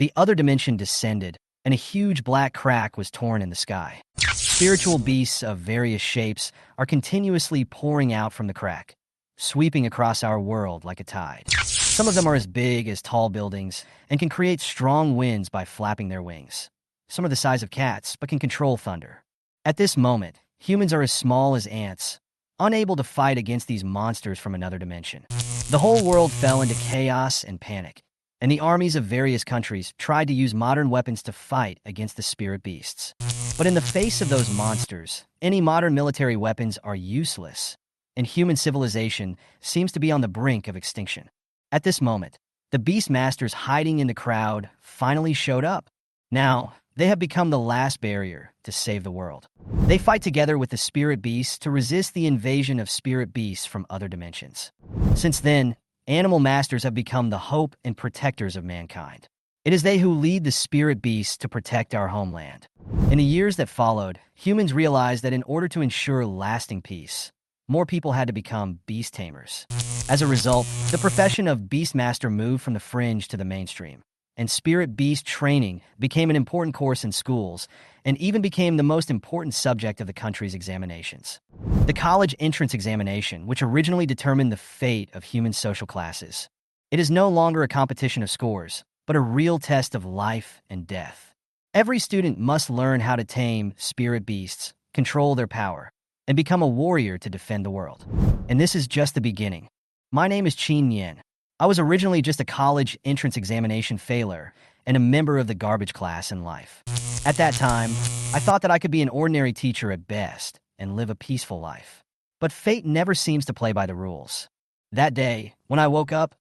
The other dimension descended, and a huge black crack was torn in the sky. Spiritual beasts of various shapes are continuously pouring out from the crack, sweeping across our world like a tide. Some of them are as big as tall buildings and can create strong winds by flapping their wings. Some are the size of cats but can control thunder. At this moment, humans are as small as ants, unable to fight against these monsters from another dimension. The whole world fell into chaos and panic, and the armies of various countries tried to use modern weapons to fight against the spirit beasts. But in the face of those monsters, any modern military weapons are useless, and human civilization seems to be on the brink of extinction. At this moment, the beast masters hiding in the crowd finally showed up. Now, they have become the last barrier to save the world. They fight together with the spirit beasts to resist the invasion of spirit beasts from other dimensions. Since then, animal masters have become the hope and protectors of mankind. It is they who lead the spirit beasts to protect our homeland. In the years that followed, humans realized that in order to ensure lasting peace, more people had to become beast tamers. As a result, the profession of beastmaster moved from the fringe to the mainstream, and spirit beast training became an important course in schools and even became the most important subject of the country's examinations. The college entrance examination, which originally determined the fate of human social classes, it is no longer a competition of scores, but a real test of life and death. Every student must learn how to tame spirit beasts, control their power, and become a warrior to defend the world. And this is just the beginning. My name is Chen Yan. I was originally just a college entrance examination failure and a member of the garbage class in life. At that time, I thought that I could be an ordinary teacher at best and live a peaceful life. But fate never seems to play by the rules. That day, when I woke up,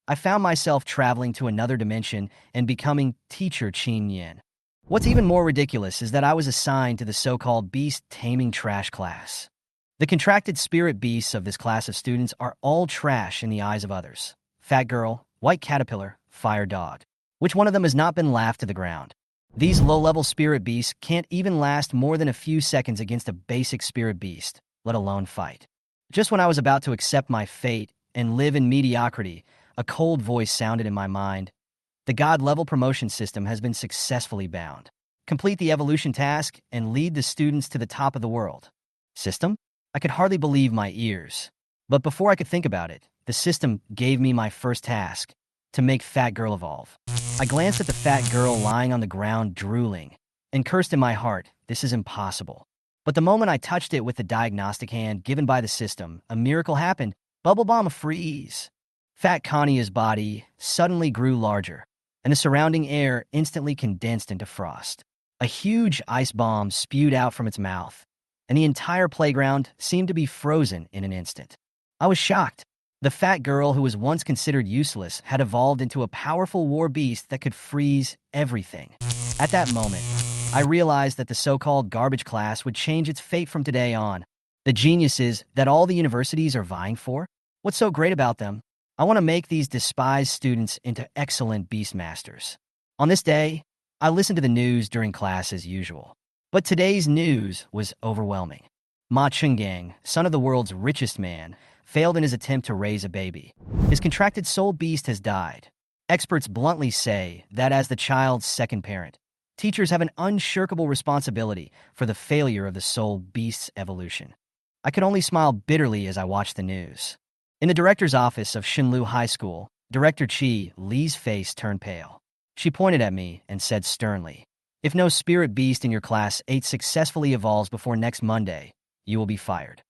I found myself traveling to another dimension and becoming teacher Chen Yan. What's even more ridiculous is that I was assigned to the so-called beast taming trash class. The contracted spirit beasts of this class of students are all trash in the eyes of others. Fat girl, white caterpillar, fire dog. Which one of them has not been laughed to the ground? These low-level spirit beasts can't even last more than a few seconds against a basic spirit beast, let alone fight. Just when I was about to accept my fate and live in mediocrity, a cold voice sounded in my mind. The God-level promotion system has been successfully bound. Complete the evolution task and lead the students to the top of the world. System? I could hardly believe my ears. But before I could think about it, the system gave me my first task, to make Fat Girl evolve. I glanced at the fat girl lying on the ground drooling, and cursed in my heart, this is impossible. But the moment I touched it with the diagnostic hand given by the system, a miracle happened. Bubble bomb freeze. Fat Connia's body suddenly grew larger, and the surrounding air instantly condensed into frost. A huge ice bomb spewed out from its mouth, and the entire playground seemed to be frozen in an instant. I was shocked. The fat girl who was once considered useless had evolved into a powerful war beast that could freeze everything. At that moment, I realized that the so-called garbage class would change its fate from today on. The geniuses that all the universities are vying for? What's so great about them? I want to make these despised students into excellent beastmasters. On this day, I listened to the news during class as usual. But today's news was overwhelming. Ma Chungang, son of the world's richest man, failed in his attempt to raise a baby. His contracted soul beast has died. Experts bluntly say that as the child's second parent, teachers have an unshirkable responsibility for the failure of the soul beast's evolution. I could only smile bitterly as I watched the news. In the director's office of Shinlu High School, Director Chi Li's face turned pale. She pointed at me and said sternly, "If no spirit beast in your class 8 successfully evolves before next Monday, you will be fired."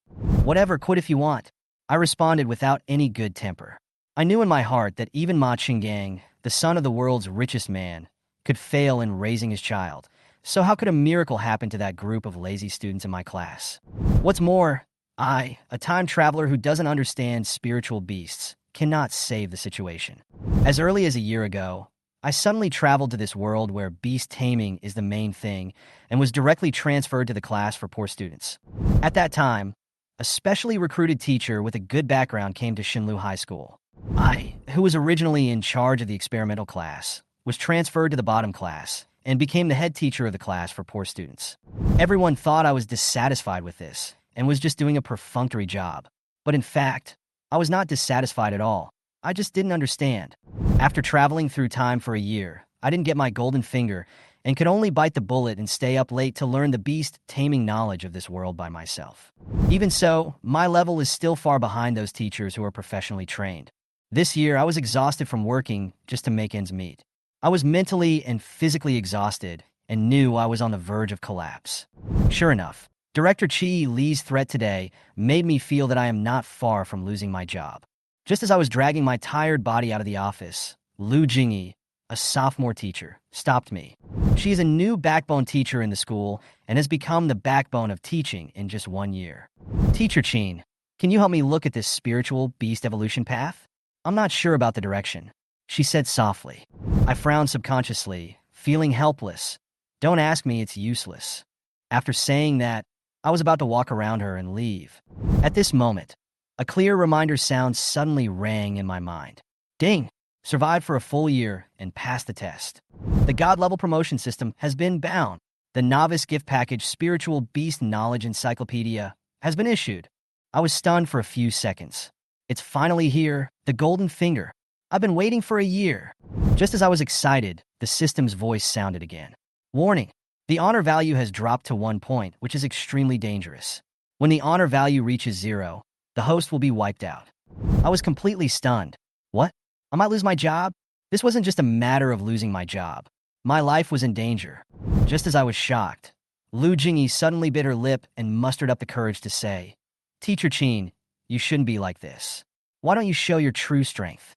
"Whatever, quit if you want," I responded without any good temper. I knew in my heart that even Ma Chungang, the son of the world's richest man, could fail in raising his child. So how could a miracle happen to that group of lazy students in my class? What's more, I, a time traveler who doesn't understand spiritual beasts, cannot save the situation. As early as a year ago, I suddenly traveled to this world where beast taming is the main thing and was directly transferred to the class for poor students. At that time, a specially recruited teacher with a good background came to Shinlu High School. I, who was originally in charge of the experimental class, was transferred to the bottom class and became the head teacher of the class for poor students. Everyone thought I was dissatisfied with this and was just doing a perfunctory job. But in fact, I was not dissatisfied at all. I just didn't understand. After traveling through time for a year, I didn't get my golden finger and could only bite the bullet and stay up late to learn the beast-taming knowledge of this world by myself. Even so, my level is still far behind those teachers who are professionally trained. This year, I was exhausted from working just to make ends meet. I was mentally and physically exhausted and knew I was on the verge of collapse. Sure enough, Director Chi Li's threat today made me feel that I am not far from losing my job. Just as I was dragging my tired body out of the office, Lu Jingyi, a sophomore teacher, stopped me. She is a new backbone teacher in the school and has become the backbone of teaching in just 1 year. Teacher Chin, can you help me look at this spiritual beast evolution path? I'm not sure about the direction, she said softly. I frowned subconsciously, feeling helpless. Don't ask me, it's useless. After saying that, I was about to walk around her and leave. At this moment, a clear reminder sound suddenly rang in my mind. Ding! Survived for a full year and passed the test. The God-level promotion system has been bound. The novice gift package Spiritual Beast Knowledge Encyclopedia has been issued. I was stunned for a few seconds. It's finally here, the golden finger. I've been waiting for a year. Just as I was excited, the system's voice sounded again. Warning, the honor value has dropped to 1 point, which is extremely dangerous. When the honor value reaches 0, the host will be wiped out. I was completely stunned. What? I might lose my job? This wasn't just a matter of losing my job. My life was in danger. Just as I was shocked, Lu Jingyi suddenly bit her lip and mustered up the courage to say, Teacher Chin, you shouldn't be like this. Why don't you show your true strength?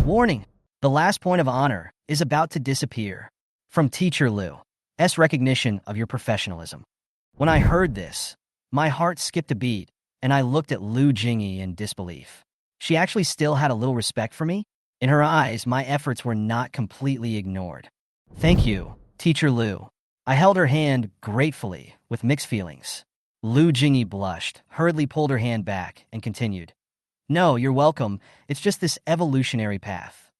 Warning, the last point of honor is about to disappear. From Teacher Lu's recognition of your professionalism. When I heard this, my heart skipped a beat, and I looked at Lu Jingyi in disbelief. She actually still had a little respect for me? In her eyes, my efforts were not completely ignored. Thank you, Teacher Lu. I held her hand gratefully, with mixed feelings. Lu Jingyi blushed, hurriedly pulled her hand back, and continued. No, you're welcome. It's just this evolutionary path.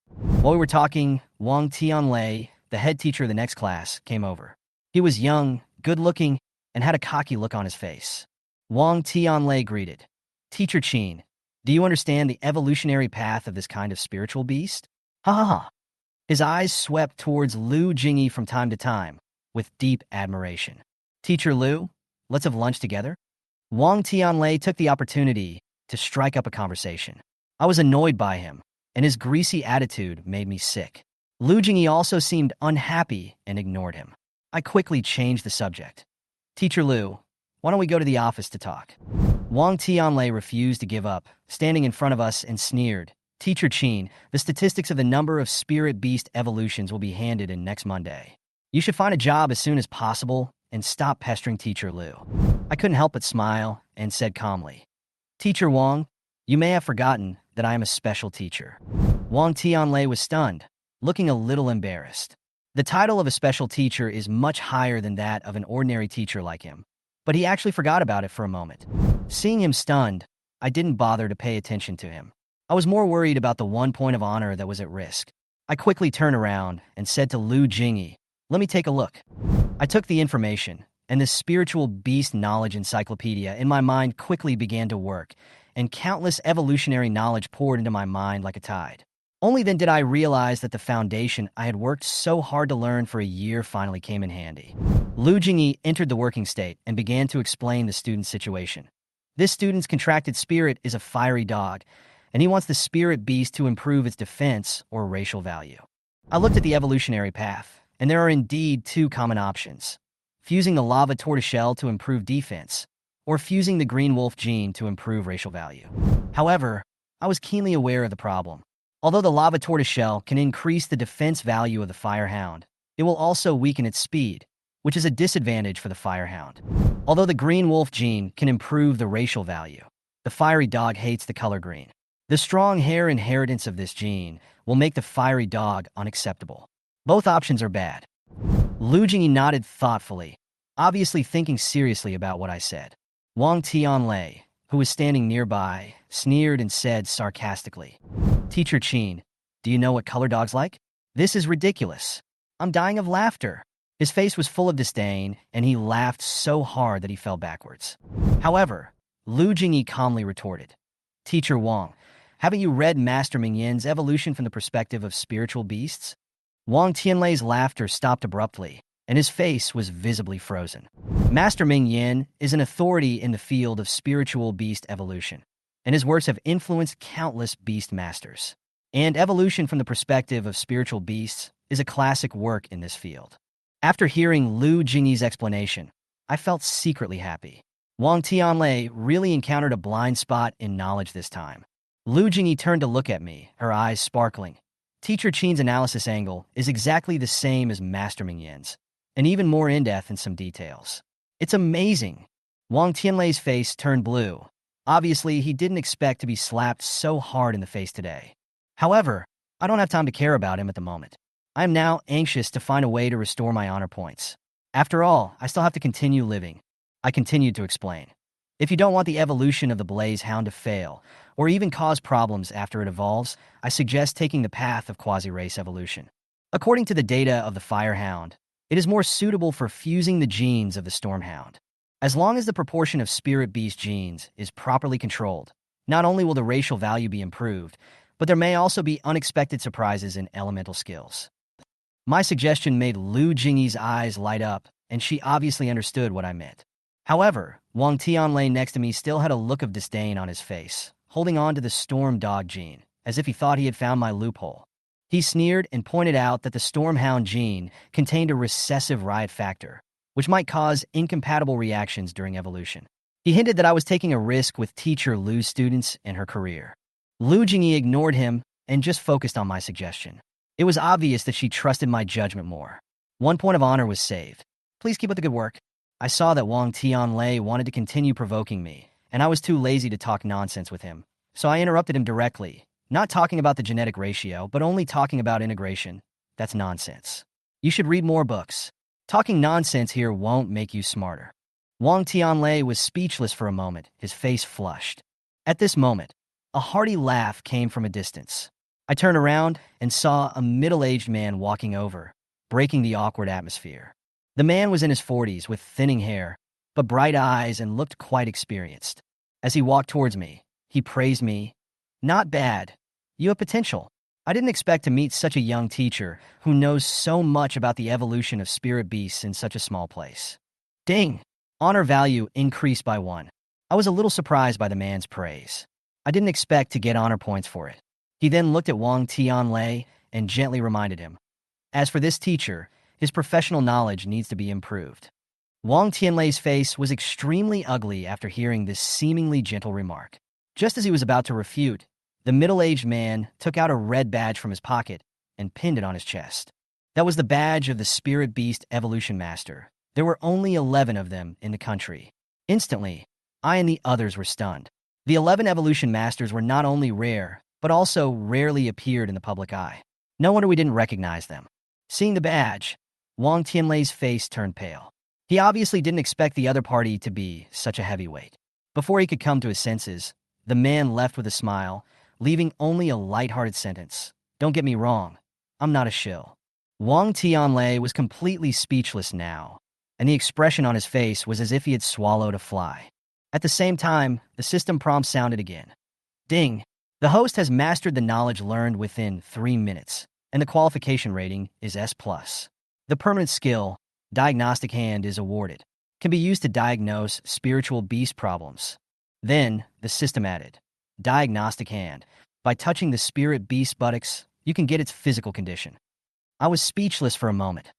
While we were talking, Wang Tianlei, the head teacher of the next class, came over. He was young, good-looking, and had a cocky look on his face. Wang Tianlei greeted. Teacher Chin, do you understand the evolutionary path of this kind of spiritual beast? Ha ha ha. His eyes swept towards Lu Jingyi from time to time, with deep admiration. Teacher Lu, let's have lunch together? Wang Tianlei took the opportunity to strike up a conversation. I was annoyed by him, and his greasy attitude made me sick. Lu Jingyi also seemed unhappy and ignored him. I quickly changed the subject. Teacher Lu, why don't we go to the office to talk? Wang Tianlei refused to give up, standing in front of us and sneered. Teacher Chin, the statistics of the number of spirit beast evolutions will be handed in next Monday. You should find a job as soon as possible and stop pestering Teacher Lu. I couldn't help but smile and said calmly, Teacher Wang, you may have forgotten that I am a special teacher. Wang Tianlei was stunned, looking a little embarrassed. The title of a special teacher is much higher than that of an ordinary teacher like him, but he actually forgot about it for a moment. Seeing him stunned, I didn't bother to pay attention to him. I was more worried about the 1 point of honor that was at risk. I quickly turned around and said to Lu Jingyi, let me take a look. I took the information, and the Spiritual Beast Knowledge Encyclopedia in my mind quickly began to work, and countless evolutionary knowledge poured into my mind like a tide. Only then did I realize that the foundation I had worked so hard to learn for a year finally came in handy. Lu Jingyi entered the working state and began to explain the student's situation. This student's contracted spirit is a fiery dog, and he wants the spirit beast to improve its defense or racial value. I looked at the evolutionary path, and there are indeed 2 common options. Fusing the lava tortoiseshell to improve defense, or fusing the green wolf gene to improve racial value. However, I was keenly aware of the problem. Although the lava tortoiseshell can increase the defense value of the firehound, it will also weaken its speed, which is a disadvantage for the firehound. Although the green wolf gene can improve the racial value, the fiery dog hates the color green. The strong hair inheritance of this gene will make the fiery dog unacceptable. Both options are bad. Lu Jingyi nodded thoughtfully, obviously thinking seriously about what I said. Wang Tianlei, who was standing nearby, sneered and said sarcastically, Teacher Chin, do you know what color dogs like? This is ridiculous. I'm dying of laughter. His face was full of disdain, and he laughed so hard that he fell backwards. However, Lu Jingyi calmly retorted, Teacher Wang, haven't you read Master Minyan's evolution from the perspective of spiritual beasts? Wang Tianlei's laughter stopped abruptly, and his face was visibly frozen. Master Ming Yin is an authority in the field of spiritual beast evolution, and his works have influenced countless beast masters. And Evolution from the Perspective of Spiritual Beasts is a classic work in this field. After hearing Lu Jingyi's explanation, I felt secretly happy. Wang Tianlei really encountered a blind spot in knowledge this time. Lu Jingyi turned to look at me, her eyes sparkling. Teacher Qin's analysis angle is exactly the same as Master Ming Yin's, and even more in-depth in some details. It's amazing. Wang Tianlei's face turned blue. Obviously, he didn't expect to be slapped so hard in the face today. However, I don't have time to care about him at the moment. I am now anxious to find a way to restore my honor points. After all, I still have to continue living. I continued to explain. If you don't want the evolution of the Blaze Hound to fail, or even cause problems after it evolves, I suggest taking the path of quasi-race evolution. According to the data of the Firehound, it is more suitable for fusing the genes of the Stormhound. As long as the proportion of spirit beast genes is properly controlled, not only will the racial value be improved, but there may also be unexpected surprises in elemental skills. My suggestion made Lu Jingyi's eyes light up, and she obviously understood what I meant. However, Wang Tianlei next to me still had a look of disdain on his face, holding on to the Storm Dog gene, as if he thought he had found my loophole. He sneered and pointed out that the Stormhound gene contained a recessive riot factor, which might cause incompatible reactions during evolution. He hinted that I was taking a risk with teacher Lu's students and her career. Lu Jingyi ignored him and just focused on my suggestion. It was obvious that she trusted my judgment more. 1 point of honor was saved. Please keep up the good work. I saw that Wang Tianlei wanted to continue provoking me, and I was too lazy to talk nonsense with him. So I interrupted him directly, not talking about the genetic ratio, but only talking about integration. That's nonsense. You should read more books. Talking nonsense here won't make you smarter. Wang Tianlei was speechless for a moment, his face flushed. At this moment, a hearty laugh came from a distance. I turned around and saw a middle-aged man walking over, breaking the awkward atmosphere. The man was in his 40s with thinning hair, but bright eyes and looked quite experienced. As he walked towards me, he praised me. Not bad. You have potential. I didn't expect to meet such a young teacher who knows so much about the evolution of spirit beasts in such a small place. Ding! Honor value increased by 1. I was a little surprised by the man's praise. I didn't expect to get honor points for it. He then looked at Wang Tianlei and gently reminded him. As for this teacher, his professional knowledge needs to be improved. Wang Tianlei's face was extremely ugly after hearing this seemingly gentle remark. Just as he was about to refute, the middle-aged man took out a red badge from his pocket and pinned it on his chest. That was the badge of the Spirit Beast Evolution Master. There were only 11 of them in the country. Instantly, I and the others were stunned. The 11 Evolution Masters were not only rare, but also rarely appeared in the public eye. No wonder we didn't recognize them. Seeing the badge, Wang Tianlei's face turned pale. He obviously didn't expect the other party to be such a heavyweight. Before he could come to his senses, the man left with a smile, leaving only a light-hearted sentence. Don't get me wrong, I'm not a shill. Wang Tianlei was completely speechless now, and the expression on his face was as if he had swallowed a fly. At the same time, the system prompt sounded again. Ding! The host has mastered the knowledge learned within 3 minutes, and the qualification rating is S+. The permanent skill, Diagnostic Hand, is awarded. Can be used to diagnose spiritual beast problems. Then, the system added, Diagnostic Hand. By touching the spirit beast buttocks, you can get its physical condition. I was speechless for a moment.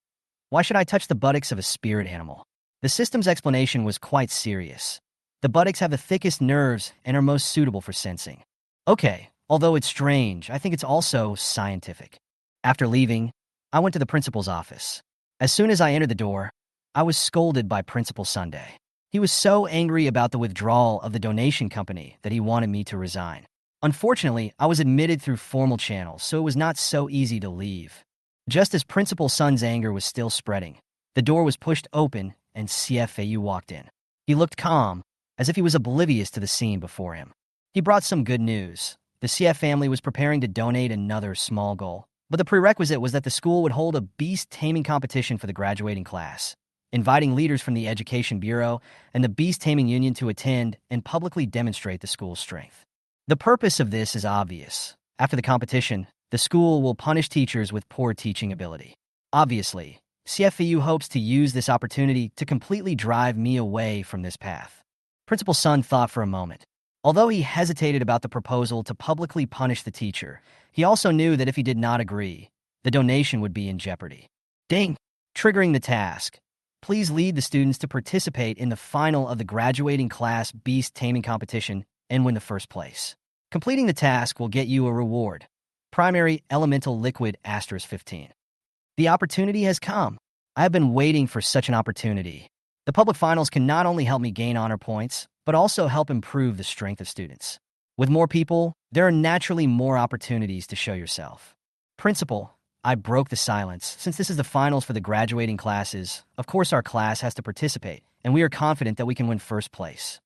Why should I touch the buttocks of a spirit animal? The system's explanation was quite serious. The buttocks have the thickest nerves and are most suitable for sensing. Okay, although it's strange, I think it's also scientific. After leaving, I went to the principal's office. As soon as I entered the door, I was scolded by Principal Sunday. He was so angry about the withdrawal of the donation company that he wanted me to resign. Unfortunately, I was admitted through formal channels, so it was not so easy to leave. Just as Principal Sun's anger was still spreading, the door was pushed open and CFAU walked in. He looked calm, as if he was oblivious to the scene before him. He brought some good news. The CF family was preparing to donate another small goal, but the prerequisite was that the school would hold a beast taming competition for the graduating class, inviting leaders from the Education Bureau and the Beast Taming Union to attend and publicly demonstrate the school's strength. The purpose of this is obvious. After the competition, The school will punish teachers with poor teaching ability. Obviously, CFEU hopes to use this opportunity to completely drive me away from this path. Principal Sun thought for a moment. Although he hesitated about the proposal to publicly punish the teacher, he also knew that if he did not agree, the donation would be in jeopardy. Ding! Triggering the task. Please lead the students to participate in the final of the graduating class beast taming competition and win the first place. Completing the task will get you a reward. Primary elemental liquid *15. The opportunity has come. I have been waiting for such an opportunity. The public finals can not only help me gain honor points, but also help improve the strength of students. With more people, there are naturally more opportunities to show yourself. Principal, I broke the silence. Since this is the finals for the graduating classes, of course our class has to participate, and we are confident that we can win first place.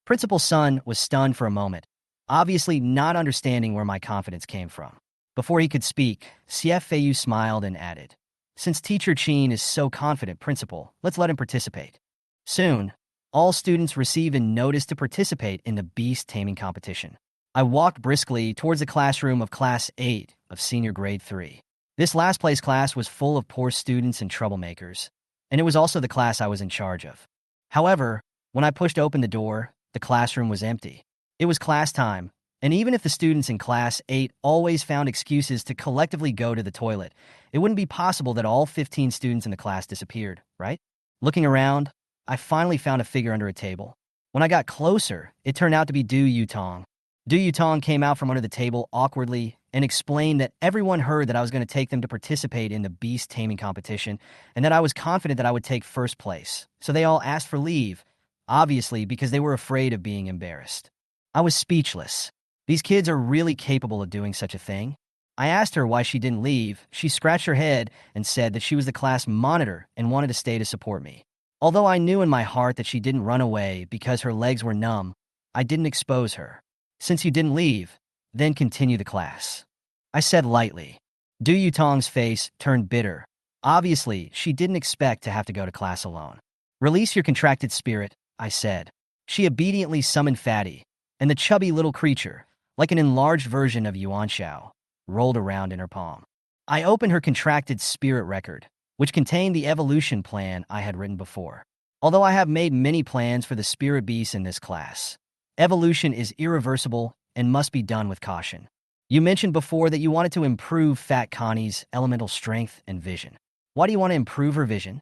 Principal Sun was stunned for a moment, obviously not understanding where my confidence came from. Before he could speak, CFAU smiled and added, "Since Teacher Chin is so confident, Principal, let's let him participate." Soon, all students received a notice to participate in the beast taming competition. I walked briskly towards the classroom of Class 8 of Senior Grade 3. This last place class was full of poor students and troublemakers, and it was also the class I was in charge of. However, when I pushed open the door, the classroom was empty. It was class time, and even if the students in Class 8 always found excuses to collectively go to the toilet, it wouldn't be possible that all 15 students in the class disappeared, right? Looking around, I finally found a figure under a table. When I got closer, it turned out to be Du Yutong. Du Yutong came out from under the table awkwardly and explained that everyone heard that I was going to take them to participate in the beast taming competition and that I was confident that I would take first place. So they all asked for leave, obviously because they were afraid of being embarrassed. I was speechless. These kids are really capable of doing such a thing. I asked her why she didn't leave. She scratched her head and said that she was the class monitor and wanted to stay to support me. Although I knew in my heart that she didn't run away because her legs were numb, I didn't expose her. "Since you didn't leave, then continue the class," I said lightly. Du Yutong's face turned bitter. Obviously, she didn't expect to have to go to class alone. "Release your contracted spirit," I said. She obediently summoned Fatty, and the chubby little creature, like an enlarged version of Yuanxiao, rolled around in her palm. I opened her contracted spirit record, which contained the evolution plan I had written before. Although I have made many plans for the spirit beasts in this class, evolution is irreversible and must be done with caution. You mentioned before that you wanted to improve Fat Connie's elemental strength and vision. Why do you want to improve her vision?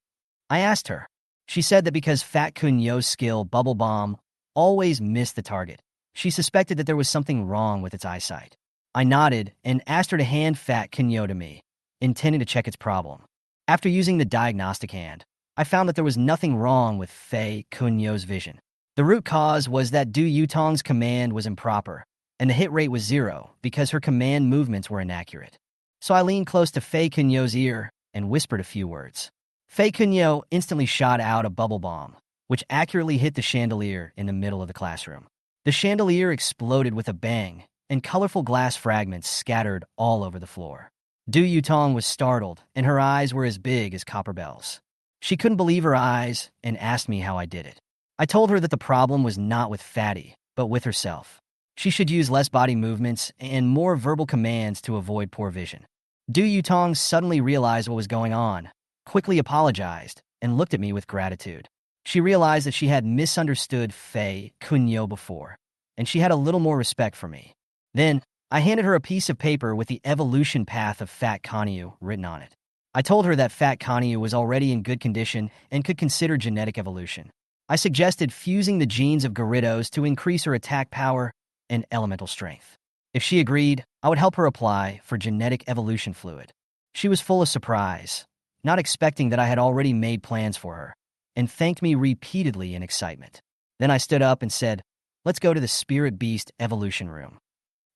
I asked her. She said that because Fat Kunyo's skill, Bubble Bomb, always missed the target. She suspected that there was something wrong with its eyesight. I nodded and asked her to hand Fat Kunyo to me, intending to check its problem. After using the diagnostic hand, I found that there was nothing wrong with Fei Kunyo's vision. The root cause was that Du Yutong's command was improper, and the hit rate was 0 because her command movements were inaccurate. So I leaned close to Fei Kunyo's ear and whispered a few words. Fei Kunyo instantly shot out a bubble bomb, which accurately hit the chandelier in the middle of the classroom. The chandelier exploded with a bang, and colorful glass fragments scattered all over the floor. Du Yutong was startled, and her eyes were as big as copper bells. She couldn't believe her eyes and asked me how I did it. I told her that the problem was not with Fatty, but with herself. She should use less body movements and more verbal commands to avoid poor vision. Du Yutong suddenly realized what was going on, quickly apologized, and looked at me with gratitude. She realized that she had misunderstood Fei Kunyo before, and she had a little more respect for me. Then, I handed her a piece of paper with the evolution path of Fat Kanyu written on it. I told her that Fat Kanyu was already in good condition and could consider genetic evolution. I suggested fusing the genes of Gyarados to increase her attack power and elemental strength. If she agreed, I would help her apply for genetic evolution fluid. She was full of surprise, not expecting that I had already made plans for her, and thanked me repeatedly in excitement. Then I stood up and said, "Let's go to the Spirit Beast Evolution Room."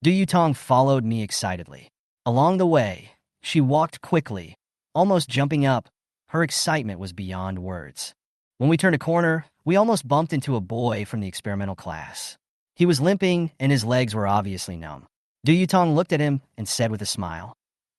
Du Yutong followed me excitedly. Along the way, she walked quickly, almost jumping up. Her excitement was beyond words. When we turned a corner, we almost bumped into a boy from the experimental class. He was limping, and his legs were obviously numb. Du Yutong looked at him and said with a smile,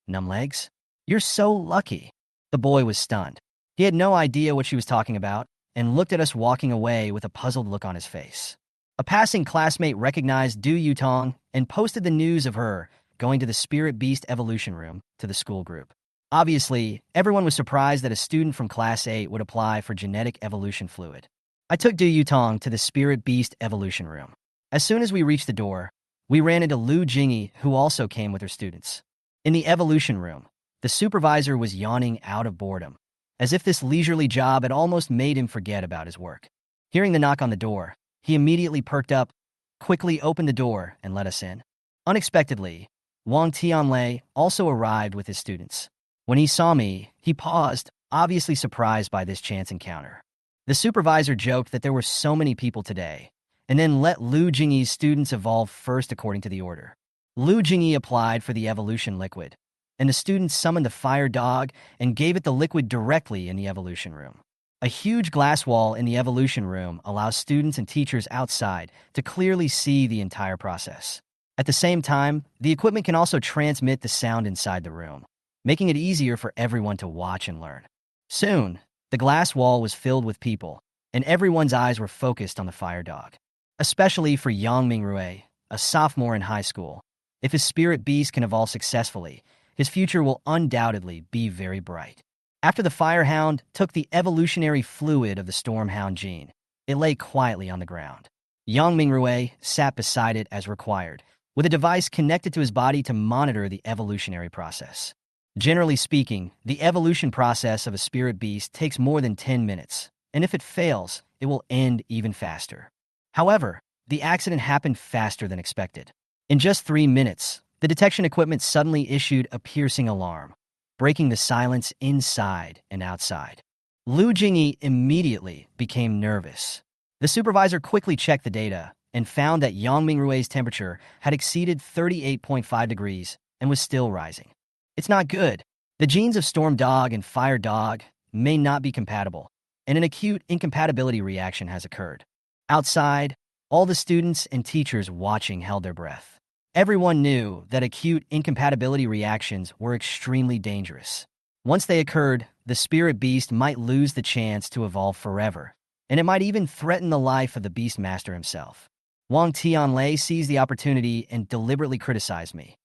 "Numb legs? You're so lucky." The boy was stunned. He had no idea what she was talking about, and looked at us walking away with a puzzled look on his face. A passing classmate recognized Du Yutong and posted the news of her going to the Spirit Beast Evolution Room to the school group. Obviously, everyone was surprised that a student from Class 8 would apply for genetic evolution fluid. I took Du Yutong to the Spirit Beast Evolution Room. As soon as we reached the door, we ran into Lu Jingyi, who also came with her students. In the evolution room, the supervisor was yawning out of boredom, as if this leisurely job had almost made him forget about his work. Hearing the knock on the door, he immediately perked up, quickly opened the door, and let us in. Unexpectedly, Wang Tianlei also arrived with his students. When he saw me, he paused, obviously surprised by this chance encounter. The supervisor joked that there were so many people today, and then let Lu Jingyi's students evolve first according to the order. Lu Jingyi applied for the evolution liquid, and the students summoned the fire dog and gave it the liquid directly in the evolution room. A huge glass wall in the evolution room allows students and teachers outside to clearly see the entire process. At the same time, the equipment can also transmit the sound inside the room, making it easier for everyone to watch and learn. Soon, the glass wall was filled with people, and everyone's eyes were focused on the fire dog. Especially for Yang Mingrui, a sophomore in high school. If his spirit beast can evolve successfully, his future will undoubtedly be very bright. After the firehound took the evolutionary fluid of the stormhound gene, it lay quietly on the ground. Yang Mingrui sat beside it as required, with a device connected to his body to monitor the evolutionary process. Generally speaking, the evolution process of a spirit beast takes more than 10 minutes, and if it fails, it will end even faster. However, the accident happened faster than expected. In just 3 minutes, the detection equipment suddenly issued a piercing alarm, breaking the silence inside and outside. Lu Jingyi immediately became nervous. The supervisor quickly checked the data and found that Yang Mingrui's temperature had exceeded 38.5 degrees and was still rising. It's not good. The genes of Storm Dog and Fire Dog may not be compatible, and an acute incompatibility reaction has occurred. Outside, all the students and teachers watching held their breath. Everyone knew that acute incompatibility reactions were extremely dangerous. Once they occurred, the spirit beast might lose the chance to evolve forever, and it might even threaten the life of the Beastmaster himself. Wang Tianlei seized the opportunity and deliberately criticized me.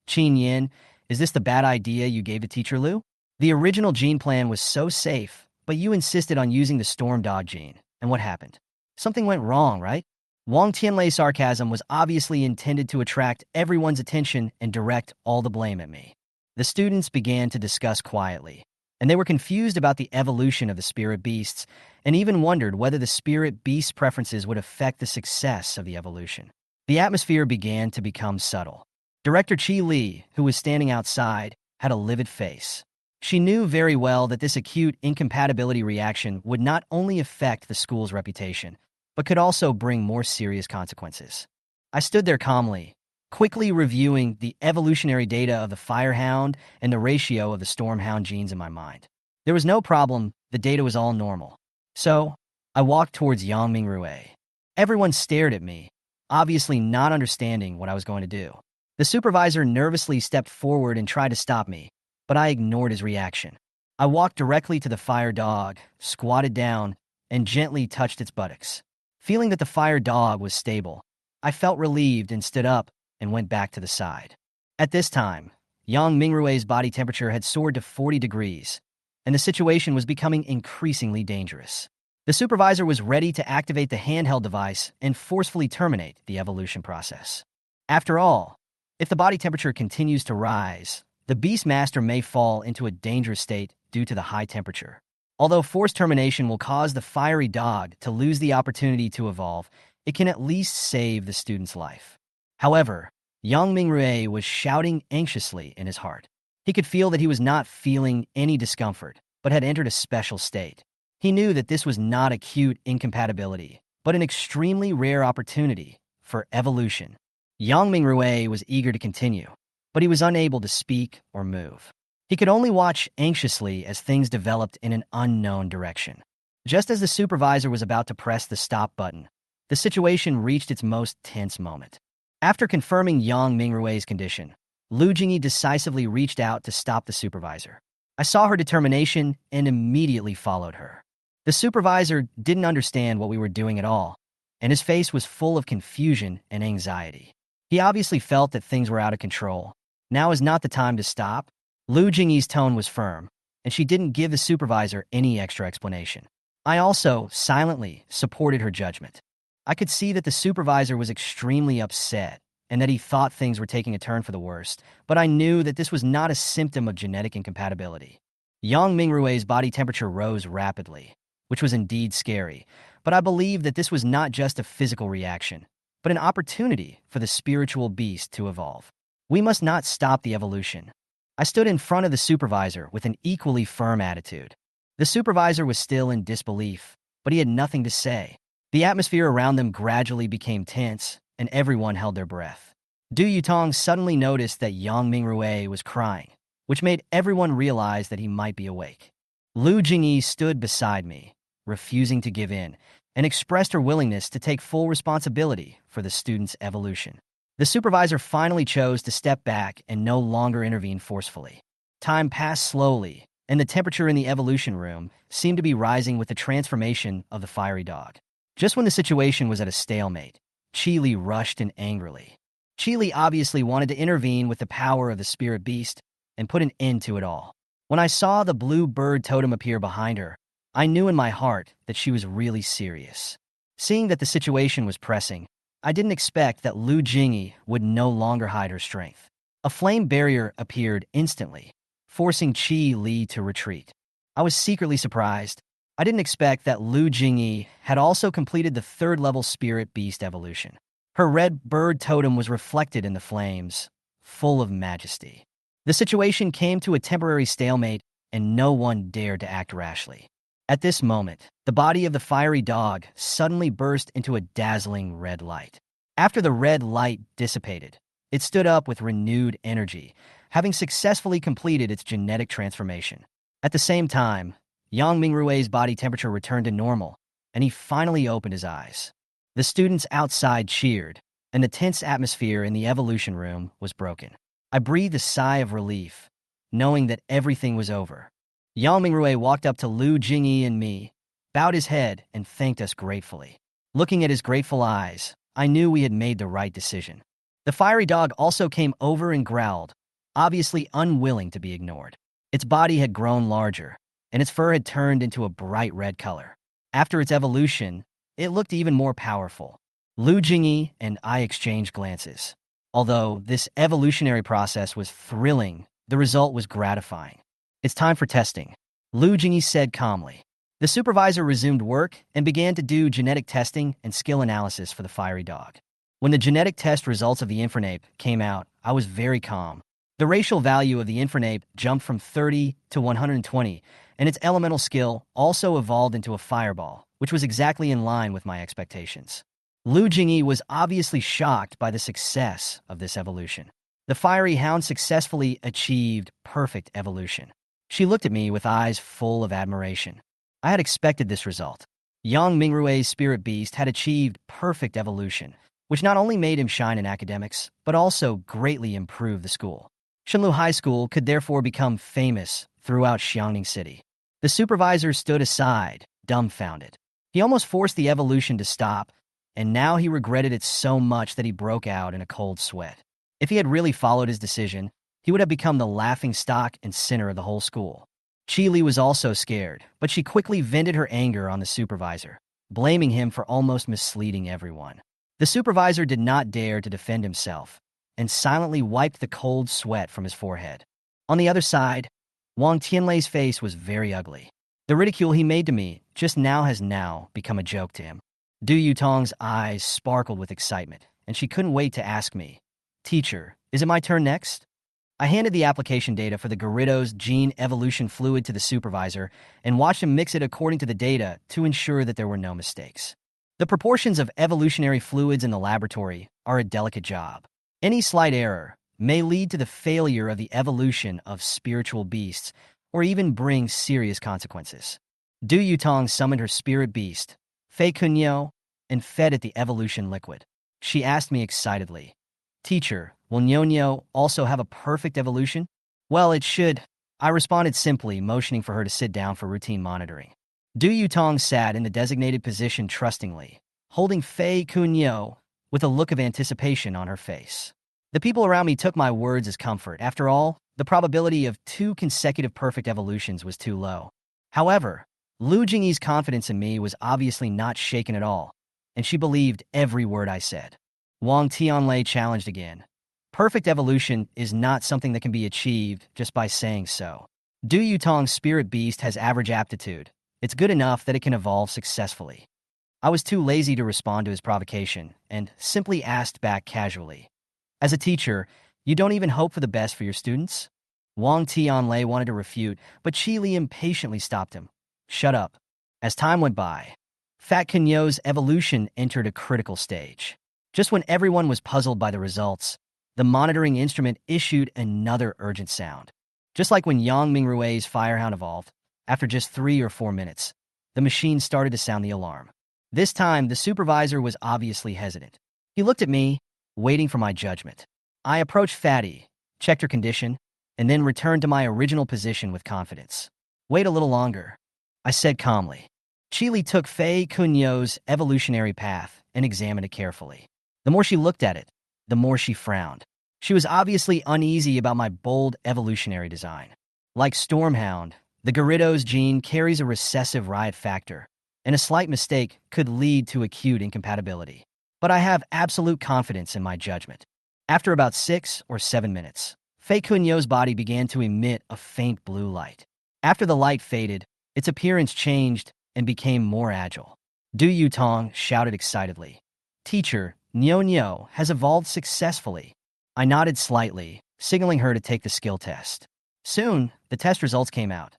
Chen Yan, is this the bad idea you gave to Teacher Lu? The original gene plan was so safe, but you insisted on using the Storm Dog gene, and what happened? Something went wrong, right? Wang Tianlei's sarcasm was obviously intended to attract everyone's attention and direct all the blame at me. The students began to discuss quietly, and they were confused about the evolution of the spirit beasts and even wondered whether the spirit beast preferences would affect the success of the evolution. The atmosphere began to become subtle. Director Qi Li, who was standing outside, had a livid face. She knew very well that this acute incompatibility reaction would not only affect the school's reputation, but could also bring more serious consequences. I stood there calmly, quickly reviewing the evolutionary data of the Firehound and the ratio of the Stormhound genes in my mind. There was no problem, the data was all normal. So, I walked towards Yang Mingrui. Everyone stared at me, obviously not understanding what I was going to do. The supervisor nervously stepped forward and tried to stop me, but I ignored his reaction. I walked directly to the fire dog, squatted down, and gently touched its buttocks. Feeling that the fire dog was stable, I felt relieved and stood up and went back to the side. At this time, Yang Mingrui's body temperature had soared to 40 degrees, and the situation was becoming increasingly dangerous. The supervisor was ready to activate the handheld device and forcefully terminate the evolution process. After all, if the body temperature continues to rise, the Beastmaster may fall into a dangerous state due to the high temperature. Although forced termination will cause the fiery dog to lose the opportunity to evolve, it can at least save the student's life. However, Yang Mingrui was shouting anxiously in his heart. He could feel that he was not feeling any discomfort, but had entered a special state. He knew that this was not acute incompatibility, but an extremely rare opportunity for evolution. Yang Mingrui was eager to continue, but he was unable to speak or move. He could only watch anxiously as things developed in an unknown direction. Just as the supervisor was about to press the stop button, the situation reached its most tense moment. After confirming Yang Mingrui's condition, Lu Jingyi decisively reached out to stop the supervisor. I saw her determination and immediately followed her. The supervisor didn't understand what we were doing at all, and his face was full of confusion and anxiety. He obviously felt that things were out of control, Now is not the time to stop. Lu Jingyi's tone was firm, and she didn't give the supervisor any extra explanation. I also, silently, supported her judgment. I could see that the supervisor was extremely upset and that he thought things were taking a turn for the worst, but I knew that this was not a symptom of genetic incompatibility. Yang Mingrue's body temperature rose rapidly, which was indeed scary, but I believed that this was not just a physical reaction, but an opportunity for the spiritual beast to evolve. We must not stop the evolution. I stood in front of the supervisor with an equally firm attitude. The supervisor was still in disbelief, but he had nothing to say. The atmosphere around them gradually became tense, and everyone held their breath. Du Yutong suddenly noticed that Yang Mingrue was crying, which made everyone realize that he might be awake. Lu Jingyi stood beside me, refusing to give in, and expressed her willingness to take full responsibility for the student's evolution. The supervisor finally chose to step back and no longer intervene forcefully. Time passed slowly, and the temperature in the evolution room seemed to be rising with the transformation of the fiery dog. Just when the situation was at a stalemate, Qi Li rushed in angrily. Qi Li obviously wanted to intervene with the power of the spirit beast and put an end to it all. When I saw the blue bird totem appear behind her, I knew in my heart that she was really serious. Seeing that the situation was pressing, I didn't expect that Lu Jingyi would no longer hide her strength. A flame barrier appeared instantly, forcing Qi Li to retreat. I was secretly surprised. I didn't expect that Lu Jingyi had also completed the third-level spirit beast evolution. Her red bird totem was reflected in the flames, full of majesty. The situation came to a temporary stalemate, and no one dared to act rashly. At this moment, the body of the fiery dog suddenly burst into a dazzling red light. After the red light dissipated, it stood up with renewed energy, having successfully completed its genetic transformation. At the same time, Yang Mingrue's body temperature returned to normal, and he finally opened his eyes. The students outside cheered, and the tense atmosphere in the evolution room was broken. I breathed a sigh of relief, knowing that everything was over. Yang Mingrue walked up to Lu Jingyi and me, bowed his head, and thanked us gratefully. Looking at his grateful eyes, I knew we had made the right decision. The fiery dog also came over and growled, obviously unwilling to be ignored. Its body had grown larger, and its fur had turned into a bright red color. After its evolution, it looked even more powerful. Lu Jingyi and I exchanged glances. Although this evolutionary process was thrilling, the result was gratifying. It's time for testing, Lu Jingyi said calmly. The supervisor resumed work and began to do genetic testing and skill analysis for the fiery dog. When the genetic test results of the infernape came out, I was very calm. The racial value of the infernape jumped from 30 to 120, and its elemental skill also evolved into a fireball, which was exactly in line with my expectations. Lu Jingyi was obviously shocked by the success of this evolution. The fiery hound successfully achieved perfect evolution. She looked at me with eyes full of admiration. I had expected this result. Yang Mingrue's spirit beast had achieved perfect evolution, which not only made him shine in academics, but also greatly improved the school. Shenlu High School could therefore become famous throughout Xiangning City. The supervisor stood aside, dumbfounded. He almost forced the evolution to stop, and now he regretted it so much that he broke out in a cold sweat. If he had really followed his decision, he would have become the laughing stock and center of the whole school. Qi Li was also scared, but she quickly vented her anger on the supervisor, blaming him for almost misleading everyone. The supervisor did not dare to defend himself, and silently wiped the cold sweat from his forehead. On the other side, Wang Tianlei's face was very ugly. The ridicule he made to me just now has become a joke to him. Du Yutong's eyes sparkled with excitement, and she couldn't wait to ask me, "Teacher, is it my turn next?" I handed the application data for the Garrido's gene evolution fluid to the supervisor and watched him mix it according to the data to ensure that there were no mistakes. The proportions of evolutionary fluids in the laboratory are a delicate job. Any slight error may lead to the failure of the evolution of spiritual beasts or even bring serious consequences. Du Yutong summoned her spirit beast, Fei Kunyo, and fed it the evolution liquid. She asked me excitedly, "Teacher, will Nyonyo also have a perfect evolution?" "Well, it should," I responded simply, motioning for her to sit down for routine monitoring. Du Yutong sat in the designated position trustingly, holding Fei Kunyo with a look of anticipation on her face. The people around me took my words as comfort. After all, the probability of 2 consecutive perfect evolutions was too low. However, Lu Jingyi's confidence in me was obviously not shaken at all, and she believed every word I said. Wang Tianlei challenged again. Perfect evolution is not something that can be achieved just by saying so. Du Yutong's spirit beast has average aptitude. It's good enough that it can evolve successfully. I was too lazy to respond to his provocation, and simply asked back casually. As a teacher, you don't even hope for the best for your students? Wang Tianlei wanted to refute, but Qi Li impatiently stopped him. Shut up. As time went by, Fat Kunyo's evolution entered a critical stage. Just when everyone was puzzled by the results, the monitoring instrument issued another urgent sound. Just like when Yang Mingrui's Firehound evolved, after just 3 or 4 minutes, the machine started to sound the alarm. This time, the supervisor was obviously hesitant. He looked at me, waiting for my judgment. I approached Fatty, checked her condition, and then returned to my original position with confidence. Wait a little longer, I said calmly. Qi Li took Fei Kunyo's evolutionary path and examined it carefully. The more she looked at it, the more she frowned. She was obviously uneasy about my bold evolutionary design. Like Stormhound, the Gyarados gene carries a recessive riot factor, and a slight mistake could lead to acute incompatibility. But I have absolute confidence in my judgment. After about 6 or 7 minutes, Fei Kunyo's body began to emit a faint blue light. After the light faded, its appearance changed and became more agile. Du Yutong shouted excitedly. Teacher, Nyo has evolved successfully. I nodded slightly, signaling her to take the skill test. Soon, the test results came out.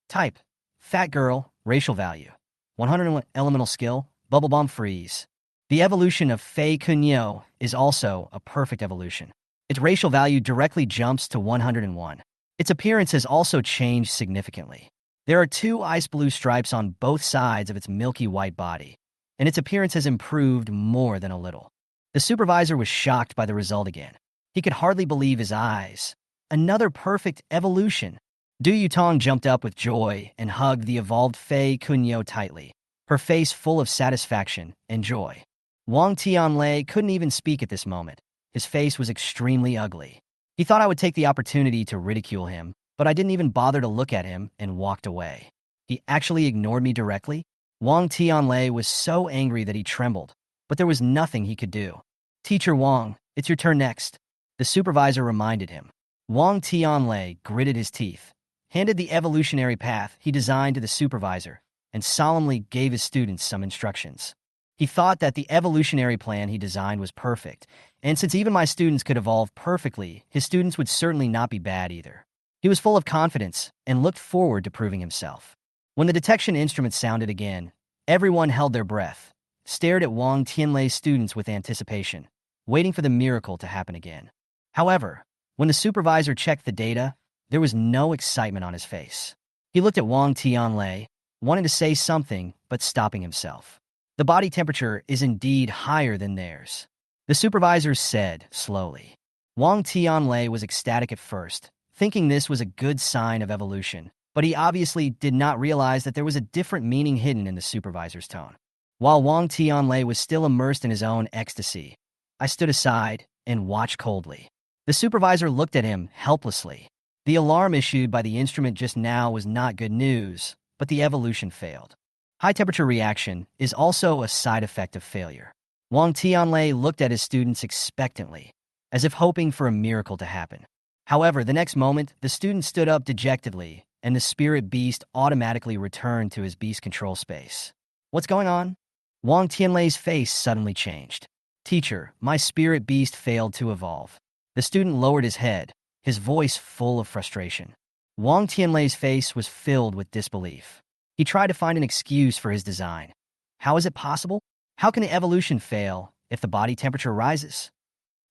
Type: Fat Girl, Racial Value. 100 Elemental Skill, Bubble Bomb Freeze. The evolution of Fei Kunyo is also a perfect evolution. Its racial value directly jumps to 101. Its appearance has also changed significantly. There are 2 ice blue stripes on both sides of its milky white body, and its appearance has improved more than a little. The supervisor was shocked by the result again. He could hardly believe his eyes. Another perfect evolution. Du Yutong jumped up with joy and hugged the evolved Fei Kunyo tightly, her face full of satisfaction and joy. Wang Tianlei couldn't even speak at this moment. His face was extremely ugly. He thought I would take the opportunity to ridicule him, but I didn't even bother to look at him and walked away. He actually ignored me directly? Wang Tianlei was so angry that he trembled, but there was nothing he could do. Teacher Wang, it's your turn next, the supervisor reminded him. Wang Tianlei gritted his teeth, handed the evolutionary path he designed to the supervisor, and solemnly gave his students some instructions. He thought that the evolutionary plan he designed was perfect, and since even my students could evolve perfectly, his students would certainly not be bad either. He was full of confidence and looked forward to proving himself. When the detection instrument sounded again, everyone held their breath, stared at Wang Tianlei's students with anticipation, waiting for the miracle to happen again. However, when the supervisor checked the data, there was no excitement on his face. He looked at Wang Tianlei, wanting to say something, but stopping himself. The body temperature is indeed higher than theirs, the supervisor said slowly. Wang Tianlei was ecstatic at first, thinking this was a good sign of evolution, but he obviously did not realize that there was a different meaning hidden in the supervisor's tone. While Wang Tianlei was still immersed in his own ecstasy, I stood aside and watched coldly. The supervisor looked at him helplessly. The alarm issued by the instrument just now was not good news, but the evolution failed. High-temperature reaction is also a side effect of failure. Wang Tianlei looked at his students expectantly, as if hoping for a miracle to happen. However, the next moment, the student stood up dejectedly, and the spirit beast automatically returned to his beast control space. What's going on? Wang Tianlei's face suddenly changed. Teacher, my spirit beast failed to evolve. The student lowered his head, his voice full of frustration. Wang Tianlei's face was filled with disbelief. He tried to find an excuse for his design. How is it possible? How can evolution fail if the body temperature rises?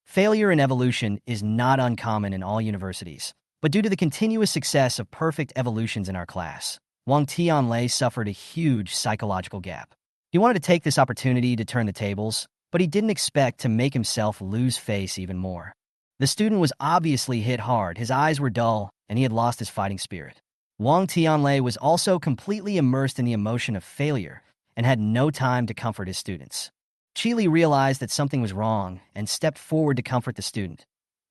Failure in evolution is not uncommon in all universities, but due to the continuous success of perfect evolutions in our class, Wang Tianlei suffered a huge psychological gap. He wanted to take this opportunity to turn the tables, but he didn't expect to make himself lose face even more. The student was obviously hit hard, his eyes were dull, and he had lost his fighting spirit. Wang Tianlei was also completely immersed in the emotion of failure and had no time to comfort his students. Qi Li realized that something was wrong and stepped forward to comfort the student.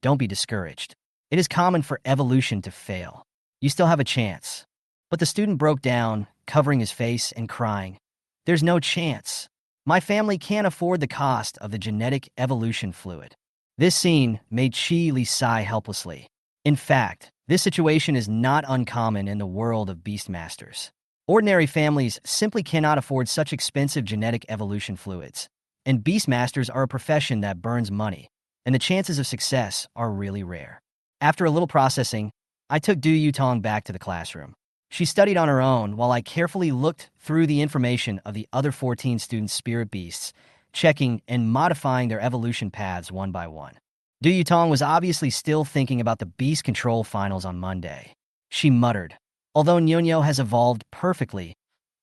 don't be discouraged. It is common for evolution to fail. You still have a chance." But the student broke down, covering his face and crying. "There's no chance. My family can't afford the cost of the genetic evolution fluid." This scene made Chi Li sigh helplessly. In fact, this situation is not uncommon in the world of Beastmasters. Ordinary families simply cannot afford such expensive genetic evolution fluids, and Beastmasters are a profession that burns money, and the chances of success are really rare. After a little processing, I took Du Yutong back to the classroom. She studied on her own while I carefully looked through the information of the other 14 students' spirit beasts, checking and modifying their evolution paths one by one. Du Yutong was obviously still thinking about the Beast Control finals on Monday. She muttered, "Although Nyonyo has evolved perfectly,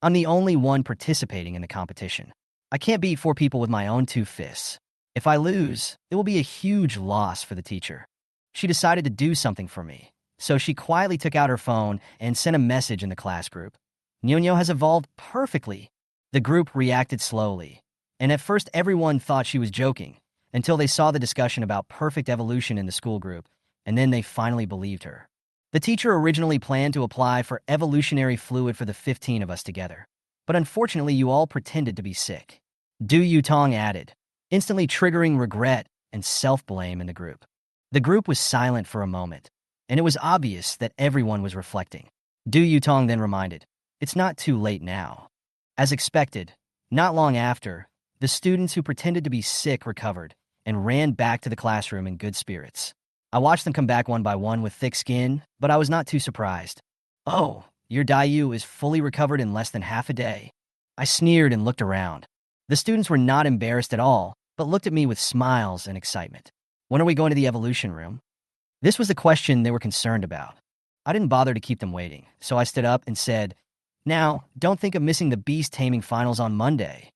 I'm the only one participating in the competition. I can't beat 4 people with my own 2 fists. If I lose, it will be a huge loss for the teacher." She decided to do something for me, so she quietly took out her phone and sent a message in the class group. "Nyonyo has evolved perfectly." The group reacted slowly, and at first everyone thought she was joking, until they saw the discussion about perfect evolution in the school group, and then they finally believed her. The teacher originally planned to apply for evolutionary fluid for the 15 of us together, but unfortunately you all pretended to be sick. Du Yutong added, instantly triggering regret and self-blame in the group. The group was silent for a moment, and it was obvious that everyone was reflecting. Du Yutong then reminded, "It's not too late now." As expected, not long after, the students who pretended to be sick recovered and ran back to the classroom in good spirits. I watched them come back one by one with thick skin, but I was not too surprised. "Oh, your Daiyu is fully recovered in less than half a day." I sneered and looked around. The students were not embarrassed at all, but looked at me with smiles and excitement. "When are we going to the evolution room?" This was the question they were concerned about. I didn't bother to keep them waiting, so I stood up and said, "Now, don't think of missing the beast taming finals on Monday."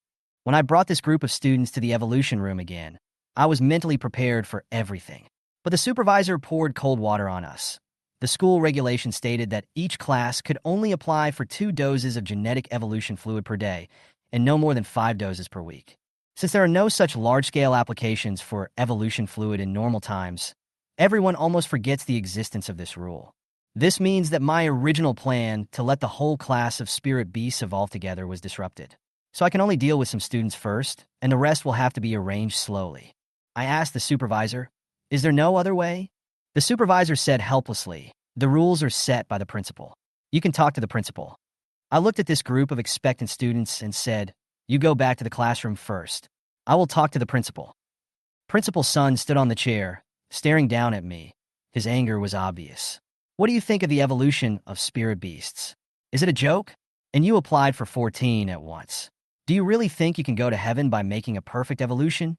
When I brought this group of students to the evolution room again, I was mentally prepared for everything. But the supervisor poured cold water on us. The school regulation stated that each class could only apply for 2 doses of genetic evolution fluid per day, and no more than 5 doses per week. Since there are no such large-scale applications for evolution fluid in normal times, everyone almost forgets the existence of this rule. This means that my original plan to let the whole class of spirit beasts evolve together was disrupted. So I can only deal with some students first, and the rest will have to be arranged slowly. I asked the supervisor, "Is there no other way?" The supervisor said helplessly, "The rules are set by the principal. You can talk to the principal." I looked at this group of expectant students and said, "You go back to the classroom first. I will talk to the principal." Principal Sun stood on the chair, staring down at me. His anger was obvious. "What do you think of the evolution of spirit beasts? Is it a joke? And you applied for 14 at once. Do you really think you can go to heaven by making a perfect evolution?"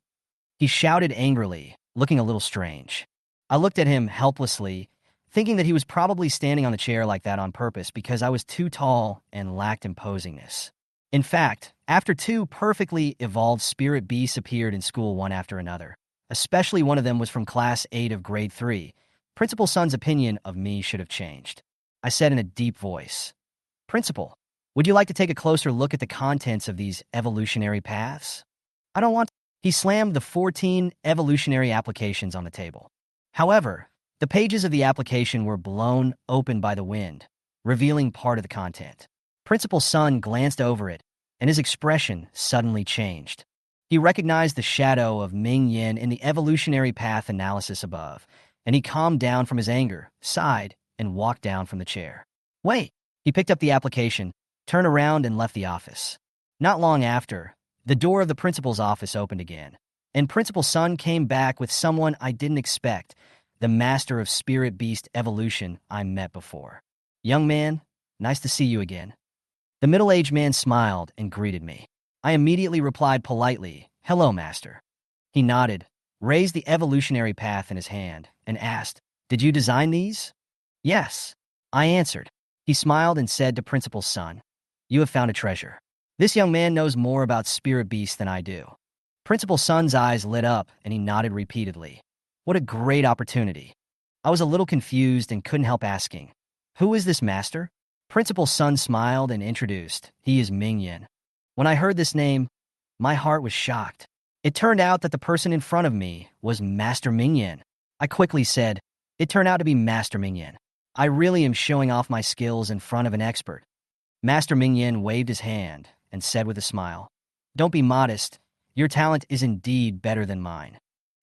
He shouted angrily, looking a little strange. I looked at him helplessly, thinking that he was probably standing on the chair like that on purpose because I was too tall and lacked imposingness. In fact, after 2 perfectly evolved spirit beasts appeared in school one after another, especially one of them was from Class 8 of Grade 3, Principal Sun's opinion of me should have changed. I said in a deep voice, "Principal, would you like to take a closer look at the contents of these evolutionary paths?" "I don't want to." He slammed the 14 evolutionary applications on the table. However, the pages of the application were blown open by the wind, revealing part of the content. Principal Sun glanced over it, and his expression suddenly changed. He recognized the shadow of Ming Yin in the evolutionary path analysis above, and he calmed down from his anger, sighed, and walked down from the chair. "Wait!" He picked up the application, turned around, and left the office. Not long after, the door of the principal's office opened again, and Principal Sun came back with someone I didn't expect, the master of spirit beast evolution I met before. "Young man, nice to see you again." The middle-aged man smiled and greeted me. I immediately replied politely, "Hello, master." He nodded, raised the evolutionary path in his hand, and asked, "Did you design these?" "Yes," I answered. He smiled and said to Principal Sun, "You have found a treasure. This young man knows more about spirit beasts than I do." Principal Sun's eyes lit up, and he nodded repeatedly. What a great opportunity. I was a little confused and couldn't help asking, "Who is this master?" Principal Sun smiled and introduced, "He is Ming Yin." When I heard this name, my heart was shocked. It turned out that the person in front of me was Master Ming Yin. I quickly said, "It turned out to be Master Ming. I really am showing off my skills in front of an expert." Master Ming waved his hand and said with a smile, "Don't be modest. Your talent is indeed better than mine."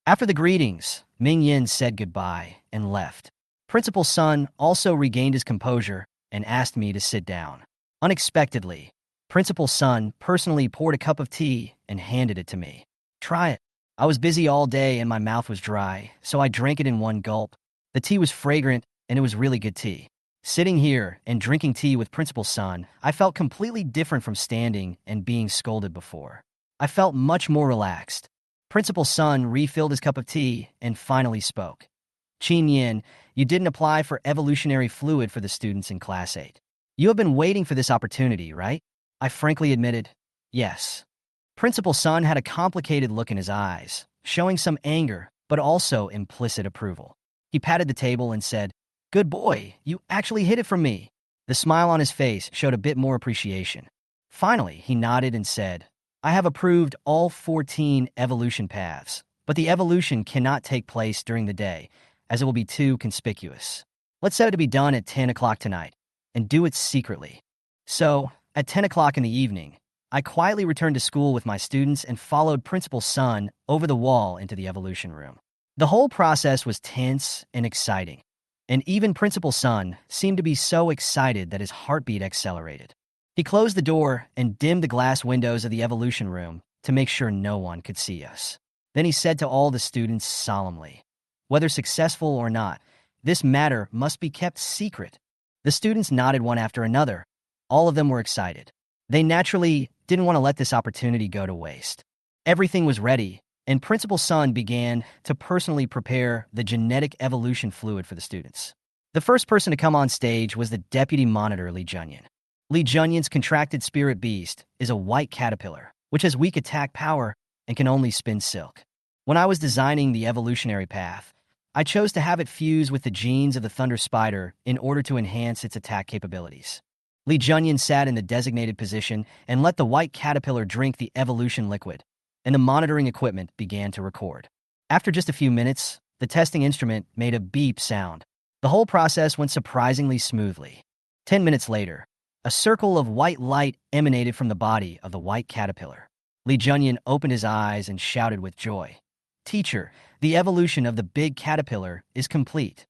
After the greetings, Ming said goodbye and left. Principal Sun also regained his composure and asked me to sit down. Unexpectedly, Principal Sun personally poured a cup of tea and handed it to me. "Try it." I was busy all day and my mouth was dry, so I drank it in one gulp. The tea was fragrant and it was really good tea. Sitting here and drinking tea with Principal Sun, I felt completely different from standing and being scolded before. I felt much more relaxed. Principal Sun refilled his cup of tea and finally spoke. "Chen Yan, you didn't apply for evolutionary fluid for the students in Class 8. You have been waiting for this opportunity, right?" I frankly admitted, "Yes." Principal Sun had a complicated look in his eyes, showing some anger, but also implicit approval. He patted the table and said, "Good boy, you actually hid it from me." The smile on his face showed a bit more appreciation. Finally, he nodded and said, "I have approved all 14 evolution paths, but the evolution cannot take place during the day, as it will be too conspicuous. Let's set it to be done at 10 o'clock tonight, and do it secretly." So, at 10 o'clock in the evening, I quietly returned to school with my students and followed Principal Sun over the wall into the evolution room. The whole process was tense and exciting, and even Principal Sun seemed to be so excited that his heartbeat accelerated. He closed the door and dimmed the glass windows of the evolution room to make sure no one could see us. Then he said to all the students solemnly, "Whether successful or not, this matter must be kept secret." The students nodded one after another. All of them were excited. They naturally didn't want to let this opportunity go to waste. Everything was ready, and Principal Sun began to personally prepare the genetic evolution fluid for the students. The first person to come on stage was the deputy monitor, Li Junyan. Li Junyan's contracted spirit beast is a white caterpillar, which has weak attack power and can only spin silk. When I was designing the evolutionary path, I chose to have it fuse with the genes of the thunder spider in order to enhance its attack capabilities. Li Junyan sat in the designated position and let the white caterpillar drink the evolution liquid, and the monitoring equipment began to record. After just a few minutes, the testing instrument made a beep sound. The whole process went surprisingly smoothly. 10 minutes later, a circle of white light emanated from the body of the white caterpillar. Li Junyan opened his eyes and shouted with joy, "Teacher, the evolution of the big caterpillar is complete."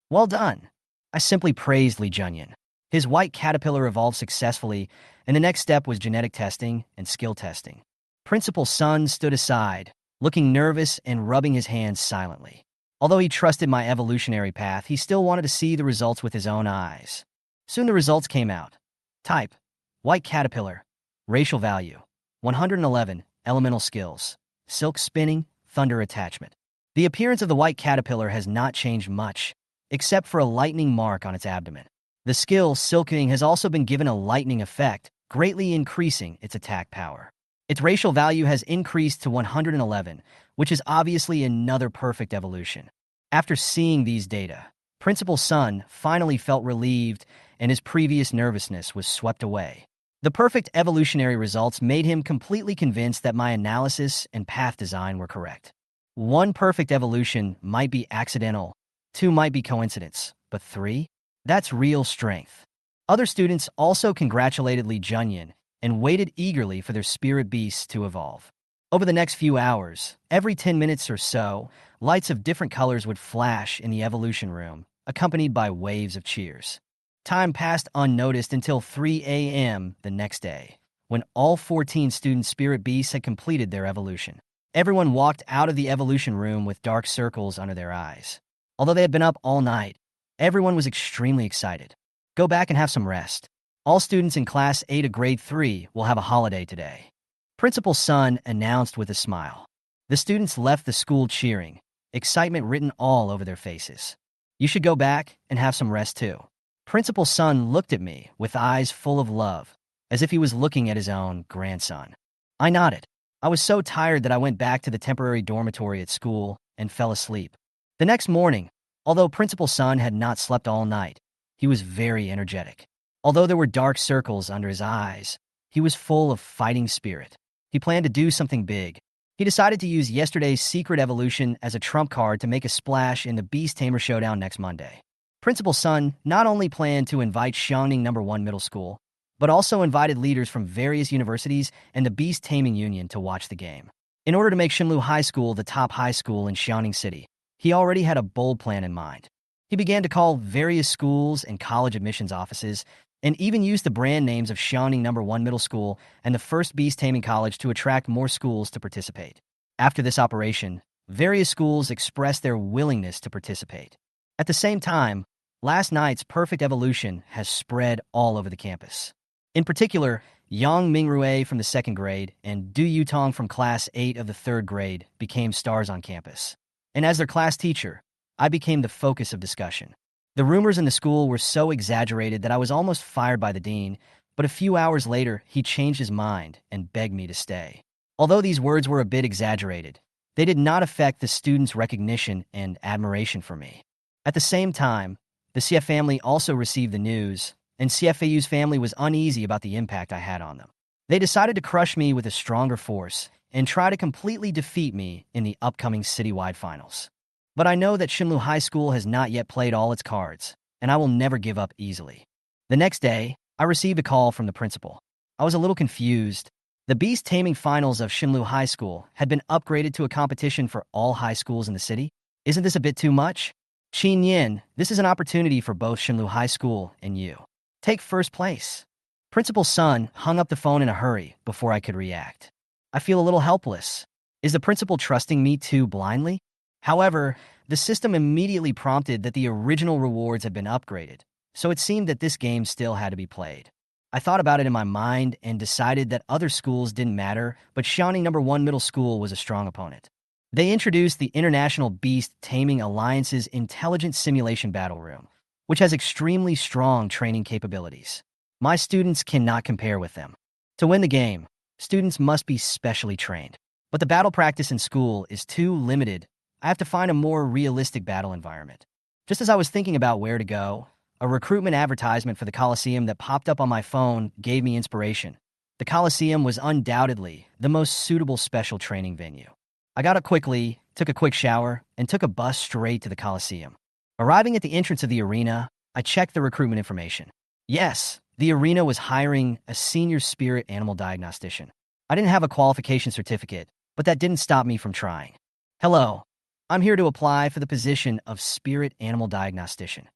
"Well done." I simply praised Li Junyan. His white caterpillar evolved successfully, and the next step was genetic testing and skill testing. Principal Sun stood aside, looking nervous and rubbing his hands silently. Although he trusted my evolutionary path, he still wanted to see the results with his own eyes. Soon the results came out. Type: white caterpillar. Racial value: 111. Elemental skills: silk spinning, thunder attachment. The appearance of the white caterpillar has not changed much, except for a lightning mark on its abdomen. The skill, silking, has also been given a lightning effect, greatly increasing its attack power. Its racial value has increased to 111, which is obviously another perfect evolution. After seeing these data, Principal Sun finally felt relieved and his previous nervousness was swept away. The perfect evolutionary results made him completely convinced that my analysis and path design were correct. One perfect evolution might be accidental, two might be coincidence, but three? That's real strength. Other students also congratulated Li Junyan and waited eagerly for their spirit beasts to evolve. Over the next few hours, every 10 minutes or so, lights of different colors would flash in the evolution room, accompanied by waves of cheers. Time passed unnoticed until 3 a.m. the next day, when all 14 student spirit beasts had completed their evolution. Everyone walked out of the evolution room with dark circles under their eyes. Although they had been up all night, everyone was extremely excited. Go back and have some rest. All students in Class 8 of Grade 3 will have a holiday today. Principal Sun announced with a smile. The students left the school cheering, excitement written all over their faces. You should go back and have some rest too. Principal Sun looked at me with eyes full of love, as if he was looking at his own grandson. I nodded. I was so tired that I went back to the temporary dormitory at school and fell asleep. The next morning, although Principal Sun had not slept all night, he was very energetic. Although there were dark circles under his eyes, he was full of fighting spirit. He planned to do something big. He decided to use yesterday's secret evolution as a trump card to make a splash in the Beast Tamer showdown next Monday. Principal Sun not only planned to invite Xiangning No. 1 Middle School, but also invited leaders from various universities and the Beast Taming Union to watch the game. In order to make Shinlu High School the top high school in Xiangning City, he already had a bold plan in mind. He began to call various schools and college admissions offices and even used the brand names of Xiangning No. 1 Middle School and the first Beast Taming College to attract more schools to participate. After this operation, various schools expressed their willingness to participate. At the same time, last night's perfect evolution has spread all over the campus. In particular, Yang Mingrue from the 2nd grade and Du Yutong from Class 8 of the 3rd grade became stars on campus. And as their class teacher, I became the focus of discussion. The rumors in the school were so exaggerated that I was almost fired by the dean, but a few hours later, he changed his mind and begged me to stay. Although these words were a bit exaggerated, they did not affect the students' recognition and admiration for me. At the same time, the CF family also received the news, and CFAU's family was uneasy about the impact I had on them. They decided to crush me with a stronger force and try to completely defeat me in the upcoming citywide finals. But I know that Shinlu High School has not yet played all its cards, and I will never give up easily. The next day, I received a call from the principal. I was a little confused. The Beast Taming Finals of Shinlu High School had been upgraded to a competition for all high schools in the city. Isn't this a bit too much? Chen Yan, this is an opportunity for both Shinlu High School and you. Take first place. Principal Sun hung up the phone in a hurry before I could react. I feel a little helpless. Is the principal trusting me too blindly? However, the system immediately prompted that the original rewards had been upgraded, so it seemed that this game still had to be played. I thought about it in my mind and decided that other schools didn't matter, but Xiangning No. 1 Middle School was a strong opponent. They introduced the International Beast Taming Alliance's Intelligent Simulation Battle Room, which has extremely strong training capabilities. My students cannot compare with them. To win the game, students must be specially trained. But the battle practice in school is too limited. I have to find a more realistic battle environment. Just as I was thinking about where to go, a recruitment advertisement for the Coliseum that popped up on my phone gave me inspiration. The Coliseum was undoubtedly the most suitable special training venue. I got up quickly, took a quick shower, and took a bus straight to the Coliseum. Arriving at the entrance of the arena, I checked the recruitment information. Yes, the arena was hiring a senior spirit animal diagnostician. I didn't have a qualification certificate, but that didn't stop me from trying. Hello, I'm here to apply for the position of spirit animal diagnostician,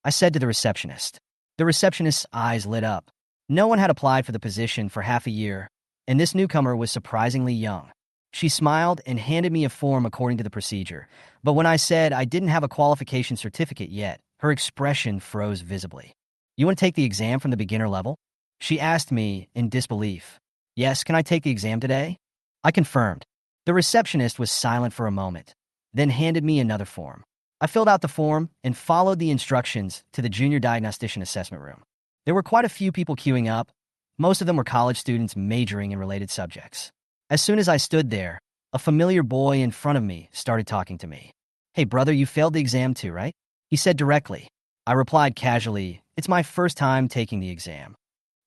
I said to the receptionist. The receptionist's eyes lit up. No one had applied for the position for half a year, and this newcomer was surprisingly young. She smiled and handed me a form according to the procedure, but when I said I didn't have a qualification certificate yet, her expression froze visibly. You want to take the exam from the beginner level? She asked me in disbelief. Yes, can I take the exam today? I confirmed. The receptionist was silent for a moment, then handed me another form. I filled out the form and followed the instructions to the junior diagnostician assessment room. There were quite a few people queuing up. Most of them were college students majoring in related subjects. As soon as I stood there, a familiar boy in front of me started talking to me. Hey brother, you failed the exam too, right? He said directly. I replied casually, it's my first time taking the exam.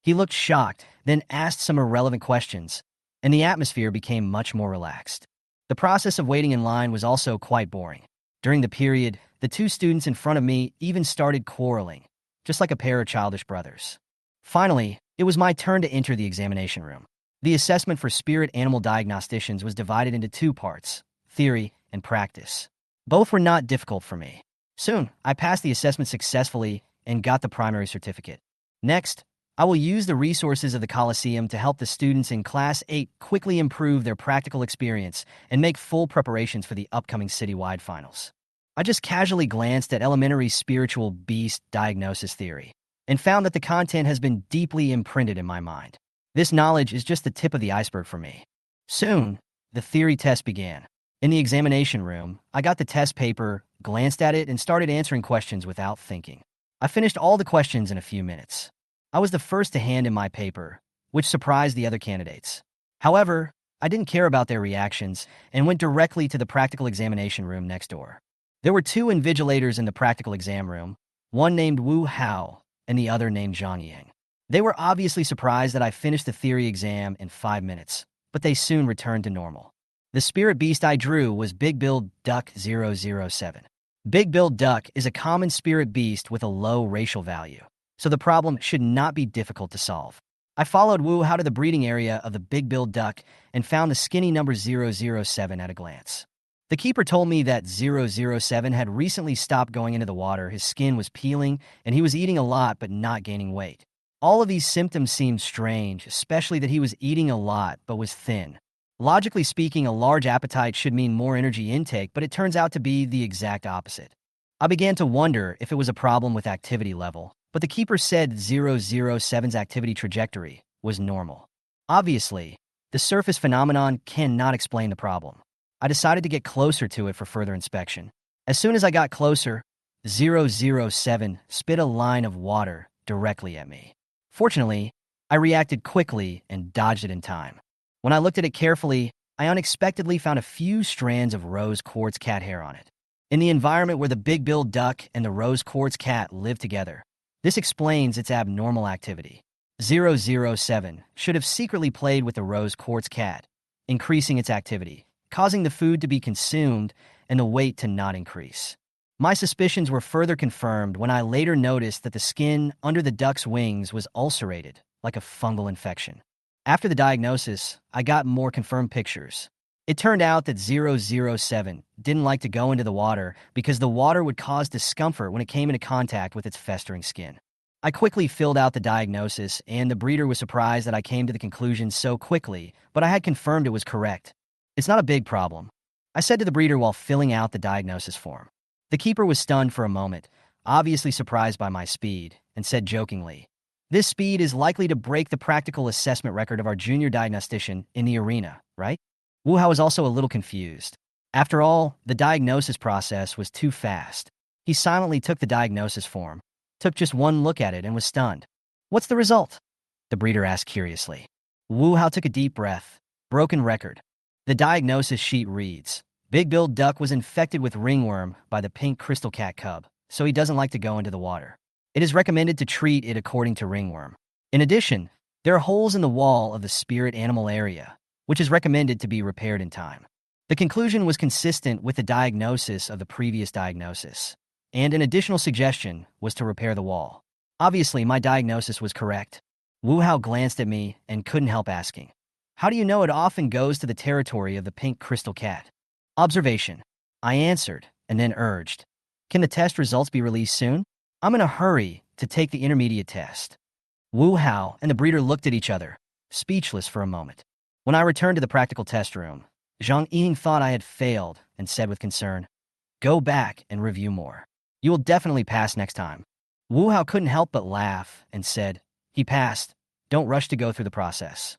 He looked shocked, then asked some irrelevant questions, and the atmosphere became much more relaxed. The process of waiting in line was also quite boring. During the period, the two students in front of me even started quarreling, just like a pair of childish brothers. Finally, it was my turn to enter the examination room. The assessment for spirit animal diagnosticians was divided into two parts, theory and practice. Both were not difficult for me. Soon, I passed the assessment successfully and got the primary certificate. Next, I will use the resources of the Coliseum to help the students in Class 8 quickly improve their practical experience and make full preparations for the upcoming citywide finals. I just casually glanced at elementary spiritual beast diagnosis theory and found that the content has been deeply imprinted in my mind. This knowledge is just the tip of the iceberg for me. Soon, the theory test began. In the examination room, I got the test paper, glanced at it, and started answering questions without thinking. I finished all the questions in a few minutes. I was the first to hand in my paper, which surprised the other candidates. However, I didn't care about their reactions and went directly to the practical examination room next door. There were two invigilators in the practical exam room, one named Wu Hao and the other named Zhang Yang. They were obviously surprised that I finished the theory exam in 5 minutes, but they soon returned to normal. The spirit beast I drew was Big-billed Duck 007. Big-billed duck is a common spirit beast with a low racial value, so the problem should not be difficult to solve. I followed Wu Hao to the breeding area of the big-billed duck and found the skinny number 007 at a glance. The keeper told me that 007 had recently stopped going into the water, his skin was peeling, and he was eating a lot but not gaining weight. All of these symptoms seemed strange, especially that he was eating a lot but was thin. Logically speaking, a large appetite should mean more energy intake, but it turns out to be the exact opposite. I began to wonder if it was a problem with activity level, but the keeper said 007's activity trajectory was normal. Obviously, the surface phenomenon cannot explain the problem. I decided to get closer to it for further inspection. As soon as I got closer, 007 spit a line of water directly at me. Fortunately, I reacted quickly and dodged it in time. When I looked at it carefully, I unexpectedly found a few strands of rose quartz cat hair on it. In the environment where the big-billed duck and the rose quartz cat live together, this explains its abnormal activity. 007 should have secretly played with the rose quartz cat, increasing its activity, causing the food to be consumed and the weight to not increase. My suspicions were further confirmed when I later noticed that the skin under the duck's wings was ulcerated, like a fungal infection. After the diagnosis, I got more confirmed pictures. It turned out that 007 didn't like to go into the water because the water would cause discomfort when it came into contact with its festering skin. I quickly filled out the diagnosis, and the breeder was surprised that I came to the conclusion so quickly, but I had confirmed it was correct. It's not a big problem, I said to the breeder while filling out the diagnosis form. The keeper was stunned for a moment, obviously surprised by my speed, and said jokingly, "This speed is likely to break the practical assessment record of our junior diagnostician in the arena, right?" Wu Hao was also a little confused. After all, the diagnosis process was too fast. He silently took the diagnosis form, took just one look at it, and was stunned. "What's the result?" the breeder asked curiously. Wu Hao took a deep breath. Broken record. The diagnosis sheet reads, Big-billed duck was infected with ringworm by the pink crystal cat cub, so he doesn't like to go into the water. It is recommended to treat it according to ringworm. In addition, there are holes in the wall of the spirit animal area, which is recommended to be repaired in time. The conclusion was consistent with the diagnosis of the previous diagnosis, and an additional suggestion was to repair the wall. Obviously, my diagnosis was correct. Wu Hao glanced at me and couldn't help asking, "How do you know it often goes to the territory of the pink crystal cat?" "Observation," I answered, and then urged, "Can the test results be released soon? I'm in a hurry to take the intermediate test." Wu Hao and the breeder looked at each other, speechless for a moment. When I returned to the practical test room, Zhang Ying thought I had failed and said with concern, "Go back and review more. You will definitely pass next time." Wu Hao couldn't help but laugh and said, "He passed. Don't rush to go through the process."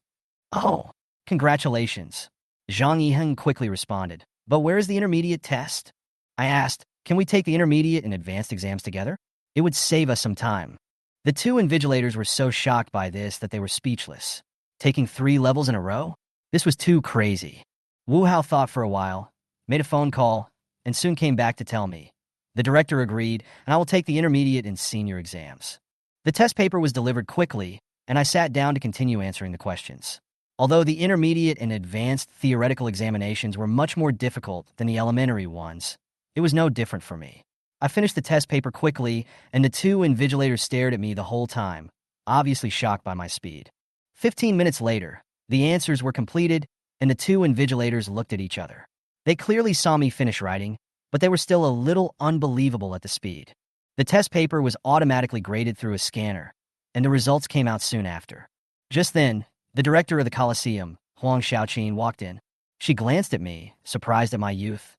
"Oh, congratulations," Zhang Ying quickly responded. "But where's the intermediate test?" I asked, "Can we take the intermediate and advanced exams together? It would save us some time." The two invigilators were so shocked by this that they were speechless. Taking 3 levels in a row? This was too crazy. Wu Hao thought for a while, made a phone call, and soon came back to tell me. The director agreed, and I will take the intermediate and senior exams. The test paper was delivered quickly, and I sat down to continue answering the questions. Although the intermediate and advanced theoretical examinations were much more difficult than the elementary ones, it was no different for me. I finished the test paper quickly, and the two invigilators stared at me the whole time, obviously shocked by my speed. 15 minutes later, the answers were completed, and the two invigilators looked at each other. They clearly saw me finish writing, but they were still a little unbelievable at the speed. The test paper was automatically graded through a scanner, and the results came out soon after. Just then, the director of the Coliseum, Huang Xiaoqin, walked in. She glanced at me, surprised at my youth.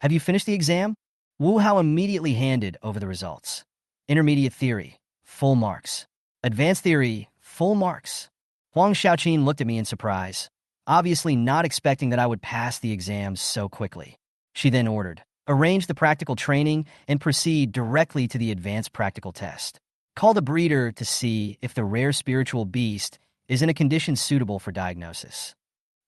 "Have you finished the exam?" Wu Hao immediately handed over the results. Intermediate theory, full marks. Advanced theory, full marks. Huang Xiaoqin looked at me in surprise, obviously not expecting that I would pass the exams so quickly. She then ordered, "Arrange the practical training and proceed directly to the advanced practical test. Call the breeder to see if the rare spiritual beast is in a condition suitable for diagnosis."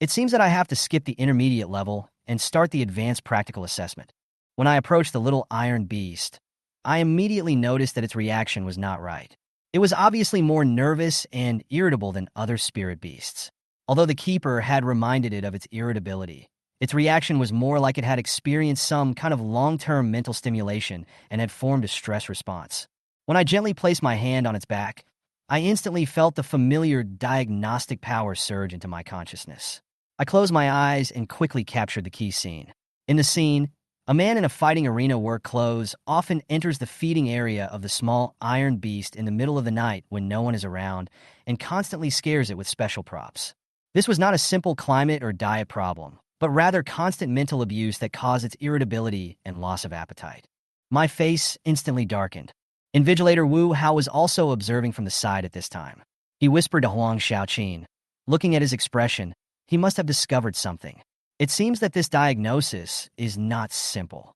It seems that I have to skip the intermediate level and start the advanced practical assessment. When I approached the little iron beast, I immediately noticed that its reaction was not right. It was obviously more nervous and irritable than other spirit beasts. Although the keeper had reminded it of its irritability, Its reaction was more like it had experienced some kind of long-term mental stimulation and had formed a stress response. When I gently placed my hand on its back, I instantly felt the familiar diagnostic power surge into my consciousness. I closed my eyes and quickly captured the key scene. In the scene, a man in a fighting arena work clothes often enters the feeding area of the small iron beast in the middle of the night when no one is around and constantly scares it with special props. This was not a simple climate or diet problem, but rather constant mental abuse that caused its irritability and loss of appetite. My face instantly darkened. Invigilator Wu Hao was also observing from the side at this time. He whispered to Huang Xiaoqin. Looking at his expression, he must have discovered something. It seems that this diagnosis is not simple.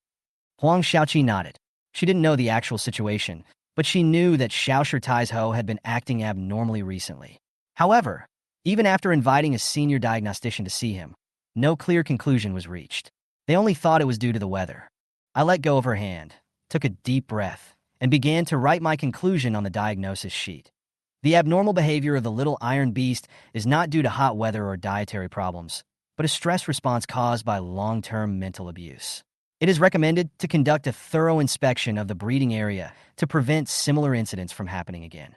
Huang Xiaoqi nodded. She didn't know the actual situation, but she knew that Xiaoshi Taizhou had been acting abnormally recently. However, even after inviting a senior diagnostician to see him, no clear conclusion was reached. They only thought it was due to the weather. I let go of her hand, took a deep breath, and began to write my conclusion on the diagnosis sheet. The abnormal behavior of the little iron beast is not due to hot weather or dietary problems, but a stress response caused by long-term mental abuse. It is recommended to conduct a thorough inspection of the breeding area to prevent similar incidents from happening again.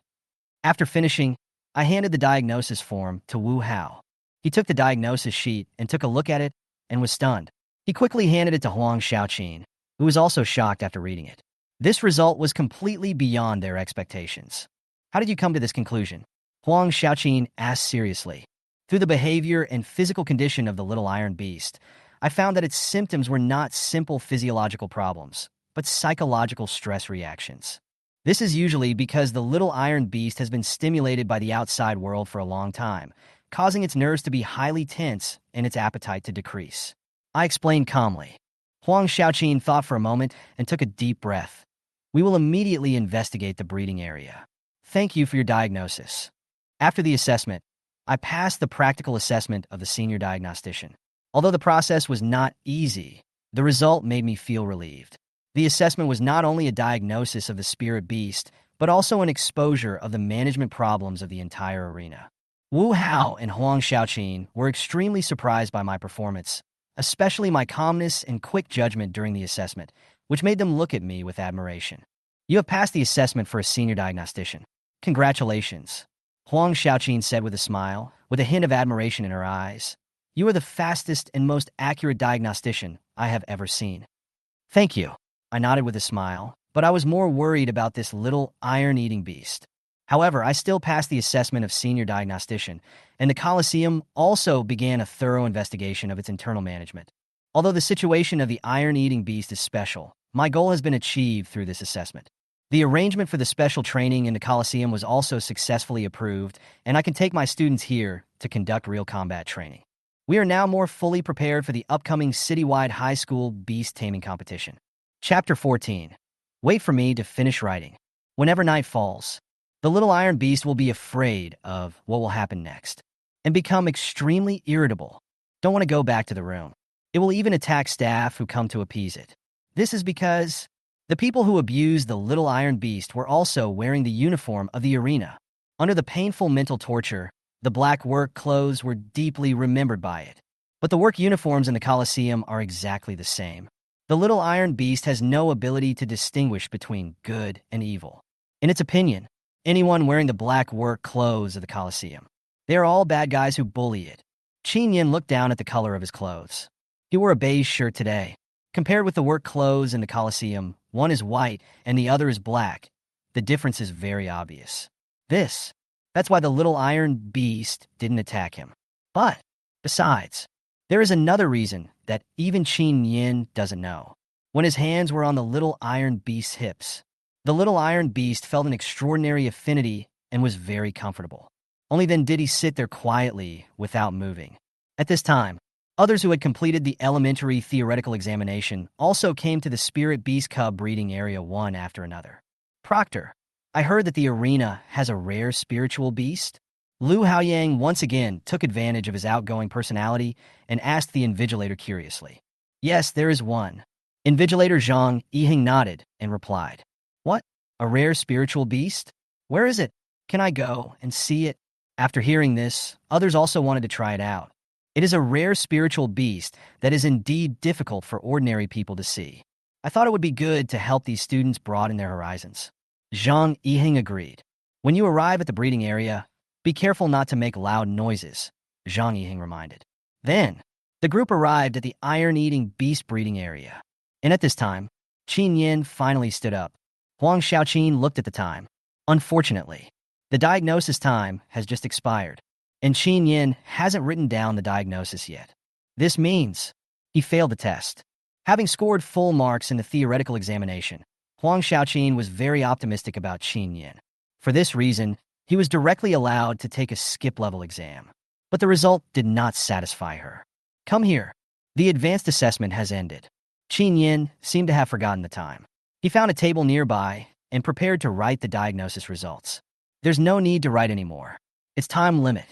After finishing, I handed the diagnosis form to Wu Hao. He took the diagnosis sheet and took a look at it and was stunned. He quickly handed it to Huang Xiaoqin, who was also shocked after reading it. This result was completely beyond their expectations. How did you come to this conclusion? Huang Xiaoqin asked seriously. Through the behavior and physical condition of the little iron beast, I found that its symptoms were not simple physiological problems, but psychological stress reactions. This is usually because the little iron beast has been stimulated by the outside world for a long time, causing its nerves to be highly tense and its appetite to decrease. I explained calmly. Huang Xiaoqin thought for a moment and took a deep breath. We will immediately investigate the breeding area. Thank you for your diagnosis. After the assessment, I passed the practical assessment of the senior diagnostician. Although the process was not easy, the result made me feel relieved. The assessment was not only a diagnosis of the spirit beast, but also an exposure of the management problems of the entire arena. Wu Hao and Huang Xiaoqin were extremely surprised by my performance, especially my calmness and quick judgment during the assessment, which made them look at me with admiration. You have passed the assessment for a senior diagnostician. Congratulations, Huang Xiaoqin said with a smile, with a hint of admiration in her eyes. You are the fastest and most accurate diagnostician I have ever seen. Thank you, I nodded with a smile, but I was more worried about this little iron-eating beast. However, I still passed the assessment of senior diagnostician, and the Coliseum also began a thorough investigation of its internal management. Although the situation of the iron-eating beast is special, my goal has been achieved through this assessment. The arrangement for the special training in the Coliseum was also successfully approved, and I can take my students here to conduct real combat training. We are now more fully prepared for the upcoming citywide high school beast taming competition. Chapter 14. Wait for me to finish writing. Whenever night falls, the little iron beast will be afraid of what will happen next and become extremely irritable. Don't want to go back to the room. It will even attack staff who come to appease it. This is because the people who abused the little iron beast were also wearing the uniform of the arena. Under the painful mental torture, the black work clothes were deeply remembered by it. But the work uniforms in the Coliseum are exactly the same. The little iron beast has no ability to distinguish between good and evil. In its opinion, anyone wearing the black work clothes of the Coliseum, they are all bad guys who bully it. Chen Yan looked down at the color of his clothes. He wore a beige shirt today. Compared with the work clothes in the Coliseum, one is white and the other is black. The difference is very obvious. That's why the little iron beast didn't attack him. But, besides, there is another reason that even Chen Yan doesn't know. When his hands were on the little iron beast's hips, the little iron beast felt an extraordinary affinity and was very comfortable. Only then did he sit there quietly without moving. At this time, others who had completed the elementary theoretical examination also came to the spirit beast cub breeding area one after another. Proctor, I heard that the arena has a rare spiritual beast. Lu Haoyang once again took advantage of his outgoing personality and asked the invigilator curiously. Yes, there is one. Invigilator Zhang Yiheng nodded and replied. What? A rare spiritual beast? Where is it? Can I go and see it? After hearing this, others also wanted to try it out. It is a rare spiritual beast that is indeed difficult for ordinary people to see. I thought it would be good to help these students broaden their horizons. Zhang Yiheng agreed. When you arrive at the breeding area, be careful not to make loud noises, Zhang Yiheng reminded. Then, the group arrived at the iron-eating beast breeding area. And at this time, Chen Yan finally stood up. Huang Xiaoqin looked at the time. Unfortunately, the diagnosis time has just expired, and Chen Yan hasn't written down the diagnosis yet. This means he failed the test. Having scored full marks in the theoretical examination, Huang Xiaoqin was very optimistic about Chen Yan. For this reason, he was directly allowed to take a skip-level exam. But the result did not satisfy her. Come here. The advanced assessment has ended. Chen Yan seemed to have forgotten the time. He found a table nearby and prepared to write the diagnosis results. There's no need to write anymore. It's time limit.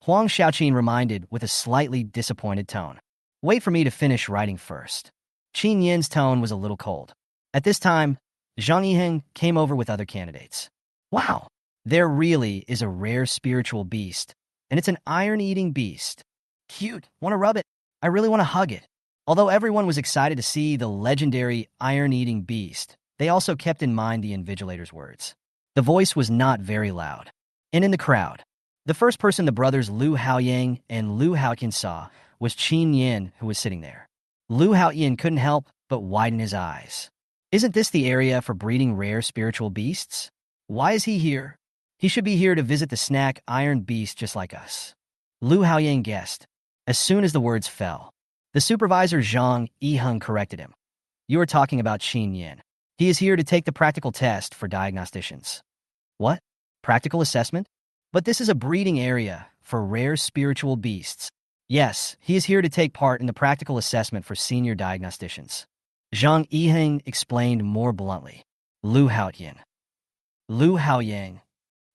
Huang Xiaoqin reminded with a slightly disappointed tone. Wait for me to finish writing first. Chen Yan's tone was a little cold. At this time, Zhang Yiheng came over with other candidates. Wow, there really is a rare spiritual beast, and it's an iron-eating beast. Cute, want to rub it? I really want to hug it. Although everyone was excited to see the legendary iron-eating beast, they also kept in mind the invigilator's words. The voice was not very loud. And in the crowd, the first person the brothers Lu Haoyang and Lu Haoqian saw was Chen Yan, who was sitting there. Lu Haoyan couldn't help but widen his eyes. Isn't this the area for breeding rare spiritual beasts? Why is he here? He should be here to visit the snack iron beast just like us. Lu Haoyan guessed. As soon as the words fell, the supervisor Zhang Yiheng corrected him. You are talking about Chen Yan. He is here to take the practical test for diagnosticians. What? Practical assessment? But this is a breeding area for rare spiritual beasts. Yes, he is here to take part in the practical assessment for senior diagnosticians. Zhang Yiheng explained more bluntly. Lu Haoyan. Lu Haoyang.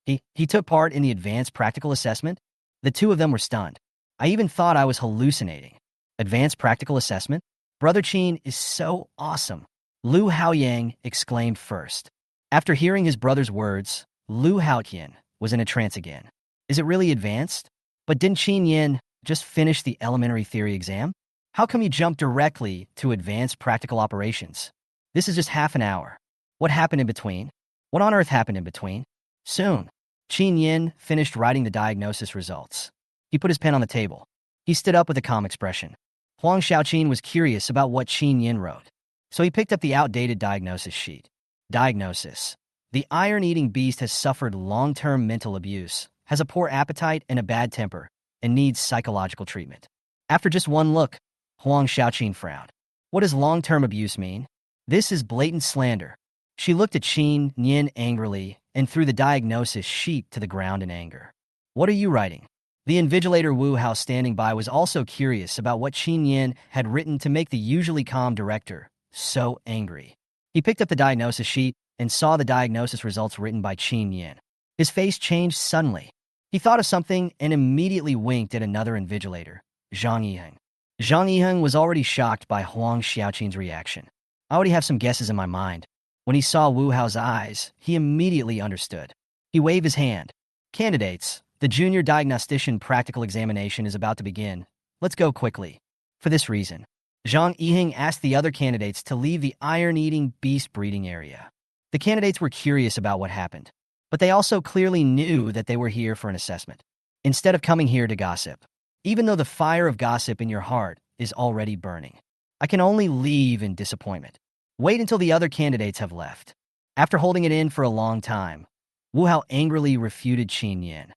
He took part in the advanced practical assessment? The two of them were stunned. I even thought I was hallucinating. Advanced practical assessment? Brother Chen is so awesome. Lu Haoyang exclaimed first. After hearing his brother's words, Lu Haoqian was in a trance again. Is it really advanced? But didn't Chen Yan just finish the elementary theory exam? How come you jump directly to advanced practical operations? This is just half an hour. What happened in between? What on earth happened in between? Soon, Chen Yan finished writing the diagnosis results. He put his pen on the table. He stood up with a calm expression. Huang Xiaoqin was curious about what Chen Yan wrote, so he picked up the outdated diagnosis sheet. Diagnosis. The iron-eating beast has suffered long-term mental abuse, has a poor appetite and a bad temper, and needs psychological treatment. After just one look, Huang Xiaoqin frowned. What does long-term abuse mean? This is blatant slander. She looked at Chen Yan angrily and threw the diagnosis sheet to the ground in anger. What are you writing? The invigilator Wu Hao standing by was also curious about what Chen Yan had written to make the usually calm director so angry. He picked up the diagnosis sheet and saw the diagnosis results written by Chen Yan. His face changed suddenly. He thought of something and immediately winked at another invigilator, Zhang Yiheng. Zhang Yiheng was already shocked by Huang Xiaoqin's reaction. I already have some guesses in my mind. When he saw Wu Hao's eyes, he immediately understood. He waved his hand. Candidates, the junior diagnostician practical examination is about to begin. Let's go quickly. For this reason, Zhang Yiheng asked the other candidates to leave the iron-eating beast breeding area. The candidates were curious about what happened, but they also clearly knew that they were here for an assessment, instead of coming here to gossip. Even though the fire of gossip in your heart is already burning, I can only leave in disappointment. Wait until the other candidates have left. After holding it in for a long time, Wu Hao angrily refuted Chen Yan.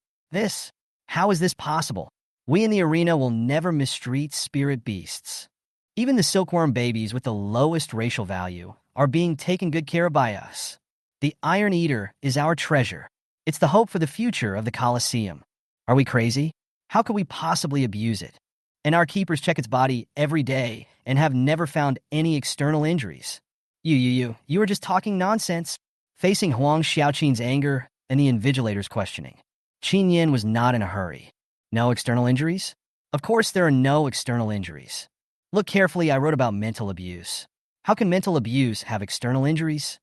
How is this possible? We in the arena will never mistreat spirit beasts. Even the silkworm babies with the lowest racial value are being taken good care of by us. The Iron Eater is our treasure. It's the hope for the future of the Coliseum. Are we crazy? How could we possibly abuse it? And our keepers check its body every day and have never found any external injuries. You are just talking nonsense. Facing Huang Xiaoqin's anger and the invigilator's questioning, Chen Yan was not in a hurry. No external injuries? Of course there are no external injuries. Look carefully, I wrote about mental abuse. How can mental abuse have external injuries?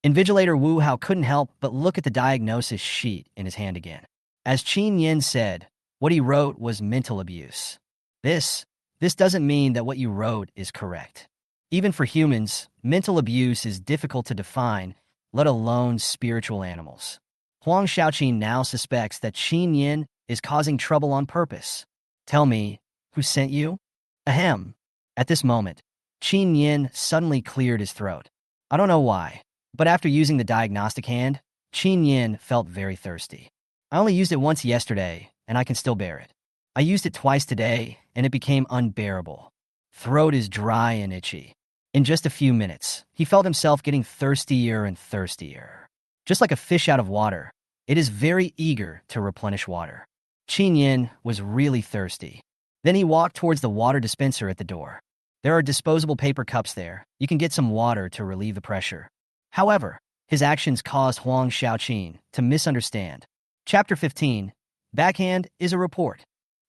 Invigilator Wu Hao couldn't help but look at the diagnosis sheet in his hand again. As Chen Yan said, what he wrote was mental abuse. This, this doesn't mean that what you wrote is correct. Even for humans, mental abuse is difficult to define, let alone spiritual animals. Huang Xiaoqin now suspects that Chen Yan is causing trouble on purpose. Tell me, who sent you? Ahem. At this moment, Chen Yan suddenly cleared his throat. I don't know why, but after using the diagnostic hand, Chen Yan felt very thirsty. I only used it once yesterday, and I can still bear it. I used it twice today, and it became unbearable. Throat is dry and itchy. In just a few minutes, he felt himself getting thirstier and thirstier. Just like a fish out of water, it is very eager to replenish water. Chen Yan was really thirsty. Then he walked towards the water dispenser at the door. There are disposable paper cups there. You can get some water to relieve the pressure. However, his actions caused Huang Xiaoqin to misunderstand. Chapter 15. Backhand is a report.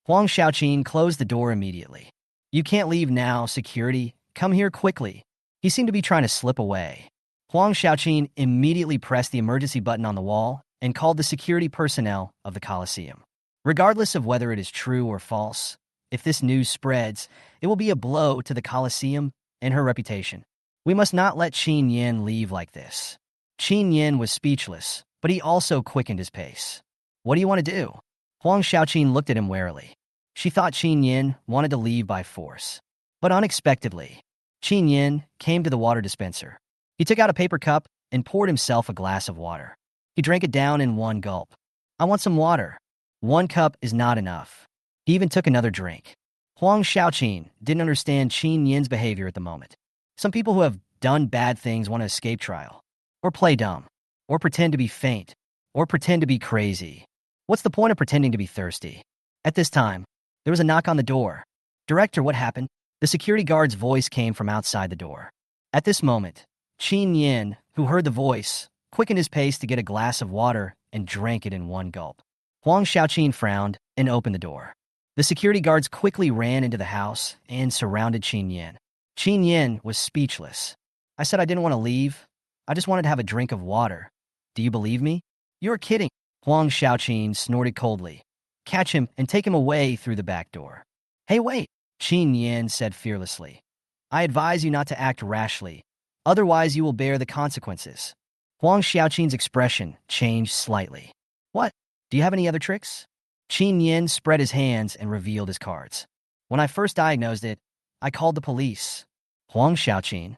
Huang Xiaoqin closed the door immediately. You can't leave now, security. Come here quickly. He seemed to be trying to slip away. Huang Xiaoqin immediately pressed the emergency button on the wall and called the security personnel of the Coliseum. Regardless of whether it is true or false, if this news spreads, it will be a blow to the Coliseum and her reputation. We must not let Chen Yan leave like this. Chen Yan was speechless, but he also quickened his pace. What do you want to do? Huang Xiaoqin looked at him warily. She thought Chen Yan wanted to leave by force. But unexpectedly, Chen Yan came to the water dispenser. He took out a paper cup and poured himself a glass of water. He drank it down in one gulp. I want some water. One cup is not enough. He even took another drink. Huang Xiaoqin didn't understand Chen Yan's behavior at the moment. Some people who have done bad things want to escape trial, or play dumb, or pretend to be faint, or pretend to be crazy. What's the point of pretending to be thirsty? At this time, there was a knock on the door. Director, what happened? The security guard's voice came from outside the door. At this moment, Chen Yan, who heard the voice, quickened his pace to get a glass of water and drank it in one gulp. Huang Xiaoqin frowned and opened the door. The security guards quickly ran into the house and surrounded Chen Yan. Chen Yan was speechless. I said I didn't want to leave. I just wanted to have a drink of water. Do you believe me? You're kidding. Huang Xiaoqin snorted coldly. Catch him and take him away through the back door. Hey, wait, Chen Yan said fearlessly. I advise you not to act rashly. Otherwise, you will bear the consequences. Huang Xiaoqin's expression changed slightly. What? Do you have any other tricks? Chen Yan spread his hands and revealed his cards. When I first diagnosed it, I called the police. Huang Xiaoqin.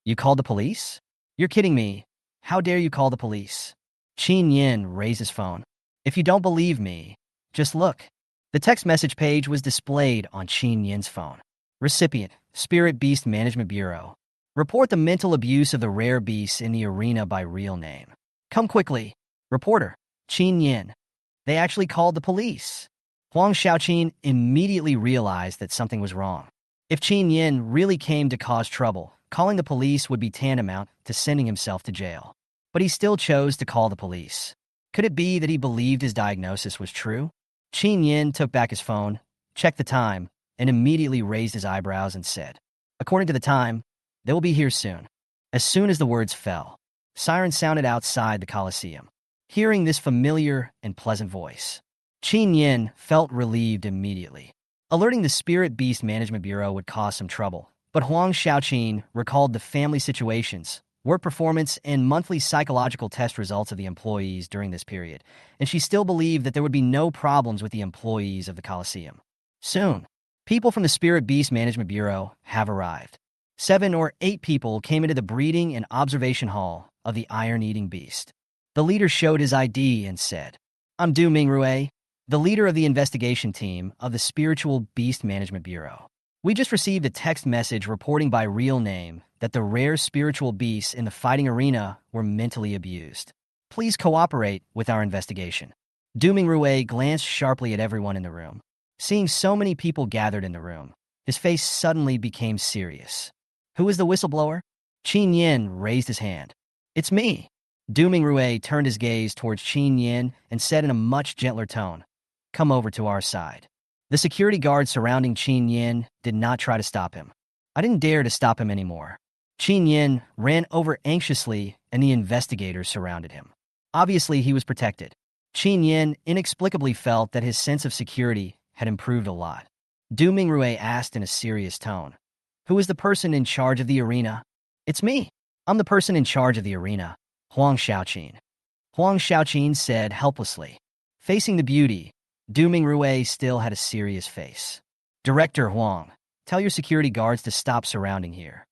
You called the police? You're kidding me. How dare you call the police? Chen Yan raised his phone. If you don't believe me, just look. The text message page was displayed on Chen Yan's phone. Recipient, Spirit Beast Management Bureau. Report the mental abuse of the rare beasts in the arena by real name. Come quickly. Reporter, Chen Yan. They actually called the police. Huang Xiaoqin immediately realized that something was wrong. If Chen Yan really came to cause trouble, calling the police would be tantamount to sending himself to jail. But he still chose to call the police. Could it be that he believed his diagnosis was true? Chen Yan took back his phone, checked the time, and immediately raised his eyebrows and said, according to the time, they will be here soon. As soon as the words fell, sirens sounded outside the Coliseum. Hearing this familiar and pleasant voice, Chen Yan felt relieved immediately. Alerting the Spirit Beast Management Bureau would cause some trouble, but Huang Xiaoqin recalled the family situations, work performance, and monthly psychological test results of the employees during this period, and she still believed that there would be no problems with the employees of the Coliseum. Soon, people from the Spirit Beast Management Bureau have arrived. 7 or 8 people came into the breeding and observation hall of the iron-eating beast. The leader showed his ID and said, I'm Du Mingrui, the leader of the investigation team of the Spiritual Beast Management Bureau. We just received a text message reporting by real name that the rare spiritual beasts in the fighting arena were mentally abused. Please cooperate with our investigation. Du Mingrui glanced sharply at everyone in the room. Seeing so many people gathered in the room, his face suddenly became serious. Who is the whistleblower? Chen Yan raised his hand. It's me. Du Mingrui turned his gaze towards Chen Yan and said in a much gentler tone, Come over to our side. The security guard surrounding Chen Yan did not try to stop him. I didn't dare to stop him anymore. Chen Yan ran over anxiously and the investigators surrounded him. Obviously, he was protected. Chen Yan inexplicably felt that his sense of security had improved a lot. Du Mingrue asked in a serious tone. Who is the person in charge of the arena? It's me. I'm the person in charge of the arena, Huang Xiaoqin. Huang Xiaoqin said helplessly. Facing the beauty, Du Mingrue still had a serious face. Director Huang, tell your security guards to stop surrounding here.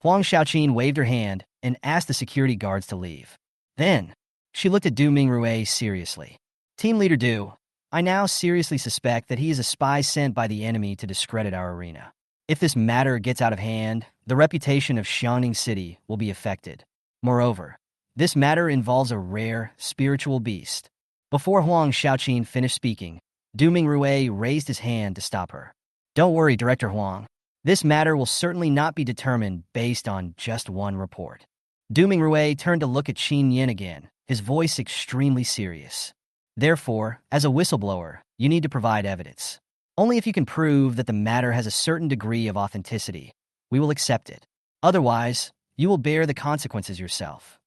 Huang Xiaoqin waved her hand and asked the security guards to leave. Then, she looked at Du Mingrue seriously. Team Leader Du, I now seriously suspect that he is a spy sent by the enemy to discredit our arena. If this matter gets out of hand, the reputation of Xiangning City will be affected. Moreover, this matter involves a rare, spiritual beast. Before Huang Xiaoqin finished speaking, Du Mingrue raised his hand to stop her. Don't worry, Director Huang. This matter will certainly not be determined based on just one report. Du Mingrue turned to look at Chen Yan again, his voice extremely serious. Therefore, as a whistleblower, you need to provide evidence. Only if you can prove that the matter has a certain degree of authenticity, we will accept it. Otherwise, you will bear the consequences yourself.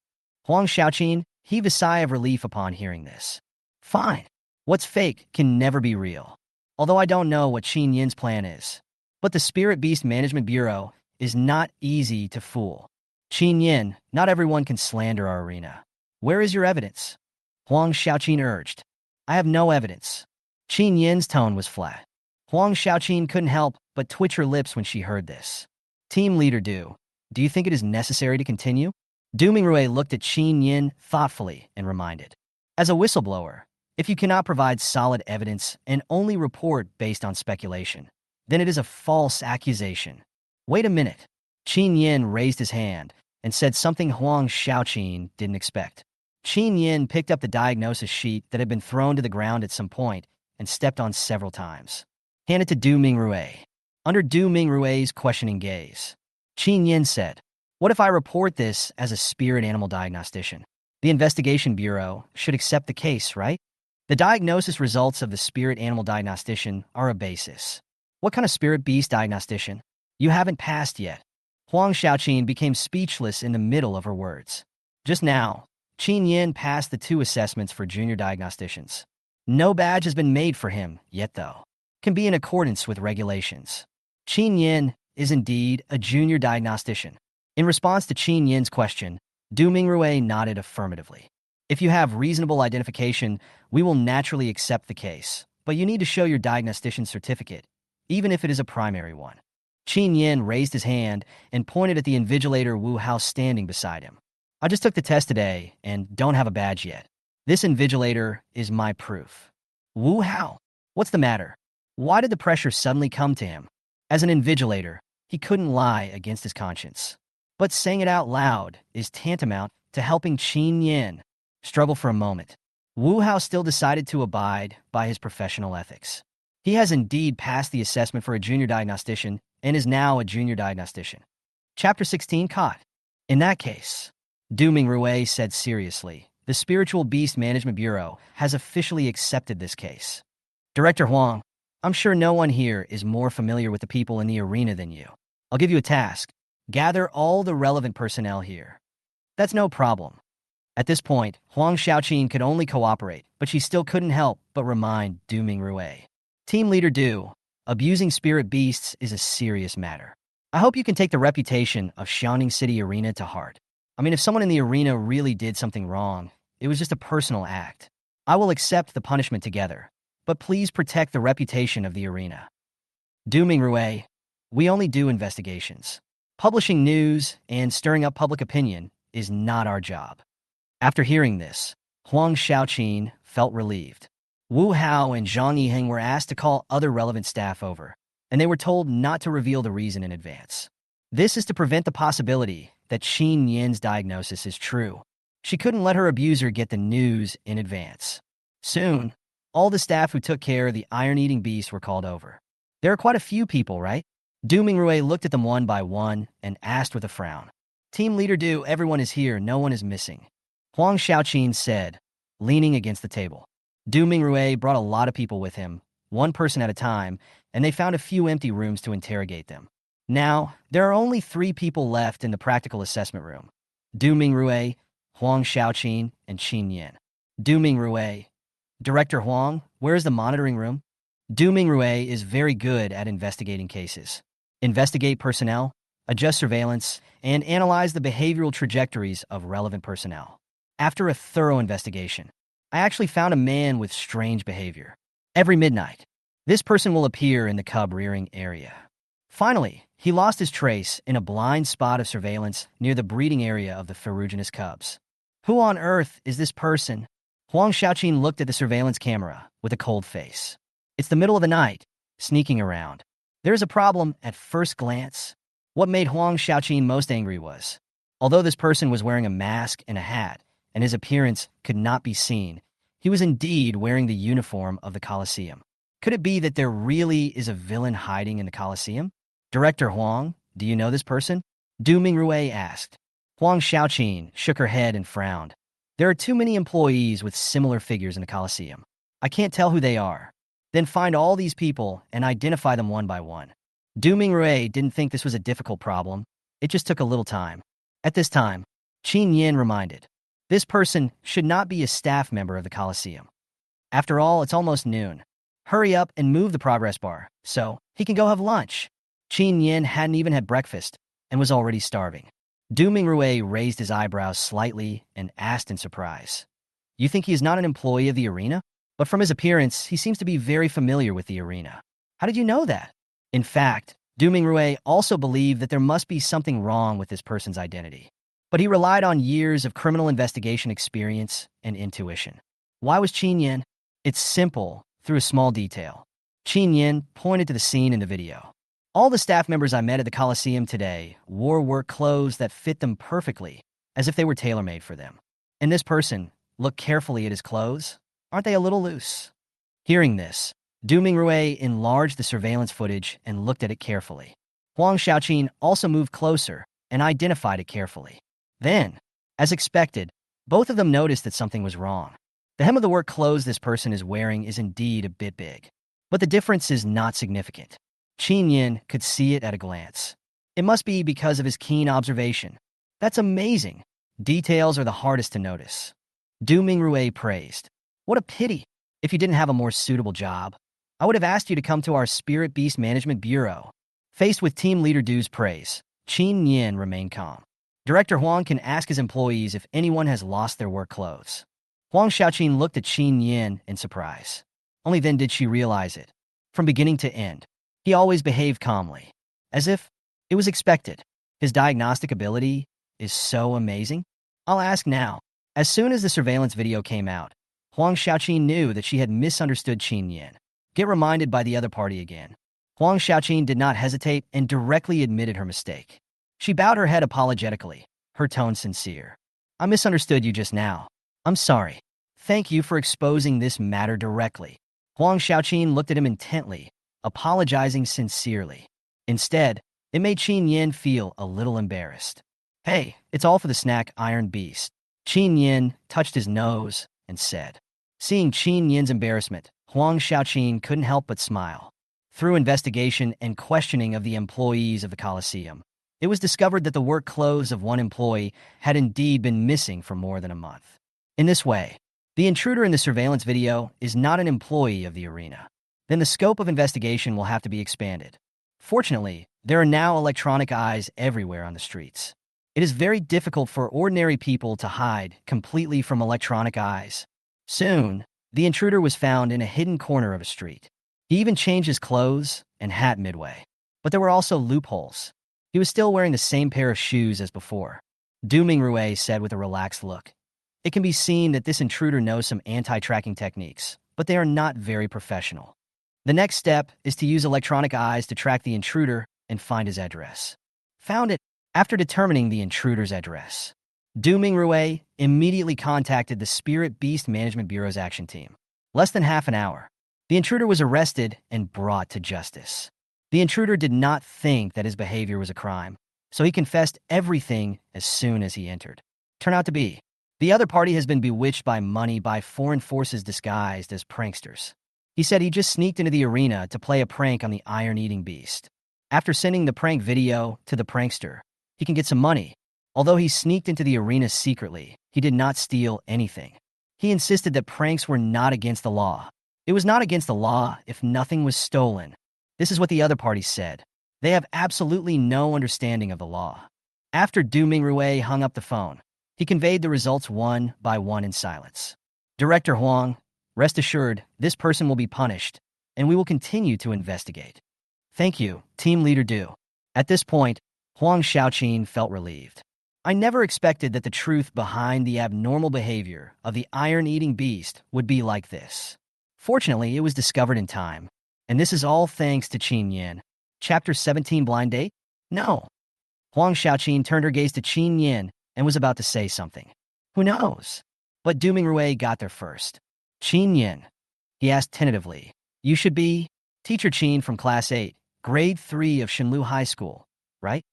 Huang Xiaoqin heaved a sigh of relief upon hearing this. Fine. What's fake can never be real. Although I don't know what Chen Yan's plan is. But the Spirit Beast Management Bureau is not easy to fool. Chen Yan, not everyone can slander our arena. Where is your evidence? Huang Xiaoqin urged. I have no evidence. Chen Yan's tone was flat. Huang Xiaoqin couldn't help but twitch her lips when she heard this. Team Leader Du, do you think it is necessary to continue? Du Mingrue looked at Chen Yan thoughtfully and reminded. As a whistleblower, if you cannot provide solid evidence and only report based on speculation, then it is a false accusation. Wait a minute. Chen Yan raised his hand and said something Huang Xiaoqin didn't expect. Chen Yan picked up the diagnosis sheet that had been thrown to the ground at some point and stepped on several times. Hand it to Du Mingrue. Under Du Mingrue's questioning gaze, Chen Yan said, what if I report this as a spirit animal diagnostician? The investigation bureau should accept the case, right? The diagnosis results of the spirit animal diagnostician are a basis. What kind of spirit beast diagnostician? You haven't passed yet. Huang Xiaoqin became speechless in the middle of her words. Just now, Chen Yan passed the 2 assessments for junior diagnosticians. No badge has been made for him yet, though. Can be in accordance with regulations. Chen Yan is indeed a junior diagnostician. In response to Chen Yan's question, Du Mingrue nodded affirmatively. If you have reasonable identification, we will naturally accept the case, but you need to show your diagnostician certificate, even if it is a primary one. Chen Yan raised his hand and pointed at the invigilator Wu Hao standing beside him. I just took the test today and don't have a badge yet. This invigilator is my proof. Wu Hao, what's the matter? Why did the pressure suddenly come to him? As an invigilator, he couldn't lie against his conscience. But saying it out loud is tantamount to helping Chen Yan struggle for a moment. Wu Hao still decided to abide by his professional ethics. He has indeed passed the assessment for a junior diagnostician and is now a junior diagnostician. Chapter 16 caught. In that case, Du Mingrue said seriously, the Spiritual Beast Management Bureau has officially accepted this case. Director Huang, I'm sure no one here is more familiar with the people in the arena than you. I'll give you a task. Gather all the relevant personnel here. That's no problem. At this point, Huang Xiaoqin could only cooperate, but she still couldn't help but remind Du Mingrue. Team Leader Du, abusing spirit beasts is a serious matter. I hope you can take the reputation of Xiangning City Arena to heart. I mean, if someone in the arena really did something wrong, it was just a personal act. I will accept the punishment together, but please protect the reputation of the arena. Du Mingrue, we only do investigations. Publishing news and stirring up public opinion is not our job. After hearing this, Huang Xiaoqin felt relieved. Wu Hao and Zhang Yiheng were asked to call other relevant staff over, and they were told not to reveal the reason in advance. This is to prevent the possibility that Chen Yan's diagnosis is true. She couldn't let her abuser get the news in advance. Soon, all the staff who took care of the iron-eating beast were called over. There are quite a few people, right? Du Mingrue looked at them one by one and asked with a frown. Team Leader Du, everyone is here, no one is missing. Huang Xiaoqin said, leaning against the table. Du Mingrue brought a lot of people with him, one person at a time, and they found a few empty rooms to interrogate them. Now, there are only 3 people left in the practical assessment room. Du Mingrue, Huang Xiaoqin, and Chen Yan. Du Mingrue. Director Huang, where is the monitoring room? Dooming Rue is very good at investigating cases. Investigate personnel, adjust surveillance, and analyze the behavioral trajectories of relevant personnel. After a thorough investigation, I actually found a man with strange behavior. Every midnight, this person will appear in the cub rearing area. Finally, he lost his trace in a blind spot of surveillance near the breeding area of the ferruginous cubs. Who on earth is this person? Huang Xiaoqin looked at the surveillance camera with a cold face. It's the middle of the night, sneaking around. There is a problem at first glance. What made Huang Xiaoqin most angry was, although this person was wearing a mask and a hat, and his appearance could not be seen, he was indeed wearing the uniform of the Coliseum. Could it be that there really is a villain hiding in the Coliseum? Director Huang, do you know this person? Du Mingrue asked. Huang Xiaoqin shook her head and frowned. There are too many employees with similar figures in the Coliseum. I can't tell who they are. Then find all these people and identify them one by one. Du Mingrue didn't think this was a difficult problem. It just took a little time. At this time, Chen Yan reminded, this person should not be a staff member of the Coliseum. After all, it's almost noon. Hurry up and move the progress bar so he can go have lunch. Chen Yan hadn't even had breakfast and was already starving. Du Mingrue raised his eyebrows slightly and asked in surprise, you think he is not an employee of the arena? But from his appearance, he seems to be very familiar with the arena. How did you know that? In fact, Du Mingrue also believed that there must be something wrong with this person's identity. But he relied on years of criminal investigation experience and intuition. Why was Chen Yan? It's simple, through a small detail. Chen Yan pointed to the scene in the video. All the staff members I met at the Coliseum today wore work clothes that fit them perfectly, as if they were tailor-made for them. And this person, look carefully at his clothes. Aren't they a little loose? Hearing this, Du Mingrue enlarged the surveillance footage and looked at it carefully. Huang Xiaoqin also moved closer and identified it carefully. Then, as expected, both of them noticed that something was wrong. The hem of the work clothes this person is wearing is indeed a bit big, but the difference is not significant. Chen Yan could see it at a glance. It must be because of his keen observation. That's amazing. Details are the hardest to notice. Du Mingrue praised. What a pity. If you didn't have a more suitable job, I would have asked you to come to our Spirit Beast Management Bureau. Faced with team leader Du's praise, Chen Yan remained calm. Director Huang can ask his employees if anyone has lost their work clothes. Huang Xiaoqin looked at Chen Yan in surprise. Only then did she realize it. From beginning to end, he always behaved calmly, as if it was expected. His diagnostic ability is so amazing. I'll ask now. As soon as the surveillance video came out, Huang Xiaoqin knew that she had misunderstood Chen Yan. Get reminded by the other party again. Huang Xiaoqin did not hesitate and directly admitted her mistake. She bowed her head apologetically, her tone sincere. I misunderstood you just now. I'm sorry. Thank you for exposing this matter directly. Huang Xiaoqin looked at him intently, apologizing sincerely. Instead, it made Chen Yan feel a little embarrassed. Hey, it's all for the snack, Iron Beast. Chen Yan touched his nose and said. Seeing Chen Yan's embarrassment, Huang Xiaoqin couldn't help but smile. Through investigation and questioning of the employees of the Coliseum, it was discovered that the work clothes of one employee had indeed been missing for more than a month. In this way, the intruder in the surveillance video is not an employee of the arena. Then the scope of investigation will have to be expanded. Fortunately, there are now electronic eyes everywhere on the streets. It is very difficult for ordinary people to hide completely from electronic eyes. Soon, the intruder was found in a hidden corner of a street. He even changed his clothes and hat midway. But there were also loopholes. He was still wearing the same pair of shoes as before. Du Mingrue said with a relaxed look. It can be seen that this intruder knows some anti-tracking techniques, but they are not very professional. The next step is to use electronic eyes to track the intruder and find his address. Found it. After determining the intruder's address, Du Mingrue immediately contacted the Spirit Beast Management Bureau's action team. Less than half an hour, the intruder was arrested and brought to justice. The intruder did not think that his behavior was a crime, so he confessed everything as soon as he entered. Turned out to be, the other party has been bewitched by money by foreign forces disguised as pranksters. He said he just sneaked into the arena to play a prank on the iron-eating beast. After sending the prank video to the prankster, he can get some money. Although he sneaked into the arena secretly, he did not steal anything. He insisted that pranks were not against the law. It was not against the law if nothing was stolen. This is what the other party said. They have absolutely no understanding of the law. After Du Mingrui hung up the phone, he conveyed the results one by one in silence. Director Huang, rest assured, this person will be punished, and we will continue to investigate. Thank you, Team Leader Du. At this point, Huang Xiaoqin felt relieved. I never expected that the truth behind the abnormal behavior of the iron-eating beast would be like this. Fortunately, it was discovered in time, and this is all thanks to Chen Yan. Chapter 17 Blind Date? No. Huang Xiaoqin turned her gaze to Chen Yan and was about to say something. Who knows? But Du Mingrui got there first. Chen Yan, he asked tentatively. You should be Teacher Chen from Class 8, Grade 3 of Shenlu High School, right?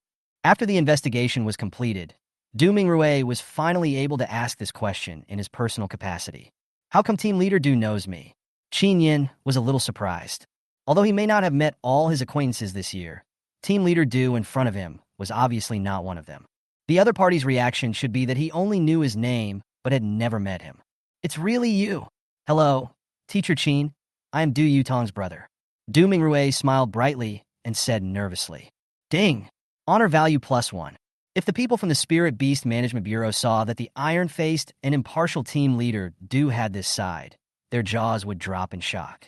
After the investigation was completed, Du Mingrui was finally able to ask this question in his personal capacity. How come Team Leader Du knows me? Chen Yan was a little surprised. Although he may not have met all his acquaintances this year, Team Leader Du in front of him was obviously not one of them. The other party's reaction should be that he only knew his name but had never met him. It's really you. Hello, Teacher Chen. I am Du Yutong's brother. Du Mingrui smiled brightly and said nervously. Ding! Honor value +1. If the people from the Spirit Beast Management Bureau saw that the iron-faced and impartial team leader Du had this side, their jaws would drop in shock.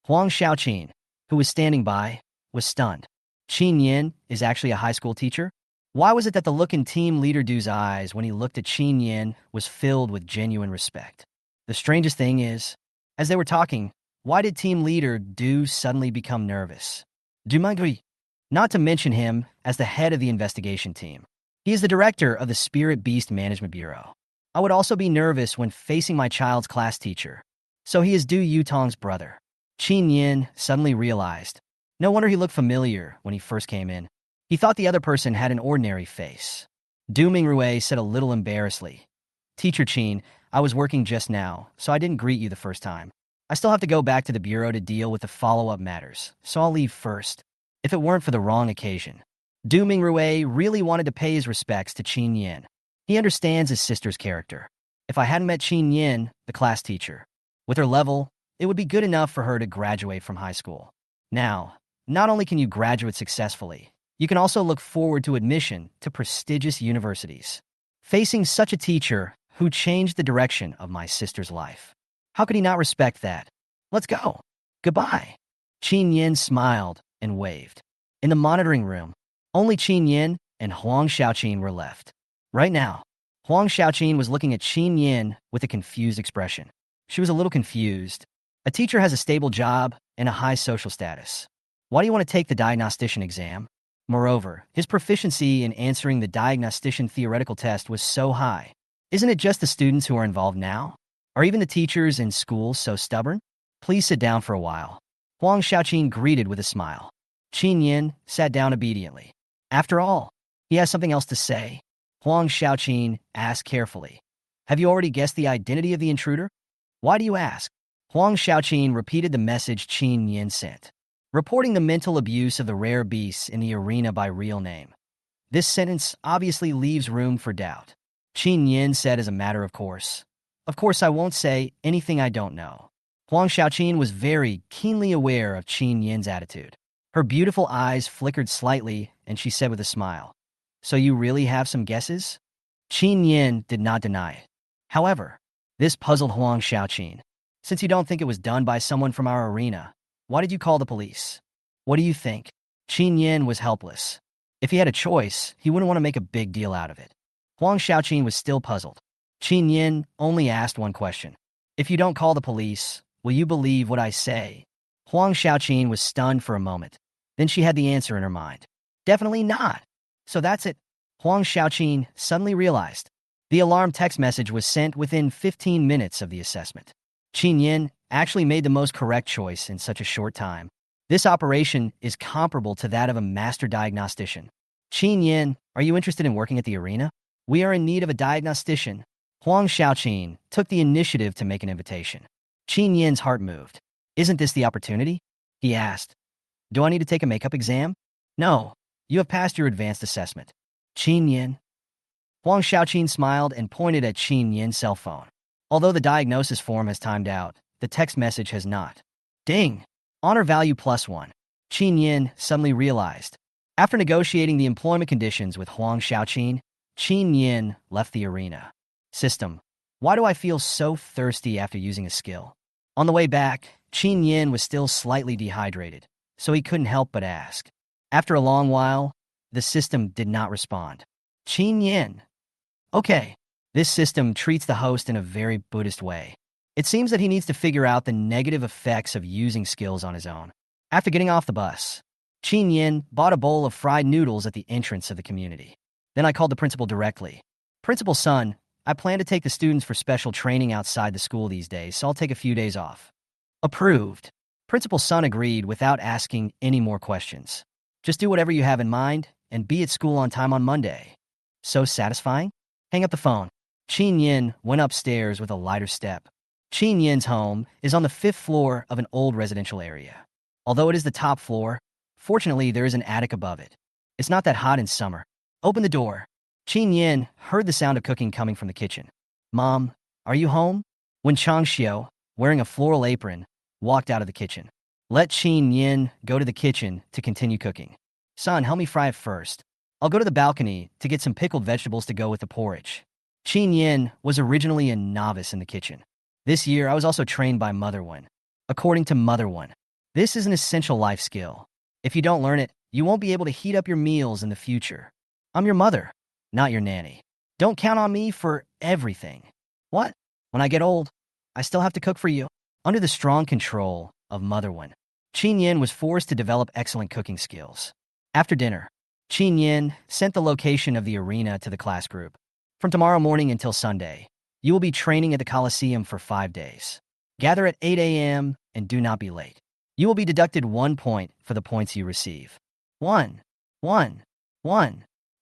Huang Xiaoqin, who was standing by, was stunned. Chen Yan is actually a high school teacher? Why was it that the look in Team Leader Du's eyes when he looked at Chen Yan was filled with genuine respect? The strangest thing is, as they were talking, why did Team Leader Du suddenly become nervous? Du Mingrui, not to mention him as the head of the investigation team. He is the director of the Spirit Beast Management Bureau. I would also be nervous when facing my child's class teacher. So he is Du Yutong's brother. Chen Yan suddenly realized. No wonder he looked familiar when he first came in. He thought the other person had an ordinary face. Du Mingrui said a little embarrassedly. Teacher Chen, I was working just now, so I didn't greet you the first time. I still have to go back to the bureau to deal with the follow-up matters, so I'll leave first. If it weren't for the wrong occasion. Du Mingrui really wanted to pay his respects to Chen Yan. He understands his sister's character. If I hadn't met Chen Yan, the class teacher, with her level, it would be good enough for her to graduate from high school. Now, not only can you graduate successfully, you can also look forward to admission to prestigious universities. Facing such a teacher who changed the direction of my sister's life. How could he not respect that? Let's go. Goodbye. Chen Yan smiled and waved. In the monitoring room, only Chen Yan and Huang Xiaoqin were left. Right now, Huang Xiaoqin was looking at Chen Yan with a confused expression. She was a little confused. A teacher has a stable job and a high social status. Why do you want to take the diagnostician exam? Moreover, his proficiency in answering the diagnostician theoretical test was so high. Isn't it just the students who are involved now? Are even the teachers in school so stubborn? Please sit down for a while. Huang Xiaoqin greeted with a smile. Chen Yan sat down obediently. After all, he has something else to say. Huang Xiaoqin asked carefully. Have you already guessed the identity of the intruder? Why do you ask? Huang Xiaoqin repeated the message Chen Yan sent, reporting the mental abuse of the rare beasts in the arena by real name. This sentence obviously leaves room for doubt. Chen Yan said as a matter of course. Of course I won't say anything I don't know. Huang Xiaoqin was very keenly aware of Chen Yan's attitude. Her beautiful eyes flickered slightly, and she said with a smile, So you really have some guesses? Chen Yan did not deny it. However, this puzzled Huang Xiaoqin. Since you don't think it was done by someone from our arena, why did you call the police? What do you think? Chen Yan was helpless. If he had a choice, he wouldn't want to make a big deal out of it. Huang Xiaoqin was still puzzled. Chen Yan only asked one question. If you don't call the police, will you believe what I say? Huang Xiaoqin was stunned for a moment. Then she had the answer in her mind. Definitely not. So that's it. Huang Xiaoqin suddenly realized. The alarm text message was sent within 15 minutes of the assessment. Chen Yan actually made the most correct choice in such a short time. This operation is comparable to that of a master diagnostician. Chen Yan, are you interested in working at the arena? We are in need of a diagnostician. Huang Xiaoqin took the initiative to make an invitation. Chen Yan's heart moved. Isn't this the opportunity? He asked. Do I need to take a makeup exam? No, you have passed your advanced assessment. Chen Yan. Huang Xiaoqin smiled and pointed at Chen Yan's cell phone. Although the diagnosis form has timed out, the text message has not. Ding! Honor value +1. Chen Yan suddenly realized. After negotiating the employment conditions with Huang Xiaoqin, Chen Yan left the arena. System. Why do I feel so thirsty after using a skill? On the way back, Chen Yan was still slightly dehydrated, so he couldn't help but ask. After a long while, the system did not respond. Chen Yan. Okay. This system treats the host in a very Buddhist way. It seems that he needs to figure out the negative effects of using skills on his own. After getting off the bus, Chen Yan bought a bowl of fried noodles at the entrance of the community. Then I called the principal directly. Principal son, I plan to take the students for special training outside the school these days, so I'll take a few days off. Approved. Principal son agreed without asking any more questions. Just do whatever you have in mind and be at school on time on Monday. So satisfying? Hang up the phone. Chen Yan went upstairs with a lighter step. Chen Yan's home is on the 5th floor of an old residential area. Although it is the top floor, fortunately there is an attic above it. It's not that hot in summer. Open the door. Chen Yan heard the sound of cooking coming from the kitchen. Mom, are you home? When Chang Xiu, wearing a floral apron, walked out of the kitchen. Let Chen Yan go to the kitchen to continue cooking. Son, help me fry it first. I'll go to the balcony to get some pickled vegetables to go with the porridge. Chen Yan was originally a novice in the kitchen. This year, I was also trained by Mother One. According to Mother One, this is an essential life skill. If you don't learn it, you won't be able to heat up your meals in the future. I'm your mother, not your nanny. Don't count on me for everything. What? When I get old, I still have to cook for you. Under the strong control of Mother One, Chen Yan was forced to develop excellent cooking skills. After dinner, Chen Yan sent the location of the arena to the class group. From tomorrow morning until Sunday, you will be training at the Coliseum for 5 days. Gather at 8 a.m. and do not be late. You will be deducted 1 point for the points you receive. 1.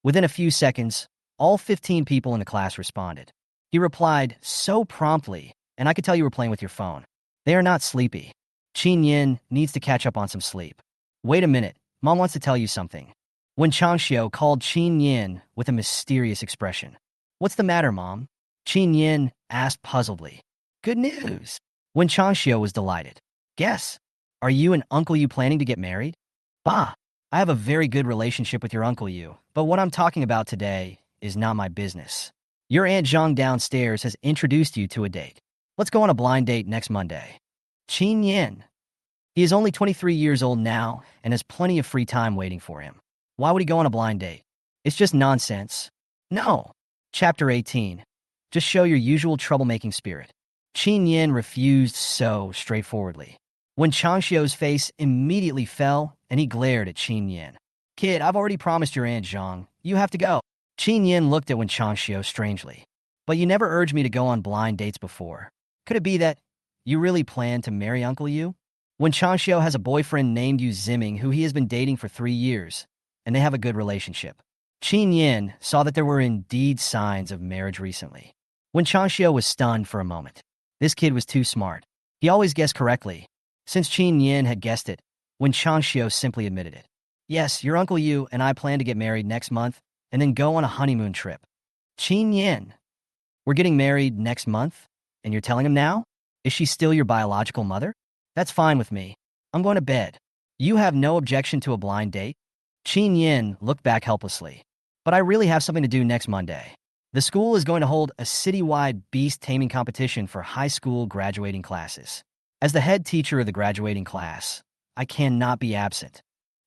Within a few seconds, all 15 people in the class responded. He replied so promptly, and I could tell you were playing with your phone. They are not sleepy. Chen Yan needs to catch up on some sleep. Wait a minute, Mom wants to tell you something. When Chang Xiu called Chen Yan with a mysterious expression. What's the matter, Mom? Chen Yan asked puzzledly. Good news. When Chang Xiu was delighted. Guess. Are you and Uncle Yu planning to get married? Bah. I have a very good relationship with your Uncle Yu, but what I'm talking about today is not my business. Your Aunt Zhang downstairs has introduced you to a date. Let's go on a blind date next Monday. Chen Yan. He is only 23 years old now and has plenty of free time waiting for him. Why would he go on a blind date? It's just nonsense. No. Chapter 18. Just show your usual troublemaking spirit. Chen Yan refused so straightforwardly. When Chang Xiu's face immediately fell and he glared at Chen Yan. Kid, I've already promised your Aunt Zhang. You have to go. Chen Yan looked at Wen Chang Xiu strangely. But you never urged me to go on blind dates before. Could it be that you really plan to marry Uncle Yu? Wen Chang Xiu has a boyfriend named Yu Ziming who he has been dating for 3 years, and they have a good relationship. Chen Yan saw that there were indeed signs of marriage recently. Wen Chang Xiu was stunned for a moment. This kid was too smart. He always guessed correctly. Since Chen Yan had guessed it, Wen Chang Xiu simply admitted it. Yes, your Uncle Yu and I plan to get married next month and then go on a honeymoon trip. Chen Yan. We're getting married next month? And you're telling him now? Is she still your biological mother? That's fine with me. I'm going to bed. You have no objection to a blind date? Chen Yan looked back helplessly. But I really have something to do next Monday. The school is going to hold a citywide beast taming competition for high school graduating classes. As the head teacher of the graduating class, I cannot be absent.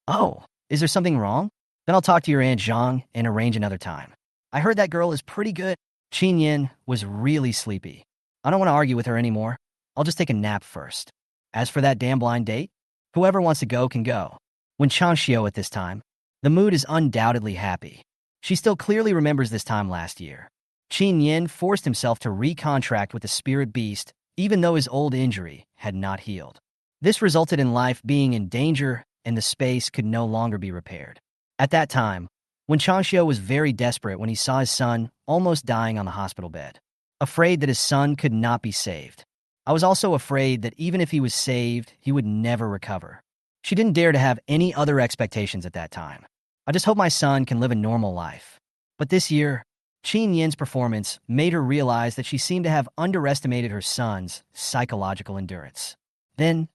Oh, is there something wrong? Then I'll talk to your Aunt Zhang and arrange another time. I heard that girl is pretty good. Chen Yan was really sleepy. I don't want to argue with her anymore. I'll just take a nap first. As for that damn blind date, whoever wants to go can go. When Chang Xiu at this time, the mood is undoubtedly happy. She still clearly remembers this time last year. Chen Yan forced himself to recontract with the spirit beast, even though his old injury had not healed. This resulted in life being in danger and the space could no longer be repaired. At that time, when Chang Xiu was very desperate when he saw his son almost dying on the hospital bed, afraid that his son could not be saved. I was also afraid that even if he was saved, he would never recover. She didn't dare to have any other expectations at that time. I just hope my son can live a normal life. But this year, Chen Yan's performance made her realize that she seemed to have underestimated her son's psychological endurance. Then,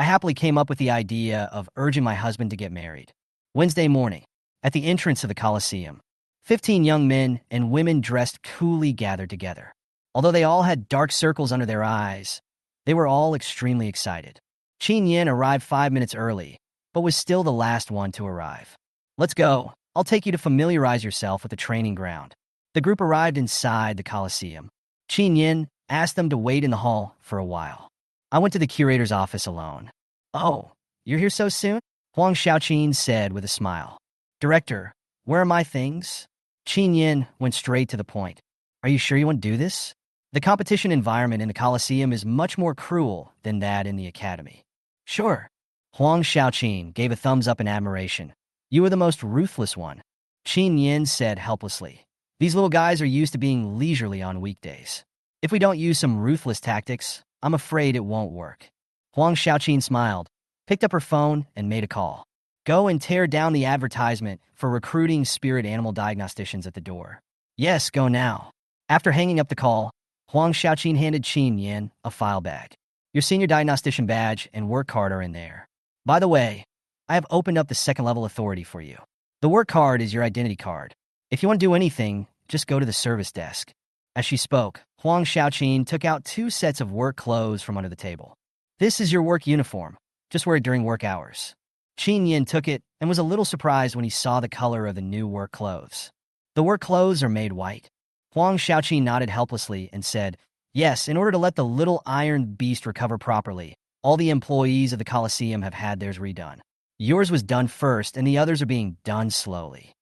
I happily came up with the idea of urging my husband to get married. Wednesday morning, at the entrance of the Coliseum, 15 young men and women dressed coolly gathered together. Although they all had dark circles under their eyes, they were all extremely excited. Chen Yan arrived 5 minutes early, but was still the last one to arrive. Let's go. I'll take you to familiarize yourself with the training ground. The group arrived inside the Coliseum. Chen Yan asked them to wait in the hall for a while. I went to the curator's office alone. Oh, you're here so soon? Huang Xiaoqin said with a smile. Director, where are my things? Chen Yan went straight to the point. Are you sure you want to do this? The competition environment in the Coliseum is much more cruel than that in the academy. Sure. Huang Xiaoqin gave a thumbs up in admiration. You are the most ruthless one. Chen Yan said helplessly. These little guys are used to being leisurely on weekdays. If we don't use some ruthless tactics, I'm afraid it won't work. Huang Xiaoqin smiled, picked up her phone, and made a call. Go and tear down the advertisement for recruiting spirit animal diagnosticians at the door. Yes, go now. After hanging up the call, Huang Xiaoqin handed Chen Yan a file bag. Your senior diagnostician badge and work card are in there. By the way, I have opened up the second-level authority for you. The work card is your identity card. If you want to do anything, just go to the service desk. As she spoke, Huang Xiaoqin took out 2 sets of work clothes from under the table. This is your work uniform. Just wear it during work hours. Chen Yan took it and was a little surprised when he saw the color of the new work clothes. The work clothes are made white. Huang Xiaoqin nodded helplessly and said, Yes, in order to let the little iron beast recover properly, all the employees of the Coliseum have had theirs redone. Yours was done first, and the others are being done slowly.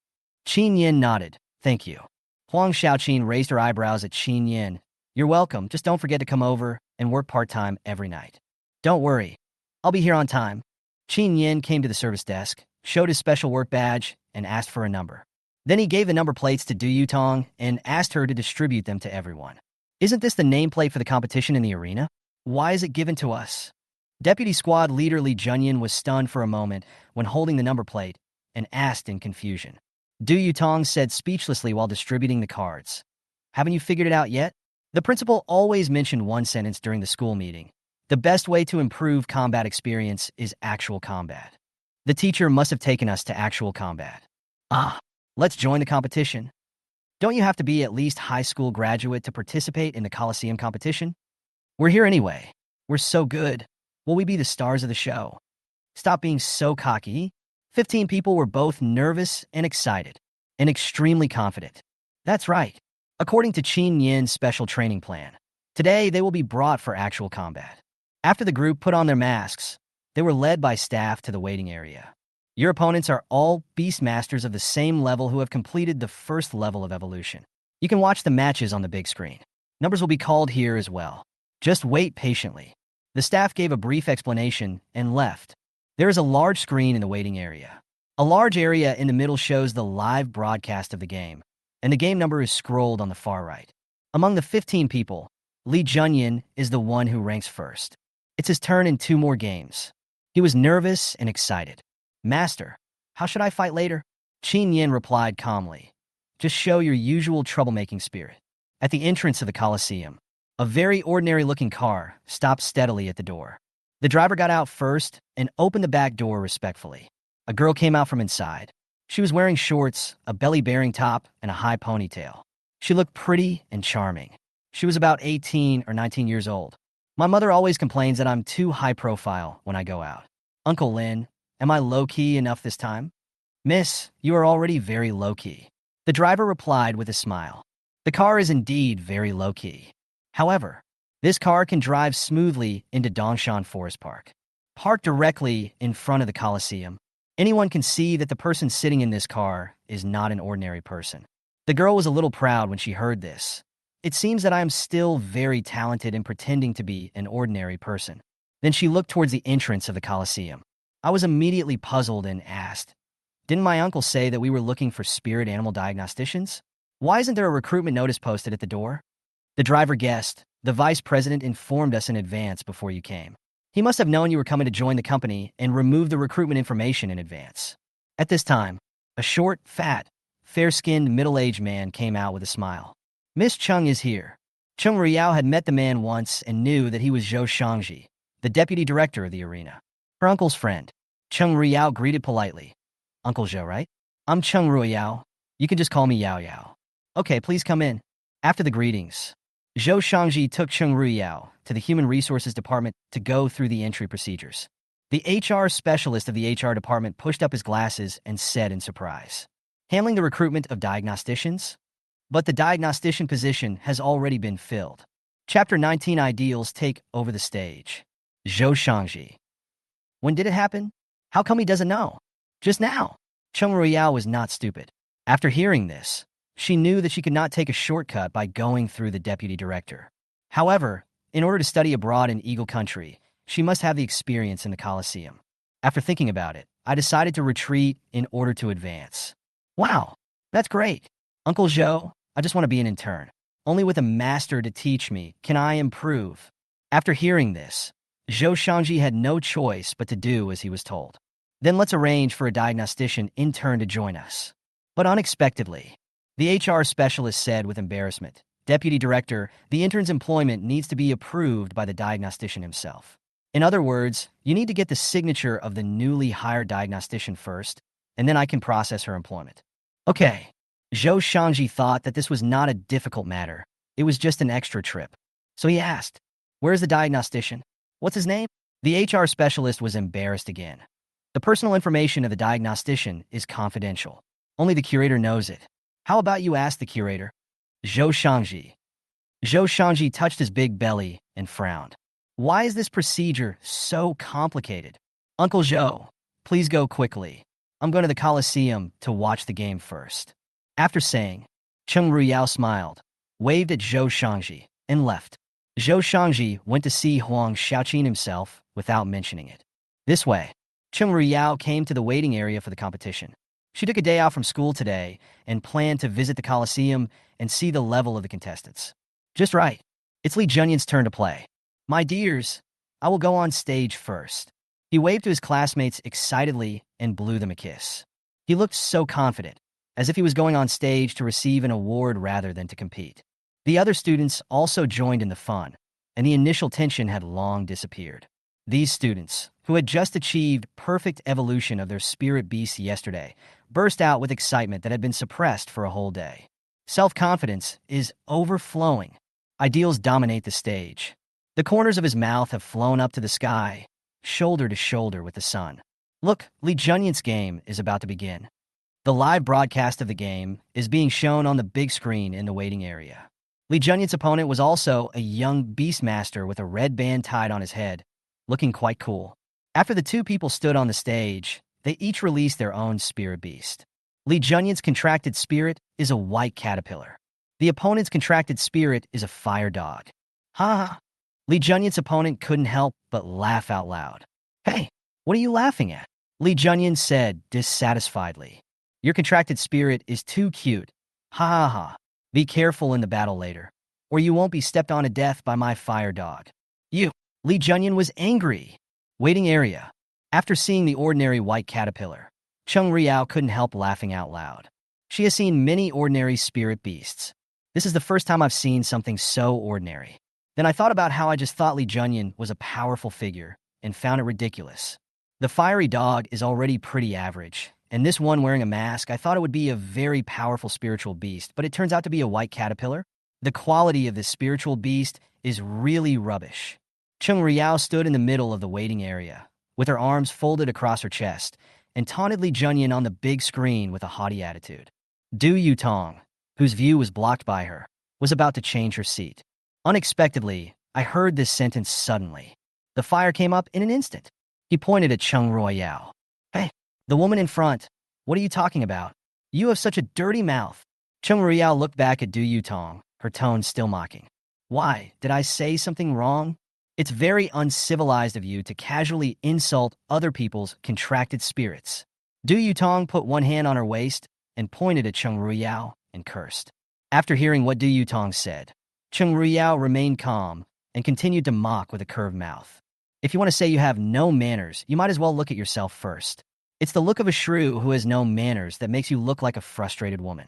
Chen Yan nodded. Thank you. Huang Xiaoqin raised her eyebrows at Chen Yan. You're welcome. Just don't forget to come over and work part-time every night. Don't worry. I'll be here on time. Chen Yan came to the service desk, showed his special work badge, and asked for a number. Then he gave the number plates to Du Yutong and asked her to distribute them to everyone. Isn't this the nameplate for the competition in the arena? Why is it given to us? Deputy Squad Leader Li Junyan was stunned for a moment when holding the number plate and asked in confusion. Du Yutong said speechlessly while distributing the cards. Haven't you figured it out yet? The principal always mentioned one sentence during the school meeting. The best way to improve combat experience is actual combat. The teacher must have taken us to actual combat. Let's join the competition. Don't you have to be at least high school graduate to participate in the Coliseum competition? We're here anyway. We're so good. Will we be the stars of the show? Stop being so cocky. 15 people were both nervous and excited, and extremely confident. That's right. According to Chen Yan's special training plan, today they will be brought for actual combat. After the group put on their masks, they were led by staff to the waiting area. Your opponents are all beast masters of the same level who have completed the first level of evolution. You can watch the matches on the big screen. Numbers will be called here as well. Just wait patiently. The staff gave a brief explanation and left. There is a large screen in the waiting area. A large area in the middle shows the live broadcast of the game, and the game number is scrolled on the far right. Among the 15 people, Li Junyan is the one who ranks first. It's his turn in 2 more games. He was nervous and excited. Master, how should I fight later? Chen Yan replied calmly. Just show your usual troublemaking spirit. At the entrance of the Coliseum, a very ordinary-looking car stopped steadily at the door. The driver got out first and opened the back door respectfully. A girl came out from inside. She was wearing shorts, a belly-bearing top, and a high ponytail. She looked pretty and charming. She was about 18 or 19 years old. My mother always complains that I'm too high-profile when I go out. Uncle Lin, am I low-key enough this time? Miss, you are already very low-key. The driver replied with a smile. The car is indeed very low-key. However, this car can drive smoothly into Dongshan Forest Park. Parked directly in front of the Coliseum, anyone can see that the person sitting in this car is not an ordinary person. The girl was a little proud when she heard this. It seems that I am still very talented in pretending to be an ordinary person. Then she looked towards the entrance of the Coliseum. I was immediately puzzled and asked, didn't my uncle say that we were looking for spirit animal diagnosticians? Why isn't there a recruitment notice posted at the door? The driver guessed. The vice president informed us in advance before you came. He must have known you were coming to join the company and removed the recruitment information in advance. At this time, a short, fat, fair-skinned, middle-aged man came out with a smile. Miss Chung is here. Chung Riao had met the man once and knew that he was Zhou Shangji, the deputy director of the arena. Her uncle's friend. Cheng Ruyao greeted politely. Uncle Zhou, right? I'm Cheng Ruyao. You can just call me Yao Yao. Okay, please come in. After the greetings, Zhou Shangji took Cheng Ruyao to the Human Resources Department to go through the entry procedures. The HR specialist of the HR department pushed up his glasses and said in surprise, handling the recruitment of diagnosticians? But the diagnostician position has already been filled. Chapter 19 Ideals take over the stage. Zhou Shangji. When did it happen? How come he doesn't know? Just now. Cheng Ruyao was not stupid. After hearing this, she knew that she could not take a shortcut by going through the deputy director. However, in order to study abroad in Eagle Country, she must have the experience in the Coliseum. After thinking about it, I decided to retreat in order to advance. Wow, that's great. Uncle Zhou, I just want to be an intern. Only with a master to teach me can I improve. After hearing this, Zhou Shangji had no choice but to do as he was told. Then let's arrange for a diagnostician intern to join us. But unexpectedly, the HR specialist said with embarrassment, Deputy Director, the intern's employment needs to be approved by the diagnostician himself. In other words, you need to get the signature of the newly hired diagnostician first, and then I can process her employment. Okay. Zhou Shangji thought that this was not a difficult matter. It was just an extra trip. So he asked, where's the diagnostician? What's his name? The HR specialist was embarrassed again. The personal information of the diagnostician is confidential. Only the curator knows it. How about you ask the curator? Zhou Shangji. Zhou Shangji touched his big belly and frowned. Why is this procedure so complicated? Uncle Zhou, please go quickly. I'm going to the Coliseum to watch the game first. After saying, Cheng Ruyao smiled, waved at Zhou Shangji, and left. Zhou Shangji went to see Huang Xiaoqin himself without mentioning it. This way, Cheng Ruyao came to the waiting area for the competition. She took a day off from school today and planned to visit the Coliseum and see the level of the contestants. Just right. It's Li Junyan's turn to play. My dears, I will go on stage first. He waved to his classmates excitedly and blew them a kiss. He looked so confident, as if he was going on stage to receive an award rather than to compete. The other students also joined in the fun, and the initial tension had long disappeared. These students, who had just achieved perfect evolution of their spirit beasts yesterday, burst out with excitement that had been suppressed for a whole day. Self-confidence is overflowing. Ideals dominate the stage. The corners of his mouth have flown up to the sky, shoulder to shoulder with the sun. Look, Li Junyan's game is about to begin. The live broadcast of the game is being shown on the big screen in the waiting area. Li Junyan's opponent was also a young beastmaster with a red band tied on his head, looking quite cool. After the two people stood on the stage, they each released their own spirit beast. Li Junyan's contracted spirit is a white caterpillar. The opponent's contracted spirit is a fire dog. Ha ha! Li Junyan's opponent couldn't help but laugh out loud. Hey, what are you laughing at? Li Junyan said dissatisfiedly. Your contracted spirit is too cute. Ha ha ha. Be careful in the battle later, or you won't be stepped on to death by my fire dog. You. Li Junyan was angry. Waiting area. After seeing the ordinary white caterpillar, Cheng Ruyao couldn't help laughing out loud. She has seen many ordinary spirit beasts. This is the first time I've seen something so ordinary. Then I thought about how I just thought Li Junyan was a powerful figure and found it ridiculous. The fiery dog is already pretty average, and this one wearing a mask, I thought it would be a very powerful spiritual beast, but it turns out to be a white caterpillar. The quality of this spiritual beast is really rubbish. Cheng Ruyao stood in the middle of the waiting area, with her arms folded across her chest, and taunted Li Junyan on the big screen with a haughty attitude. Du Yutong, whose view was blocked by her, was about to change her seat. Unexpectedly, I heard this sentence suddenly. The fire came up in an instant. He pointed at Cheng Ruyao. Hey, the woman in front, what are you talking about? You have such a dirty mouth. Cheng Ruyao looked back at Du Yutong, her tone still mocking. Why, did I say something wrong? It's very uncivilized of you to casually insult other people's contracted spirits. Du Yutong put one hand on her waist and pointed at Cheng Ruyao and cursed. After hearing what Du Yutong said, Cheng Ruyao remained calm and continued to mock with a curved mouth. If you want to say you have no manners, you might as well look at yourself first. It's the look of a shrew who has no manners that makes you look like a frustrated woman.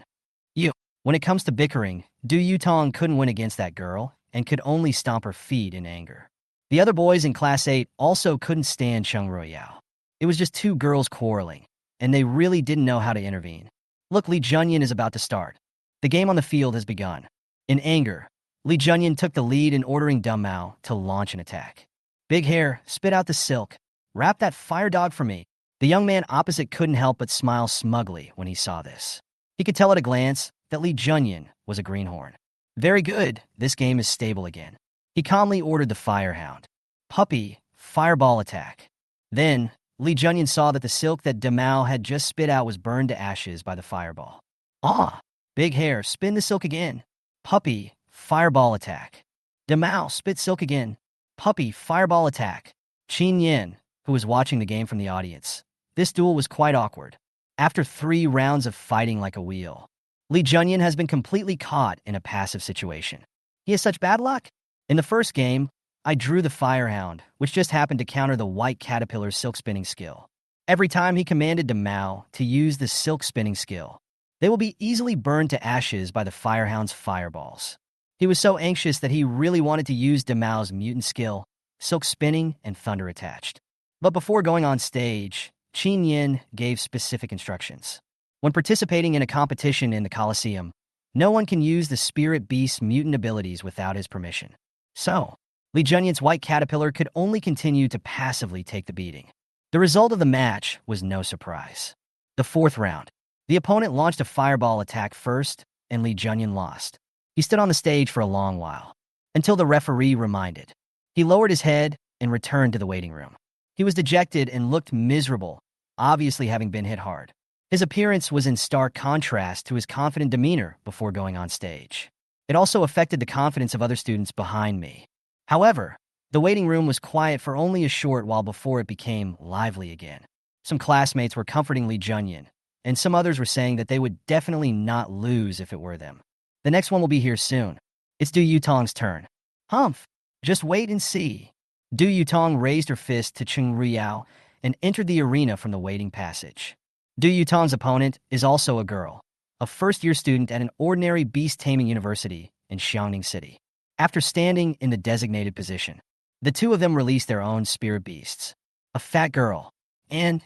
You. When it comes to bickering, Du Yutong couldn't win against that girl and could only stomp her feet in anger. The other boys in Class 8 also couldn't stand Cheng Ruiyao. It was just two girls quarreling, and they really didn't know how to intervene. Look, Li Junyan is about to start. The game on the field has begun. In anger, Li Junyan took the lead in ordering Dumb Mao to launch an attack. Big Hair, spit out the silk. Wrap that fire dog for me. The young man opposite couldn't help but smile smugly when he saw this. He could tell at a glance that Li Junyan was a greenhorn. Very good, this game is stable again. He calmly ordered the Firehound. Puppy, fireball attack. Then, Li Junyan saw that the silk that Demao had just spit out was burned to ashes by the fireball. Ah! Big Hair, spin the silk again. Puppy, fireball attack. Demao, spit silk again. Puppy, fireball attack. Chen Yan, who was watching the game from the audience. This duel was quite awkward. After 3 rounds of fighting like a wheel, Li Junyan has been completely caught in a passive situation. He has such bad luck. In the first game, I drew the Firehound, which just happened to counter the White Caterpillar's silk spinning skill. Every time he commanded Demao to use the silk spinning skill, they will be easily burned to ashes by the Firehound's fireballs. He was so anxious that he really wanted to use Demao's mutant skill, silk spinning and thunder attached. But before going on stage, Chen Yan gave specific instructions. When participating in a competition in the Coliseum, no one can use the Spirit Beast's mutant abilities without his permission. So, Li Junyan's White Caterpillar could only continue to passively take the beating. The result of the match was no surprise. The 4th round, the opponent launched a fireball attack first, and Li Junyan lost. He stood on the stage for a long while, until the referee reminded. He lowered his head and returned to the waiting room. He was dejected and looked miserable, obviously having been hit hard. His appearance was in stark contrast to his confident demeanor before going on stage. It also affected the confidence of other students behind me. However, the waiting room was quiet for only a short while before it became lively again. Some classmates were comforting Li Junyan, and some others were saying that they would definitely not lose if it were them. The next one will be here soon. It's Du Yutong's turn. Humph! Just wait and see. Du Yutong raised her fist to Cheng Ruiyao and entered the arena from the waiting passage. Du Yutong's opponent is also a girl, a first-year student at an ordinary beast-taming university in Xiangning City. After standing in the designated position, the two of them released their own spirit beasts. A fat girl, and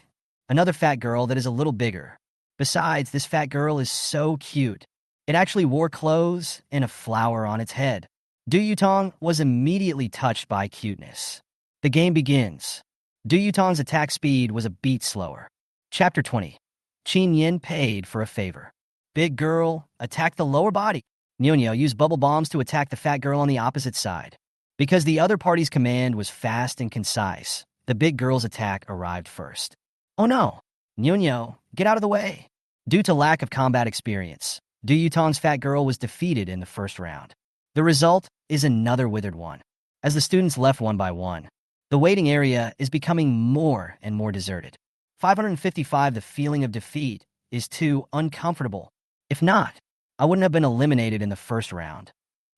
another fat girl that is a little bigger. Besides, this fat girl is so cute. It actually wore clothes and a flower on its head. Du Yutong was immediately touched by cuteness. The game begins. Du Yutong's attack speed was a beat slower. Chapter 20. Chen Yan paid for a favor. Big girl, attack the lower body. Mion used bubble bombs to attack the fat girl on the opposite side. Because the other party's command was fast and concise, the big girl's attack arrived first. Oh no! Mion, get out of the way! Due to lack of combat experience, Du Yutong's fat girl was defeated in the first round. The result is another withered one. As the students left one by one, the waiting area is becoming more and more deserted. 555. The feeling of defeat is too uncomfortable. If not, I wouldn't have been eliminated in the first round.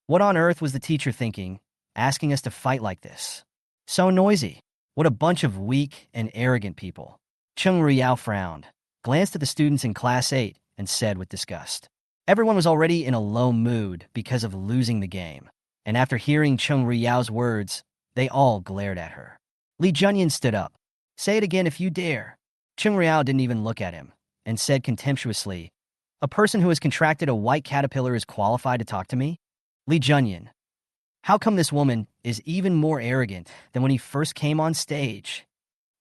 What on earth was the teacher thinking, asking us to fight like this? So noisy. What a bunch of weak and arrogant people. Cheng Ruiyao frowned, glanced at the students in Class 8, and said with disgust. Everyone was already in a low mood because of losing the game, and after hearing Cheng Ruiyao's words, they all glared at her. Li Junyan stood up. Say it again if you dare. Cheng Ruiyao didn't even look at him, and said contemptuously, a person who has contracted a white caterpillar is qualified to talk to me? Li Junyan. How come this woman is even more arrogant than when he first came on stage?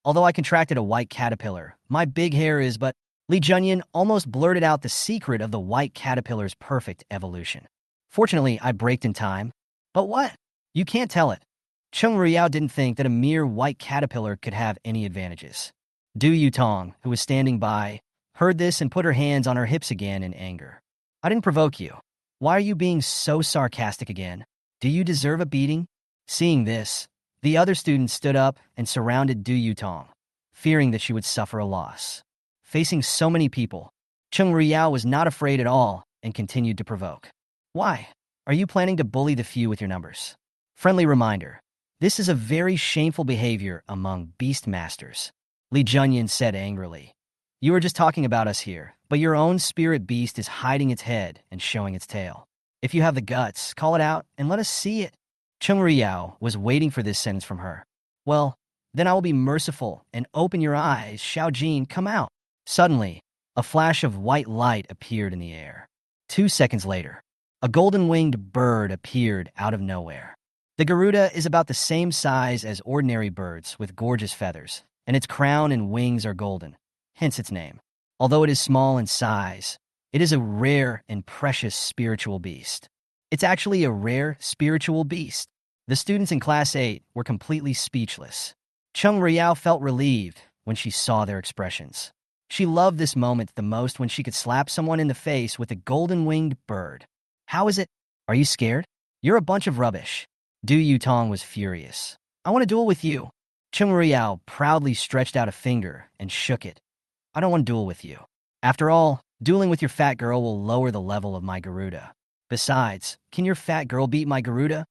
Although I contracted a white caterpillar, my big hair is but... Li Junyan almost blurted out the secret of the white caterpillar's perfect evolution. Fortunately, I braked in time. But what? You can't tell it. Cheng Ruiyao didn't think that a mere white caterpillar could have any advantages. Du Yutong, who was standing by, heard this and put her hands on her hips again in anger. I didn't provoke you. Why are you being so sarcastic again? Do you deserve a beating? Seeing this, the other students stood up and surrounded Du Yutong, fearing that she would suffer a loss. Facing so many people, Cheng Ruiyao was not afraid at all and continued to provoke. Why? Are you planning to bully the few with your numbers? Friendly reminder, this is a very shameful behavior among beast masters. Li Junyan said angrily. You are just talking about us here, but your own spirit beast is hiding its head and showing its tail. If you have the guts, call it out and let us see it. Chung Riyao was waiting for this sentence from her. Well, then I will be merciful and open your eyes, Xiao Jin, come out. Suddenly, a flash of white light appeared in the air. 2 seconds later, a golden-winged bird appeared out of nowhere. The Garuda is about the same size as ordinary birds with gorgeous feathers, and its crown and wings are golden, hence its name. Although it is small in size, it is a rare and precious spiritual beast. It's actually a rare spiritual beast. The students in Class 8 were completely speechless. Chung Riyao felt relieved when she saw their expressions. She loved this moment the most when she could slap someone in the face with a golden-winged bird. How is it? Are you scared? You're a bunch of rubbish. Du Yutong was furious. I want to duel with you. Chung Riyao proudly stretched out a finger and shook it. I don't want to duel with you. After all, dueling with your fat girl will lower the level of my Garuda. Besides, can your fat girl beat my Garuda?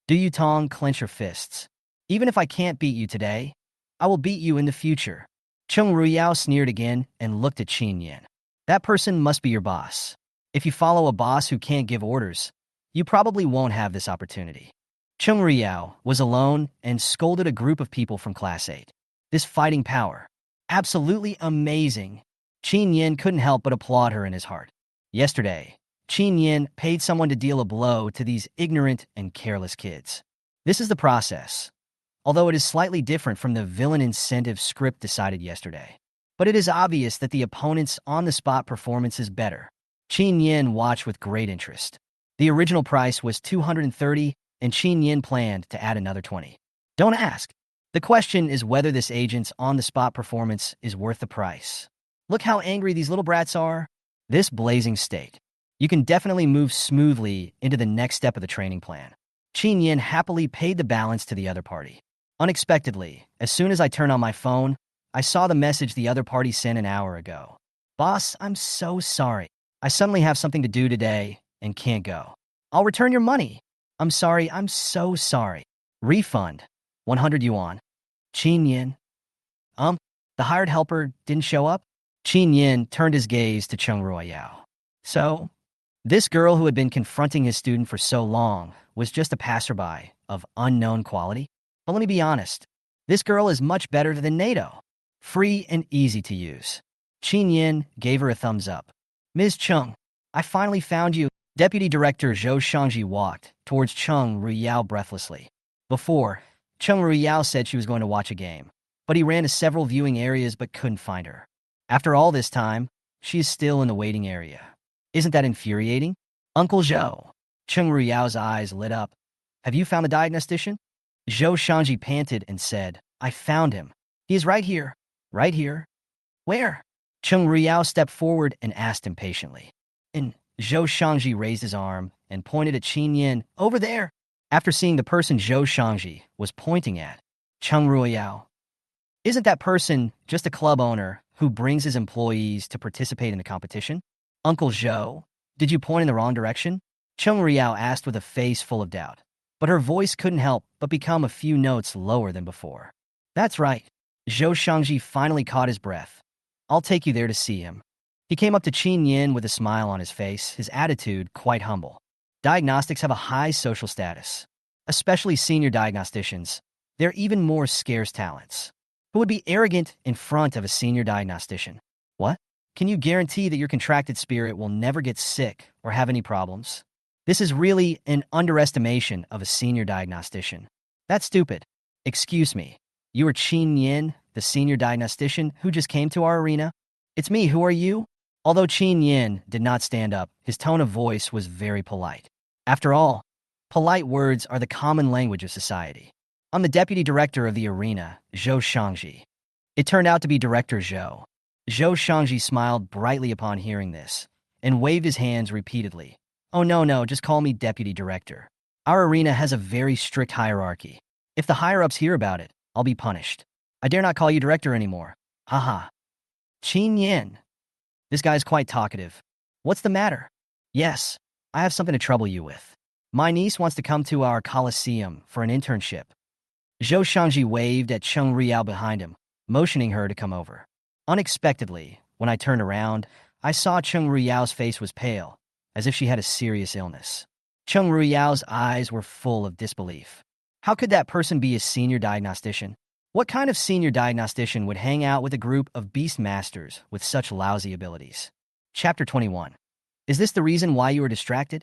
Du Yutong clenched her fists. Even if I can't beat you today, I will beat you in the future. Chung Riyao sneered again and looked at Chen Yan. That person must be your boss. If you follow a boss who can't give orders, you probably won't have this opportunity. Chung Riyao was alone and scolded a group of people from Class 8. This fighting power. Absolutely amazing. Chen Yan couldn't help but applaud her in his heart. Yesterday, Chen Yan paid someone to deal a blow to these ignorant and careless kids. This is the process, although it is slightly different from the villain incentive script decided yesterday. But it is obvious that the opponent's on-the-spot performance is better. Chen Yan watched with great interest. The original price was 230, and Chen Yan planned to add another 20. Don't ask. The question is whether this agent's on-the-spot performance is worth the price. Look how angry these little brats are. This blazing state. You can definitely move smoothly into the next step of the training plan. Chen Yan happily paid the balance to the other party. Unexpectedly, as soon as I turned on my phone, I saw the message the other party sent an hour ago. Boss, I'm so sorry. I suddenly have something to do today and can't go. I'll return your money. I'm sorry, I'm so sorry. Refund. 100 yuan. Chen Yan. The hired helper didn't show up? Chen Yan turned his gaze to Chung Riyao. So, this girl who had been confronting his student for so long was just a passerby of unknown quality? But let me be honest, this girl is much better than NATO. Free and easy to use. Chen Yan gave her a thumbs up. Ms. Chung, I finally found you. Deputy Director Zhou Shangji walked towards Chung Riyao breathlessly. Before, Chung Riyao said she was going to watch a game, but he ran to several viewing areas but couldn't find her. After all this time, she is still in the waiting area. Isn't that infuriating? Uncle Zhou. Chung Riyao's eyes lit up. Have you found the diagnostician? Zhou Shangji panted and said, I found him. He is right here. Right here. Where? Chung Riyao stepped forward and asked impatiently. And Zhou Shangji raised his arm and pointed at Chen Yan. Over there. After seeing the person Zhou Shangji was pointing at, Chung Riyao. Isn't that person just a club owner who brings his employees to participate in the competition? Uncle Zhou, did you point in the wrong direction? Chung Riyao asked with a face full of doubt, but her voice couldn't help but become a few notes lower than before. That's right. Zhou Shangji finally caught his breath. I'll take you there to see him. He came up to Chen Yan with a smile on his face, his attitude quite humble. Diagnostics have a high social status, especially senior diagnosticians. They're even more scarce talents. Who would be arrogant in front of a senior diagnostician? What? Can you guarantee that your contracted spirit will never get sick or have any problems? This is really an underestimation of a senior diagnostician. That's stupid. Excuse me. You are Chen Yan, the senior diagnostician who just came to our arena? It's me. Who are you? Although Chen Yan did not stand up, his tone of voice was very polite. After all, polite words are the common language of society. I'm the deputy director of the arena, Zhou Shangji. It turned out to be Director Zhou. Zhou Shangji smiled brightly upon hearing this and waved his hands repeatedly. Oh no, just call me deputy director. Our arena has a very strict hierarchy. If the higher-ups hear about it, I'll be punished. I dare not call you director anymore. Haha. Chen Yan. This guy's quite talkative. What's the matter? Yes, I have something to trouble you with. My niece wants to come to our Coliseum for an internship. Zhou Shangji waved at Chung Riyao behind him, motioning her to come over. Unexpectedly, when I turned around, I saw Chung Riyao's face was pale, as if she had a serious illness. Cheng Ruiyao's eyes were full of disbelief. How could that person be a senior diagnostician? What kind of senior diagnostician would hang out with a group of beast masters with such lousy abilities? Chapter 21. Is this the reason why you were distracted?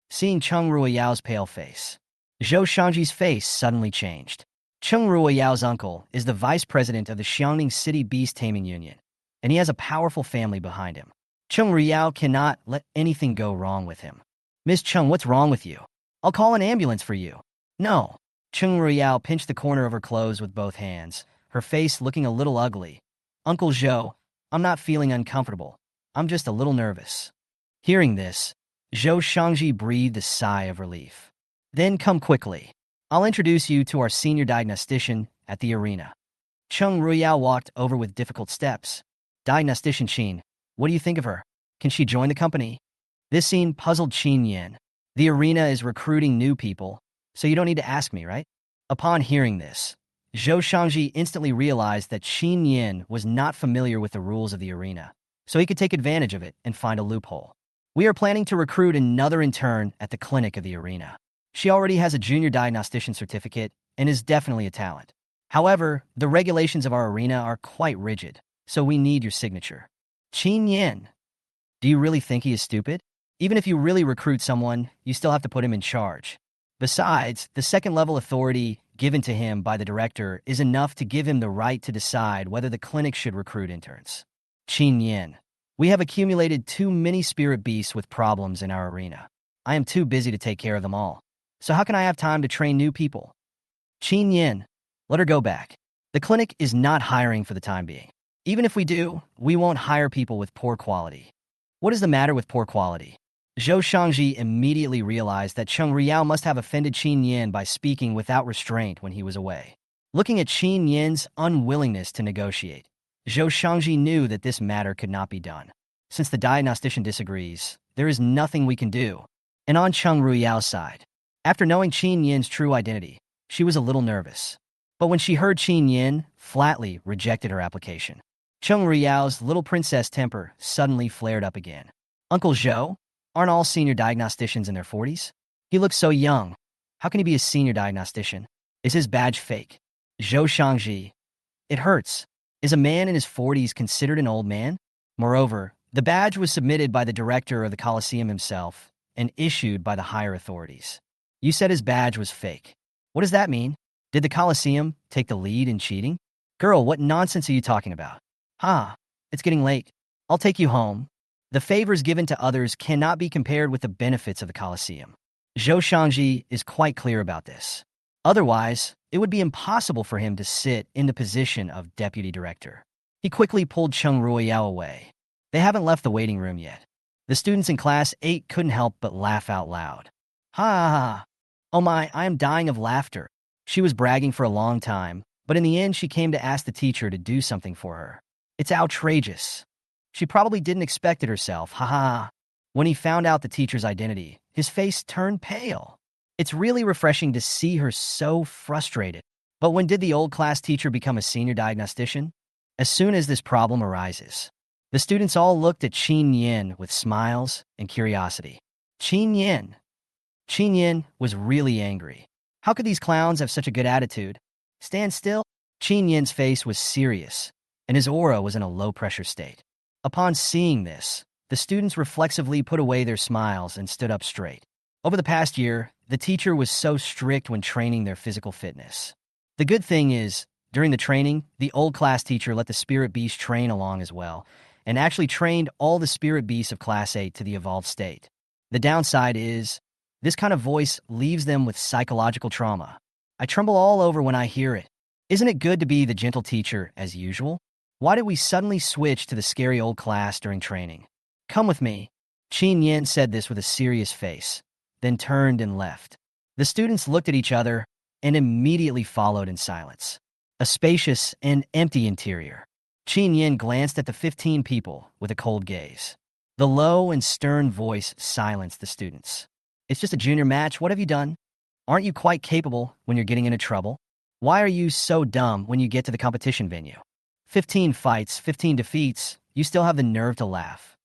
Seeing Cheng Ruiyao's pale face, Zhou Shangji's face suddenly changed. Cheng Ruiyao's uncle is the vice president of the Xiangning City Beast Taming Union, and he has a powerful family behind him. Cheng Ruiyao cannot let anything go wrong with him. Miss Cheng, what's wrong with you? I'll call an ambulance for you. No. Cheng Ruiyao pinched the corner of her clothes with both hands, her face looking a little ugly. Uncle Zhou, I'm not feeling uncomfortable. I'm just a little nervous. Hearing this, Zhou Shangji breathed a sigh of relief. Then come quickly. I'll introduce you to our senior diagnostician at the arena. Cheng Ruiyao walked over with difficult steps. Diagnostician Qin, what do you think of her? Can she join the company? This scene puzzled Chen Yan. The arena is recruiting new people, so you don't need to ask me, right? Upon hearing this, Zhou Shangji instantly realized that Chen Yan was not familiar with the rules of the arena, so he could take advantage of it and find a loophole. We are planning to recruit another intern at the clinic of the arena. She already has a junior diagnostician certificate and is definitely a talent. However, the regulations of our arena are quite rigid, so we need your signature. Chen Yan, do you really think he is stupid? Even if you really recruit someone, you still have to put him in charge. Besides, the second-level authority given to him by the director is enough to give him the right to decide whether the clinic should recruit interns. Chen Yan, we have accumulated too many spirit beasts with problems in our arena. I am too busy to take care of them all. So how can I have time to train new people? Chen Yan, let her go back. The clinic is not hiring for the time being. Even if we do, we won't hire people with poor quality. What is the matter with poor quality? Zhou Shangji immediately realized that Cheng Ruiyao must have offended Chen Yan by speaking without restraint when he was away. Looking at Chen Yan's unwillingness to negotiate, Zhou Shangji knew that this matter could not be done. Since the diagnostician disagrees, there is nothing we can do. And on Cheng Ruiyao's side, after knowing Chen Yan's true identity, she was a little nervous. But when she heard Chen Yan flatly rejected her application, Cheng Ruiyao's little princess temper suddenly flared up again. Uncle Zhou? Aren't all senior diagnosticians in their 40s? He looks so young. How can he be a senior diagnostician? Is his badge fake? Zhou Shangji. It hurts. Is a man in his 40s considered an old man? Moreover, the badge was submitted by the director of the Coliseum himself and issued by the higher authorities. You said his badge was fake. What does that mean? Did the Coliseum take the lead in cheating? Girl, what nonsense are you talking about? It's getting late. I'll take you home. The favors given to others cannot be compared with the benefits of the Coliseum. Zhou Shangji is quite clear about this. Otherwise, it would be impossible for him to sit in the position of deputy director. He quickly pulled Cheng Ruiyao away. They haven't left the waiting room yet. The students in class 8 couldn't help but laugh out loud. Ha ha ha. Oh my, I am dying of laughter. She was bragging for a long time, but in the end she came to ask the teacher to do something for her. It's outrageous. She probably didn't expect it herself, haha. When he found out the teacher's identity, his face turned pale. It's really refreshing to see her so frustrated. But when did the old class teacher become a senior diagnostician? As soon as this problem arises. The students all looked at Chen Yan with smiles and curiosity. Chen Yan was really angry. How could these clowns have such a good attitude? Stand still? Chen Yan's face was serious, and his aura was in a low-pressure state. Upon seeing this, the students reflexively put away their smiles and stood up straight. Over the past year, the teacher was so strict when training their physical fitness. The good thing is, during the training, the old class teacher let the spirit beast train along as well, and actually trained all the spirit beasts of Class 8 to the evolved state. The downside is, this kind of voice leaves them with psychological trauma. I tremble all over when I hear it. Isn't it good to be the gentle teacher as usual? Why did we suddenly switch to the scary old class during training? Come with me. Chen Yan said this with a serious face, then turned and left. The students looked at each other and immediately followed in silence. A spacious and empty interior. Chen Yan glanced at the 15 people with a cold gaze. The low and stern voice silenced the students. It's just a junior match. What have you done? Aren't you quite capable when you're getting into trouble? Why are you so dumb when you get to the competition venue? 15 fights, 15 defeats, you still have the nerve to laugh.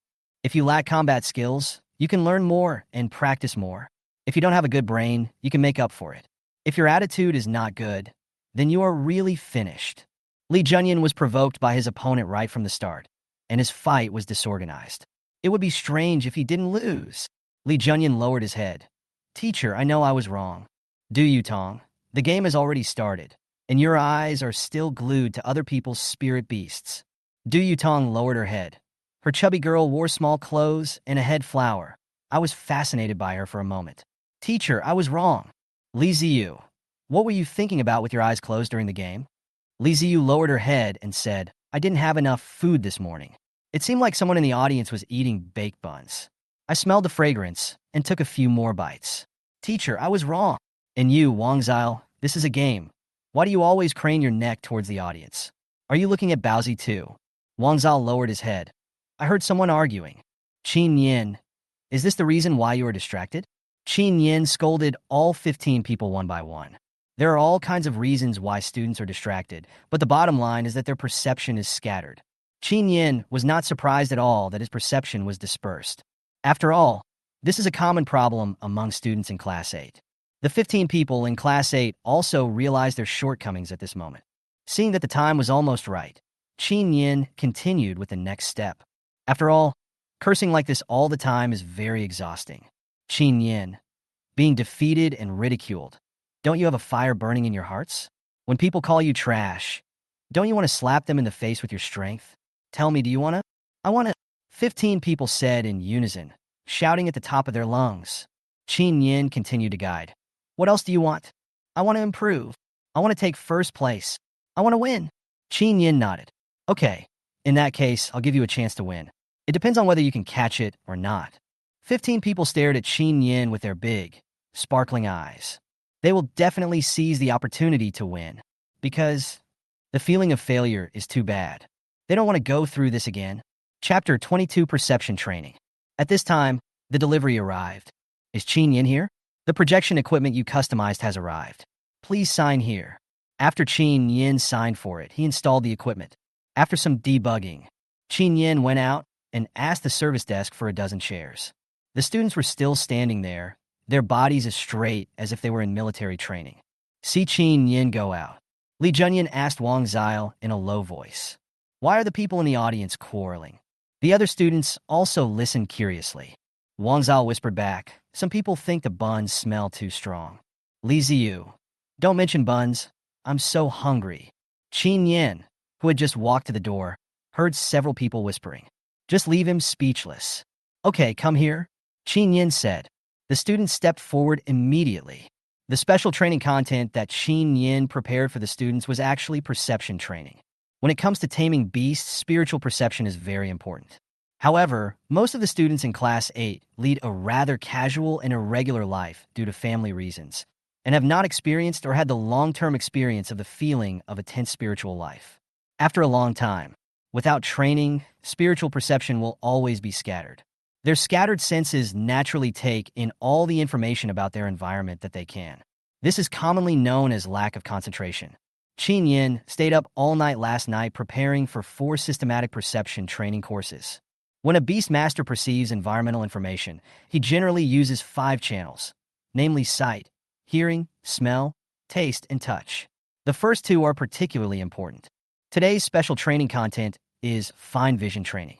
If you lack combat skills, you can learn more and practice more. If you don't have a good brain, you can make up for it. If your attitude is not good, then you are really finished. Li Junyan was provoked by his opponent right from the start, and his fight was disorganized. It would be strange if he didn't lose. Li Junyan lowered his head. Teacher, I know I was wrong. Du Yutong, the game has already started, and your eyes are still glued to other people's spirit beasts. Du Yutong lowered her head. Her chubby girl wore small clothes and a head flower. I was fascinated by her for a moment. Teacher, I was wrong. Li Ziyu, what were you thinking about with your eyes closed during the game? Li Ziyu lowered her head and said, I didn't have enough food this morning. It seemed like someone in the audience was eating baked buns. I smelled the fragrance and took a few more bites. Teacher, I was wrong. And you, Wang Zile, this is a game. Why do you always crane your neck towards the audience? Are you looking at Baozi too? Wang Zile lowered his head. I heard someone arguing. Chen Yan, is this the reason why you are distracted? Chen Yan scolded all 15 people one by one. There are all kinds of reasons why students are distracted, but the bottom line is that their perception is scattered. Chen Yan was not surprised at all that his perception was dispersed. After all, this is a common problem among students in Class 8. The 15 people in Class 8 also realized their shortcomings at this moment. Seeing that the time was almost right, Chen Yan continued with the next step. After all, cursing like this all the time is very exhausting. Chen Yan, being defeated and ridiculed. Don't you have a fire burning in your hearts? When people call you trash, don't you want to slap them in the face with your strength? Tell me, do you want to? I want to. 15 people said in unison, shouting at the top of their lungs. Chen Yan continued to guide. What else do you want? I want to improve. I want to take first place. I want to win. Chen Yan nodded. Okay, in that case, I'll give you a chance to win. It depends on whether you can catch it or not. 15 people stared at Chen Yan with their big, sparkling eyes. They will definitely seize the opportunity to win, because the feeling of failure is too bad. They don't want to go through this again. Chapter 22 Perception Training. At this time, the delivery arrived. Is Chen Yan here? The projection equipment you customized has arrived. Please sign here. After Chen Yan signed for it, he installed the equipment. After some debugging, Chen Yan went out and asked the service desk for a dozen chairs. The students were still standing there, their bodies as straight as if they were in military training. See Chen Yan go out. Li Junyan asked Wang Zile in a low voice. Why are the people in the audience quarreling? The other students also listened curiously. Wang Zile whispered back, some people think the buns smell too strong. Li Ziyu, don't mention buns. I'm so hungry. Chen Yan, who had just walked to the door, heard several people whispering. Just leave him speechless. Okay, come here, Chen Yan said. The students stepped forward immediately. The special training content that Chen Yan prepared for the students was actually perception training. When it comes to taming beasts, spiritual perception is very important. However, most of the students in Class 8 lead a rather casual and irregular life due to family reasons, and have not experienced or had the long-term experience of the feeling of a tense spiritual life. After a long time, without training, spiritual perception will always be scattered. Their scattered senses naturally take in all the information about their environment that they can. This is commonly known as lack of concentration. Chen Yan stayed up all night last night preparing for 4 systematic perception training courses. When a beast master perceives environmental information, he generally uses 5 channels, namely sight, hearing, smell, taste, and touch. The first 2 are particularly important. Today's special training content is fine vision training.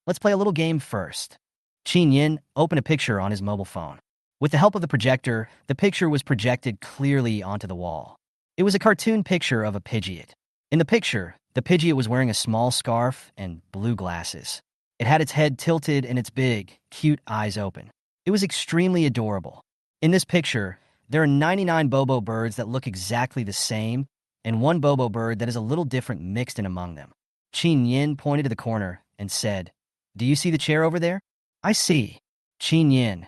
Let's play a little game first. Chen Yan opened a picture on his mobile phone. With the help of the projector, the picture was projected clearly onto the wall. It was a cartoon picture of a Pidgeot. In the picture, the Pidgeot was wearing a small scarf and blue glasses. It had its head tilted and its big, cute eyes open. It was extremely adorable. In this picture, there are 99 Bobo birds that look exactly the same, and 1 Bobo bird that is a little different mixed in among them. Chen Yan pointed to the corner and said, Do you see the chair over there? I see. Chen Yan,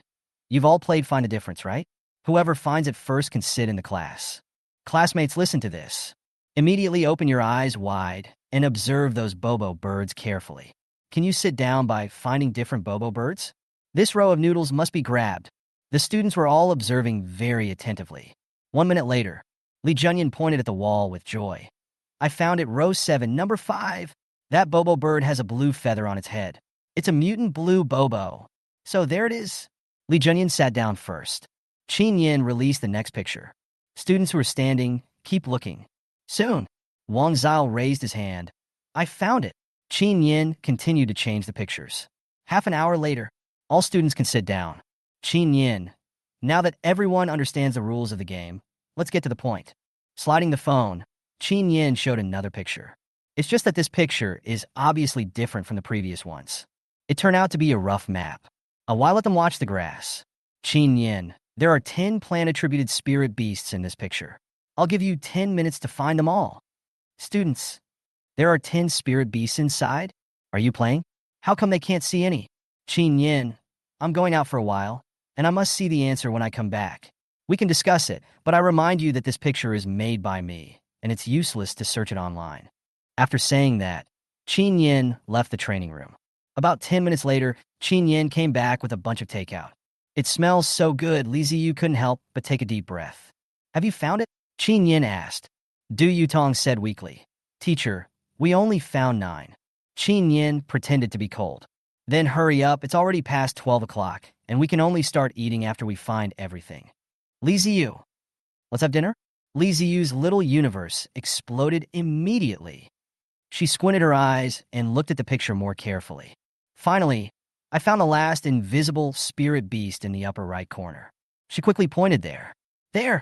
you've all played Find a Difference, right? Whoever finds it first can sit in the class. Classmates, listen to this. Immediately open your eyes wide and observe those Bobo birds carefully. Can you sit down by finding different Bobo birds? This row of noodles must be grabbed. The students were all observing very attentively. 1 minute later, Li Junyan pointed at the wall with joy. I found it, row 7, number 5. That Bobo bird has a blue feather on its head. It's a mutant blue Bobo. So there it is. Li Junyan sat down first. Chen Yan released the next picture. Students who are standing, keep looking. Soon, Wang Zhao raised his hand. I found it. Chen Yan continued to change the pictures. Half an hour later, all students can sit down. Chen Yan, now that everyone understands the rules of the game, let's get to the point. Sliding the phone, Chen Yan showed another picture. It's just that this picture is obviously different from the previous ones. It turned out to be a rough map. Why let them watch the grass? Chen Yan, there are 10 plant-attributed spirit beasts in this picture. I'll give you 10 minutes to find them all. Students, there are 10 spirit beasts inside? Are you playing? How come they can't see any? Chen Yan, I'm going out for a while, and I must see the answer when I come back. We can discuss it, but I remind you that this picture is made by me, and it's useless to search it online. After saying that, Chen Yan left the training room. About 10 minutes later, Chen Yan came back with a bunch of takeout. It smells so good, Li Ziyu couldn't help but take a deep breath. Have you found it? Chen Yan asked. Du Yutong said weakly. Teacher, we only found 9. Chen Yan pretended to be cold. Then hurry up, it's already past 12 o'clock, and we can only start eating after we find everything. Li Ziyu, let's have dinner? Li Ziyu's little universe exploded immediately. She squinted her eyes and looked at the picture more carefully. Finally, I found the last invisible spirit beast in the upper right corner. She quickly pointed there. There!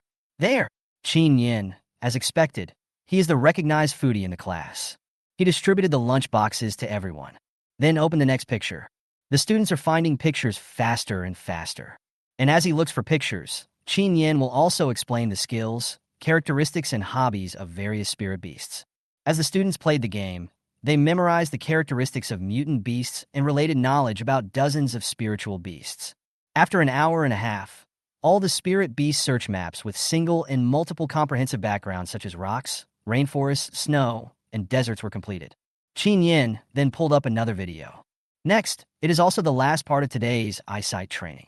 Chen Yan, as expected, he is the recognized foodie in the class. He distributed the lunch boxes to everyone. Then opened the next picture. The students are finding pictures faster and faster. And as he looks for pictures, Chen Yan will also explain the skills, characteristics, and hobbies of various spirit beasts. As the students played the game, they memorized the characteristics of mutant beasts and related knowledge about dozens of spiritual beasts. After an hour and a half, all the spirit beast search maps with single and multiple comprehensive backgrounds such as rocks, rainforests, snow, and deserts were completed. Chen Yan then pulled up another video. Next, it is also the last part of today's eyesight training.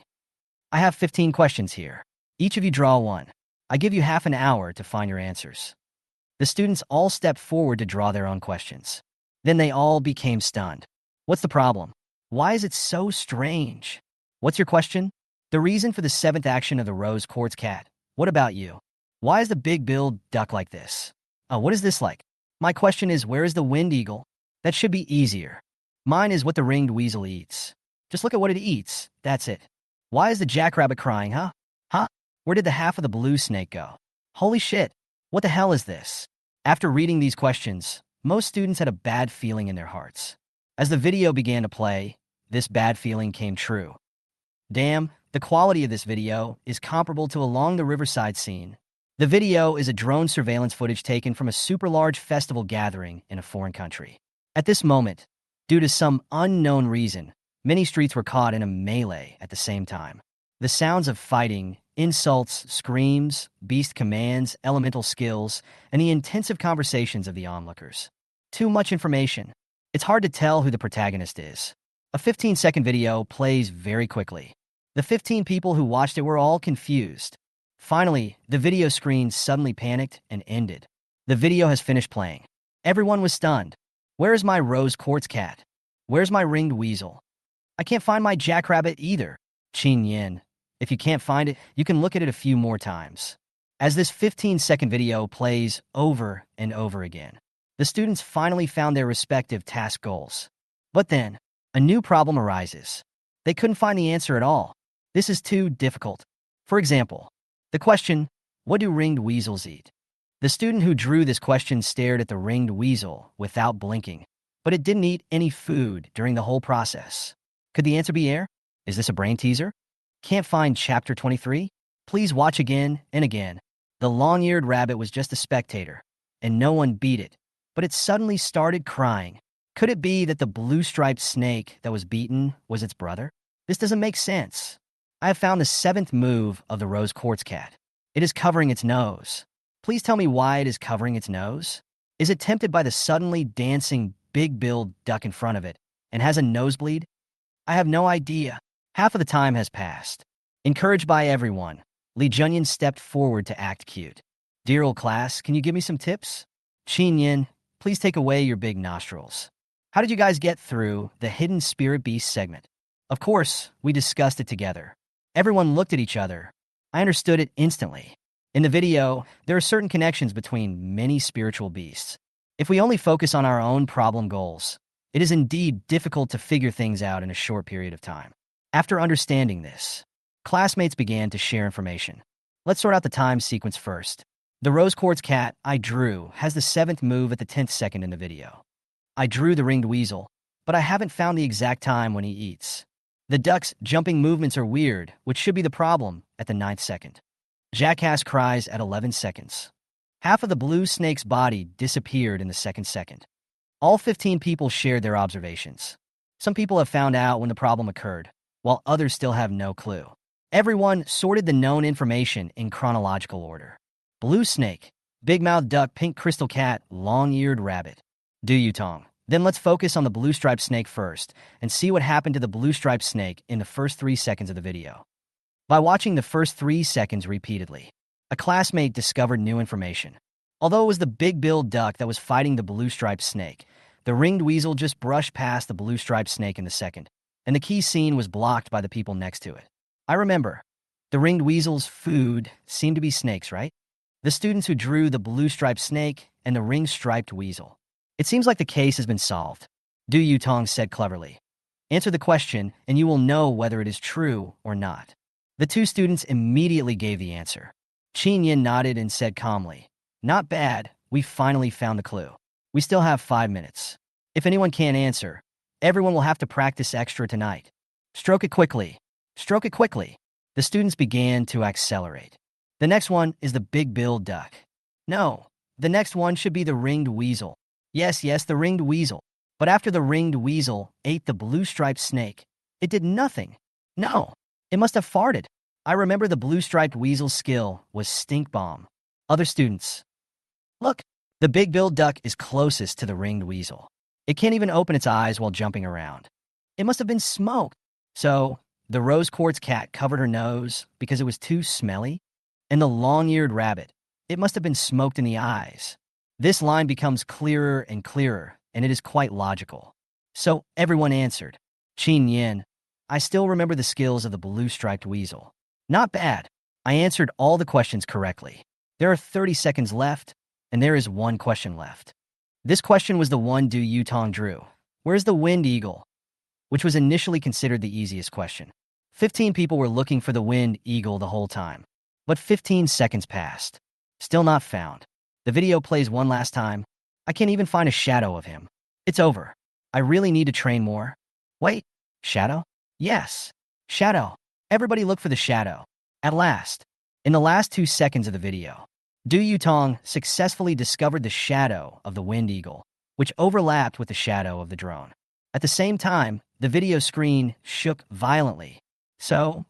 I have 15 questions here. Each of you draw one. I give you half an hour to find your answers. The students all stepped forward to draw their own questions. Then they all became stunned. What's the problem? Why is it so strange? What's your question? The reason for the 7th action of the rose quartz cat. What about you? Why is the big-billed duck like this? Oh, what is this like? My question is, where is the wind eagle? That should be easier. Mine is what the ringed weasel eats. Just look at what it eats. That's it. Why is the jackrabbit crying, huh? Huh? Where did the half of the blue snake go? Holy shit. What the hell is this? After reading these questions, most students had a bad feeling in their hearts. As the video began to play, this bad feeling came true. Damn, the quality of this video is comparable to Along the Riverside scene. The video is a drone surveillance footage taken from a super large festival gathering in a foreign country. At this moment, due to some unknown reason, many streets were caught in a melee at the same time. The sounds of fighting, insults, screams, beast commands, elemental skills, and the intensive conversations of the onlookers. Too much information. It's hard to tell who the protagonist is. A 15-second video plays very quickly. The 15 people who watched it were all confused. Finally, the video screen suddenly panicked and ended. The video has finished playing. Everyone was stunned. Where is my rose quartz cat? Where's my ringed weasel? I can't find my jackrabbit either. Chen Yan, if you can't find it, you can look at it a few more times. As this 15-second video plays over and over again, the students finally found their respective task goals. But then, a new problem arises. They couldn't find the answer at all. This is too difficult. For example, the question, what do ringed weasels eat? The student who drew this question stared at the ringed weasel without blinking, but it didn't eat any food during the whole process. Could the answer be air? Is this a brain teaser? Can't find chapter 23? Please watch again and again. The long-eared rabbit was just a spectator, and no one beat it, but it suddenly started crying. Could it be that the blue-striped snake that was beaten was its brother? This doesn't make sense. I have found the 7th move of the rose quartz cat. It is covering its nose. Please tell me why it is covering its nose. Is it tempted by the suddenly dancing big-billed duck in front of it and has a nosebleed? I have no idea. Half of the time has passed. Encouraged by everyone, Li Junyan stepped forward to act cute. Dear old class, can you give me some tips? Chen Yan, please take away your big nostrils. How did you guys get through the hidden spirit beast segment? Of course, we discussed it together. Everyone looked at each other. I understood it instantly. In the video, there are certain connections between many spiritual beasts. If we only focus on our own problem goals, it is indeed difficult to figure things out in a short period of time. After understanding this, classmates began to share information. Let's sort out the time sequence first. The rose quartz cat I drew has the 7th move at the 10th second in the video. I drew the ringed weasel, but I haven't found the exact time when he eats. The duck's jumping movements are weird, which should be the problem, at the 9th second. Jackass cries at 11 seconds. Half of the blue snake's body disappeared in the 2nd second. All 15 people shared their observations. Some people have found out when the problem occurred, while others still have no clue. Everyone sorted the known information in chronological order. Blue snake, big-mouthed duck, pink crystal cat, long-eared rabbit. Du Tong. Then let's focus on the blue-striped snake first and see what happened to the blue-striped snake in the first 3 seconds of the video. By watching the first 3 seconds repeatedly, a classmate discovered new information. Although it was the big-billed duck that was fighting the blue-striped snake, the ringed weasel just brushed past the blue-striped snake in the second, and the key scene was blocked by the people next to it. I remember. The ringed weasel's food seemed to be snakes, right? The students who drew the blue-striped snake and the ring-striped weasel. It seems like the case has been solved, Du Tong said cleverly. Answer the question, and you will know whether it is true or not. The 2 students immediately gave the answer. Chen Yan nodded and said calmly, "Not bad, we finally found the clue. We still have 5 minutes. If anyone can't answer, everyone will have to practice extra tonight. Stroke it quickly. Stroke it quickly." The students began to accelerate. The next one is the big-billed duck. No, the next one should be the ringed weasel. Yes, the ringed weasel. But after the ringed weasel ate the blue-striped snake, it did nothing. No, it must have farted. I remember the blue-striped weasel's skill was stink bomb. Other students. Look, the big-billed duck is closest to the ringed weasel. It can't even open its eyes while jumping around. It must have been smoke. So, the rose quartz cat covered her nose because it was too smelly? And the long-eared rabbit, it must have been smoked in the eyes. This line becomes clearer and clearer, and it is quite logical. So, everyone answered. Chen Yan, I still remember the skills of the blue-striped weasel. Not bad. I answered all the questions correctly. There are 30 seconds left, and there is 1 question left. This question was the one Du Tong drew. Where's the wind eagle? Which was initially considered the easiest question. 15 people were looking for the wind eagle the whole time. But 15 seconds passed. Still not found. The video plays one last time. I can't even find a shadow of him. It's over. I really need to train more. Wait, shadow? Yes, shadow. Everybody look for the shadow. At last, in the last 2 seconds of the video, Du Tong successfully discovered the shadow of the wind eagle, which overlapped with the shadow of the drone. At the same time, the video screen shook violently. So,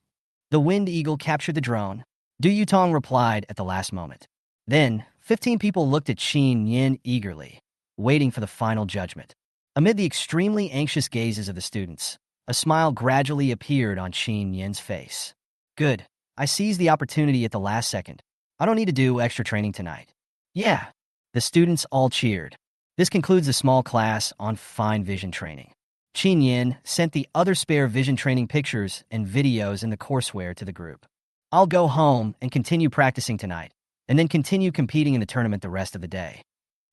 the wind eagle captured the drone. Du Tong replied at the last moment. Then, 15 people looked at Chen Yan eagerly, waiting for the final judgment. Amid the extremely anxious gazes of the students, a smile gradually appeared on Chen Yan's face. Good. I seized the opportunity at the last second. I don't need to do extra training tonight. Yeah. The students all cheered. This concludes the small class on fine vision training. Chen Yan sent the other spare vision training pictures and videos in the courseware to the group. I'll go home and continue practicing tonight, and then continue competing in the tournament the rest of the day.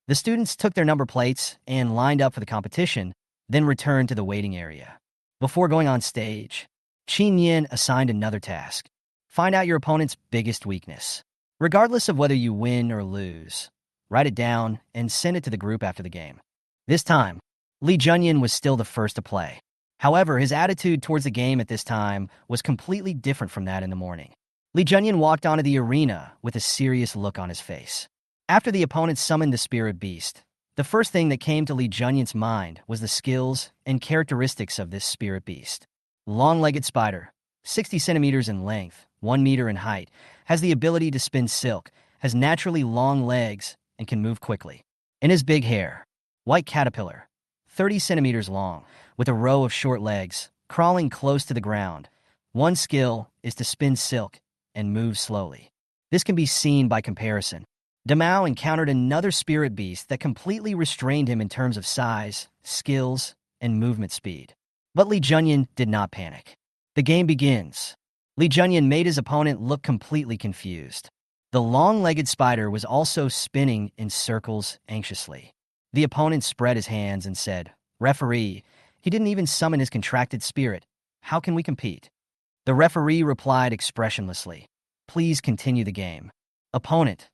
The students took their number plates and lined up for the competition, then returned to the waiting area. Before going on stage, Chen Yan assigned another task. Find out your opponent's biggest weakness. Regardless of whether you win or lose, write it down and send it to the group after the game. This time, Li Junyan was still the first to play. However, his attitude towards the game at this time was completely different from that in the morning. Li Junyan walked onto the arena with a serious look on his face. After the opponent summoned the spirit beast, the first thing that came to Li Junyan's mind was the skills and characteristics of this spirit beast. Long-legged spider, 60 centimeters in length, 1 meter in height, has the ability to spin silk, has naturally long legs, and can move quickly. In his big hair, white caterpillar, 30 centimeters long, with a row of short legs, crawling close to the ground. One skill is to spin silk and move slowly. This can be seen by comparison. Damao encountered another spirit beast that completely restrained him in terms of size, skills, and movement speed. But Li Junyan did not panic. The game begins. Li Junyan made his opponent look completely confused. The long-legged spider was also spinning in circles anxiously. The opponent spread his hands and said, "Referee, he didn't even summon his contracted spirit. How can we compete?" The referee replied expressionlessly, "Please continue the game." Opponent,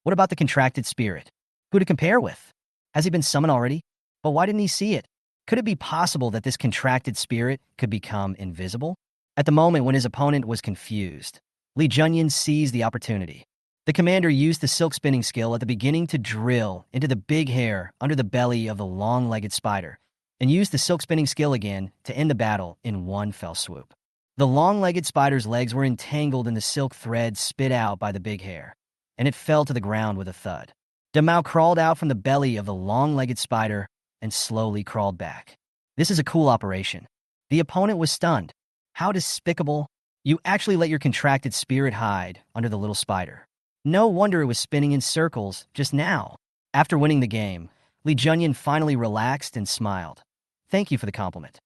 what about the contracted spirit? Who to compare with? Has he been summoned already? But why didn't he see it? Could it be possible that this contracted spirit could become invisible? At the moment when his opponent was confused, Li Junyan seized the opportunity. The commander used the silk spinning skill at the beginning to drill into the big hair under the belly of the long-legged spider, and used the silk spinning skill again to end the battle in one fell swoop. The long-legged spider's legs were entangled in the silk thread spit out by the big hair, and it fell to the ground with a thud. Damao crawled out from the belly of the long-legged spider and slowly crawled back. This is a cool operation. The opponent was stunned. How despicable. You actually let your contracted spirit hide under the little spider. No wonder it was spinning in circles just now. After winning the game, Li Junyan finally relaxed and smiled. "Thank you for the compliment."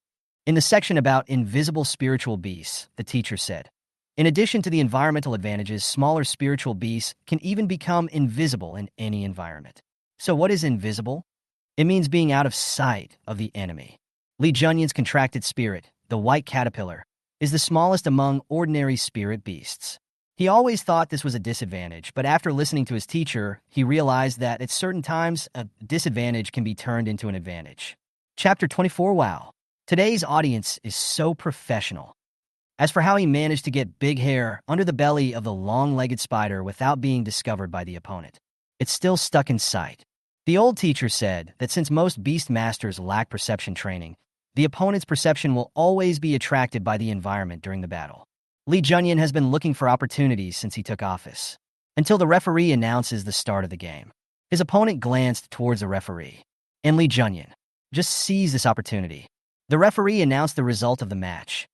In the section about invisible spiritual beasts, the teacher said, "In addition to the environmental advantages, smaller spiritual beasts can even become invisible in any environment." So what is invisible? It means being out of sight of the enemy. Li Junyan's contracted spirit, the white caterpillar, is the smallest among ordinary spirit beasts. He always thought this was a disadvantage, but after listening to his teacher, he realized that at certain times, a disadvantage can be turned into an advantage. Chapter 24. Wow. Today's audience is so professional. As for how he managed to get big hair under the belly of the long-legged spider without being discovered by the opponent, it's still stuck in sight. The old teacher said that since most beast masters lack perception training, the opponent's perception will always be attracted by the environment during the battle. Li Junyan has been looking for opportunities since he took office, until the referee announces the start of the game. His opponent glanced towards the referee, and Li Junyan just seized this opportunity. The referee announced the result of the match.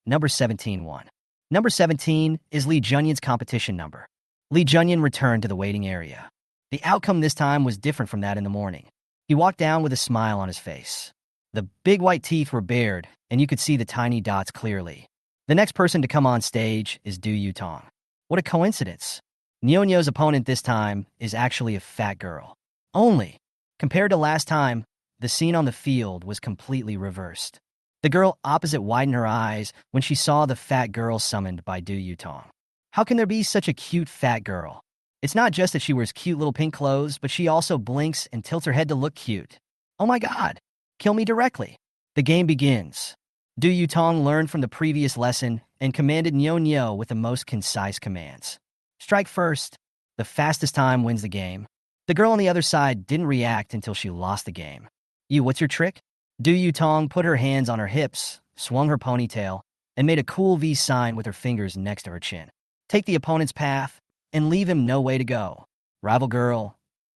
Number 17 won. Number 17 is Li Junyan's competition number. Li Junyan returned to the waiting area. The outcome this time was different from that in the morning. He walked down with a smile on his face. The big white teeth were bared, and you could see the tiny dots clearly. The next person to come on stage is Du Yutong. What a coincidence. Nyonyo's opponent this time is actually a fat girl. Only, compared to last time, the scene on the field was completely reversed. The girl opposite widened her eyes when she saw the fat girl summoned by Du Yutong. How can there be such a cute fat girl? It's not just that she wears cute little pink clothes, but she also blinks and tilts her head to look cute. Oh my god, kill me directly. The game begins. Du Yutong learned from the previous lesson and commanded Nyonyo with the most concise commands. Strike first. The fastest time wins the game. The girl on the other side didn't react until she lost the game. What's your trick? Du Yutong put her hands on her hips, swung her ponytail, and made a cool V sign with her fingers next to her chin. Take the opponent's path and leave him no way to go. Rival girl.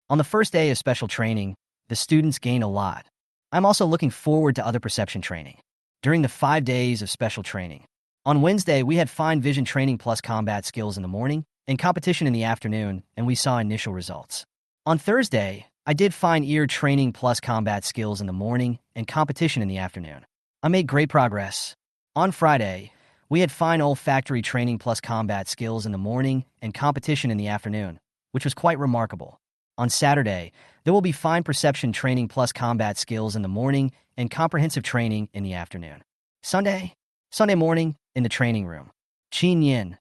On the first day of special training, the students gain a lot. I'm also looking forward to other perception training. During the 5 days of special training. On Wednesday, we had fine vision training plus combat skills in the morning and competition in the afternoon, and we saw initial results. On Thursday, I did fine ear training plus combat skills in the morning and competition in the afternoon. I made great progress. On Friday, we had fine olfactory training plus combat skills in the morning and competition in the afternoon, which was quite remarkable. On Saturday, there will be fine perception training plus combat skills in the morning and comprehensive training in the afternoon. Sunday morning, in the training room. Chen Yan,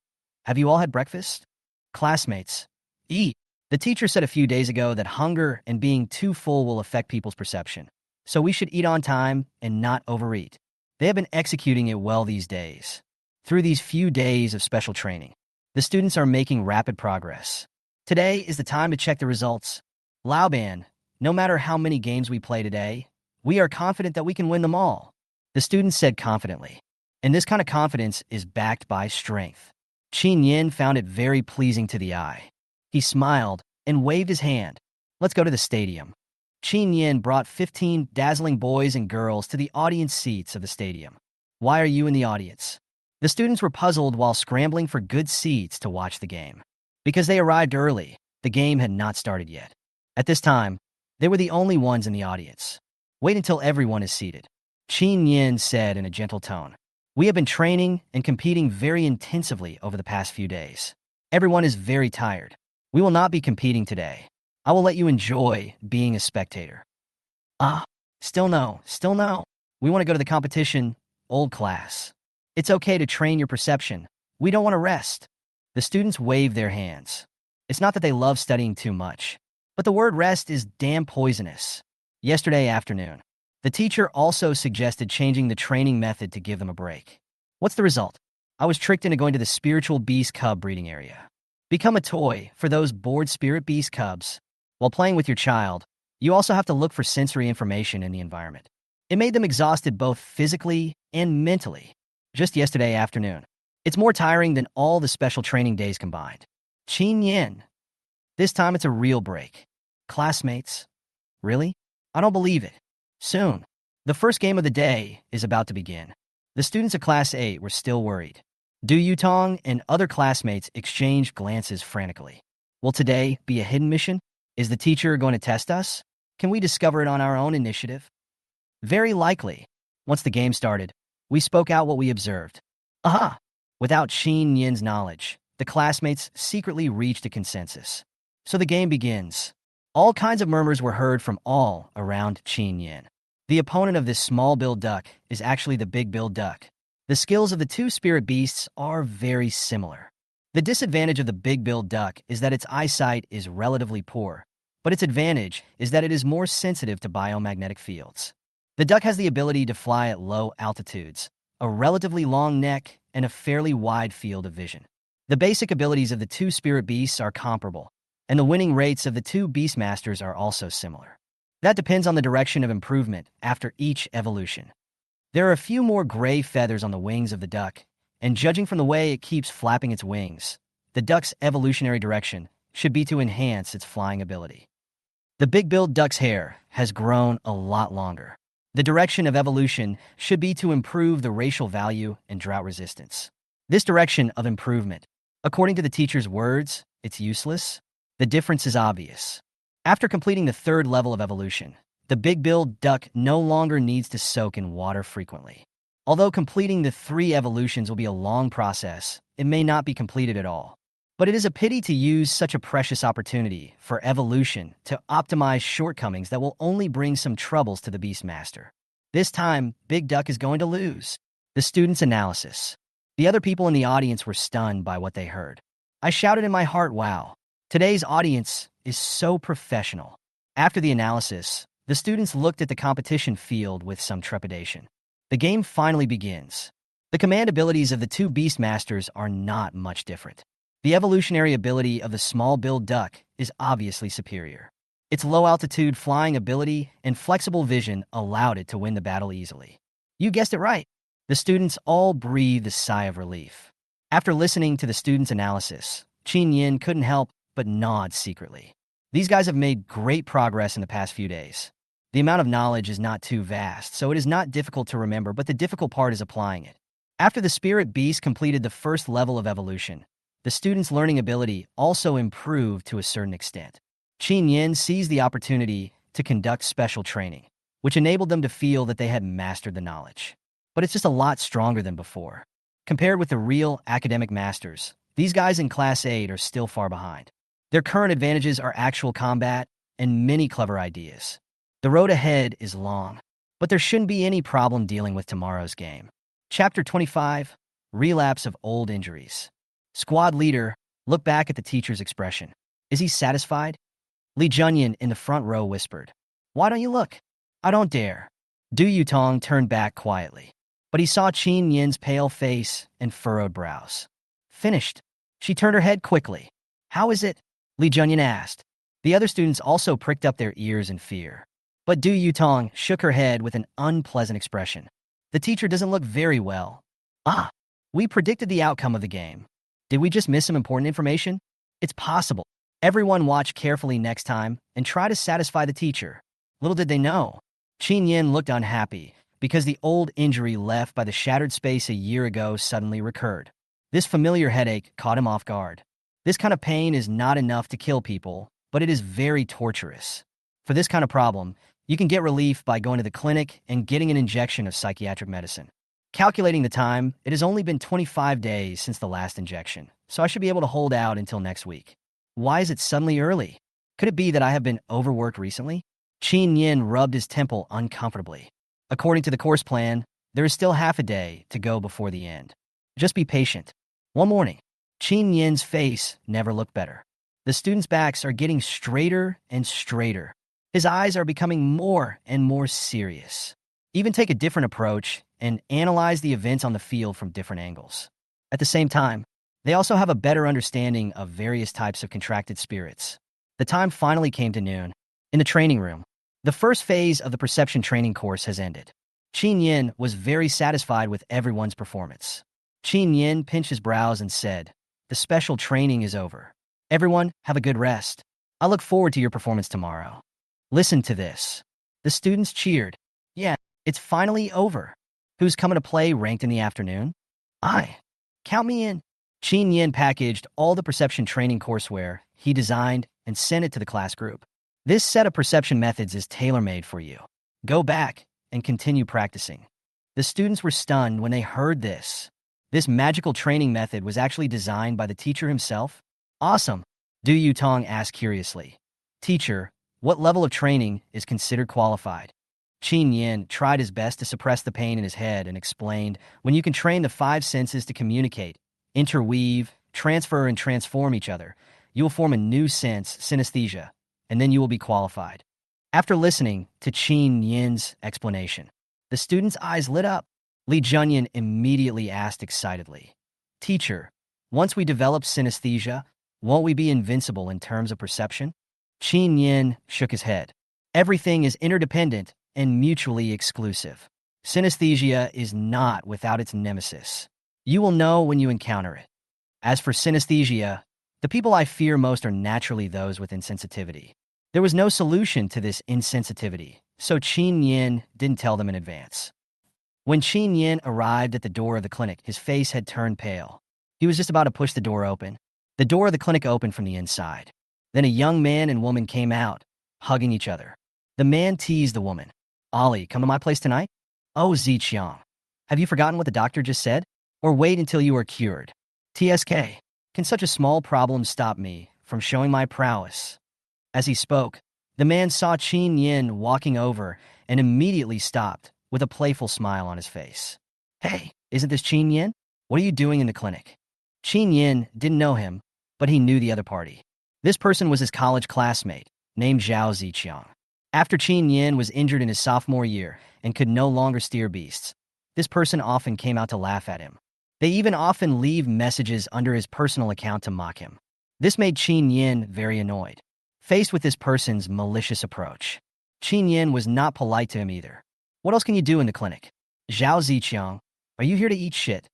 have you all had breakfast? Classmates, eat. The teacher said a few days ago that hunger and being too full will affect people's perception, so we should eat on time and not overeat. They have been executing it well these days. Through these few days of special training, the students are making rapid progress. Today is the time to check the results. Laoban, no matter how many games we play today, we are confident that we can win them all. The students said confidently, and this kind of confidence is backed by strength. Chen Yan found it very pleasing to the eye. He smiled and waved his hand. Let's go to the stadium. Chen Yan brought 15 dazzling boys and girls to the audience seats of the stadium. Why are you in the audience? The students were puzzled while scrambling for good seats to watch the game. Because they arrived early, the game had not started yet. At this time, they were the only ones in the audience. Wait until everyone is seated. Chen Yan said in a gentle tone. We have been training and competing very intensively over the past few days. Everyone is very tired. We will not be competing today. I will let you enjoy being a spectator. Ah, still no, still no. We want to go to the competition, old class. It's okay to train your perception. We don't want to rest. The students wave their hands. It's not that they love studying too much, but the word rest is damn poisonous. Yesterday afternoon, the teacher also suggested changing the training method to give them a break. What's the result? I was tricked into going to the spiritual beast cub breeding area. Become a toy for those bored spirit beast cubs. While playing with your child, you also have to look for sensory information in the environment. It made them exhausted both physically and mentally. Just yesterday afternoon. It's more tiring than all the special training days combined. Chen Yan. This time it's a real break. Classmates. Really? I don't believe it. Soon. The first game of the day is about to begin. The students of Class 8 were still worried. Du Yutong and other classmates exchanged glances frantically. Will today be a hidden mission? Is the teacher going to test us? Can we discover it on our own initiative? Very likely. Once the game started, we spoke out what we observed. Aha! Without Chen Yan's knowledge, the classmates secretly reached a consensus. So the game begins. All kinds of murmurs were heard from all around Chen Yan. The opponent of this small-billed duck is actually the big-billed duck. The skills of the two spirit beasts are very similar. The disadvantage of the big-billed duck is that its eyesight is relatively poor, but its advantage is that it is more sensitive to biomagnetic fields. The duck has the ability to fly at low altitudes, a relatively long neck, and a fairly wide field of vision. The basic abilities of the two spirit beasts are comparable, and the winning rates of the two beastmasters are also similar. That depends on the direction of improvement after each evolution. There are a few more gray feathers on the wings of the duck, and judging from the way it keeps flapping its wings, the duck's evolutionary direction should be to enhance its flying ability. The big-billed duck's hair has grown a lot longer. The direction of evolution should be to improve the racial value and drought resistance. This direction of improvement, according to the teacher's words, it's useless. The difference is obvious. After completing the third level of evolution, the big-billed duck no longer needs to soak in water frequently. Although completing the 3 evolutions will be a long process, it may not be completed at all. But it is a pity to use such a precious opportunity for evolution to optimize shortcomings that will only bring some troubles to the Beastmaster. This time, Big Duck is going to lose. The students' analysis. The other people in the audience were stunned by what they heard. I shouted in my heart, wow. Today's audience is so professional. After the analysis, the students looked at the competition field with some trepidation. The game finally begins. The command abilities of the two Beastmasters are not much different. The evolutionary ability of the small-billed duck is obviously superior. Its low-altitude flying ability and flexible vision allowed it to win the battle easily. You guessed it right. The students all breathed a sigh of relief. After listening to the students' analysis, Chen Yan couldn't help but nod secretly. These guys have made great progress in the past few days. The amount of knowledge is not too vast, so it is not difficult to remember, but the difficult part is applying it. After the spirit beast completed the first level of evolution, the students' learning ability also improved to a certain extent. Chen Yan seized the opportunity to conduct special training, which enabled them to feel that they had mastered the knowledge. But it's just a lot stronger than before. Compared with the real academic masters, these guys in Class 8 are still far behind. Their current advantages are actual combat and many clever ideas. The road ahead is long, but there shouldn't be any problem dealing with tomorrow's game. Chapter 25, Relapse of Old Injuries. Squad leader, look back at the teacher's expression. Is he satisfied? Li Junyan in the front row whispered. Why don't you look? I don't dare. Du Yutong turned back quietly, but he saw Chen Yan's pale face and furrowed brows. Finished. She turned her head quickly. How is it? Li Junyan asked. The other students also pricked up their ears in fear. But Du Yutong shook her head with an unpleasant expression. The teacher doesn't look very well. Ah, we predicted the outcome of the game. Did we just miss some important information? It's possible. Everyone watch carefully next time and try to satisfy the teacher. Little did they know. Chen Yan looked unhappy because the old injury left by the shattered space a year ago suddenly recurred. This familiar headache caught him off guard. This kind of pain is not enough to kill people, but it is very torturous. For this kind of problem, you can get relief by going to the clinic and getting an injection of psychiatric medicine. Calculating the time, it has only been 25 days since the last injection, so I should be able to hold out until next week. Why is it suddenly early? Could it be that I have been overworked recently? Chen Yan rubbed his temple uncomfortably. According to the course plan, there is still half a day to go before the end. Just be patient. One morning, Chen Yan's face never looked better. The students' backs are getting straighter and straighter. His eyes are becoming more and more serious. Even take a different approach and analyze the events on the field from different angles. At the same time, they also have a better understanding of various types of contracted spirits. The time finally came to noon. In the training room, the first phase of the perception training course has ended. Chen Yan was very satisfied with everyone's performance. Chen Yan pinched his brows and said, "The special training is over. Everyone, have a good rest. I look forward to your performance tomorrow." Listen to this. The students cheered. "Yeah, it's finally over. Who's coming to play ranked in the afternoon?" "I. Count me in." Chen Yan packaged all the perception training courseware he designed and sent it to the class group. "This set of perception methods is tailor-made for you. Go back and continue practicing." The students were stunned when they heard this. This magical training method was actually designed by the teacher himself? Awesome. Du Yutong asked curiously. "Teacher, what level of training is considered qualified?" Chen Yan tried his best to suppress the pain in his head and explained, "When you can train the five senses to communicate, interweave, transfer, and transform each other, you will form a new sense, synesthesia, and then you will be qualified." After listening to Chen Yan's explanation, the students' eyes lit up. Li Junyan immediately asked excitedly, "Teacher, once we develop synesthesia, won't we be invincible in terms of perception?" Chen Yan shook his head. "Everything is interdependent and mutually exclusive. Synesthesia is not without its nemesis. You will know when you encounter it. As for synesthesia, the people I fear most are naturally those with insensitivity." There was no solution to this insensitivity, so Chen Yan didn't tell them in advance. When Chen Yan arrived at the door of the clinic, his face had turned pale. He was just about to push the door open. The door of the clinic opened from the inside. Then a young man and woman came out, hugging each other. The man teased the woman. "Ollie, come to my place tonight?" "Oh, Ziqiang, have you forgotten what the doctor just said? Or wait until you are cured? TSK, can such a small problem stop me from showing my prowess?" As he spoke, the man saw Chen Yan walking over and immediately stopped with a playful smile on his face. "Hey, isn't this Chen Yan? What are you doing in the clinic?" Chen Yan didn't know him, but he knew the other party. This person was his college classmate, named Zhao Ziqiang. After Chen Yan was injured in his sophomore year and could no longer steer beasts, this person often came out to laugh at him. They even often leave messages under his personal account to mock him. This made Chen Yan very annoyed. Faced with this person's malicious approach, Chen Yan was not polite to him either. "What else can you do in the clinic?" "Zhao Ziqiang, are you here to eat shit?"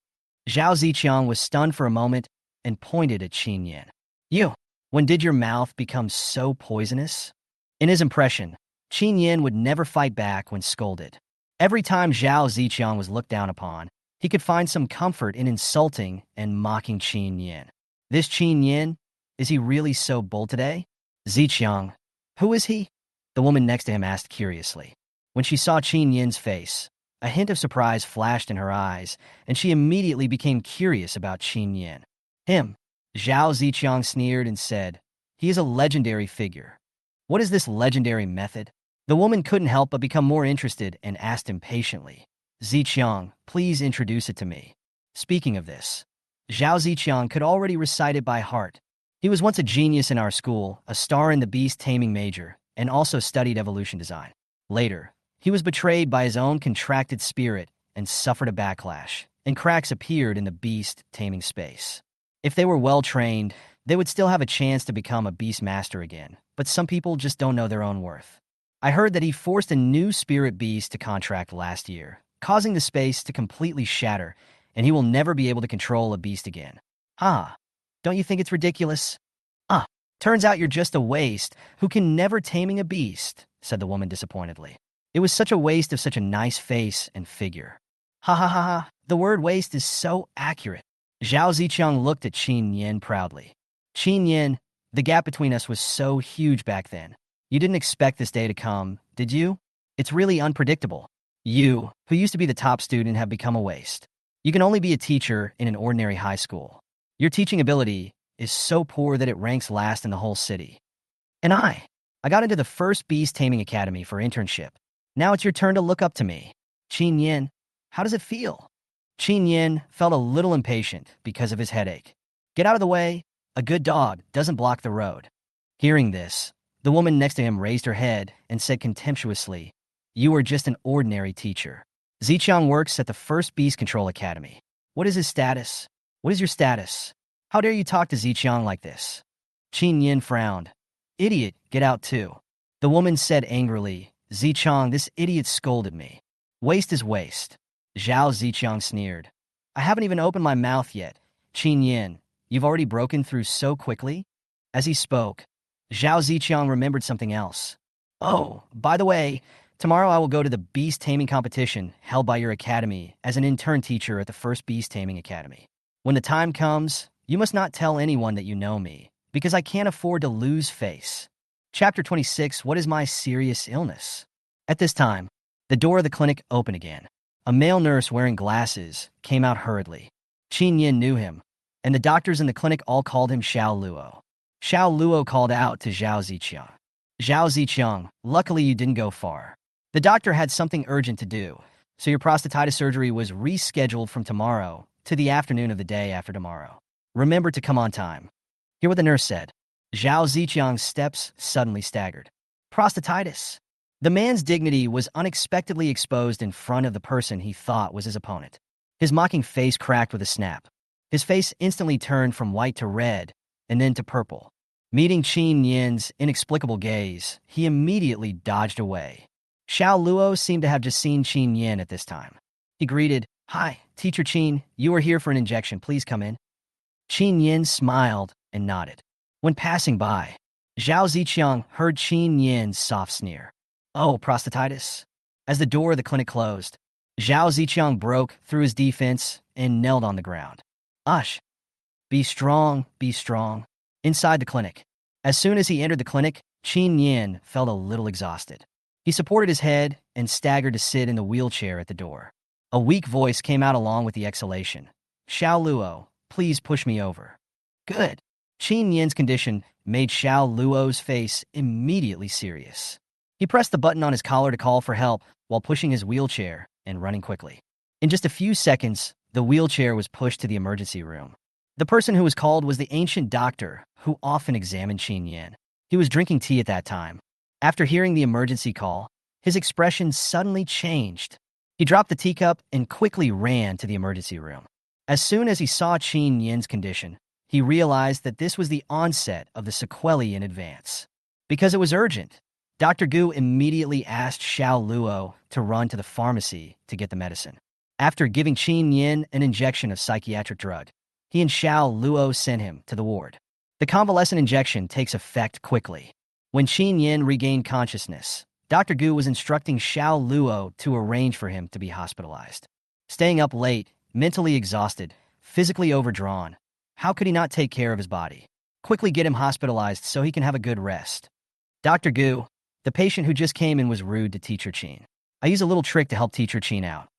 Zhao Ziqiang was stunned for a moment and pointed at Chen Yan. "You, when did your mouth become so poisonous?" In his impression, Chen Yan would never fight back when scolded. Every time Zhao Ziqiang was looked down upon, he could find some comfort in insulting and mocking Chen Yan. This Chen Yan, is he really so bold today? "Ziqiang, who is he?" the woman next to him asked curiously. When she saw Chen Yan's face, a hint of surprise flashed in her eyes, and she immediately became curious about Chen Yan. "Him," Zhao Ziqiang sneered and said, "he is a legendary figure." "What is this legendary method?" The woman couldn't help but become more interested and asked impatiently, "Ziqiang, please introduce it to me." Speaking of this, Zhao Ziqiang could already recite it by heart. He was once a genius in our school, a star in the beast taming major, and also studied evolution design. Later, he was betrayed by his own contracted spirit and suffered a backlash, and cracks appeared in the beast taming space. If they were well trained, they would still have a chance to become a beast master again, but some people just don't know their own worth. I heard that he forced a new spirit beast to contract last year, causing the space to completely shatter, and he will never be able to control a beast again. Ah, don't you think it's ridiculous? "Ah, turns out you're just a waste who can never taming a beast," said the woman disappointedly. "It was such a waste of such a nice face and figure." "Ha ha ha ha, the word waste is so accurate." Zhao Ziqiang looked at Chen Yan proudly. "Chen Yan, the gap between us was so huge back then. You didn't expect this day to come, did you? It's really unpredictable." You, who used to be the top student, have become a waste. You can only be a teacher in an ordinary high school. Your teaching ability is so poor that it ranks last in the whole city. And I got into the first beast taming academy for internship. Now it's your turn to look up to me. Chen Yan, how does it feel? Chen Yan felt a little impatient because of his headache. Get out of the way. A good dog doesn't block the road. Hearing this, the woman next to him raised her head and said contemptuously, "You are just an ordinary teacher. Zichang works at the first Beast Control Academy. What is his status? What is your status? How dare you talk to Zichang like this?" Chen Yin frowned. "Idiot, get out too." The woman said angrily, "Zichang, this idiot scolded me. Waste is waste." Zhao Zichang sneered. "I haven't even opened my mouth yet. Chen Yin, you've already broken through so quickly?" As he spoke, Zhao Zichang remembered something else. "Oh, by the way, tomorrow I will go to the beast taming competition held by your academy as an intern teacher at the first beast taming academy. When the time comes, you must not tell anyone that you know me, because I can't afford to lose face." Chapter 26, What is my serious illness? At this time, the door of the clinic opened again. A male nurse wearing glasses came out hurriedly. Chen Yin knew him, and the doctors in the clinic all called him Xiao Luo. Xiao Luo called out to Zhao Ziqiang. "Zhao Ziqiang, luckily you didn't go far. The doctor had something urgent to do, so your prostatitis surgery was rescheduled from tomorrow to the afternoon of the day after tomorrow. Remember to come on time." Hear what the nurse said. Zhao Ziqiang's steps suddenly staggered. Prostatitis. The man's dignity was unexpectedly exposed in front of the person he thought was his opponent. His mocking face cracked with a snap. His face instantly turned from white to red, and then to purple. Meeting Chen Yin's inexplicable gaze, he immediately dodged away. Xiao Luo seemed to have just seen Chen Yan at this time. He greeted, "Hi, Teacher Chen, you are here for an injection. Please come in." Chen Yin smiled and nodded. When passing by, Zhao Ziqiang heard Chen Yin's soft sneer. "Oh, prostatitis." As the door of the clinic closed, Zhao Ziqiang broke through his defense and knelt on the ground. "Ush. Be strong, be strong." Inside the clinic, as soon as he entered the clinic, Chen Yin felt a little exhausted. He supported his head and staggered to sit in the wheelchair at the door. A weak voice came out along with the exhalation. "Xiao Luo, please push me over." "Good." Chen Yin's condition made Xiao Luo's face immediately serious. He pressed the button on his collar to call for help while pushing his wheelchair and running quickly. In just a few seconds, the wheelchair was pushed to the emergency room. The person who was called was the ancient doctor who often examined Chen Yan. He was drinking tea at that time. After hearing the emergency call, his expression suddenly changed. He dropped the teacup and quickly ran to the emergency room. As soon as he saw Chen Yin's condition, he realized that this was the onset of the sequelae in advance. Because it was urgent, Dr. Gu immediately asked Xiao Luo to run to the pharmacy to get the medicine. After giving Chen Yin an injection of psychiatric drug, he and Xiao Luo sent him to the ward. The convalescent injection takes effect quickly. When Chen Yin regained consciousness, Dr. Gu was instructing Xiao Luo to arrange for him to be hospitalized. Staying up late, mentally exhausted, physically overdrawn, how could he not take care of his body? Quickly get him hospitalized so he can have a good rest. Dr. Gu, the patient who just came in, was rude to Teacher Chen. "I use a little trick to help Teacher Chen out."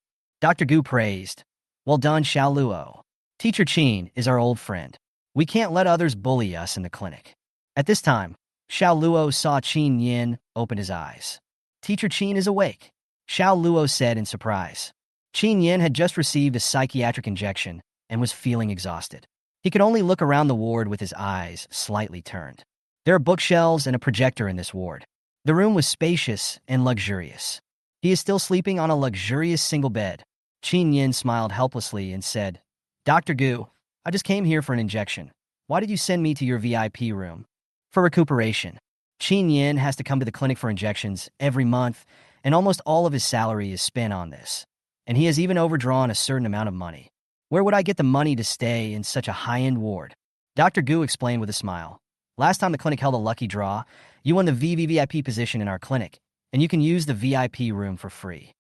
Dr. Gu praised. "Well done, Xiao Luo. Teacher Chen is our old friend. We can't let others bully us in the clinic." At this time, Xiao Luo saw Chen Yin open his eyes. "Teacher Chen is awake," Xiao Luo said in surprise. Chen Yin had just received a psychiatric injection and was feeling exhausted. He could only look around the ward with his eyes slightly turned. There are bookshelves and a projector in this ward. The room was spacious and luxurious. He is still sleeping on a luxurious single bed. Chen Yin smiled helplessly and said, "Dr. Gu, I just came here for an injection. Why did you send me to your VIP room?" "For recuperation. Chen Yin has to come to the clinic for injections every month, and almost all of his salary is spent on this. And he has even overdrawn a certain amount of money. Where would I get the money to stay in such a high-end ward?" Dr. Gu explained with a smile. "Last time the clinic held a lucky draw, you won the VVVIP position in our clinic, and you can use the VIP room for free."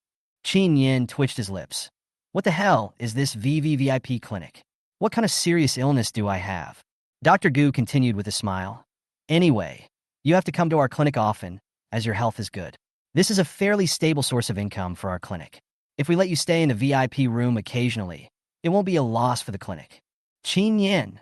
Chen Yin twitched his lips. "What the hell is this VVVIP clinic? What kind of serious illness do I have?" Dr. Gu continued with a smile. "Anyway, you have to come to our clinic often, as your health is good. This is a fairly stable source of income for our clinic. If we let you stay in the VIP room occasionally, it won't be a loss for the clinic. Chen Yan.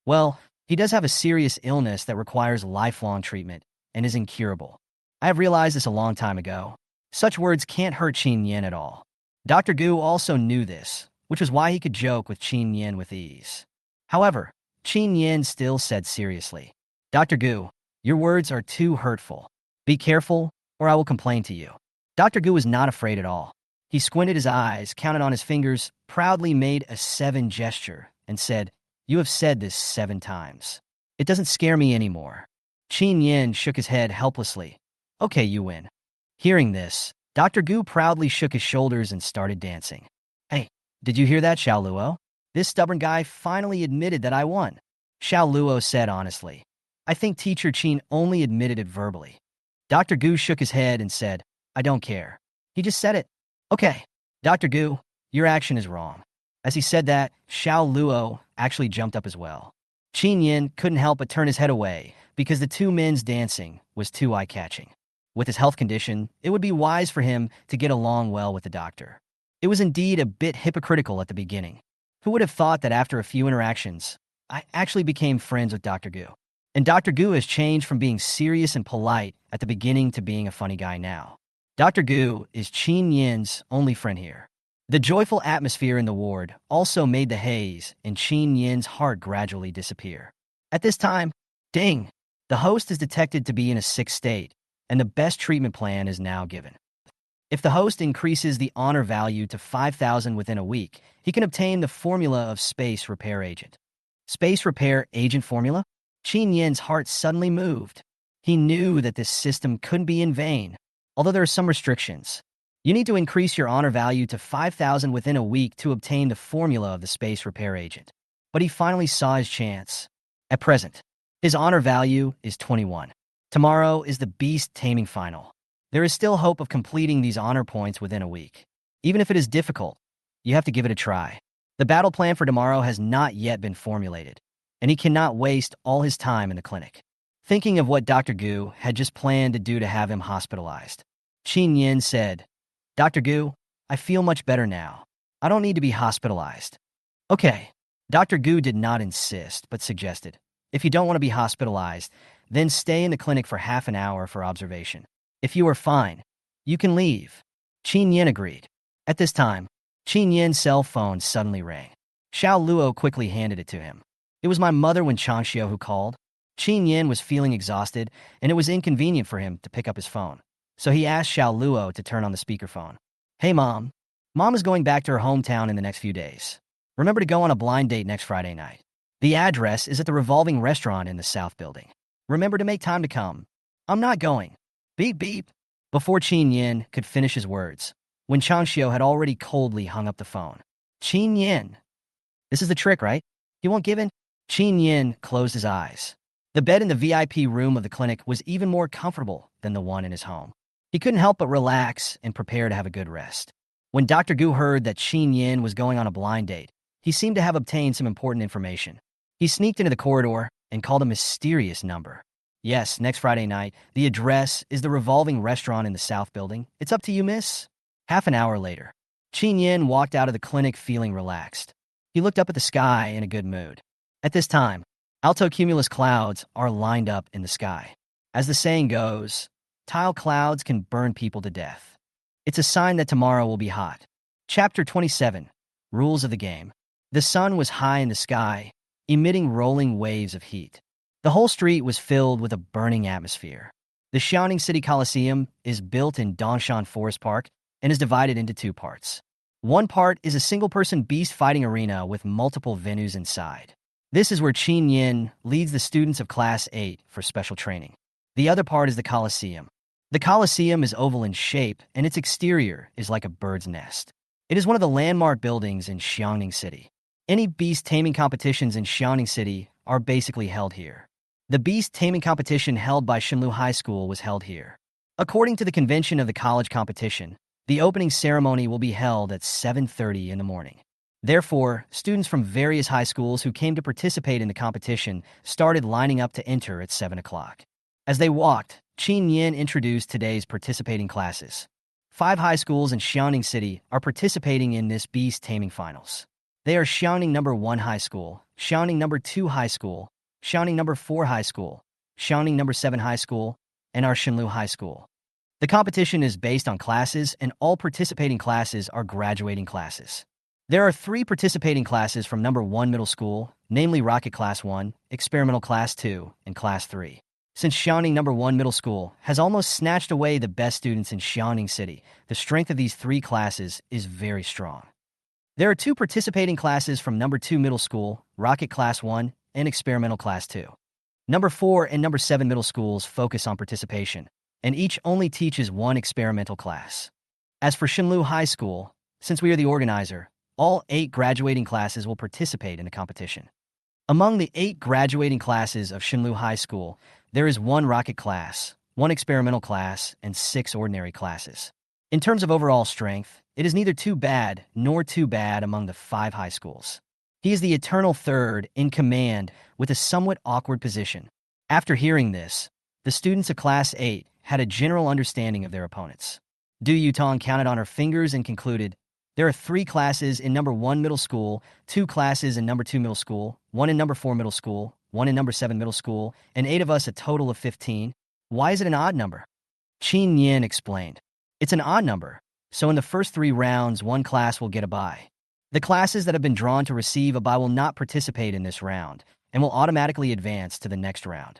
Well, he does have a serious illness that requires lifelong treatment and is incurable. I have realized this a long time ago. Such words can't hurt Chen Yan at all. Dr. Gu also knew this, which was why he could joke with Chen Yan with ease. However, Chen Yan still said seriously, Dr. Gu, your words are too hurtful. Be careful, or I will complain to you. Dr. Gu was not afraid at all. He squinted his eyes, counted on his fingers, proudly made a 7 gesture, and said, You have said this 7 times. It doesn't scare me anymore. Chen Yan shook his head helplessly. Okay, you win. Hearing this, Dr. Gu proudly shook his shoulders and started dancing. Hey, did you hear that, Xiao Luo? This stubborn guy finally admitted that I won. Xiao Luo said honestly. I think Teacher Chen only admitted it verbally. Dr. Gu shook his head and said, I don't care. He just said it. Okay, Dr. Gu, your action is wrong. As he said that, Xiao Luo actually jumped up as well. Chen Yan couldn't help but turn his head away because the 2 men's dancing was too eye-catching. With his health condition, it would be wise for him to get along well with the doctor. It was indeed a bit hypocritical at the beginning. Who would have thought that after a few interactions, I actually became friends with Dr. Gu? And Dr. Gu has changed from being serious and polite at the beginning to being a funny guy now. Dr. Gu is Chen Yan's only friend here. The joyful atmosphere in the ward also made the haze in Chen Yan's heart gradually disappear. At this time, ding! The host is detected to be in a sick state, and the best treatment plan is now given. If the host increases the honor value to 5,000 within a week, he can obtain the formula of Space Repair Agent. Space Repair Agent formula? Chen Yan's heart suddenly moved. He knew that this system couldn't be in vain, although there are some restrictions. You need to increase your honor value to 5,000 within a week to obtain the formula of the Space Repair Agent. But he finally saw his chance. At present, his honor value is 21. Tomorrow is the Beast Taming Final. There is still hope of completing these honor points within a week. Even if it is difficult, you have to give it a try. The battle plan for tomorrow has not yet been formulated, and he cannot waste all his time in the clinic. Thinking of what Dr. Gu had just planned to do to have him hospitalized, Chen Yan said, Dr. Gu, I feel much better now. I don't need to be hospitalized. Okay. Dr. Gu did not insist, but suggested, if you don't want to be hospitalized, then stay in the clinic for half an hour for observation. If you are fine, you can leave. Chen Yan agreed. At this time, Chen Yan's cell phone suddenly rang. Xiao Luo quickly handed it to him. It was my mother Wen Changxiu who called. Chen Yan was feeling exhausted, and it was inconvenient for him to pick up his phone. So he asked Xiao Luo to turn on the speakerphone. Hey, Mom. Mom is going back to her hometown in the next few days. Remember to go on a blind date next Friday night. The address is at the revolving restaurant in the South Building. Remember to make time to come. I'm not going. Beep, beep. Before Chen Yan could finish his words, Wen Changxiu had already coldly hung up the phone. Chen Yan. This is the trick, right? He won't give in? Chen Yan closed his eyes. The bed in the VIP room of the clinic was even more comfortable than the one in his home. He couldn't help but relax and prepare to have a good rest. When Dr. Gu heard that Chen Yan was going on a blind date, he seemed to have obtained some important information. He sneaked into the corridor and called a mysterious number. Yes, next Friday night. The address is the revolving restaurant in the South Building. It's up to you, miss. Half an hour later, Chen Yan walked out of the clinic feeling relaxed. He looked up at the sky in a good mood. At this time, altocumulus clouds are lined up in the sky. As the saying goes, tile clouds can burn people to death. It's a sign that tomorrow will be hot. Chapter 27, Rules of the Game. The sun was high in the sky, emitting rolling waves of heat. The whole street was filled with a burning atmosphere. The Xiaoning City Coliseum is built in Dongshan Forest Park and is divided into 2 parts. One part is a single-person beast fighting arena with multiple venues inside. This is where Chen Yan leads the students of Class 8 for special training. The other part is the Coliseum. The Coliseum is oval in shape, and its exterior is like a bird's nest. It is one of the landmark buildings in Xiaoning City. Any beast taming competitions in Xiaoning City are basically held here. The beast taming competition held by Shenlu High School was held here. According to the convention of the college competition, the opening ceremony will be held at 7:30 in the morning. Therefore, students from various high schools who came to participate in the competition started lining up to enter at 7 o'clock. As they walked, Chen Yan introduced today's participating classes. 5 high schools in Xiaoning City are participating in this beast taming finals. They are Xiaoning number 1 High School, Xiaoning number 2 High School, Xiaoning number 4 High School, Xiaoning number 7 High School, and our Shenlu High School. The competition is based on classes, and all participating classes are graduating classes. There are 3 participating classes from number 1 Middle School, namely Rocket Class 1, Experimental Class 2, and Class 3. Since Xiaoning number 1 Middle School has almost snatched away the best students in Xiaoning City, the strength of these 3 classes is very strong. There are 2 participating classes from number 2 Middle School, Rocket Class 1, and Experimental Class 2. Number 4 and number 7 middle schools focus on participation, and each only teaches 1 experimental class. As for Shenlu High School, since we are the organizer, all 8 graduating classes will participate in the competition. Among the 8 graduating classes of Shenlu High School, there is 1 rocket class, 1 experimental class, and 6 ordinary classes. In terms of overall strength, it is neither too bad nor too bad among the 5 high schools. He is the eternal third in command with a somewhat awkward position. After hearing this, the students of Class 8 had a general understanding of their opponents. Du Yutong counted on her fingers and concluded, there are 3 classes in number 1 middle school, 2 classes in number 2 middle school, 1 in number 4 middle school, 1 in number 7 middle school, and 8 of us, a total of 15. Why is it an odd number? Chen Yan explained. It's an odd number, so in the first 3 rounds, 1 class will get a bye. The classes that have been drawn to receive a bye will not participate in this round and will automatically advance to the next round.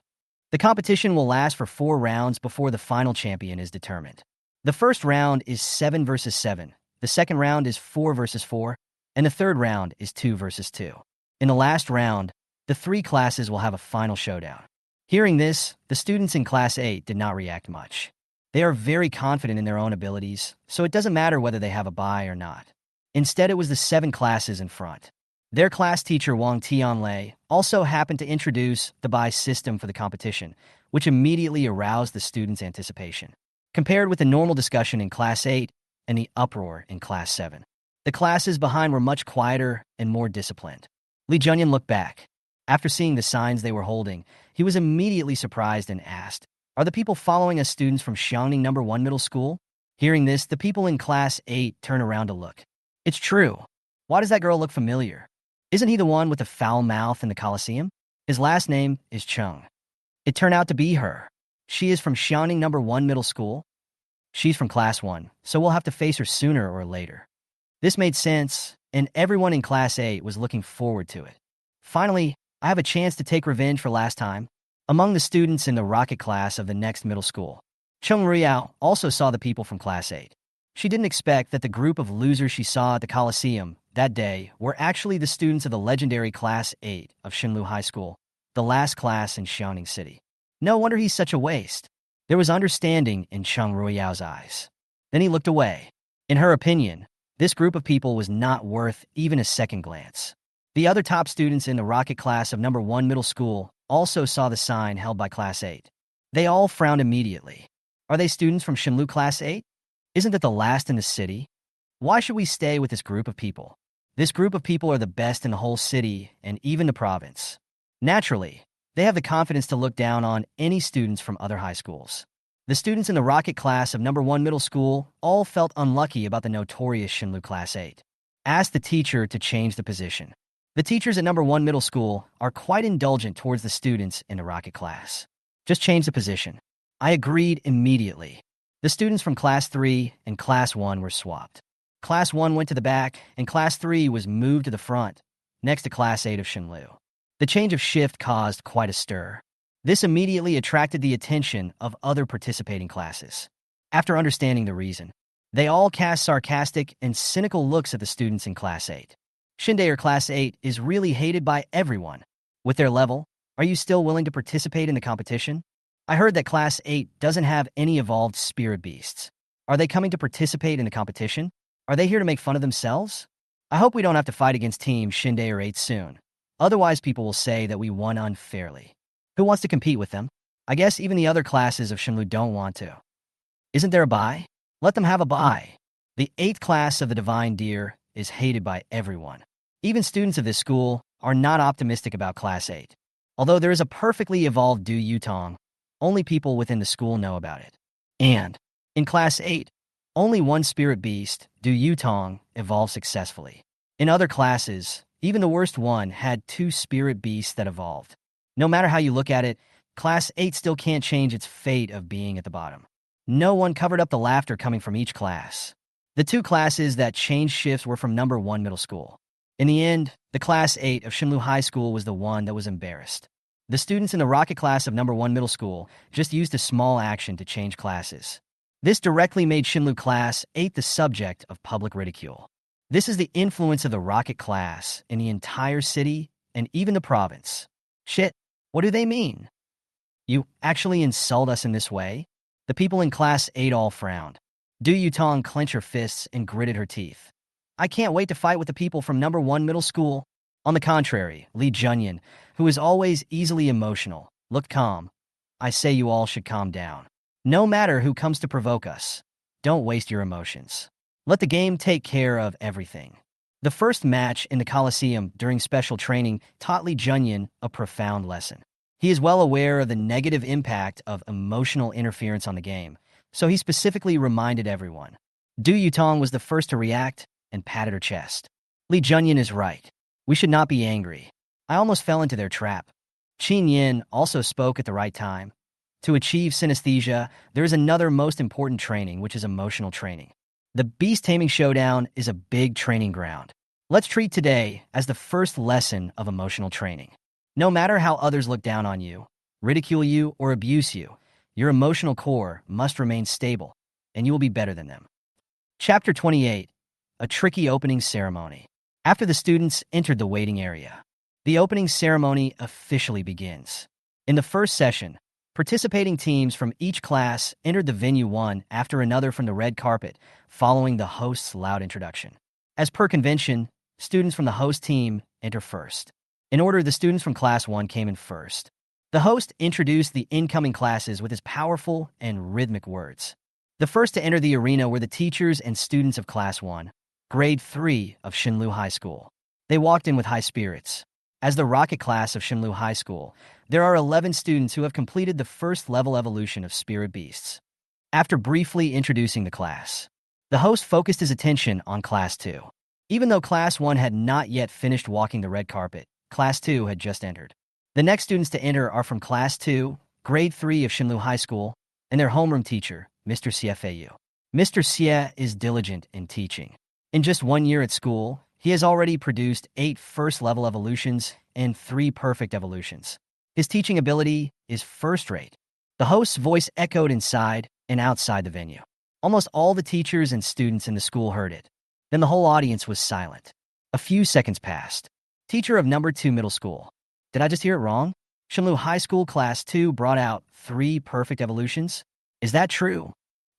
The competition will last for 4 rounds before the final champion is determined. The first round is 7 versus 7, the second round is 4 versus 4, and the third round is 2 versus 2. In the last round, the 3 classes will have a final showdown. Hearing this, the students in Class 8 did not react much. They are very confident in their own abilities, so it doesn't matter whether they have a bye or not. Instead, it was the 7 classes in front. Their class teacher, Wang Tianlei, also happened to introduce the bye system for the competition, which immediately aroused the students' anticipation. Compared with the normal discussion in Class 8 and the uproar in Class 7, the classes behind were much quieter and more disciplined. Li Junyan looked back. After seeing the signs they were holding, he was immediately surprised and asked, are the people following us students from Xiaoning number 1 middle school? Hearing this, the people in Class 8 turn around to look. It's true. Why does that girl look familiar? Isn't he the one with the foul mouth in the Coliseum? His last name is Chung. It turned out to be her. She is from Xiaoning number 1 middle school. She's from Class 1, so we'll have to face her sooner or later. This made sense, and everyone in Class 8 was looking forward to it. Finally, I have a chance to take revenge for last time. Among the students in the rocket class of the next middle school, Chung Ruiyao also saw the people from Class 8. She didn't expect that the group of losers she saw at the Coliseum that day were actually the students of the legendary Class 8 of Shenlu High School, the last class in Xiaoning City. No wonder he's such a waste. There was understanding in Chung Ruiyao's eyes. Then he looked away. In her opinion, this group of people was not worth even a second glance. The other top students in the rocket class of number 1 middle school also saw the sign held by Class 8. They all frowned immediately. Are they students from Shenlu Class 8? Isn't that the last in the city? Why should we stay with this group of people? This group of people are the best in the whole city and even the province. Naturally, they have the confidence to look down on any students from other high schools. The students in the rocket class of number 1 middle school all felt unlucky about the notorious Shenlu Class 8. Asked the teacher to change the position. The teachers at number 1 middle school are quite indulgent towards the students in the rocket class. Just change the position. I agreed immediately. The students from Class 3 and Class 1 were swapped. Class 1 went to the back, and Class 3 was moved to the front, next to Class 8 of Shenlu. The change of shift caused quite a stir. This immediately attracted the attention of other participating classes. After understanding the reason, they all cast sarcastic and cynical looks at the students in Class 8. Shinde or Class 8 is really hated by everyone. With their level, are you still willing to participate in the competition? I heard that Class 8 doesn't have any evolved spirit beasts. Are they coming to participate in the competition? Are they here to make fun of themselves? I hope we don't have to fight against Team Shinde or 8 soon. Otherwise, people will say that we won unfairly. Who wants to compete with them? I guess even the other classes of Shenlu don't want to. Isn't there a bye? Let them have a bye. The 8th class of the Divine Deer is hated by everyone. Even students of this school are not optimistic about Class 8. Although there is a perfectly evolved Du Yutong, Only people within the school know about it. And in Class 8, only one spirit beast, Du Yutong, evolved successfully. In other classes, even the worst one had 2 spirit beasts that evolved. No matter how you look at it, Class 8 still can't change its fate of being at the bottom. No one covered up the laughter coming from each class. The 2 classes that changed shifts were from number 1 middle school. In the end, the Class 8 of Shinlu High School was the one that was embarrassed. The students in the rocket class of number 1 middle school just used a small action to change classes. This directly made Shinlu Class 8 the subject of public ridicule. This is the influence of the rocket class in the entire city and even the province. Shit, what do they mean? You actually insult us in this way? The people in Class 8 all frowned. Du Yutong clenched her fists and gritted her teeth. I can't wait to fight with the people from number 1 middle school. On the contrary, Chen Yan, who is always easily emotional, looked calm. I say you all should calm down. No matter who comes to provoke us, don't waste your emotions. Let the game take care of everything. The first match in the Coliseum during special training taught Chen Yan a profound lesson. He is well aware of the negative impact of emotional interference on the game, so he specifically reminded everyone. Du Yutong was the first to react and patted her chest. Chen Yan is right. We should not be angry. I almost fell into their trap. Chen Yan also spoke at the right time. To achieve synesthesia, there is another most important training, which is emotional training. The Beast Taming Showdown is a big training ground. Let's treat today as the first lesson of emotional training. No matter how others look down on you, ridicule you, or abuse you, your emotional core must remain stable, and you will be better than them. Chapter 28. A Tricky Opening Ceremony. After the students entered the waiting area, the opening ceremony officially begins. In the first session, participating teams from each class entered the venue one after another from the red carpet, following the host's loud introduction. As per convention, students from the host team enter first. In order, the students from Class 1 came in first. The host introduced the incoming classes with his powerful and rhythmic words. The first to enter the arena were the teachers and students of Class 1, Grade 3 of Shinlu High School. They walked in with high spirits. As the rocket class of Shinlu High School, there are 11 students who have completed the first level evolution of spirit beasts. After briefly introducing the class, the host focused his attention on Class 2. Even though Class 1 had not yet finished walking the red carpet, Class 2 had just entered. The next students to enter are from Class 2, Grade 3 of Shinlu High School, and their homeroom teacher, Mr. Xie. Mr. Xie is diligent in teaching. In just 1 year at school, he has already produced 8 first-level evolutions and 3 perfect evolutions. His teaching ability is first-rate. The host's voice echoed inside and outside the venue. Almost all the teachers and students in the school heard it. Then the whole audience was silent. A few seconds passed. Teacher of number 2 middle school. Did I just hear it wrong? Shinlu High School Class 2 brought out 3 perfect evolutions? Is that true?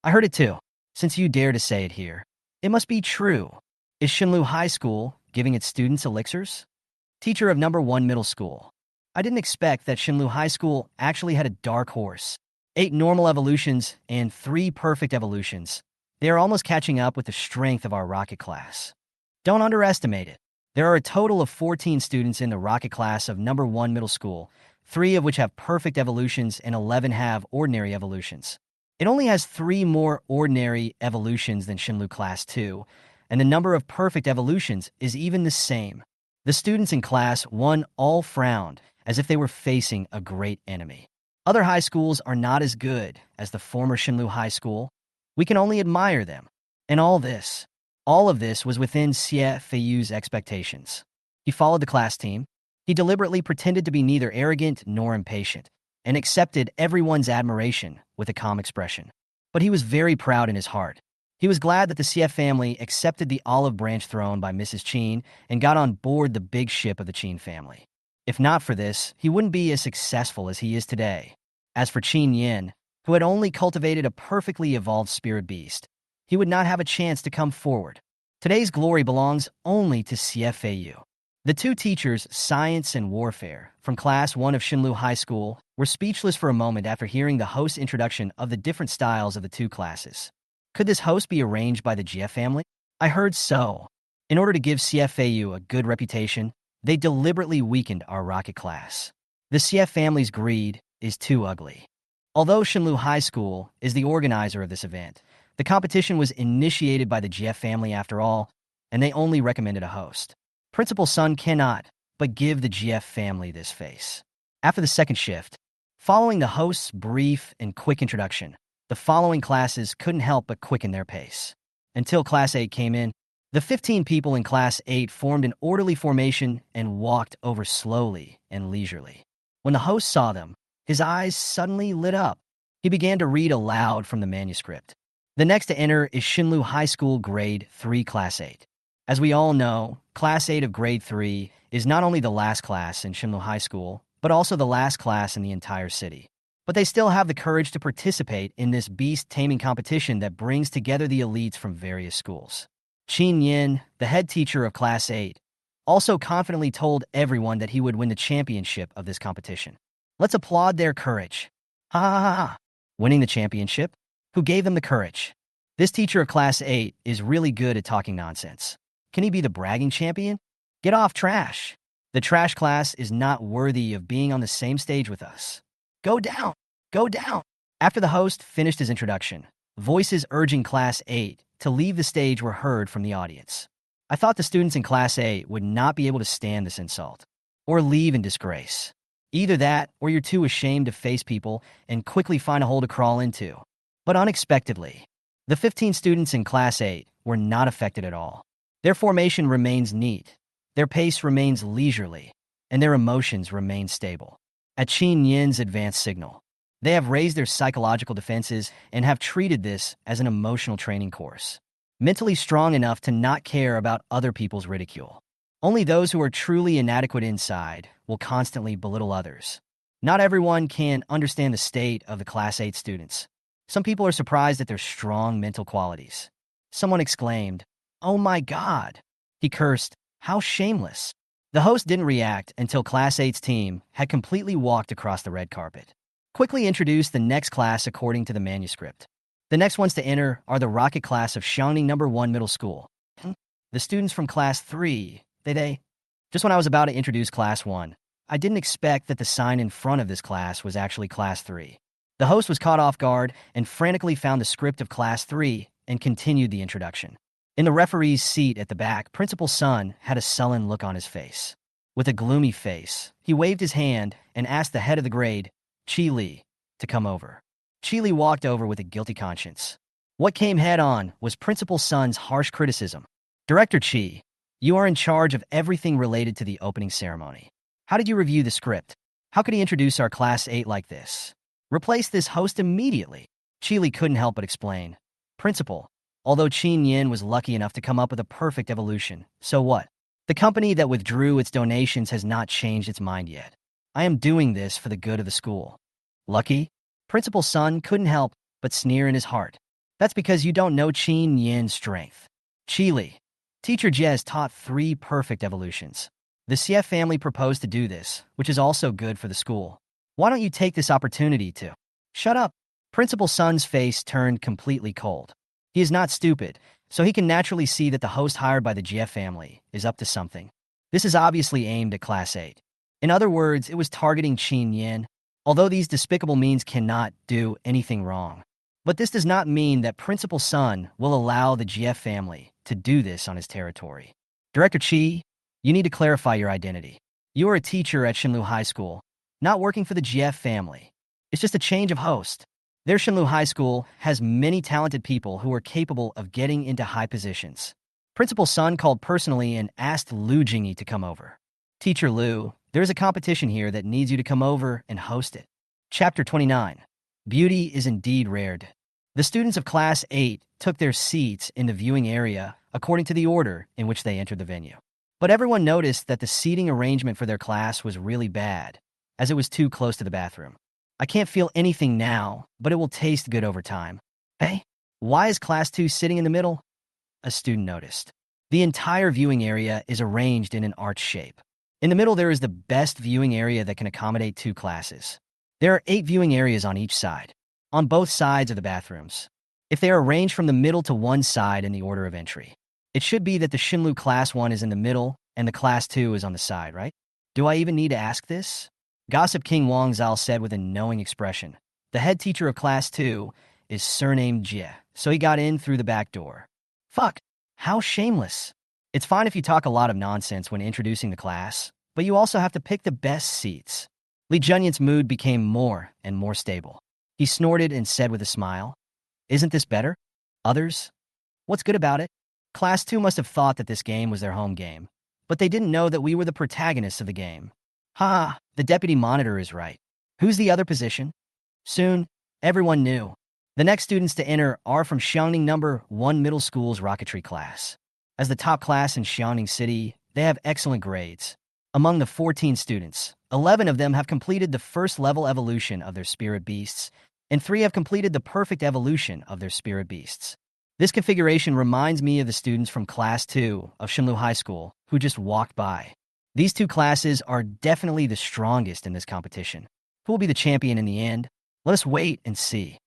I heard it too. Since you dare to say it here, it must be true. Is Shinlu High School giving its students elixirs? Teacher of number 1 middle school. I didn't expect that Shinlu High School actually had a dark horse. 8 normal evolutions and 3 perfect evolutions. They are almost catching up with the strength of our rocket class. Don't underestimate it. There are a total of 14 students in the rocket class of number 1 middle school, 3 of which have perfect evolutions and 11 have ordinary evolutions. It only has 3 more ordinary evolutions than Shinlu Class 2, and the number of perfect evolutions is even the same. The students in Class 1 all frowned as if they were facing a great enemy. Other high schools are not as good as the former Shinlu High School. We can only admire them. And all of this was within Xie Feiyu's expectations. He followed the class team. He deliberately pretended to be neither arrogant nor impatient, and accepted everyone's admiration with a calm expression. But he was very proud in his heart. He was glad that the Xie family accepted the olive branch thrown by Mrs. Qin and got on board the big ship of the Qin family. If not for this, he wouldn't be as successful as he is today. As for Chen Yan, who had only cultivated a perfectly evolved spirit beast, he would not have a chance to come forward. Today's glory belongs only to Xie Feiyu. The 2 teachers, Science and Warfare, from Class 1 of Shinlu High School, were speechless for a moment after hearing the host's introduction of the different styles of the 2 classes. Could this host be arranged by the Jie family? I heard so. In order to give Xie Feiyu a good reputation, they deliberately weakened our rocket class. The Xie family's greed is too ugly. Although Shinlu High School is the organizer of this event, the competition was initiated by the GF family after all, and they only recommended a host. Principal Sun cannot but give the GF family this face. After the second shift, following the host's brief and quick introduction, the following classes couldn't help but quicken their pace. Until Class 8 came in, the 15 people in Class 8 formed an orderly formation and walked over slowly and leisurely. When the host saw them, his eyes suddenly lit up. He began to read aloud from the manuscript. The next to enter is Shinlu High School Grade 3 Class 8. As we all know, Class 8 of Grade 3 is not only the last class in Shinlu High School, but also the last class in the entire city. But they still have the courage to participate in this beast-taming competition that brings together the elites from various schools. Chen Yan, the head teacher of Class 8, also confidently told everyone that he would win the championship of this competition. Let's applaud their courage. Ha ha ha ha. Winning the championship? Who gave them the courage? This teacher of Class 8 is really good at talking nonsense. Can he be the bragging champion? Get off trash. The trash class is not worthy of being on the same stage with us. Go down. Go down. After the host finished his introduction, voices urging Class 8 to leave the stage were heard from the audience. I thought the students in Class 8 would not be able to stand this insult, or leave in disgrace. Either that, or you're too ashamed to face people and quickly find a hole to crawl into. But unexpectedly, the 15 students in Class 8 were not affected at all. Their formation remains neat, their pace remains leisurely, and their emotions remain stable. At Chen Yan's advanced signal, they have raised their psychological defenses and have treated this as an emotional training course. Mentally strong enough to not care about other people's ridicule. Only those who are truly inadequate inside will constantly belittle others. Not everyone can understand the state of the Class 8 students. Some people are surprised at their strong mental qualities. Someone exclaimed, "Oh my God!" He cursed, "How shameless!" The host didn't react until Class 8's team had completely walked across the red carpet. Quickly introduced the next class according to the manuscript. The next ones to enter are the rocket class of Xiangning No. 1 Middle School. The students from Class 3, they. Just when I was about to introduce Class 1, I didn't expect that the sign in front of this class was actually Class 3. The host was caught off guard and frantically found the script of Class 3 and continued the introduction. In the referee's seat at the back, Principal Sun had a sullen look on his face. With a gloomy face, he waved his hand and asked the head of the grade, Chi Li, to come over. Chi Li walked over with a guilty conscience. What came head-on was Principal Sun's harsh criticism. "Director Chi, you are in charge of everything related to the opening ceremony. How did you review the script? How could he introduce our Class 8 like this? Replace this host immediately." Chi Li couldn't help but explain. "Principal, although Chen Yan was lucky enough to come up with a perfect evolution, so what? The company that withdrew its donations has not changed its mind yet. I am doing this for the good of the school." "Lucky?" Principal Sun couldn't help but sneer in his heart. "That's because you don't know Chen Yan's strength. Chi Li, Teacher Jez taught 3 perfect evolutions. The CF family proposed to do this, which is also good for the school. Why don't you take this opportunity to—" "Shut up." Principal Sun's face turned completely cold. He is not stupid, so he can naturally see that the host hired by the GF family is up to something. This is obviously aimed at Class 8. In other words, it was targeting Chen Yan, although these despicable means cannot do anything wrong. But this does not mean that Principal Sun will allow the GF family to do this on his territory. "Director Chi, you need to clarify your identity. You are a teacher at Shinlu High School, not working for the GF family. It's just a change of host. Their Shinlu High School has many talented people who are capable of getting into high positions." Principal Sun called personally and asked Lu Jingyi to come over. "Teacher Lu, there is a competition here that needs you to come over and host it." Chapter 29. Beauty is indeed rare. The students of Class 8 took their seats in the viewing area according to the order in which they entered the venue. But everyone noticed that the seating arrangement for their class was really bad, as it was too close to the bathroom. "I can't feel anything now, but it will taste good over time." "Hey, why is Class 2 sitting in the middle?" a student noticed. The entire viewing area is arranged in an arch shape. In the middle there is the best viewing area that can accommodate 2 classes. There are 8 viewing areas on each side, on both sides of the bathrooms. If they are arranged from the middle to one side in the order of entry, it should be that the Shinlu Class 1 is in the middle and the Class 2 is on the side, right? Do I even need to ask this? Gossip King Wang Zhao said with a knowing expression. The head teacher of Class 2 is surnamed Jie, so he got in through the back door. Fuck, how shameless. It's fine if you talk a lot of nonsense when introducing the class, but you also have to pick the best seats. Li Junyan's mood became more and more stable. He snorted and said with a smile, "Isn't this better? Others? What's good about it?" Class 2 must have thought that this game was their home game, but they didn't know that we were the protagonists of the game. Ha, the deputy monitor is right. Who's the other position? Soon, everyone knew. The next students to enter are from Xiangning number 1 Middle School's rocketry class. As the top class in Xiangning City, they have excellent grades. Among the 14 students, 11 of them have completed the first level evolution of their spirit beasts, and 3 have completed the perfect evolution of their spirit beasts. This configuration reminds me of the students from Class 2 of Shenlu High School who just walked by. These 2 classes are definitely the strongest in this competition. Who will be the champion in the end? Let us wait and see.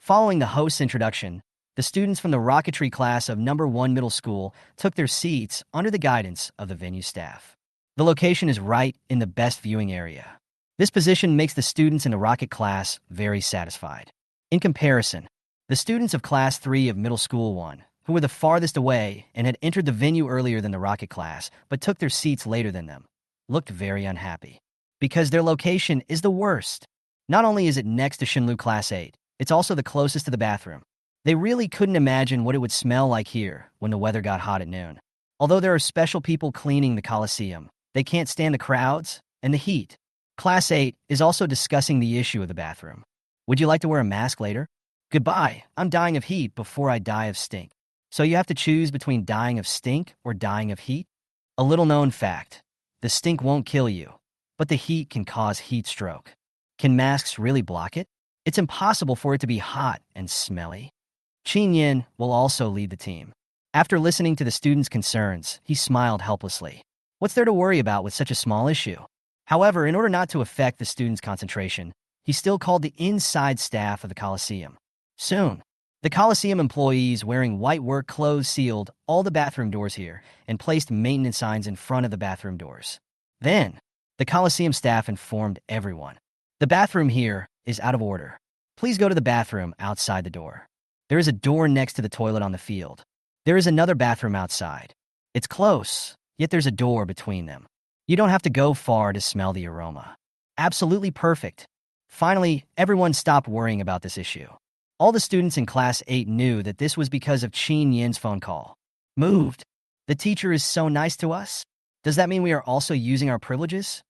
Following the host's introduction, the students from the rocketry class of number 1 Middle School took their seats under the guidance of the venue staff. The location is right in the best viewing area. This position makes the students in the rocket class very satisfied. In comparison, the students of Class 3 of Middle School 1, who were the farthest away and had entered the venue earlier than the rocket class but took their seats later than them, looked very unhappy. Because their location is the worst. Not only is it next to Shenlu Class 8, it's also the closest to the bathroom. They really couldn't imagine what it would smell like here when the weather got hot at noon. Although there are special people cleaning the Coliseum, they can't stand the crowds and the heat. Class 8 is also discussing the issue of the bathroom. Would you like to wear a mask later? Goodbye, I'm dying of heat before I die of stink. So you have to choose between dying of stink or dying of heat? A little known fact, the stink won't kill you, but the heat can cause heat stroke. Can masks really block it? It's impossible for it to be hot and smelly. Chen Yan will also lead the team. After listening to the students' concerns, he smiled helplessly. What's there to worry about with such a small issue? However, in order not to affect the students' concentration, he still called the inside staff of the Coliseum. Soon, the Coliseum employees wearing white work clothes sealed all the bathroom doors here and placed maintenance signs in front of the bathroom doors. Then, the Coliseum staff informed everyone. The bathroom here is out of order. Please go to the bathroom outside the door. There is a door next to the toilet on the field. There is another bathroom outside. It's close, yet there's a door between them. You don't have to go far to smell the aroma. Absolutely perfect. Finally, everyone stopped worrying about this issue. All the students in Class 8 knew that this was because of Chen Yan's phone call. Moved. The teacher is so nice to us. Does that mean we are also using our privileges?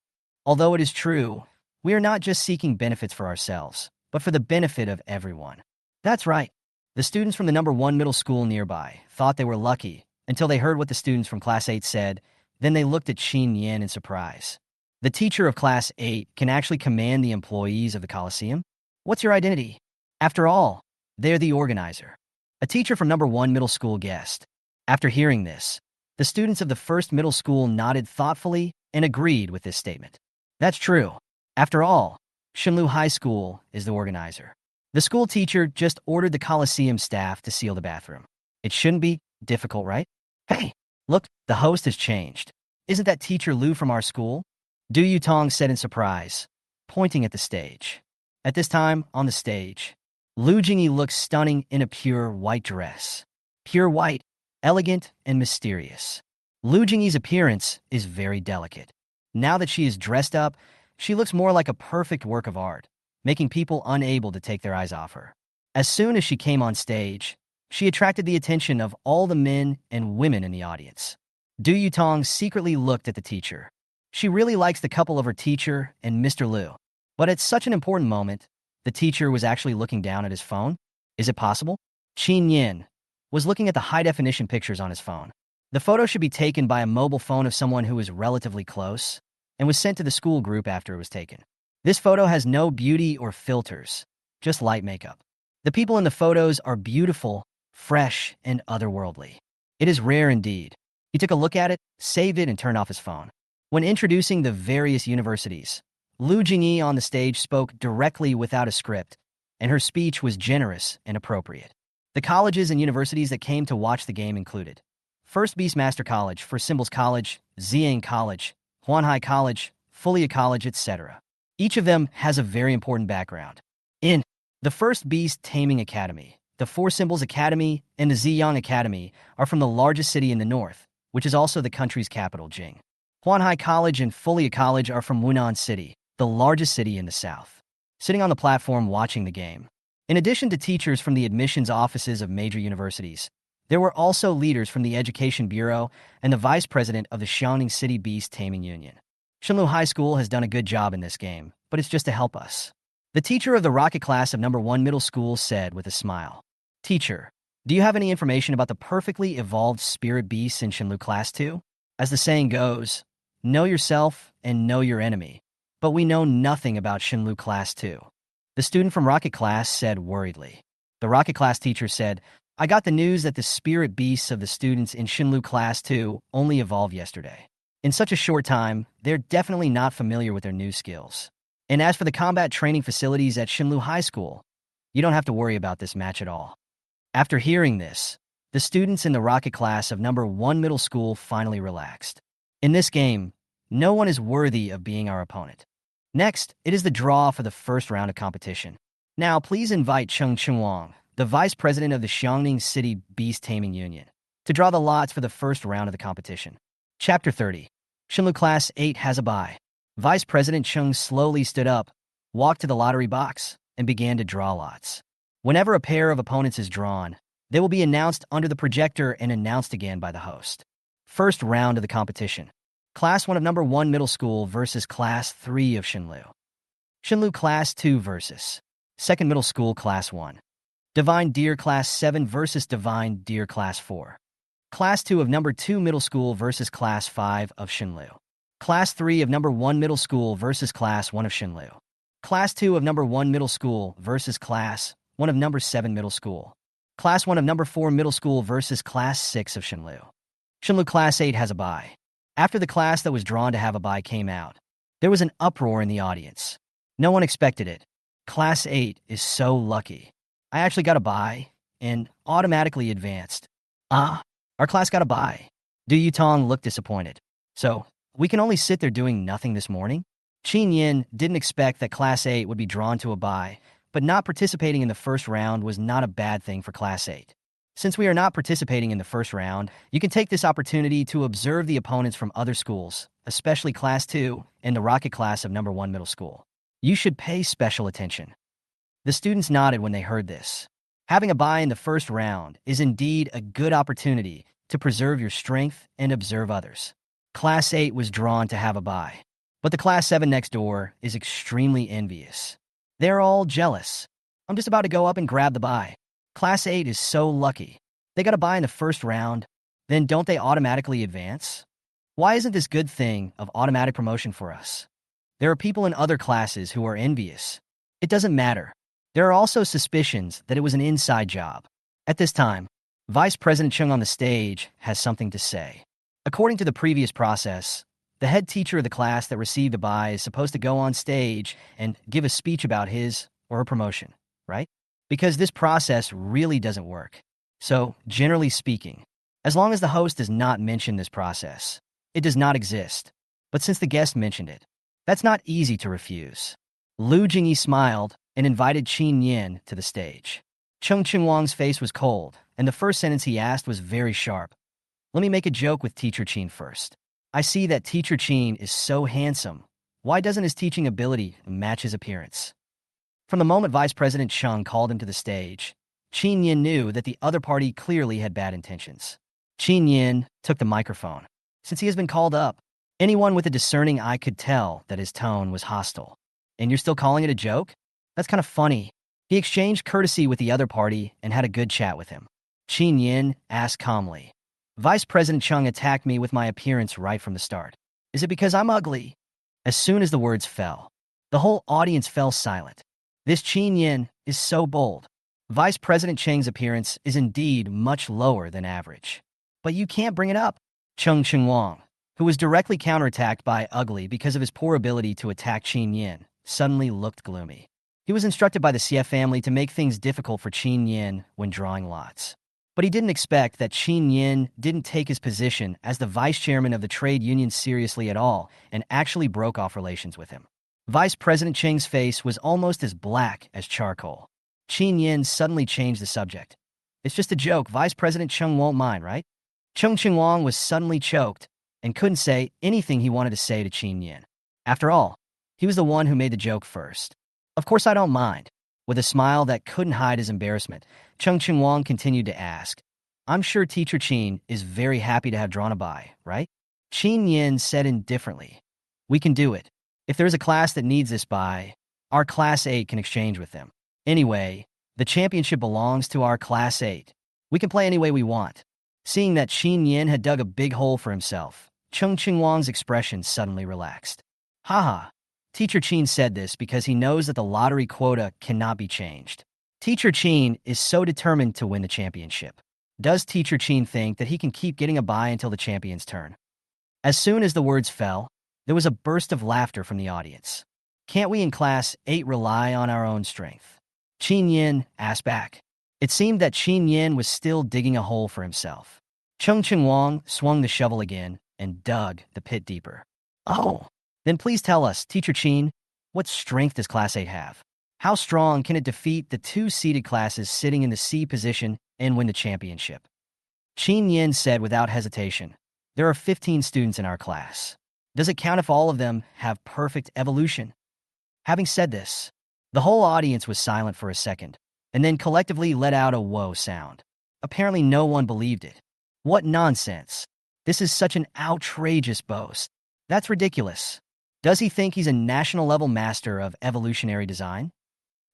Although it is true, we are not just seeking benefits for ourselves, but for the benefit of everyone. That's right. The students from the number 1 middle school nearby thought they were lucky until they heard what the students from Class 8 said. Then they looked at Chen Yan in surprise. The teacher of Class 8 can actually command the employees of the Coliseum? What's your identity? After all, they're the organizer. A teacher from number 1 middle school guessed. After hearing this, the students of the first middle school nodded thoughtfully and agreed with this statement. That's true. After all, Shenlu High School is the organizer. The school teacher just ordered the Coliseum staff to seal the bathroom. It shouldn't be difficult, right? Hey, look, the host has changed. Isn't that teacher Lu from our school? Du Yutong said in surprise, pointing at the stage. At this time, on the stage, Lu Jingyi looks stunning in a pure white dress. Pure white, elegant, and mysterious. Lu Jingyi's appearance is very delicate. Now that she is dressed up, she looks more like a perfect work of art, making people unable to take their eyes off her. As soon as she came on stage, she attracted the attention of all the men and women in the audience. Du Yutong secretly looked at the teacher. She really likes the couple of her teacher and Mr. Lu. But at such an important moment, the teacher was actually looking down at his phone. Is it possible? Chen Yan was looking at the high-definition pictures on his phone. The photo should be taken by a mobile phone of someone who is relatively close and was sent to the school group after it was taken. This photo has no beauty or filters, just light makeup. The people in the photos are beautiful, fresh, and otherworldly. It is rare indeed. He took a look at it, saved it, and turned off his phone. When introducing the various universities, Lu Jingyi on the stage spoke directly without a script, and her speech was generous and appropriate. The colleges and universities that came to watch the game included First Beastmaster College, First Symbols College, Ziyang College, Huanhai College, Fulia College, etc. Each of them has a very important background. In the first Beast Taming Academy, the Four Symbols Academy and the Ziyang Academy are from the largest city in the north, which is also the country's capital, Jing. Huanhai College and Fulia College are from Wunan City, the largest city in the south. Sitting on the platform watching the game. In addition to teachers from the admissions offices of major universities, there were also leaders from the Education Bureau and the vice president of the Xiangning City Beast Taming Union. Shenlu High School has done a good job in this game, but it's just to help us. The teacher of the rocket class of number 1 middle school said with a smile. Teacher, do you have any information about the perfectly evolved spirit beasts in Shenlu Class 2? As the saying goes, know yourself and know your enemy. But we know nothing about Shenlu Class 2. The student from rocket class said worriedly. The rocket class teacher said, I got the news that the spirit beasts of the students in Shenlu Class 2 only evolved yesterday. In such a short time, they're definitely not familiar with their new skills. And as for the combat training facilities at Shenlu High School, you don't have to worry about this match at all. After hearing this, the students in the rocket class of number 1 middle school finally relaxed. In this game, no one is worthy of being our opponent. Next, it is the draw for the first round of competition. Now, please invite Cheng Chengwang, the vice president of the Xiangning City Beast Taming Union, to draw the lots for the first round of the competition. Chapter 30. Shenlu Class 8 has a bye. Vice President Cheng slowly stood up, walked to the lottery box, and began to draw lots. Whenever a pair of opponents is drawn, they will be announced under the projector and announced again by the host. First round of the competition. Class 1 of number 1 middle school versus Class 3 of Shenlu. Shenlu Class 2 versus 2nd middle school Class 1. Divine Deer Class 7 versus Divine Deer Class 4. Class 2 of number 2 middle school versus Class 5 of Shenlu. Class 3 of number 1 middle school versus Class 1 of Shenlu. Class 2 of number 1 middle school versus Class 1 of number 7 middle school. Class 1 of number 4 middle school versus Class 6 of Shenlu. Shenlu Class 8 has a bye. After the class that was drawn to have a bye came out, there was an uproar in the audience. No one expected it. Class 8 is so lucky. I actually got a bye and automatically advanced. Our class got a bye. Du Yutong looked disappointed. So, we can only sit there doing nothing this morning? Chen Yan didn't expect that Class 8 would be drawn to a bye, but not participating in the first round was not a bad thing for Class 8. Since we are not participating in the first round, you can take this opportunity to observe the opponents from other schools, especially Class 2 and the rocket class of number 1 middle school. You should pay special attention. The students nodded when they heard this. Having a bye in the first round is indeed a good opportunity to preserve your strength and observe others. Class 8 was drawn to have a bye, but the Class 7 next door is extremely envious. They're all jealous. I'm just about to go up and grab the bye. Class 8 is so lucky. They got a bye in the first round, then don't they automatically advance? Why isn't this good thing of automatic promotion for us? There are people in other classes who are envious. It doesn't matter. There are also suspicions that it was an inside job. At this time, Vice President Cheng on the stage has something to say. According to the previous process, the head teacher of the class that received the bye is supposed to go on stage and give a speech about his or her promotion, right? Because this process really doesn't work. So, generally speaking, as long as the host does not mention this process, it does not exist. But since the guest mentioned it, that's not easy to refuse. Lu Jingyi smiled and invited Chen Yan to the stage. Cheng Chengwang's face was cold, and the first sentence he asked was very sharp. Let me make a joke with Teacher Chen first. I see that Teacher Chen is so handsome. Why doesn't his teaching ability match his appearance? From the moment Vice President Cheng called him to the stage, Chen Yan knew that the other party clearly had bad intentions. Chen Yan took the microphone. Since he has been called up, anyone with a discerning eye could tell that his tone was hostile. And you're still calling it a joke? That's kind of funny. He exchanged courtesy with the other party and had a good chat with him. Chen Yan asked calmly. Vice President Cheng attacked me with my appearance right from the start. Is it because I'm ugly? As soon as the words fell, the whole audience fell silent. This Chen Yan is so bold. Vice President Cheng's appearance is indeed much lower than average. But you can't bring it up. Cheng Chengwang, who was directly counterattacked by Ugly because of his poor ability to attack Chen Yan, suddenly looked gloomy. He was instructed by the Xie family to make things difficult for Chen Yan when drawing lots. But he didn't expect that Chen Yan didn't take his position as the vice chairman of the trade union seriously at all and actually broke off relations with him. Vice President Cheng's face was almost as black as charcoal. Chen Yan suddenly changed the subject. It's just a joke. Vice President Cheng won't mind, right? Cheng Qingwang was suddenly choked and couldn't say anything he wanted to say to Chen Yan. After all, he was the one who made the joke first. Of course I don't mind. With a smile that couldn't hide his embarrassment, Cheng Qingwang continued to ask, I'm sure Teacher Chen is very happy to have drawn a bye, right? Chen Yan said indifferently, we can do it. If there's a class that needs this bye, our Class 8 can exchange with them. Anyway, the championship belongs to our Class 8. We can play any way we want. Seeing that Chen Yan had dug a big hole for himself, Cheng Qingwang's expression suddenly relaxed. Haha, Teacher Chen said this because he knows that the lottery quota cannot be changed. Teacher Chen is so determined to win the championship. Does Teacher Chen think that he can keep getting a bye until the champion's turn? As soon as the words fell, there was a burst of laughter from the audience. Can't we in Class 8 rely on our own strength? Chen Yan asked back. It seemed that Chen Yan was still digging a hole for himself. Cheng Qingwang swung the shovel again and dug the pit deeper. Oh, then please tell us, Teacher Chen, what strength does Class 8 have? How strong can it defeat the two seeded classes sitting in the C position and win the championship? Chen Yan said without hesitation, there are 15 students in our class. Does it count if all of them have perfect evolution? Having said this, the whole audience was silent for a second, and then collectively let out a whoa sound. Apparently no one believed it. What nonsense. This is such an outrageous boast. That's ridiculous. Does he think he's a national-level master of evolutionary design?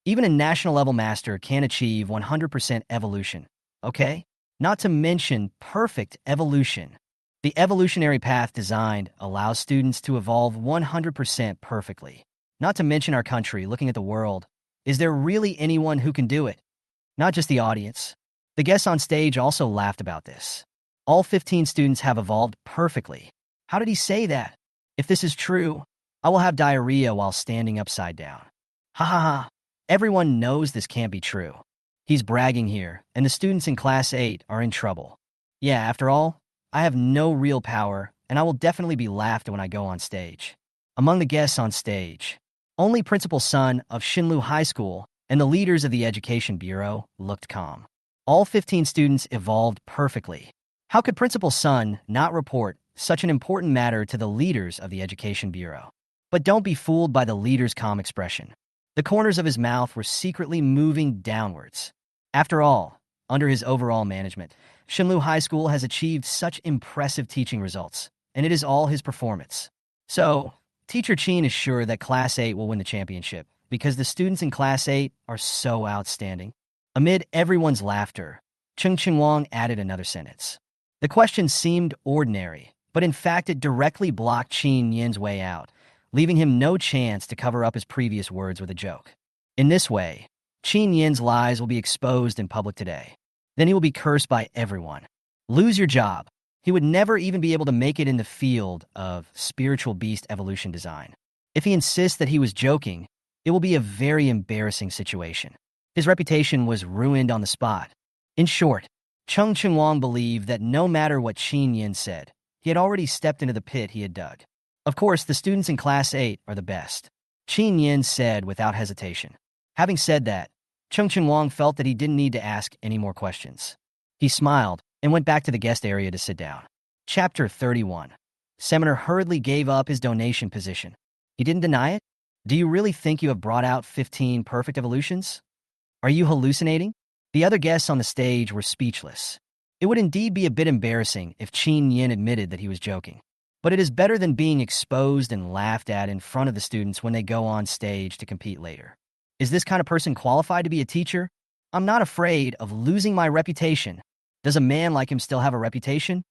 Even a national-level master can achieve 100% evolution, okay? Not to mention perfect evolution. The evolutionary path designed allows students to evolve 100% perfectly. Not to mention our country looking at the world. Is there really anyone who can do it? Not just the audience. The guests on stage also laughed about this. All 15 students have evolved perfectly. How did he say that? If this is true, I will have diarrhea while standing upside down. Ha ha ha. Everyone knows this can't be true. He's bragging here, and the students in Class 8 are in trouble. Yeah, after all, I have no real power, and I will definitely be laughed at when I go on stage. Among the guests on stage, only Principal Sun of Shinlu High School and the leaders of the Education Bureau looked calm. All 15 students evolved perfectly. How could Principal Sun not report such an important matter to the leaders of the Education Bureau? But don't be fooled by the leader's calm expression. The corners of his mouth were secretly moving downwards. After all, under his overall management, Shinlu High School has achieved such impressive teaching results, and it is all his performance. So, Teacher Chen is sure that Class 8 will win the championship because the students in Class 8 are so outstanding. Amid everyone's laughter, Cheng Qingwang added another sentence. The question seemed ordinary, but in fact it directly blocked Chen Yan's way out, leaving him no chance to cover up his previous words with a joke. In this way, Chen Yan's lies will be exposed in public today. Then he will be cursed by everyone. Lose your job. He would never even be able to make it in the field of spiritual beast evolution design. If he insists that he was joking, it will be a very embarrassing situation. His reputation was ruined on the spot. In short, Cheng Qingwang believed that no matter what Chen Yan said, he had already stepped into the pit he had dug. Of course, the students in Class 8 are the best, Chen Yan said without hesitation. Having said that, Cheng Qingwang felt that he didn't need to ask any more questions. He smiled and went back to the guest area to sit down. Chapter 31. Summoner hurriedly gave up his donation position. He didn't deny it? Do you really think you have brought out 15 perfect evolutions? Are you hallucinating? The other guests on the stage were speechless. It would indeed be a bit embarrassing if Chen Yan admitted that he was joking. But it is better than being exposed and laughed at in front of the students when they go on stage to compete later. Is this kind of person qualified to be a teacher? I'm not afraid of losing my reputation. Does a man like him still have a reputation?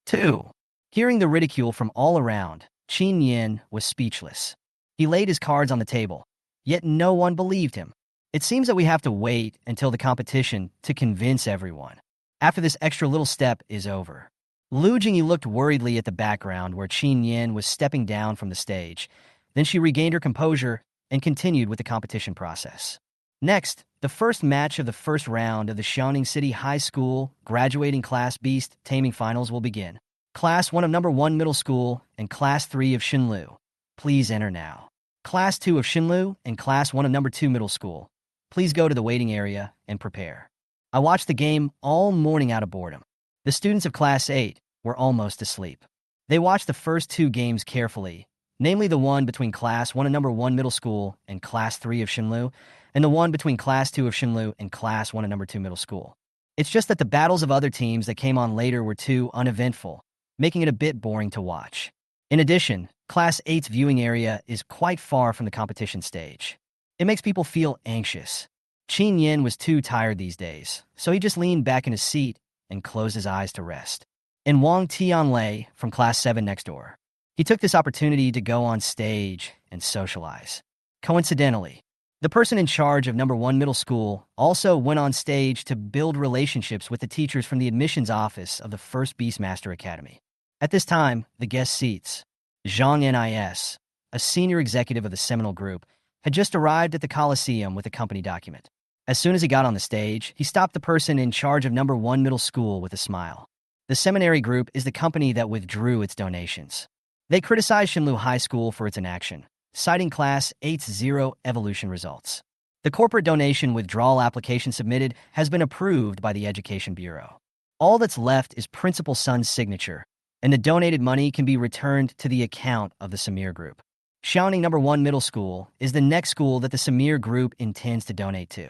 2. Hearing the ridicule from all around, Chen Yan was speechless. He laid his cards on the table, yet no one believed him. It seems that we have to wait until the competition to convince everyone. After this extra little step is over. Lu Jingyi looked worriedly at the background where Chen Yan was stepping down from the stage. Then she regained her composure and continued with the competition process. Next, the first match of the first round of the Xiaoning City High School Graduating Class Beast Taming Finals will begin. Class 1 of Number 1 Middle School and Class 3 of Shinlu. Please enter now. Class 2 of Xinlu and Class 1 of Number 2 Middle School. Please go to the waiting area and prepare. I watched the game all morning out of boredom. The students of Class 8 were almost asleep. They watched the first two games carefully, namely the one between Class 1 of Number 1 Middle School and Class 3 of Xinlu, and the one between Class 2 of Xinlu and Class 1 of Number 2 Middle School. It's just that the battles of other teams that came on later were too uneventful, making it a bit boring to watch. In addition, Class 8's viewing area is quite far from the competition stage. It makes people feel anxious. Chen Yan was too tired these days, so he just leaned back in his seat and closed his eyes to rest. And Wang Tianlei from Class 7 next door. He took this opportunity to go on stage and socialize. Coincidentally, the person in charge of Number 1 Middle School also went on stage to build relationships with the teachers from the admissions office of the First Beastmaster Academy. At this time, the guest seats. Zhang Nis, a senior executive of the Seminole Group, had just arrived at the Coliseum with a company document. As soon as he got on the stage, he stopped the person in charge of Number 1 Middle School with a smile. The Seminary Group is the company that withdrew its donations. They criticized Xinlu High School for its inaction, citing Class 8's zero evolution results. The corporate donation withdrawal application submitted has been approved by the Education Bureau. All that's left is Principal Sun's signature, and the donated money can be returned to the account of the Samir Group. Xiaoning Number 1 Middle School is the next school that the Samir Group intends to donate to.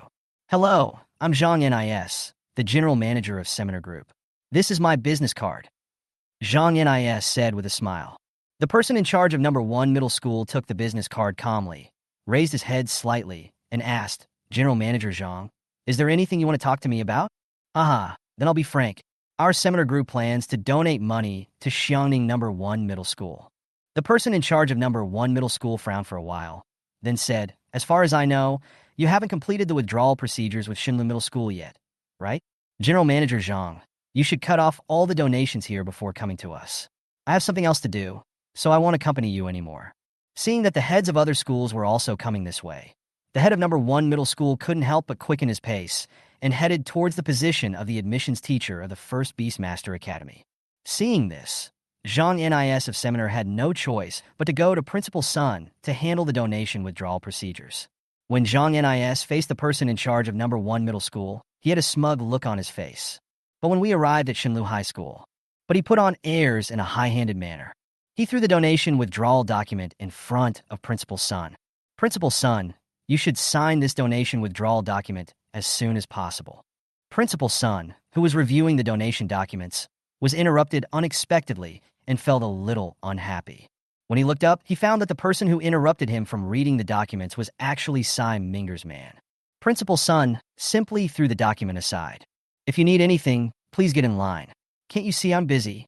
Hello, I'm Zhang Nis, the general manager of Seminar Group. This is my business card. Zhang Nis said with a smile. The person in charge of Number 1 Middle School took the business card calmly, raised his head slightly, and asked, General Manager Zhang, is there anything you want to talk to me about? Aha, then I'll be frank. Our Seminar Group plans to donate money to Xiangning Number 1 Middle School. The person in charge of Number 1 Middle School frowned for a while, then said, as far as I know, you haven't completed the withdrawal procedures with Xinlu Middle School yet, right? General Manager Zhang, you should cut off all the donations here before coming to us. I have something else to do, so I won't accompany you anymore. Seeing that the heads of other schools were also coming this way, the head of Number 1 Middle School couldn't help but quicken his pace and headed towards the position of the admissions teacher of the First Beastmaster Academy. Seeing this, Zhang Nis of Seminar had no choice but to go to Principal Sun to handle the donation withdrawal procedures. When Zhang Nis faced the person in charge of Number 1 Middle School, he had a smug look on his face. But when we arrived at Xinlu High School, he put on airs in a high-handed manner. He threw the donation withdrawal document in front of Principal Sun. Principal Sun, you should sign this donation withdrawal document as soon as possible. Principal Sun, who was reviewing the donation documents, was interrupted unexpectedly and felt a little unhappy. When he looked up, he found that the person who interrupted him from reading the documents was actually Sai Minger's man. Principal Sun simply threw the document aside. If you need anything, please get in line. Can't you see I'm busy?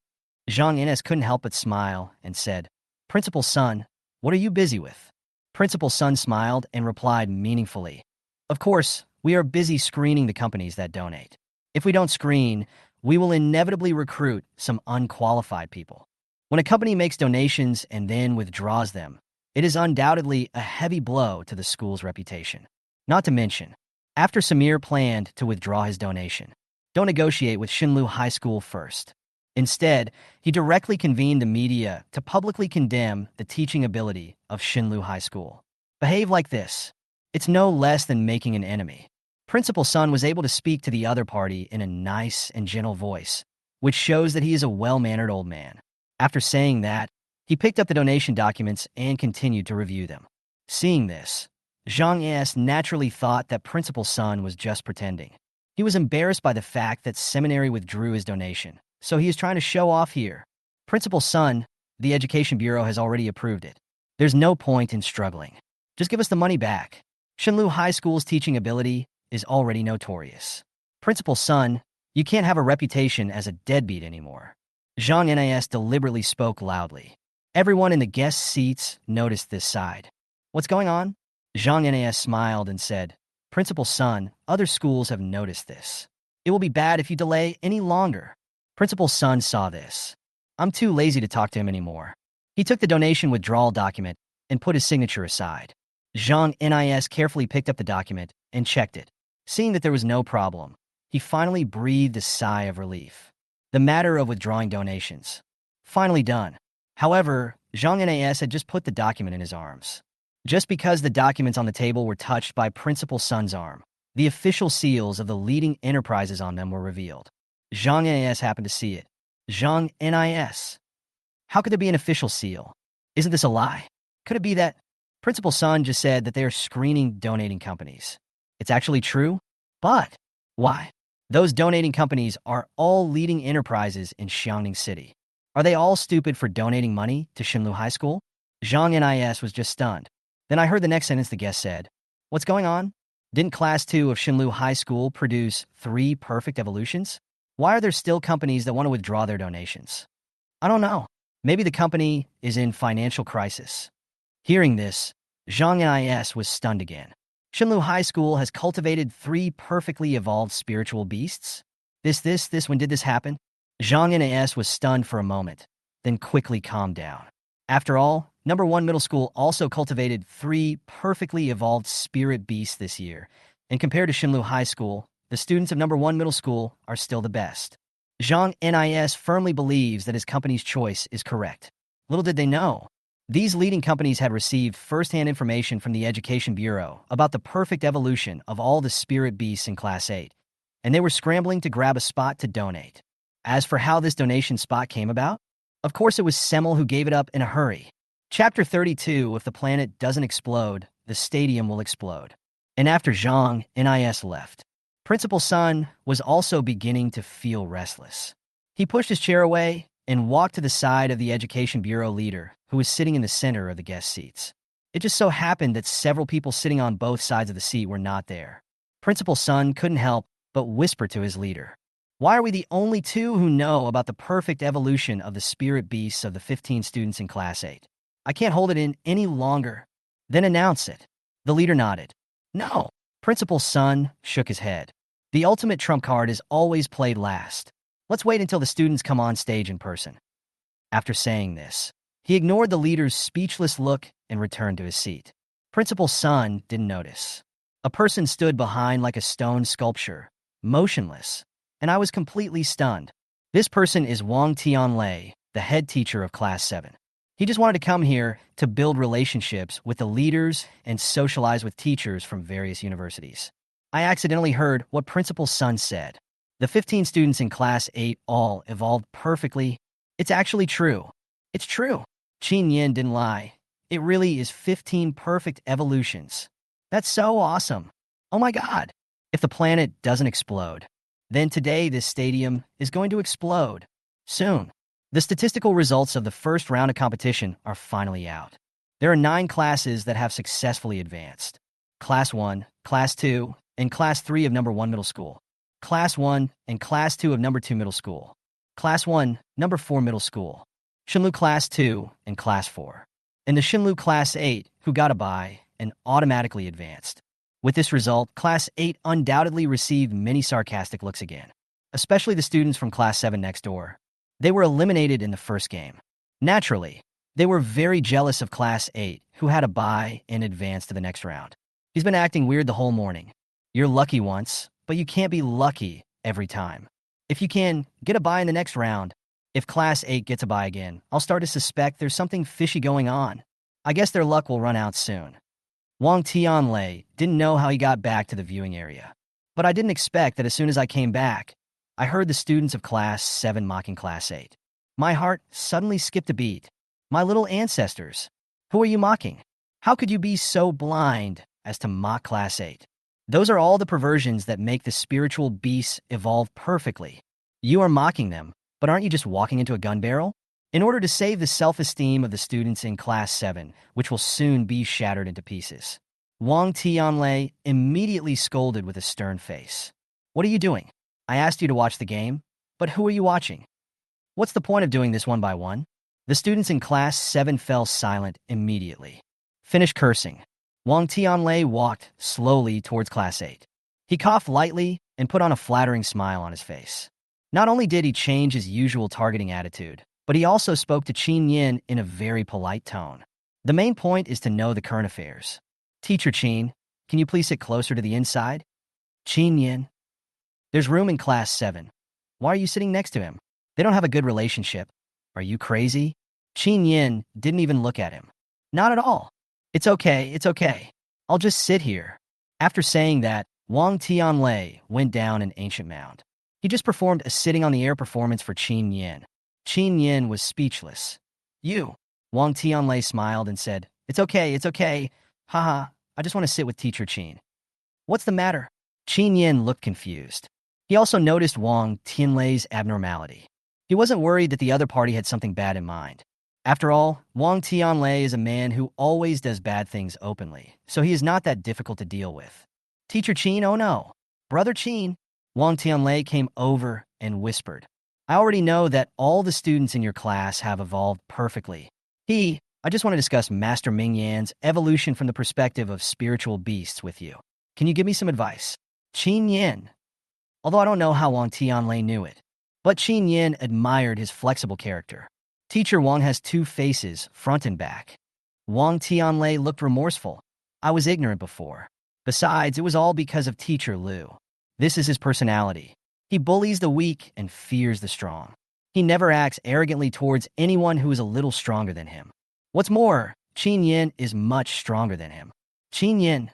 Zhang Nis couldn't help but smile and said, Principal Sun, what are you busy with? Principal Sun smiled and replied meaningfully, of course, we are busy screening the companies that donate. If we don't screen, we will inevitably recruit some unqualified people. When a company makes donations and then withdraws them, it is undoubtedly a heavy blow to the school's reputation. Not to mention, after Samir planned to withdraw his donation, don't negotiate with Xinlu High School first. Instead, he directly convened the media to publicly condemn the teaching ability of Xinlu High School. Behave like this. It's no less than making an enemy. Principal Sun was able to speak to the other party in a nice and gentle voice, which shows that he is a well-mannered old man. After saying that, he picked up the donation documents and continued to review them. Seeing this, Zhang Nis naturally thought that Principal Sun was just pretending. He was embarrassed by the fact that Seminary withdrew his donation, so he is trying to show off here. Principal Sun, the Education Bureau has already approved it. There's no point in struggling. Just give us the money back. Xinlu High School's teaching ability is already notorious. Principal Sun, you can't have a reputation as a deadbeat anymore. Zhang Nis deliberately spoke loudly. Everyone in the guest seats noticed this side. What's going on? Zhang Nis smiled and said, Principal Sun, other schools have noticed this. It will be bad if you delay any longer. Principal Sun saw this. I'm too lazy to talk to him anymore. He took the donation withdrawal document and put his signature aside. Zhang Nis carefully picked up the document and checked it. Seeing that there was no problem, he finally breathed a sigh of relief. The matter of withdrawing donations. Finally done. However, Zhang Nis had just put the document in his arms. Just because the documents on the table were touched by Principal Sun's arm, the official seals of the leading enterprises on them were revealed. Zhang NIS happened to see it. Zhang NIS. How could there be an official seal? Isn't this a lie? Could it be that Principal Sun just said that they are screening donating companies? It's actually true? But why? Those donating companies are all leading enterprises in Xiangning City. Are they all stupid for donating money to Xinlu High School? Zhang NIS was just stunned. Then I heard the next sentence the guest said. What's going on? Didn't Class 2 of Xinlu High School produce 3 perfect evolutions? Why are there still companies that want to withdraw their donations? I don't know. Maybe the company is in financial crisis. Hearing this, Zhang NIS was stunned again. Xinlu High School has cultivated 3 perfectly evolved spiritual beasts? When did this happen? Zhang NIS was stunned for a moment, then quickly calmed down. After all, number 1 middle school also cultivated 3 perfectly evolved spirit beasts this year, and compared to Xinlu High School, the students of number 1 middle school are still the best. Zhang NIS firmly believes that his company's choice is correct. Little did they know, these leading companies had received first-hand information from the Education Bureau about the perfect evolution of all the spirit beasts in Class 8, and they were scrambling to grab a spot to donate. As for how this donation spot came about, of course it was Semmel who gave it up in a hurry. Chapter 32, if the planet doesn't explode, the stadium will explode. And after Zhang NIS left, Principal Sun was also beginning to feel restless. He pushed his chair away and walked to the side of the Education Bureau leader, who was sitting in the center of the guest seats. It just so happened that several people sitting on both sides of the seat were not there. Principal Sun couldn't help but whisper to his leader, "Why are we the only 2 who know about the perfect evolution of the spirit beasts of the 15 students in Class 8? I can't hold it in any longer." "Then announce it." The leader nodded. "No." Principal Sun shook his head. "The ultimate trump card is always played last. Let's wait until the students come on stage in person." After saying this, he ignored the leader's speechless look and returned to his seat. Principal Sun didn't notice. A person stood behind like a stone sculpture, motionless, and I was completely stunned. This person is Wang Tianlei, the head teacher of Class 7. He just wanted to come here to build relationships with the leaders and socialize with teachers from various universities. I accidentally heard what Principal Sun said. The 15 students in Class 8 all evolved perfectly. It's actually true. It's true. Chen Yan didn't lie. It really is 15 perfect evolutions. That's so awesome. Oh my God. If the planet doesn't explode, then today this stadium is going to explode. Soon. The statistical results of the first round of competition are finally out. There are 9 classes that have successfully advanced. Class 1, Class 2, and Class 3 of number 1 middle school. Class 1 and Class 2 of number 2 middle school. Class 1, number 4 middle school. Xinlu Class 2 and Class 4. And the Xinlu Class 8, who got a bye and automatically advanced. With this result, Class 8 undoubtedly received many sarcastic looks again, especially the students from Class 7 next door. They were eliminated in the first game. Naturally, they were very jealous of Class 8, who had a bye and advanced to the next round. He's been acting weird the whole morning. You're lucky once, but you can't be lucky every time. If you can, get a bye in the next round. If Class 8 gets a bye again, I'll start to suspect there's something fishy going on. I guess their luck will run out soon. Wang Tianlei didn't know how he got back to the viewing area. But I didn't expect that as soon as I came back, I heard the students of Class 7 mocking Class 8. My heart suddenly skipped a beat. My little ancestors. Who are you mocking? How could you be so blind as to mock Class 8? Those are all the perversions that make the spiritual beasts evolve perfectly. You are mocking them, but aren't you just walking into a gun barrel? In order to save the self-esteem of the students in Class 7, which will soon be shattered into pieces, Wang Tianlei immediately scolded with a stern face. What are you doing? I asked you to watch the game, but who are you watching? What's the point of doing this one by one? The students in Class 7 fell silent immediately. Finish cursing. Wang Tianlei walked slowly towards Class 8. He coughed lightly and put on a flattering smile on his face. Not only did he change his usual targeting attitude, but he also spoke to Chen Yan in a very polite tone. The main point is to know the current affairs. Teacher Chen, can you please sit closer to the inside? Chen Yan. There's room in Class 7. Why are you sitting next to him? They don't have a good relationship. Are you crazy? Chen Yan didn't even look at him. Not at all. It's okay. I'll just sit here." After saying that, Wang Tianlei went down an ancient mound. He just performed a sitting-on-the-air performance for Chen Yan. Chen Yan was speechless. "You." Wang Tianlei smiled and said, it's okay. Haha, I just want to sit with teacher Chen." "What's the matter?" Chen Yan looked confused. He also noticed Wang Tianlei's abnormality. He wasn't worried that the other party had something bad in mind. After all, Wang Tianlei is a man who always does bad things openly, so he is not that difficult to deal with. "Teacher Chen, oh no. Brother Chen." Wang Tianlei came over and whispered, "I already know that all the students in your class have evolved perfectly. I just want to discuss Master Ming Yan's evolution from the perspective of spiritual beasts with you. Can you give me some advice?" Chen Yan. Although I don't know how Wang Tianlei knew it, but Chen Yan admired his flexible character. Teacher Wang has two faces, front and back. Wang Tianlei looked remorseful. "I was ignorant before. Besides, it was all because of Teacher Liu. This is his personality. He bullies the weak and fears the strong. He never acts arrogantly towards anyone who is a little stronger than him. What's more, Chen Yan is much stronger than him." Chen Yan.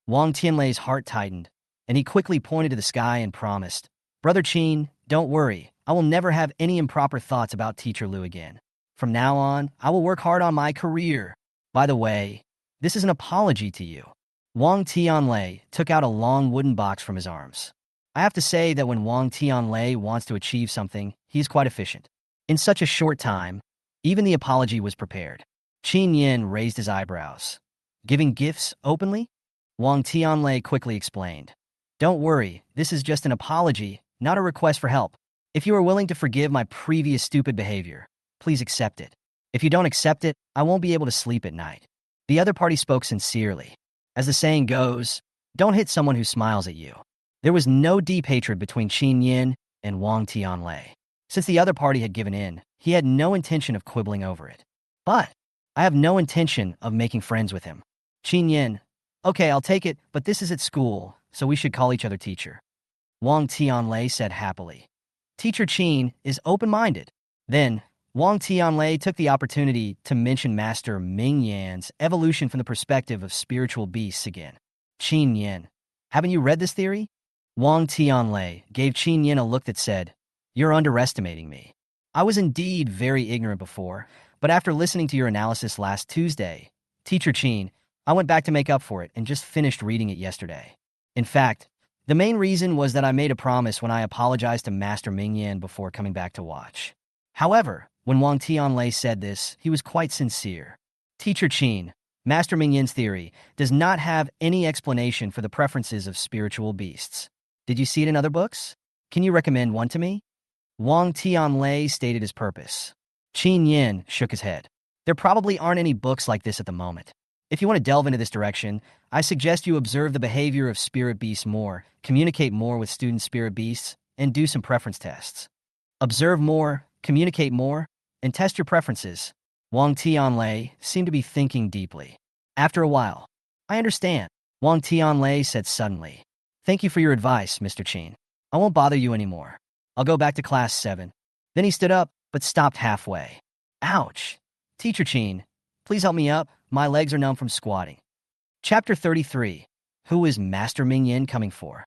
Wang Tianlei's heart tightened, and he quickly pointed to the sky and promised, "Brother Chen, don't worry. I will never have any improper thoughts about Teacher Liu again. From now on, I will work hard on my career. By the way, this is an apology to you." Wang Tianlei took out a long wooden box from his arms. I have to say that when Wang Tianlei wants to achieve something, he is quite efficient. In such a short time, even the apology was prepared. Chen Yan raised his eyebrows. "Giving gifts openly?" Wang Tianlei quickly explained. "Don't worry, this is just an apology, not a request for help. If you are willing to forgive my previous stupid behavior, please accept it. If you don't accept it, I won't be able to sleep at night." The other party spoke sincerely. As the saying goes, don't hit someone who smiles at you. There was no deep hatred between Chen Yan and Wang Tianlei. Since the other party had given in, he had no intention of quibbling over it. "But I have no intention of making friends with him." Chen Yan. "Okay, I'll take it, but this is at school, so we should call each other teacher." Wang Tianlei said happily. Teacher Chen is open-minded. Then, Wang Tianlei took the opportunity to mention Master Ming Yan's evolution from the perspective of spiritual beasts again. Chen Yan. "Haven't you read this theory?" Wang Tianlei gave Chen Yan a look that said, "You're underestimating me. I was indeed very ignorant before, but after listening to your analysis last Tuesday, Teacher Chen, I went back to make up for it and just finished reading it yesterday. In fact, the main reason was that I made a promise when I apologized to Master Ming Yan before coming back to watch." However, when Wang Tianlei said this, he was quite sincere. Teacher Chen, Master Ming Yan's theory, does not have any explanation for the preferences of spiritual beasts. Did you see it in other books? Can you recommend one to me? Wang Tianlei stated his purpose. Chen Yan shook his head. There probably aren't any books like this at the moment. If you want to delve into this direction, I suggest you observe the behavior of spirit beasts more, communicate more with student spirit beasts, and do some preference tests. Observe more, communicate more, and test your preferences. Wang Tianlei seemed to be thinking deeply. After a while, "I understand," Wang Tianlei said suddenly. "Thank you for your advice, Mr. Chen. I won't bother you anymore. I'll go back to class 7. Then he stood up, but stopped halfway. "Ouch! Teacher Chen, please help me up. My legs are numb from squatting." Chapter 33. Who is Master Ming Yan coming for?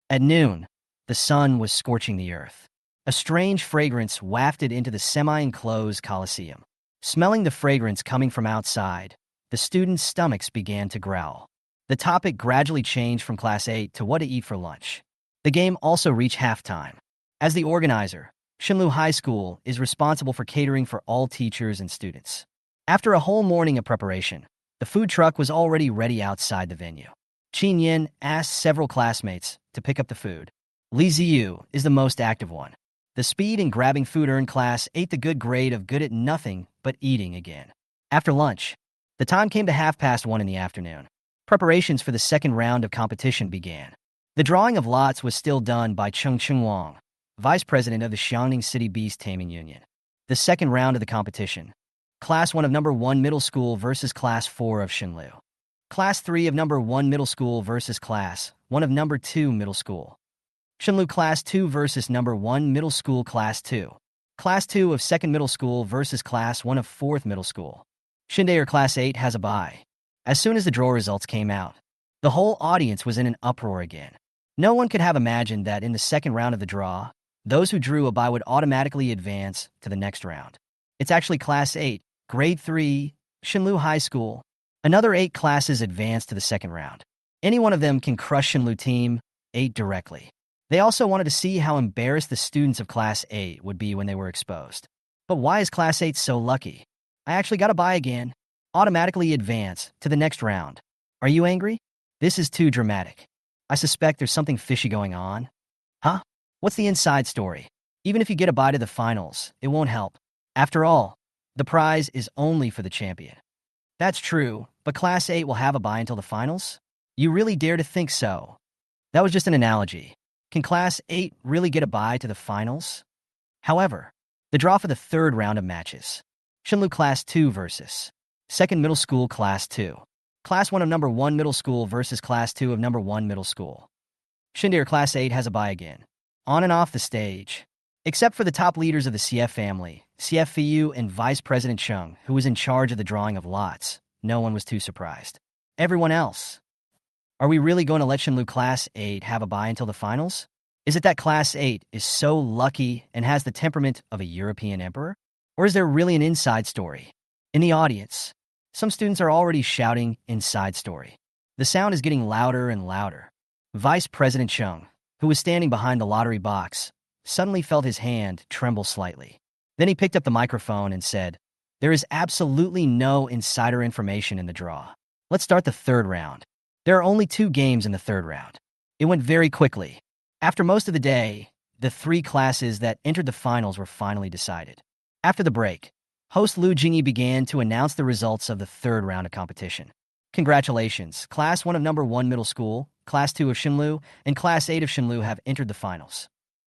At noon, the sun was scorching the earth. A strange fragrance wafted into the semi-enclosed Coliseum. Smelling the fragrance coming from outside, the students' stomachs began to growl. The topic gradually changed from Class 8 to what to eat for lunch. The game also reached halftime. As the organizer, Shinlu High School is responsible for catering for all teachers and students. After a whole morning of preparation, the food truck was already ready outside the venue. Chen Yan asked several classmates to pick up the food. Li Ziyu is the most active one. The speed in grabbing food earned class 8 the good grade of good at nothing but eating again. After lunch, the time came to 1:30 in the afternoon. Preparations for the second round of competition began. The drawing of lots was still done by Cheng Wang, vice president of the Xiangning City Beast Taming Union. The second round of the competition. Class 1 of number 1 middle school versus Class 4 of Shinlu. Class 3 of number 1 middle school versus Class 1 of number 2 middle school. Shinlu Class 2 versus number 1 middle school Class 2. Class 2 of 2nd middle school versus Class 1 of 4th middle school. Shindae Class 8 has a bye. As soon as the draw results came out, the whole audience was in an uproar again. No one could have imagined that in the second round of the draw, those who drew a bye would automatically advance to the next round. It's actually Class 8, Grade 3, Shinlu High School. Another 8 classes advanced to the second round. Any one of them can crush Shinlu Team 8 directly. They also wanted to see how embarrassed the students of Class 8 would be when they were exposed. But why is Class 8 so lucky? I actually got a bye again. Automatically advance to the next round. Are you angry? This is too dramatic. I suspect there's something fishy going on. Huh? What's the inside story? Even if you get a bye to the finals, it won't help. After all, the prize is only for the champion. That's true, but Class 8 will have a bye until the finals? You really dare to think so? That was just an analogy. Can Class 8 really get a bye to the finals? However, the draw for the third round of matches. Shinlu Class 2 versus Second Middle School Class 2. Class 1 of number 1 Middle School versus Class 2 of number 1 Middle School. Shindae Class 8 has a bye again. On and off the stage. Except for the top leaders of the CF family, CF Fiyu and Vice President Chung, who was in charge of the drawing of lots, no one was too surprised. Everyone else. Are we really going to let Shinlu Class 8 have a bye until the finals? Is it that Class 8 is so lucky and has the temperament of a European emperor? Or is there really an inside story? In the audience, some students are already shouting inside story. The sound is getting louder and louder. Vice President Chung, who was standing behind the lottery box, suddenly felt his hand tremble slightly. Then he picked up the microphone and said, "There is absolutely no insider information in the draw. Let's start the third round. There are only 2 games in the third round." It went very quickly. After most of the day, the 3 classes that entered the finals were finally decided. After the break, host Lu Jingyi began to announce the results of the third round of competition. Congratulations, Class 1 of number 1 Middle School, Class 2 of Shinlu, and Class 8 of Shinlu have entered the finals.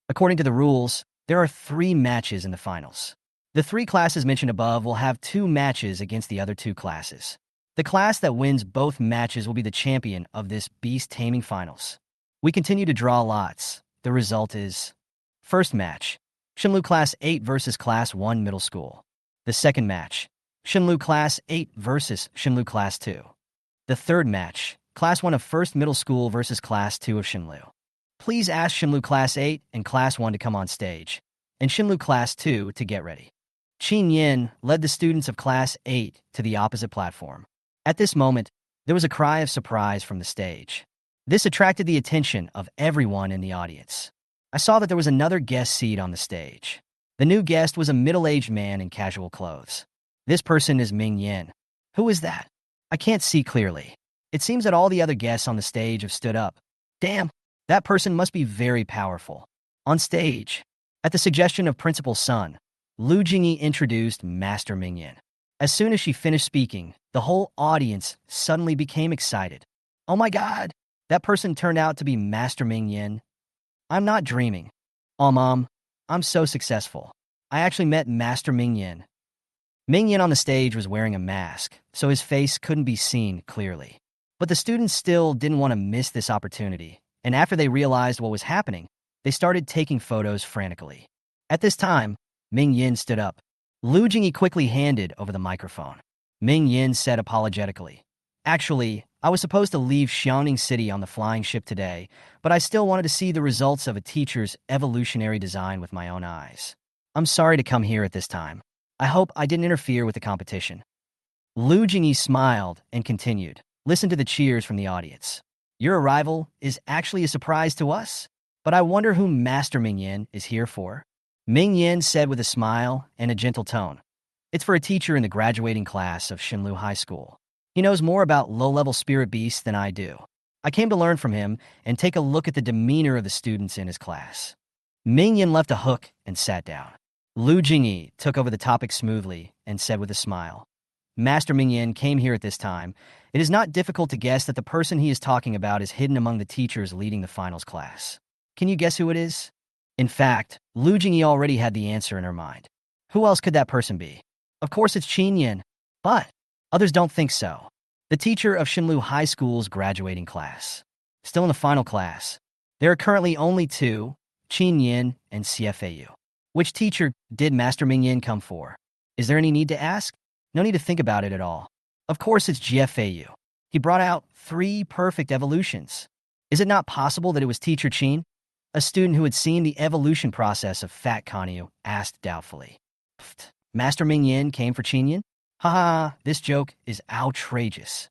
According to the rules, there are 3 matches in the finals. The 3 classes mentioned above will have 2 matches against the other 2 classes. The class that wins both matches will be the champion of this beast-taming finals. We continue to draw lots. The result is: first match, Shinlu Class 8 versus Class 1 Middle School. The second match, Shinlu Class 8 versus Shinlu Class 2. The third match, Class 1 of 1st Middle School versus Class 2 of Shinlu. Please ask Shinlu Class 8 and Class 1 to come on stage, and Shinlu Class 2 to get ready. Chen Yan led the students of Class 8 to the opposite platform. At this moment, there was a cry of surprise from the stage. This attracted the attention of everyone in the audience. I saw that there was another guest seat on the stage. The new guest was a middle-aged man in casual clothes. This person is Ming Yan. Who is that? I can't see clearly. It seems that all the other guests on the stage have stood up. Damn, that person must be very powerful. On stage, at the suggestion of Principal Sun, Lu Jingyi introduced Master Ming Yan. As soon as she finished speaking, the whole audience suddenly became excited. Oh my God, that person turned out to be Master Ming Yan. I'm not dreaming. Oh, Mom, I'm so successful. I actually met Master Ming Yan. Ming Yan on the stage was wearing a mask, so his face couldn't be seen clearly. But the students still didn't want to miss this opportunity, and after they realized what was happening, they started taking photos frantically. At this time, Ming Yan stood up. Lu Jingyi quickly handed over the microphone. Ming Yan said apologetically, "Actually, I was supposed to leave Xiaoning City on the flying ship today, but I still wanted to see the results of a teacher's evolutionary design with my own eyes. I'm sorry to come here at this time. I hope I didn't interfere with the competition." Lu Jingyi smiled and continued, "Listen to the cheers from the audience. Your arrival is actually a surprise to us, but I wonder who Master Ming Yan is here for." Ming Yan said with a smile and a gentle tone, "It's for a teacher in the graduating class of Shinlu High School. He knows more about low-level spirit beasts than I do. I came to learn from him and take a look at the demeanor of the students in his class." Ming Yan left a hook and sat down. Lu Jingyi took over the topic smoothly and said with a smile, "Master Ming Yan came here at this time. It is not difficult to guess that the person he is talking about is hidden among the teachers leading the finals class. Can you guess who it is?" In fact, Lu Jingyi already had the answer in her mind. Who else could that person be? Of course it's Chen Yan, but others don't think so. The teacher of Shinlu High School's graduating class. Still in the final class. There are currently only 2, Chen Yan and CFAU. Which teacher did Master Ming Yan come for? Is there any need to ask? No need to think about it at all. Of course it's GFAU. He brought out 3 perfect evolutions. Is it not possible that it was teacher Chen? A student who had seen the evolution process of Fat Kanyu asked doubtfully. Pfft. Master Ming Yin came for Chen Yan? Haha, this joke is outrageous.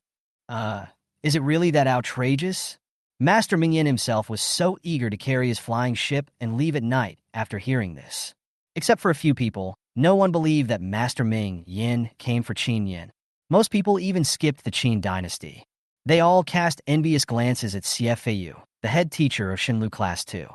Is it really that outrageous? Master Ming Yin himself was so eager to carry his flying ship and leave at night after hearing this. Except for a few people, no one believed that Master Ming Yin came for Chen Yan. Most people even skipped the Qin dynasty. They all cast envious glances at CFAU, the head teacher of Shenlu Class 2.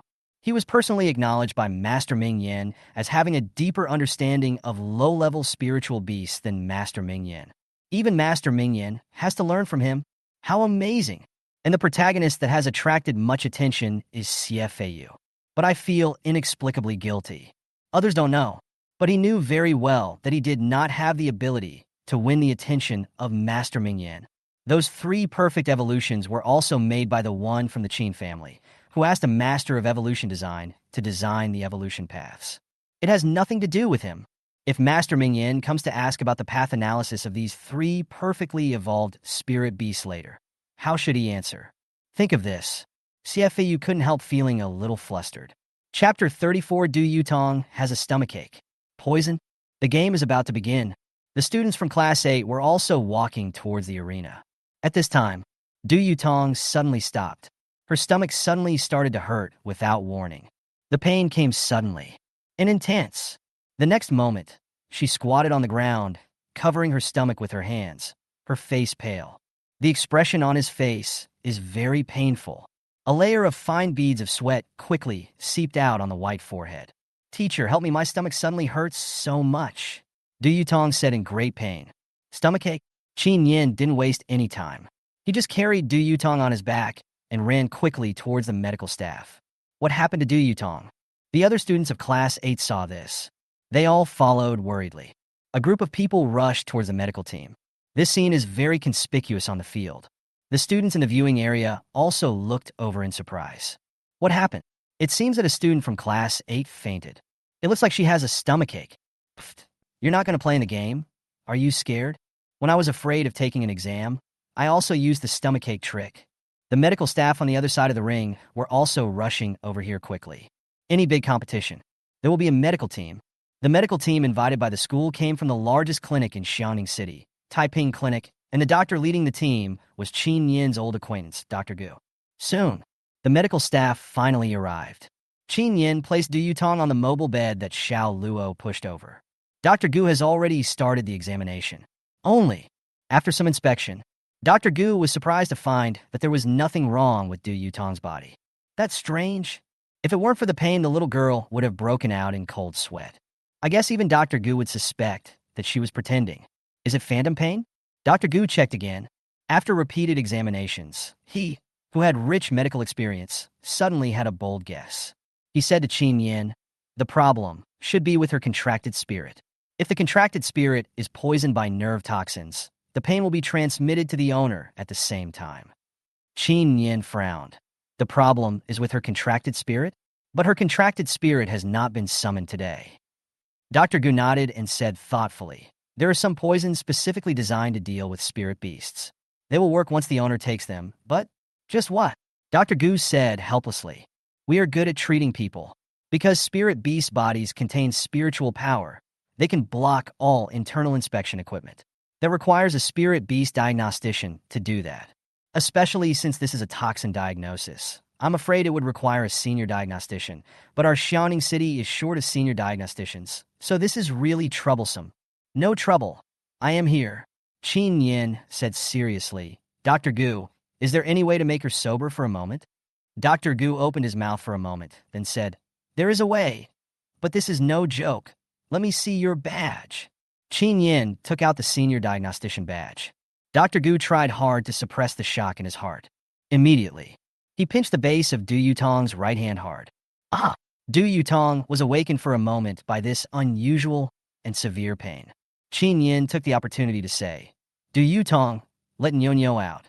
He was personally acknowledged by Master Ming Yan as having a deeper understanding of low-level spiritual beasts than Master Ming Yan. Even Master Ming Yan has to learn from him. How amazing! And the protagonist that has attracted much attention is CFAU. But I feel inexplicably guilty. Others don't know, but he knew very well that he did not have the ability to win the attention of Master Ming Yan. Those 3 perfect evolutions were also made by the one from the Qin family, who asked a master of evolution design to design the evolution paths. It has nothing to do with him. If Master Ming Yan comes to ask about the path analysis of these 3 perfectly evolved spirit beasts later, how should he answer? Think of this. CFAU couldn't help feeling a little flustered. Chapter 34 Du Yutong has a stomachache. Poison? The game is about to begin. The students from Class 8 were also walking towards the arena. At this time, Du Yutong suddenly stopped. Her stomach suddenly started to hurt without warning. The pain came suddenly and intense. The next moment, she squatted on the ground, covering her stomach with her hands, her face pale. The expression on his face is very painful. A layer of fine beads of sweat quickly seeped out on the white forehead. Teacher, help me, my stomach suddenly hurts so much. Du Yutong said in great pain. Stomachache? Chen Yan didn't waste any time. He just carried Du Yutong on his back and ran quickly towards the medical staff. What happened to Du Yutong? The other students of Class 8 saw this. They all followed worriedly. A group of people rushed towards the medical team. This scene is very conspicuous on the field. The students in the viewing area also looked over in surprise. What happened? It seems that a student from Class 8 fainted. It looks like she has a stomachache. Pfft. You're not going to play in the game? Are you scared? When I was afraid of taking an exam, I also used the stomachache trick. The medical staff on the other side of the ring were also rushing over here quickly. Any big competition, there will be a medical team. The medical team invited by the school came from the largest clinic in Xiaoning City, Taiping Clinic, and the doctor leading the team was Chen Yan's old acquaintance, Dr. Gu. Soon, the medical staff finally arrived. Chen Yan placed Du Yutong on the mobile bed that Xiao Luo pushed over. Dr. Gu has already started the examination. Only, after some inspection, Dr. Gu was surprised to find that there was nothing wrong with Du Yutong's body. That's strange. If it weren't for the pain, the little girl would have broken out in cold sweat. I guess even Dr. Gu would suspect that she was pretending. Is it phantom pain? Dr. Gu checked again. After repeated examinations, he, who had rich medical experience, suddenly had a bold guess. He said to Chen Yan, the problem should be with her contracted spirit. If the contracted spirit is poisoned by nerve toxins, the pain will be transmitted to the owner at the same time. Chen Yan frowned. The problem is with her contracted spirit? But her contracted spirit has not been summoned today. Dr. Gu nodded and said thoughtfully, there are some poisons specifically designed to deal with spirit beasts. They will work once the owner takes them, but just what? Dr. Gu said helplessly. We are good at treating people. Because spirit beast bodies contain spiritual power, they can block all internal inspection equipment. That requires a spirit beast diagnostician to do that. Especially since this is a toxin diagnosis. I'm afraid it would require a senior diagnostician, but our Xiaoning City is short of senior diagnosticians, so this is really troublesome. No trouble. I am here. Chen Yan said seriously. Dr. Gu, is there any way to make her sober for a moment? Dr. Gu opened his mouth for a moment, then said, there is a way, but this is no joke. Let me see your badge. Chen Yan took out the senior diagnostician badge. Dr. Gu tried hard to suppress the shock in his heart. Immediately, he pinched the base of Du Yutong's right hand hard. Ah! Du Yutong was awakened for a moment by this unusual and severe pain. Chen Yan took the opportunity to say, Du Yutong, let Nyo out.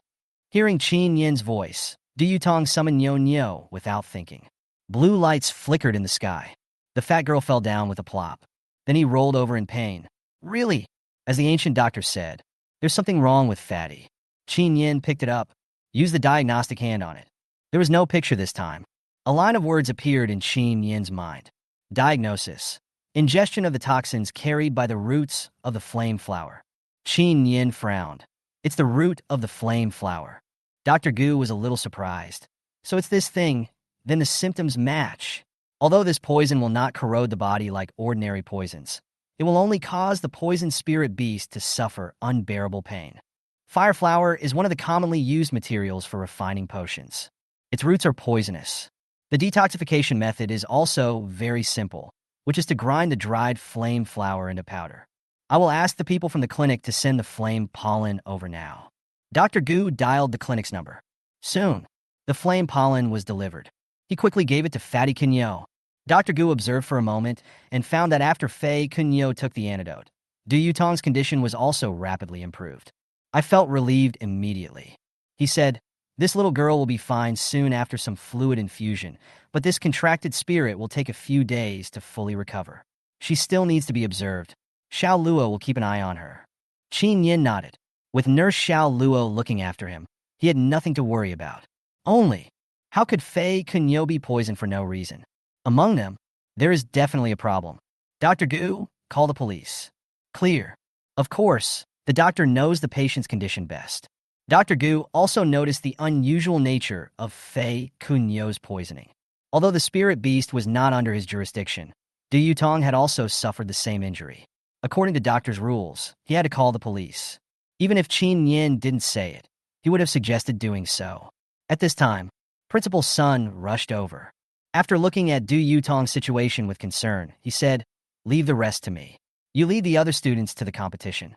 Hearing Chen Yan's voice, Du Yutong summoned Nyo without thinking. Blue lights flickered in the sky. The fat girl fell down with a plop. Then he rolled over in pain. Really? As the ancient doctor said, there's something wrong with Fatty. Chen Yan picked it up, used the diagnostic hand on it. There was no picture this time. A line of words appeared in Chen Yan's mind. Diagnosis. Ingestion of the toxins carried by the roots of the flame flower. Chen Yan frowned. It's the root of the flame flower. Dr. Gu was a little surprised. So it's this thing, then the symptoms match. Although this poison will not corrode the body like ordinary poisons, it will only cause the poison spirit beast to suffer unbearable pain. Fire flower is one of the commonly used materials for refining potions. Its roots are poisonous. The detoxification method is also very simple, which is to grind the dried flame flower into powder. I will ask the people from the clinic to send the flame pollen over now. Dr. Gu dialed the clinic's number. Soon, the flame pollen was delivered. He quickly gave it to Fatty Kunyo. Dr. Gu observed for a moment and found that after Fei Kunyo took the antidote, Du Yutong's condition was also rapidly improved. I felt relieved immediately. He said, "This little girl will be fine soon after some fluid infusion, but this contracted spirit will take a few days to fully recover. She still needs to be observed. Xiao Luo will keep an eye on her." Qin Yin nodded. With Nurse Xiao Luo looking after him, he had nothing to worry about. Only, how could Fei Kunyo be poisoned for no reason? Among them, there is definitely a problem. Dr. Gu, call the police. Clear. Of course, the doctor knows the patient's condition best. Dr. Gu also noticed the unusual nature of Fei Kunyo's poisoning. Although the spirit beast was not under his jurisdiction, Du Yutong had also suffered the same injury. According to doctor's rules, he had to call the police. Even if Qin Yin didn't say it, he would have suggested doing so. At this time, Principal Sun rushed over. After looking at Du Yutong's situation with concern, he said, "Leave the rest to me. You lead the other students to the competition."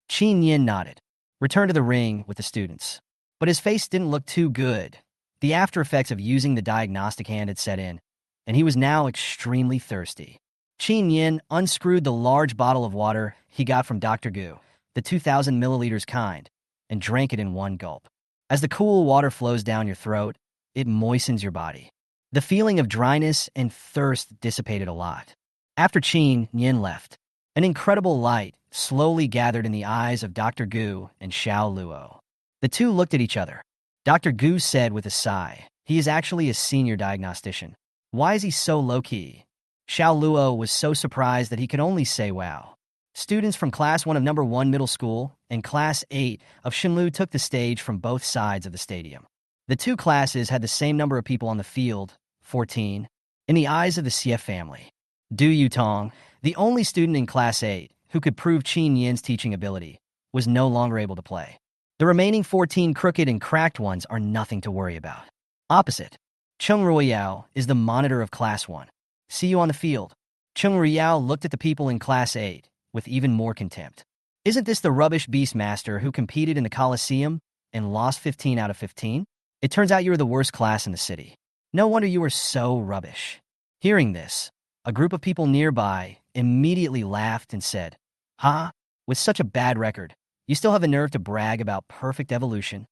Qin Yin nodded. Return to the ring with the students. But his face didn't look too good. The after effects of using the diagnostic hand had set in, and he was now extremely thirsty. Qin Yin unscrewed the large bottle of water he got from Dr. Gu, the 2,000 milliliters kind, and drank it in one gulp. As the cool water flows down your throat, it moistens your body. The feeling of dryness and thirst dissipated a lot. After Qin Yin left, an incredible light slowly gathered in the eyes of Dr. Gu and Xiao Luo. The two looked at each other. Dr. Gu said with a sigh, "He is actually a senior diagnostician. Why is he so low-key?" Xiao Luo was so surprised that he could only say wow. Students from Class 1 of Number 1 Middle School and Class 8 of Shinlu took the stage from both sides of the stadium. The two classes had the same number of people on the field, 14, in the eyes of the Xie family. Du Yutong, the only student in Class 8 who could prove Qin Yin's teaching ability, was no longer able to play. The remaining 14 crooked and cracked ones are nothing to worry about. Opposite, Chung Ruiyao is the monitor of Class 1. "See you on the field." Chung Ruiyao looked at the people in Class 8 with even more contempt. "Isn't this the rubbish beastmaster who competed in the Coliseum and lost 15 out of 15? It turns out you were the worst class in the city. No wonder you were so rubbish." Hearing this, a group of people nearby immediately laughed and said, "Ha? With such a bad record, you still have the nerve to brag about perfect evolution?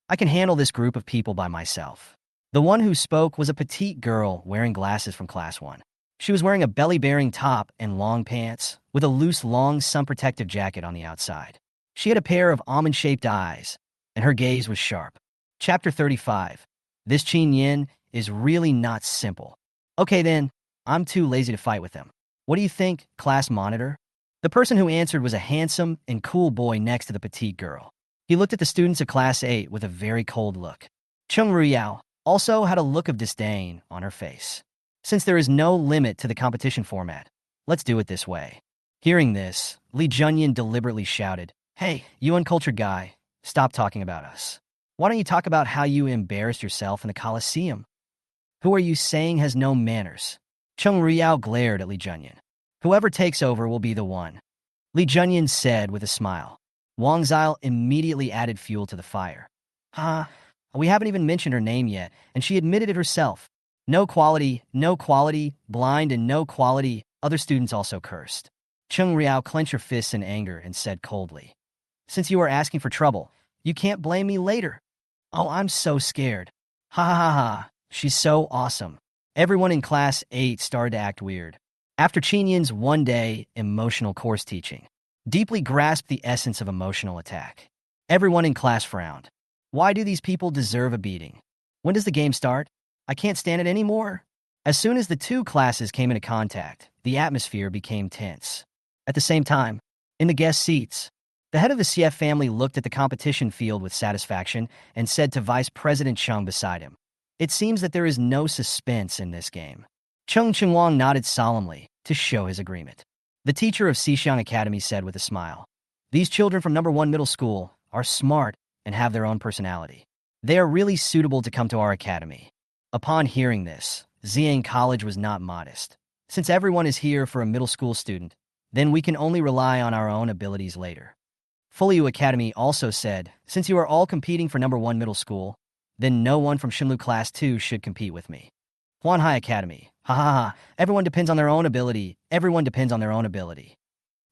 I can handle this group of people by myself." The one who spoke was a petite girl wearing glasses from Class 1. She was wearing a belly-bearing top and long pants, with a loose, long, sun-protective jacket on the outside. She had a pair of almond-shaped eyes, and her gaze was sharp. Chapter 35. This Qin Yin is really not simple. Okay then, I'm too lazy to fight with him. What do you think, class monitor? The person who answered was a handsome and cool boy next to the petite girl. He looked at the students of Class 8 with a very cold look. Chung Ruyao also had a look of disdain on her face. Since there is no limit to the competition format, let's do it this way. Hearing this, Li Junyan deliberately shouted, "Hey, you uncultured guy, stop talking about us. Why don't you talk about how you embarrassed yourself in the Coliseum? Who are you saying has no manners?" Chung Ruyao glared at Li Junyan. "Whoever takes over will be the one," Li Junyan said with a smile. Wang Zile immediately added fuel to the fire. We haven't even mentioned her name yet, and she admitted it herself. No quality, blind and no quality," other students also cursed. Chung Riao clenched her fists in anger and said coldly, "Since you are asking for trouble, you can't blame me later." "Oh, I'm so scared." Ha ha ha ha, she's so awesome." Everyone in Class 8 started to act weird. After Qin Yin's one-day emotional course teaching, deeply grasped the essence of emotional attack. Everyone in class frowned. Why do these people deserve a beating? When does the game start? I can't stand it anymore. As soon as the two classes came into contact, the atmosphere became tense. At the same time, in the guest seats, the head of the CF family looked at the competition field with satisfaction and said to Vice President Chung beside him, "It seems that there is no suspense in this game." Chung Chengwang nodded solemnly to show his agreement. The teacher of Xixiang Academy said with a smile, "These children from number 1 middle school are smart and have their own personality. They are really suitable to come to our academy." Upon hearing this, Ziyang College was not modest. Since everyone is here for a middle school student, then we can only rely on our own abilities later. Fuliu Academy also said, "Since you are all competing for number 1 middle school, then no one from Shinlu Class 2 should compete with me." Huanhai Academy, ha ha ha, everyone depends on their own ability. Everyone depends on their own ability.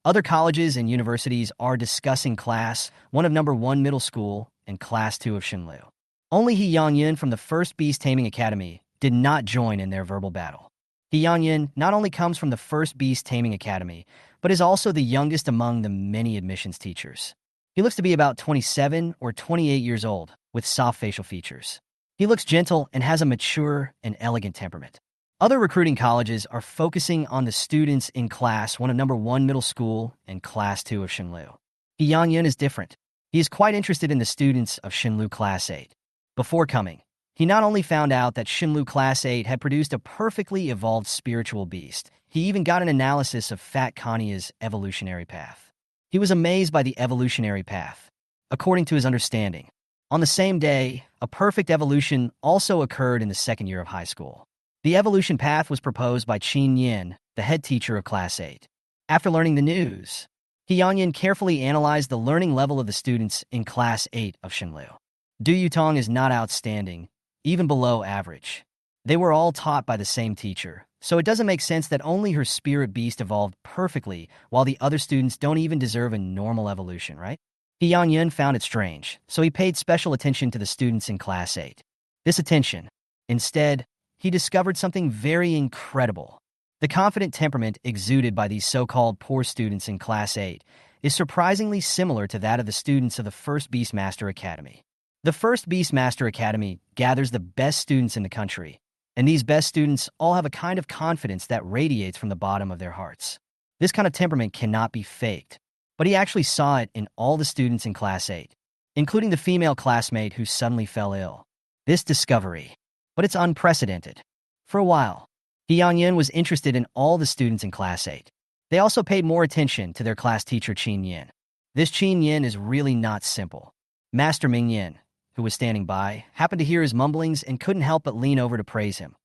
Other colleges and universities are discussing Class 1 of number 1 middle school and Class 2 of Shinlu. Only He Yangyan from the First Beast Taming Academy did not join in their verbal battle. He Yangyan not only comes from the First Beast Taming Academy, but is also the youngest among the many admissions teachers. He looks to be about 27 or 28 years old, with soft facial features. He looks gentle and has a mature and elegant temperament. Other recruiting colleges are focusing on the students in Class 1 of number 1 middle school and Class 2 of Shinlu. He Yangyan is different. He is quite interested in the students of Shinlu Class 8. Before coming, he not only found out that Shinlu Class 8 had produced a perfectly evolved spiritual beast, he even got an analysis of Fat Kanya's evolutionary path. He was amazed by the evolutionary path. According to his understanding, on the same day, a perfect evolution also occurred in the second year of high school. The evolution path was proposed by Chen Yan, the head teacher of Class 8. After learning the news, He Yangyan carefully analyzed the learning level of the students in Class 8 of Shinlu. Du Yutong is not outstanding, even below average. They were all taught by the same teacher, so it doesn't make sense that only her spirit beast evolved perfectly while the other students don't even deserve a normal evolution, right? He Yangyan found it strange, so he paid special attention to the students in Class 8. This attention, instead, he discovered something very incredible. The confident temperament exuded by these so-called poor students in Class 8 is surprisingly similar to that of the students of the First Beastmaster Academy. The First Beastmaster Academy gathers the best students in the country, and these best students all have a kind of confidence that radiates from the bottom of their hearts. This kind of temperament cannot be faked, but he actually saw it in all the students in Class 8, including the female classmate who suddenly fell ill. This discovery, but it's unprecedented. For a while, He Yangyan was interested in all the students in Class 8. They also paid more attention to their class teacher Chen Yan. This Chen Yan is really not simple. Master Ming Yan, who was standing by, happened to hear his mumblings and couldn't help but lean over to praise him.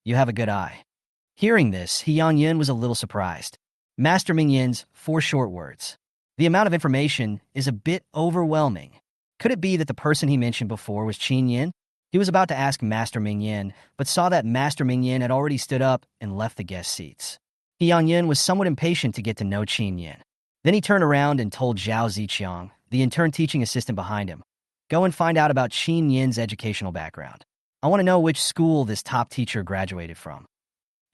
"You have a good eye." Hearing this, He Yangyan was a little surprised. Master Ming Yan's 4 short words. The amount of information is a bit overwhelming. Could it be that the person he mentioned before was Chen Yan? He was about to ask Master Ming Yan, but saw that Master Ming Yan had already stood up and left the guest seats. He Yangyan was somewhat impatient to get to know Chen Yan. Then he turned around and told Zhao Ziqiang, the intern teaching assistant behind him, "Go and find out about Chen Yan's educational background. I want to know which school this top teacher graduated from."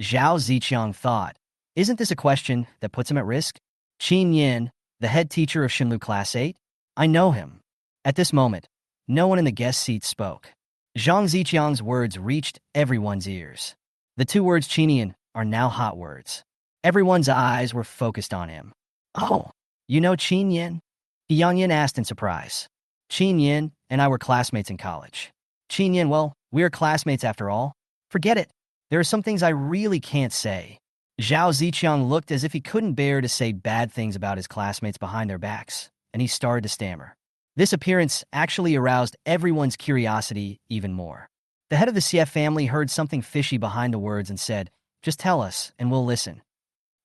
Zhao Ziqiang thought, "Isn't this a question that puts him at risk? Chen Yan, the head teacher of Shinlu Class 8? I know him." At this moment, no one in the guest seat spoke. Zhang Ziqiang's words reached everyone's ears. The 2 words Chinian are now hot words. Everyone's eyes were focused on him. "Oh, you know Chen Yan?" Yang Yan asked in surprise. "Chen Yan and I were classmates in college." "Chen Yan, well, we are classmates after all." "Forget it. There are some things I really can't say." Zhao Ziqiang looked as if he couldn't bear to say bad things about his classmates behind their backs, and he started to stammer. This appearance actually aroused everyone's curiosity even more. The head of the CF family heard something fishy behind the words and said, "Just tell us, and we'll listen."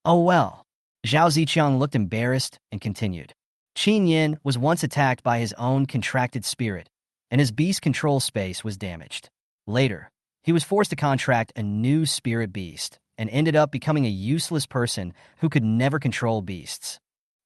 "Oh well." Zhao Ziqiang looked embarrassed and continued. Chen Yan was once attacked by his own contracted spirit, and his beast control space was damaged. Later, he was forced to contract a new spirit beast, and ended up becoming a useless person who could never control beasts.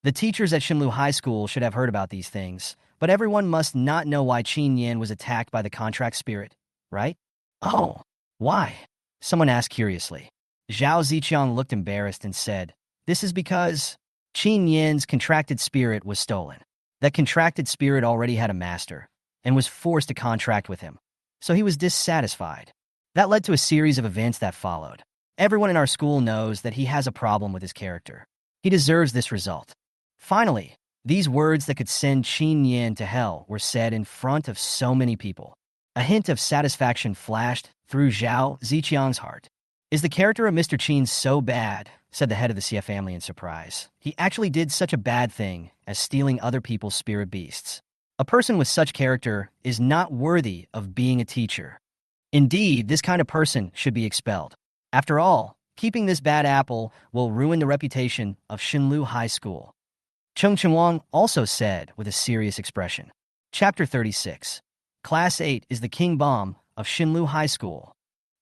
The teachers at Shinlu High School should have heard about these things, but everyone must not know why Chen Yan was attacked by the contract spirit, right? "Oh, why?" someone asked curiously. Zhao Ziqiang looked embarrassed and said, "This is because Chen Yan's contracted spirit was stolen. That contracted spirit already had a master and was forced to contract with him, so he was dissatisfied. That led to a series of events that followed. Everyone in our school knows that he has a problem with his character. He deserves this result. Finally, these words that could send Chen Yan to hell were said in front of so many people. A hint of satisfaction flashed through Zhao Ziqiang's heart. Is the character of Mr. Chen so bad? Said the head of the Xie family in surprise. He actually did such a bad thing as stealing other people's spirit beasts. A person with such character is not worthy of being a teacher. Indeed, this kind of person should be expelled. After all, keeping this bad apple will ruin the reputation of Xinlu High School. Cheng Chenwang also said with a serious expression. Chapter 36. Class 8 is the king bomb of Xinlu High School.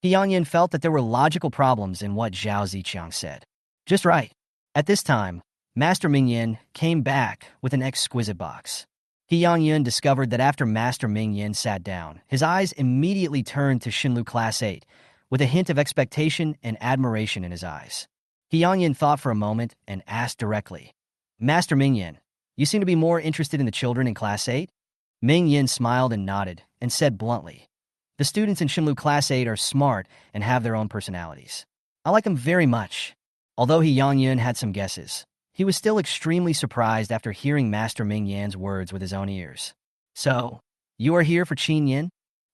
Yang Yan felt that there were logical problems in what Zhao Ziqiang said. Just right. At this time, Master Ming came back with an exquisite box. Yang Yan discovered that after Master Ming sat down, his eyes immediately turned to Xinlu Class 8, with a hint of expectation and admiration in his eyes. Yang Yan thought for a moment and asked directly, Master Ming, you seem to be more interested in the children in Class 8? Ming smiled and nodded and said bluntly, the students in Xinlu Class 8 are smart and have their own personalities. I like them very much. Although Yang Yan had some guesses, he was still extremely surprised after hearing Master Ming Yan's words with his own ears. So, you are here for Chen Yan?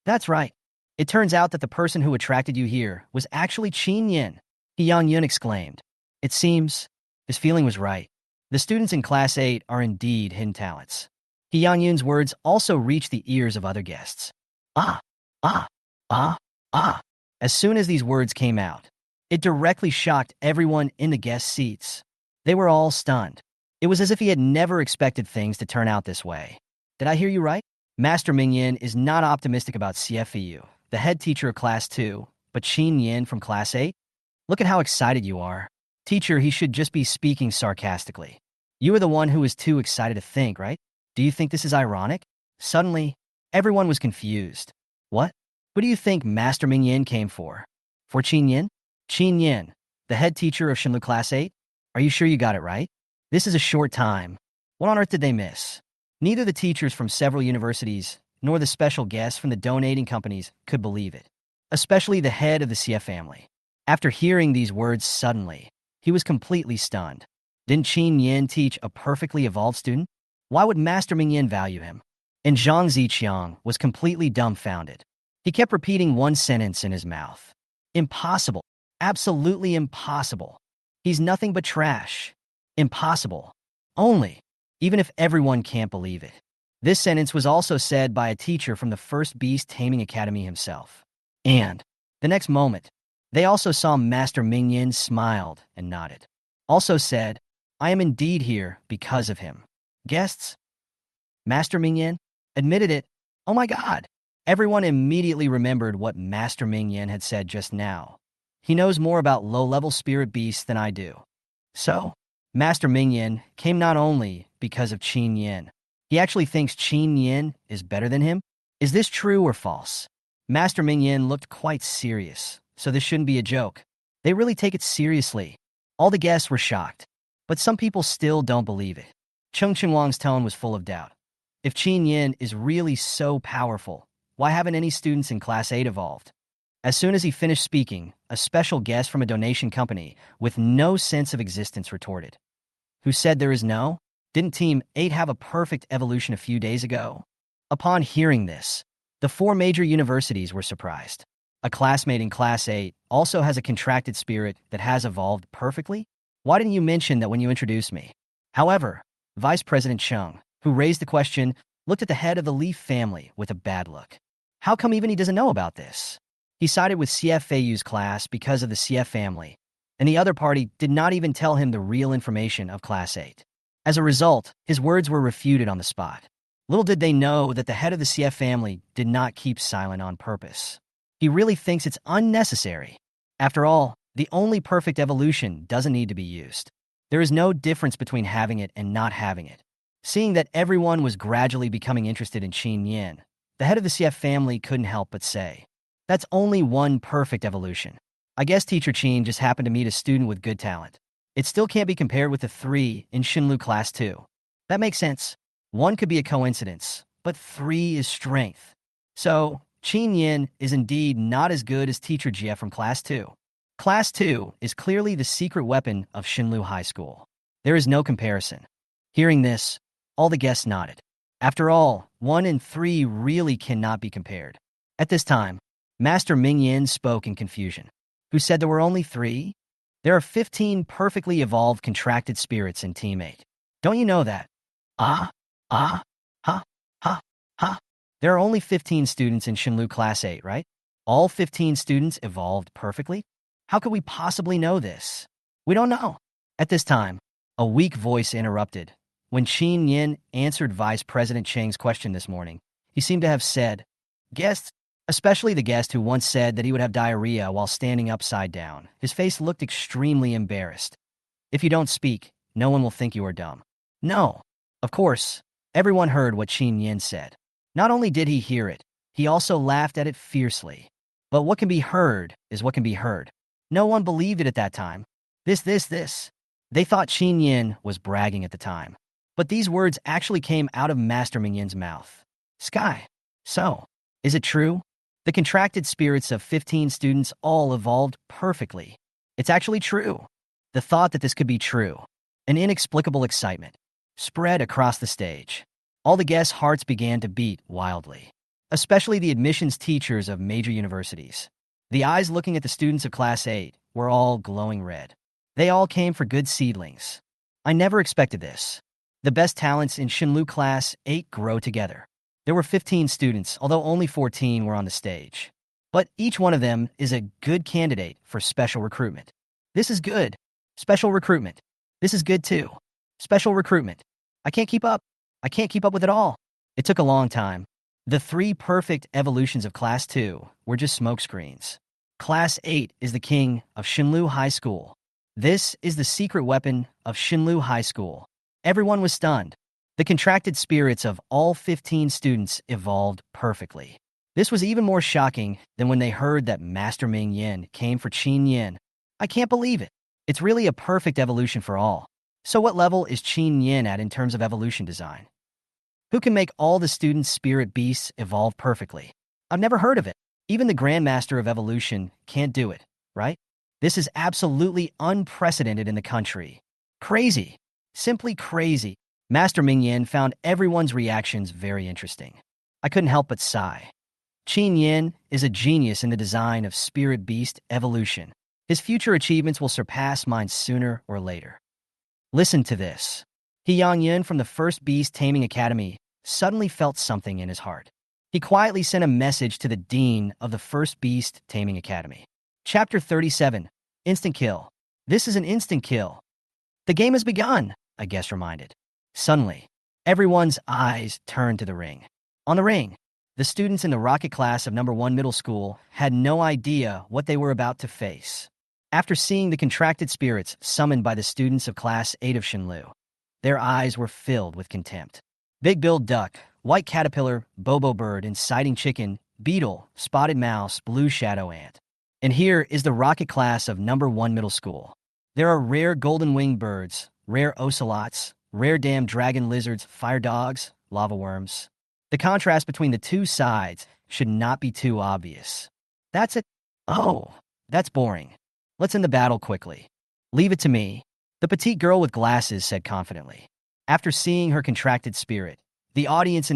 That's right. It turns out that the person who attracted you here was actually Chen Yan. Yang Yan exclaimed. It seems his feeling was right. The students in Class 8 are indeed hidden talents. Yang Yan's words also reached the ears of other guests. Ah, ah, ah, ah. As soon as these words came out, it directly shocked everyone in the guest seats. They were all stunned. It was as if he had never expected things to turn out this way. Did I hear you right? Master Ming is not optimistic about CFEU, the head teacher of Class 2, but Chen Yan from Class 8? Look at how excited you are. Teacher, he should just be speaking sarcastically. You are the one who is too excited to think, right? Do you think this is ironic? Suddenly, everyone was confused. What? Who do you think Master Ming came for? For Chen Yan? Chen Yan, the head teacher of Xinlu Class 8? Are you sure you got it right? This is a short time. What on earth did they miss? Neither the teachers from several universities nor the special guests from the donating companies could believe it, especially the head of the Xie family. After hearing these words suddenly, he was completely stunned. Didn't Chen Yan teach a perfectly evolved student? Why would Master Ming value him? And Zhang Ziqiang was completely dumbfounded. He kept repeating one sentence in his mouth. Impossible. Absolutely impossible. He's nothing but trash. Impossible. Only. Even if everyone can't believe it. This sentence was also said by a teacher from the First Beast Taming Academy himself. And, the next moment, they also saw Master Ming smiled and nodded. Also said, I am indeed here because of him. Guests? Master Ming admitted it. Oh my God. Everyone immediately remembered what Master Ming had said just now. He knows more about low-level spirit beasts than I do. So, Master Ming came not only because of Chen Yan. He actually thinks Chen Yan is better than him? Is this true or false? Master Ming looked quite serious, so this shouldn't be a joke. They really take it seriously. All the guests were shocked, but some people still don't believe it. Cheng Chenwang's tone was full of doubt. If Chen Yan is really so powerful, why haven't any students in Class 8 evolved? As soon as he finished speaking, a special guest from a donation company with no sense of existence retorted. Who said there is no? Didn't Team 8 have a perfect evolution a few days ago? Upon hearing this, the 4 major universities were surprised. A classmate in Class 8 also has a contracted spirit that has evolved perfectly? Why didn't you mention that when you introduced me? However, Vice President Cheng, who raised the question, looked at the head of the Leaf family with a bad look. How come even he doesn't know about this? He sided with CFAU's class because of the CF family, and the other party did not even tell him the real information of Class 8. As a result, his words were refuted on the spot. Little did they know that the head of the CF family did not keep silent on purpose. He really thinks it's unnecessary. After all, the only perfect evolution doesn't need to be used. There is no difference between having it and not having it. Seeing that everyone was gradually becoming interested in Chen Yan, the head of the CF family couldn't help but say, that's only one perfect evolution. I guess Teacher Chen just happened to meet a student with good talent. it still can't be compared with the 3 in Shinlu Class 2. That makes sense. 1 could be a coincidence, but 3 is strength. So, Chen Yan is indeed not as good as Teacher Jie from Class 2. Class 2 is clearly the secret weapon of Shinlu High School. There is no comparison. Hearing this, all the guests nodded. After all, 1 and 3 really cannot be compared. At this time, Master Ming spoke in confusion. Who said there were only 3? There are 15 perfectly evolved contracted spirits in Team 8. Don't you know that? Ha, ha. There are only 15 students in Shinlu Class 8, right? All 15 students evolved perfectly? How could we possibly know this? We don't know. At this time, a weak voice interrupted. When Chen Yan answered Vice President Cheng's question this morning, he seemed to have said, "Guests, especially the guest who once said that he would have diarrhea while standing upside down." His face looked extremely embarrassed. "If you don't speak, no one will think you are dumb." No. Of course, everyone heard what Chen Yan said. Not only did he hear it, he also laughed at it fiercely. But what can be heard is what can be heard. No one believed it at that time. This. They thought Chen Yan was bragging at the time. But these words actually came out of Master Mingyan's mouth. Sky. So, is it true? The contracted spirits of 15 students all evolved perfectly. It's actually true. The thought that this could be true, an inexplicable excitement, spread across the stage. All the guests' hearts began to beat wildly, especially the admissions teachers of major universities. The eyes looking at the students of Class 8 were all glowing red. They all came for good seedlings. I never expected this. The best talents in Shinlu Class 8 grow together. There were 15 students, although only 14 were on the stage. But each one of them is a good candidate for special recruitment. This is good. Special recruitment. This is good too. Special recruitment. I can't keep up. I can't keep up with it all. It took a long time. The 3 perfect evolutions of Class 2 were just smokescreens. Class 8 is the king of Shinlu High School. This is the secret weapon of Shinlu High School. Everyone was stunned. The contracted spirits of all 15 students evolved perfectly. This was even more shocking than when they heard that Master Ming Yan came for Chen Yan. I can't believe it. It's really a perfect evolution for all. So what level is Chen Yan at in terms of evolution design? Who can make all the students' spirit beasts evolve perfectly? I've never heard of it. Even the Grandmaster of Evolution can't do it, right? This is absolutely unprecedented in the country. Crazy. Simply crazy. Master Ming Yan found everyone's reactions very interesting. I couldn't help but sigh. Chen Yan is a genius in the design of spirit beast evolution. His future achievements will surpass mine sooner or later. Listen to this. Yang Yun from the First Beast Taming Academy suddenly felt something in his heart. He quietly sent a message to the Dean of the First Beast Taming Academy. Chapter 37. Instant Kill. This is an instant kill. The game has begun, a guest reminded. Suddenly, everyone's eyes turned to the ring. On the ring, the students in the rocket class of number 1 middle school had no idea what they were about to face. After seeing the contracted spirits summoned by the students of Class 8 of Shinlu, their eyes were filled with contempt. Big-billed duck, white caterpillar, bobo bird, inciting chicken, beetle, spotted mouse, blue shadow ant. And here is the rocket class of number 1 middle school. There are rare golden-winged birds, rare ocelots, rare damn dragon lizards, fire dogs, lava worms. The contrast between the two sides should not be too obvious. That's it. Oh, that's boring. Let's end the battle quickly. Leave it to me, the petite girl with glasses said confidently. After seeing her contracted spirit, the audience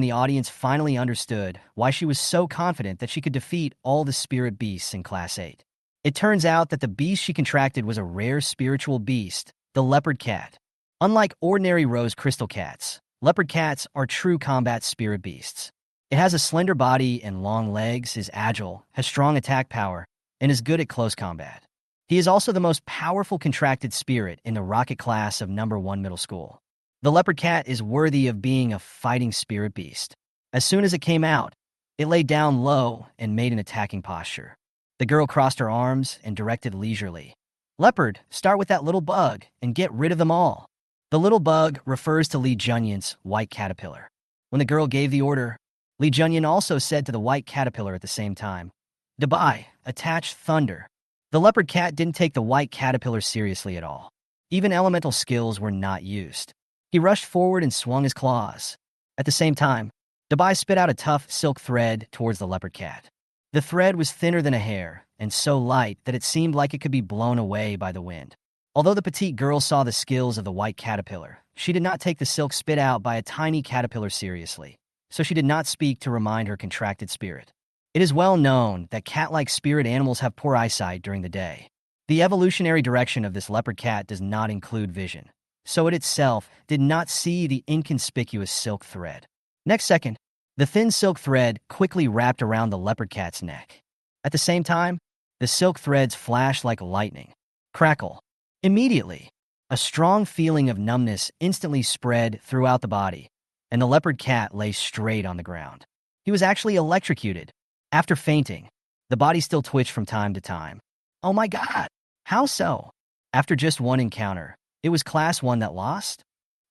finally understood why she was so confident that she could defeat all the spirit beasts in Class 8. It turns out that the beast she contracted was a rare spiritual beast, the leopard cat. Unlike ordinary rose crystal cats, leopard cats are true combat spirit beasts. It has a slender body and long legs, is agile, has strong attack power, and is good at close combat. He is also the most powerful contracted spirit in the rocket class of number 1 middle school. The leopard cat is worthy of being a fighting spirit beast. As soon as it came out, it lay down low and made an attacking posture. The girl crossed her arms and directed leisurely. Leopard, start with that little bug and get rid of them all. The little bug refers to Li Junyan's white caterpillar. When the girl gave the order, Li Junyan also said to the white caterpillar at the same time, Dabai, attach thunder. The leopard cat didn't take the white caterpillar seriously at all. Even elemental skills were not used. He rushed forward and swung his claws. At the same time, Dabai spit out a tough silk thread towards the leopard cat. The thread was thinner than a hair, and so light that it seemed like it could be blown away by the wind. Although the petite girl saw the skills of the white caterpillar, she did not take the silk spit out by a tiny caterpillar seriously, so she did not speak to remind her contracted spirit. It is well known that cat-like spirit animals have poor eyesight during the day. The evolutionary direction of this leopard cat does not include vision, so it itself did not see the inconspicuous silk thread. Next second, the thin silk thread quickly wrapped around the leopard cat's neck. At the same time, the silk threads flashed like lightning. Crackle. Immediately, a strong feeling of numbness instantly spread throughout the body, and the leopard cat lay straight on the ground. He was actually electrocuted. After fainting, the body still twitched from time to time. Oh my God! How so? After just one encounter, it was Class 1 that lost?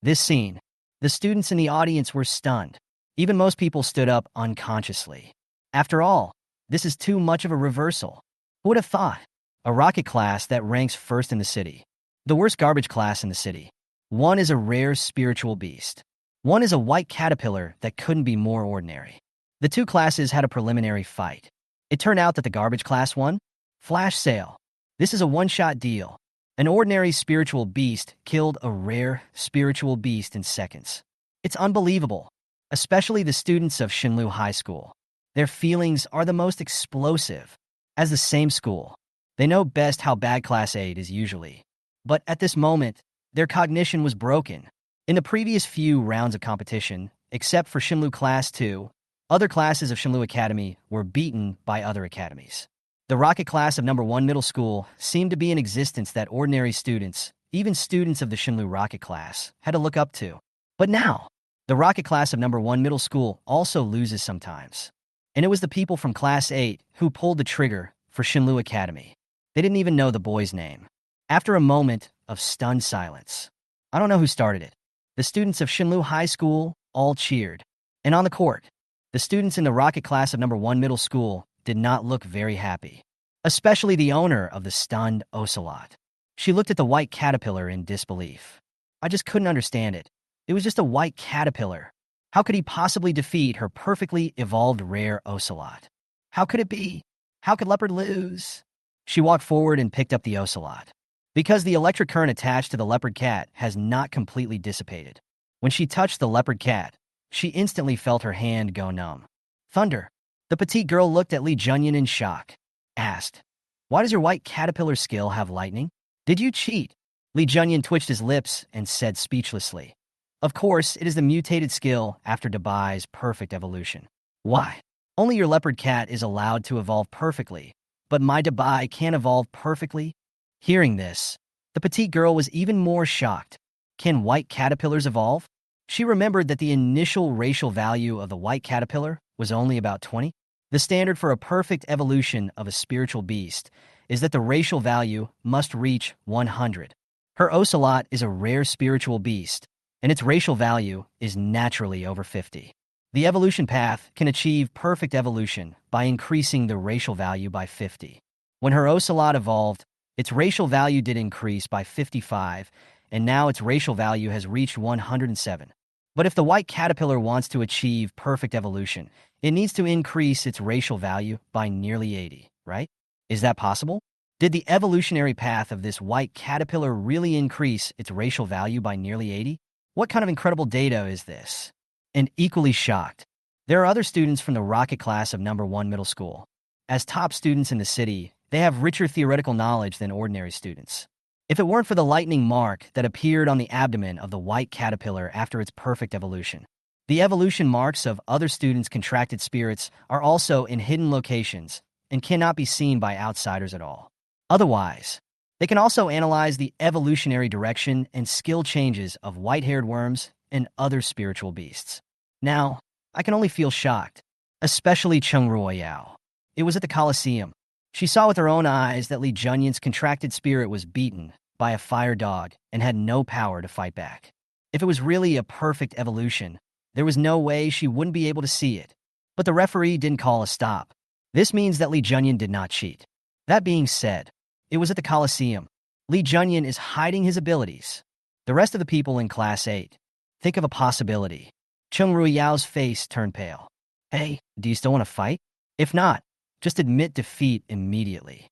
This scene, the students in the audience were stunned. Even most people stood up unconsciously. After all, this is too much of a reversal. Who would have thought? A rocket class that ranks first in the city. The worst garbage class in the city. One is a rare spiritual beast. One is a white caterpillar that couldn't be more ordinary. The two classes had a preliminary fight. It turned out that the garbage class won. Flash sale. This is a one-shot deal. An ordinary spiritual beast killed a rare spiritual beast in seconds. It's unbelievable, especially the students of Shinlu High School. Their feelings are the most explosive. As the same school, they know best how bad Class 8 is usually. But at this moment, their cognition was broken. In the previous few rounds of competition, except for Shinlu Class 2, other classes of Shinlu Academy were beaten by other academies. The rocket class of number 1 middle school seemed to be an existence that ordinary students, even students of the Shinlu rocket class, had to look up to. But now, the rocket class of number 1 middle school also loses sometimes. And it was the people from Class 8 who pulled the trigger for Shinlu Academy. They didn't even know the boy's name. After a moment of stunned silence, I don't know who started it. The students of Shinlu High School all cheered. And on the court, the students in the rocket class of number 1 middle school did not look very happy. Especially the owner of the stunned ocelot. She looked at the white caterpillar in disbelief. I just couldn't understand it. It was just a white caterpillar. How could he possibly defeat her perfectly evolved rare ocelot? How could it be? How could Leopard lose? She walked forward and picked up the ocelot. Because the electric current attached to the leopard cat has not completely dissipated. When she touched the leopard cat, she instantly felt her hand go numb. Thunder. The petite girl looked at Li Junyan in shock. Asked, "Why does your white caterpillar skill have lightning? Did you cheat?" Li Junyan twitched his lips and said speechlessly, "Of course, it is the mutated skill after Dabai's perfect evolution. Why? Only your leopard cat is allowed to evolve perfectly, but my Dabai can't evolve perfectly?" Hearing this, the petite girl was even more shocked. Can white caterpillars evolve? She remembered that the initial racial value of the white caterpillar was only about 20. The standard for a perfect evolution of a spiritual beast is that the racial value must reach 100. Her ocelot is a rare spiritual beast, and its racial value is naturally over 50. The evolution path can achieve perfect evolution by increasing the racial value by 50. When her ocelot evolved, its racial value did increase by 55, and now its racial value has reached 107. But if the white caterpillar wants to achieve perfect evolution, it needs to increase its racial value by nearly 80, right? Is that possible? Did the evolutionary path of this white caterpillar really increase its racial value by nearly 80? What kind of incredible data is this? And equally shocked, there are other students from the rocket class of number 1 middle school. As top students in the city, they have richer theoretical knowledge than ordinary students. If it weren't for the lightning mark that appeared on the abdomen of the white caterpillar after its perfect evolution, the evolution marks of other students' contracted spirits are also in hidden locations and cannot be seen by outsiders at all. Otherwise, they can also analyze the evolutionary direction and skill changes of white-haired worms and other spiritual beasts. Now, I can only feel shocked, especially Cheng Ruoyao. It was at the Coliseum. She saw with her own eyes that Li Junyan's contracted spirit was beaten by a fire dog and had no power to fight back. If it was really a perfect evolution, there was no way she wouldn't be able to see it. But the referee didn't call a stop. This means that Li Junyan did not cheat. That being said, it was at the Coliseum. Li Junyan is hiding his abilities. The rest of the people in Class 8, think of a possibility. Cheng Ruiyao's face turned pale. Hey, do you still want to fight? If not, just admit defeat immediately.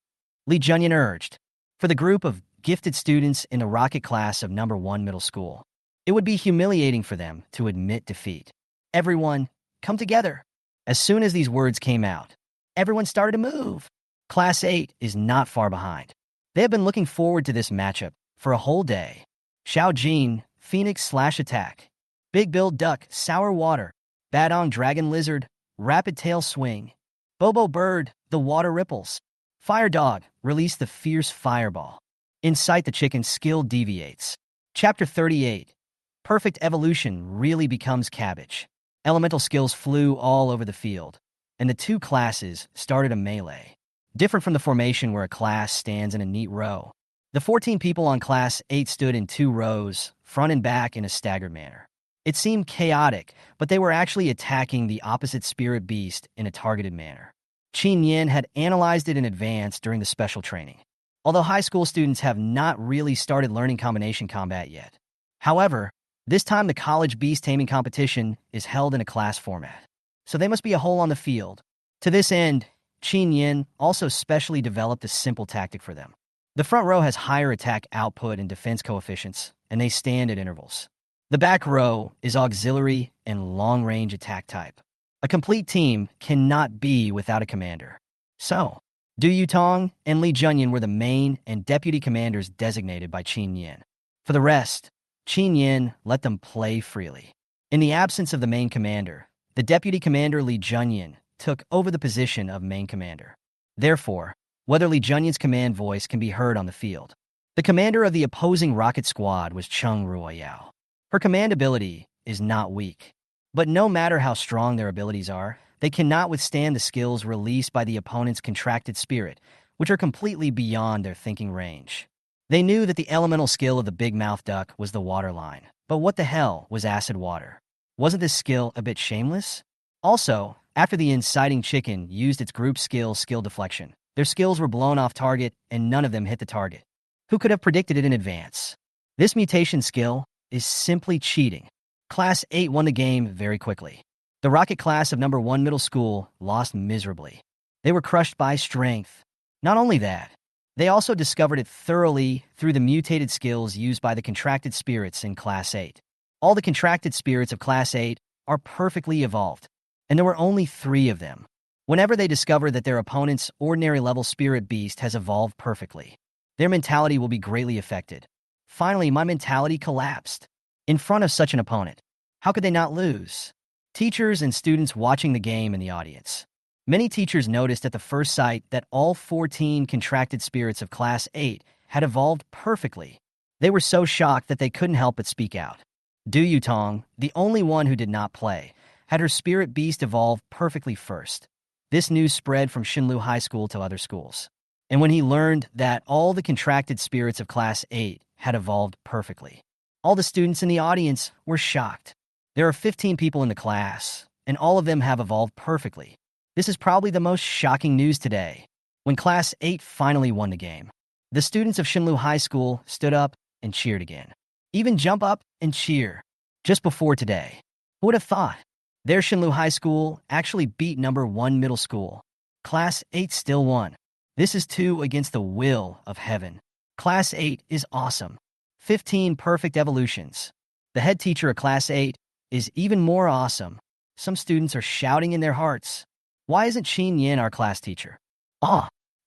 Li Junyan urged. For the group of gifted students in the rocket class of number 1 middle school, it would be humiliating for them to admit defeat. Everyone, come together. As soon as these words came out, everyone started to move. Class 8 is not far behind. They have been looking forward to this matchup for a whole day. Xiao Jin, Phoenix/Attack. Big Bill Duck, Sour Water. Badong Dragon Lizard, Rapid Tail Swing. Bobo Bird, The Water Ripples. Fire Dog, release the fierce fireball. Incite the chicken, skill deviates. Chapter 38. Perfect evolution really becomes cabbage. Elemental skills flew all over the field, and the two classes started a melee. Different from the formation where a class stands in a neat row, the 14 people on Class 8 stood in 2 rows, front and back in a staggered manner. It seemed chaotic, but they were actually attacking the opposite spirit beast in a targeted manner. Chen Yan had analyzed it in advance during the special training, although high school students have not really started learning combination combat yet. However, this time the college beast taming competition is held in a class format, so they must be a whole on the field. To this end, Chen Yan also specially developed a simple tactic for them. The front row has higher attack output and defense coefficients, and they stand at intervals. The back row is auxiliary and long-range attack type. A complete team cannot be without a commander. So, Du Yutong and Li Junyan were the main and deputy commanders designated by Chen Yan. For the rest, Chen Yan let them play freely. In the absence of the main commander, the deputy commander Li Junyan took over the position of main commander. Therefore, whether Li Junyan's command voice can be heard on the field. The commander of the opposing rocket squad was Cheng Ruoyao. Her command ability is not weak, but no matter how strong their abilities are, they cannot withstand the skills released by the opponent's contracted spirit, which are completely beyond their thinking range. They knew that the elemental skill of the big mouth duck was the water line, but what the hell was acid water? Wasn't this skill a bit shameless? Also, after the inciting chicken used its group skill deflection, their skills were blown off target and none of them hit the target. Who could have predicted it in advance? This mutation skill is simply cheating. Class 8 won the game very quickly. The rocket class of number 1 middle school lost miserably. They were crushed by strength. Not only that, they also discovered it thoroughly through the mutated skills used by the contracted spirits in Class 8. All the contracted spirits of Class 8 are perfectly evolved, and there were only 3 of them. Whenever they discover that their opponent's ordinary level spirit beast has evolved perfectly, their mentality will be greatly affected. Finally, my mentality collapsed. In front of such an opponent, how could they not lose? Teachers and students watching the game in the audience. Many teachers noticed at the first sight that all 14 contracted spirits of Class 8 had evolved perfectly. They were so shocked that they couldn't help but speak out. Du Yutong, the only one who did not play, had her spirit beast evolve perfectly first. This news spread from Shinlu High School to other schools. And when he learned that all the contracted spirits of Class 8 had evolved perfectly, all the students in the audience were shocked. There are 15 people in the class, and all of them have evolved perfectly. This is probably the most shocking news today. When Class 8 finally won the game, the students of Shinlu High School stood up and cheered again. Even jump up and cheer. Just before today, who would have thought? Their Shinlu High School actually beat number 1 middle school. Class 8 still won. This is 2 against the will of heaven. Class 8 is awesome. 15 perfect evolutions. The head teacher of Class 8 is even more awesome. Some students are shouting in their hearts. Why isn't Chen Yan our class teacher?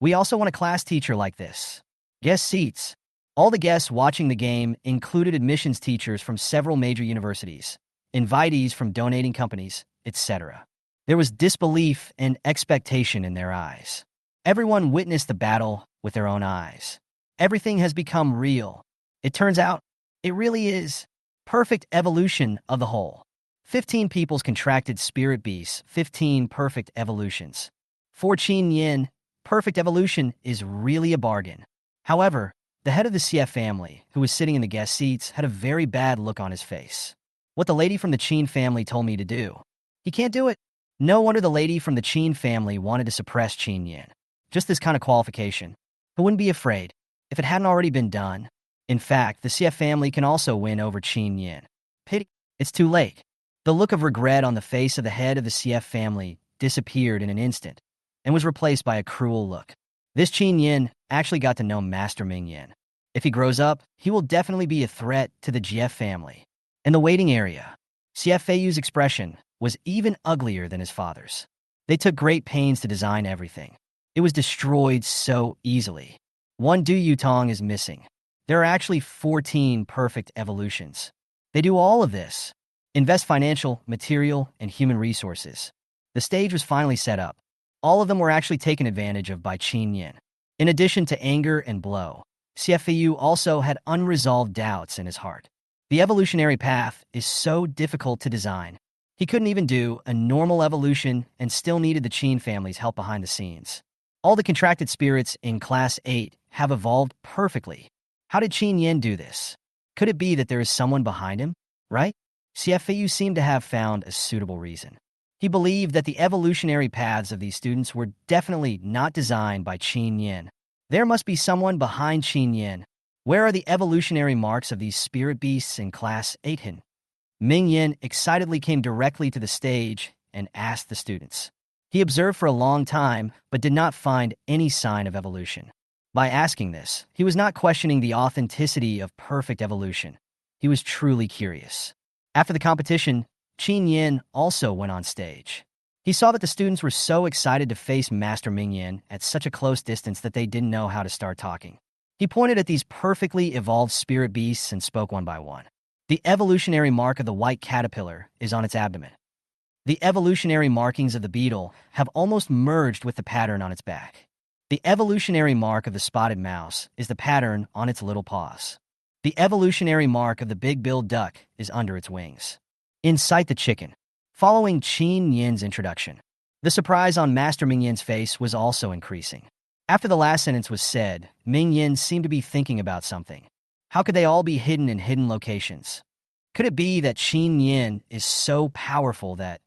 We also want a class teacher like this. Guest seats. All the guests watching the game included admissions teachers from several major universities, invitees from donating companies, etc. There was disbelief and expectation in their eyes. Everyone witnessed the battle with their own eyes. Everything has become real. It turns out, it really is. Perfect evolution of the whole. 15 people's contracted spirit beasts, 15 perfect evolutions. For Chen Yan, perfect evolution is really a bargain. However, the head of the CF family, who was sitting in the guest seats, had a very bad look on his face. What the lady from the Chen family told me to do. He can't do it. No wonder the lady from the Chen family wanted to suppress Chen Yan. Just this kind of qualification. Who wouldn't be afraid? if it hadn't already been done. In fact, the CF family can also win over Chen Yan. Pity. It's too late. The look of regret on the face of the head of the CF family disappeared in an instant and was replaced by a cruel look. This Chen Yan actually got to know Master Ming. If he grows up, he will definitely be a threat to the GF family. In the waiting area, CF Feiyu's expression was even uglier than his father's. They took great pains to design everything. It was destroyed so easily. One Du Yutong is missing. There are actually 14 perfect evolutions. They do all of this. Invest financial, material, and human resources. The stage was finally set up. All of them were actually taken advantage of by Chen Yan. In addition to anger and blow, CFU also had unresolved doubts in his heart. The evolutionary path is so difficult to design. He couldn't even do a normal evolution and still needed the Chen family's help behind the scenes. All the contracted spirits in Class 8 have evolved perfectly. How did Chen Yan do this? Could it be that there is someone behind him, right? CFU seemed to have found a suitable reason. He believed that the evolutionary paths of these students were definitely not designed by Chen Yan. There must be someone behind Chen Yan. Where are the evolutionary marks of these spirit beasts in Class 8 hidden? Ming Yan excitedly came directly to the stage and asked the students. He observed for a long time, but did not find any sign of evolution. By asking this, he was not questioning the authenticity of perfect evolution. He was truly curious. After the competition, Chen Yan also went on stage. He saw that the students were so excited to face Master Ming Yan at such a close distance that they didn't know how to start talking. He pointed at these perfectly evolved spirit beasts and spoke one by one. The evolutionary mark of the white caterpillar is on its abdomen. The evolutionary markings of the beetle have almost merged with the pattern on its back. The evolutionary mark of the spotted mouse is the pattern on its little paws. The evolutionary mark of the big-billed duck is under its wings. Incite the chicken. Following Chen Yan's introduction, the surprise on Master Ming Yan's face was also increasing. After the last sentence was said, Ming Yan seemed to be thinking about something. How could they all be hidden in hidden locations? Could it be that Chen Yan is so powerful that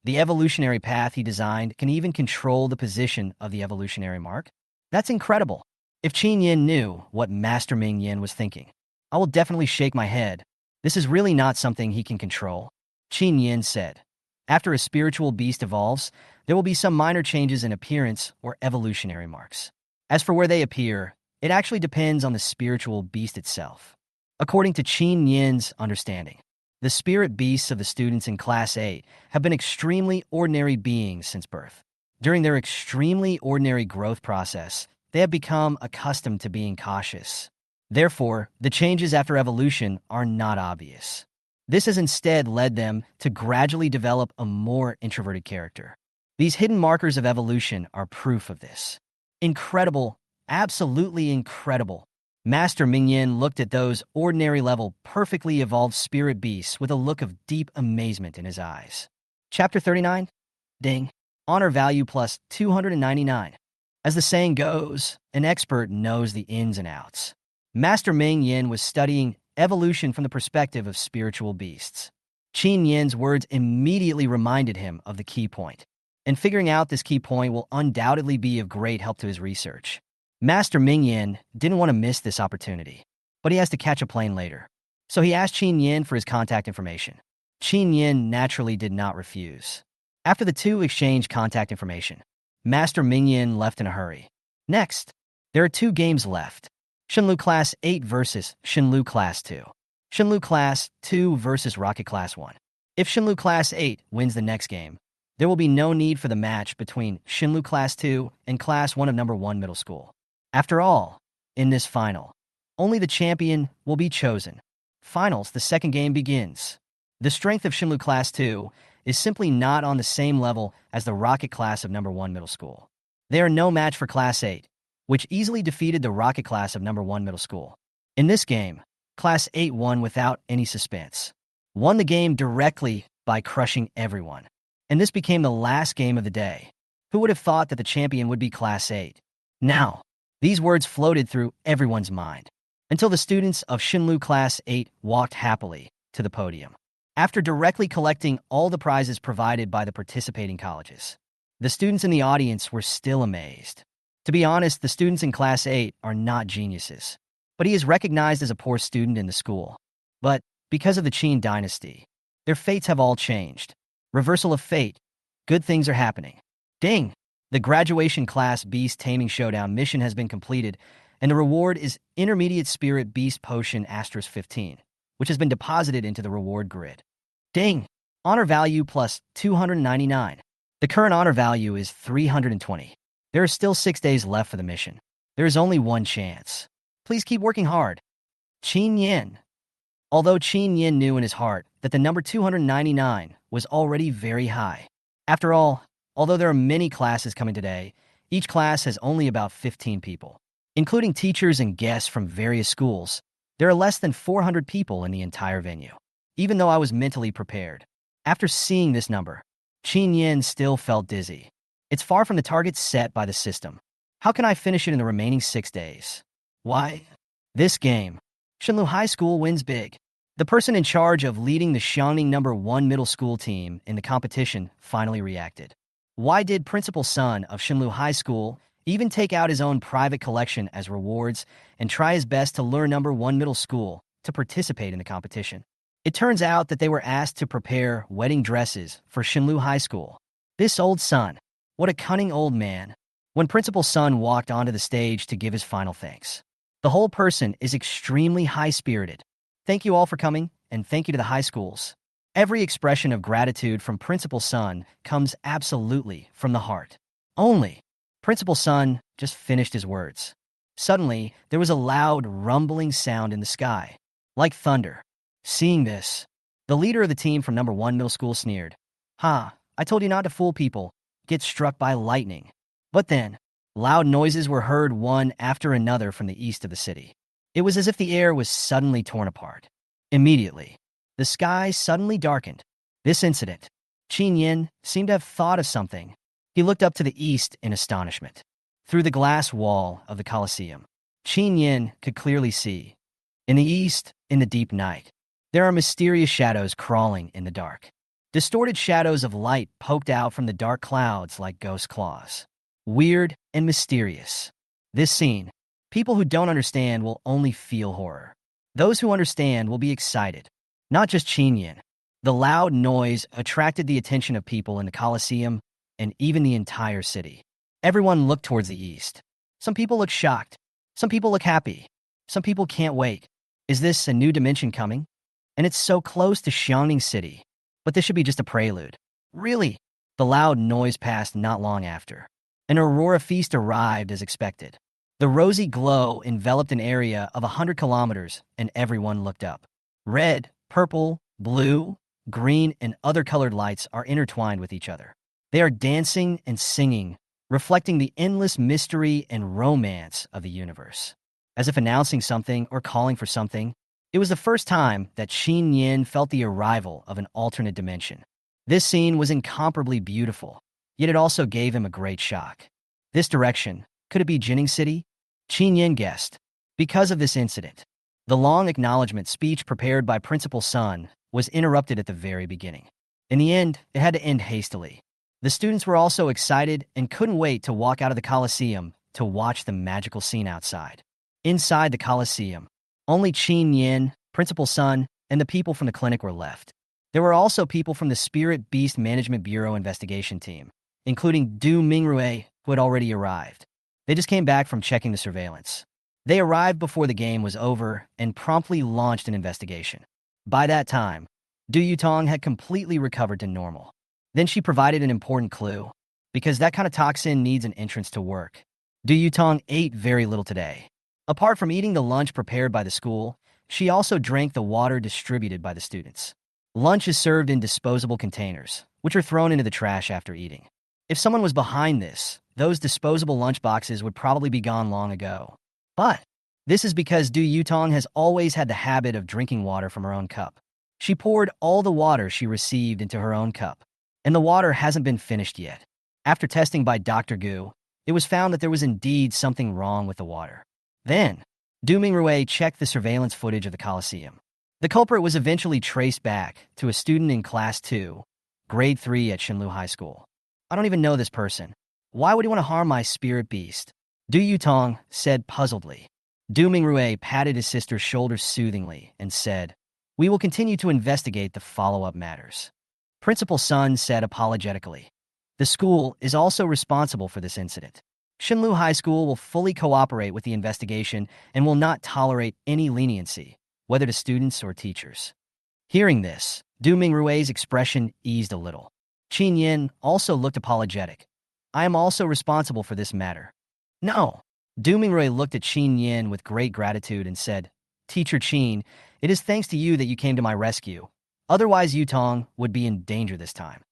the evolutionary path he designed can even control the position of the evolutionary mark? That's incredible. If Chen Yan knew what Master Ming Yan was thinking, I will definitely shake my head. This is really not something he can control. Chen Yan said, after a spiritual beast evolves, there will be some minor changes in appearance or evolutionary marks. As for where they appear, it actually depends on the spiritual beast itself. According to Chen Yan's understanding, the spirit beasts of the students in Class 8 have been extremely ordinary beings since birth. During their extremely ordinary growth process, they have become accustomed to being cautious. Therefore, the changes after evolution are not obvious. This has instead led them to gradually develop a more introverted character. These hidden markers of evolution are proof of this. Incredible, absolutely incredible. Master Ming Yan looked at those ordinary-level, perfectly evolved spirit beasts with a look of deep amazement in his eyes. Chapter 39. Ding. Honor value plus 299. As the saying goes, an expert knows the ins and outs. Master Ming Yan was studying evolution from the perspective of spiritual beasts. Chen Yan's words immediately reminded him of the key point, and figuring out this key point will undoubtedly be of great help to his research. Master Ming Yan didn't want to miss this opportunity, but he has to catch a plane later. So he asked Chen Yan for his contact information. Chen Yan naturally did not refuse. After the two exchanged contact information, Master Ming Yan left in a hurry. Next, there are 2 games left. Shenlu Class 8 versus Shenlu Class 2. Shenlu Class 2 versus Rocket Class 1. If Shenlu Class 8 wins the next game, there will be no need for the match between Shenlu Class 2 and Class 1 of Number 1 Middle School. After all, in this final, only the champion will be chosen. Finals, the second game begins. The strength of Shenlu Class 2 is simply not on the same level as the Rocket Class of Number 1 Middle School. They are no match for Class 8, which easily defeated the Rocket Class of Number 1 Middle School. In this game, Class 8 won without any suspense. Won the game directly by crushing everyone. And this became the last game of the day. Who would have thought that the champion would be Class 8? Now, these words floated through everyone's mind, until the students of Shenlu Class 8 walked happily to the podium. After directly collecting all the prizes provided by the participating colleges, the students in the audience were still amazed. To be honest, the students in Class 8 are not geniuses, but he is recognized as a poor student in the school. But because of the Qin dynasty, their fates have all changed. Reversal of fate. Good things are happening. Ding! The graduation class beast taming showdown mission has been completed, and the reward is Intermediate Spirit Beast Potion *15, which has been deposited into the reward grid. Ding! Honor value plus 299. The current honor value is 320. There are still 6 days left for the mission. There is only one chance. Please keep working hard. Chen Yan. Although Chen Yan knew in his heart that the number 299 was already very high. After all, although there are many classes coming today, each class has only about 15 people. Including teachers and guests from various schools, there are less than 400 people in the entire venue. Even though I was mentally prepared, after seeing this number, Chen Yan still felt dizzy. It's far from the target set by the system. How can I finish it in the remaining 6 days? Why? This game. Shenlu High School wins big. The person in charge of leading the Xiangning number 1 middle school team in the competition finally reacted. Why did Principal Sun of Shenlu High School even take out his own private collection as rewards and try his best to lure number 1 middle school to participate in the competition? It turns out that they were asked to prepare wedding dresses for Shenlu High School. This old Sun, what a cunning old man. When Principal Sun walked onto the stage to give his final thanks, the whole person is extremely high-spirited. Thank you all for coming, and thank you to the high schools. Every expression of gratitude from Principal Sun comes absolutely from the heart. Only. Principal Sun just finished his words. Suddenly, there was a loud, rumbling sound in the sky, like thunder. Seeing this, the leader of the team from number 1 middle school sneered. Ha, I told you not to fool people. Get struck by lightning. But then, loud noises were heard one after another from the east of the city. It was as if the air was suddenly torn apart. Immediately, the sky suddenly darkened. This incident, Chen Yan seemed to have thought of something. He looked up to the east in astonishment. Through the glass wall of the Coliseum, Chen Yan could clearly see. In the east, in the deep night, there are mysterious shadows crawling in the dark. Distorted shadows of light poked out from the dark clouds like ghost claws. Weird and mysterious. This scene, people who don't understand will only feel horror. Those who understand will be excited. Not just Chen Yan. The loud noise attracted the attention of people in the Coliseum and even the entire city. Everyone looked towards the east. Some people look shocked. Some people look happy. Some people can't wait. Is this a new dimension coming? And it's so close to Xiangning City. But this should be just a prelude. Really? The loud noise passed not long after. An aurora feast arrived as expected. The rosy glow enveloped an area of 100 kilometers, and everyone looked up. Red, purple, blue, green, and other colored lights are intertwined with each other. They are dancing and singing, reflecting the endless mystery and romance of the universe. As if announcing something or calling for something, it was the first time that Chen Yan felt the arrival of an alternate dimension. This scene was incomparably beautiful, yet it also gave him a great shock. This direction, could it be Jinning City? Chen Yan guessed. Because of this incident, the long acknowledgement speech prepared by Principal Sun was interrupted at the very beginning. In the end, it had to end hastily. The students were also excited and couldn't wait to walk out of the Coliseum to watch the magical scene outside. Inside the Coliseum, only Chen Yan, Principal Sun, and the people from the clinic were left. There were also people from the Spirit Beast Management Bureau investigation team, including Du Mingrui, who had already arrived. They just came back from checking the surveillance. They arrived before the game was over and promptly launched an investigation. By that time, Du Yutong had completely recovered to normal. Then she provided an important clue. Because that kind of toxin needs an entrance to work. Du Yutong ate very little today. Apart from eating the lunch prepared by the school, she also drank the water distributed by the students. Lunch is served in disposable containers, which are thrown into the trash after eating. If someone was behind this, those disposable lunch boxes would probably be gone long ago. But this is because Du Yutong has always had the habit of drinking water from her own cup. She poured all the water she received into her own cup, and the water hasn't been finished yet. After testing by Dr. Gu, it was found that there was indeed something wrong with the water. Then, Du Mingrui checked the surveillance footage of the Coliseum. The culprit was eventually traced back to a student in Class 2, Grade 3 at Shenlu High School. I don't even know this person. Why would he want to harm my spirit beast? Du Yutong said puzzledly. Du Mingrue patted his sister's shoulder soothingly and said, "We will continue to investigate the follow-up matters." Principal Sun said apologetically, "The school is also responsible for this incident. Shinlu High School will fully cooperate with the investigation and will not tolerate any leniency, whether to students or teachers." Hearing this, Du Mingrue's expression eased a little. Chen Yan also looked apologetic. "I am also responsible for this matter." "No." Du Mingrue looked at Chen Yan with great gratitude and said, "Teacher Chen, it is thanks to you that you came to my rescue. Otherwise, Yutong would be in danger this time.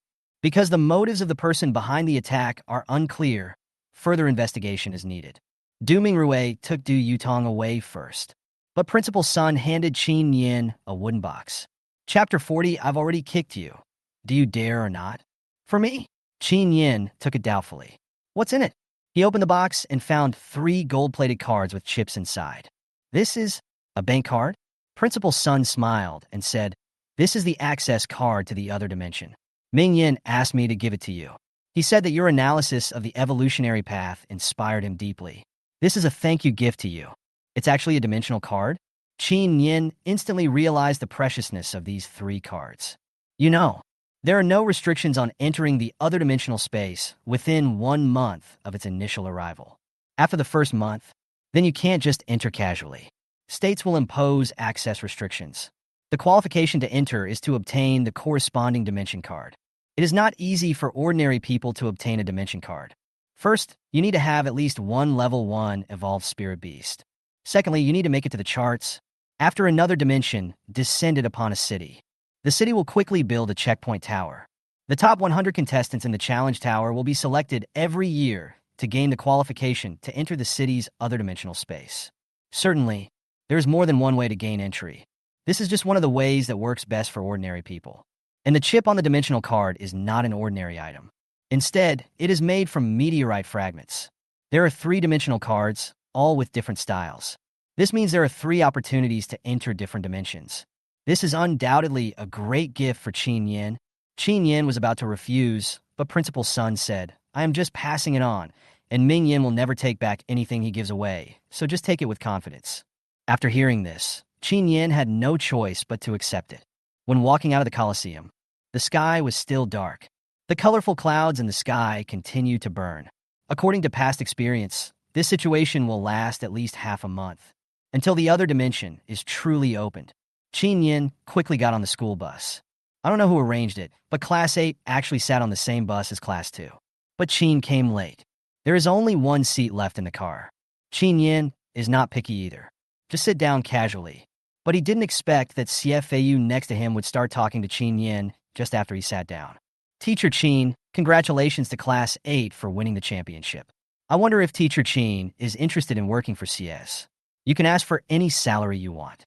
Because the motives of the person behind the attack are unclear, further investigation is needed." Du Mingrue took Du Yutong away first, but Principal Sun handed Chen Yan a wooden box. Chapter 40, I've already kicked you. Do you dare or not? For me? Chen Yan took it doubtfully. What's in it? He opened the box and found 3 gold-plated cards with chips inside. This is a bank card? Principal Sun smiled and said, "This is the access card to the other dimension. Ming Yin asked me to give it to you. He said that your analysis of the evolutionary path inspired him deeply. This is a thank you gift to you." It's actually a dimensional card? Chen Yin instantly realized the preciousness of these 3 cards. You know, there are no restrictions on entering the other dimensional space within 1 month of its initial arrival. After the first month, then you can't just enter casually. States will impose access restrictions. The qualification to enter is to obtain the corresponding dimension card. It is not easy for ordinary people to obtain a dimension card. First, you need to have at least 1 level 1 evolved spirit beast. Secondly, you need to make it to the charts. After another dimension descended upon a city, the city will quickly build a checkpoint tower. The top 100 contestants in the challenge tower will be selected every year to gain the qualification to enter the city's other dimensional space. Certainly, there is more than one way to gain entry. This is just one of the ways that works best for ordinary people. And the chip on the dimensional card is not an ordinary item. Instead, it is made from meteorite fragments. There are 3 dimensional cards, all with different styles. This means there are 3 opportunities to enter different dimensions. This is undoubtedly a great gift for Chen Yan. Chen Yan was about to refuse, but Principal Sun said, "I am just passing it on, and Ming Yin will never take back anything he gives away, so just take it with confidence." After hearing this, Chen Yan had no choice but to accept it. When walking out of the Coliseum, the sky was still dark. The colorful clouds in the sky continued to burn. According to past experience, this situation will last at least half a month, until the other dimension is truly opened. Chen Yan quickly got on the school bus. I don't know who arranged it, but Class 8 actually sat on the same bus as Class 2. But Chen came late. There is only 1 seat left in the car. Chen Yan is not picky either. Just sit down casually. But he didn't expect that CFAU next to him would start talking to Chen Yan just after he sat down. "Teacher Chen, congratulations to Class 8 for winning the championship. I wonder if Teacher Chen is interested in working for CS. You can ask for any salary you want."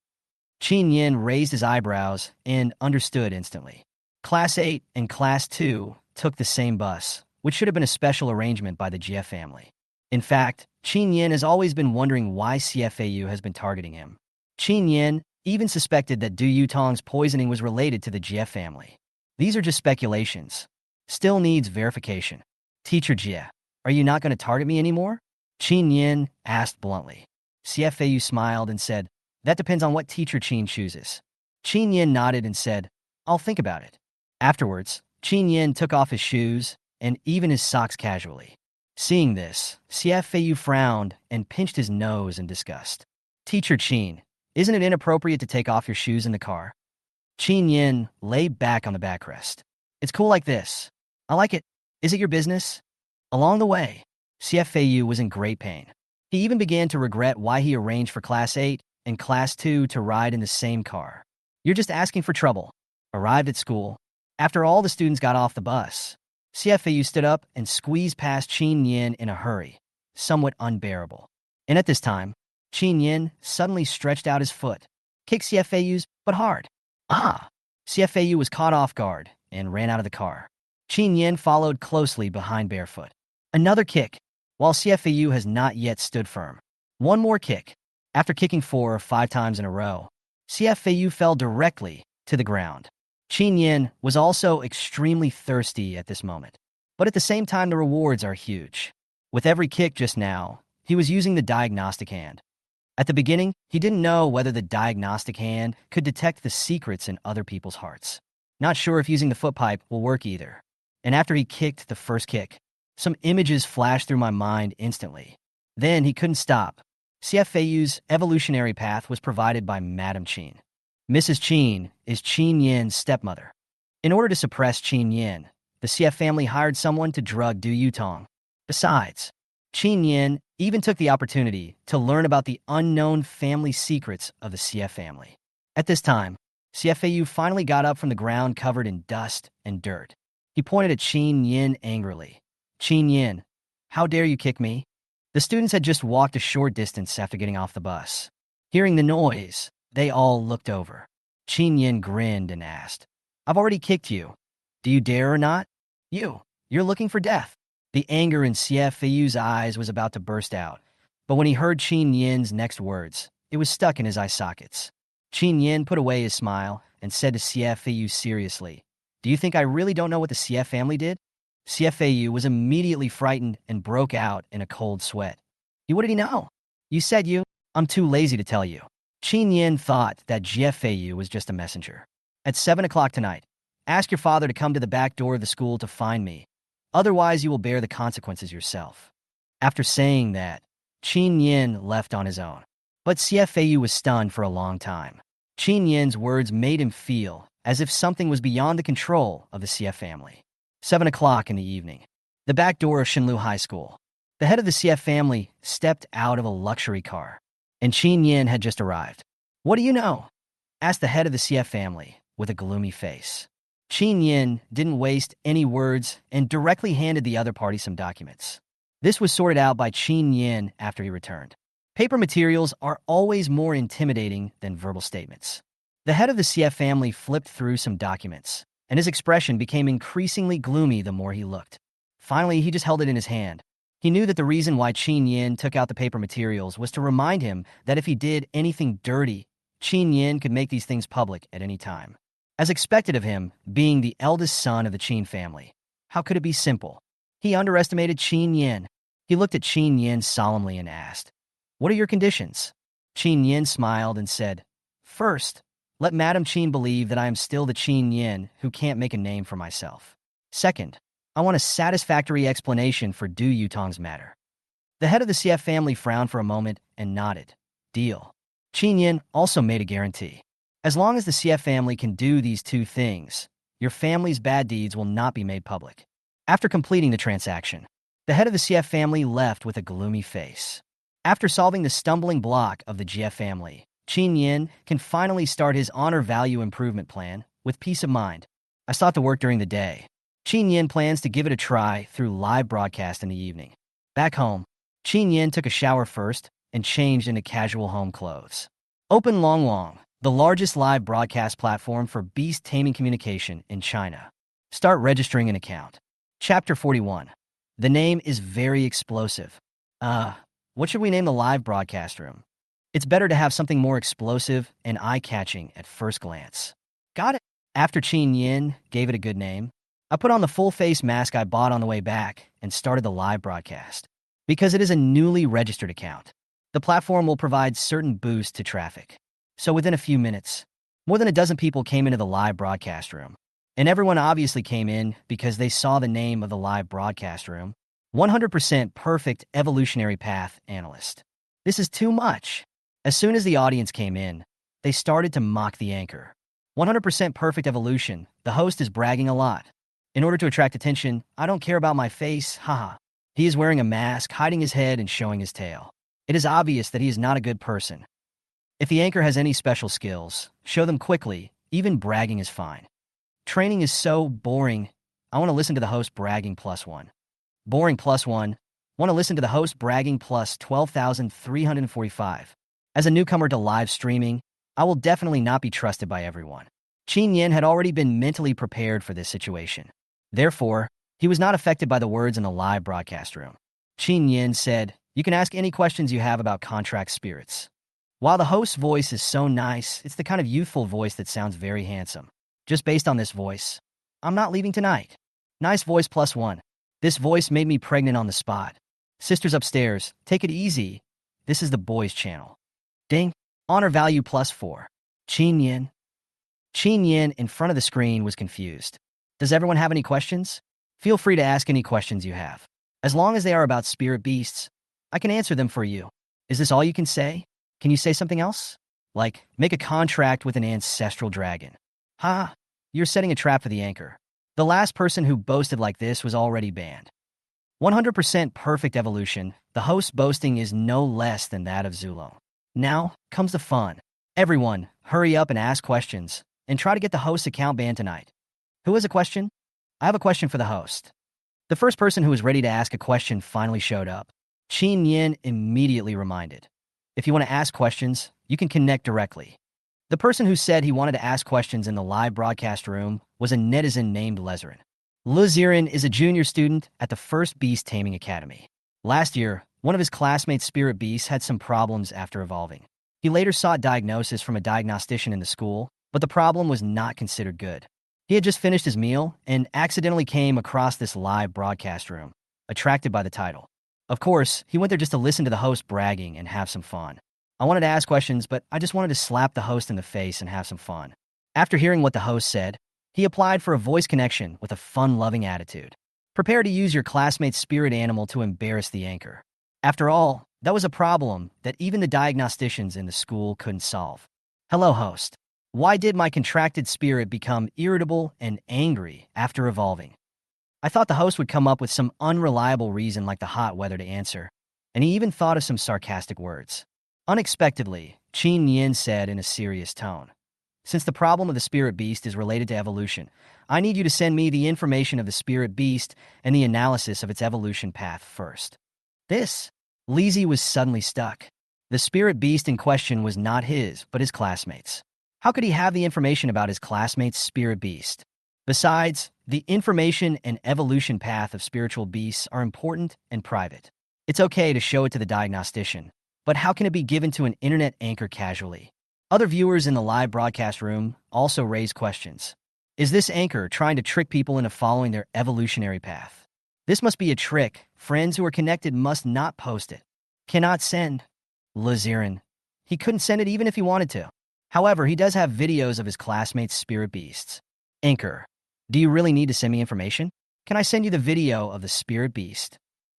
Chen Yan raised his eyebrows and understood instantly. Class 8 and Class 2 took the same bus, which should have been a special arrangement by the Jie family. In fact, Chen Yan has always been wondering why CFAU has been targeting him. Chen Yan even suspected that Du Yutong's poisoning was related to the Jie family. These are just speculations. Still needs verification. "Teacher Jie, are you not going to target me anymore?" Chen Yan asked bluntly. CFAU smiled and said, "That depends on what Teacher Chen chooses." Chen Yan nodded and said, "I'll think about it." Afterwards, Chen Yan took off his shoes and even his socks casually. Seeing this, CFAU frowned and pinched his nose in disgust. "Teacher Chen, isn't it inappropriate to take off your shoes in the car?" Chen Yan lay back on the backrest. "It's cool like this. I like it. Is it your business?" Along the way, CFAU was in great pain. He even began to regret why he arranged for Class 8 and Class 2 to ride in the same car. "You're just asking for trouble." Arrived at school. After all the students got off the bus, CFAU stood up and squeezed past Chen Yan in a hurry, somewhat unbearable. And at this time, Chen Yan suddenly stretched out his foot, kicked CFAU's, but hard. Ah! CFAU was caught off guard and ran out of the car. Chen Yan followed closely behind barefoot. Another kick, while CFAU has not yet stood firm. One more kick. After kicking 4 or 5 times in a row, CFAU fell directly to the ground. Chen Yan was also extremely thirsty at this moment. But at the same time, the rewards are huge. With every kick just now, he was using the diagnostic hand. At the beginning, he didn't know whether the diagnostic hand could detect the secrets in other people's hearts. Not sure if using the foot pipe will work either. And after he kicked the first kick, some images flashed through my mind instantly. Then he couldn't stop. CFAU's evolutionary path was provided by Madame Chen. Mrs. Chen is Chen Yan's stepmother. In order to suppress Chen Yan, the CF family hired someone to drug Du Yutong. Besides, Chen Yan even took the opportunity to learn about the unknown family secrets of the CF family. At this time, CFAU finally got up from the ground covered in dust and dirt. He pointed at Chen Yan angrily. Chen Yan, how dare you kick me? The students had just walked a short distance after getting off the bus. Hearing the noise, they all looked over. Chen Yan grinned and asked, I've already kicked you. Do you dare or not? You're looking for death. The anger in CFAU's eyes was about to burst out, but when he heard Chen Yan's next words, it was stuck in his eye sockets. Chen Yan put away his smile and said to CFAU seriously, Do you think I really don't know what the CF family did? CFAU was immediately frightened and broke out in a cold sweat. What did he know? You said I'm too lazy to tell you. Chen Yan thought that GFAU was just a messenger. At 7 o'clock tonight, ask your father to come to the back door of the school to find me. Otherwise, you will bear the consequences yourself. After saying that, Chen Yan left on his own. But CFAU was stunned for a long time. Chen Yan's words made him feel as if something was beyond the control of the CF family. 7 o'clock in the evening. The back door of Shinlu High School. The head of the CF family stepped out of a luxury car, and Chen Yan had just arrived. What do you know? Asked the head of the CF family with a gloomy face. Chen Yan didn't waste any words and directly handed the other party some documents. This was sorted out by Chen Yan after he returned. Paper materials are always more intimidating than verbal statements. The head of the CF family flipped through some documents, and his expression became increasingly gloomy the more he looked. Finally, he just held it in his hand. He knew that the reason why Chen Yan took out the paper materials was to remind him that if he did anything dirty, Chen Yan could make these things public at any time. As expected of him, being the eldest son of the Chen family, how could it be simple? He underestimated Chen Yan. He looked at Chen Yan solemnly and asked, What are your conditions? Chen Yan smiled and said, First, let Madame Chen believe that I am still the Chen Yan who can't make a name for myself. Second, I want a satisfactory explanation for Du Yutong's matter. The head of the CF family frowned for a moment and nodded. Deal. Chen Yan also made a guarantee. As long as the CF family can do these two things, your family's bad deeds will not be made public. After completing the transaction, the head of the CF family left with a gloomy face. After solving the stumbling block of the GF family, Chen Yan can finally start his honor value improvement plan with peace of mind. I still have to work during the day. Chen Yan plans to give it a try through live broadcast in the evening. Back home, Chen Yan took a shower first and changed into casual home clothes. Open Long Long, the largest live broadcast platform for beast taming communication in China. Start registering an account. Chapter 41. The name is very explosive. What should we name the live broadcast room? It's better to have something more explosive and eye-catching at first glance. Got it. After Chen Yan gave it a good name, I put on the full-face mask I bought on the way back and started the live broadcast. Because it is a newly registered account, the platform will provide certain boosts to traffic. So within a few minutes, more than a dozen people came into the live broadcast room. And everyone obviously came in because they saw the name of the live broadcast room. 100% perfect evolutionary path analyst. This is too much. As soon as the audience came in, they started to mock the anchor. 100% perfect evolution. The host is bragging a lot. In order to attract attention, I don't care about my face, haha. He is wearing a mask, hiding his head and showing his tail. It is obvious that he is not a good person. If the anchor has any special skills, show them quickly. Even bragging is fine. Training is so boring. I want to listen to the host bragging +1. Boring +1. Want to listen to the host bragging plus 12,345. As a newcomer to live streaming, I will definitely not be trusted by everyone. Chen Yan had already been mentally prepared for this situation. Therefore, he was not affected by the words in the live broadcast room. Chen Yan said, You can ask any questions you have about contract spirits. While the host's voice is so nice, it's the kind of youthful voice that sounds very handsome. Just based on this voice, I'm not leaving tonight. Nice voice +1. This voice made me pregnant on the spot. Sisters upstairs, take it easy. This is the boys' channel. Ding. Honor value +4. Chen Yan. Chen Yan in front of the screen was confused. Does everyone have any questions? Feel free to ask any questions you have. As long as they are about spirit beasts, I can answer them for you. Is this all you can say? Can you say something else? Like, make a contract with an ancestral dragon. Ha! You're setting a trap for the anchor. The last person who boasted like this was already banned. 100% perfect evolution, the host's boasting is no less than that of Zulong. Now comes the fun. Everyone, hurry up and ask questions, and try to get the host's account banned tonight. Who has a question? I have a question for the host. The first person who was ready to ask a question finally showed up. Chen Yan immediately reminded. If you want to ask questions, you can connect directly. The person who said he wanted to ask questions in the live broadcast room was a netizen named Lezerin. Lezerin is a junior student at the First Beast Taming Academy. Last year, one of his classmates' spirit beasts had some problems after evolving. He later sought diagnosis from a diagnostician in the school, but the problem was not considered good. He had just finished his meal and accidentally came across this live broadcast room, attracted by the title. Of course, he went there just to listen to the host bragging and have some fun. I wanted to ask questions, but I just wanted to slap the host in the face and have some fun. After hearing what the host said, he applied for a voice connection with a fun-loving attitude. Prepare to use your classmate's spirit animal to embarrass the anchor. After all, that was a problem that even the diagnosticians in the school couldn't solve. Hello, host. Why did my contracted spirit become irritable and angry after evolving? I thought the host would come up with some unreliable reason like the hot weather to answer, and he even thought of some sarcastic words. Unexpectedly, Chen Yan said in a serious tone, "Since the problem of the spirit beast is related to evolution, I need you to send me the information of the spirit beast and the analysis of its evolution path first." Lizzie was suddenly stuck. The spirit beast in question was not his, but his classmate's. How could he have the information about his classmate's spirit beast? Besides, the information and evolution path of spiritual beasts are important and private. It's okay to show it to the diagnostician, but how can it be given to an internet anchor casually? Other viewers in the live broadcast room also raised questions. Is this anchor trying to trick people into following their evolutionary path? This must be a trick. Friends who are connected must not post it. Cannot send. Lezerin. He couldn't send it even if he wanted to. However, he does have videos of his classmates' spirit beasts. Anchor. Do you really need to send me information? Can I send you the video of the spirit beast?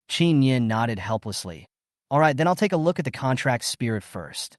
Chen Yan nodded helplessly. All right, then I'll take a look at the contract spirit first.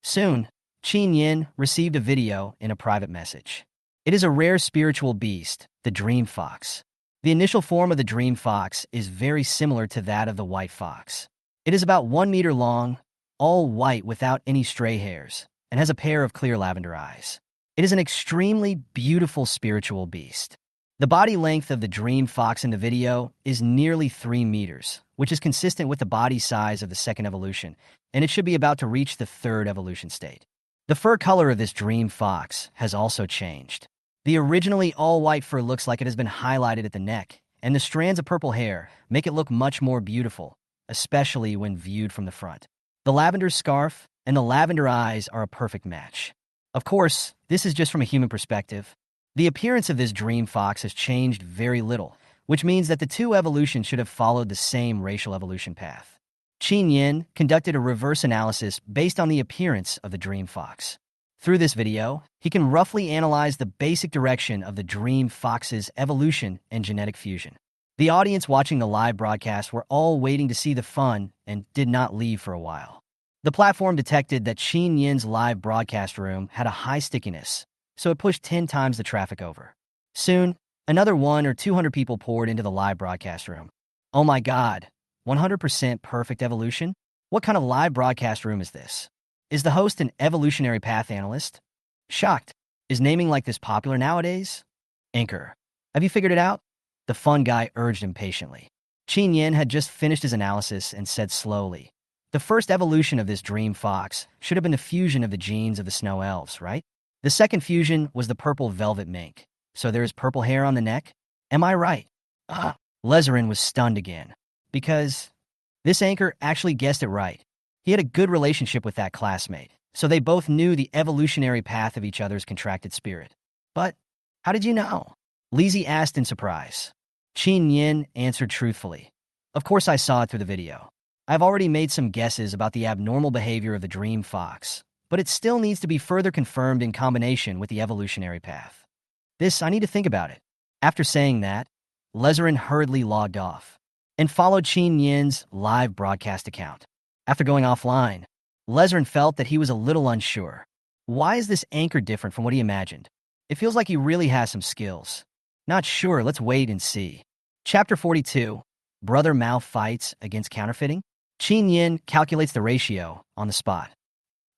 Soon, Chen Yan received a video in a private message. It is a rare spiritual beast, the dream fox. The initial form of the dream fox is very similar to that of the white fox. It is about 1 meter long, all white without any stray hairs, and has a pair of clear lavender eyes. It is an extremely beautiful spiritual beast. The body length of the dream fox in the video is nearly 3 meters, which is consistent with the body size of the second evolution, and it should be about to reach the third evolution state. The fur color of this dream fox has also changed. The originally all-white fur looks like it has been highlighted at the neck, and the strands of purple hair make it look much more beautiful, especially when viewed from the front. The lavender scarf and the lavender eyes are a perfect match. Of course, this is just from a human perspective. The appearance of this dream fox has changed very little, which means that the two evolutions should have followed the same racial evolution path. Chen Yan conducted a reverse analysis based on the appearance of the dream fox. Through this video, he can roughly analyze the basic direction of the dream fox's evolution and genetic fusion. The audience watching the live broadcast were all waiting to see the fun and did not leave for a while. The platform detected that Chen Yan's live broadcast room had a high stickiness, so it pushed 10 times the traffic over. Soon, another 100 or 200 people poured into the live broadcast room. Oh my god, 100% perfect evolution? What kind of live broadcast room is this? Is the host an evolutionary path analyst? Shocked. Is naming like this popular nowadays? Anchor. Have you figured it out? The fun guy urged impatiently. Chen Yan had just finished his analysis and said slowly, the first evolution of this dream fox should have been the fusion of the genes of the snow elves, right? The second fusion was the purple velvet mink. So there is purple hair on the neck? Am I right? Lezerin was stunned again. Because this anchor actually guessed it right. He had a good relationship with that classmate, so they both knew the evolutionary path of each other's contracted spirit. But how did you know? Lizzie asked in surprise. Chen Yan answered truthfully. Of course I saw it through the video. I've already made some guesses about the abnormal behavior of the dream fox, but it still needs to be further confirmed in combination with the evolutionary path. I need to think about it. After saying that, Lezerin hurriedly logged off and followed Chen Yan's live broadcast account. After going offline, Lezerin felt that he was a little unsure. Why is this anchor different from what he imagined? It feels like he really has some skills. Not sure, let's wait and see. Chapter 42, Brother Mao fights against counterfeiting. Chen Yan calculates the ratio on the spot.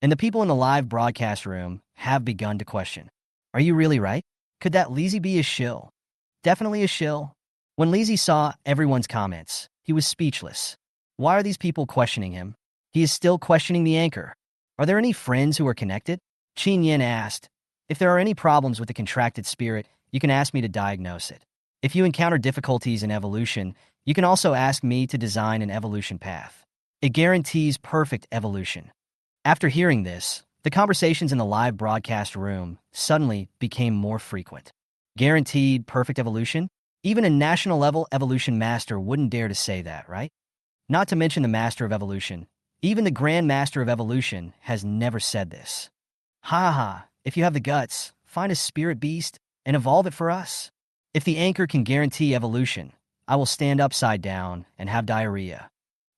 And the people in the live broadcast room have begun to question. Are you really right? Could that Lizzie be a shill? Definitely a shill. When Lizzie saw everyone's comments, he was speechless. Why are these people questioning him? He is still questioning the anchor. Are there any friends who are connected? Chen Yan asked. If there are any problems with the contracted spirit, you can ask me to diagnose it. If you encounter difficulties in evolution, you can also ask me to design an evolution path. It guarantees perfect evolution. After hearing this, the conversations in the live broadcast room suddenly became more frequent. Guaranteed perfect evolution? Even a national-level evolution master wouldn't dare to say that, right? Not to mention the master of evolution. Even the Grand Master of Evolution has never said this. Ha ha, if you have the guts, find a spirit beast and evolve it for us. If the anchor can guarantee evolution, I will stand upside down and have diarrhea.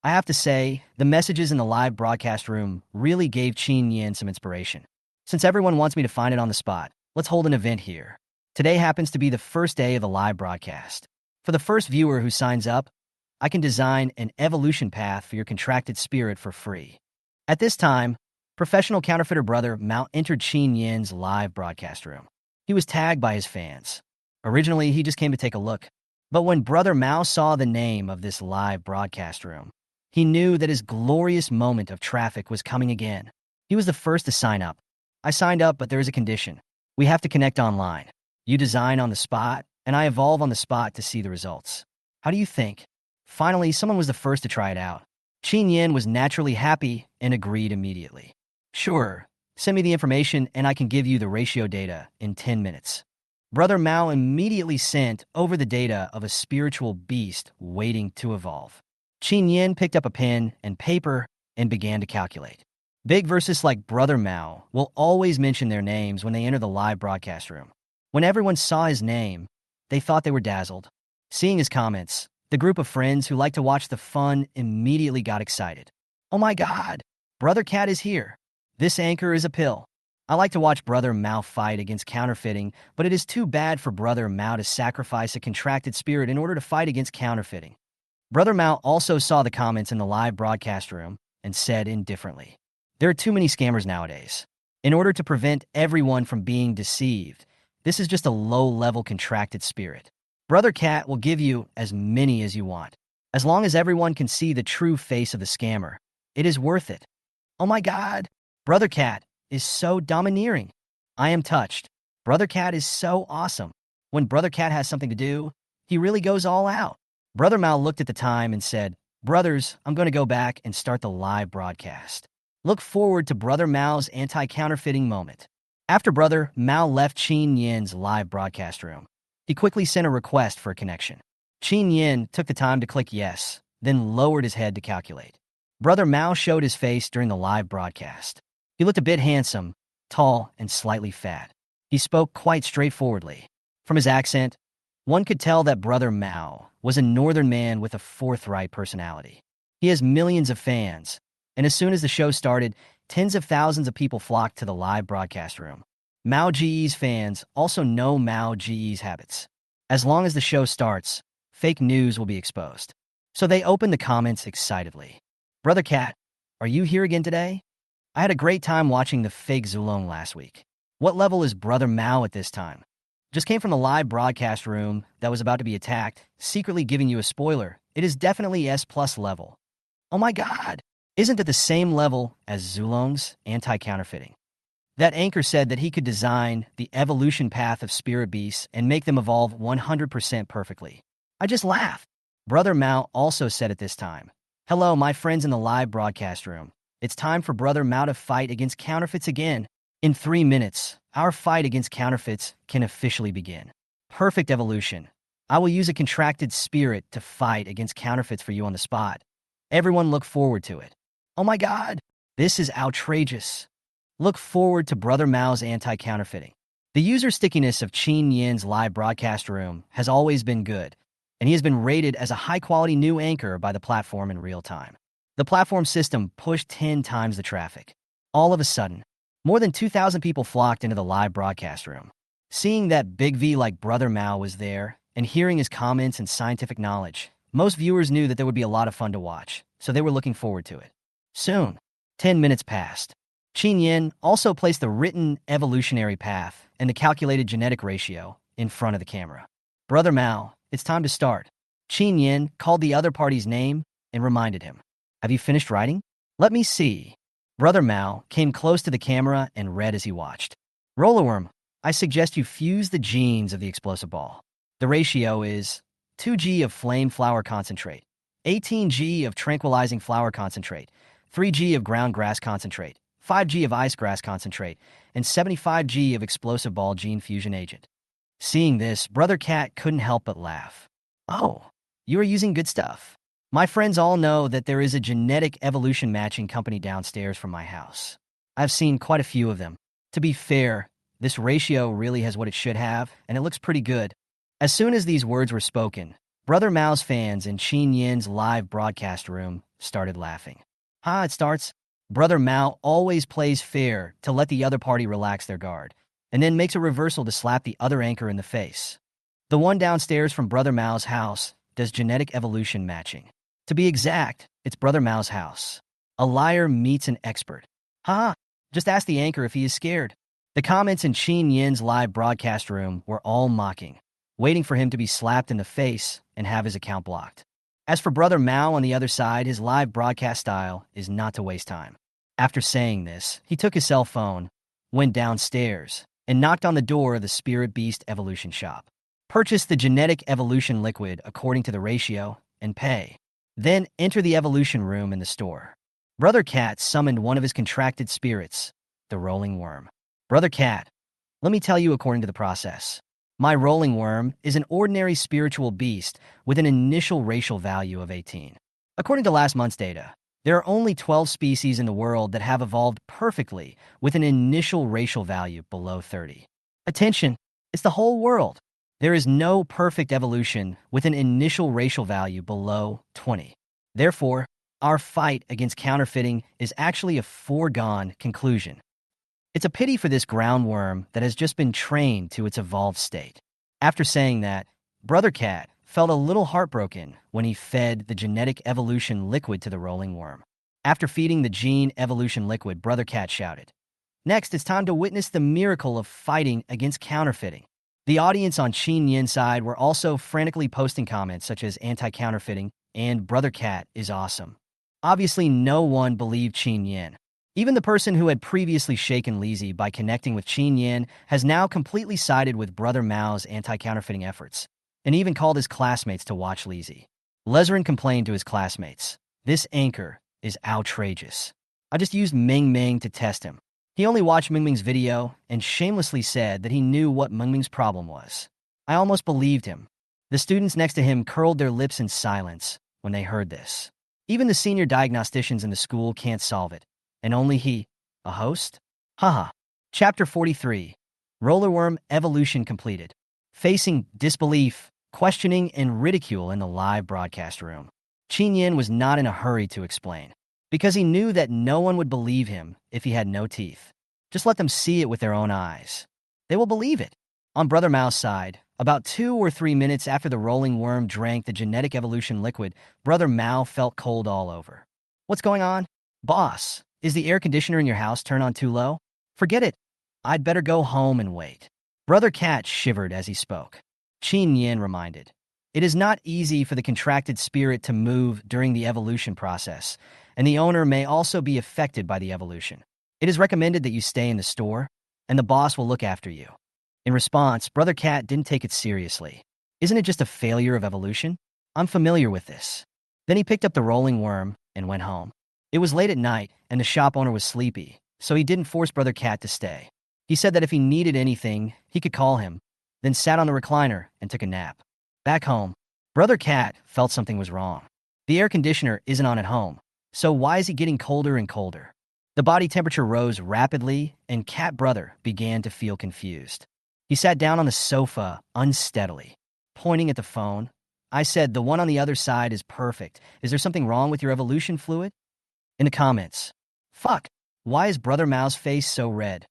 I have to say, the messages in the live broadcast room really gave Chen Yan some inspiration. Since everyone wants me to find it on the spot, let's hold an event here. Today happens to be the first day of the live broadcast. For the first viewer who signs up, I can design an evolution path for your contracted spirit for free. At this time, professional counterfeiter Brother Mao entered Chen Yan's live broadcast room. He was tagged by his fans. Originally, he just came to take a look. But when Brother Mao saw the name of this live broadcast room, he knew that his glorious moment of traffic was coming again. He was the first to sign up. I signed up, but there is a condition. We have to connect online. You design on the spot, and I evolve on the spot to see the results. How do you think? Finally, someone was the first to try it out. Chen Yan was naturally happy and agreed immediately. Sure, send me the information and I can give you the ratio data in 10 minutes. Brother Mao immediately sent over the data of a spiritual beast waiting to evolve. Chen Yan picked up a pen and paper and began to calculate. Big versus like Brother Mao will always mention their names when they enter the live broadcast room. When everyone saw his name, they thought they were dazzled. Seeing his comments, the group of friends who like to watch the fun immediately got excited. Oh my God, Brother Cat is here. This anchor is a pill. I like to watch Brother Mao fight against counterfeiting, but it is too bad for Brother Mao to sacrifice a contracted spirit in order to fight against counterfeiting. Brother Mao also saw the comments in the live broadcast room and said indifferently, there are too many scammers nowadays. In order to prevent everyone from being deceived, this is just a low-level contracted spirit. Brother Cat will give you as many as you want. As long as everyone can see the true face of the scammer, it is worth it. Oh my God, Brother Cat is so domineering. I am touched. Brother Cat is so awesome. When Brother Cat has something to do, he really goes all out. Brother Mao looked at the time and said, Brothers, I'm going to go back and start the live broadcast. Look forward to Brother Mao's anti-counterfeiting moment. After Brother Mao left Chen Yan's live broadcast room, he quickly sent a request for a connection. Chen Yan took the time to click yes, then lowered his head to calculate. Brother Mao showed his face during the live broadcast. He looked a bit handsome, tall, and slightly fat. He spoke quite straightforwardly. From his accent, one could tell that Brother Mao was a northern man with a forthright personality. He has millions of fans, and as soon as the show started, tens of thousands of people flocked to the live broadcast room. Mao Ge's fans also know Mao Ge's habits. As long as the show starts, fake news will be exposed. So they opened the comments excitedly. Brother Cat, are you here again today? I had a great time watching the fake Zulong last week. What level is Brother Mao at this time? Just came from the live broadcast room that was about to be attacked, secretly giving you a spoiler. It is definitely S+ level. Oh my God! Isn't it the same level as Zulong's anti-counterfeiting? That anchor said that he could design the evolution path of spirit beasts and make them evolve 100% perfectly. I just laughed. Brother Mao also said at this time, Hello, my friends in the live broadcast room. It's time for Brother Mao to fight against counterfeits again. In 3 minutes, our fight against counterfeits can officially begin. Perfect evolution. I will use a contracted spirit to fight against counterfeits for you on the spot. Everyone looked forward to it. Oh my God, this is outrageous. Look forward to Brother Mao's anti-counterfeiting. The user stickiness of Chen Yan's live broadcast room has always been good, and he has been rated as a high-quality new anchor by the platform in real time. The platform system pushed 10 times the traffic. All of a sudden, more than 2,000 people flocked into the live broadcast room. Seeing that big V like Brother Mao was there, and hearing his comments and scientific knowledge, most viewers knew that there would be a lot of fun to watch, so they were looking forward to it. Soon, 10 minutes passed. Chen Yan also placed the written evolutionary path and the calculated genetic ratio in front of the camera. Brother Mao, it's time to start. Chen Yan called the other party's name and reminded him. Have you finished writing? Let me see. Brother Mao came close to the camera and read as he watched. Rollerworm, I suggest you fuse the genes of the explosive ball. The ratio is 2G of flame flower concentrate, 18G of tranquilizing flower concentrate, 3G of ground grass concentrate, 5G of ice grass concentrate, and 75G of explosive ball gene fusion agent. Seeing this, Brother Cat couldn't help but laugh. Oh, you are using good stuff. My friends all know that there is a genetic evolution matching company downstairs from my house. I've seen quite a few of them. To be fair, this ratio really has what it should have, and it looks pretty good. As soon as these words were spoken, Brother Mao's fans in Chen Yan's live broadcast room started laughing. It starts. Brother Mao always plays fair to let the other party relax their guard, and then makes a reversal to slap the other anchor in the face. The one downstairs from Brother Mao's house does genetic evolution matching. To be exact, it's Brother Mao's house. A liar meets an expert. Just ask the anchor if he is scared. The comments in Chen Yan's live broadcast room were all mocking, waiting for him to be slapped in the face and have his account blocked. As for Brother Mao on the other side, his live broadcast style is not to waste time. After saying this, he took his cell phone, went downstairs, and knocked on the door of the Spirit Beast Evolution shop. Purchase the genetic evolution liquid according to the ratio and pay. Then enter the evolution room in the store. Brother Cat summoned one of his contracted spirits, the rolling worm. Brother Cat, let me tell you according to the process. My rolling worm is an ordinary spiritual beast with an initial racial value of 18. According to last month's data, there are only 12 species in the world that have evolved perfectly with an initial racial value below 30. Attention, it's the whole world. There is no perfect evolution with an initial racial value below 20. Therefore, our fight against counterfeiting is actually a foregone conclusion. It's a pity for this ground worm that has just been trained to its evolved state. After saying that, Brother Cat felt a little heartbroken when he fed the genetic evolution liquid to the rolling worm. After feeding the gene evolution liquid, Brother Cat shouted, "Next, it's time to witness the miracle of fighting against counterfeiting." The audience on Chen Yan's side were also frantically posting comments such as anti-counterfeiting and Brother Cat is awesome. Obviously, no one believed Chen Yan. Even the person who had previously shaken Lizzie by connecting with Chen Yan has now completely sided with Brother Mao's anti-counterfeiting efforts, and even called his classmates to watch Lizzie. Lezerin complained to his classmates, "This anchor is outrageous. I just used Ming Ming to test him. He only watched Ming Ming's video and shamelessly said that he knew what Ming Ming's problem was. I almost believed him." The students next to him curled their lips in silence when they heard this. Even the senior diagnosticians in the school can't solve it. And only he, a host? Chapter 43. Rollerworm Evolution Completed. Facing disbelief, questioning, and ridicule in the live broadcast room, Chen Yan was not in a hurry to explain, because he knew that no one would believe him if he had no teeth. Just let them see it with their own eyes. They will believe it. On Brother Mao's side, about 2 or 3 minutes after the rolling worm drank the genetic evolution liquid, Brother Mao felt cold all over. "What's going on? Boss, is the air conditioner in your house turned on too low? Forget it. I'd better go home and wait." Brother Cat shivered as he spoke. Chen Yan reminded, "It is not easy for the contracted spirit to move during the evolution process, and the owner may also be affected by the evolution. It is recommended that you stay in the store, and the boss will look after you." In response, Brother Cat didn't take it seriously. "Isn't it just a failure of evolution? I'm familiar with this." Then he picked up the rolling worm and went home. It was late at night, and the shop owner was sleepy, so he didn't force Brother Cat to stay. He said that if he needed anything, he could call him, then sat on the recliner and took a nap. Back home, Brother Cat felt something was wrong. The air conditioner isn't on at home, so why is he getting colder and colder? The body temperature rose rapidly, and Cat Brother began to feel confused. He sat down on the sofa unsteadily, pointing at the phone. I said, "The one on the other side is perfect. Is there something wrong with your evolution fluid?" In the comments, "Fuck, why is Brother Mao's face so red?"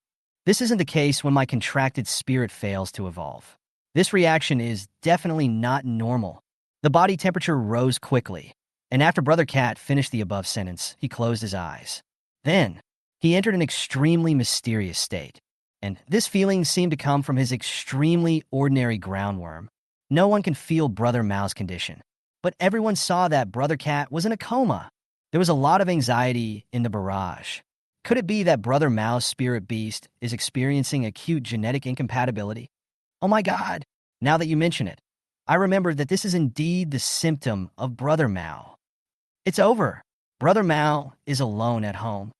This isn't the case when my contracted spirit fails to evolve. This reaction is definitely not normal. The body temperature rose quickly, and after Brother Cat finished the above sentence, he closed his eyes. Then, he entered an extremely mysterious state, and this feeling seemed to come from his extremely ordinary groundworm. No one can feel Brother Mao's condition, but everyone saw that Brother Cat was in a coma. There was a lot of anxiety in the barrage. Could it be that Brother Mao's spirit beast is experiencing acute genetic incompatibility? Oh my God, now that you mention it, I remember that this is indeed the symptom of Brother Mao. It's over. Brother Mao is alone at home.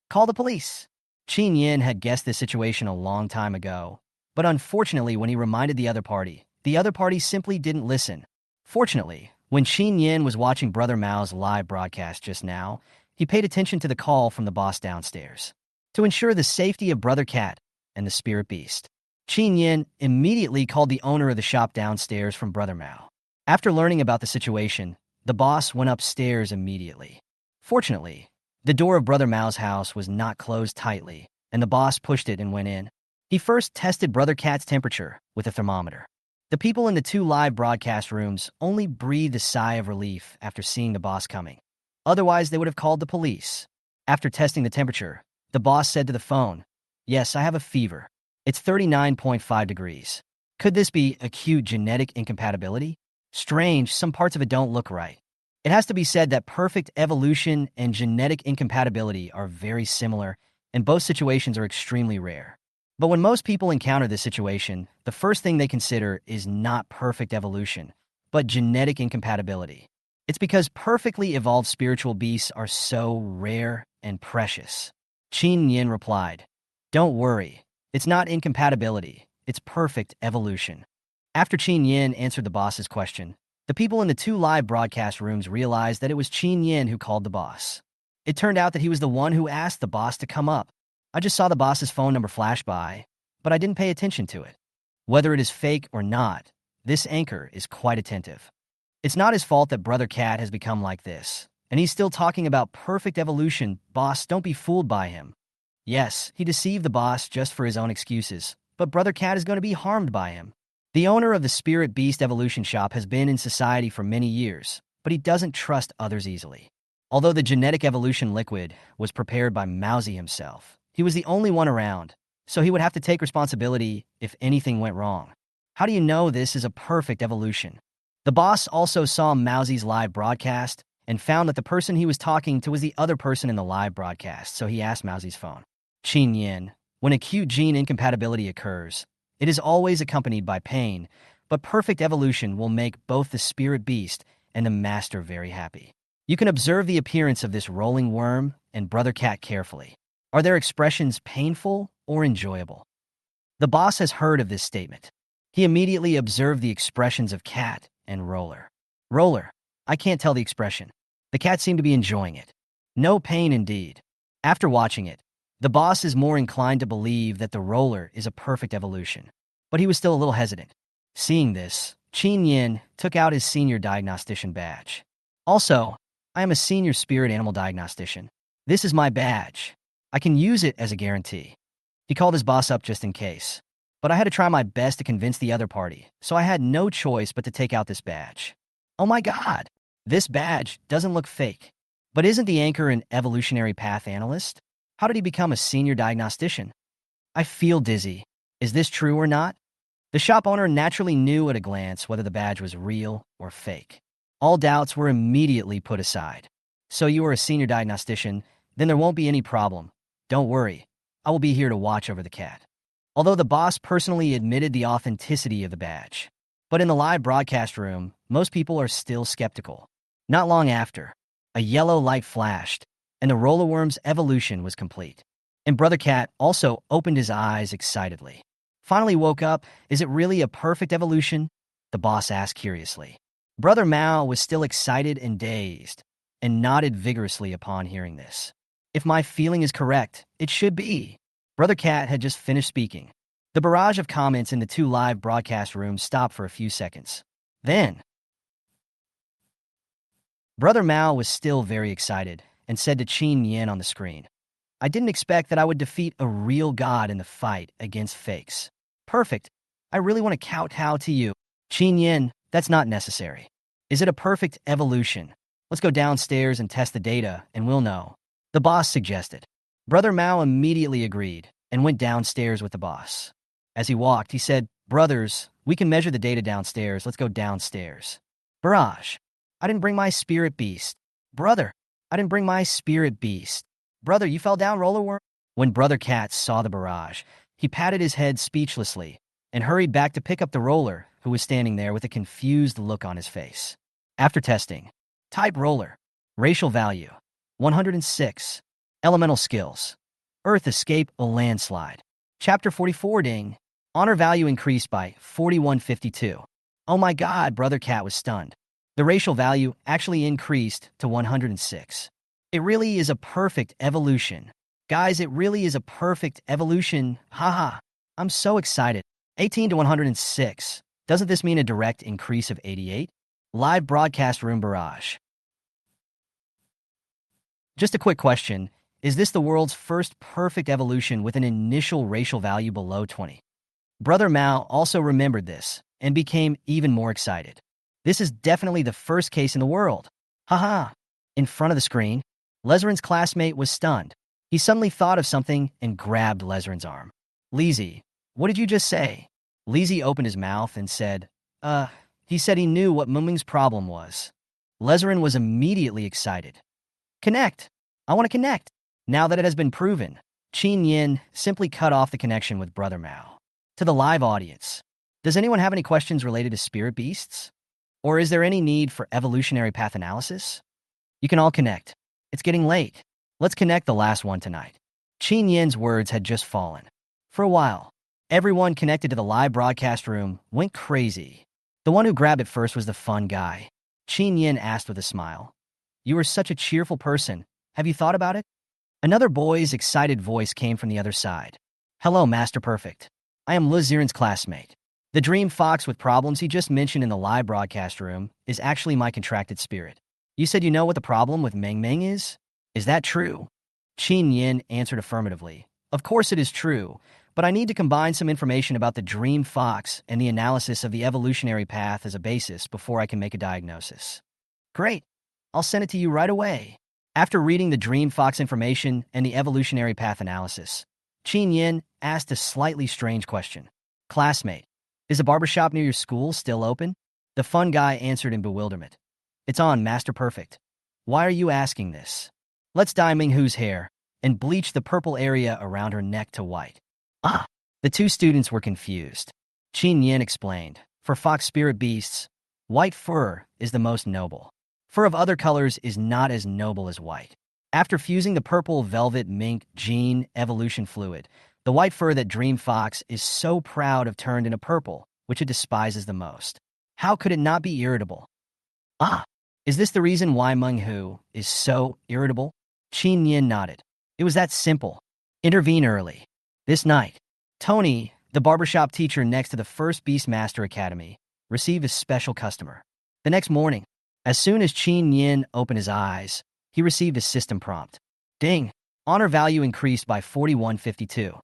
Call the police. Chen Yan had guessed this situation a long time ago, but unfortunately when he reminded the other party simply didn't listen. Fortunately, when Chen Yan was watching Brother Mao's live broadcast just now, he paid attention to the call from the boss downstairs. To ensure the safety of Brother Cat and the spirit beast, Chen Yan immediately called the owner of the shop downstairs from Brother Mao. After learning about the situation, the boss went upstairs immediately. Fortunately, the door of Brother Mao's house was not closed tightly, and the boss pushed it and went in. He first tested Brother Cat's temperature with a thermometer. The people in the two live broadcast rooms only breathed a sigh of relief after seeing the boss coming. Otherwise, they would have called the police. After testing the temperature, the boss said to the phone, "Yes, I have a fever. It's 39.5 degrees. Could this be acute genetic incompatibility? Strange, some parts of it don't look right." It has to be said that perfect evolution and genetic incompatibility are very similar, and both situations are extremely rare. But when most people encounter this situation, the first thing they consider is not perfect evolution, but genetic incompatibility. It's because perfectly evolved spiritual beasts are so rare and precious. Chen Yin replied, "Don't worry, it's not incompatibility, it's perfect evolution." After Chen Yin answered the boss's question, the people in the two live broadcast rooms realized that it was Chen Yin who called the boss. It turned out that he was the one who asked the boss to come up. I just saw the boss's phone number flash by, but I didn't pay attention to it. Whether it is fake or not, this anchor is quite attentive. It's not his fault that Brother Cat has become like this, and he's still talking about perfect evolution. Boss, don't be fooled by him. Yes, he deceived the boss just for his own excuses, but Brother Cat is going to be harmed by him. The owner of the Spirit Beast Evolution Shop has been in society for many years, but he doesn't trust others easily. Although the genetic evolution liquid was prepared by Mauzi himself, he was the only one around, so he would have to take responsibility if anything went wrong. How do you know this is a perfect evolution? The boss also saw Mauzi's live broadcast and found that the person he was talking to was the other person in the live broadcast, so he asked Mauzi's phone. Chen Yin, when acute gene incompatibility occurs, it is always accompanied by pain, but perfect evolution will make both the spirit beast and the master very happy. You can observe the appearance of this rolling worm and Brother Cat carefully. Are their expressions painful or enjoyable? The boss has heard of this statement. He immediately observed the expressions of Cat and Roller. Roller, I can't tell the expression. The cat seemed to be enjoying it. No pain indeed. After watching it, the boss is more inclined to believe that the Roller is a perfect evolution, but he was still a little hesitant. Seeing this, Chen Yan took out his senior diagnostician badge. Also, I am a senior spirit animal diagnostician. This is my badge. I can use it as a guarantee. He called his boss up just in case, but I had to try my best to convince the other party, so I had no choice but to take out this badge. Oh my God, this badge doesn't look fake. But isn't the anchor an evolutionary path analyst? How did he become a senior diagnostician? I feel dizzy. Is this true or not? The shop owner naturally knew at a glance whether the badge was real or fake. All doubts were immediately put aside. So you are a senior diagnostician, then there won't be any problem. Don't worry, I will be here to watch over the cat. Although the boss personally admitted the authenticity of the badge, but in the live broadcast room, most people are still skeptical. Not long after, a yellow light flashed, and the roller worm's evolution was complete. And Brother Cat also opened his eyes excitedly. Finally woke up. Is it really a perfect evolution? The boss asked curiously. Brother Mao was still excited and dazed, and nodded vigorously upon hearing this. If my feeling is correct, it should be. Brother Cat had just finished speaking. The barrage of comments in the two live broadcast rooms stopped for a few seconds. Then, Brother Mao was still very excited and said to Chen Yan on the screen, I didn't expect that I would defeat a real god in the fight against fakes. Perfect. I really want to kowtow to you. Chen Yan, that's not necessary. Is it a perfect evolution? Let's go downstairs and test the data, and we'll know. The boss suggested. Brother Mao immediately agreed and went downstairs with the boss. As he walked, he said, Brothers, we can measure the data downstairs. Let's go downstairs. Barrage. I didn't bring my spirit beast. Brother, I didn't bring my spirit beast. Brother, you fell down roller worm? When Brother Cat saw the barrage, he patted his head speechlessly and hurried back to pick up the roller, who was standing there with a confused look on his face. After testing, type roller, racial value, 106, elemental skills, earth escape a landslide. Chapter 44 ding, honor value increased by 4152. Oh my god, Brother Cat was stunned. The racial value actually increased to 106. It really is a perfect evolution. Guys, it really is a perfect evolution. Haha, I'm so excited. 18 to 106. Doesn't this mean a direct increase of 88? Live broadcast room barrage. Just a quick question. Is this the world's first perfect evolution with an initial racial value below 20? Brother Mao also remembered this and became even more excited. This is definitely the first case in the world. Haha. In front of the screen, Lezarin's classmate was stunned. He suddenly thought of something and grabbed Lezarin's arm. Lizzie, what did you just say? Lizzie opened his mouth and said, he said he knew what Muming's problem was. Lezarin was immediately excited. Connect. I want to connect. Now that it has been proven, Chen Yan simply cut off the connection with Brother Mao. To the live audience, does anyone have any questions related to spirit beasts? Or is there any need for evolutionary path analysis? You can all connect. It's getting late. Let's connect the last one tonight. Chen Yan's words had just fallen. For a while, everyone connected to the live broadcast room went crazy. The one who grabbed it first was the fun guy. Chen Yan asked with a smile. You are such a cheerful person. Have you thought about it? Another boy's excited voice came from the other side. Hello, Master Perfect. I am Lezarin's classmate. The dream fox with problems he just mentioned in the live broadcast room is actually my contracted spirit. You said you know what the problem with Meng Meng is? Is that true? Chen Yan answered affirmatively. Of course it is true, but I need to combine some information about the dream fox and the analysis of the evolutionary path as a basis before I can make a diagnosis. Great. I'll send it to you right away. After reading the dream fox information and the evolutionary path analysis, Chen Yan asked a slightly strange question. Classmate, is the barbershop near your school still open? The fun guy answered in bewilderment. It's on, Master Perfect. Why are you asking this? Let's dye Minghu's hair and bleach the purple area around her neck to white. Ah! The two students were confused. Chen Yan explained, for fox spirit beasts, white fur is the most noble. Fur of other colors is not as noble as white. After fusing the purple velvet mink gene evolution fluid, the white fur that Dream Fox is so proud of turned into purple, which it despises the most. How could it not be irritable? Ah! Is this the reason why Menghu is so irritable? Chen Yan nodded. It was that simple. Intervene early. This night, Tony, the barbershop teacher next to the first Beastmaster Academy, received a special customer. The next morning, as soon as Chen Yan opened his eyes, he received a system prompt. Ding! Honor value increased by 4152.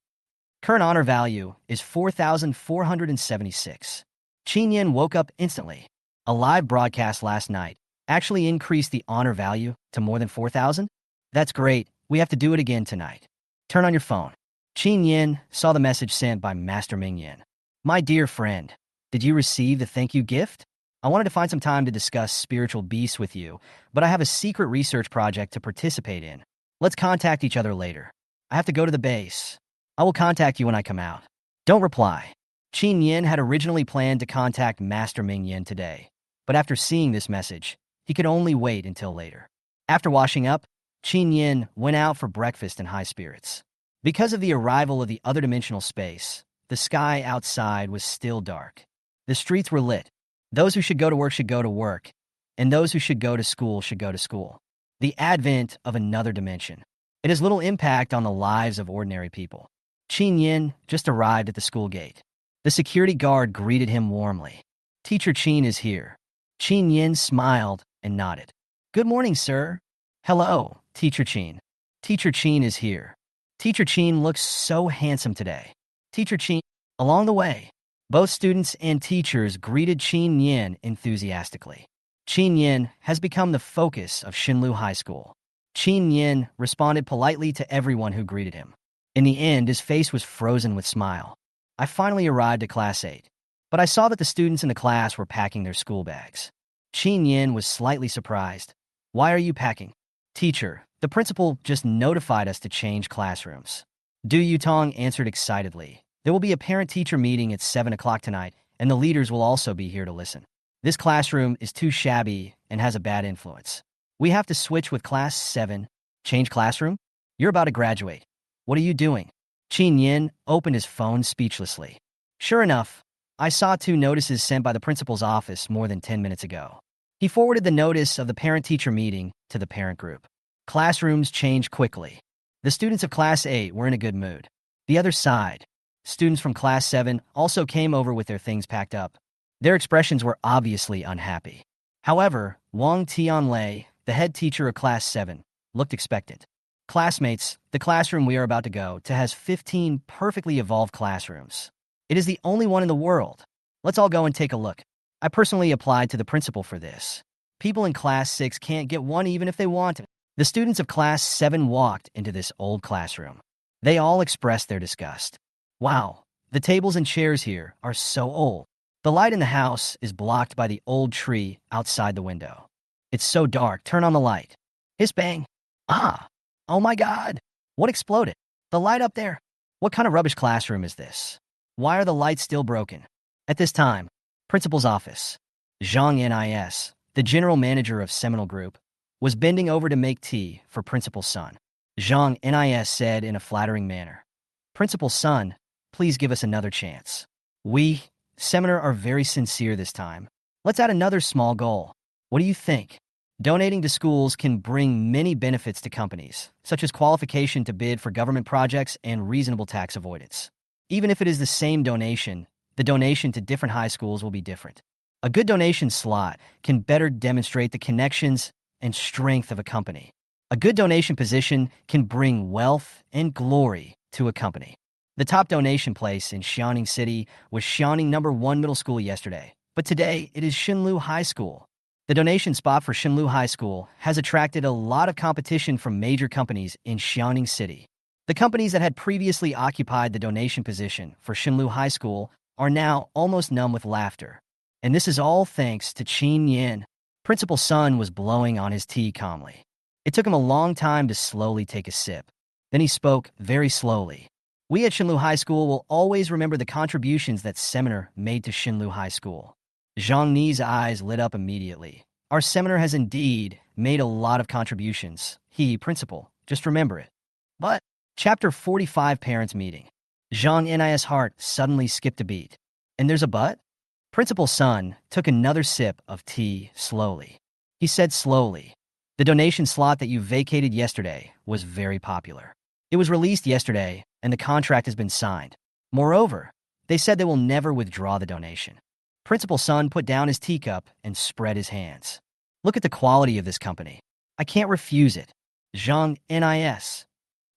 Current honor value is 4,476. Chen Yan woke up instantly. A live broadcast last night actually increased the honor value to more than 4,000? That's great. We have to do it again tonight. Turn on your phone. Chen Yan saw the message sent by Master Ming Yan. My dear friend, did you receive the thank you gift? I wanted to find some time to discuss spiritual beasts with you, but I have a secret research project to participate in. Let's contact each other later. I have to go to the base. I will contact you when I come out. Don't reply. Chen Yan had originally planned to contact Master Ming Yan today, but after seeing this message, he could only wait until later. After washing up, Chen Yan went out for breakfast in high spirits. Because of the arrival of the other dimensional space, the sky outside was still dark. The streets were lit, Those who should go to work should go to work, and those who should go to school should go to school. The advent of another dimension. It has little impact on the lives of ordinary people. Chen Yan just arrived at the school gate. The security guard greeted him warmly. Teacher Chen is here. Chen Yan smiled and nodded. Good morning, sir. Hello, Teacher Chen. Teacher Chen is here. Teacher Chen looks so handsome today. Teacher Chen. Along the way, both students and teachers greeted Chen Yan enthusiastically. Chen Yan has become the focus of Xinlu High School. Chen Yan responded politely to everyone who greeted him. In the end, his face was frozen with smile. I finally arrived at Class 8, but I saw that the students in the class were packing their school bags. Chen Yan was slightly surprised. Why are you packing? Teacher, the principal just notified us to change classrooms. Du Yutong answered excitedly. There will be a parent-teacher meeting at 7 o'clock tonight, and the leaders will also be here to listen. This classroom is too shabby and has a bad influence. We have to switch with Class 7. Change classroom? You're about to graduate. What are you doing? Chen Yan opened his phone speechlessly. Sure enough, I saw 2 notices sent by the principal's office more than 10 minutes ago. He forwarded the notice of the parent-teacher meeting to the parent group. Classrooms changed quickly. The students of Class 8 were in a good mood. The other side, students from Class 7 also came over with their things packed up. Their expressions were obviously unhappy. However, Wang Tianlei, the head teacher of Class 7, looked expectant. Classmates, the classroom we are about to go to has 15 perfectly evolved classrooms. It is the only one in the world. Let's all go and take a look. I personally applied to the principal for this. People in Class 6 can't get one even if they want to. The students of Class 7 walked into this old classroom. They all expressed their disgust. Wow, the tables and chairs here are so old. The light in the house is blocked by the old tree outside the window. It's so dark, turn on the light. Hiss bang. Ah, oh my God. What exploded? The light up there. What kind of rubbish classroom is this? Why are the lights still broken? At this time, principal's office. Zhang Nis, the general manager of Seminole Group, was bending over to make tea for principal's son. Zhang Nis said in a flattering manner, Principal's son, please give us another chance. We, Seminar, are very sincere this time. Let's add another small goal. What do you think? Donating to schools can bring many benefits to companies, such as qualification to bid for government projects and reasonable tax avoidance. Even if it is the same donation, the donation to different high schools will be different. A good donation slot can better demonstrate the connections and strength of a company. A good donation position can bring wealth and glory to a company. The top donation place in Xianing City was Xianing No. 1 Middle School yesterday, but today it is Xinlu High School. The donation spot for Xinlu High School has attracted a lot of competition from major companies in Xianing City. The companies that had previously occupied the donation position for Xinlu High School are now almost numb with laughter. And this is all thanks to Chen Yan. Principal's son was blowing on his tea calmly. It took him a long time to slowly take a sip. Then he spoke very slowly. We at Xinlu High School will always remember the contributions that Seminar made to Xinlu High School. Zhang Ni's eyes lit up immediately. Our Seminar has indeed made a lot of contributions. He, principal, just remember it. But, Chapter 45 Parents Meeting. Zhang Ni's heart suddenly skipped a beat. And there's a but? Principal's son took another sip of tea slowly. He said slowly, the donation slot that you vacated yesterday was very popular. It was released yesterday, and the contract has been signed. Moreover, they said they will never withdraw the donation. Principal's son put down his teacup and spread his hands. Look at the quality of this company. I can't refuse it. Zhang Nis.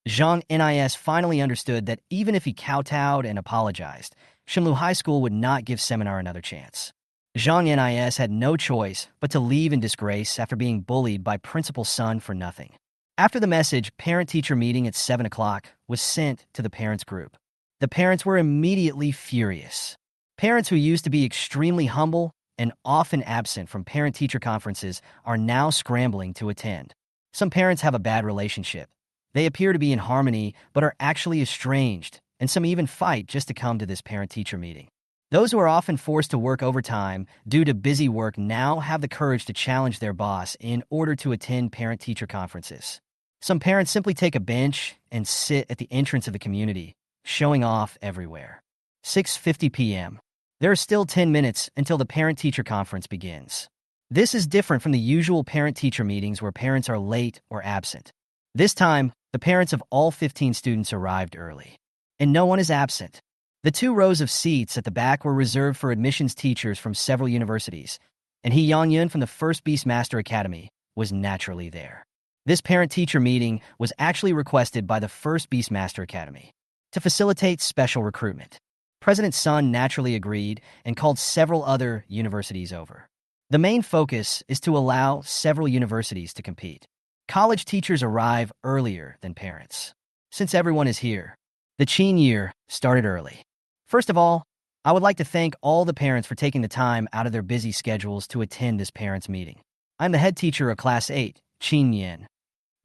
Zhang Nis finally understood that even if he kowtowed and apologized, Xinlu High School would not give Seminar another chance. Zhang Nis had no choice but to leave in disgrace after being bullied by Principal's son for nothing. After the message, parent-teacher meeting at 7 o'clock was sent to the parents' group. The parents were immediately furious. Parents who used to be extremely humble and often absent from parent-teacher conferences are now scrambling to attend. Some parents have a bad relationship. They appear to be in harmony but are actually estranged, and some even fight just to come to this parent-teacher meeting. Those who are often forced to work overtime due to busy work now have the courage to challenge their boss in order to attend parent-teacher conferences. Some parents simply take a bench and sit at the entrance of the community, showing off everywhere. 6:50 p.m. There are still 10 minutes until the parent-teacher conference begins. This is different from the usual parent-teacher meetings where parents are late or absent. This time, the parents of all 15 students arrived early. And no one is absent. The 2 rows of seats at the back were reserved for admissions teachers from several universities, and Yun from the First Beastmaster Academy was naturally there. This parent-teacher meeting was actually requested by the First Beastmaster Academy to facilitate special recruitment. President Sun naturally agreed and called several other universities over. The main focus is to allow several universities to compete. College teachers arrive earlier than parents. Since everyone is here, the Chen year started early. First of all, I would like to thank all the parents for taking the time out of their busy schedules to attend this parents' meeting. I'm the head teacher of Class 8, Chen Yan.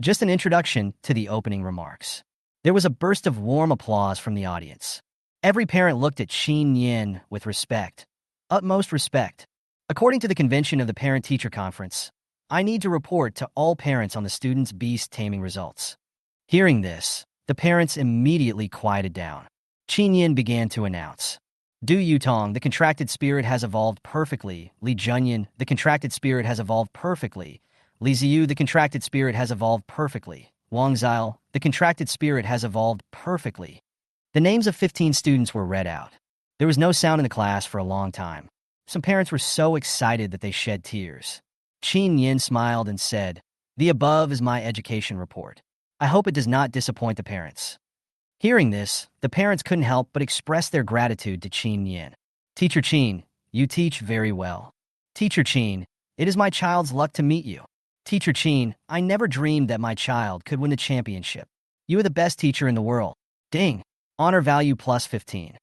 Just an introduction to the opening remarks. There was a burst of warm applause from the audience. Every parent looked at Chen Yan with respect, utmost respect. According to the convention of the parent-teacher conference, I need to report to all parents on the students' beast taming results. Hearing this, the parents immediately quieted down. Chen Yan began to announce. Du Yutong, the contracted spirit has evolved perfectly. Li Junyan, the contracted spirit has evolved perfectly. Li Ziyu, the contracted spirit has evolved perfectly. Wang Zile, the contracted spirit has evolved perfectly. The names of 15 students were read out. There was no sound in the class for a long time. Some parents were so excited that they shed tears. Chen Yan smiled and said, "The above is my education report. I hope it does not disappoint the parents." Hearing this, the parents couldn't help but express their gratitude to Chen Yan. "Teacher Chen, you teach very well. Teacher Chen, it is my child's luck to meet you. Teacher Chen, I never dreamed that my child could win the championship. You are the best teacher in the world. Ding. Honor value plus 15.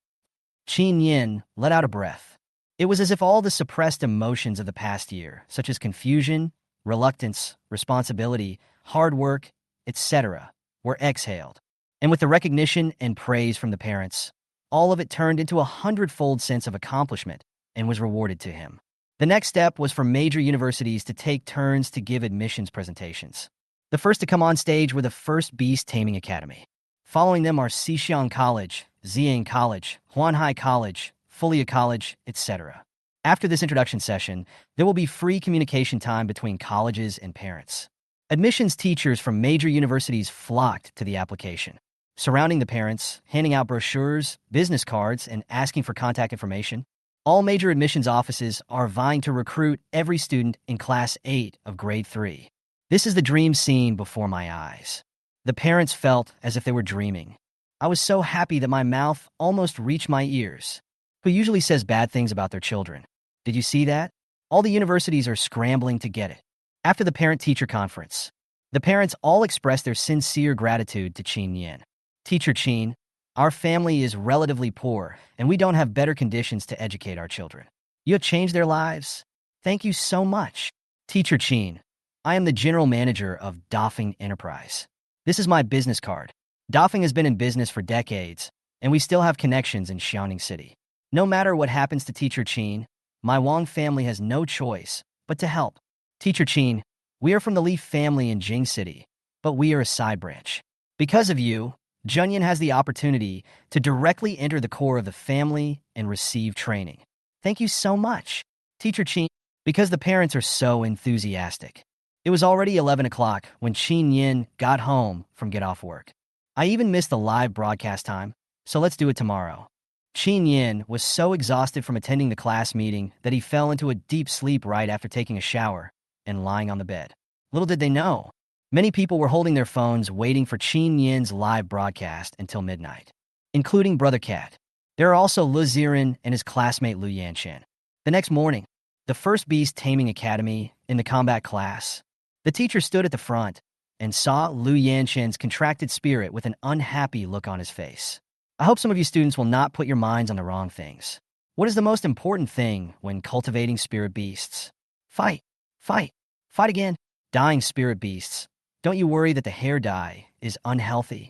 Chen Yan let out a breath. It was as if all the suppressed emotions of the past year, such as confusion, reluctance, responsibility, hard work, etc., were exhaled. And with the recognition and praise from the parents, all of it turned into a 100-fold sense of accomplishment and was rewarded to him. The next step was for major universities to take turns to give admissions presentations. The first to come on stage were the First Beast Taming Academy. Following them are Xixiang College, Ziyang College, Huanhai College, Fulia College, etc. After this introduction session, there will be free communication time between colleges and parents. Admissions teachers from major universities flocked to the application, surrounding the parents, handing out brochures, business cards, and asking for contact information. All major admissions offices are vying to recruit every student in Class 8 of Grade 3. This is the dream scene before my eyes. The parents felt as if they were dreaming. I was so happy that my mouth almost reached my ears. Who usually says bad things about their children? Did you see that? All the universities are scrambling to get it. After the parent-teacher conference, the parents all expressed their sincere gratitude to Chen Yan. Teacher Chen, our family is relatively poor, and we don't have better conditions to educate our children. You have changed their lives. Thank you so much. Teacher Chen, I am the general manager of Dafeng Enterprise. This is my business card. Dafeng has been in business for decades, and we still have connections in Xiaoning City. No matter what happens to Teacher Chen, my Wang family has no choice but to help. Teacher Chen, we are from the Li family in Jing City, but we are a side branch. Because of you, Junyan has the opportunity to directly enter the core of the family and receive training. Thank you so much, Teacher Chen, because the parents are so enthusiastic. It was already 11 o'clock when Chen Yan got home from get off work. I even missed the live broadcast time, so let's do it tomorrow. Chen Yan was so exhausted from attending the class meeting that he fell into a deep sleep right after taking a shower and lying on the bed. Little did they know, many people were holding their phones waiting for Chen Yan's live broadcast until midnight, including Brother Cat. There are also Lu Ziren and his classmate Lu Yanchen. The next morning, the First Beast Taming Academy in the combat class, the teacher stood at the front and saw Lu Yanchen's contracted spirit with an unhappy look on his face. I hope some of you students will not put your minds on the wrong things. What is the most important thing when cultivating spirit beasts? Fight, fight, fight again. Dying spirit beasts. Don't you worry that the hair dye is unhealthy.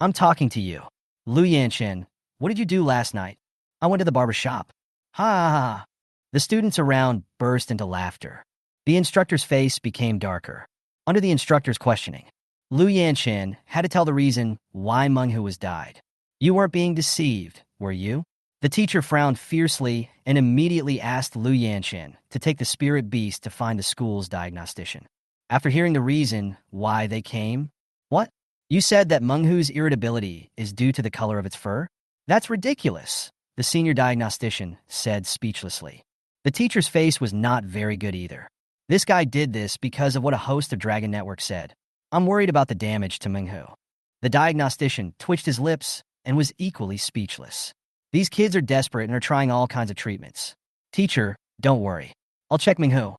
I'm talking to you. Lu Yanchen, what did you do last night? I went to the barber shop. Ha ha ha. The students around burst into laughter. The instructor's face became darker. Under the instructor's questioning, Lu Yanchen had to tell the reason why manhwa was dyed. You weren't being deceived, were you? The teacher frowned fiercely and immediately asked Lu Yanchen to take the spirit beast to find the school's diagnostician. After hearing the reason why they came, "What? You said that Menghu's irritability is due to the color of its fur? That's ridiculous," the senior diagnostician said speechlessly. The teacher's face was not very good either. This guy did this because of what a host of Dragon Network said. "I'm worried about the damage to Menghu." The diagnostician twitched his lips and was equally speechless. "These kids are desperate and are trying all kinds of treatments. Teacher, don't worry. I'll check Menghu."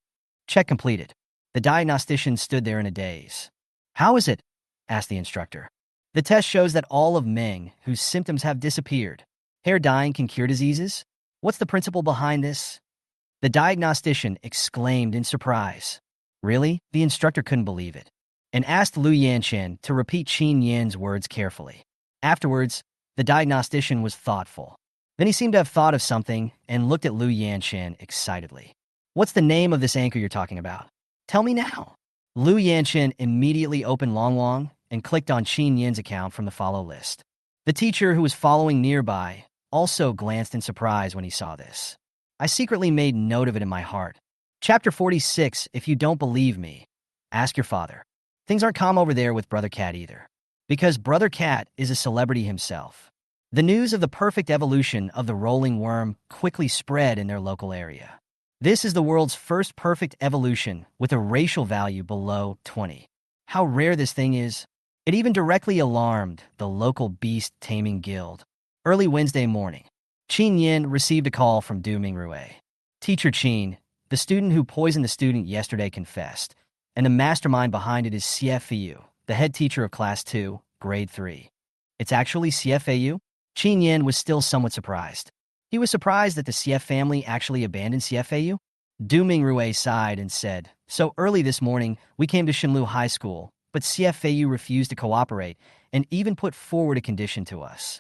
Check completed. The diagnostician stood there in a daze. "How is it?" asked the instructor. "The test shows that all of Meng, whose symptoms have disappeared. Hair dyeing can cure diseases? What's the principle behind this?" The diagnostician exclaimed in surprise. "Really?" The instructor couldn't believe it, and asked Lu Yanchen to repeat Chen Yan's words carefully. Afterwards, the diagnostician was thoughtful. Then he seemed to have thought of something and looked at Lu Yanchen excitedly. "What's the name of this anchor you're talking about? Tell me now." Lu Yanchen immediately opened Long and clicked on Chen Yan's account from the follow list. The teacher, who was following nearby, also glanced in surprise when he saw this. I secretly made note of it in my heart. Chapter 46, If you don't believe me, ask your father. Things aren't calm over there with Brother Cat either, because Brother Cat is a celebrity himself. The news of the perfect evolution of the rolling worm quickly spread in their local area. This is the world's first perfect evolution with a racial value below 20. How rare this thing is. It even directly alarmed the local beast taming guild. Early Wednesday morning, Chen Yan received a call from Du Mingrue. "Teacher Chen, the student who poisoned the student yesterday confessed, and the mastermind behind it is CFAU, the head teacher of Class 2, Grade 3. "It's actually CFAU? Chen Yan was still somewhat surprised. He was surprised that the CF family actually abandoned CFAU. Du Mingrue sighed and said, "So early this morning, we came to Shinlu High School, but CFAU refused to cooperate and even put forward a condition to us."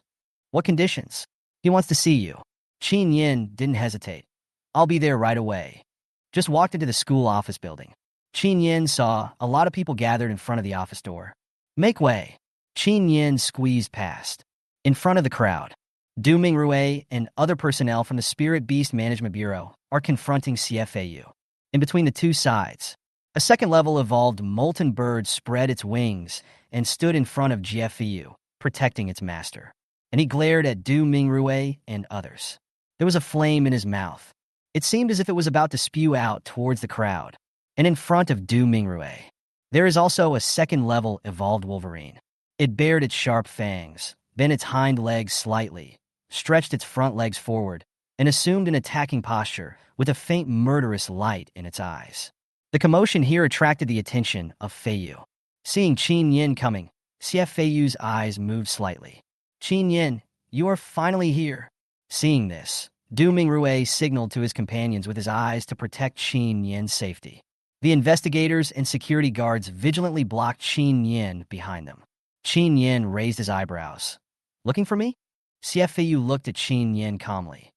"What conditions?" "He wants to see you." Chen Yan didn't hesitate. "I'll be there right away." Just walked into the school office building. Chen Yan saw a lot of people gathered in front of the office door. "Make way." Chen Yan squeezed past. In front of the crowd, Du Mingrue and other personnel from the Spirit Beast Management Bureau are confronting CFAU. In between the two sides, a second-level evolved molten bird spread its wings and stood in front of GFAU, protecting its master. And he glared at Du Mingrue and others. There was a flame in his mouth. It seemed as if it was about to spew out towards the crowd. And in front of Du Mingrue, there is also a second-level evolved wolverine. It bared its sharp fangs, bent its hind legs slightly, stretched its front legs forward, and assumed an attacking posture with a faint murderous light in its eyes. The commotion here attracted the attention of Feiyu. Seeing Chen Yan coming, CF Feiyu's eyes moved slightly. "Chen Yan, you are finally here." Seeing this, Du Mingrue signaled to his companions with his eyes to protect Chen Yan's safety. The investigators and security guards vigilantly blocked Chen Yan behind them. Chen Yan raised his eyebrows. "Looking for me?" CF Feiyu looked at Chen Yan calmly.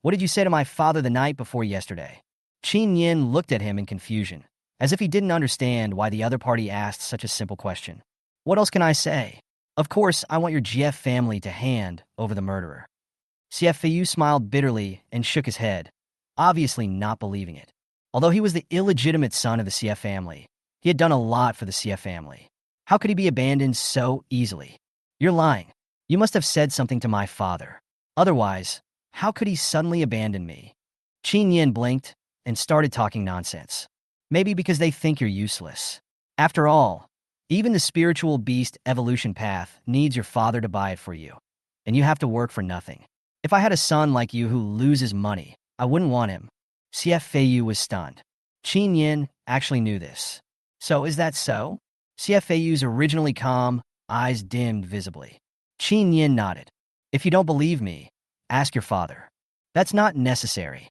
"What did you say to my father the night before yesterday?" Chen Yan looked at him in confusion, as if he didn't understand why the other party asked such a simple question. "What else can I say? Of course, I want your GF family to hand over the murderer." CF Feiyu smiled bitterly and shook his head, obviously not believing it. Although he was the illegitimate son of the CF family, he had done a lot for the CF family. How could he be abandoned so easily? "You're lying. You must have said something to my father. Otherwise, how could he suddenly abandon me?" Chen Yan blinked and started talking nonsense. "Maybe because they think you're useless. After all, even the spiritual beast evolution path needs your father to buy it for you, and you have to work for nothing. If I had a son like you who loses money, I wouldn't want him." CF Feiyu was stunned. Chen Yan actually knew this. "So is that so?" CF Feiyu's originally calm eyes dimmed visibly. Chen Yan nodded. "If you don't believe me, ask your father." "That's not necessary."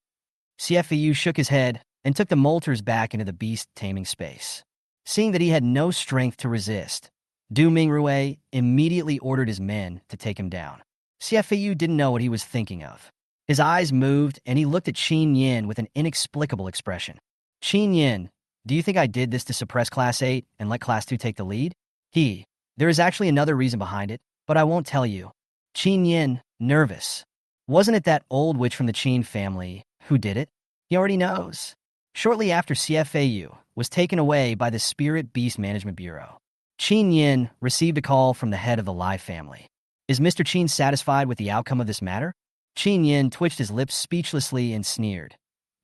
CF Feiyu shook his head and took the molters back into the beast-taming space. Seeing that he had no strength to resist, Du Mingrue immediately ordered his men to take him down. CF Feiyu didn't know what he was thinking of. His eyes moved, and he looked at Chen Yan with an inexplicable expression. "Chen Yan, do you think I did this to suppress Class 8 and let Class 2 take the lead?" There is actually another reason behind it, but I won't tell you." Chen Yan, nervous. Wasn't it that old witch from the Chen family who did it? He already knows. Shortly after CFAU was taken away by the Spirit Beast Management Bureau, Chen Yan received a call from the head of the Lai family. Is Mr. Chen satisfied with the outcome of this matter? Chen Yan twitched his lips speechlessly and sneered.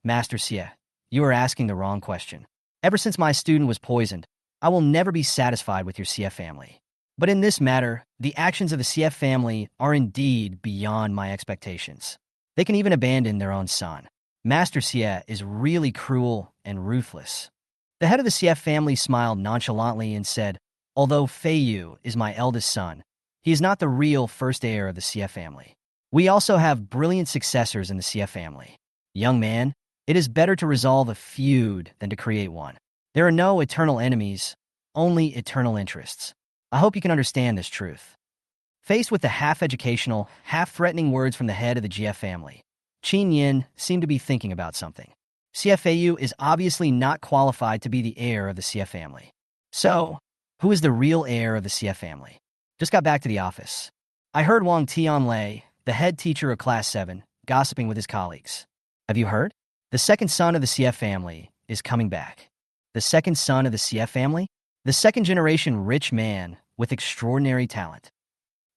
Master Xie, you are asking the wrong question. Ever since my student was poisoned, I will never be satisfied with your CF family. But in this matter, the actions of the CF family are indeed beyond my expectations. They can even abandon their own son. Master Xie is really cruel and ruthless. The head of the CF family smiled nonchalantly and said, although Fei Yu is my eldest son, he is not the real first heir of the CF family. We also have brilliant successors in the CF family. Young man, it is better to resolve a feud than to create one. There are no eternal enemies, only eternal interests. I hope you can understand this truth. Faced with the half-educational, half-threatening words from the head of the GF family, Chen Yan seemed to be thinking about something. CFAU is obviously not qualified to be the heir of the CF family. So, who is the real heir of the CF family? Just got back to the office. I heard Wang Tianlei, the head teacher of Class 7, gossiping with his colleagues. Have you heard? The second son of the CF family is coming back. The second son of the CF family? The second-generation rich man with extraordinary talent.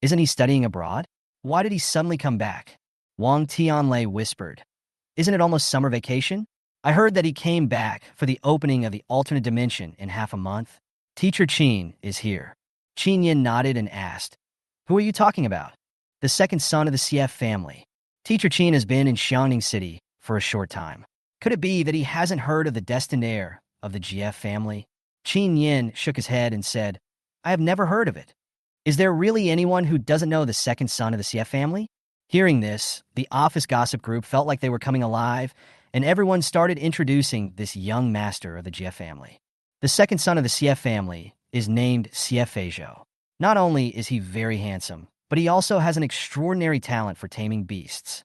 Isn't he studying abroad? Why did he suddenly come back? Wang Tianlei whispered. Isn't it almost summer vacation? I heard that he came back for the opening of the alternate dimension in half a month. Teacher Chen is here. Chen Yan nodded and asked, who are you talking about? The second son of the CF family. Teacher Chen has been in Xiangning City for a short time. Could it be that he hasn't heard of the destined heir of the GF family? Chen Yan shook his head and said, I have never heard of it. Is there really anyone who doesn't know the second son of the CF family? Hearing this, the office gossip group felt like they were coming alive, and everyone started introducing this young master of the GF family. The second son of the CF family is named CF Feizhou. Not only is he very handsome, but he also has an extraordinary talent for taming beasts.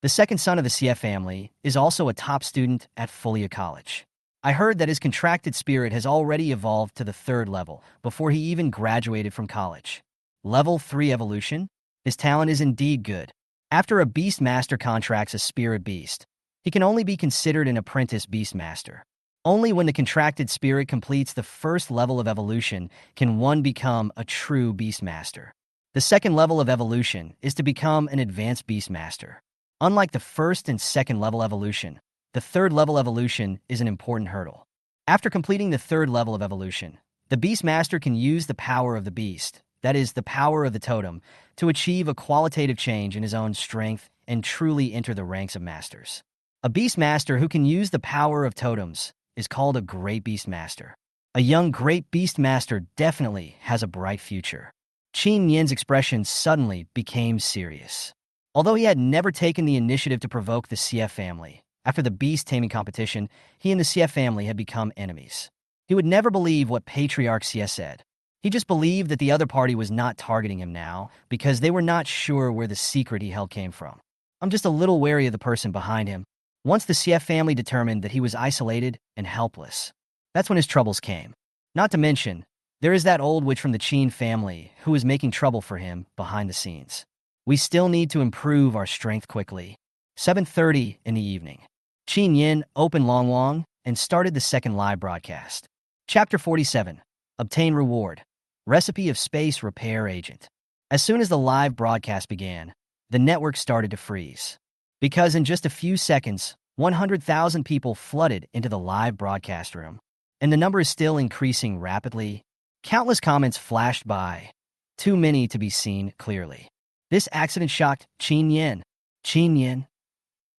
The second son of the CF family is also a top student at Folia College. I heard that his contracted spirit has already evolved to the 3rd level before he even graduated from college. Level 3 evolution? His talent is indeed good. After a beast master contracts a spirit beast, he can only be considered an apprentice beast master. Only when the contracted spirit completes the 1st level of evolution can one become a true beast master. The 2nd level of evolution is to become an advanced beast master. Unlike the 1st and 2nd level evolution, the 3rd level evolution is an important hurdle. After completing the 3rd level of evolution, the beast master can use the power of the beast, that is, the power of the totem, to achieve a qualitative change in his own strength and truly enter the ranks of masters. A beast master who can use the power of totems is called a great beast master. A young great beast master definitely has a bright future. Chen Yan's expression suddenly became serious. Although he had never taken the initiative to provoke the CF family, after the beast taming competition, he and the CF family had become enemies. He would never believe what Patriarch Xie said. He just believed that the other party was not targeting him now because they were not sure where the secret he held came from. I'm just a little wary of the person behind him. Once the CF family determined that he was isolated and helpless, that's when his troubles came. Not to mention, there is that old witch from the Chen family who is making trouble for him behind the scenes. We still need to improve our strength quickly. 7:30 in the evening. Chen Yan opened Long Wang and started the 2nd live broadcast. Chapter 47. Obtain Reward. Recipe of Space Repair Agent. As soon as the live broadcast began, the network started to freeze. Because in just a few seconds, 100,000 people flooded into the live broadcast room, and the number is still increasing rapidly. Countless comments flashed by, too many to be seen clearly. This accident shocked Chen Yan. Chen Yan?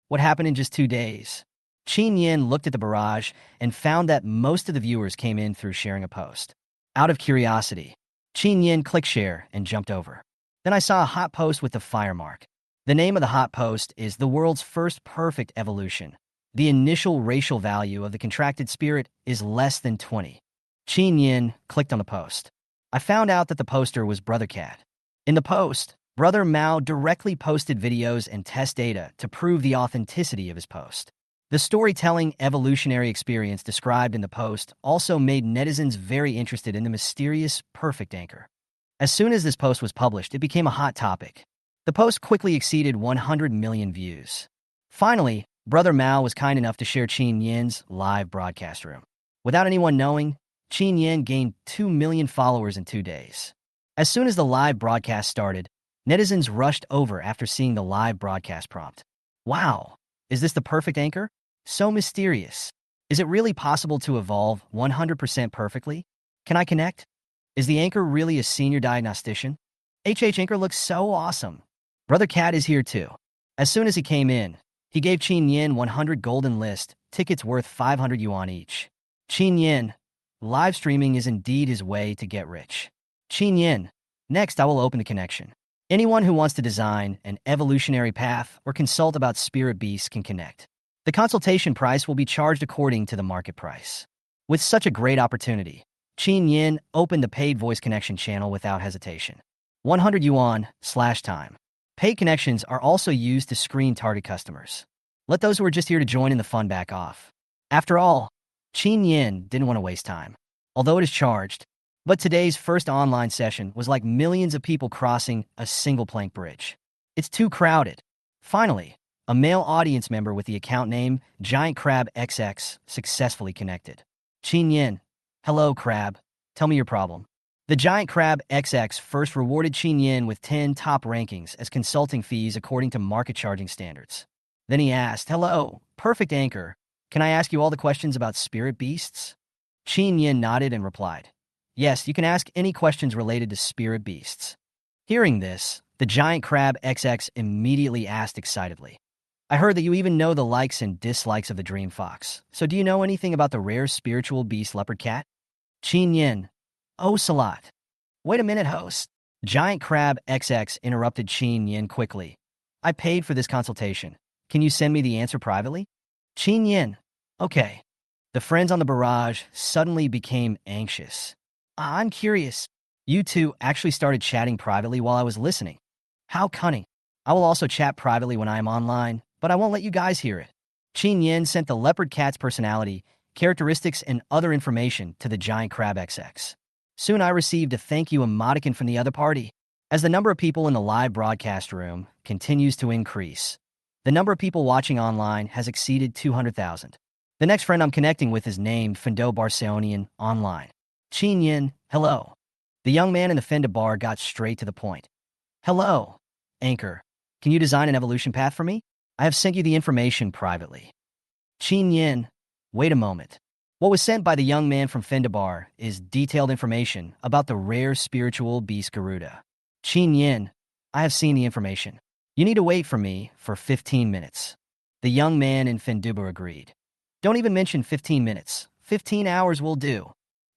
What happened in just 2 days? Chen Yan looked at the barrage and found that most of the viewers came in through sharing a post. Out of curiosity, Chen Yan clicked share and jumped over. Then I saw a hot post with the fire mark. The name of the hot post is The World's First Perfect Evolution. The initial racial value of the contracted spirit is less than 20. Chen Yan clicked on the post. I found out that the poster was Brother Cat. In the post, Brother Mao directly posted videos and test data to prove the authenticity of his post. The storytelling evolutionary experience described in the post also made netizens very interested in the mysterious perfect anchor. As soon as this post was published, it became a hot topic. The post quickly exceeded 100 million views. Finally, Brother Mao was kind enough to share Chen Yan's live broadcast room. Without anyone knowing, Chen Yan gained 2 million followers in 2 days. As soon as the live broadcast started, netizens rushed over after seeing the live broadcast prompt. Wow, is this the perfect anchor? So mysterious. Is it really possible to evolve 100% perfectly? Can I connect? Is the anchor really a senior diagnostician? Anchor looks so awesome. Brother Cat is here too. As soon as he came in, he gave Chen Yan 100 golden list, tickets worth 500 yuan each. Chen Yan, live streaming is indeed his way to get rich. Chen Yan, next I will open the connection. Anyone who wants to design an evolutionary path or consult about spirit beasts can connect. The consultation price will be charged according to the market price. With such a great opportunity, Chen Yan opened the paid voice connection channel without hesitation. 100 yuan/time. Paid connections are also used to screen target customers. Let those who are just here to join in the fun back off. After all, Chen Yan didn't want to waste time. Although it is charged, but today's first online session was like millions of people crossing a single plank bridge. It's too crowded. Finally, a male audience member with the account name Giant Crab XX successfully connected. Chen Yan, hello Crab, tell me your problem. The Giant Crab XX first rewarded Chen Yan with 10 top rankings as consulting fees according to market charging standards. Then he asked, hello, perfect anchor, can I ask you all the questions about spirit beasts? Chen Yan nodded and replied, yes, you can ask any questions related to spirit beasts. Hearing this, the Giant Crab XX immediately asked excitedly, I heard that you even know the likes and dislikes of the dream fox, so do you know anything about the rare spiritual beast leopard cat? Chen Yan, oh Salat. Wait a minute, host. Giant Crab XX interrupted Chen Yan quickly. I paid for this consultation. Can you send me the answer privately? Chen Yan, okay. The friends on the barrage suddenly became anxious. I'm curious. You two actually started chatting privately while I was listening. How cunning. I will also chat privately when I am online, but I won't let you guys hear it. Chen Yan sent the leopard cat's personality, characteristics, and other information to the Giant Crab XX. Soon I received a thank you emoticon from the other party. As the number of people in the live broadcast room continues to increase, the number of people watching online has exceeded 200,000. The next friend I'm connecting with is named Fendo Barceonian online. Chen Yan, hello. The young man in the Fenda bar got straight to the point. Hello, Anchor. Can you design an evolution path for me? I have sent you the information privately. Chen Yan, wait a moment. What was sent by the young man from Fenda bar is detailed information about the rare spiritual beast Garuda. Chen Yan, I have seen the information. You need to wait for me for 15 minutes. The young man in Fenduba agreed. Don't even mention 15 minutes. 15 hours will do.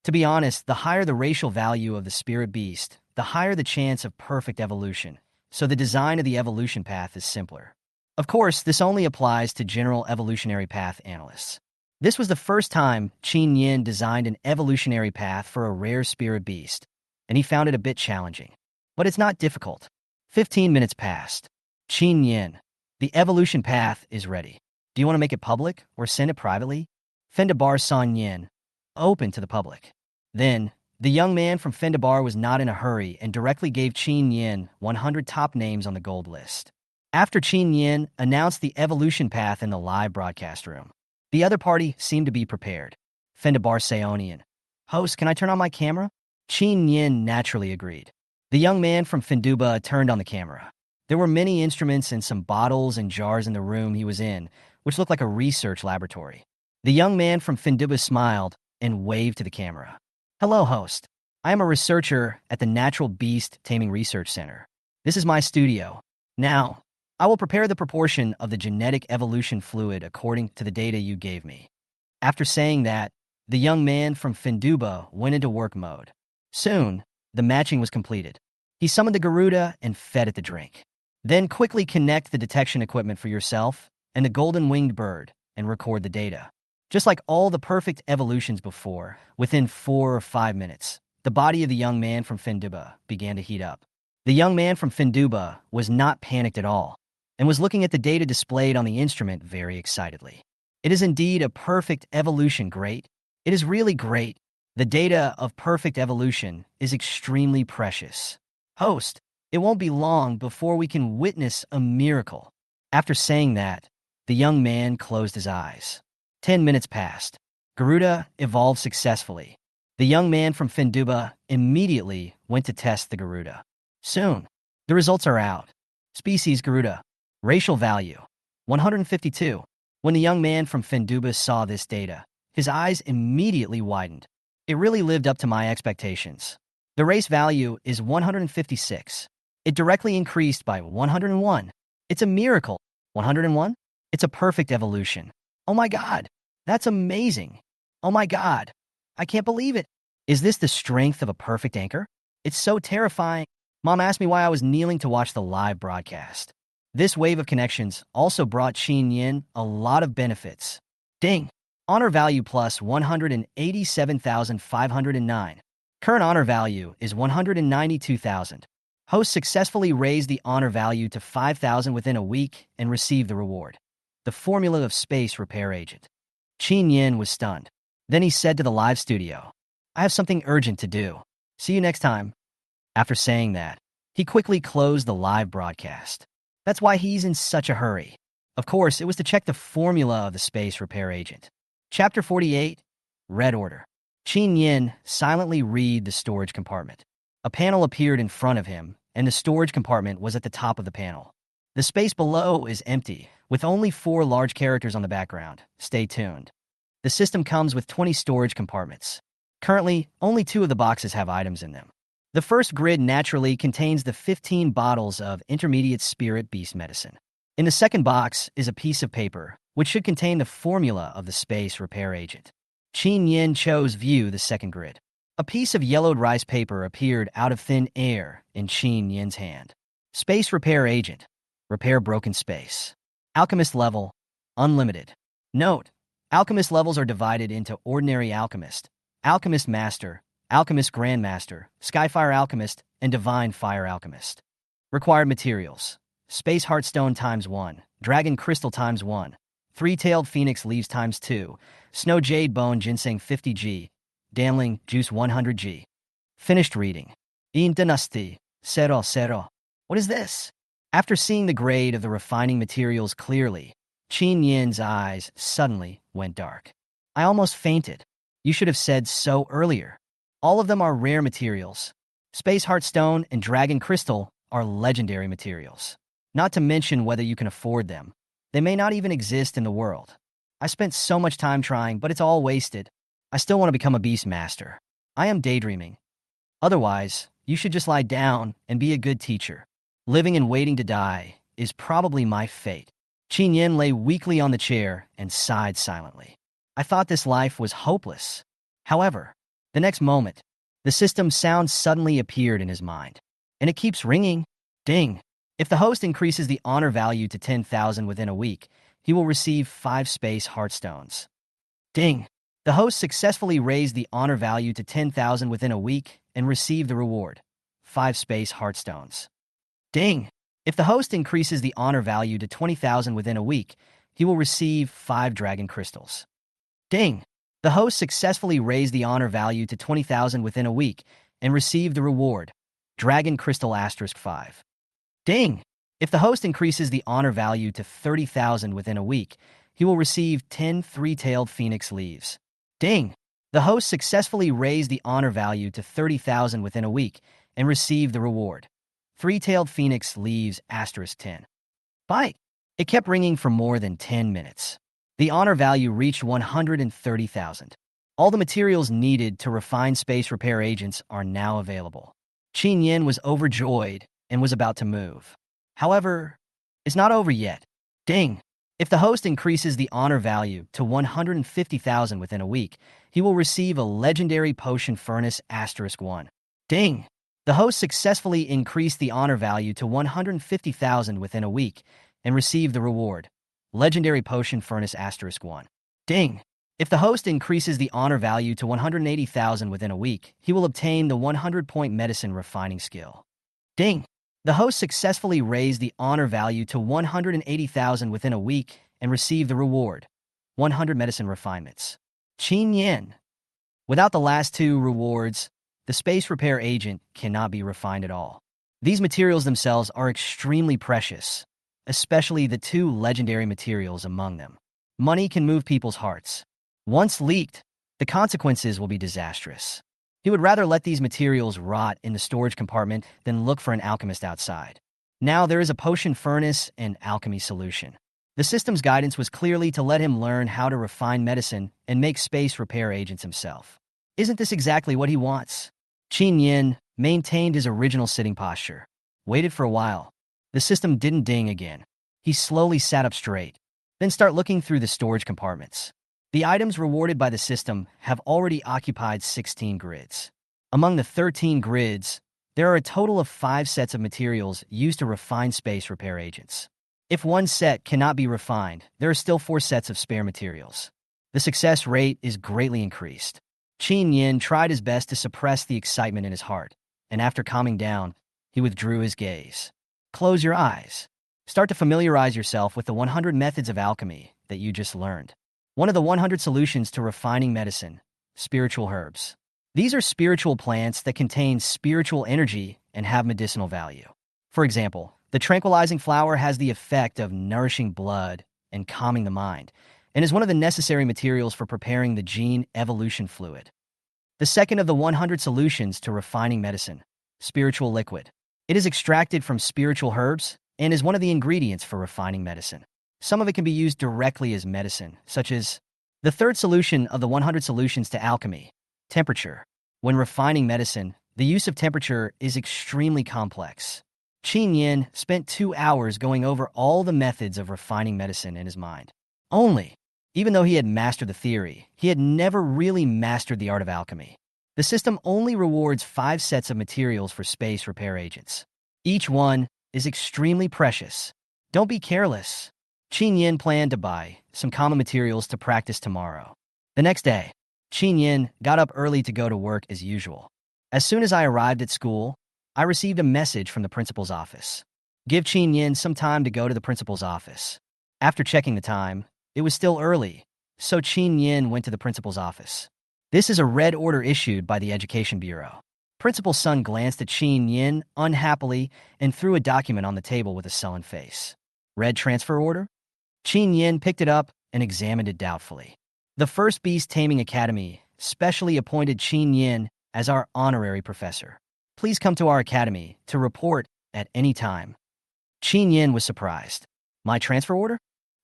To be honest, the higher the racial value of the spirit beast, the higher the chance of perfect evolution, so the design of the evolution path is simpler. Of course, this only applies to general evolutionary path analysts. This was the first time Chen Yan designed an evolutionary path for a rare spirit beast, and he found it a bit challenging. But it's not difficult. 15 minutes passed. Chen Yan, the evolution path is ready. Do you want to make it public or send it privately? Fenda Bar San Yin, open to the public. Then, the young man from Fenda Bar was not in a hurry and directly gave Chen Yan 100 top names on the gold list. After Chen Yan announced the evolution path in the live broadcast room, the other party seemed to be prepared. Fenda Bar Seonian, host, can I turn on my camera? Chen Yan naturally agreed. The young man from Fenduba turned on the camera. There were many instruments and some bottles and jars in the room he was in, which looked like a research laboratory. The young man from Fenduba smiled and waved to the camera. Hello, host. I am a researcher at the Natural Beast Taming Research Center. This is my studio. Now, I will prepare the proportion of the genetic evolution fluid according to the data you gave me. After saying that, the young man from Fenduba went into work mode. Soon, the matching was completed. He summoned the Garuda and fed it the drink. Then quickly connect the detection equipment for yourself and the golden-winged bird and record the data. Just like all the perfect evolutions before, within 4 or 5 minutes, the body of the young man from Fenduba began to heat up. The young man from Fenduba was not panicked at all and was looking at the data displayed on the instrument very excitedly. It is indeed a perfect evolution, great. It is really great. The data of perfect evolution is extremely precious. Host, It won't be long before we can witness a miracle. After saying that, the young man closed his eyes. 10 minutes passed. Garuda evolved successfully. The young man from Finduba immediately went to test the Garuda. Soon, the results are out. Species Garuda. Racial value. 152. When the young man from Finduba saw this data, his eyes immediately widened. It really lived up to my expectations. The race value is 156. It directly increased by 101. It's a miracle. 101? It's a perfect evolution. Oh my God. That's amazing. Oh my God. I can't believe it. Is this the strength of a perfect anchor? It's so terrifying. Mom asked me why I was kneeling to watch the live broadcast. This wave of connections also brought Chen Yan a lot of benefits. Ding. Honor value plus 187,509. Current honor value is 192,000. Host successfully raised the honor value to 5,000 within a week and received the reward. The formula of space repair agent. Chen Yan was stunned. Then he said to the live studio, I have something urgent to do. See you next time. After saying that, he quickly closed the live broadcast. That's why he's in such a hurry. Of course, it was to check the formula of the space repair agent. Chapter 48, Red Order. Chen Yan silently read the storage compartment. A panel appeared in front of him, and the storage compartment was at the top of the panel. The space below is empty, with only 4 large characters on the background. Stay tuned. The system comes with 20 storage compartments. Currently, only 2 of the boxes have items in them. The first grid naturally contains the 15 bottles of intermediate spirit beast medicine. In the second box is a piece of paper, which should contain the formula of the space repair agent. Chen Yan chose view the second grid. A piece of yellowed rice paper appeared out of thin air in Chen Yan's hand. Space repair agent. Repair broken space. Alchemist level. Unlimited. Note: alchemist levels are divided into ordinary alchemist, alchemist master, alchemist grandmaster, skyfire alchemist, and divine fire alchemist. Required materials: space heartstone times 1, dragon crystal times 1, three-tailed phoenix leaves times 2, snow jade bone ginseng 50g, damling juice 100g. Finished reading. Diagnostic. 00. What is this? After seeing the grade of the refining materials clearly, Chen Yan's eyes suddenly went dark. I almost fainted. You should have said so earlier. All of them are rare materials. Space Heartstone and Dragon Crystal are legendary materials. Not to mention whether you can afford them. They may not even exist in the world. I spent so much time trying, but it's all wasted. I still want to become a beast master. I am daydreaming. Otherwise, you should just lie down and be a good teacher. Living and waiting to die is probably my fate. Chen Yan lay weakly on the chair and sighed silently. I thought this life was hopeless. However, the next moment, the system sound suddenly appeared in his mind. And it keeps ringing. Ding. If the host increases the honor value to 10,000 within a week, he will receive 5 space heartstones. Ding. The host successfully raised the honor value to 10,000 within a week and received the reward. 5 space heartstones. Ding. If the host increases the honor value to 20,000 within a week, he will receive 5 dragon crystals. Ding. The host successfully raised the honor value to 20,000 within a week and received the reward. Dragon crystal * 5. Ding. If the host increases the honor value to 30,000 within a week, he will receive 10 three-tailed phoenix leaves. Ding. The host successfully raised the honor value to 30,000 within a week and received the reward. Three-tailed phoenix leaves * 10. Bite. It kept ringing for more than 10 minutes. The honor value reached 130,000. All the materials needed to refine space repair agents are now available. Chen Yan was overjoyed and was about to move. However, it's not over yet. Ding. If the host increases the honor value to 150,000 within a week, he will receive a legendary potion furnace * 1. Ding. The host successfully increased the honor value to 150,000 within a week and received the reward. Legendary potion furnace * 1. Ding. If the host increases the honor value to 180,000 within a week, he will obtain the 100-point medicine refining skill. Ding. The host successfully raised the honor value to 180,000 within a week and received the reward. 100 medicine refinements. Chen Yan. Without the last 2 rewards, the space repair agent cannot be refined at all. These materials themselves are extremely precious, especially the two legendary materials among them. Money can move people's hearts. Once leaked, the consequences will be disastrous. He would rather let these materials rot in the storage compartment than look for an alchemist outside. Now there is a potion furnace and alchemy solution. The system's guidance was clearly to let him learn how to refine medicine and make space repair agents himself. Isn't this exactly what he wants? Chen Yan maintained his original sitting posture, waited for a while. The system didn't ding again. He slowly sat up straight, then started looking through the storage compartments. The items rewarded by the system have already occupied 16 grids. Among the 13 grids, there are a total of 5 sets of materials used to refine space repair agents. If one set cannot be refined, there are still 4 sets of spare materials. The success rate is greatly increased. Chen Yan tried his best to suppress the excitement in his heart, and after calming down, he withdrew his gaze. Close your eyes. Start to familiarize yourself with the 100 methods of alchemy that you just learned. One of the 100 solutions to refining medicine, spiritual herbs. These are spiritual plants that contain spiritual energy and have medicinal value. For example, the tranquilizing flower has the effect of nourishing blood and calming the mind, and is one of the necessary materials for preparing the gene evolution fluid. The second of the 100 solutions to refining medicine, spiritual liquid. It is extracted from spiritual herbs and is one of the ingredients for refining medicine. Some of it can be used directly as medicine, such as the third solution of the 100 solutions to alchemy, temperature. When refining medicine, the use of temperature is extremely complex. Chen Yan spent 2 hours going over all the methods of refining medicine in his mind. Even though he had mastered the theory, he had never really mastered the art of alchemy. The system only rewards 5 sets of materials for space repair agents. Each one is extremely precious. Don't be careless. Chen Yan planned to buy some common materials to practice tomorrow. The next day, Chen Yan got up early to go to work as usual. As soon as I arrived at school, I received a message from the principal's office. Give Chen Yan some time to go to the principal's office. After checking the time, it was still early, so Chen Yan went to the principal's office. This is a red order issued by the Education Bureau. Principal's son glanced at Chen Yan unhappily and threw a document on the table with a sullen face. Red transfer order? Chen Yan picked it up and examined it doubtfully. The First Beast Taming Academy specially appointed Chen Yan as our honorary professor. Please come to our academy to report at any time. Chen Yan was surprised. My transfer order?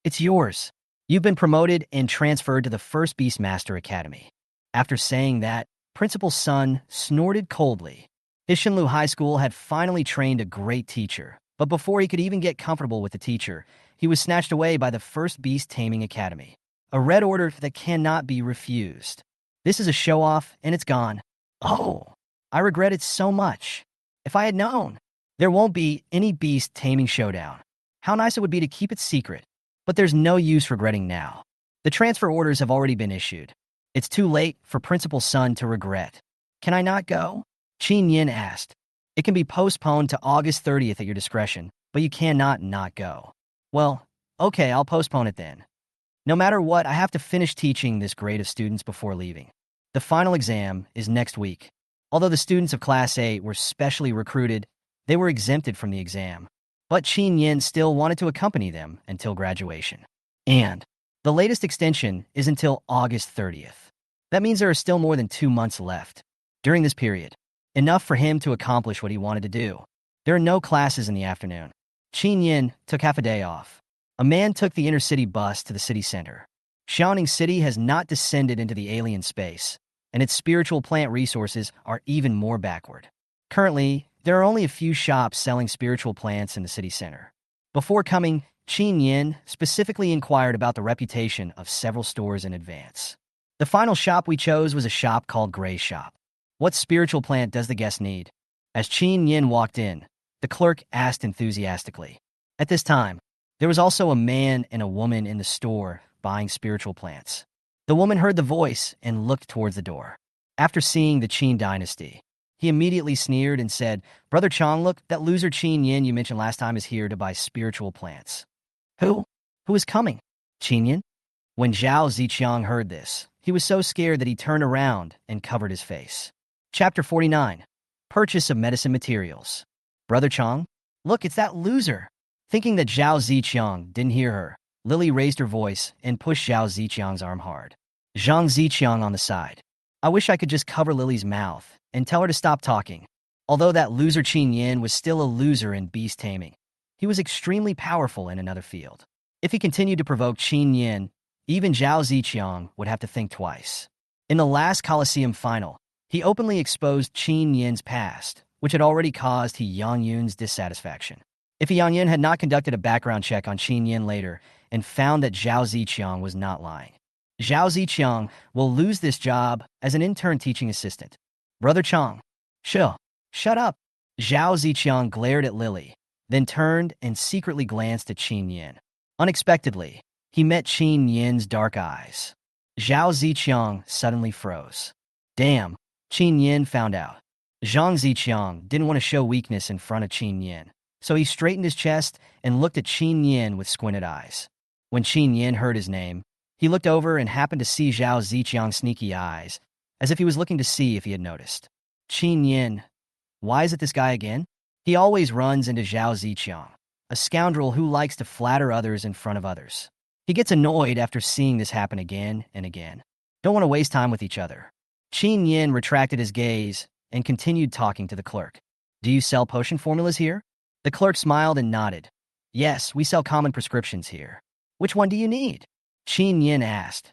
It's yours. You've been promoted and transferred to the First Beast Master Academy. After saying that, Principal's son snorted coldly. His Shinlu High School had finally trained a great teacher, but before he could even get comfortable with the teacher, he was snatched away by the First Beast Taming Academy. A red order that cannot be refused. This is a show-off, and it's gone. Oh, I regret it so much. If I had known, there won't be any beast taming showdown. How nice it would be to keep it secret. But there's no use regretting now. The transfer orders have already been issued. It's too late for Principal's son to regret. Can I not go? Chen Yan asked. It can be postponed to August 30th at your discretion, but you cannot not go. Well, okay, I'll postpone it then. No matter what, I have to finish teaching this grade of students before leaving. The final exam is next week. Although the students of Class A were specially recruited, they were exempted from the exam. But Chen Yan still wanted to accompany them until graduation. And the latest extension is until August 30th. That means there are still more than 2 months left. During this period, enough for him to accomplish what he wanted to do. There are no classes in the afternoon. Chen Yan took half a day off. A man took the inner-city bus to the city center. Xiaoning City has not descended into the alien space, and its spiritual plant resources are even more backward. Currently, there are only a few shops selling spiritual plants in the city center. Before coming, Chen Yan specifically inquired about the reputation of several stores in advance. The final shop we chose was a shop called Gray Shop. What spiritual plant does the guest need? As Chen Yan walked in, the clerk asked enthusiastically. At this time, there was also a man and a woman in the store buying spiritual plants. The woman heard the voice and looked towards the door. After seeing the Qin dynasty, he immediately sneered and said, Brother Chong, look, that loser Chen Yan you mentioned last time is here to buy spiritual plants. Who? Who is coming? Chen Yan? When Zhao Ziqiang heard this, he was so scared that he turned around and covered his face. Chapter 49. Purchase of Medicine Materials. Brother Chong? Look, it's that loser. Thinking that Zhao Ziqiang didn't hear her, Lily raised her voice and pushed Zhao Ziqiang's arm hard. Zhang Ziqiang on the side. I wish I could just cover Lily's mouth and tell her to stop talking. Although that loser Chen Yan was still a loser in beast taming, he was extremely powerful in another field. If he continued to provoke Chen Yan, even Zhao Ziqiang would have to think twice. In the last Coliseum final, he openly exposed Chen Yan's past, which had already caused He Yangyun's dissatisfaction. If He Yangyun had not conducted a background check on Chen Yan later and found that Zhao Ziqiang was not lying, Zhao Ziqiang will lose this job as an intern teaching assistant. Brother Chong, shut up. Zhao Ziqiang glared at Lily, then turned and secretly glanced at Chen Yan. Unexpectedly, he met Chen Yan's dark eyes. Zhao Ziqiang suddenly froze. Damn, Chen Yan found out. Zhang Ziqiang didn't want to show weakness in front of Chen Yan, so he straightened his chest and looked at Chen Yan with squinted eyes. When Chen Yan heard his name, he looked over and happened to see Zhao Ziqiang's sneaky eyes, as if he was looking to see if he had noticed. Chen Yan, why is it this guy again? He always runs into Zhao Ziqiang, a scoundrel who likes to flatter others in front of others. He gets annoyed after seeing this happen again and again. Don't want to waste time with each other. Chen Yan retracted his gaze and continued talking to the clerk. Do you sell potion formulas here? The clerk smiled and nodded. Yes, we sell common prescriptions here. Which one do you need? Chen Yan asked.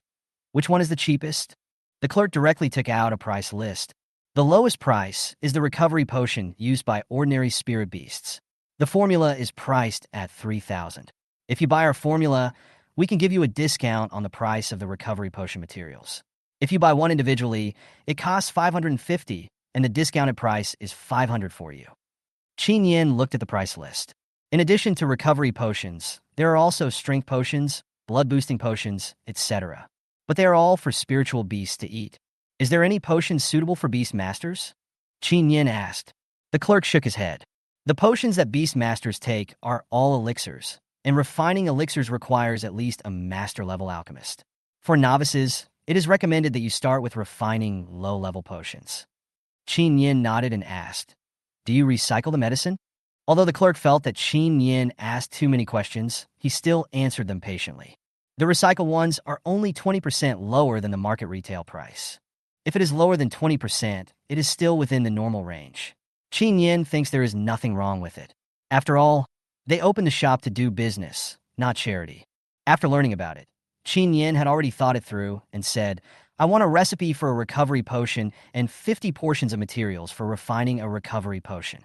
Which one is the cheapest? The clerk directly took out a price list. The lowest price is the recovery potion used by ordinary spirit beasts. The formula is priced at 3,000. If you buy our formula, we can give you a discount on the price of the recovery potion materials. If you buy one individually, it costs 550, and the discounted price is 500 for you. Chen Yan looked at the price list. In addition to recovery potions, there are also strength potions, blood-boosting potions, etc. But they are all for spiritual beasts to eat. Is there any potion suitable for beast masters? Chen Yan asked. The clerk shook his head. The potions that beast masters take are all elixirs, and refining elixirs requires at least a master-level alchemist. For novices, it is recommended that you start with refining low-level potions. Chen Yan nodded and asked, do you recycle the medicine? Although the clerk felt that Chen Yan asked too many questions, he still answered them patiently. The recycled ones are only 20% lower than the market retail price. If it is lower than 20%, it is still within the normal range. Chen Yan thinks there is nothing wrong with it. After all, they opened the shop to do business, not charity. After learning about it, Chen Yan had already thought it through and said, I want a recipe for a recovery potion and 50 portions of materials for refining a recovery potion.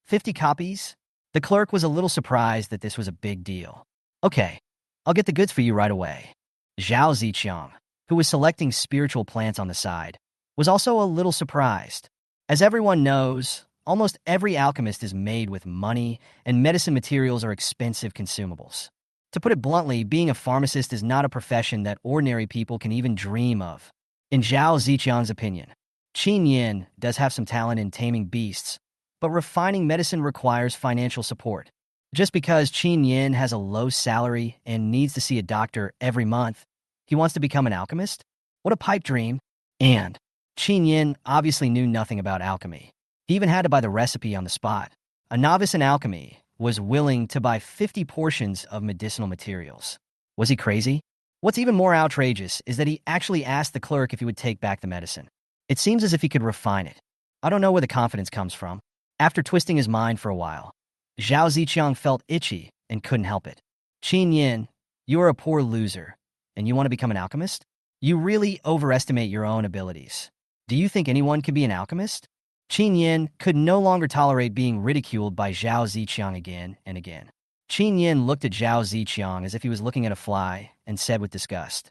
50 copies? The clerk was a little surprised that this was a big deal. Okay, I'll get the goods for you right away. Zhao Ziqiang, who was selecting spiritual plants on the side, was also a little surprised. As everyone knows, almost every alchemist is made with money, and medicine materials are expensive consumables. To put it bluntly, being a pharmacist is not a profession that ordinary people can even dream of. In Zhao Ziqiang's opinion, Chen Yan does have some talent in taming beasts, but refining medicine requires financial support. Just because Chen Yan has a low salary and needs to see a doctor every month, he wants to become an alchemist? What a pipe dream. And Chen Yan obviously knew nothing about alchemy. He even had to buy the recipe on the spot. A novice in alchemy was willing to buy 50 portions of medicinal materials. Was he crazy? What's even more outrageous is that he actually asked the clerk if he would take back the medicine. It seems as if he could refine it. I don't know where the confidence comes from. After twisting his mind for a while, Zhao Ziqiang felt itchy and couldn't help it. Chen Yan, you are a poor loser, and you want to become an alchemist? You really overestimate your own abilities. Do you think anyone can be an alchemist? Chen Yan could no longer tolerate being ridiculed by Zhao Ziqiang again and again. Chen Yan looked at Zhao Ziqiang as if he was looking at a fly and said with disgust,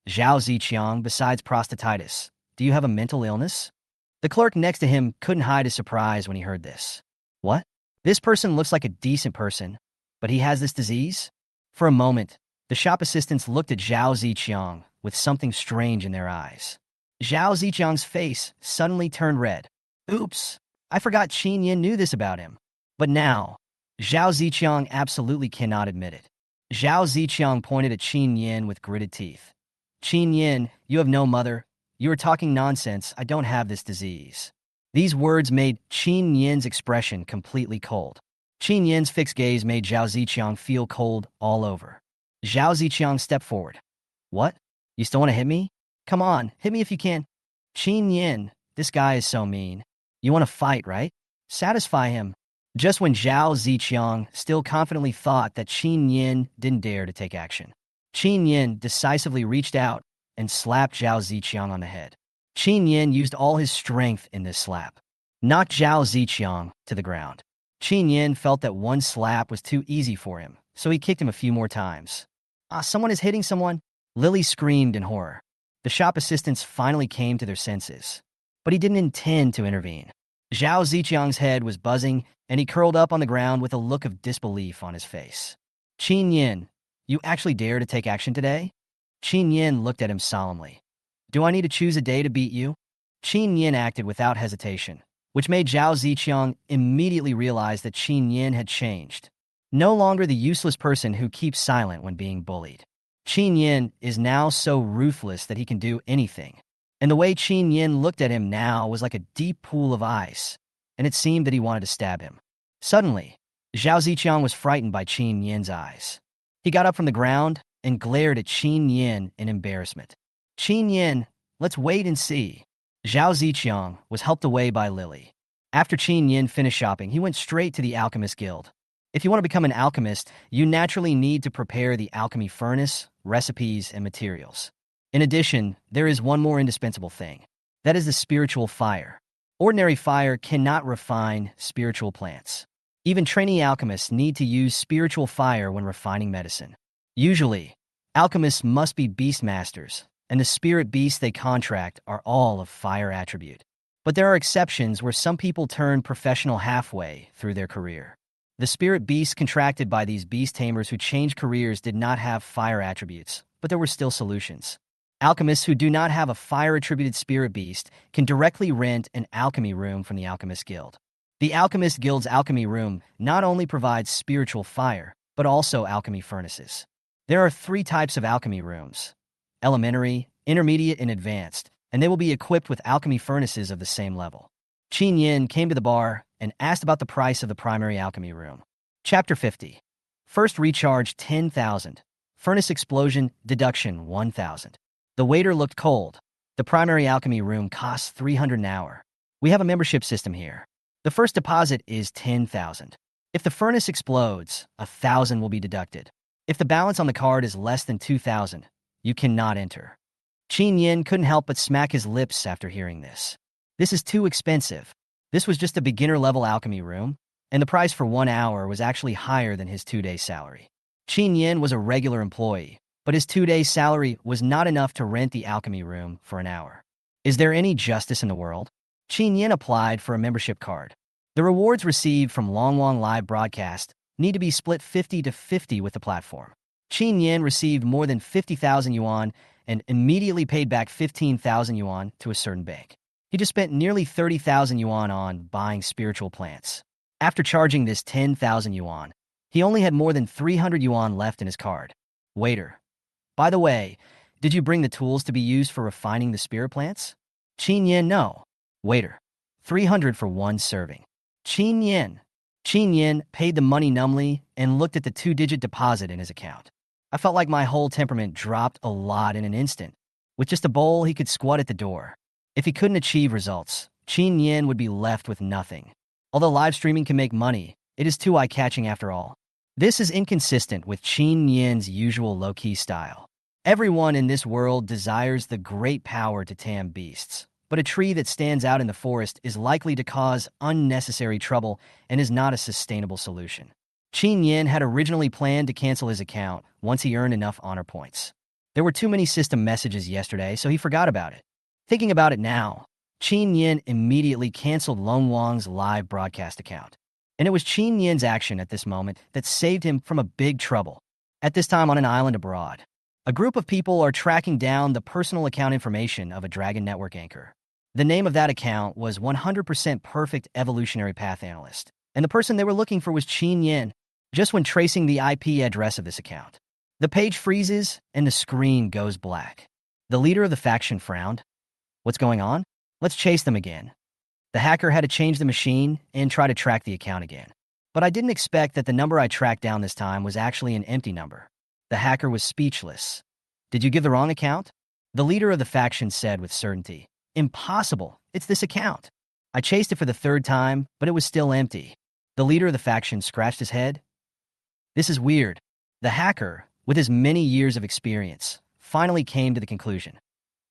Zhao Ziqiang, besides prostatitis, do you have a mental illness? The clerk next to him couldn't hide his surprise when he heard this. What? This person looks like a decent person, but he has this disease? For a moment, the shop assistants looked at Zhao Ziqiang with something strange in their eyes. Zhao Ziqiang's face suddenly turned red. Oops, I forgot Chen Yan knew this about him. But now, Zhao Ziqiang absolutely cannot admit it. Zhao Ziqiang pointed at Chen Yan with gritted teeth. Chen Yan, you have no mother. You are talking nonsense. I don't have this disease. These words made Chen Yan's expression completely cold. Chen Yan's fixed gaze made Zhao Ziqiang feel cold all over. Zhao Ziqiang stepped forward. What? You still want to hit me? Come on, hit me if you can. Chen Yan, this guy is so mean. You want to fight, right? Satisfy him. Just when Zhao Ziqiang still confidently thought that Chen Yan didn't dare to take action, Chen Yan decisively reached out and slapped Zhao Ziqiang on the head. Chen Yan used all his strength in this slap, knocked Zhao Ziqiang to the ground. Chen Yan felt that one slap was too easy for him, so he kicked him a few more times. Someone is hitting someone! Lily screamed in horror. The shop assistants finally came to their senses, but he didn't intend to intervene. Zhao Ziqiang's head was buzzing, and he curled up on the ground with a look of disbelief on his face. Chen Yan, you actually dare to take action today? Chen Yan looked at him solemnly. Do I need to choose a day to beat you? Chen Yan acted without hesitation, which made Zhao Ziqiang immediately realize that Chen Yan had changed. No longer the useless person who keeps silent when being bullied. Chen Yan is now so ruthless that he can do anything. And the way Chen Yan looked at him now was like a deep pool of ice, and it seemed that he wanted to stab him. Suddenly, Zhao Ziqiang was frightened by Chen Yan's eyes. He got up from the ground and glared at Chen Yan in embarrassment. Chen Yan, let's wait and see. Zhao Ziqiang was helped away by Lily. After Chen Yan finished shopping, he went straight to the alchemist guild. If you want to become an alchemist, you naturally need to prepare the alchemy furnace, recipes, and materials. In addition, there is one more indispensable thing. That is the spiritual fire. Ordinary fire cannot refine spiritual plants. Even trainee alchemists need to use spiritual fire when refining medicine. Usually, alchemists must be beast masters, and the spirit beasts they contract are all of fire attribute. But there are exceptions where some people turn professional halfway through their career. The spirit beasts contracted by these beast tamers who changed careers did not have fire attributes, but there were still solutions. Alchemists who do not have a fire-attributed spirit beast can directly rent an alchemy room from the Alchemist Guild. The Alchemist Guild's alchemy room not only provides spiritual fire, but also alchemy furnaces. There are 3 types of alchemy rooms: elementary, intermediate, and advanced, and they will be equipped with alchemy furnaces of the same level. Chen Yan came to the bar and asked about the price of the primary alchemy room. Chapter 50. First recharge 10,000. Furnace explosion deduction 1,000. The waiter looked cold. The primary alchemy room costs 300 an hour. We have a membership system here. The first deposit is 10,000. If the furnace explodes, 1,000 will be deducted. If the balance on the card is less than 2,000, you cannot enter. Chen Yan couldn't help but smack his lips after hearing this. This is too expensive. This was just a beginner-level alchemy room, and the price for 1 hour was actually higher than his 2-day salary. Chen Yan was a regular employee, but his 2-day salary was not enough to rent the alchemy room for an hour. Is there any justice in the world? Chen Yan applied for a membership card. The rewards received from Longwang live broadcast need to be split 50-50 with the platform. Chen Yan received more than 50,000 yuan and immediately paid back 15,000 yuan to a certain bank. He just spent nearly 30,000 yuan on buying spiritual plants. After charging this 10,000 yuan, he only had more than 300 yuan left in his card. Waiter, by the way, did you bring the tools to be used for refining the spirit plants? Chen Yan, no. Waiter, 300 for 1 serving. Chen Yan. Chen Yan paid the money numbly and looked at the 2-digit deposit in his account. I felt like my whole temperament dropped a lot in an instant. With just a bowl, he could squat at the door. If he couldn't achieve results, Chen Yan would be left with nothing. Although live streaming can make money, it is too eye-catching after all. This is inconsistent with Chen Yan's usual low-key style. Everyone in this world desires the great power to tame beasts, but a tree that stands out in the forest is likely to cause unnecessary trouble and is not a sustainable solution. Chen Yan had originally planned to cancel his account once he earned enough honor points. There were too many system messages yesterday, so he forgot about it. Thinking about it now, Chen Yan immediately canceled Long Wang's live broadcast account. And it was Chen Yan's action at this moment that saved him from a big trouble. At this time on an island abroad, a group of people are tracking down the personal account information of a Dragon Network anchor. The name of that account was 100% Perfect Evolutionary Path Analyst, and the person they were looking for was Chen Yan. Just when tracing the IP address of this account, the page freezes and the screen goes black. The leader of the faction frowned. What's going on? Let's chase them again. The hacker had to change the machine and try to track the account again. But I didn't expect that the number I tracked down this time was actually an empty number. The hacker was speechless. Did you give the wrong account? The leader of the faction said with certainty. Impossible. It's this account. I chased it for the third time, but it was still empty. The leader of the faction scratched his head. This is weird. The hacker, with his many years of experience, finally came to the conclusion.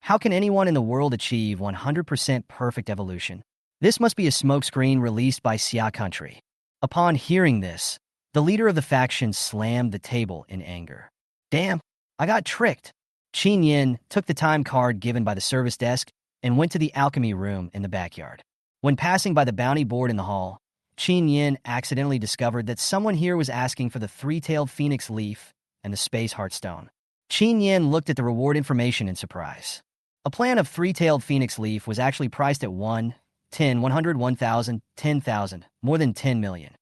How can anyone in the world achieve 100% perfect evolution? This must be a smokescreen released by Xia Country. Upon hearing this, the leader of the faction slammed the table in anger. Damn, I got tricked. Chen Yan took the time card given by the service desk and went to the alchemy room in the backyard. When passing by the bounty board in the hall, Chen Yan accidentally discovered that someone here was asking for the three-tailed phoenix leaf and the space heartstone. Chen Yan looked at the reward information in surprise. A plan of three-tailed phoenix leaf was actually priced at 1, 10, 100, 1,000, 10,000, more than 10 million.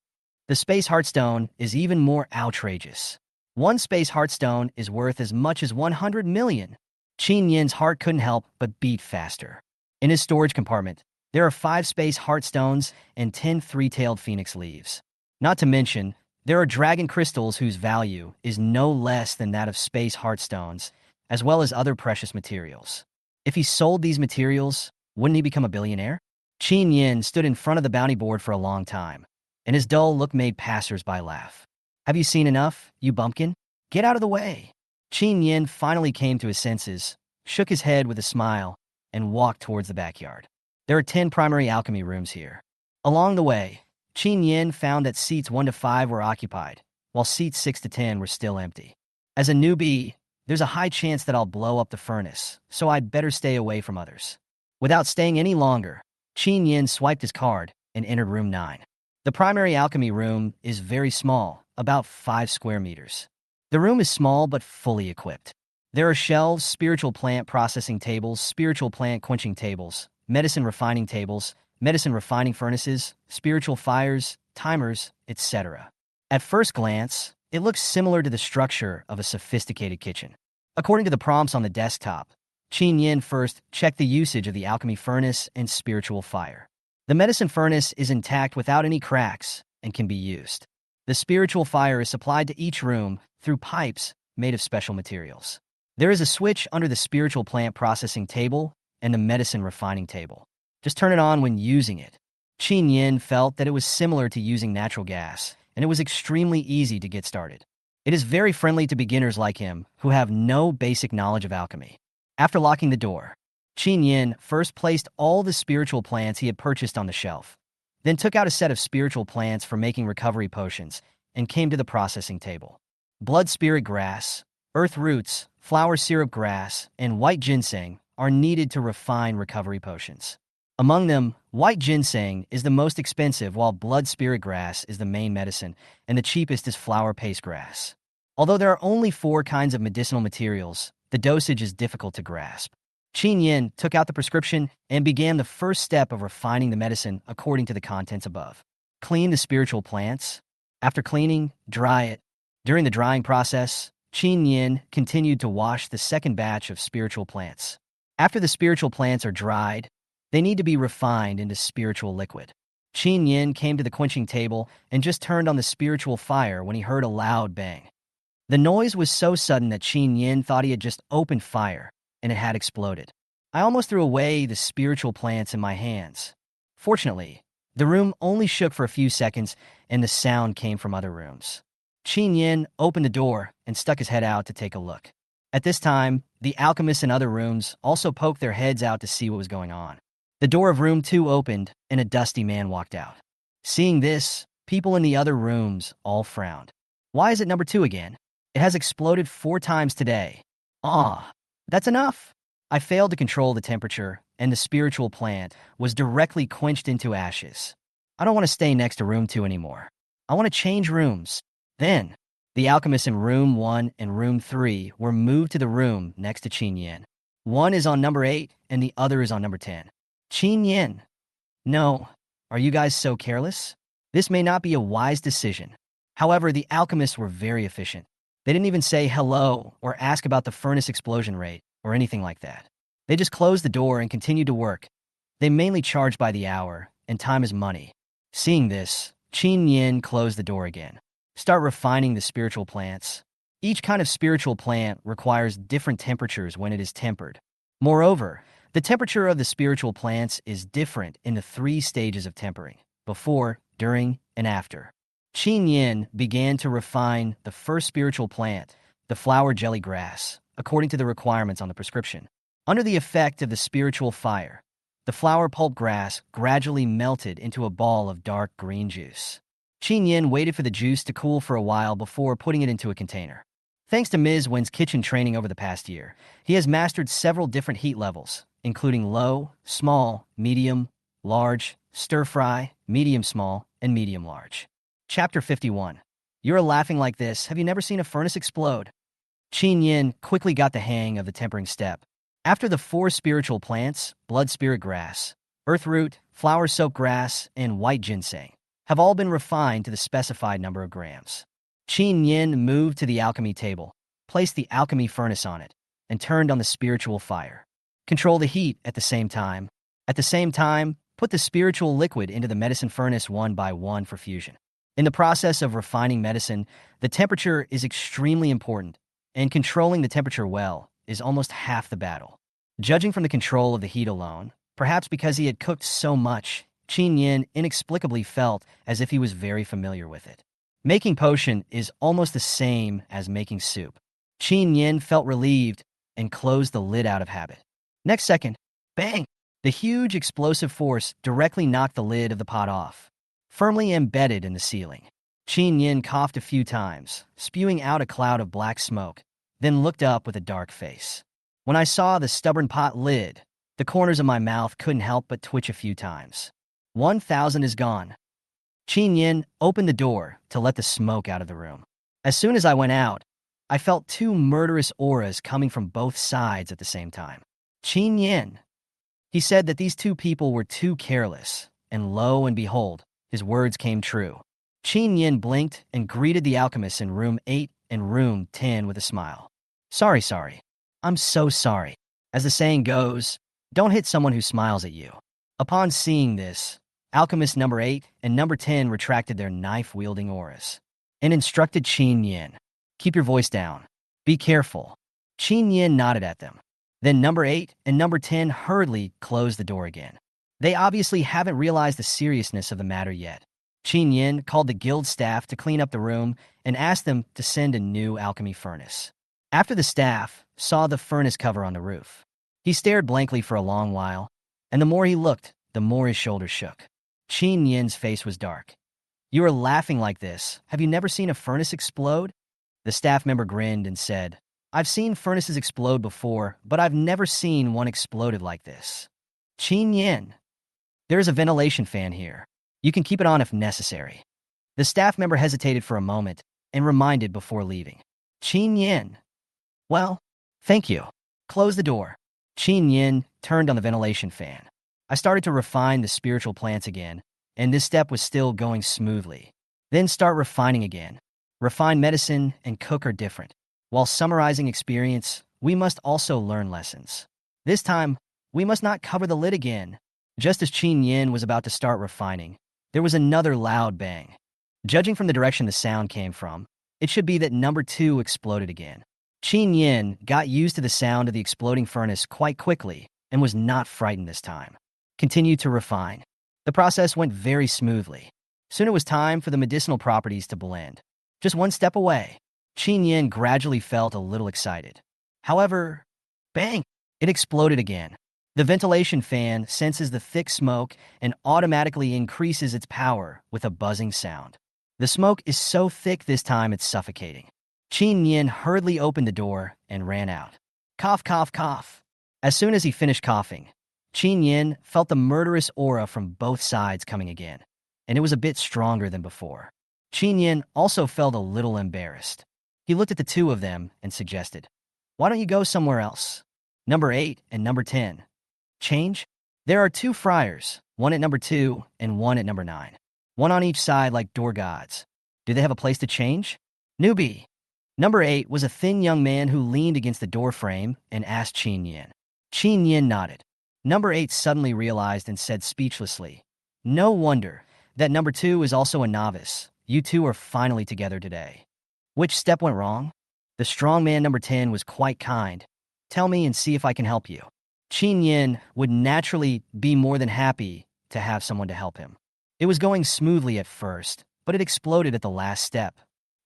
The space heartstone is even more outrageous. One space heartstone is worth as much as 100 million. Chen Yan's heart couldn't help but beat faster. In his storage compartment, there are 5 space heartstones and 10 three-tailed phoenix leaves. Not to mention, there are dragon crystals whose value is no less than that of space heartstones, as well as other precious materials. If he sold these materials, wouldn't he become a billionaire? Chen Yan stood in front of the bounty board for a long time, and his dull look made passers-by laugh. Have you seen enough, you bumpkin? Get out of the way. Chen Yan finally came to his senses, shook his head with a smile, and walked towards the backyard. There are 10 primary alchemy rooms here. Along the way, Chen Yan found that seats 1 to 5 were occupied, while seats 6 to 10 were still empty. As a newbie, there's a high chance that I'll blow up the furnace, so I'd better stay away from others. Without staying any longer, Chen Yan swiped his card and entered room 9. The primary alchemy room is very small, about 5 square meters. The room is small but fully equipped. There are shelves, spiritual plant processing tables, spiritual plant quenching tables, medicine refining tables, medicine refining furnaces, spiritual fires, timers, etc. At first glance, it looks similar to the structure of a sophisticated kitchen. According to the prompts on the desktop, Chen Yan first checked the usage of the alchemy furnace and spiritual fire. The medicine furnace is intact without any cracks and can be used. The spiritual fire is supplied to each room through pipes made of special materials. There is a switch under the spiritual plant processing table and the medicine refining table. Just turn it on when using it. Chen Yan felt that it was similar to using natural gas, and it was extremely easy to get started. It is very friendly to beginners like him who have no basic knowledge of alchemy. After locking the door, Chen Yan first placed all the spiritual plants he had purchased on the shelf, then took out a set of spiritual plants for making recovery potions and came to the processing table. Blood spirit grass, earth roots, flower syrup grass, and white ginseng are needed to refine recovery potions. Among them, white ginseng is the most expensive, while blood spirit grass is the main medicine, and the cheapest is flower paste grass. Although there are only 4 kinds of medicinal materials, the dosage is difficult to grasp. Chen Yan took out the prescription and began the first step of refining the medicine according to the contents above. Clean the spiritual plants. After cleaning, dry it. During the drying process, Chen Yan continued to wash the second batch of spiritual plants. After the spiritual plants are dried, they need to be refined into spiritual liquid. Chen Yan came to the quenching table and just turned on the spiritual fire when he heard a loud bang. The noise was so sudden that Chen Yan thought he had just opened fire, and it had exploded. I almost threw away the spiritual plants in my hands. Fortunately, the room only shook for a few seconds, and the sound came from other rooms. Chen Yan opened the door and stuck his head out to take a look. At this time, the alchemists in other rooms also poked their heads out to see what was going on. The door of room 2 opened, and a dusty man walked out. Seeing this, people in the other rooms all frowned. Why is it number 2 again? It has exploded 4 times today. That's enough. I failed to control the temperature, and the spiritual plant was directly quenched into ashes. I don't want to stay next to room 2 anymore. I want to change rooms. Then, the alchemists in room 1 and room 3 were moved to the room next to Chen Yan. One is on number 8, and the other is on number 10. Chen Yan. No, are you guys so careless? This may not be a wise decision. However, the alchemists were very efficient. They didn't even say hello or ask about the furnace explosion rate or anything like that. They just closed the door and continued to work. They mainly charged by the hour, and time is money. Seeing this, Chen Yan closed the door again. Start refining the spiritual plants. Each kind of spiritual plant requires different temperatures when it is tempered. Moreover, the temperature of the spiritual plants is different in the 3 stages of tempering: before, during, and after. Chen Yan began to refine the first spiritual plant, the flower jelly grass, according to the requirements on the prescription. Under the effect of the spiritual fire, the flower pulp grass gradually melted into a ball of dark green juice. Chen Yan waited for the juice to cool for a while before putting it into a container. Thanks to Ms. Wen's kitchen training over the past year, he has mastered several different heat levels, including low, small, medium, large, stir-fry, medium-small, and medium-large. Chapter 51. You're laughing like this. Have you never seen a furnace explode? Chen Yan quickly got the hang of the tempering step. After the 4 spiritual plants, blood spirit grass, earth root, flower soap grass, and white ginseng, have all been refined to the specified number of grams. Chen Yan moved to the alchemy table, placed the alchemy furnace on it, and turned on the spiritual fire. Control the heat at the same time. At the same time, put the spiritual liquid into the medicine furnace one by one for fusion. In the process of refining medicine, the temperature is extremely important, and controlling the temperature well is almost half the battle. Judging from the control of the heat alone, perhaps because he had cooked so much, Chen Yan inexplicably felt as if he was very familiar with it. Making potion is almost the same as making soup. Chen Yan felt relieved and closed the lid out of habit. Next second, bang! The huge explosive force directly knocked the lid of the pot off, firmly embedded in the ceiling. Chen Yan coughed a few times, spewing out a cloud of black smoke, then looked up with a dark face. When I saw the stubborn pot lid, the corners of my mouth couldn't help but twitch a few times. 1,000 is gone. Chen Yan opened the door to let the smoke out of the room. As soon as I went out, I felt 2 murderous auras coming from both sides at the same time. Chen Yan. He said that these 2 people were too careless, and lo and behold, his words came true. Chen Yan blinked and greeted the alchemists in room 8 and room 10 with a smile. Sorry. I'm so sorry. As the saying goes, don't hit someone who smiles at you. Upon seeing this, alchemist number 8 and number 10 retracted their knife-wielding auras and instructed Chen Yan, keep your voice down. Be careful. Chen Yan nodded at them. Then number 8 and number 10 hurriedly closed the door again. They obviously haven't realized the seriousness of the matter yet. Chen Yan called the guild staff to clean up the room and asked them to send a new alchemy furnace. After the staff saw the furnace cover on the roof, he stared blankly for a long while, and the more he looked, the more his shoulders shook. Chen Yan's face was dark. You are laughing like this. Have you never seen a furnace explode? The staff member grinned and said, I've seen furnaces explode before, but I've never seen one exploded like this. Chen Yan. There is a ventilation fan here. You can keep it on if necessary. The staff member hesitated for a moment and reminded before leaving. Chen Yan. Well, thank you. Close the door. Chen Yan turned on the ventilation fan. I started to refine the spiritual plants again, and this step was still going smoothly. Then start refining again. Refine medicine and cook are different. While summarizing experience, we must also learn lessons. This time, we must not cover the lid again. Just as Chen Yan was about to start refining, there was another loud bang. Judging from the direction the sound came from, it should be that number 2 exploded again. Chen Yan got used to the sound of the exploding furnace quite quickly and was not frightened this time. Continued to refine. The process went very smoothly. Soon it was time for the medicinal properties to blend. Just one step away. Chen Yan gradually felt a little excited. However, bang! It exploded again. The ventilation fan senses the thick smoke and automatically increases its power with a buzzing sound. The smoke is so thick this time it's suffocating. Chen Yan hurriedly opened the door and ran out. Cough, cough, cough. As soon as he finished coughing, Chen Yan felt the murderous aura from both sides coming again, and it was a bit stronger than before. Chen Yan also felt a little embarrassed. He looked at the 2 of them and suggested, why don't you go somewhere else? Number 8 and number 10. Change? There are 2 friars, one at number 2 and one at number 9. One on each side like door gods. Do they have a place to change? Newbie. Number 8 was a thin young man who leaned against the door frame and asked Chen Yan. Chen Yan nodded. Number 8 suddenly realized and said speechlessly, No wonder that number 2 is also a novice. You two are finally together today. Which step went wrong? The strongman number 10 was quite kind. Tell me and see if I can help you. Chen Yan would naturally be more than happy to have someone to help him. It was going smoothly at first, but it exploded at the last step.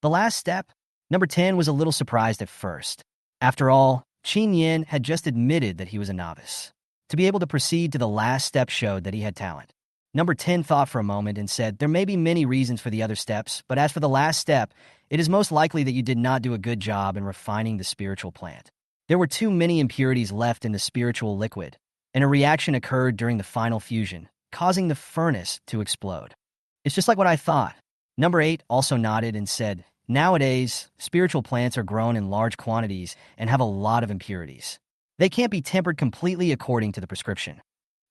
The last step? Number 10 was a little surprised at first. After all, Chen Yan had just admitted that he was a novice. To be able to proceed to the last step showed that he had talent. Number 10 thought for a moment and said, there may be many reasons for the other steps, but as for the last step, it is most likely that you did not do a good job in refining the spiritual plant. There were too many impurities left in the spiritual liquid, and a reaction occurred during the final fusion, causing the furnace to explode. It's just like what I thought. Number 8 also nodded and said, nowadays, spiritual plants are grown in large quantities and have a lot of impurities. They can't be tempered completely according to the prescription.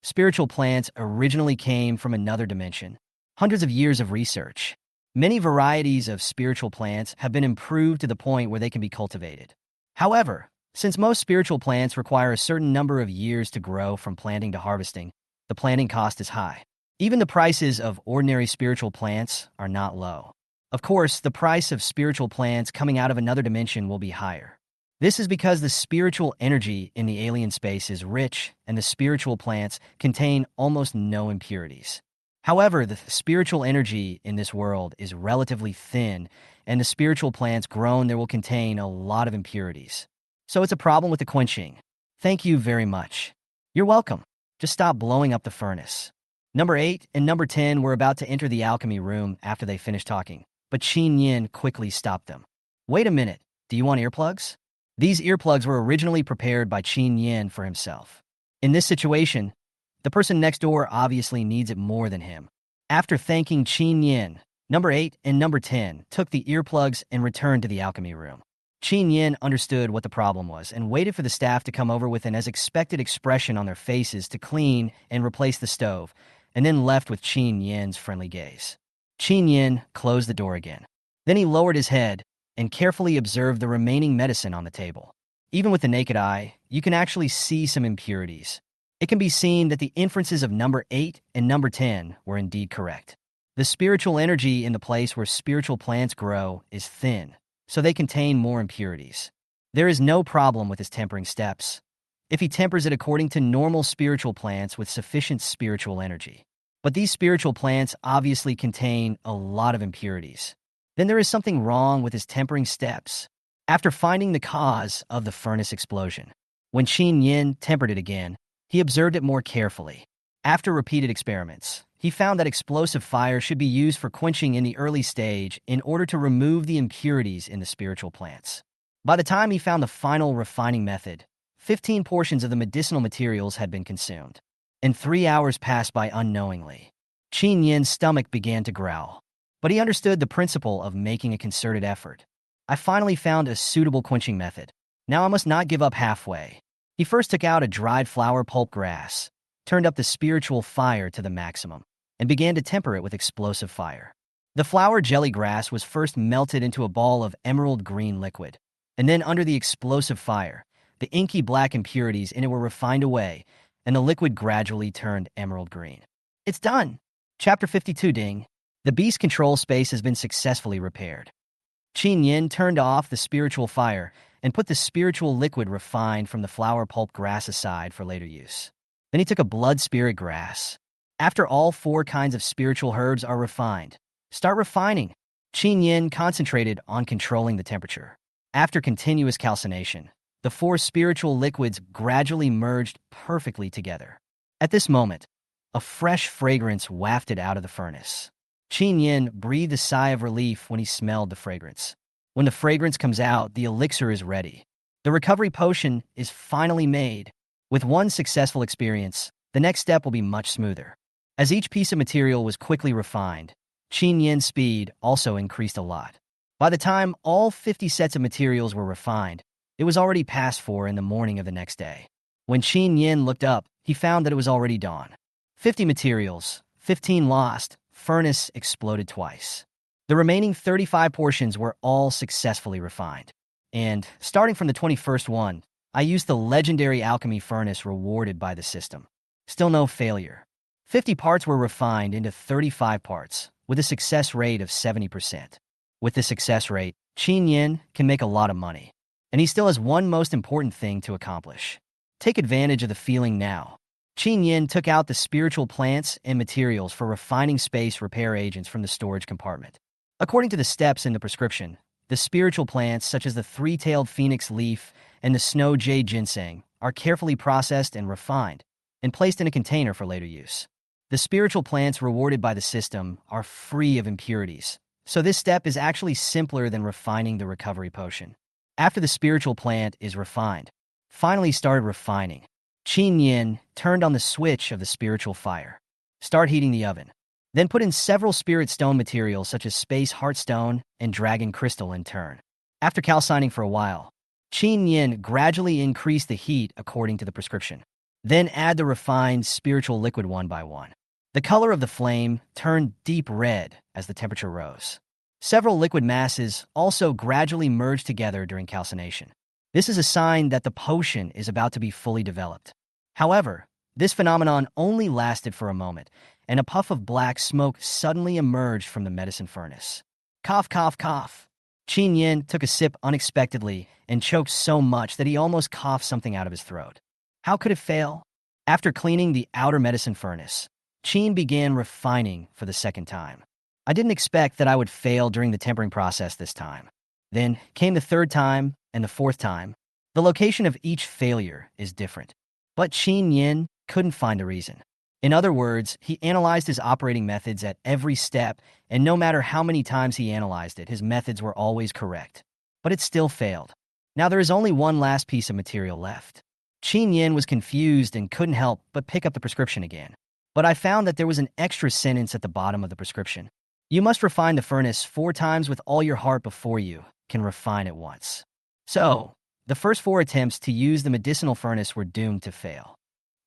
Spiritual plants originally came from another dimension. Hundreds of years of research. Many varieties of spiritual plants have been improved to the point where they can be cultivated. However, since most spiritual plants require a certain number of years to grow from planting to harvesting, the planting cost is high. Even the prices of ordinary spiritual plants are not low. Of course, the price of spiritual plants coming out of another dimension will be higher. This is because the spiritual energy in the alien space is rich and the spiritual plants contain almost no impurities. However, the spiritual energy in this world is relatively thin, and the spiritual plants grown there will contain a lot of impurities. So it's a problem with the quenching. Thank you very much. You're welcome. Just stop blowing up the furnace. Number 8 and number 10 were about to enter the alchemy room after they finished talking, but Chen Yan quickly stopped them. Wait a minute, do you want earplugs? These earplugs were originally prepared by Chen Yan for himself. In this situation, the person next door obviously needs it more than him. After thanking Chen Yan, number 8 and number 10 took the earplugs and returned to the alchemy room. Chen Yan understood what the problem was and waited for the staff to come over with an as expected expression on their faces to clean and replace the stove, and then left with Chen Yan's friendly gaze. Chen Yan closed the door again. Then he lowered his head and carefully observed the remaining medicine on the table. Even with the naked eye, you can actually see some impurities. It can be seen that the inferences of number 8 and number 10 were indeed correct. The spiritual energy in the place where spiritual plants grow is thin, so they contain more impurities. There is no problem with his tempering steps, if he tempers it according to normal spiritual plants with sufficient spiritual energy. But these spiritual plants obviously contain a lot of impurities. Then there is something wrong with his tempering steps. After finding the cause of the furnace explosion, when Chen Yan tempered it again, he observed it more carefully. After repeated experiments, he found that explosive fire should be used for quenching in the early stage in order to remove the impurities in the spiritual plants. By the time he found the final refining method, 15 portions of the medicinal materials had been consumed, and 3 hours passed by unknowingly. Chen Yan's stomach began to growl, but he understood the principle of making a concerted effort. I finally found a suitable quenching method. Now I must not give up halfway. He first took out a dried flower pulp grass, turned up the spiritual fire to the maximum, and began to temper it with explosive fire. The flower jelly grass was first melted into a ball of emerald green liquid, and then under the explosive fire, the inky black impurities in it were refined away, and the liquid gradually turned emerald green. It's done! Chapter 52 Ding. The beast control space has been successfully repaired. Chen Yan turned off the spiritual fire and put the spiritual liquid refined from the flower pulp grass aside for later use. Then he took a blood spirit grass. After all 4 kinds of spiritual herbs are refined, start refining. Chen Yan concentrated on controlling the temperature. After continuous calcination, the 4 spiritual liquids gradually merged perfectly together. At this moment, a fresh fragrance wafted out of the furnace. Chen Yan breathed a sigh of relief when he smelled the fragrance. When the fragrance comes out, the elixir is ready. The recovery potion is finally made. With one successful experience, the next step will be much smoother. As each piece of material was quickly refined, Chen Yan's speed also increased a lot. By the time all 50 sets of materials were refined, it was already past 4 in the morning of the next day. When Chen Yan looked up, he found that it was already dawn. 50 materials, 15 lost, furnace exploded twice. The remaining 35 portions were all successfully refined. And, starting from the 21st one, I used the legendary alchemy furnace rewarded by the system. Still no failure. 50 parts were refined into 35 parts, with a success rate of 70%. With this success rate, Chen Yan can make a lot of money. And he still has one most important thing to accomplish. Take advantage of the feeling now. Chen Yan took out the spiritual plants and materials for refining space repair agents from the storage compartment. According to the steps in the prescription, the spiritual plants such as the three-tailed phoenix leaf and the snow jade ginseng are carefully processed and refined and placed in a container for later use. The spiritual plants rewarded by the system are free of impurities, so this step is actually simpler than refining the recovery potion. After the spiritual plant is refined, finally started refining, Chen Yan turned on the switch of the spiritual fire. Start heating the oven. Then put in several spirit stone materials such as space heartstone and dragon crystal in turn. After calcining for a while, Chen Yan gradually increased the heat according to the prescription. Then add the refined spiritual liquid one by one. The color of the flame turned deep red as the temperature rose. Several liquid masses also gradually merged together during calcination. This is a sign that the potion is about to be fully developed. However, this phenomenon only lasted for a moment, and a puff of black smoke suddenly emerged from the medicine furnace. Cough, cough, cough. Chen Yan took a sip unexpectedly and choked so much that he almost coughed something out of his throat. How could it fail? After cleaning the outer medicine furnace, Chen began refining for the second time. I didn't expect that I would fail during the tempering process this time. Then came the third time and the fourth time. The location of each failure is different. But Chen Yan couldn't find a reason. In other words, he analyzed his operating methods at every step, and no matter how many times he analyzed it, his methods were always correct. But it still failed. Now there is only one last piece of material left. Chen Yan was confused and couldn't help but pick up the prescription again. But I found that there was an extra sentence at the bottom of the prescription. You must refine the furnace 4 times with all your heart before you can refine it once. So, the first 4 attempts to use the medicinal furnace were doomed to fail.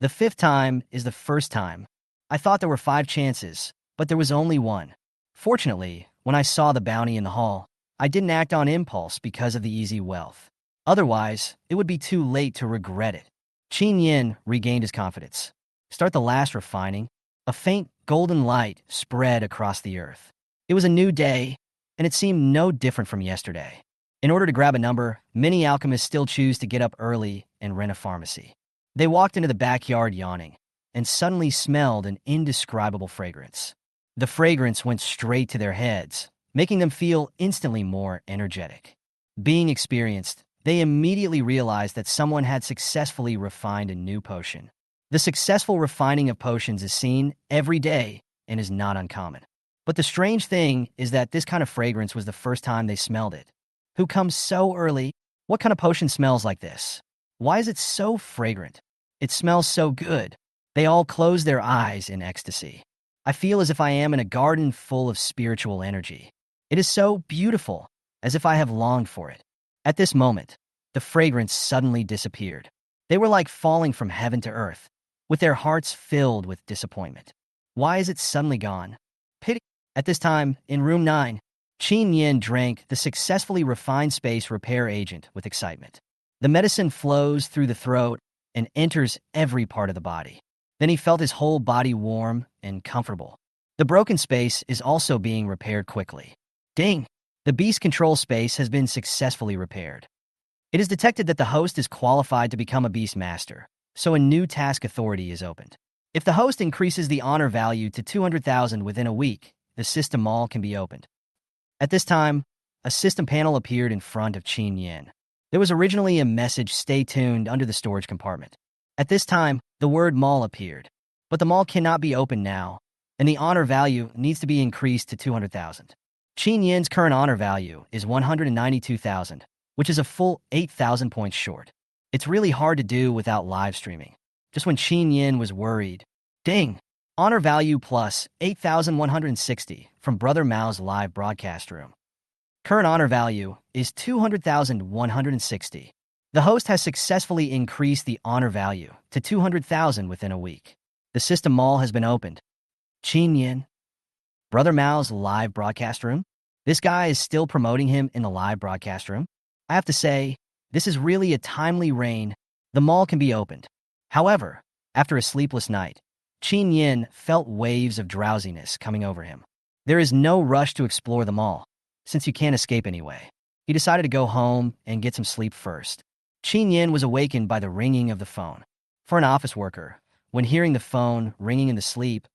The 5th time is the first time. I thought there were 5 chances, but there was only one. Fortunately, when I saw the bounty in the hall, I didn't act on impulse because of the easy wealth. Otherwise, it would be too late to regret it. Chen Yan regained his confidence. Start the last refining. A faint golden light spread across the earth. It was a new day, and it seemed no different from yesterday. In order to grab a number, many alchemists still choose to get up early and rent a pharmacy. They walked into the backyard yawning, and suddenly smelled an indescribable fragrance. The fragrance went straight to their heads, making them feel instantly more energetic. Being experienced, they immediately realized that someone had successfully refined a new potion. The successful refining of potions is seen every day and is not uncommon. But the strange thing is that this kind of fragrance was the first time they smelled it. Who comes so early? What kind of potion smells like this? Why is it so fragrant? It smells so good. They all close their eyes in ecstasy. I feel as if I am in a garden full of spiritual energy. It is so beautiful, as if I have longed for it. At this moment, the fragrance suddenly disappeared. They were like falling from heaven to earth, with their hearts filled with disappointment. Why is it suddenly gone? Pity. At this time, in room 9, Chen Yan drank the successfully refined space repair agent with excitement. The medicine flows through the throat and enters every part of the body. Then he felt his whole body warm and comfortable. The broken space is also being repaired quickly. Ding! The beast control space has been successfully repaired. It is detected that the host is qualified to become a beast master, so a new task authority is opened. If the host increases the honor value to 200,000 within a week, the system mall can be opened. At this time, a system panel appeared in front of Chen Yan. There was originally a message "Stay tuned" under the storage compartment. At this time, the word mall appeared. But the mall cannot be opened now, and the honor value needs to be increased to 200,000. Chen Yan's current honor value is 192,000, which is a full 8,000 points short. It's really hard to do without live streaming. Just when Chen Yan was worried, ding! Honor value plus 8,160 from Brother Mao's live broadcast room. Current honor value is 200,160. The host has successfully increased the honor value to 200,000 within a week. The system mall has been opened. Chen Yan, Brother Mao's live broadcast room? This guy is still promoting him in the live broadcast room? I have to say, this is really a timely reign. The mall can be opened. However, after a sleepless night, Chen Yan felt waves of drowsiness coming over him. There is no rush to explore them all, since you can't escape anyway. He decided to go home and get some sleep first. Chen Yan was awakened by the ringing of the phone. For an office worker, when hearing the phone ringing in the sleep,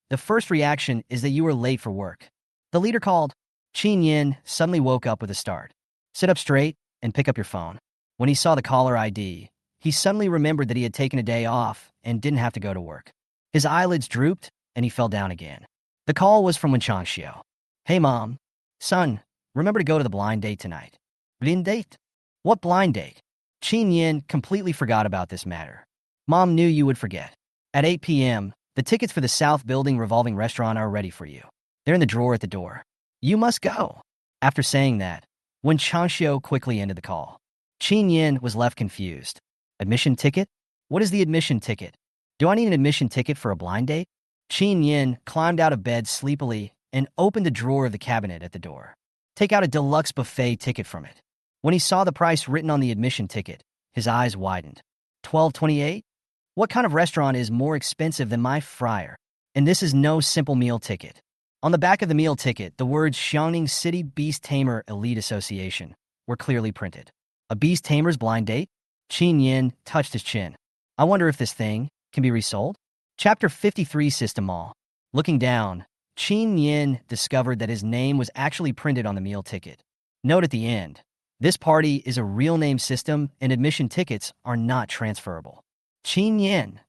the first reaction is that you are late for work. The leader called. Chen Yan suddenly woke up with a start. Sit up straight and pick up your phone. When he saw the caller ID, he suddenly remembered that he had taken a day off and didn't have to go to work. His eyelids drooped and he fell down again. The call was from Wenchangxiu. Hey mom. Son, remember to go to the blind date tonight. Blind date? What blind date? Chen Yan completely forgot about this matter. Mom knew you would forget. At 8 p.m., the tickets for the South Building revolving restaurant are ready for you. They're in the drawer at the door. You must go. After saying that, Wenchangxiu quickly ended the call. Chen Yan was left confused. Admission ticket? What is the admission ticket? Do I need an admission ticket for a blind date? Chen Yan climbed out of bed sleepily and opened the drawer of the cabinet at the door. Take out a deluxe buffet ticket from it. When he saw the price written on the admission ticket, his eyes widened. $12.28? What kind of restaurant is more expensive than my fryer? And this is no simple meal ticket. On the back of the meal ticket, the words Xiangning City Beast Tamer Elite Association were clearly printed. A beast tamer's blind date? Chen Yan touched his chin. I wonder if this thing can be resold? Chapter 53 System Mall. Looking down, Chen Yan discovered that his name was actually printed on the meal ticket. Note at the end, this party is a real name system and admission tickets are not transferable. Chen Yan.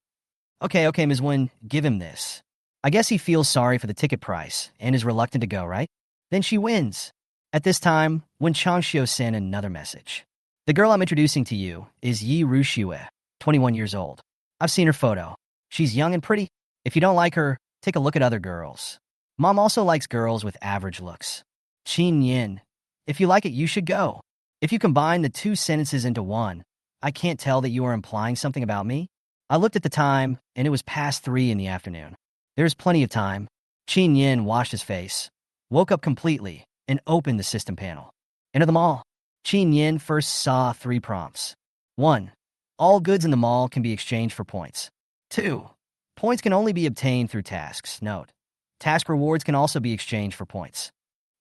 Okay, Ms. Wen, give him this. I guess he feels sorry for the ticket price and is reluctant to go, right? Then she wins. At this time, Wenchangxiu sent another message. The girl I'm introducing to you is Yi Ruxue, 21 years old. I've seen her photo. She's young and pretty. If you don't like her, take a look at other girls. Mom also likes girls with average looks. Chen Yan. If you like it, you should go. If you combine the two sentences into one, I can't tell that you are implying something about me. I looked at the time, and it was past 3 in the afternoon. There is plenty of time. Chen Yan washed his face, woke up completely, and opened the system panel. Enter the mall. Chen Yan first saw 3 prompts. 1. All goods in the mall can be exchanged for points. 2. Points can only be obtained through tasks. Note, task rewards can also be exchanged for points.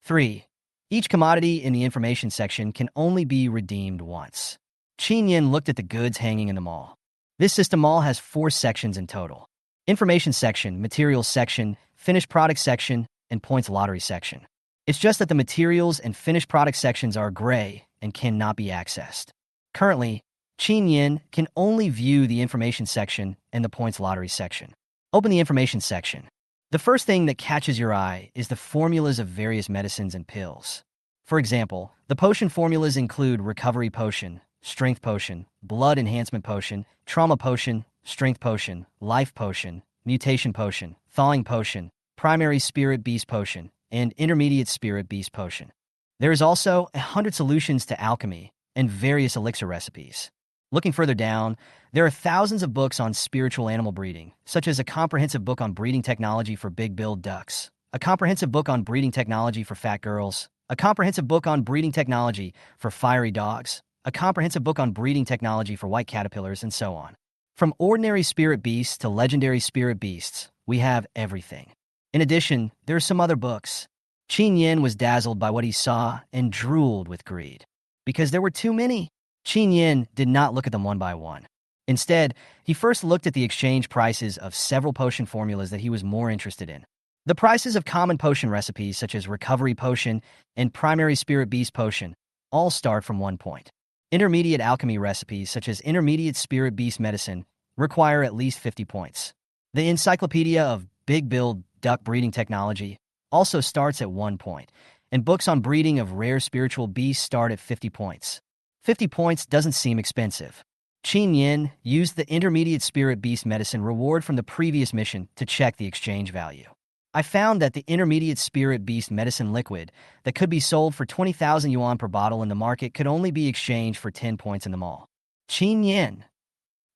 3. Each commodity in the information section can only be redeemed once. Chen Yan looked at the goods hanging in the mall. This system mall has 4 sections in total. Information section, materials section, finished product section, and points lottery section. It's just that the materials and finished product sections are gray and cannot be accessed. Currently, Chen Yan can only view the information section and the points lottery section. Open the information section. The first thing that catches your eye is the formulas of various medicines and pills. For example, the potion formulas include recovery potion, strength potion, blood enhancement potion, trauma potion, strength potion, life potion, mutation potion, thawing potion, primary spirit beast potion, and intermediate spirit beast potion. There is also 100 solutions to alchemy and various elixir recipes. Looking further down, there are thousands of books on spiritual animal breeding, such as a comprehensive book on breeding technology for big-billed ducks, a comprehensive book on breeding technology for fat girls, a comprehensive book on breeding technology for fiery dogs, a comprehensive book on breeding technology for white caterpillars, and so on. From ordinary spirit beasts to legendary spirit beasts, we have everything. In addition, there are some other books. Chen Yan was dazzled by what he saw and drooled with greed. Because there were too many. Chen Yan did not look at them one by one. Instead, he first looked at the exchange prices of several potion formulas that he was more interested in. The prices of common potion recipes such as recovery potion and primary spirit beast potion all start from 1 point. Intermediate alchemy recipes such as intermediate spirit beast medicine require at least 50 points. The Encyclopedia of Big-Billed Duck Breeding Technology also starts at 1 point, and books on breeding of rare spiritual beasts start at 50 points. 50 points doesn't seem expensive. Chen Yan used the intermediate spirit beast medicine reward from the previous mission to check the exchange value. I found that the intermediate spirit beast medicine liquid that could be sold for 20,000 yuan per bottle in the market could only be exchanged for 10 points in the mall. Chen Yan.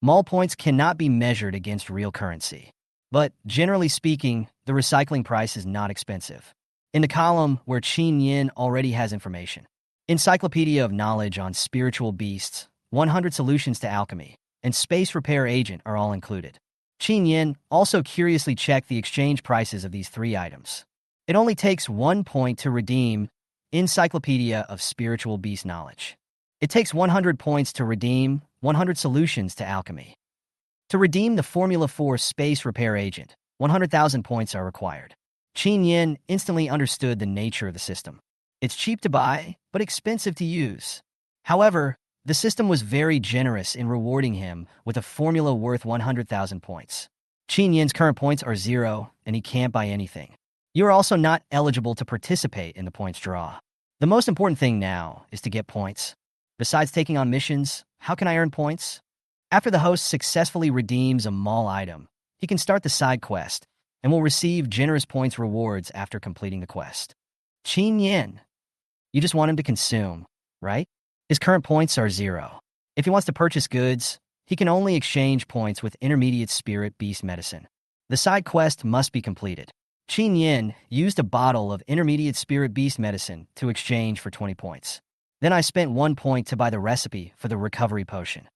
Mall points cannot be measured against real currency. But, generally speaking, the recycling price is not expensive. In the column where Chen Yan already has information, Encyclopedia of Knowledge on Spiritual Beasts, 100 Solutions to Alchemy, and Space Repair Agent are all included. Chen Yan also curiously checked the exchange prices of these three items. It only takes 1 point to redeem Encyclopedia of Spiritual Beast Knowledge. It takes 100 points to redeem 100 solutions to alchemy. To redeem the Formula 4 Space Repair Agent, 100,000 points are required. Chen Yan instantly understood the nature of the system. It's cheap to buy, but expensive to use. However, the system was very generous in rewarding him with a formula worth 100,000 points. Chen Yan's current points are 0, and he can't buy anything. You are also not eligible to participate in the points draw. The most important thing now is to get points. Besides taking on missions, how can I earn points? After the host successfully redeems a mall item, he can start the side quest and will receive generous points rewards after completing the quest. Chen Yan, you just want him to consume, right? His current points are 0. If he wants to purchase goods, he can only exchange points with intermediate spirit beast medicine. The side quest must be completed. Chen Yan used a bottle of intermediate spirit beast medicine to exchange for 20 points. Then I spent 1 point to buy the recipe for the recovery potion.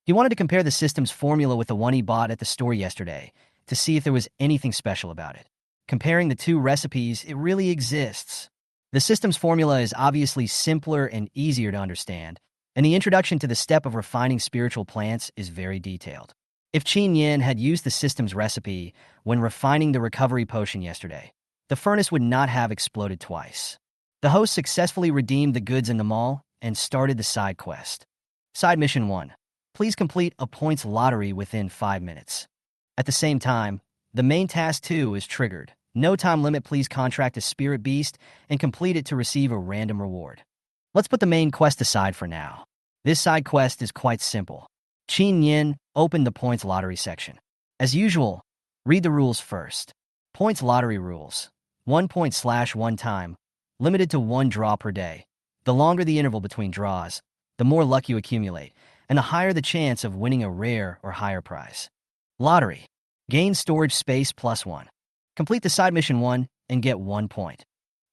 He wanted to compare the system's formula with the one he bought at the store yesterday to see if there was anything special about it. Comparing the two recipes, it really exists. The system's formula is obviously simpler and easier to understand, and the introduction to the step of refining spiritual plants is very detailed. If Chen Yan had used the system's recipe when refining the recovery potion yesterday, the furnace would not have exploded twice. The host successfully redeemed the goods in the mall and started the side quest. Side Mission 1. Please complete a points lottery within 5 minutes. At the same time, the main task 2 is triggered. No time limit, please contract a spirit beast and complete it to receive a random reward. Let's put the main quest aside for now. This side quest is quite simple. Chen Yan opened the points lottery section. As usual, read the rules first. Points lottery rules. 1 point/1 time, limited to 1 draw per day. The longer the interval between draws, the more luck you accumulate, and the higher the chance of winning a rare or higher prize. Lottery. Gain storage space +1. Complete the side mission 1 and get 1 point.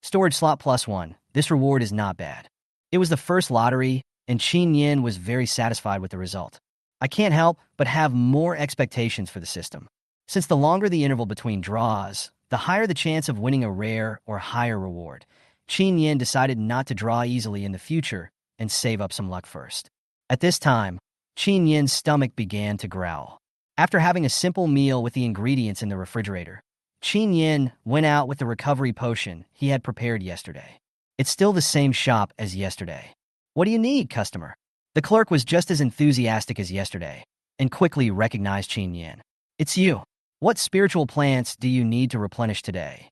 Storage slot +1. This reward is not bad. It was the first lottery, and Chen Yan was very satisfied with the result. I can't help but have more expectations for the system. Since the longer the interval between draws, the higher the chance of winning a rare or higher reward. Chen Yan decided not to draw easily in the future and save up some luck first. At this time, Chen Yan's stomach began to growl. After having a simple meal with the ingredients in the refrigerator, Chen Yan went out with the recovery potion he had prepared yesterday. It's still the same shop as yesterday. What do you need, customer? The clerk was just as enthusiastic as yesterday and quickly recognized Chen Yan. It's you. What spiritual plants do you need to replenish today?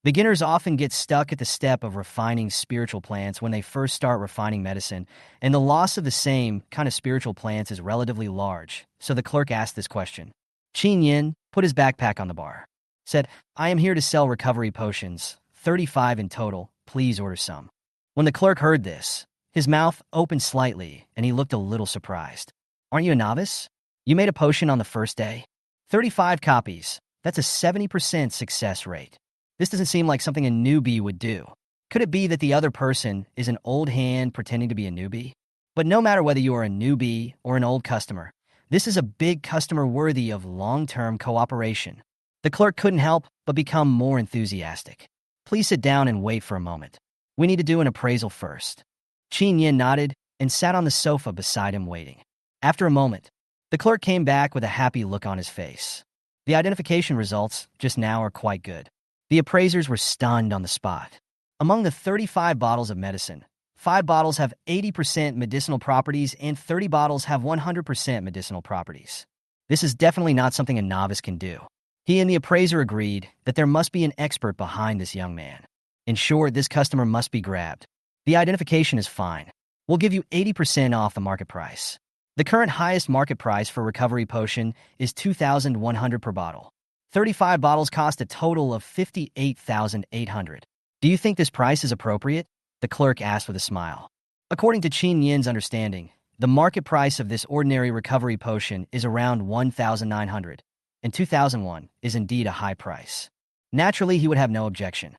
Beginners often get stuck at the step of refining spiritual plants when they first start refining medicine, and the loss of the same kind of spiritual plants is relatively large, so the clerk asked this question. Chen Yan put his backpack on the bar. Said, I am here to sell recovery potions, 35 in total, please order some. When the clerk heard this, his mouth opened slightly and he looked a little surprised. Aren't you a novice? You made a potion on the first day? 35 copies, that's a 70% success rate. This doesn't seem like something a newbie would do. Could it be that the other person is an old hand pretending to be a newbie? But no matter whether you are a newbie or an old customer, this is a big customer worthy of long-term cooperation. The clerk couldn't help but become more enthusiastic. Please sit down and wait for a moment. We need to do an appraisal first. Chen Yan nodded and sat on the sofa beside him waiting. After a moment, the clerk came back with a happy look on his face. The identification results just now are quite good. The appraisers were stunned on the spot. Among the 35 bottles of medicine, 5 bottles have 80% medicinal properties and 30 bottles have 100% medicinal properties. This is definitely not something a novice can do. He and the appraiser agreed that there must be an expert behind this young man. In short, this customer must be grabbed. The identification is fine. We'll give you 80% off the market price. The current highest market price for recovery potion is 2,100 per bottle. 35 bottles cost a total of 58,800. Do you think this price is appropriate? The clerk asked with a smile. According to Chen Yan's understanding, the market price of this ordinary recovery potion is around 1,900. And 2001 is indeed a high price. Naturally, he would have no objection.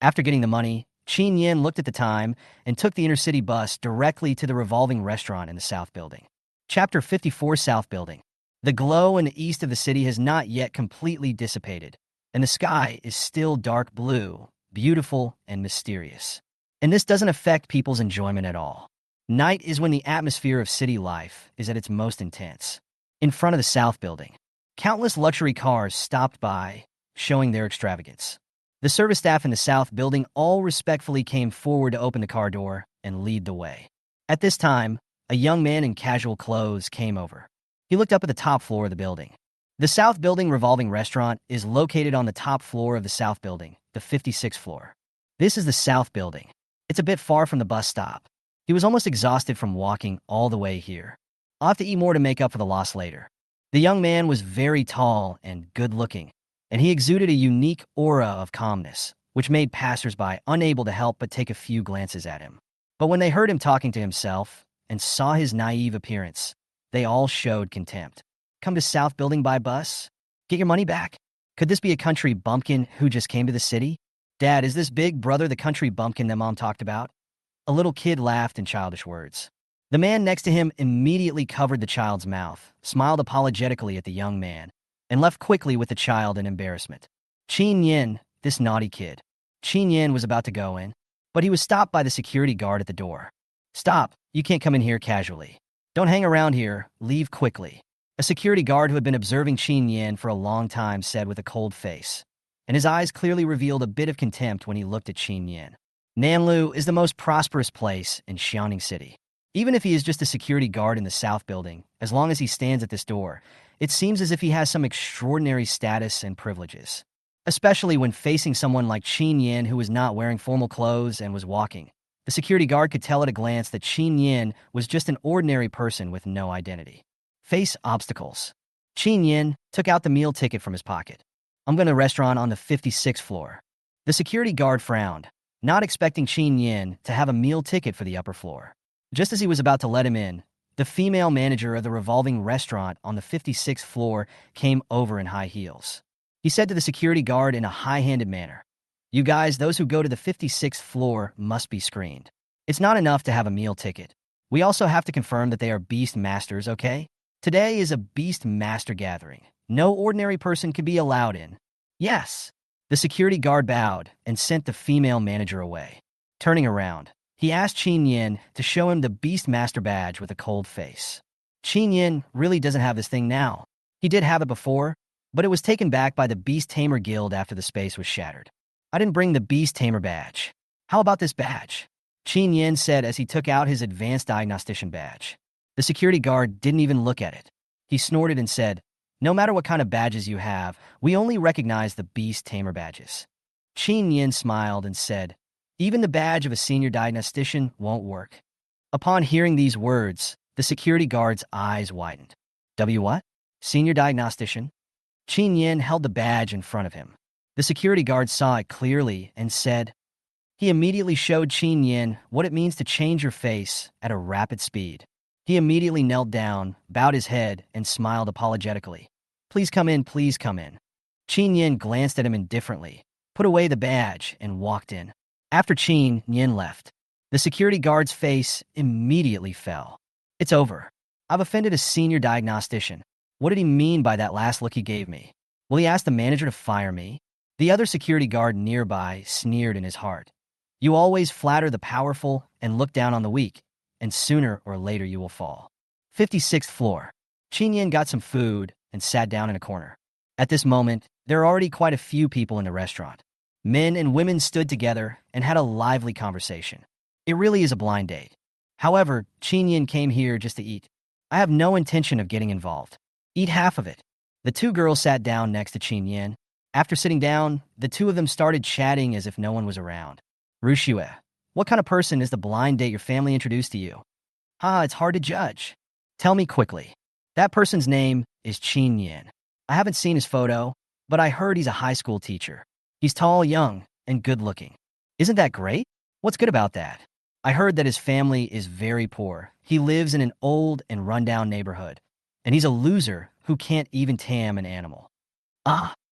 After getting the money, Chen Yan looked at the time and took the intercity bus directly to the revolving restaurant in the South Building. Chapter 54 South Building. The glow in the east of the city has not yet completely dissipated, and the sky is still dark blue, beautiful and mysterious. And this doesn't affect people's enjoyment at all. Night is when the atmosphere of city life is at its most intense. In front of the South Building, countless luxury cars stopped by, showing their extravagance. The service staff in the South Building all respectfully came forward to open the car door and lead the way. At this time, a young man in casual clothes came over. He looked up at the top floor of the building. The South Building Revolving Restaurant is located on the top floor of the South Building, the 56th floor. This is the South Building. It's a bit far from the bus stop. He was almost exhausted from walking all the way here. I'll have to eat more to make up for the loss later. The young man was very tall and good-looking, and he exuded a unique aura of calmness, which made passersby unable to help but take a few glances at him. But when they heard him talking to himself and saw his naive appearance, they all showed contempt. Come to South Building by bus? Get your money back? Could this be a country bumpkin who just came to the city? Dad, is this big brother the country bumpkin that Mom talked about? A little kid laughed in childish words. The man next to him immediately covered the child's mouth, smiled apologetically at the young man, and left quickly with the child in embarrassment. Chen Yan, this naughty kid. Chen Yan was about to go in, but he was stopped by the security guard at the door. Stop, you can't come in here casually. Don't hang around here, leave quickly. A security guard who had been observing Chen Yan for a long time said with a cold face, and his eyes clearly revealed a bit of contempt when he looked at Chen Yan. Nanlu is the most prosperous place in Xianing City. Even if he is just a security guard in the South Building, as long as he stands at this door, it seems as if he has some extraordinary status and privileges. Especially when facing someone like Chen Yan who was not wearing formal clothes and was walking. The security guard could tell at a glance that Chen Yan was just an ordinary person with no identity. Face obstacles. Chen Yan took out the meal ticket from his pocket. I'm going to a restaurant on the 56th floor. The security guard frowned, not expecting Chen Yan to have a meal ticket for the upper floor. Just as he was about to let him in, the female manager of the revolving restaurant on the 56th floor came over in high heels. He said to the security guard in a high-handed manner, "You guys, those who go to the 56th floor must be screened. It's not enough to have a meal ticket. We also have to confirm that they are beast masters, okay? Today is a beast master gathering. No ordinary person can be allowed in." Yes. The security guard bowed and sent the female manager away. Turning around, he asked Chen Yan to show him the beast master badge with a cold face. Chen Yan really doesn't have this thing now. He did have it before, but it was taken back by the Beast Tamer Guild after the space was shattered. I didn't bring the Beast Tamer badge. How about this badge? Chen Yan said as he took out his advanced diagnostician badge. The security guard didn't even look at it. He snorted and said, "No matter what kind of badges you have, we only recognize the Beast Tamer badges." Chen Yan smiled and said, "Even the badge of a senior diagnostician won't work." Upon hearing these words, the security guard's eyes widened. What? Senior diagnostician? Chen Yan held the badge in front of him. The security guard saw it clearly and said, he immediately showed Chen Yan what it means to change your face at a rapid speed. He immediately knelt down, bowed his head, and smiled apologetically. Please come in, please come in." Chen Yan glanced at him indifferently, put away the badge, and walked in. After Chen Yan left, the security guard's face immediately fell. It's over. I've offended a senior diagnostician. What did he mean by that last look he gave me? Will he ask the manager to fire me? The other security guard nearby sneered in his heart. You always flatter the powerful and look down on the weak, and sooner or later you will fall. 56th floor. Chen Yan got some food and sat down in a corner. At this moment, there are already quite a few people in the restaurant. Men and women stood together and had a lively conversation. It really is a blind date. However, Chen Yan came here just to eat. I have no intention of getting involved. Eat half of it. The two girls sat down next to Chen Yan. After sitting down, the two of them started chatting as if no one was around. Rushue, what kind of person is the blind date your family introduced to you? It's hard to judge. Tell me quickly. That person's name is Chen Yan. I haven't seen his photo, but I heard he's a high school teacher. He's tall, young, and good-looking. Isn't that great? What's good about that? I heard that his family is very poor. He lives in an old and rundown neighborhood, and he's a loser who can't even tame an animal.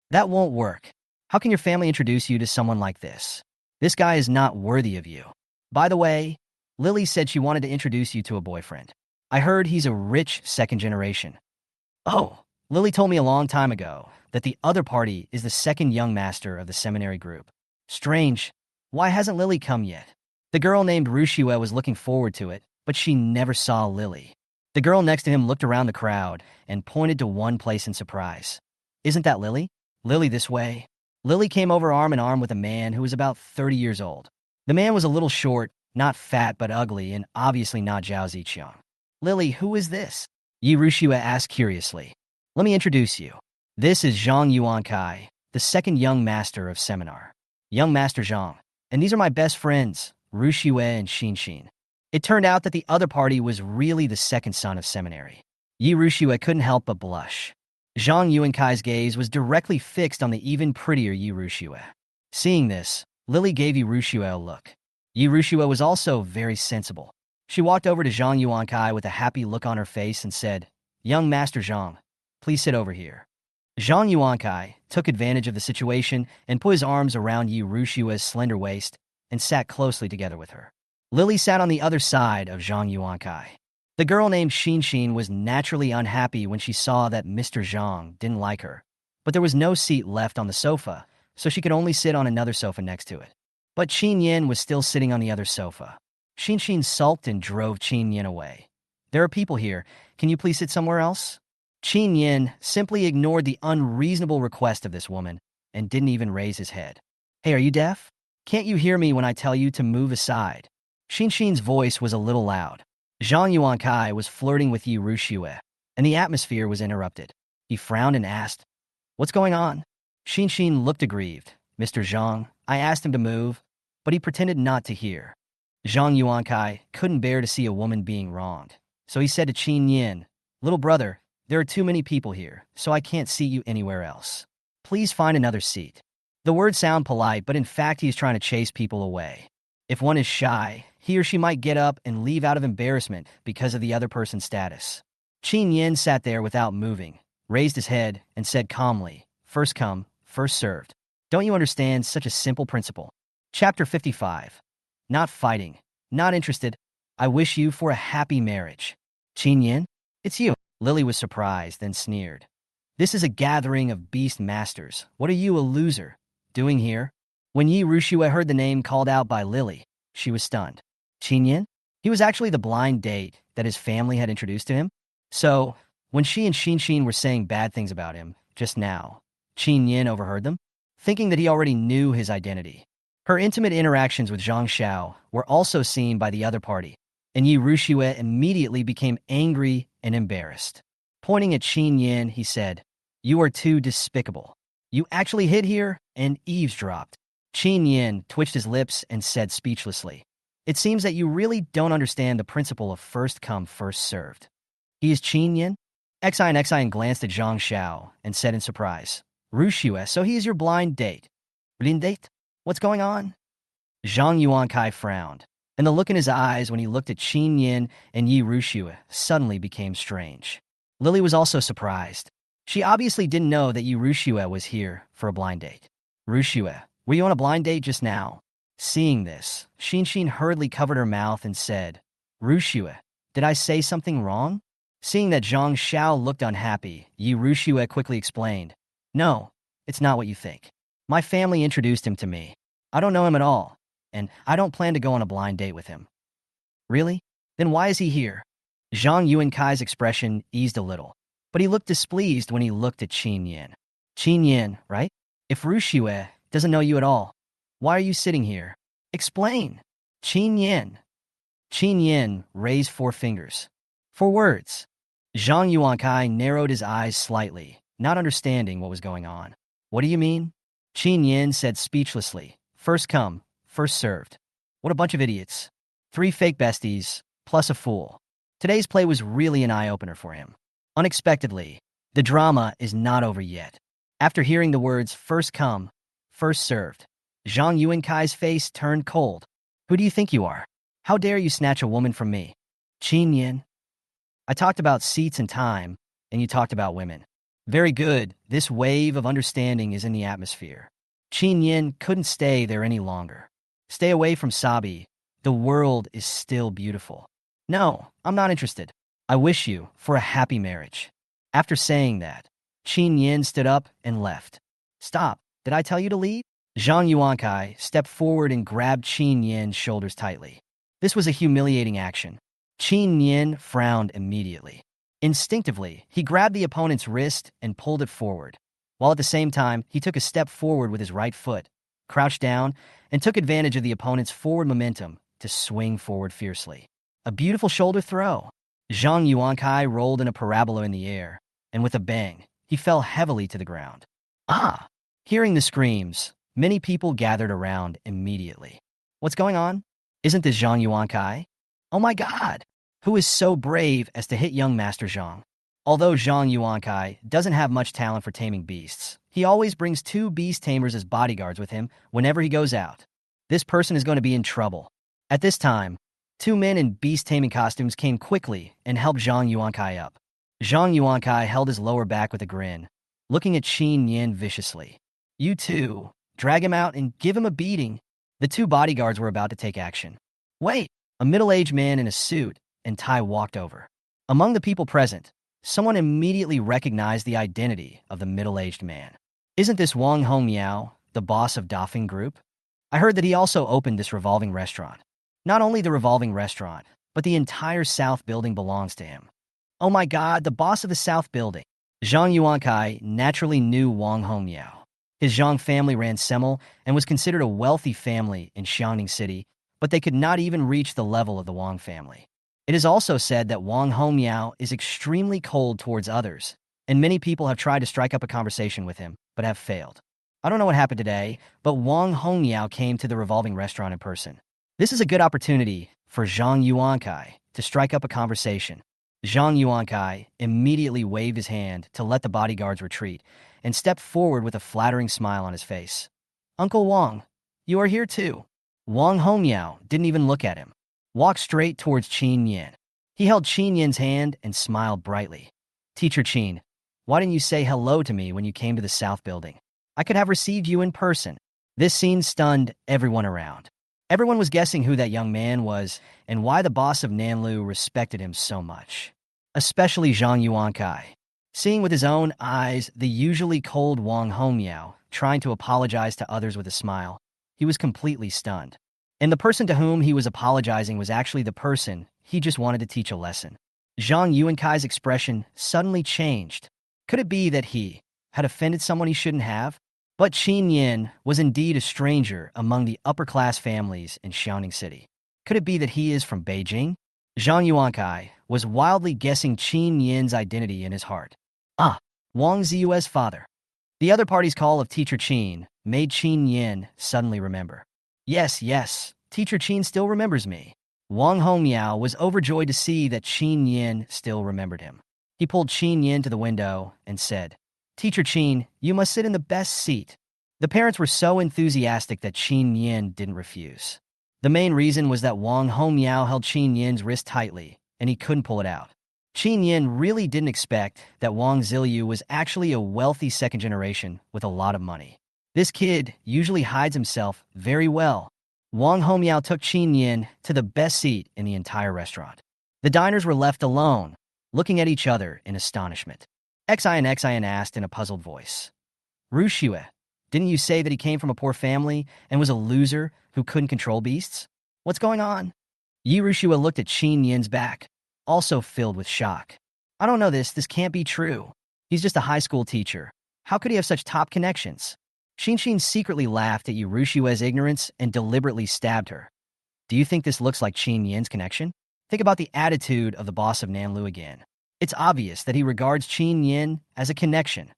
That won't work. How can your family introduce you to someone like this? This guy is not worthy of you. By the way, Lily said she wanted to introduce you to a boyfriend. I heard he's a rich second generation. Oh, Lily told me a long time ago that the other party is the second young master of the seminary group. Strange. Why hasn't Lily come yet? The girl named Rushua was looking forward to it, but she never saw Lily. The girl next to him looked around the crowd and pointed to one place in surprise. Isn't that Lily? Lily this way. Lily came over arm in arm with a man who was about 30 years old. The man was a little short, not fat but ugly, and obviously not Zhao Ziqiang. Lily, who is this? Yi Rushua asked curiously. Let me introduce you. This is Zhang Yuankai, the second young master of seminar. Young Master Zhang. And these are my best friends, Rushua and Xin. It turned out that the other party was really the second son of seminary. Yi Rushua couldn't help but blush. Zhang Yuankai's gaze was directly fixed on the even prettier Yi Rushua. Seeing this, Lily gave Yi Rushua a look. Yi Rushua was also very sensible. She walked over to Zhang Yuankai with a happy look on her face and said, Young Master Zhang, please sit over here. Zhang Yuankai took advantage of the situation and put his arms around Yi Rushua's slender waist and sat closely together with her. Lily sat on the other side of Zhang Yuankai. The girl named Xin was naturally unhappy when she saw that Mr. Zhang didn't like her, but there was no seat left on the sofa, so she could only sit on another sofa next to it. But Chen Yan was still sitting on the other sofa. Xin sulked and drove Chen Yan away. There are people here. Can you please sit somewhere else? Chen Yan simply ignored the unreasonable request of this woman and didn't even raise his head. Hey, are you deaf? Can't you hear me when I tell you to move aside? Xin's voice was a little loud. Zhang Yuankai was flirting with Yi Rushua, and the atmosphere was interrupted. He frowned and asked, What's going on? Xin looked aggrieved. Mr. Zhang, I asked him to move, but he pretended not to hear. Zhang Yuankai couldn't bear to see a woman being wronged, so he said to Chen Yan, Little brother, there are too many people here, so I can't seat you anywhere else. Please find another seat. The words sound polite, but in fact he is trying to chase people away. If one is shy, he or she might get up and leave out of embarrassment because of the other person's status. Chen Yan sat there without moving, raised his head, and said calmly, First come, first served. Don't you understand such a simple principle? Chapter 55. Not fighting. Not interested. I wish you for a happy marriage. Chen Yan? It's you. Lily was surprised, then sneered. This is a gathering of beast masters. What are you, a loser, doing here? When Yi Rushua heard the name called out by Lily, she was stunned. Chen Yan? He was actually the blind date that his family had introduced to him. So, when she and Xin were saying bad things about him, just now, Chen Yan overheard them, thinking that he already knew his identity. Her intimate interactions with Zhang Xiao were also seen by the other party, and Yi Rushua immediately became angry and embarrassed. Pointing at Chen Yan, he said, You are too despicable. You actually hid here and eavesdropped. Chen Yan twitched his lips and said speechlessly, It seems that you really don't understand the principle of first come, first served. He is Chen Yan? Xian glanced at Zhang Xiao and said in surprise, Rushua, so he is your blind date. Blind date? What's going on? Zhang Yuankai frowned, and the look in his eyes when he looked at Chen Yan and Yi Rushua suddenly became strange. Lily was also surprised. She obviously didn't know that Yi Rushua was here for a blind date. Rushua, were you on a blind date just now? Seeing this, Xin hurriedly covered her mouth and said, Rushua, did I say something wrong? Seeing that Zhang Xiao looked unhappy, Yi Rushua quickly explained, No, it's not what you think. My family introduced him to me. I don't know him at all, and I don't plan to go on a blind date with him. Really? Then why is he here? Zhang Yuankai's expression eased a little, but he looked displeased when he looked at Chen Yan. Chen Yan, right? If Rushua doesn't know you at all, why are you sitting here? Explain. Chen Yan. Chen Yan raised 4 fingers. 4 words. Zhang Yuankai narrowed his eyes slightly, not understanding what was going on. What do you mean? Chen Yan said speechlessly, First come, first served. What a bunch of idiots. 3 fake besties, plus a fool. Today's play was really an eye-opener for him. Unexpectedly, the drama is not over yet. After hearing the words first come, first served, Zhang Yuankai's face turned cold. Who do you think you are? How dare you snatch a woman from me? Chen Yan. I talked about seats and time, and you talked about women. Very good. This wave of understanding is in the atmosphere. Chen Yan couldn't stay there any longer. Stay away from Sabi. The world is still beautiful. No, I'm not interested. I wish you for a happy marriage. After saying that, Chen Yan stood up and left. Stop, did I tell you to leave? Zhang Yuankai stepped forward and grabbed Chen Yan's shoulders tightly. This was a humiliating action. Chen Yan frowned immediately. Instinctively, he grabbed the opponent's wrist and pulled it forward, while at the same time, he took a step forward with his right foot, crouched down, and took advantage of the opponent's forward momentum to swing forward fiercely. A beautiful shoulder throw. Zhang Yuankai rolled in a parabola in the air, and with a bang, he fell heavily to the ground. Ah! Hearing the screams, many people gathered around immediately. What's going on? Isn't this Zhang Yuankai? Oh my god! Who is so brave as to hit young Master Zhang? Although Zhang Yuankai doesn't have much talent for taming beasts, he always brings 2 beast tamers as bodyguards with him whenever he goes out. This person is going to be in trouble. At this time, 2 men in beast taming costumes came quickly and helped Zhang Yuankai up. Zhang Yuankai held his lower back with a grin, looking at Chen Yan viciously. You two, drag him out and give him a beating. The 2 bodyguards were about to take action. Wait! A middle-aged man in a suit and tie walked over. Among the people present, someone immediately recognized the identity of the middle-aged man. Isn't this Wang Hongmiao, the boss of Dafeng Group? I heard that he also opened this revolving restaurant. Not only the revolving restaurant, but the entire South building belongs to him. Oh my god, the boss of the South building. Zhang Yuankai naturally knew Wang Hongmiao. His Zhang family ran Semel and was considered a wealthy family in Xiangning City, but they could not even reach the level of the Wang family. It is also said that Wang Hongmiao is extremely cold towards others, and many people have tried to strike up a conversation with him, but have failed. I don't know what happened today, but Wang Hongmiao came to the revolving restaurant in person. This is a good opportunity for Zhang Yuankai to strike up a conversation. Zhang Yuankai immediately waved his hand to let the bodyguards retreat and stepped forward with a flattering smile on his face. Uncle Wang, you are here too. Wang Hongmiao didn't even look at him. Walked straight towards Chen Yan. He held Chen Yan's hand and smiled brightly. Teacher Chen, why didn't you say hello to me when you came to the South building? I could have received you in person. This scene stunned everyone around. Everyone was guessing who that young man was and why the boss of Nanlu respected him so much. Especially Zhang Yuankai. Seeing with his own eyes the usually cold Wang Hongmiao trying to apologize to others with a smile, he was completely stunned. And the person to whom he was apologizing was actually the person he just wanted to teach a lesson. Zhang Yuankai's expression suddenly changed. Could it be that he had offended someone he shouldn't have? But Chen Yan was indeed a stranger among the upper-class families in Xiangning City. Could it be that he is from Beijing? Zhang Yuankai was wildly guessing Chen Yan's identity in his heart. Ah, Wang Ziyue's father. The other party's call of Teacher Chen made Chen Yan suddenly remember. Yes, Teacher Chen still remembers me. Wang Hongmiao was overjoyed to see that Chen Yan still remembered him. He pulled Chen Yan to the window and said, Teacher Chen, you must sit in the best seat. The parents were so enthusiastic that Chen Yan didn't refuse. The main reason was that Wang Hongmiao held Chen Yan's wrist tightly, and he couldn't pull it out. Chen Yan really didn't expect that Wang Ziliu was actually a wealthy second generation with a lot of money. This kid usually hides himself very well. Wang Hongmiao took Chen Yan to the best seat in the entire restaurant. The diners were left alone, looking at each other in astonishment. Xian asked in a puzzled voice. Rushue, didn't you say that he came from a poor family and was a loser who couldn't control beasts? What's going on? Yi Rushue looked at Chen Yan's back, also filled with shock. I don't know this can't be true. He's just a high school teacher. How could he have such top connections? Xin secretly laughed at Yi Rushue's ignorance and deliberately stabbed her. Do you think this looks like Chen Yan's connection? Think about the attitude of the boss of Nanlu again. It's obvious that he regards Chen Yan as a connection.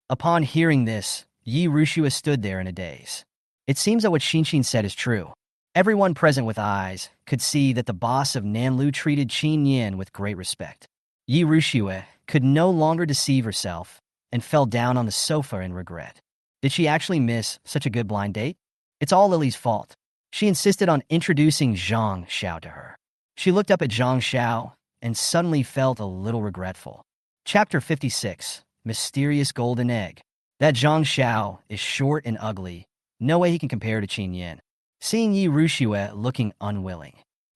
Upon hearing this, Yi Rushue stood there in a daze. It seems that what Xin said is true. Everyone present with eyes could see that the boss of Nanlu treated Chen Yan with great respect. Yi Rushue could no longer deceive herself and fell down on the sofa in regret. Did she actually miss such a good blind date? It's all Lily's fault. She insisted on introducing Zhang Xiao to her. She looked up at Zhang Xiao and suddenly felt a little regretful. Chapter 56, Mysterious Golden Egg. That Zhang Xiao is short and ugly. No way he can compare to Chen Yan. Seeing Yi Rushue looking unwilling,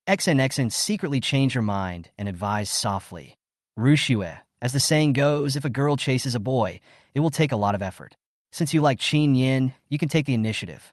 Xen secretly changed her mind and advised softly. Rushue, As the saying goes, if a girl chases a boy, it will take a lot of effort. Since you like Chen Yan, you can take the initiative.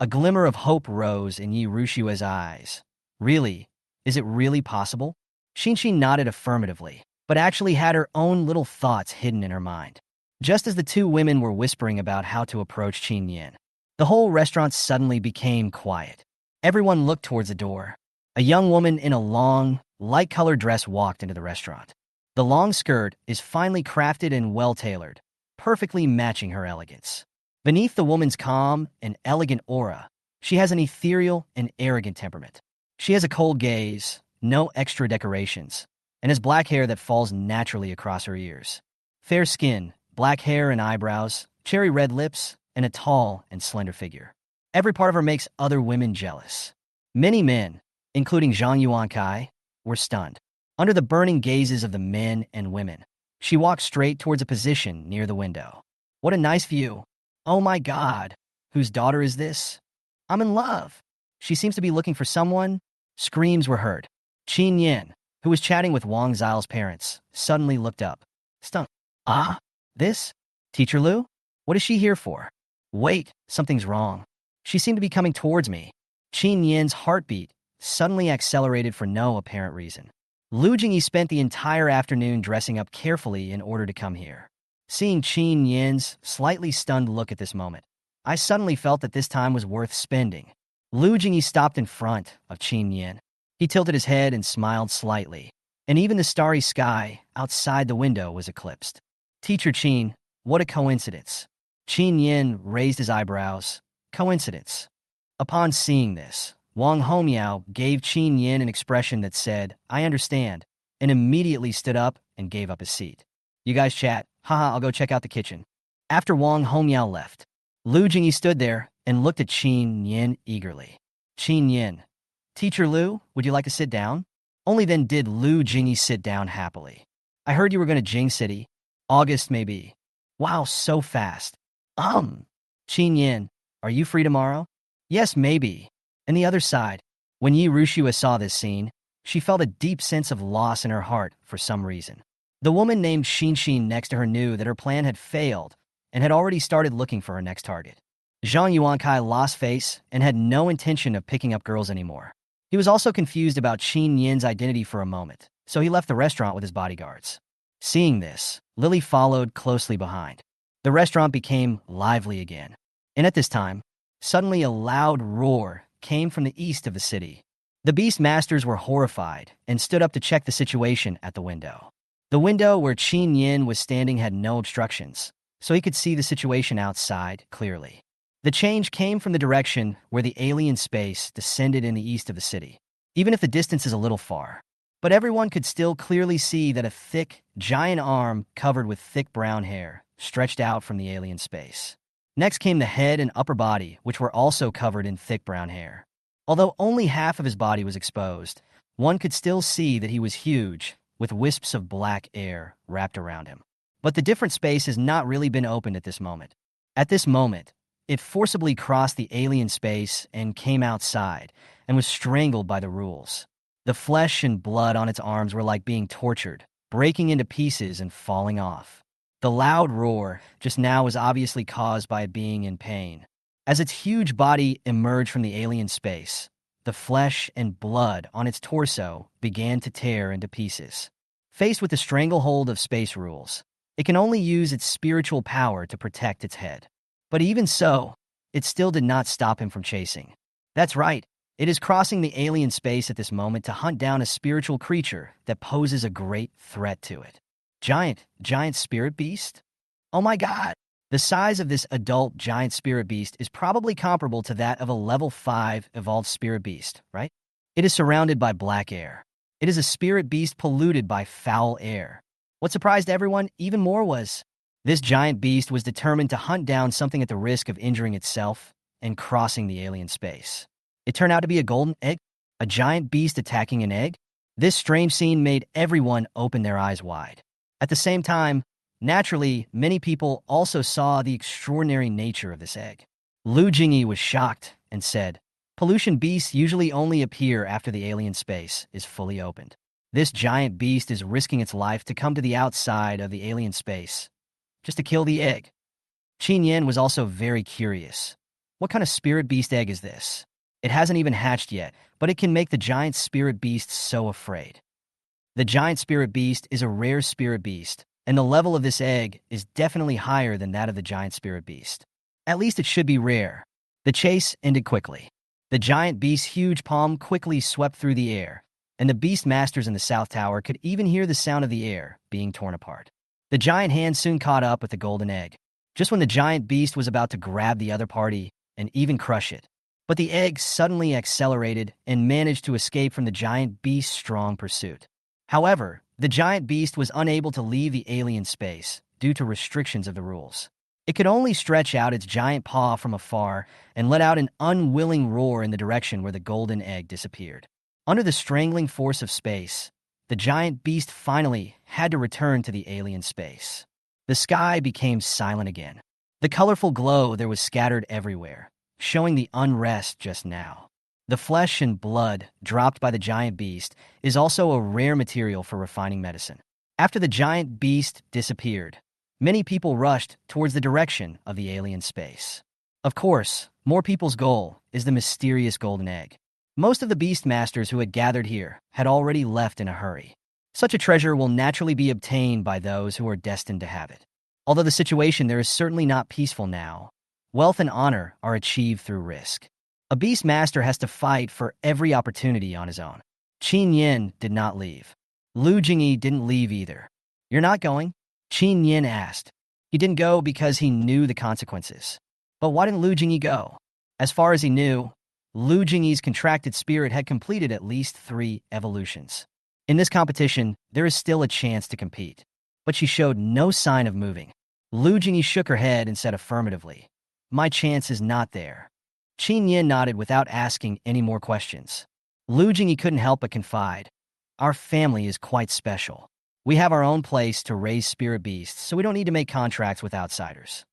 A glimmer of hope rose in Yi Rushua's eyes. Really? Is it really possible? Xinxin nodded affirmatively, but actually had her own little thoughts hidden in her mind. Just as the two women were whispering about how to approach Chen Yan, the whole restaurant suddenly became quiet. Everyone looked towards the door. A young woman in a long, light-colored dress walked into the restaurant. The long skirt is finely crafted and well-tailored, perfectly matching her elegance. Beneath the woman's calm and elegant aura, she has an ethereal and arrogant temperament. She has a cold gaze, no extra decorations, and has black hair that falls naturally across her ears. Fair skin, black hair and eyebrows, cherry red lips, and a tall and slender figure. Every part of her makes other women jealous. Many men, including Zhang Yuankai, were stunned. Under the burning gazes of the men and women, she walked straight towards a position near the window. What a nice view. Oh my God, whose daughter is this? I'm in love. She seems to be looking for someone. Screams were heard. Chen Yan, who was chatting with Wang Xiao's parents, suddenly looked up. Stunned. Ah, this? Teacher Lu? What is she here for? Wait, something's wrong. She seemed to be coming towards me. Chen Yan's heartbeat suddenly accelerated for no apparent reason. Lu Jingyi spent the entire afternoon dressing up carefully in order to come here. Seeing Chen Yan's slightly stunned look at this moment, I suddenly felt that this time was worth spending. Lu Jingyi stopped in front of Chen Yan. He tilted his head and smiled slightly, and even the starry sky outside the window was eclipsed. Teacher Chen, what a coincidence. Chen Yan raised his eyebrows. Coincidence. Upon seeing this, Wang Homiao gave Chen Yan an expression that said, I understand, and immediately stood up and gave up his seat. You guys chat. Haha, I'll go check out the kitchen. After Wang Homiao left, Lu Jingyi stood there and looked at Chen Yan eagerly. Chen Yan, Teacher Lu, would you like to sit down? Only then did Lu Jingyi sit down happily. I heard you were going to Jing City. August, maybe. Wow, so fast. Chen Yan, are you free tomorrow? Yes, maybe. And the other side, when Yi Rushua saw this scene, she felt a deep sense of loss in her heart for some reason. The woman named Xinxin next to her knew that her plan had failed and had already started looking for her next target. Zhang Yuankai lost face and had no intention of picking up girls anymore. He was also confused about Chen Yan's identity for a moment, so he left the restaurant with his bodyguards. Seeing this, Lily followed closely behind. The restaurant became lively again, and at this time, suddenly a loud roar came from the east of the city. The beast masters were horrified and stood up to check the situation at the window. The window where Chen Yan was standing had no obstructions, so he could see the situation outside clearly. The change came from the direction where the alien space descended in the east of the city, even if the distance is a little far. But everyone could still clearly see that a thick, giant arm covered with thick brown hair stretched out from the alien space. Next came the head and upper body, which were also covered in thick brown hair. Although only half of his body was exposed, one could still see that he was huge, with wisps of black air wrapped around him. But the different space has not really been opened at this moment. At this moment, it forcibly crossed the alien space and came outside, and was strangled by the rules. The flesh and blood on its arms were like being tortured, breaking into pieces and falling off. The loud roar just now was obviously caused by it being in pain. As its huge body emerged from the alien space, the flesh and blood on its torso began to tear into pieces. Faced with the stranglehold of space rules, it can only use its spiritual power to protect its head. But even so, it still did not stop him from chasing. That's right, it is crossing the alien space at this moment to hunt down a spiritual creature that poses a great threat to it. Giant spirit beast? Oh my God! The size of this adult giant spirit beast is probably comparable to that of a level 5 evolved spirit beast, right? It is surrounded by black air. It is a spirit beast polluted by foul air. What surprised everyone even more was, this giant beast was determined to hunt down something at the risk of injuring itself and crossing the alien space. It turned out to be a golden egg, a giant beast attacking an egg. This strange scene made everyone open their eyes wide. At the same time, naturally, many people also saw the extraordinary nature of this egg. Lu Jingyi was shocked and said, pollution beasts usually only appear after the alien space is fully opened. This giant beast is risking its life to come to the outside of the alien space, just to kill the egg. Chen Yan was also very curious. What kind of spirit beast egg is this? It hasn't even hatched yet, but it can make the giant spirit beast so afraid. The giant spirit beast is a rare spirit beast, and the level of this egg is definitely higher than that of the giant spirit beast. At least it should be rare. The chase ended quickly. The giant beast's huge palm quickly swept through the air, and the beast masters in the South Tower could even hear the sound of the air being torn apart. The giant hand soon caught up with the golden egg, just when the giant beast was about to grab the other party and even crush it. But the egg suddenly accelerated and managed to escape from the giant beast's strong pursuit. However, the giant beast was unable to leave the alien space due to restrictions of the rules. It could only stretch out its giant paw from afar and let out an unwilling roar in the direction where the golden egg disappeared. Under the strangling force of space, the giant beast finally had to return to the alien space. The sky became silent again. The colorful glow there was scattered everywhere, showing the unrest just now. The flesh and blood dropped by the giant beast is also a rare material for refining medicine. After the giant beast disappeared, many people rushed towards the direction of the alien space. Of course, more people's goal is the mysterious golden egg. Most of the beast masters who had gathered here had already left in a hurry. Such a treasure will naturally be obtained by those who are destined to have it. Although the situation there is certainly not peaceful now, wealth and honor are achieved through risk. A beast master has to fight for every opportunity on his own. Chen Yan did not leave. Lu Jingyi didn't leave either. "You're not going?" Chen Yan asked. He didn't go because he knew the consequences. But why didn't Lu Jingyi go? As far as he knew, Lu Jingyi's contracted spirit had completed at least 3 evolutions. In this competition, there is still a chance to compete. But she showed no sign of moving. Lu Jingyi shook her head and said affirmatively, "My chance is not there." Chen Yan nodded without asking any more questions. Lu Jingyi couldn't help but confide, "Our family is quite special. We have our own place to raise spirit beasts, so we don't need to make contracts with outsiders.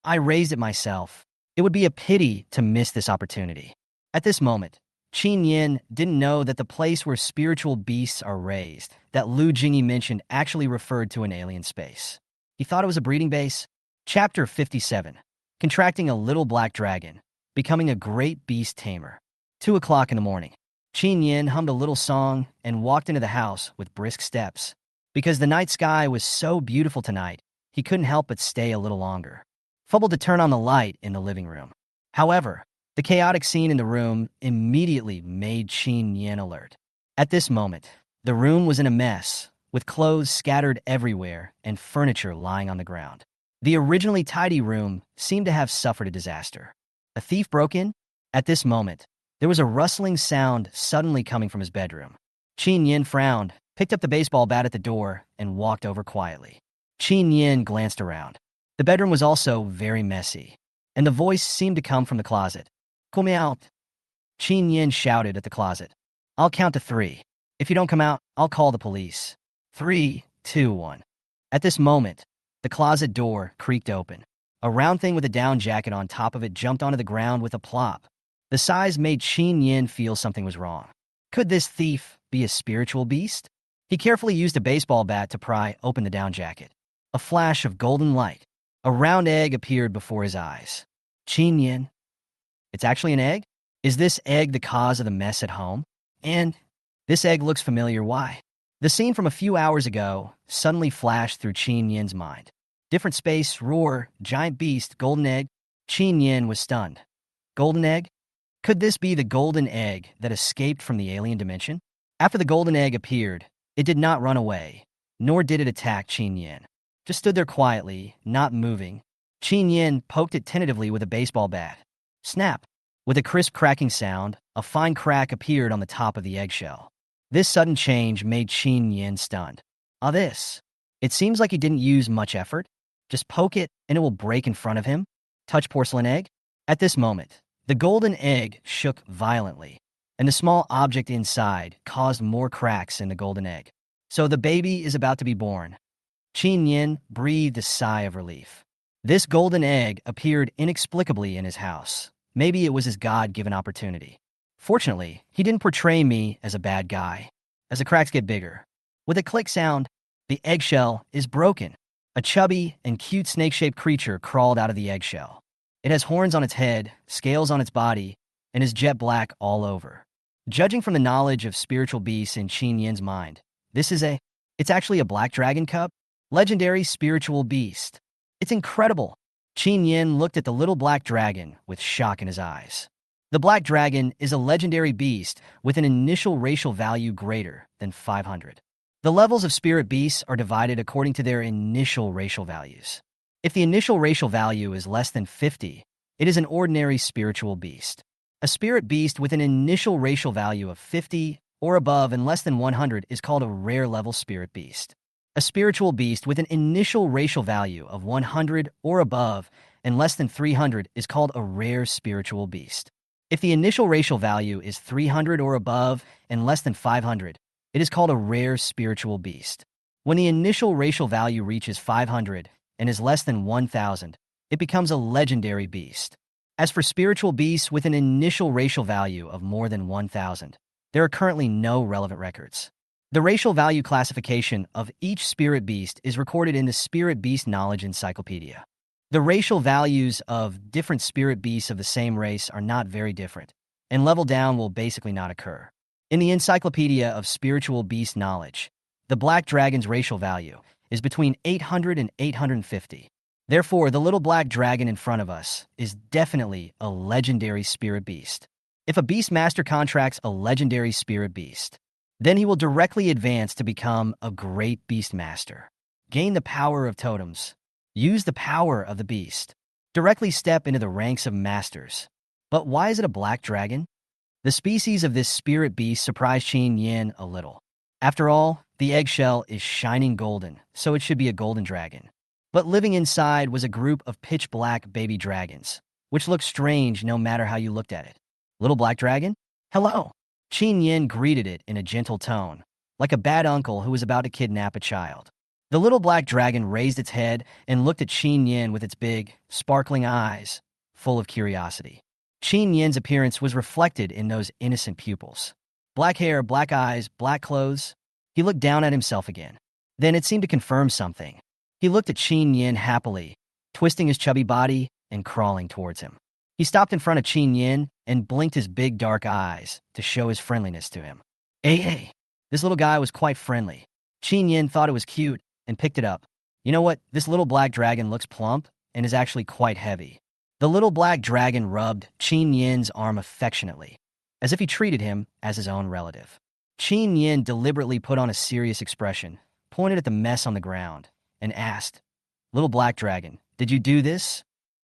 I raised it myself. It would be a pity to miss this opportunity." At this moment, Chen Yan didn't know that the place where spiritual beasts are raised, that Lu Jingyi mentioned, actually referred to an alien space. He thought it was a breeding base. Chapter 57. Contracting a little black dragon, becoming a great beast tamer. 2 o'clock in the morning. Chen Yan hummed a little song and walked into the house with brisk steps. Because the night sky was so beautiful tonight, he couldn't help but stay a little longer. Fumbled to turn on the light in the living room. However, the chaotic scene in the room immediately made Chen Yan alert. At this moment, the room was in a mess, with clothes scattered everywhere and furniture lying on the ground. The originally tidy room seemed to have suffered a disaster. A thief broke in? At this moment, there was a rustling sound suddenly coming from his bedroom. Chen Yan frowned, picked up the baseball bat at the door, and walked over quietly. Chen Yan glanced around. The bedroom was also very messy, and the voice seemed to come from the closet. "Come out." Chen Yan shouted at the closet. "I'll count to 3. If you don't come out, I'll call the police. 3, 2, 1. At this moment, the closet door creaked open. A round thing with a down jacket on top of it jumped onto the ground with a plop. The size made Chen Yan feel something was wrong. Could this thief be a spiritual beast? He carefully used a baseball bat to pry open the down jacket. A flash of golden light. A round egg appeared before his eyes. "Chen Yan, it's actually an egg? Is this egg the cause of the mess at home? And this egg looks familiar, why?" The scene from a few hours ago suddenly flashed through Chen Yan's mind. Different space, roar, giant beast, golden egg. Chen Yan was stunned. Golden egg? Could this be the golden egg that escaped from the alien dimension? After the golden egg appeared, it did not run away, nor did it attack Chen Yan. Just stood there quietly, not moving. Chen Yan poked it tentatively with a baseball bat. Snap! With a crisp cracking sound, a fine crack appeared on the top of the eggshell. This sudden change made Chen Yan stunned. This. It seems like he didn't use much effort. Just poke it and it will break in front of him. Touch porcelain egg? At this moment, the golden egg shook violently, and the small object inside caused more cracks in the golden egg. So the baby is about to be born. Chen Yan breathed a sigh of relief. This golden egg appeared inexplicably in his house. Maybe it was his God-given opportunity. Fortunately, he didn't portray me as a bad guy. As the cracks get bigger, With a click sound, the eggshell is broken. A chubby and cute snake-shaped creature crawled out of the eggshell. It has horns on its head, scales on its body, and is jet black all over. Judging from the knowledge of spiritual beasts in Chen Yan's mind, it's actually a black dragon cub, legendary spiritual beast. It's incredible. Chen Yan looked at the little black dragon with shock in his eyes. The black dragon is a legendary beast with an initial racial value greater than 500. The levels of spirit beasts are divided according to their initial racial values. If the initial racial value is less than 50, it is an ordinary spiritual beast. A spirit beast with an initial racial value of 50 or above and less than 100 is called a rare level spirit beast. A spiritual beast with an initial racial value of 100 or above and less than 300 is called a rare spiritual beast. If the initial racial value is 300 or above and less than 500, it is called a rare spiritual beast. When the initial racial value reaches 500 and is less than 1,000, it becomes a legendary beast. As for spiritual beasts with an initial racial value of more than 1,000, there are currently no relevant records. The racial value classification of each spirit beast is recorded in the Spirit Beast Knowledge Encyclopedia. The racial values of different spirit beasts of the same race are not very different, and level down will basically not occur. In the Encyclopedia of Spiritual Beast Knowledge, the black dragon's racial value is between 800 and 850. Therefore, the little black dragon in front of us is definitely a legendary spirit beast. If a beast master contracts a legendary spirit beast, then he will directly advance to become a great beast master. Gain the power of totems. Use the power of the beast. Directly step into the ranks of masters. But why is it a black dragon? The species of this spirit beast surprised Chen Yan a little. After all, the eggshell is shining golden, so it should be a golden dragon. But living inside was a group of pitch-black baby dragons, which looked strange no matter how you looked at it. Little black dragon? Hello. Chen Yan greeted it in a gentle tone, like a bad uncle who was about to kidnap a child. The little black dragon raised its head and looked at Chen Yan with its big, sparkling eyes, full of curiosity. Chen Yan's appearance was reflected in those innocent pupils. Black hair, black eyes, black clothes. He looked down at himself again. Then it seemed to confirm something. He looked at Chen Yan happily, twisting his chubby body and crawling towards him. He stopped in front of Chen Yan and blinked his big dark eyes to show his friendliness to him. Hey. This little guy was quite friendly. Chen Yan thought it was cute and picked it up. You know what? This little black dragon looks plump and is actually quite heavy. The little black dragon rubbed Chen Yan's arm affectionately, as if he treated him as his own relative. Chen Yan deliberately put on a serious expression, pointed at the mess on the ground, and asked, "Little black dragon, did you do this?"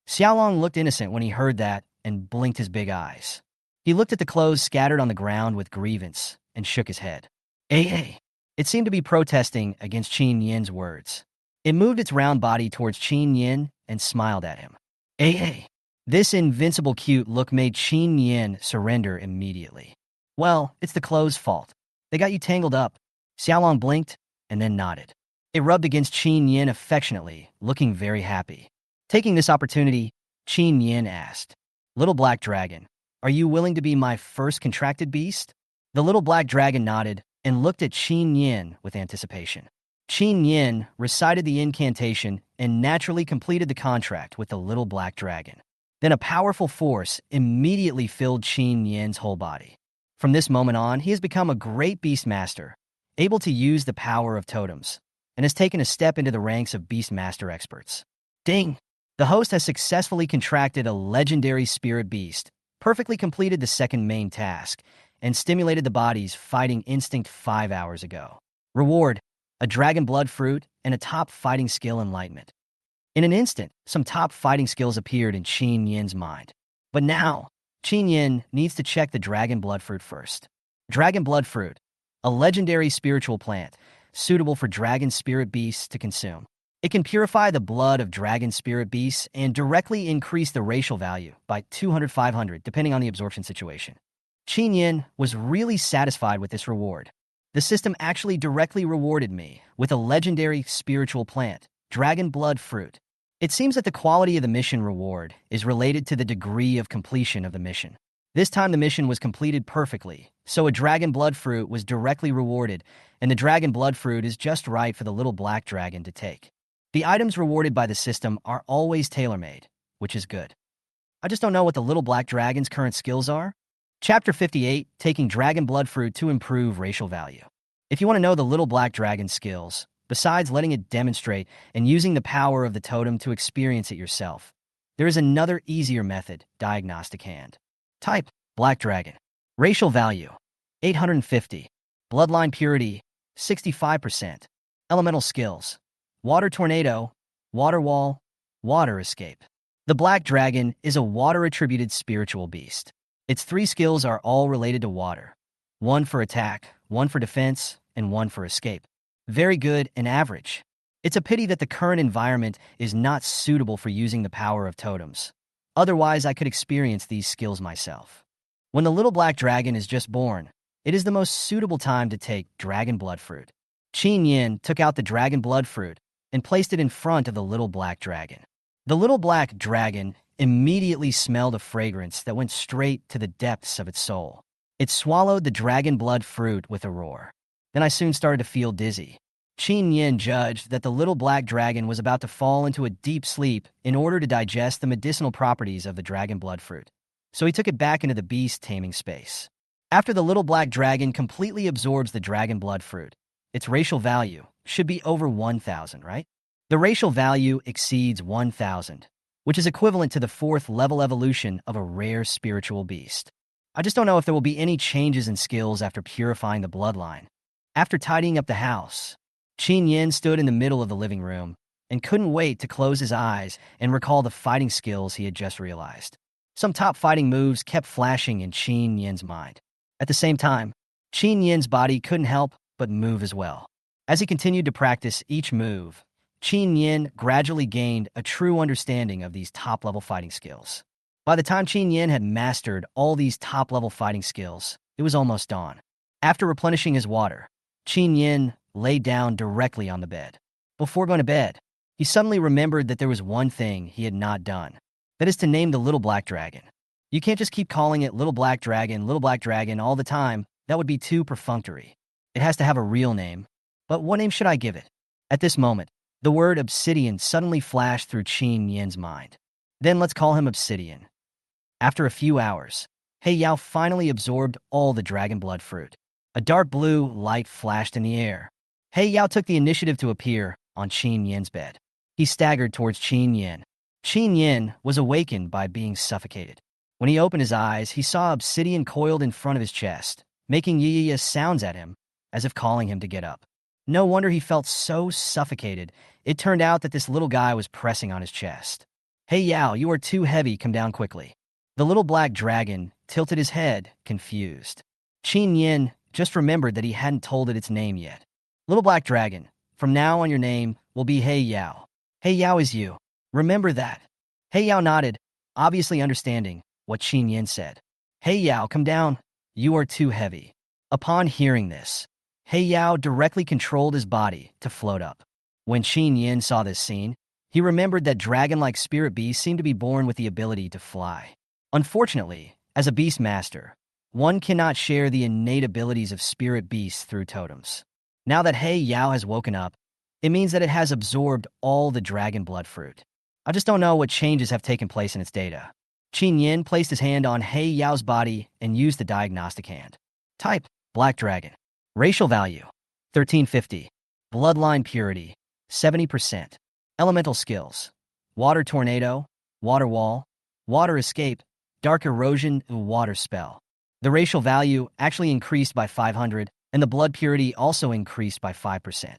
Xiaolong looked innocent when he heard that and blinked his big eyes. He looked at the clothes scattered on the ground with grievance and shook his head. Hey. It seemed to be protesting against Chen Yan's words. It moved its round body towards Chen Yan and smiled at him. Hey. This invincible cute look made Chen Yan surrender immediately. Well, it's the clothes' fault. They got you tangled up. Xiaolong blinked and then nodded. It rubbed against Chen Yan affectionately, looking very happy. Taking this opportunity, Chen Yan asked, "Little black dragon, are you willing to be my first contracted beast?" The little black dragon nodded and looked at Chen Yan with anticipation. Chen Yan recited the incantation and naturally completed the contract with the little black dragon. Then a powerful force immediately filled Chen Yan's whole body. From this moment on, he has become a great beast master, able to use the power of totems, and has taken a step into the ranks of beast master experts. Ding! The host has successfully contracted a legendary spirit beast, perfectly completed the second main task, and stimulated the body's fighting instinct 5 hours ago. Reward: a dragon blood fruit and a top fighting skill enlightenment. In an instant, some top fighting skills appeared in Chen Yan's mind. But now, Chen Yan needs to check the dragon blood fruit first. Dragon blood fruit, a legendary spiritual plant, suitable for dragon spirit beasts to consume. It can purify the blood of dragon spirit beasts and directly increase the racial value by 200-500, depending on the absorption situation. Chen Yan was really satisfied with this reward. The system actually directly rewarded me with a legendary spiritual plant, dragon blood fruit. It seems that the quality of the mission reward is related to the degree of completion of the mission. This time the mission was completed perfectly, so a dragon blood fruit was directly rewarded, and the dragon blood fruit is just right for the little black dragon to take. The items rewarded by the system are always tailor-made, which is good. I just don't know what the little black dragon's current skills are. Chapter 58, Taking Dragon Blood Fruit to Improve Racial Value. If you want to know the little black dragon's skills, besides letting it demonstrate and using the power of the totem to experience it yourself, there is another easier method, Diagnostic Hand. Type, Black Dragon. Racial Value, 850. Bloodline Purity, 65%. Elemental Skills, Water Tornado, Water Wall, Water Escape. The Black Dragon is a water-attributed spiritual beast. Its 3 skills are all related to water. 1 for attack, 1 for defense, and 1 for escape. Very good and average. It's a pity that the current environment is not suitable for using the power of totems. Otherwise, I could experience these skills myself. When the little black dragon is just born, it is the most suitable time to take Dragon Blood Fruit. Chen Yan took out the Dragon Blood Fruit and placed it in front of the little black dragon. The little black dragon immediately smelled a fragrance that went straight to the depths of its soul. It swallowed the Dragon Blood Fruit with a roar. Then I soon started to feel dizzy. Chen Yan judged that the little black dragon was about to fall into a deep sleep in order to digest the medicinal properties of the Dragon Blood Fruit. So he took it back into the beast taming space. After the little black dragon completely absorbs the Dragon Blood Fruit, its racial value should be over 1,000, right? The racial value exceeds 1,000, which is equivalent to the 4th level evolution of a rare spiritual beast. I just don't know if there will be any changes in skills after purifying the bloodline. After tidying up the house, Chen Yan stood in the middle of the living room and couldn't wait to close his eyes and recall the fighting skills he had just realized. Some top fighting moves kept flashing in Chen Yan's mind. At the same time, Chen Yan's body couldn't help but move as well. As he continued to practice each move, Chen Yan gradually gained a true understanding of these top-level fighting skills. By the time Chen Yan had mastered all these top-level fighting skills, it was almost dawn. After replenishing his water, Chen Yan lay down directly on the bed. Before going to bed, he suddenly remembered that there was one thing he had not done. That is to name the little black dragon. You can't just keep calling it little black dragon all the time. That would be too perfunctory. It has to have a real name. But what name should I give it? At this moment, the word obsidian suddenly flashed through Chen Yan's mind. Then let's call him Obsidian. After a few hours, He Yao finally absorbed all the dragon blood fruit. A dark blue light flashed in the air. He Yao took the initiative to appear on Chen Yan's bed. He staggered towards Chen Yan. Chen Yan was awakened by being suffocated. When he opened his eyes, he saw obsidian coiled in front of his chest, making yee sounds at him, as if calling him to get up. No wonder he felt so suffocated. It turned out that this little guy was pressing on his chest. He Yao, you are too heavy, come down quickly. The little black dragon tilted his head, confused. Chen Yan just remembered that he hadn't told it its name yet. Little black dragon, from now on your name will be He Yao. He Yao is you. Remember that. He Yao nodded, obviously understanding what Chen Yan said. He Yao, come down. You are too heavy. Upon hearing this, He Yao directly controlled his body to float up. When Chen Yan saw this scene, he remembered that dragon-like spirit beasts seemed to be born with the ability to fly. Unfortunately, as a beast master, one cannot share the innate abilities of spirit beasts through totems. Now that He Yao has woken up, it means that it has absorbed all the dragon blood fruit. I just don't know what changes have taken place in its data. Chen Yan placed his hand on He Yao's body and used the diagnostic hand. Type, Black Dragon. Racial value, 1350. Bloodline purity, 70%. Elemental skills, Water Tornado, Water Wall, Water Escape, Dark Erosion, and Water Spell. The racial value actually increased by 500, and the blood purity also increased by 5%.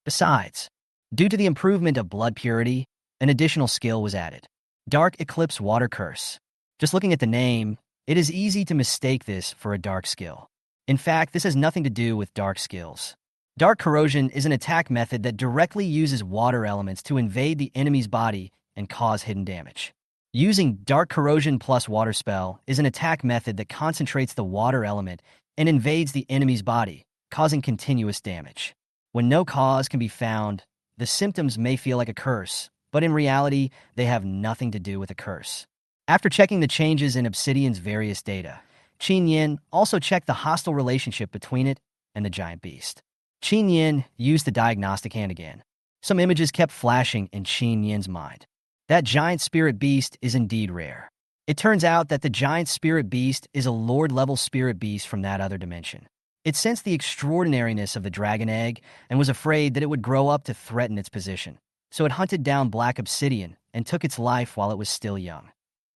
Besides, due to the improvement of blood purity, an additional skill was added. Dark Eclipse Water Curse. Just looking at the name, it is easy to mistake this for a dark skill. In fact, this has nothing to do with dark skills. Dark Corrosion is an attack method that directly uses water elements to invade the enemy's body and cause hidden damage. Using Dark Corrosion plus Water Spell is an attack method that concentrates the water element and invades the enemy's body, causing continuous damage. When no cause can be found, the symptoms may feel like a curse, but in reality, they have nothing to do with a curse. After checking the changes in Obsidian's various data, Chen Yan also checked the hostile relationship between it and the giant beast. Chen Yan used the diagnostic hand again. Some images kept flashing in Chen Yan's mind. That giant spirit beast is indeed rare. It turns out that the giant spirit beast is a lord-level spirit beast from that other dimension. It sensed the extraordinariness of the dragon egg and was afraid that it would grow up to threaten its position. So it hunted down black obsidian and took its life while it was still young.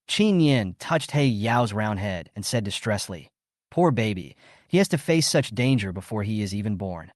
Chen Yan touched He Yao's round head and said distressfully, "Poor baby, he has to face such danger before he is even born."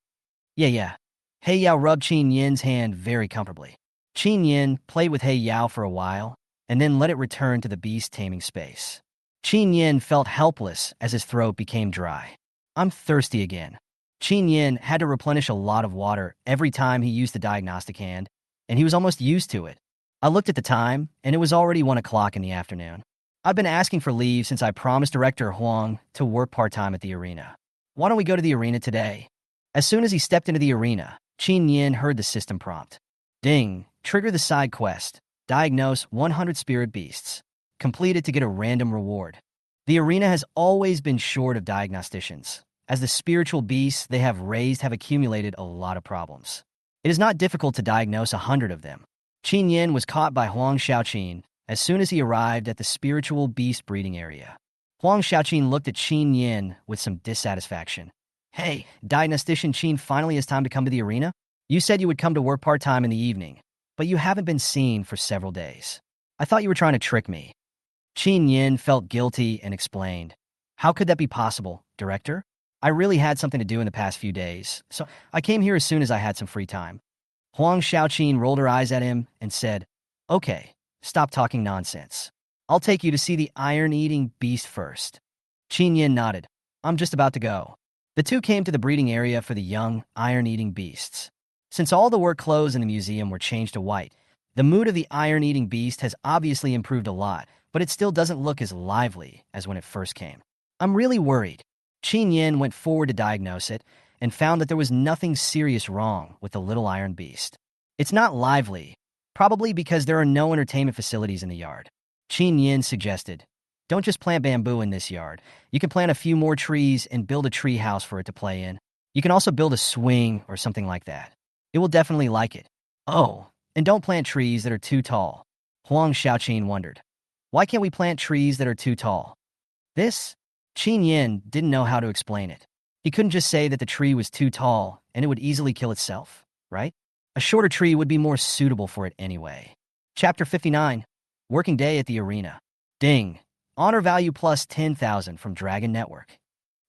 Yeah. He Yao rubbed Chen Yan's hand very comfortably. Chen Yan played with He Yao for a while and then let it return to the beast taming space. Chen Yan felt helpless as his throat became dry. "I'm thirsty again." Chen Yan had to replenish a lot of water every time he used the diagnostic hand, and he was almost used to it. I looked at the time, and it was already 1 o'clock in the afternoon. I've been asking for leave since I promised Director Huang to work part-time at the arena. Why don't we go to the arena today? As soon as he stepped into the arena, Chen Yan heard the system prompt. Ding, trigger the side quest. Diagnose 100 spirit beasts. Complete it to get a random reward. The arena has always been short of diagnosticians, as the spiritual beasts they have raised have accumulated a lot of problems. It is not difficult to diagnose 100 of them. Chen Yan was caught by Huang Xiaoqin as soon as he arrived at the spiritual beast breeding area. Huang Xiaoqin looked at Chen Yan with some dissatisfaction. "Hey, diagnostician Chen finally has time to come to the arena? You said you would come to work part-time in the evening, but you haven't been seen for several days. I thought you were trying to trick me." Chen Yan felt guilty and explained, "How could that be possible, Director? I really had something to do in the past few days, so I came here as soon as I had some free time." Huang Xiaoqin rolled her eyes at him and said, "Okay, stop talking nonsense. I'll take you to see the iron-eating beast first." Chen Yan nodded. "I'm just about to go." The two came to the breeding area for the young, iron-eating beasts. Since all the work clothes in the museum were changed to white, the mood of the iron-eating beast has obviously improved a lot, but it still doesn't look as lively as when it first came. "I'm really worried." Chen Yan went forward to diagnose it and found that there was nothing serious wrong with the little iron beast. "It's not lively, probably because there are no entertainment facilities in the yard." Chen Yan suggested, "Don't just plant bamboo in this yard. You can plant a few more trees and build a tree house for it to play in. You can also build a swing or something like that. It will definitely like it." "Oh, and don't plant trees that are too tall." Huang Xiaoqin wondered. "Why can't we plant trees that are too tall?" Chen Yan didn't know how to explain it. He couldn't just say that the tree was too tall and it would easily kill itself, right? A shorter tree would be more suitable for it anyway. Chapter 59, Working Day at the Arena. Ding. Honor value plus 10,000 from Dragon Network.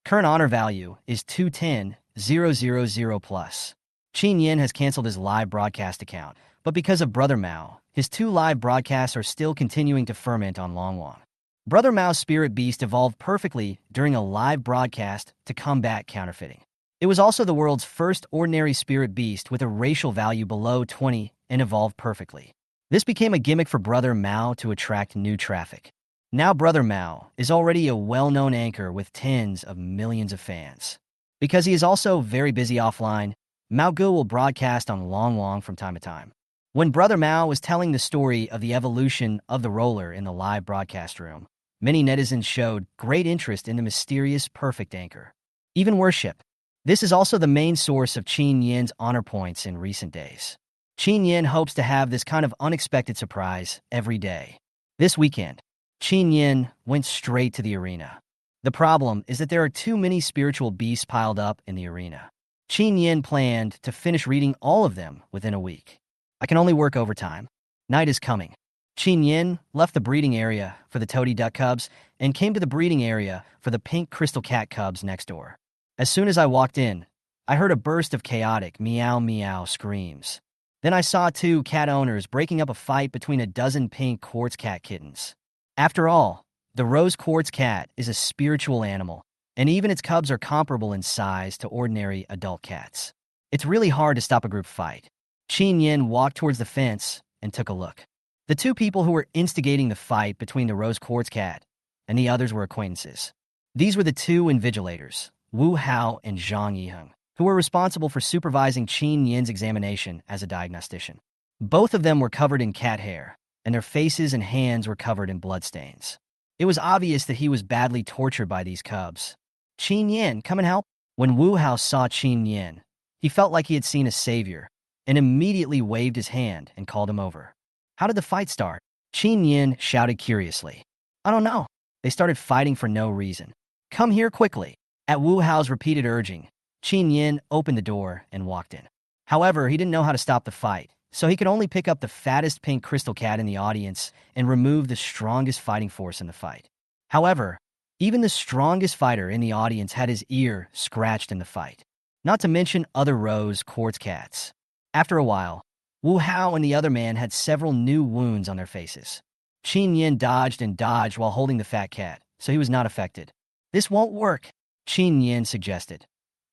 Current honor value is 210,000 plus. Chen Yan has canceled his live broadcast account, but because of Brother Mao, his 2 live broadcasts are still continuing to ferment on Longwang. Brother Mao's spirit beast evolved perfectly during a live broadcast to combat counterfeiting. It was also the world's first ordinary spirit beast with a racial value below 20 and evolved perfectly. This became a gimmick for Brother Mao to attract new traffic. Now Brother Mao is already a well-known anchor with tens of millions of fans. Because he is also very busy offline, Mao Gu will broadcast on Longwang from time to time. When Brother Mao was telling the story of the evolution of the roller in the live broadcast room, many netizens showed great interest in the mysterious perfect anchor. Even worship. This is also the main source of Chen Yan's honor points in recent days. Chen Yan hopes to have this kind of unexpected surprise every day. This weekend, Chen Yan went straight to the arena. The problem is that there are too many spiritual beasts piled up in the arena. Chen Yan planned to finish reading all of them within a week. "I can only work overtime. Night is coming." Chen Yan left the breeding area for the toady duck cubs and came to the breeding area for the pink crystal cat cubs next door. As soon as I walked in, I heard a burst of chaotic meow meow screams. Then I saw 2 cat owners breaking up a fight between a dozen pink quartz cat kittens. After all, the rose quartz cat is a spiritual animal, and even its cubs are comparable in size to ordinary adult cats. It's really hard to stop a group fight. Chen Yan walked towards the fence and took a look. The 2 people who were instigating the fight between the rose quartz cat and the others were acquaintances. These were the 2 invigilators, Wu Hao and Zhang Yiheng, who were responsible for supervising Chen Yan's examination as a diagnostician. Both of them were covered in cat hair, and their faces and hands were covered in bloodstains. It was obvious that he was badly tortured by these cubs. Chen Yan, come and help. When Wu Hao saw Chen Yan, he felt like he had seen a savior, and immediately waved his hand and called him over. How did the fight start? Chen Yan shouted curiously. I don't know. They started fighting for no reason. Come here quickly. At Wu Hao's repeated urging, Chen Yan opened the door and walked in. However, he didn't know how to stop the fight, so he could only pick up the fattest pink crystal cat in the audience and remove the strongest fighting force in the fight. However, even the strongest fighter in the audience had his ear scratched in the fight, not to mention other rose quartz cats. After a while, Wu Hao and the other man had several new wounds on their faces. Chen Yan dodged and dodged while holding the fat cat, so he was not affected. This won't work, Chen Yan suggested.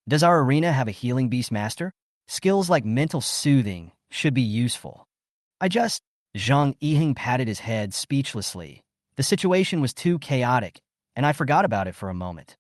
Does our arena have a healing beast master? Skills like mental soothing should be useful. Zhang Yiheng patted his head speechlessly. The situation was too chaotic, and I forgot about it for a moment.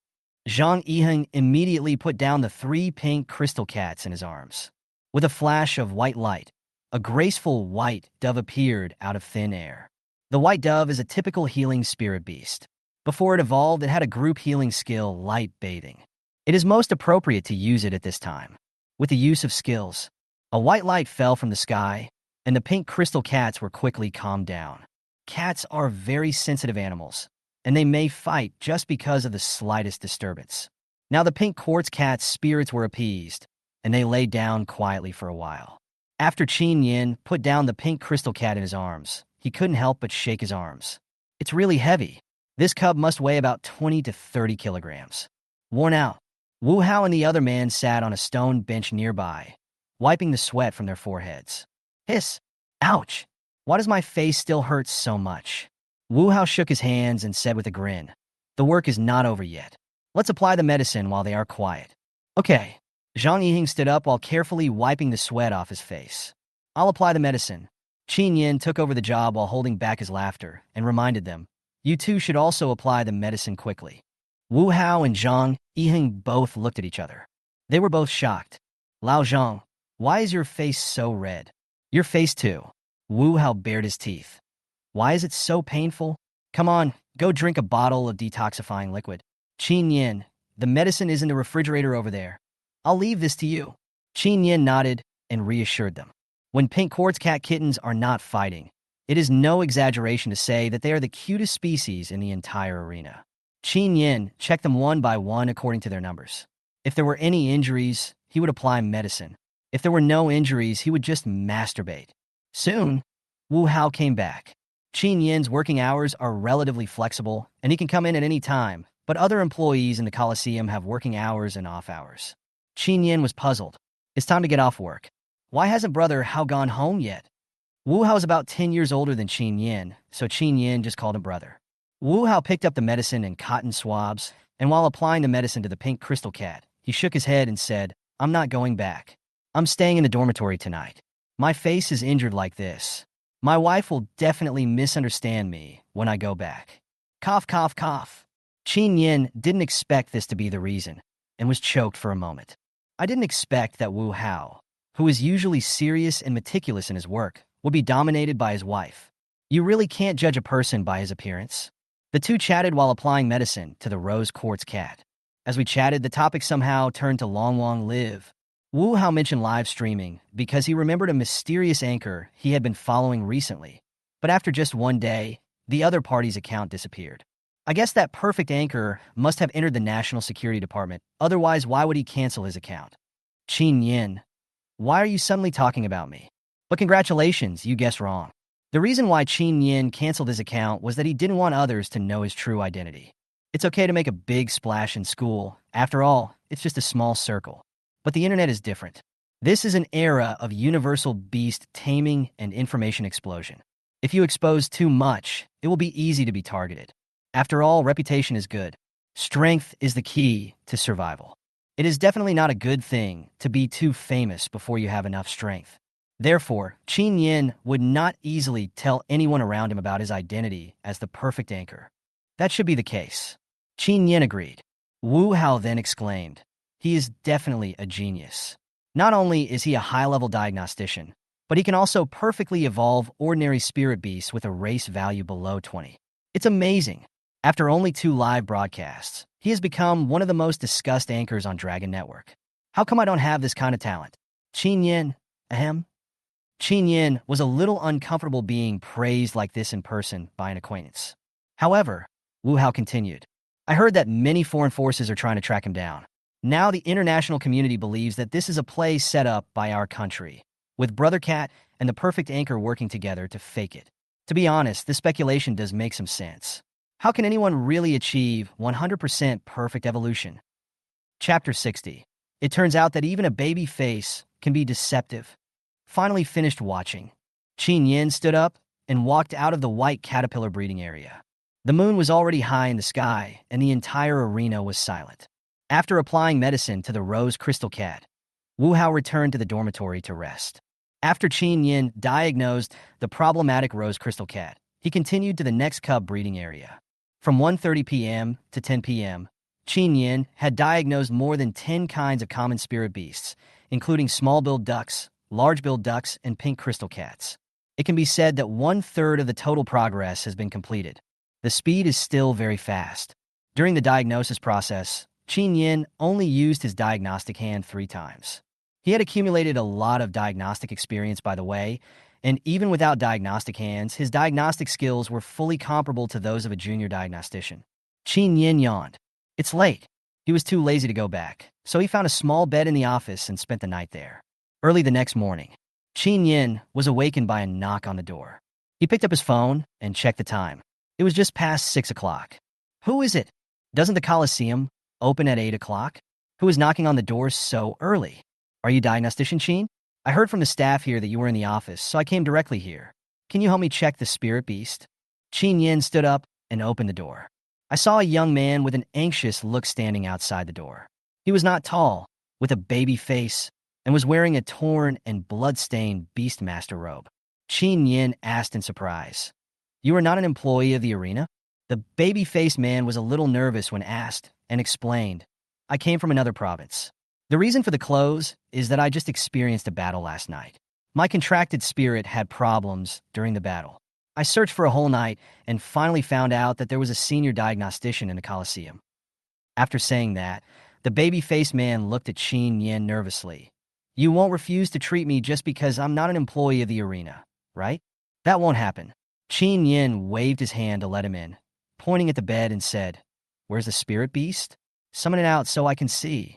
Zhang Yiheng immediately put down the 3 pink crystal cats in his arms. With a flash of white light, a graceful white dove appeared out of thin air. The white dove is a typical healing spirit beast. Before it evolved, it had a group healing skill, light bathing. It is most appropriate to use it at this time. With the use of skills, a white light fell from the sky, and the pink crystal cats were quickly calmed down. Cats are very sensitive animals, and they may fight just because of the slightest disturbance. Now the pink quartz cat's spirits were appeased, and they lay down quietly for a while. After Chen Yan put down the pink crystal cat in his arms, he couldn't help but shake his arms. It's really heavy. This cub must weigh about 20 to 30 kilograms. Worn out, Wu Hao and the other man sat on a stone bench nearby, wiping the sweat from their foreheads. Hiss! Ouch! Why does my face still hurt so much? Wu Hao shook his hands and said with a grin, the work is not over yet. Let's apply the medicine while they are quiet. Okay. Zhang Yiheng stood up while carefully wiping the sweat off his face. I'll apply the medicine. Chen Yan took over the job while holding back his laughter and reminded them, you two should also apply the medicine quickly. Wu Hao and Zhang Yiheng both looked at each other. They were both shocked. Lao Zhang, why is your face so red? Your face too. Wu Hao bared his teeth. Why is it so painful? Come on, go drink a bottle of detoxifying liquid. Chen Yan, the medicine is in the refrigerator over there. I'll leave this to you. Chen Yan nodded and reassured them. When pink quartz cat kittens are not fighting, it is no exaggeration to say that they are the cutest species in the entire arena. Chen Yan checked them one by one according to their numbers. If there were any injuries, he would apply medicine. If there were no injuries, he would just masturbate. Soon, Wu Hao came back. Chen Yan's working hours are relatively flexible, and he can come in at any time, but other employees in the Coliseum have working hours and off hours. Chen Yan was puzzled. It's time to get off work. Why hasn't Brother Hao gone home yet? Wu Hao is about 10 years older than Chen Yan, so Chen Yan just called him brother. Wu Hao picked up the medicine in cotton swabs, and while applying the medicine to the pink crystal cat, he shook his head and said, I'm not going back. I'm staying in the dormitory tonight. My face is injured like this. My wife will definitely misunderstand me when I go back. Cough, cough, cough. Chen Yan didn't expect this to be the reason, and was choked for a moment. I didn't expect that Wu Hao, who is usually serious and meticulous in his work, would be dominated by his wife. You really can't judge a person by his appearance. The two chatted while applying medicine to the rose quartz cat. As we chatted, the topic somehow turned to long live. Wu Hao mentioned live streaming because he remembered a mysterious anchor he had been following recently. But after just one day, the other party's account disappeared. I guess that perfect anchor must have entered the National Security Department, otherwise why would he cancel his account? Chen Yan, why are you suddenly talking about me? But congratulations, you guessed wrong. The reason why Chen Yan canceled his account was that he didn't want others to know his true identity. It's okay to make a big splash in school. After all, it's just a small circle. But the internet is different. This is an era of universal beast taming and information explosion. If you expose too much, it will be easy to be targeted. After all, reputation is good. Strength is the key to survival. It is definitely not a good thing to be too famous before you have enough strength. Therefore, Chen Yan would not easily tell anyone around him about his identity as the perfect anchor. That should be the case. Chen Yan agreed. Wu Hao then exclaimed, he is definitely a genius. Not only is he a high-level diagnostician, but he can also perfectly evolve ordinary spirit beasts with a race value below 20. It's amazing. After only 2 live broadcasts, he has become one of the most discussed anchors on Dragon Network. How come I don't have this kind of talent? Chen Yan, ahem. Chen Yan was a little uncomfortable being praised like this in person by an acquaintance. However, Wu Hao continued. I heard that many foreign forces are trying to track him down. Now the international community believes that this is a play set up by our country, with Brother Cat and the perfect anchor working together to fake it. To be honest, this speculation does make some sense. How can anyone really achieve 100% perfect evolution? Chapter 60. It turns out that even a baby face can be deceptive. Finally finished watching, Chen Yan stood up and walked out of the white caterpillar breeding area. The moon was already high in the sky, and the entire arena was silent. After applying medicine to the rose crystal cat, Wu Hao returned to the dormitory to rest. After Chen Yan diagnosed the problematic rose crystal cat, he continued to the next cub breeding area. From 1:30 p.m. to 10 p.m., Chen Yan had diagnosed more than 10 kinds of common spirit beasts, including small-billed ducks, large-billed ducks, and pink crystal cats. It can be said that 1/3 of the total progress has been completed. The speed is still very fast. During the diagnosis process, Chen Yan only used his diagnostic hand 3 times. He had accumulated a lot of diagnostic experience, by the way, and even without diagnostic hands, his diagnostic skills were fully comparable to those of a junior diagnostician. Chen Yan yawned. It's late. He was too lazy to go back, so he found a small bed in the office and spent the night there. Early the next morning, Chen Yan was awakened by a knock on the door. He picked up his phone and checked the time. It was just past 6 o'clock. Who is it? Doesn't the Coliseum open at 8 o'clock? Who is knocking on the door so early? Are you diagnostician Chen? I heard from the staff here that you were in the office, so I came directly here. Can you help me check the spirit beast? Chen Yan stood up and opened the door. I saw a young man with an anxious look standing outside the door. He was not tall, with a baby face, and was wearing a torn and blood-stained Beastmaster robe. Chen Yan asked in surprise, You are not an employee of the arena? The baby-faced man was a little nervous when asked, and explained, I came from another province. The reason for the clothes is that I just experienced a battle last night. My contracted spirit had problems during the battle. I searched for a whole night and finally found out that there was a senior diagnostician in the Coliseum. After saying that, the baby-faced man looked at Chen Yan nervously. You won't refuse to treat me just because I'm not an employee of the arena, right? That won't happen. Chen Yan waved his hand to let him in, pointing at the bed and said, Where's the spirit beast? Summon it out so I can see.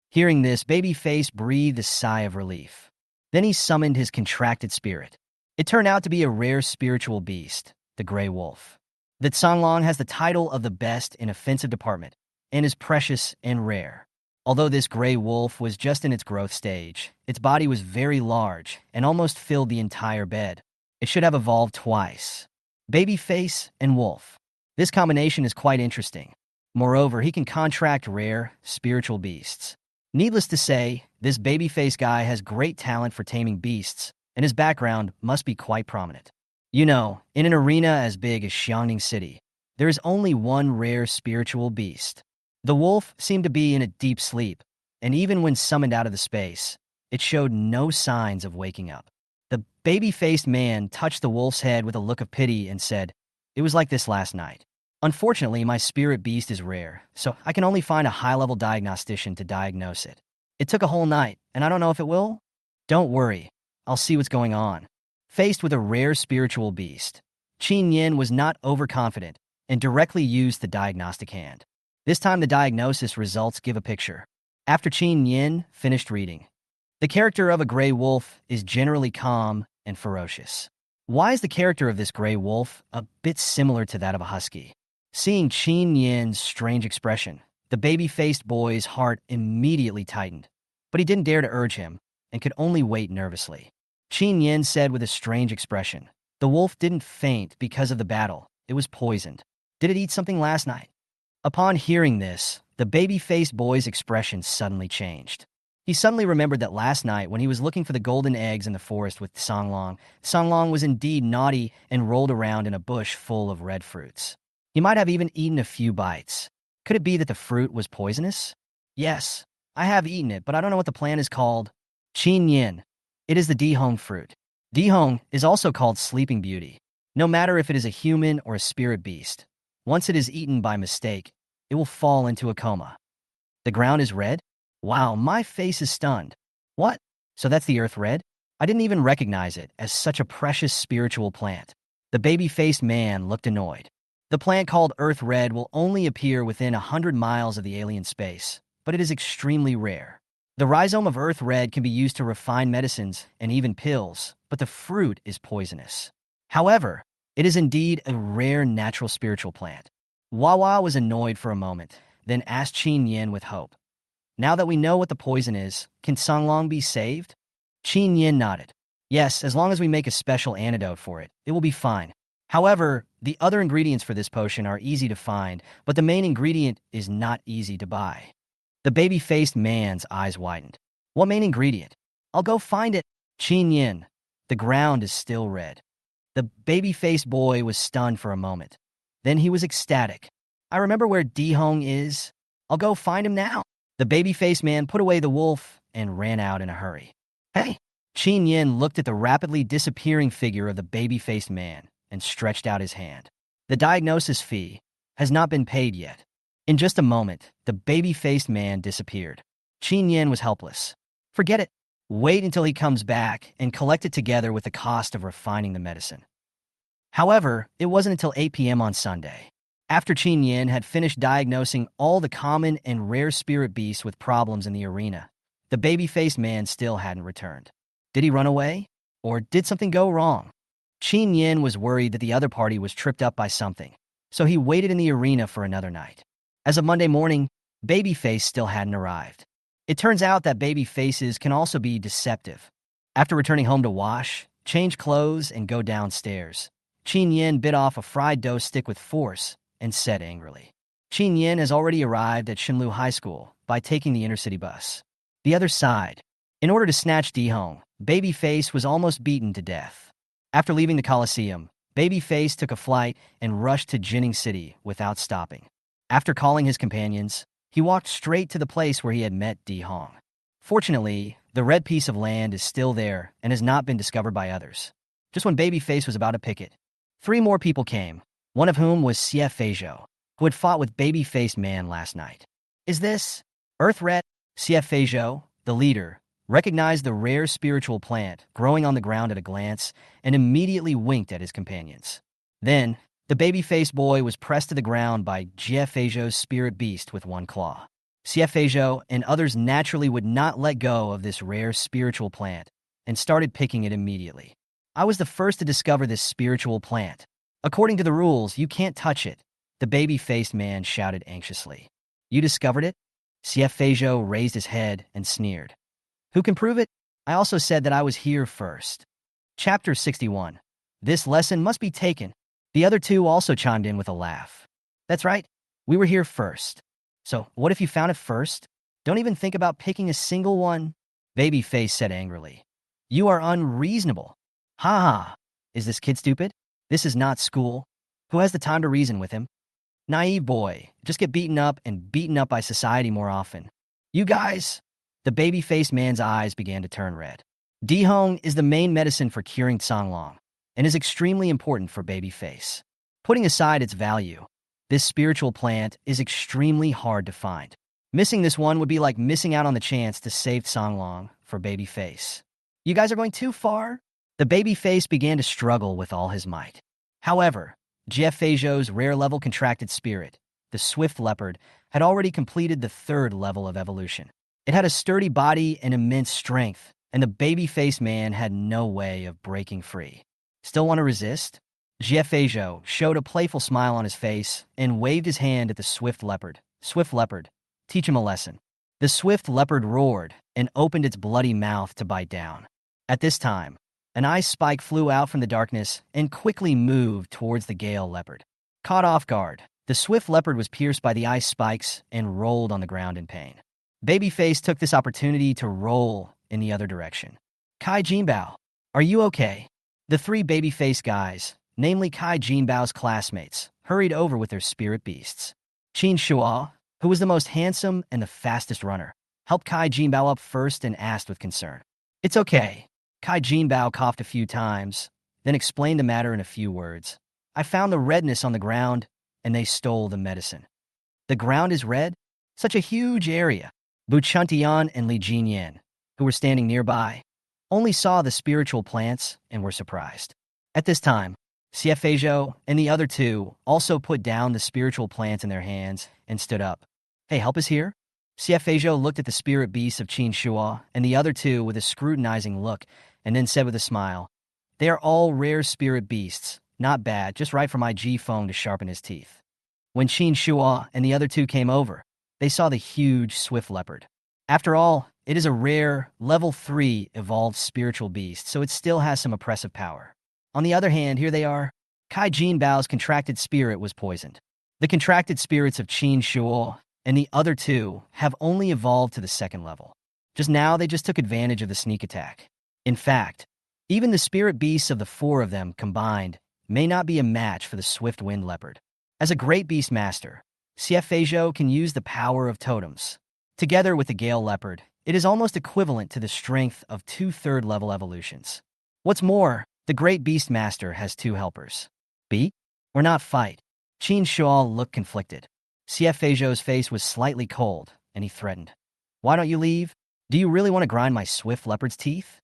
Hearing this, Babyface breathed a sigh of relief. Then he summoned his contracted spirit. It turned out to be a rare spiritual beast, the Grey Wolf. The Canlong has the title of the best in offensive department and is precious and rare. Although this Grey Wolf was just in its growth stage, its body was very large and almost filled the entire bed. It should have evolved twice. Babyface and Wolf. This combination is quite interesting. Moreover, he can contract rare, spiritual beasts. Needless to say, this babyface guy has great talent for taming beasts, and his background must be quite prominent. You know, in an arena as big as Xiangning City, there is only one rare spiritual beast. The wolf seemed to be in a deep sleep, and even when summoned out of the space, it showed no signs of waking up. The baby-faced man touched the wolf's head with a look of pity and said, It was like this last night. Unfortunately, my spirit beast is rare, so I can only find a high-level diagnostician to diagnose it. It took a whole night, and I don't know if it will. Don't worry, I'll see what's going on. Faced with a rare spiritual beast, Chen Yan was not overconfident and directly used the diagnostic hand. This time the diagnosis results give a picture. After Chen Yan finished reading, the character of a gray wolf is generally calm and ferocious. Why is the character of this gray wolf a bit similar to that of a husky? Seeing Chen Yan's strange expression, the baby-faced boy's heart immediately tightened, but he didn't dare to urge him and could only wait nervously. Chen Yan said with a strange expression, The wolf didn't faint because of the battle. It was poisoned. Did it eat something last night? Upon hearing this, the baby-faced boy's expression suddenly changed. He suddenly remembered that last night when he was looking for the golden eggs in the forest with Canlong, Canlong was indeed naughty and rolled around in a bush full of red fruits. He might have even eaten a few bites. Could it be that the fruit was poisonous? Yes, I have eaten it, but I don't know what the plant is called. Chen Yan. It is the Dihong fruit. Dihong is also called Sleeping Beauty. No matter if it is a human or a spirit beast, once it is eaten by mistake, it will fall into a coma. The ground is red? Wow, my face is stunned. What? So that's the earth red? I didn't even recognize it as such a precious spiritual plant. The baby-faced man looked annoyed. The plant called earth red will only appear within 100 miles of the alien space, but it is extremely rare. The rhizome of earth red can be used to refine medicines and even pills, but the fruit is poisonous. However, it is indeed a rare natural spiritual plant. Wawa was annoyed for a moment, then asked Chen Yan with hope. Now that we know what the poison is, can Songlong be saved? Chen Yan nodded. Yes, as long as we make a special antidote for it, it will be fine. However, the other ingredients for this potion are easy to find, but the main ingredient is not easy to buy. The baby-faced man's eyes widened. What main ingredient? I'll go find it. Chen Yan. The ground is still red. The baby-faced boy was stunned for a moment. Then he was ecstatic. I remember where Dihong is. I'll go find him now. The baby-faced man put away the wolf and ran out in a hurry. Hey! Chen Yan looked at the rapidly disappearing figure of the baby-faced man and stretched out his hand. The diagnosis fee has not been paid yet. In just a moment, the baby-faced man disappeared. Chen Yan was helpless. Forget it. Wait until he comes back and collect it together with the cost of refining the medicine. However, it wasn't until 8 p.m. on Sunday. After Chen Yan had finished diagnosing all the common and rare spirit beasts with problems in the arena, the baby-faced man still hadn't returned. Did he run away? Or did something go wrong? Chen Yan was worried that the other party was tripped up by something, so he waited in the arena for another night. As of Monday morning, Babyface still hadn't arrived. It turns out that baby faces can also be deceptive. After returning home to wash, change clothes, and go downstairs, Chen Yan bit off a fried dough stick with force and said angrily, Chen Yan has already arrived at Shinlu High School by taking the intercity bus. The other side. In order to snatch Dihong, Babyface was almost beaten to death. After leaving the Coliseum, Babyface took a flight and rushed to Jining City without stopping. After calling his companions, he walked straight to the place where he had met Dihong. Fortunately, the red piece of land is still there and has not been discovered by others. Just when Babyface was about to pick it, 3 more people came, one of whom was Xie Feizhou, who had fought with Baby-Faced Man last night. Is this Earth Red? Xie Feizhou, the leader, recognized the rare spiritual plant growing on the ground at a glance and immediately winked at his companions. Then, the baby-faced boy was pressed to the ground by Xie Feizhou's spirit beast with one claw. Xie Feizhou and others naturally would not let go of this rare spiritual plant and started picking it immediately. I was the first to discover this spiritual plant. According to the rules, you can't touch it, the baby-faced man shouted anxiously. You discovered it? Xie Feizhou raised his head and sneered. Who can prove it? I also said that I was here first. Chapter 61. This lesson must be taken. The other 2 also chimed in with a laugh. That's right. We were here first. So, what if you found it first? Don't even think about picking a single one. Babyface said angrily. You are unreasonable. Ha ha. Is this kid stupid? This is not school. Who has the time to reason with him? Naive boy. Just get beaten up and beaten up by society more often. You guys. The baby-faced man's eyes began to turn red. Dihong is the main medicine for curing Songlong and is extremely important for Babyface. Putting aside its value, this spiritual plant is extremely hard to find. Missing this one would be like missing out on the chance to save Songlong for Babyface. You guys are going too far? The Babyface began to struggle with all his might. However, Xie Feizhou's rare-level contracted spirit, the Swift Leopard, had already completed the 3rd level of evolution. It had a sturdy body and immense strength, and the baby-faced man had no way of breaking free. Still want to resist? Xie Feizhou showed a playful smile on his face and waved his hand at the Swift Leopard. Swift Leopard, teach him a lesson. The Swift Leopard roared and opened its bloody mouth to bite down. At this time, an ice spike flew out from the darkness and quickly moved towards the Gale Leopard. Caught off guard, the Swift Leopard was pierced by the ice spikes and rolled on the ground in pain. Babyface took this opportunity to roll in the other direction. Kai Jinbao, are you okay? The 3 babyface guys, namely Kai Jinbao's classmates, hurried over with their spirit beasts. Qin Shuo, who was the most handsome and the fastest runner, helped Kai Jinbao up first and asked with concern. It's okay. Kai Jinbao coughed a few times, then explained the matter in a few words. I found the redness on the ground, and they stole the medicine. The ground is red? Such a huge area. Chen Yan and Li Jinyan, who were standing nearby, only saw the spiritual plants and were surprised. At this time, Xiefei and the other two also put down the spiritual plants in their hands and stood up. Hey, help us here? Xiefei looked at the spirit beasts of Qin Shua and the other two with a scrutinizing look and then said with a smile, they are all rare spirit beasts, not bad, just right for my Ji-Feng to sharpen his teeth. When Qin Shua and the other two came over, they saw the huge swift leopard. After all, it is a rare, level 3 evolved spiritual beast, so it still has some oppressive power. On the other hand, here they are. Kai Jinbao's contracted spirit was poisoned. The contracted spirits of Qin Shua and the other two have only evolved to the 2nd level. Just now, they just took advantage of the sneak attack. In fact, even the spirit beasts of the 4 of them combined may not be a match for the swift wind leopard. As a great beast master, Xiefei can use the power of totems. Together with the gale leopard, it is almost equivalent to the strength of 2 3rd-level evolutions. What's more, the great beast master has 2 helpers. Beat or not fight? Qin Shua looked conflicted. Xiefei's face was slightly cold, and he threatened. Why don't you leave? Do you really want to grind my swift leopard's teeth?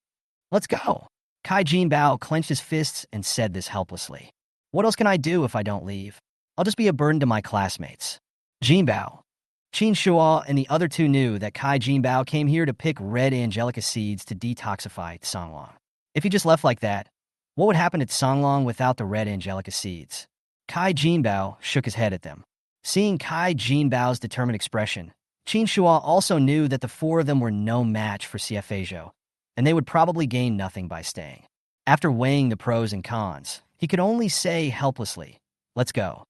Let's go. Kai Jinbao clenched his fists and said this helplessly. What else can I do if I don't leave? I'll just be a burden to my classmates. Jinbao. Qin Shua and the other two knew that Kai Jinbao came here to pick red angelica seeds to detoxify Songlong. If he just left like that, what would happen to Songlong without the red angelica seeds? Kai Jinbao shook his head at them. Seeing Kai Jinbao's determined expression, Qin Shua also knew that the 4 of them were no match for Xiefei, and they would probably gain nothing by staying. After weighing the pros and cons, he could only say helplessly, let's go.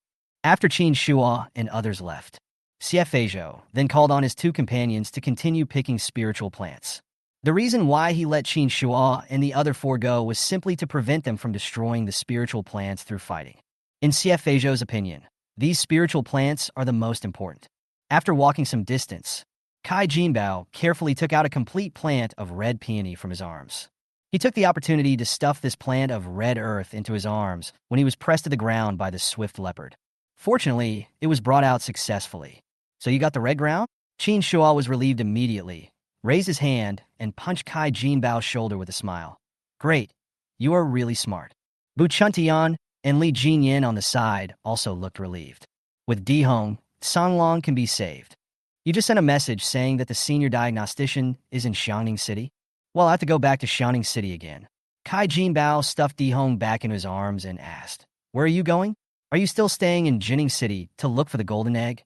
After Qin Shua and others left, Xiefei then called on his 2 companions to continue picking spiritual plants. The reason why he let Qin Shua and the other 4 go was simply to prevent them from destroying the spiritual plants through fighting. In Xiefei's opinion, these spiritual plants are the most important. After walking some distance, Kai Jinbao carefully took out a complete plant of red peony from his arms. He took the opportunity to stuff this plant of red earth into his arms when he was pressed to the ground by the swift leopard. Fortunately, it was brought out successfully. So you got the red ground? Qin Shua was relieved immediately, raised his hand, and punched Kai Jinbao's shoulder with a smile. Great, you are really smart. Chen Yan and Li Jinyan on the side also looked relieved. With Dihong, Songlong can be saved. You just sent a message saying that the senior diagnostician is in Xiangning City? Well, I have to go back to Xiangning City again. Kai Jinbao stuffed Dihong back in his arms and asked, where are you going? Are you still staying in Jining City to look for the golden egg?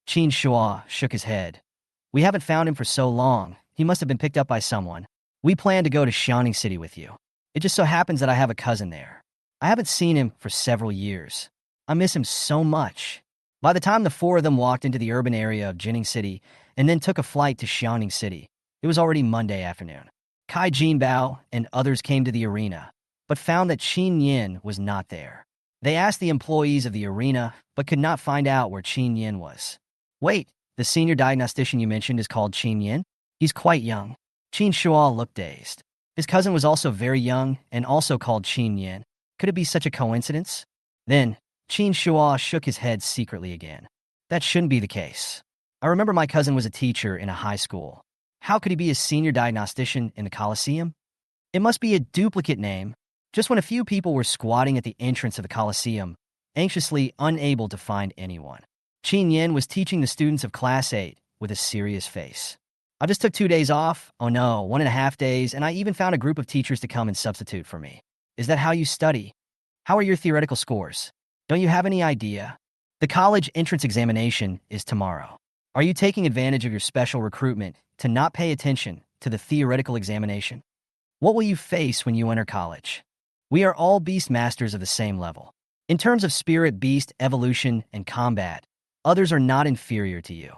Qin Shua shook his head. We haven't found him for so long. He must have been picked up by someone. We plan to go to Xiangning City with you. It just so happens that I have a cousin there. I haven't seen him for several years. I miss him so much. By the time the 4 of them walked into the urban area of Jining City and then took a flight to Xiangning City, it was already Monday afternoon. Kai Jinbao and others came to the arena, but found that Chen Yan was not there. They asked the employees of the arena, but could not find out where Chen Yan was. Wait, the senior diagnostician you mentioned is called Chen Yan? He's quite young. Qin Shua looked dazed. His cousin was also very young and also called Chen Yan. Could it be such a coincidence? Then, Qin Shua shook his head secretly again. That shouldn't be the case. I remember my cousin was a teacher in a high school. How could he be a senior diagnostician in the Coliseum? It must be a duplicate name. Just when a few people were squatting at the entrance of the Coliseum, anxiously unable to find anyone, Chen Yan was teaching the students of Class 8 with a serious face. I just took 2 days off. Oh no, 1.5 days, and I even found a group of teachers to come and substitute for me. Is that how you study? How are your theoretical scores? Don't you have any idea? The college entrance examination is tomorrow. Are you taking advantage of your special recruitment to not pay attention to the theoretical examination? What will you face when you enter college? We are all beast masters of the same level. In terms of spirit, beast, evolution, and combat, others are not inferior to you.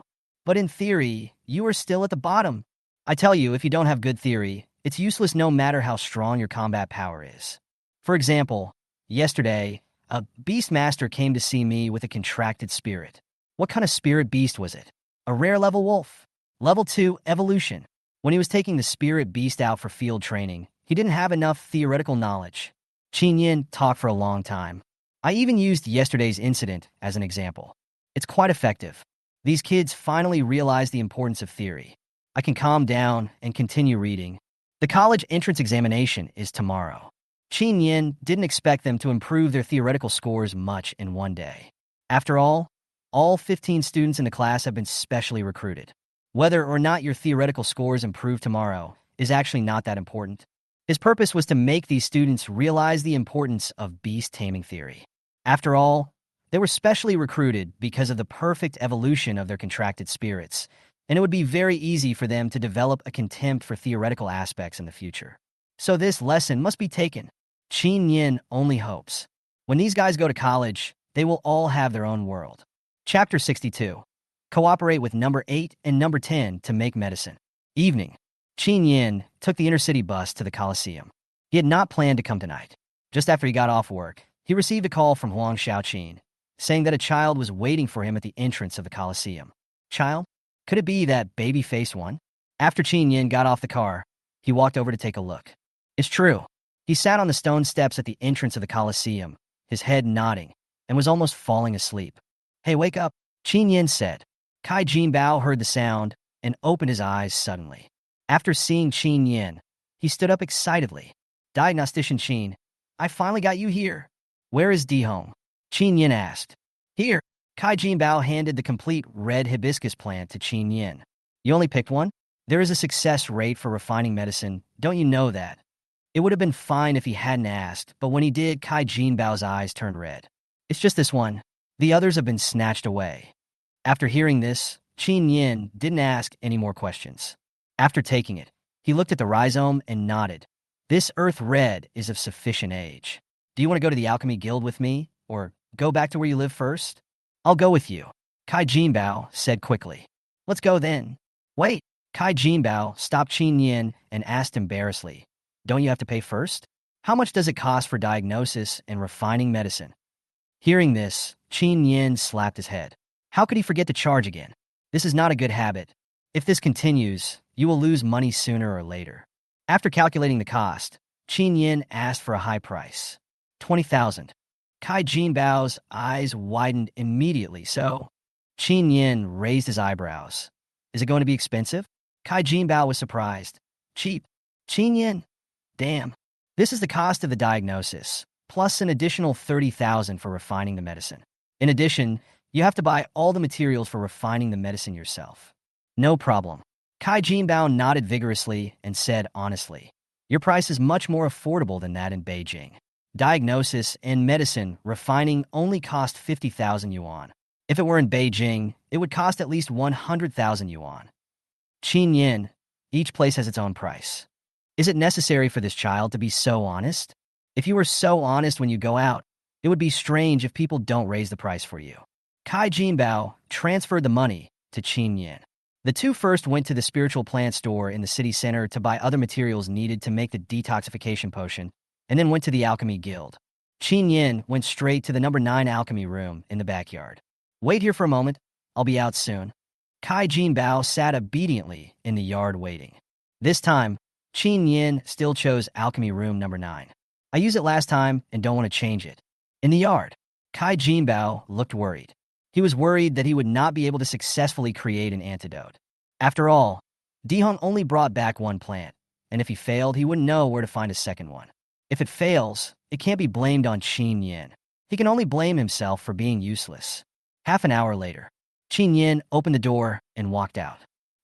But in theory, you are still at the bottom. I tell you, if you don't have good theory, it's useless no matter how strong your combat power is. For example, yesterday, a beast master came to see me with a contracted spirit. What kind of spirit beast was it? A rare level wolf. Level 2 evolution. When he was taking the spirit beast out for field training, He didn't have enough theoretical knowledge. Chen Yan talked for a long time. I even used yesterday's incident as an example. It's quite effective. These kids finally realize the importance of theory. I can calm down and continue reading. The college entrance examination is tomorrow. Chen Yan didn't expect them to improve their theoretical scores much in one day. After all 15 students in the class have been specially recruited. Whether or not your theoretical scores improve tomorrow is actually not that important. His purpose was to make these students realize the importance of beast taming theory. After all, they were specially recruited because of the perfect evolution of their contracted spirits, and it would be very easy for them to develop a contempt for theoretical aspects in the future. So this lesson must be taken. Chen Yan only hopes. When these guys go to college, they will all have their own world. Chapter 62. Cooperate with number 8 and number 10 to make medicine. Evening. Chen Yan took the intercity bus to the Coliseum. He had not planned to come tonight. Just after he got off work, he received a call from Huang Xiaoqin, saying that a child was waiting for him at the entrance of the Coliseum. Child? Could it be that baby-faced one? After Chen Yan got off the car, he walked over to take a look. It's true. He sat on the stone steps at the entrance of the Coliseum, his head nodding, and was almost falling asleep. Hey, wake up, Chen Yan said. Kai Jinbao heard the sound and opened his eyes suddenly. After seeing Chen Yan, he stood up excitedly. Diagnostician Chen, I finally got you here. Where is Dihong? Chen Yan asked. Here. Kai Jinbao handed the complete red hibiscus plant to Chen Yan. You only picked one? There is a success rate for refining medicine, don't you know that? It would have been fine if he hadn't asked, but when he did, Kai Jinbao's eyes turned red. It's just this one. The others have been snatched away. After hearing this, Chen Yan didn't ask any more questions. After taking it, he looked at the rhizome and nodded. This earth red is of sufficient age. Do you want to go to the alchemy guild with me, or go back to where you live first? I'll go with you, Kai Jinbao said quickly. Let's go then. Wait, Kai Jinbao stopped Chen Yan and asked embarrassedly. Don't you have to pay first? How much does it cost for diagnosis and refining medicine? Hearing this, Chen Yan slapped his head. How could he forget to charge again? This is not a good habit. If this continues, you will lose money sooner or later. After calculating the cost, Chen Yan asked for a high price. 20,000. Kai Jinbao's eyes widened immediately, so Chen Yan raised his eyebrows. Is it going to be expensive? Kai Jinbao was surprised. Cheap. Chen Yan? Damn. This is the cost of the diagnosis, plus an additional 30,000 for refining the medicine. In addition, you have to buy all the materials for refining the medicine yourself. No problem. Kai Jinbao nodded vigorously and said honestly, your price is much more affordable than that in Beijing. Diagnosis and medicine refining only cost 50,000 yuan. If it were in Beijing, it would cost at least 100,000 yuan. Chen Yan, each place has its own price. Is it necessary for this child to be so honest? If you were so honest when you go out, it would be strange if people don't raise the price for you. Kai Jinbao transferred the money to Chen Yan. The two first went to the spiritual plant store in the city center to buy other materials needed to make the detoxification potion, and then went to the alchemy guild. Chen Yan went straight to the number 9 alchemy room in the backyard. Wait here for a moment. I'll be out soon. Kai Jinbao sat obediently in the yard waiting. This time, Chen Yan still chose alchemy room number 9. I used it last time and don't want to change it. In the yard, Kai Jinbao looked worried. He was worried that he would not be able to successfully create an antidote. After all, Dihong only brought back one plant, and if he failed, he wouldn't know where to find a second one. If it fails, it can't be blamed on Chen Yan. He can only blame himself for being useless. Half an hour later, Chen Yan opened the door and walked out.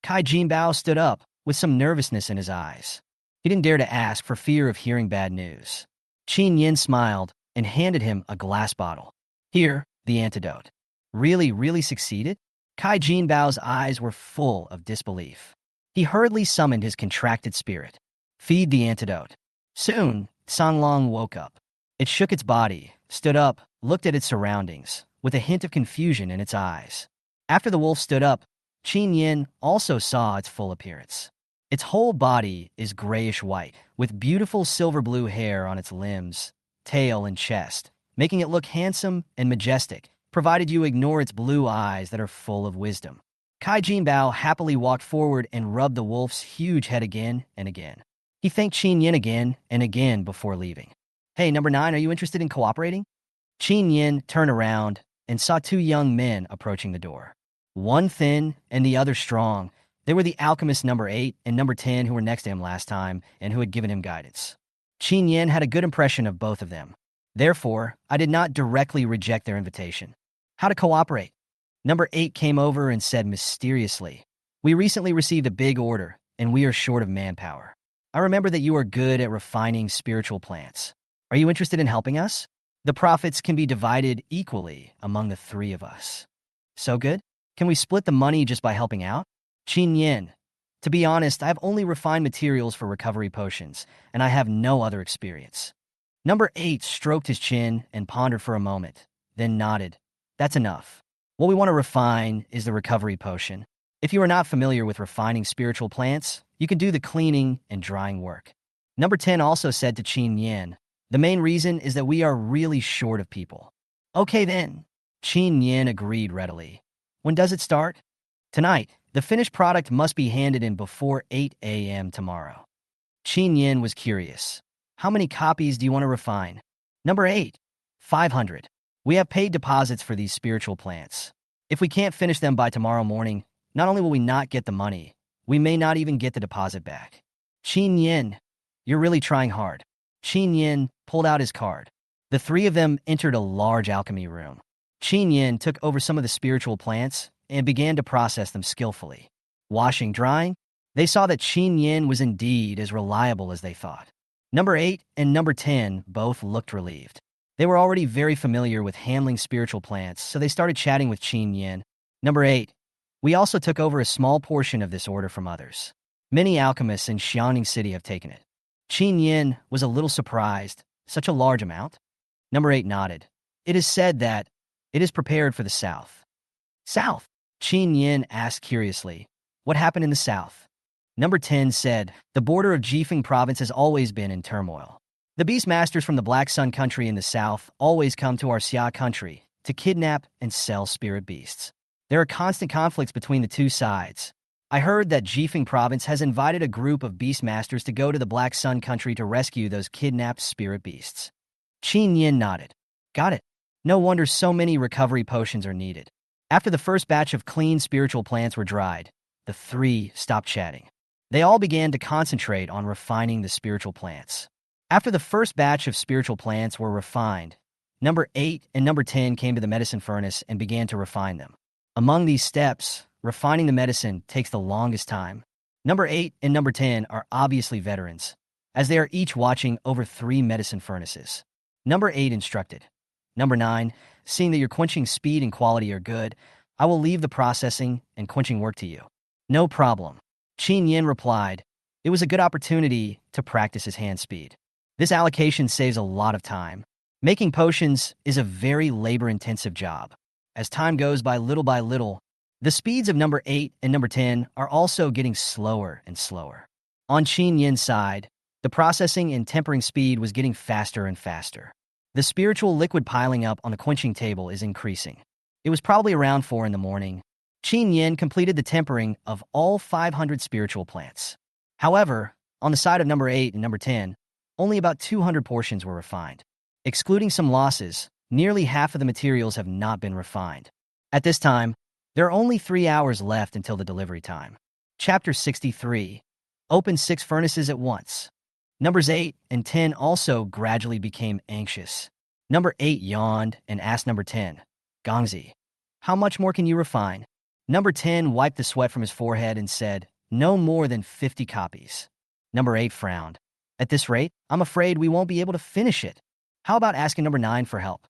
Kai Jinbao stood up with some nervousness in his eyes. He didn't dare to ask for fear of hearing bad news. Chen Yan smiled and handed him a glass bottle. Here, the antidote. Really succeeded? Kai Jinbao's eyes were full of disbelief. He hurriedly summoned his contracted spirit. Feed the antidote. Soon, Sanlong woke up. It shook its body, stood up, looked at its surroundings, with a hint of confusion in its eyes. After the wolf stood up, Chen Yan also saw its full appearance. Its whole body is grayish-white, with beautiful silver-blue hair on its limbs, tail, and chest, making it look handsome and majestic, provided you ignore its blue eyes that are full of wisdom. Kai Jinbao happily walked forward and rubbed the wolf's huge head again and again. He thanked Chen Yan again and again before leaving. Hey, number 9, are you interested in cooperating? Chen Yan turned around and saw two young men approaching the door. One thin and the other strong. They were the alchemist number 8 and number 10 who were next to him last time and who had given him guidance. Chen Yan had a good impression of both of them. Therefore, I did not directly reject their invitation. How to cooperate? Number 8 came over and said mysteriously, "We recently received a big order, and we are short of manpower. I remember that you are good at refining spiritual plants. Are you interested in helping us? The profits can be divided equally among the 3 of us." So good? Can we split the money just by helping out? Chen Yan, to be honest, I have only refined materials for recovery potions, and I have no other experience. Number 8 stroked his chin and pondered for a moment, then nodded. That's enough. What we want to refine is the recovery potion. If you are not familiar with refining spiritual plants, you can do the cleaning and drying work. Number 10 also said to Chen Yan, the main reason is that we are really short of people. Okay then. Chen Yan agreed readily. When does it start? Tonight. The finished product must be handed in before 8 a.m. tomorrow. Chen Yan was curious. How many copies do you want to refine? Number 8. 500. We have paid deposits for these spiritual plants. If we can't finish them by tomorrow morning, not only will we not get the money, we may not even get the deposit back. Chen Yan, you're really trying hard. Chen Yan pulled out his card. The 3 of them entered a large alchemy room. Chen Yan took over some of the spiritual plants and began to process them skillfully. Washing, drying, they saw that Chen Yan was indeed as reliable as they thought. Number 8 and number 10 both looked relieved. They were already very familiar with handling spiritual plants, so they started chatting with Chen Yan. Number 8, we also took over a small portion of this order from others. Many alchemists in Xiangning City have taken it. Chen Yan was a little surprised. Such a large amount? Number 8 nodded. It is said that it is prepared for the south. South? Chen Yan asked curiously. What happened in the south? Number 10 said, the border of Jifeng province has always been in turmoil. The beastmasters from the Black Sun country in the south always come to our Xia country to kidnap and sell spirit beasts. There are constant conflicts between the two sides. I heard that Jifeng province has invited a group of beastmasters to go to the Black Sun country to rescue those kidnapped spirit beasts. Chen Yan nodded. Got it. No wonder so many recovery potions are needed. After the first batch of clean spiritual plants were dried, the 3 stopped chatting. They all began to concentrate on refining the spiritual plants. After the first batch of spiritual plants were refined, number 8 and number 10 came to the medicine furnace and began to refine them. Among these steps, refining the medicine takes the longest time. Number 8 and number 10 are obviously veterans, as they are each watching over 3 medicine furnaces. Number 8 instructed. Number 9, seeing that your quenching speed and quality are good, I will leave the processing and quenching work to you. No problem. Chen Yan replied. It was a good opportunity to practice his hand speed. This allocation saves a lot of time. Making potions is a very labor-intensive job. As time goes by little, the speeds of number 8 and number 10 are also getting slower and slower. On Chen Yan's side, the processing and tempering speed was getting faster and faster. The spiritual liquid piling up on the quenching table is increasing. It was probably around 4 in the morning. Chen Yan completed the tempering of all 500 spiritual plants. However, on the side of number 8 and number 10, only about 200 portions were refined. Excluding some losses, nearly half of the materials have not been refined. At this time, there are only 3 hours left until the delivery time. Chapter 63. Open 6 furnaces at once. Numbers 8 and 10 also gradually became anxious. Number 8 yawned and asked number 10, Gongzi, how much more can you refine? Number 10 wiped the sweat from his forehead and said, no more than 50 copies. Number 8 frowned. At this rate, I'm afraid we won't be able to finish it. How about asking number 9 for help?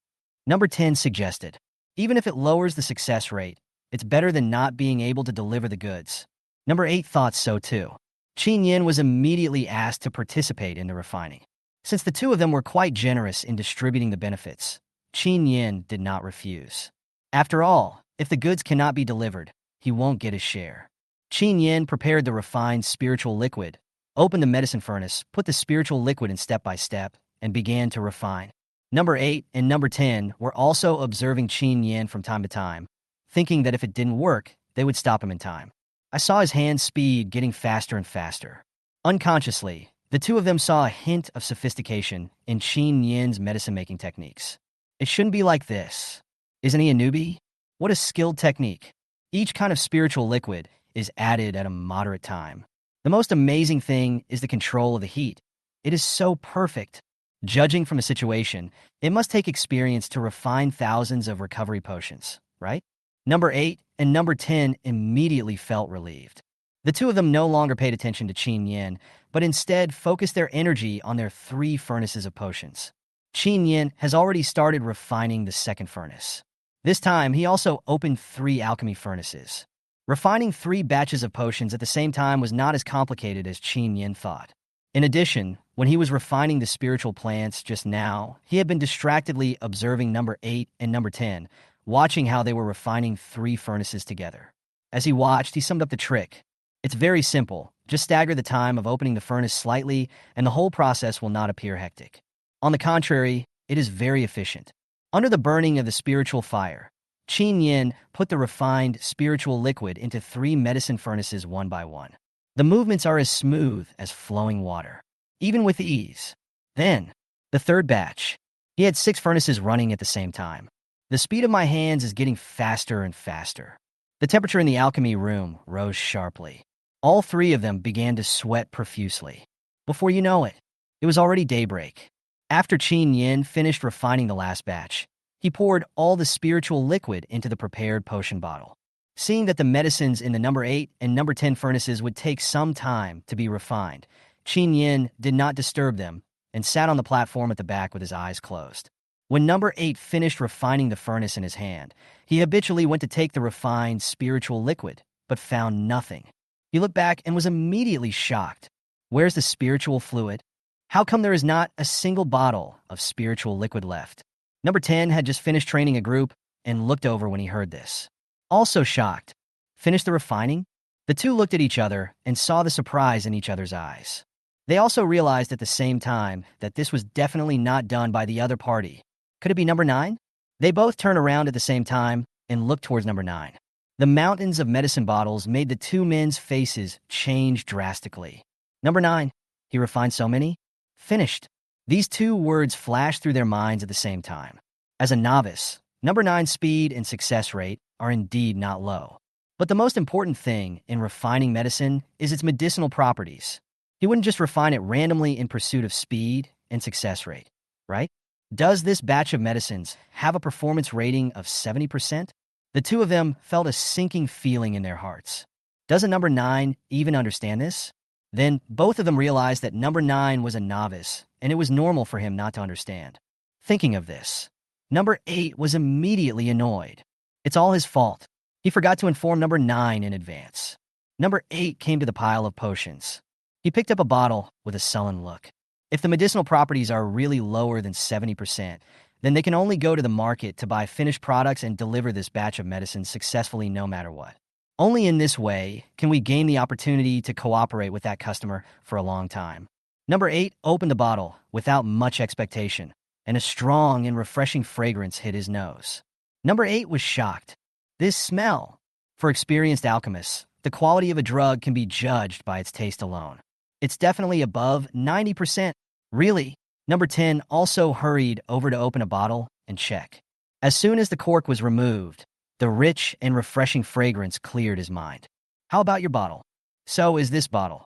Number 10 suggested, even if it lowers the success rate, it's better than not being able to deliver the goods. Number 8 thought so too. Chen Yan was immediately asked to participate in the refining. Since the 2 of them were quite generous in distributing the benefits, Chen Yan did not refuse. After all, if the goods cannot be delivered, he won't get his share. Chen Yan prepared the refined spiritual liquid, opened the medicine furnace, put the spiritual liquid in step by step, and began to refine. Number 8 and number 10 were also observing Chen Yan from time to time, thinking that if it didn't work, they would stop him in time. I saw his hand speed getting faster and faster. Unconsciously, The two of them saw a hint of sophistication in Chen Yan's medicine-making techniques. It shouldn't be like this. Isn't he a newbie? What a skilled technique. Each kind of spiritual liquid is added at a moderate time. The most amazing thing is the control of the heat. It is so perfect. Judging from a situation, it must take experience to refine thousands of recovery potions, right? Number 8 and number 10 immediately felt relieved. The two of them no longer paid attention to Chen Yan, but instead focused their energy on their 3 furnaces of potions. Chen Yan has already started refining the second furnace. This time, he also opened 3 alchemy furnaces. Refining 3 batches of potions at the same time was not as complicated as Chen Yan thought. In addition, when he was refining the spiritual plants just now, he had been distractedly observing number 8 and number 10, watching how they were refining 3 furnaces together. As he watched, he summed up the trick. It's very simple. Just stagger the time of opening the furnace slightly, and the whole process will not appear hectic. On the contrary, it is very efficient. Under the burning of the spiritual fire, Chen Yan put the refined spiritual liquid into 3 medicine furnaces one by one. The movements are as smooth as flowing water, even with ease. Then, the third batch. He had 6 furnaces running at the same time. The speed of my hands is getting faster and faster. The temperature in the alchemy room rose sharply. All 3 of them began to sweat profusely. Before you know it was already daybreak. After Chen Yan finished refining the last batch, he poured all the spiritual liquid into the prepared potion bottle. Seeing that the medicines in the number 8 and number 10 furnaces would take some time to be refined, Chen Yan did not disturb them and sat on the platform at the back with his eyes closed. When number 8 finished refining the furnace in his hand, he habitually went to take the refined spiritual liquid, but found nothing. He looked back and was immediately shocked. Where's the spiritual fluid? How come there is not a single bottle of spiritual liquid left? Number 10 had just finished training a group and looked over when he heard this. Also shocked. Finished the refining? The two looked at each other and saw the surprise in each other's eyes. They also realized at the same time that this was definitely not done by the other party. Could it be number 9? They both turned around at the same time and looked towards number 9. The mountains of medicine bottles made the two men's faces change drastically. Number 9. He refined so many? Finished. These 2 words flashed through their minds at the same time. As a novice, number 9's speed and success rate are indeed not low. But the most important thing in refining medicine is its medicinal properties. He wouldn't just refine it randomly in pursuit of speed and success rate, right? Does this batch of medicines have a performance rating of 70%? The two of them felt a sinking feeling in their hearts. Doesn't number 9 even understand this? Then both of them realized that number 9 was a novice, and it was normal for him not to understand. Thinking of this, number 8 was immediately annoyed. It's all his fault. He forgot to inform number 9 in advance. Number 8 came to the pile of potions. He picked up a bottle with a sullen look. If the medicinal properties are really lower than 70%, then they can only go to the market to buy finished products and deliver this batch of medicine successfully no matter what. Only in this way can we gain the opportunity to cooperate with that customer for a long time. Number 8 opened the bottle without much expectation, and a strong and refreshing fragrance hit his nose. Number 8 was shocked. This smell. For experienced alchemists, the quality of a drug can be judged by its taste alone. It's definitely above 90%. Really? Number 10 also hurried over to open a bottle and check. As soon as the cork was removed, the rich and refreshing fragrance cleared his mind. How about your bottle? So is this bottle.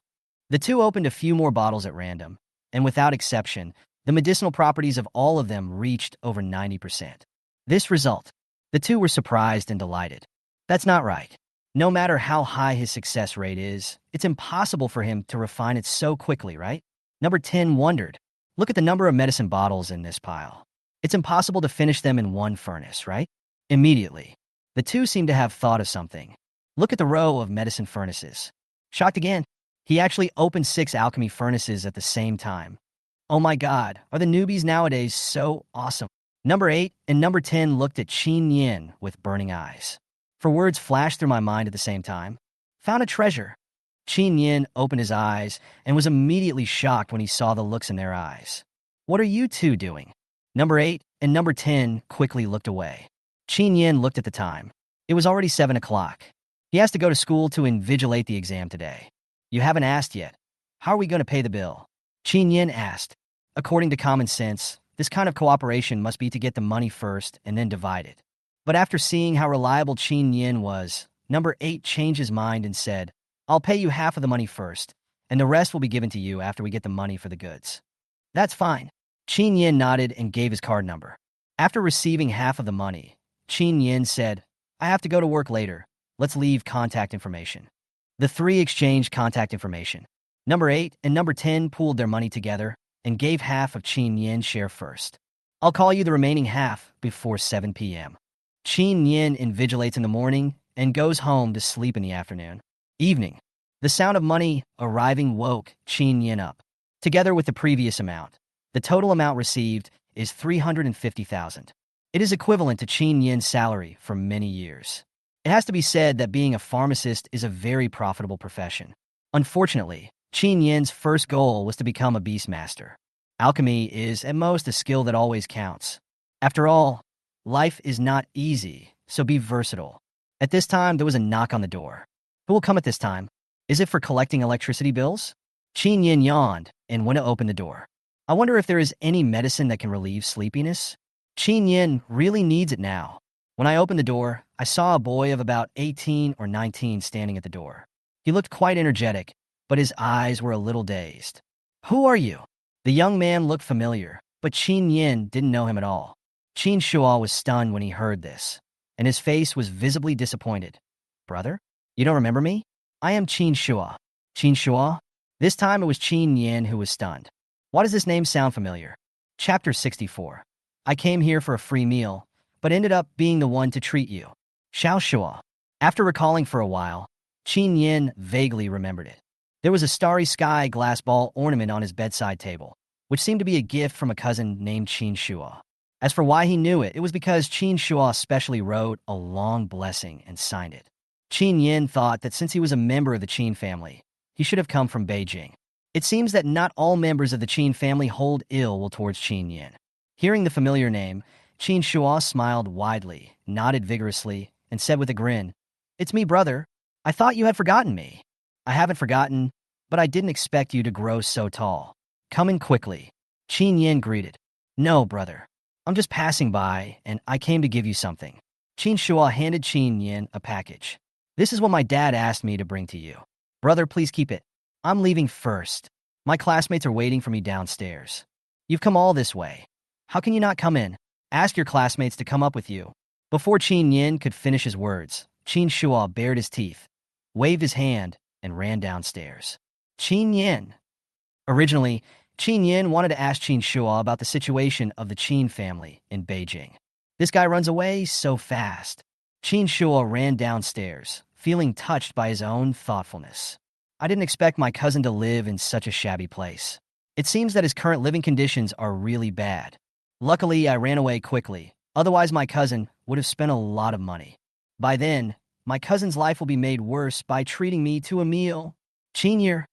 The two opened a few more bottles at random, and without exception, the medicinal properties of all of them reached over 90%. This result, the two were surprised and delighted. That's not right. No matter how high his success rate is, it's impossible for him to refine it so quickly, right? Number 10 wondered. Look at the number of medicine bottles in this pile. It's impossible to finish them in one furnace, right? Immediately, the two seemed to have thought of something. Look at the row of medicine furnaces. Shocked again, he actually opened 6 alchemy furnaces at the same time. Oh my God, are the newbies nowadays so awesome? Number 8 and number 10 looked at Chen Yan with burning eyes. For words flashed through my mind at the same time. Found a treasure. Chen Yan opened his eyes and was immediately shocked when he saw the looks in their eyes. What are you two doing? Number 8 and number 10 quickly looked away. Chen Yan looked at the time. It was already 7 o'clock. He has to go to school to invigilate the exam today. You haven't asked yet. How are we going to pay the bill? Chen Yan asked. According to common sense, this kind of cooperation must be to get the money first and then divide it. But after seeing how reliable Chen Yan was, number 8 changed his mind and said, I'll pay you half of the money first, and the rest will be given to you after we get the money for the goods. That's fine. Chen Yan nodded and gave his card number. After receiving half of the money, Chen Yan said, I have to go to work later. Let's leave contact information. The three exchanged contact information. Number 8 and number 10 pooled their money together and gave half of Chen Yan's share first. I'll call you the remaining half before 7 p.m. Chen Yan invigilates in the morning and goes home to sleep in the afternoon. Evening. The sound of money arriving woke Chen Yan up. Together with the previous amount, the total amount received is 350,000. It is equivalent to Chen Yan's salary for many years. It has to be said that being a pharmacist is a very profitable profession. Unfortunately, Chen Yan's first goal was to become a beastmaster. Alchemy is, at most, a skill that always counts. After all, life is not easy, so be versatile. At this time, there was a knock on the door. Who will come at this time? Is it for collecting electricity bills? Chen Yan yawned and went to open the door. I wonder if there is any medicine that can relieve sleepiness? Chen Yan really needs it now. When I opened the door, I saw a boy of about 18 or 19 standing at the door. He looked quite energetic, but his eyes were a little dazed. Who are you? The young man looked familiar, but Chen Yan didn't know him at all. Chen Shua was stunned when he heard this, and his face was visibly disappointed. Brother? You don't remember me? I am Chen Shua. Chen Shua? This time it was Chen Yan who was stunned. Why does this name sound familiar? Chapter 64. I came here for a free meal, but ended up being the one to treat you. Xiao Shua. After recalling for a while, Chen Yan vaguely remembered it. There was a starry sky glass ball ornament on his bedside table, which seemed to be a gift from a cousin named Chen Shua. As for why he knew it, it was because Chen Shua specially wrote a long blessing and signed it. Chen Yan thought that since he was a member of the Qin family, he should have come from Beijing. It seems that not all members of the Qin family hold ill will towards Chen Yan. Hearing the familiar name, Chen Shua smiled widely, nodded vigorously, and said with a grin, It's me, brother. I thought you had forgotten me. I haven't forgotten, but I didn't expect you to grow so tall. Come in quickly. Chen Yan greeted. No, brother. I'm just passing by, and I came to give you something. Chen Shua handed Chen Yan a package. This is what my dad asked me to bring to you. Brother, please keep it. I'm leaving first. My classmates are waiting for me downstairs. You've come all this way. How can you not come in? Ask your classmates to come up with you. Before Chen Yan could finish his words, Chen Shua bared his teeth, waved his hand, and ran downstairs. Chen Yan. Originally, Chen Yan wanted to ask Chen Shua about the situation of the Qin family in Beijing. This guy runs away so fast. Chen Shua ran downstairs, feeling touched by his own thoughtfulness. I didn't expect my cousin to live in such a shabby place. It seems that his current living conditions are really bad. Luckily, I ran away quickly. Otherwise, my cousin would have spent a lot of money. By then, my cousin's life will be made worse by treating me to a meal. Chen Year.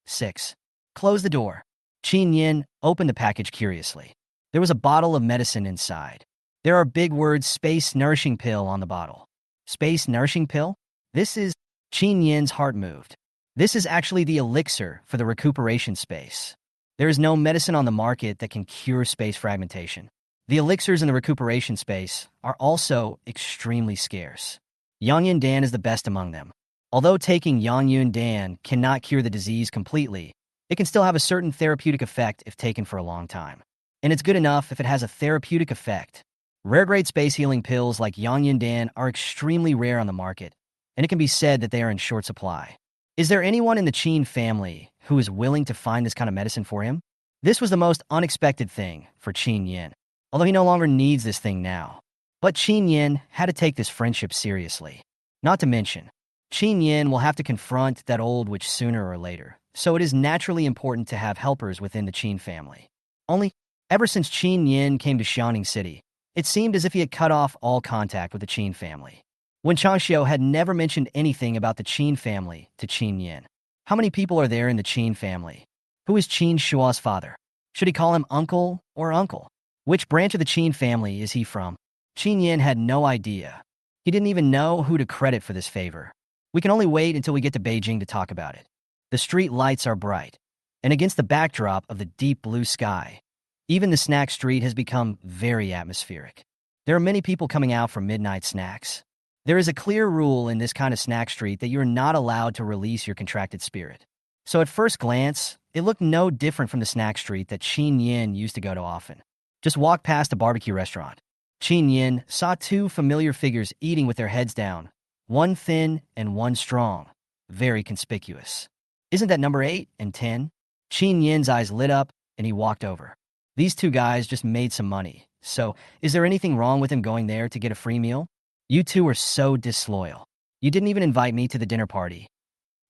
6. Close the door. Chen Yan opened the package curiously. There was a bottle of medicine inside. There are big words Space Nourishing Pill on the bottle. Space Nourishing Pill? This is... Chen Yan's heart moved. This is actually the elixir for the recuperation space. There is no medicine on the market that can cure space fragmentation. The elixirs in the recuperation space are also extremely scarce. Yangyun Dan is the best among them. Although taking Yangyun Dan cannot cure the disease completely, it can still have a certain therapeutic effect if taken for a long time. And it's good enough if it has a therapeutic effect. Rare-grade space healing pills like Yangyun Dan are extremely rare on the market, and it can be said that they are in short supply. Is there anyone in the Qin family who is willing to find this kind of medicine for him? This was the most unexpected thing for Chen Yan, although he no longer needs this thing now. But Chen Yan had to take this friendship seriously. Not to mention, Chen Yan will have to confront that old witch sooner or later, so it is naturally important to have helpers within the Qin family. Only, ever since Chen Yan came to Xianing City, it seemed as if he had cut off all contact with the Qin family. Wen Changxiu had never mentioned anything about the Qin family to Chen Yan. How many people are there in the Qin family? Who is Chen Shua's father? Should he call him uncle or uncle? Which branch of the Qin family is he from? Chen Yan had no idea. He didn't even know who to credit for this favor. We can only wait until we get to Beijing to talk about it. The street lights are bright. And against the backdrop of the deep blue sky, even the snack street has become very atmospheric. There are many people coming out for midnight snacks. There is a clear rule in this kind of snack street that you're not allowed to release your contracted spirit. So at first glance, it looked no different from the snack street that Chen Yan used to go to often. Just walk past a barbecue restaurant. Chen Yan saw two familiar figures eating with their heads down, one thin and one strong, very conspicuous. Isn't that number 8 and 10? Chen Yan's eyes lit up and he walked over. These two guys just made some money, so is there anything wrong with him going there to get a free meal? You two are so disloyal. You didn't even invite me to the dinner party.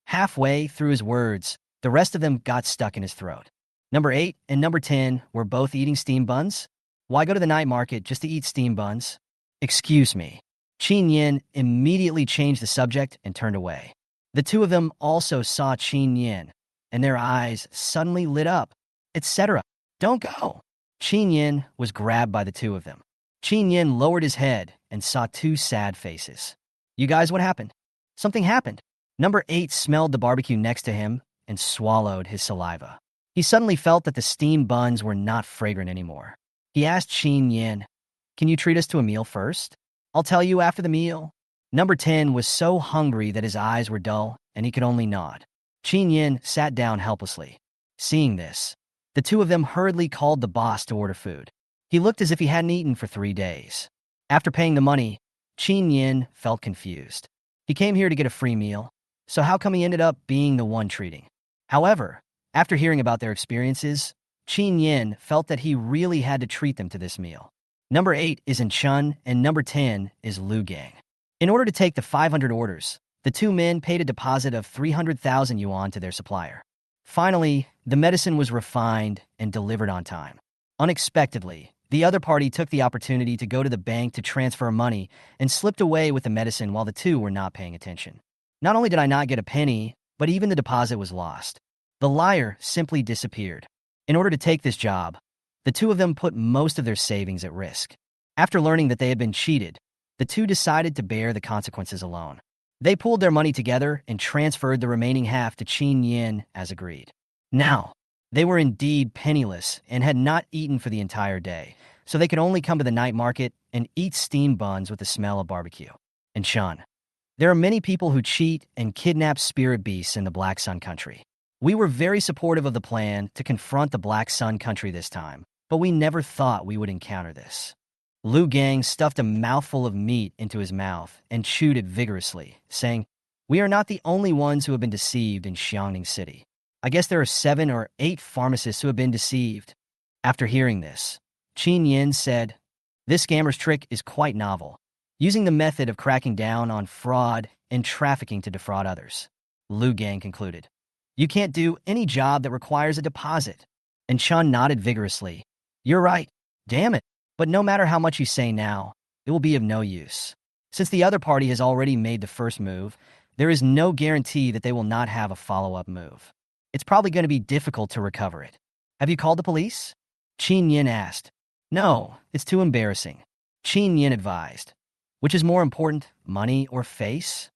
Halfway through his words, the rest of them got stuck in his throat. Number 8 and number 10 were both eating steam buns? Why go to the night market just to eat steam buns? Excuse me. Chen Yan immediately changed the subject and turned away. The two of them also saw Chen Yan, and their eyes suddenly lit up, etc. Don't go. Chen Yan was grabbed by the two of them. Chen Yan lowered his head and saw two sad faces. You guys, what happened? Something happened. Number 8 smelled the barbecue next to him and swallowed his saliva. He suddenly felt that the steamed buns were not fragrant anymore. He asked Chen Yan, "Can you treat us to a meal first? I'll tell you after the meal." Number 10 was so hungry that his eyes were dull and he could only nod. Chen Yan sat down helplessly. Seeing this, the two of them hurriedly called the boss to order food. He looked as if he hadn't eaten for 3 days. After paying the money, Chen Yan felt confused. He came here to get a free meal, so how come he ended up being the one treating? However, after hearing about their experiences, Chen Yan felt that he really had to treat them to this meal. Number 8 is in Chun, and number 10 is Lu Gang. In order to take the 500 orders, the two men paid a deposit of 300,000 yuan to their supplier. Finally, the medicine was refined and delivered on time. Unexpectedly, the other party took the opportunity to go to the bank to transfer money and slipped away with the medicine while the two were not paying attention. Not only did I not get a penny, but even the deposit was lost. The liar simply disappeared. In order to take this job, the two of them put most of their savings at risk. After learning that they had been cheated, the two decided to bear the consequences alone. They pooled their money together and transferred the remaining half to Chen Yan as agreed. Now, they were indeed penniless and had not eaten for the entire day, so they could only come to the night market and eat steamed buns with the smell of barbecue. And Sean, there are many people who cheat and kidnap spirit beasts in the Black Sun Country. We were very supportive of the plan to confront the Black Sun Country this time, but we never thought we would encounter this. Lu Gang stuffed a mouthful of meat into his mouth and chewed it vigorously, saying, "We are not the only ones who have been deceived in Xiangning City. I guess there are 7 or 8 pharmacists who have been deceived." After hearing this, Chen Yan said, "This scammer's trick is quite novel, using the method of cracking down on fraud and trafficking to defraud others." Lu Gang concluded, "You can't do any job that requires a deposit." And Chun nodded vigorously. "You're right. Damn it. But no matter how much you say now, it will be of no use. Since the other party has already made the first move, there is no guarantee that they will not have a follow-up move. It's probably going to be difficult to recover it. Have you called the police?" Chen Yan asked. "No, it's too embarrassing." Chen Yan advised. "Which is more important, money or face?"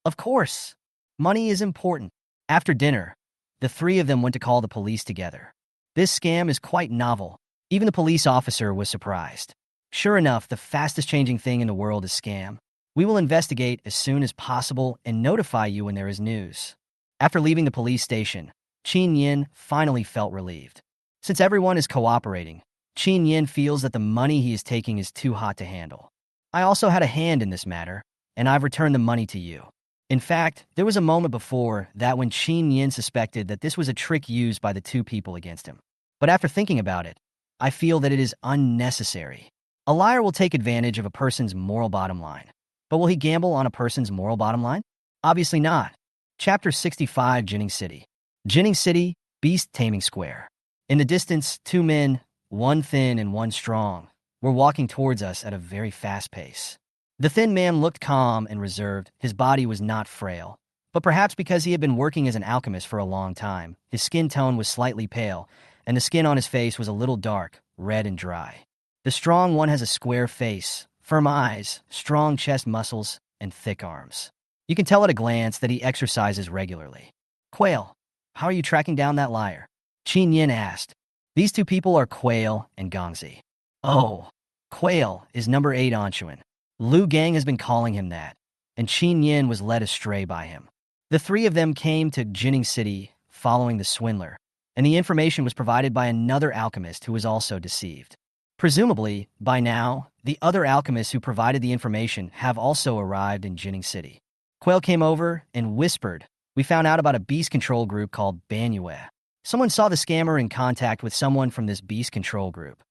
"Of course. Money is important." After dinner, the three of them went to call the police together. This scam is quite novel. Even the police officer was surprised. Sure enough, the fastest changing thing in the world is scam. We will investigate as soon as possible and notify you when there is news. After leaving the police station, Chen Yan finally felt relieved. Since everyone is cooperating, Chen Yan feels that the money he is taking is too hot to handle. "I also had a hand in this matter, and I've returned the money to you." In fact, there was a moment before that when Chen Yan suspected that this was a trick used by the two people against him. But after thinking about it, I feel that it is unnecessary. A liar will take advantage of a person's moral bottom line. But will he gamble on a person's moral bottom line? Obviously not. Chapter 65, Jinning City. Jinning City, Beast Taming Square. In the distance, 2 men, one thin and one strong, were walking towards us at a very fast pace. The thin man looked calm and reserved. His body was not frail, but perhaps because he had been working as an alchemist for a long time, his skin tone was slightly pale, and the skin on his face was a little dark, red and dry. The strong one has a square face, firm eyes, strong chest muscles, and thick arms. You can tell at a glance that he exercises regularly. "Quail, how are you tracking down that liar?" Chen Yan asked. These two people are Quail and Gongzi. Oh, Quail is number 8 Anchuan. Lu Gang has been calling him that, and Chen Yan was led astray by him. The three of them came to Jining City following the swindler, and the information was provided by another alchemist who was also deceived. Presumably, by now, the other alchemists who provided the information have also arrived in Jining City. Quail came over and whispered, "We found out about a beast control group called manhwa. Someone saw the scammer in contact with someone from this beast control group.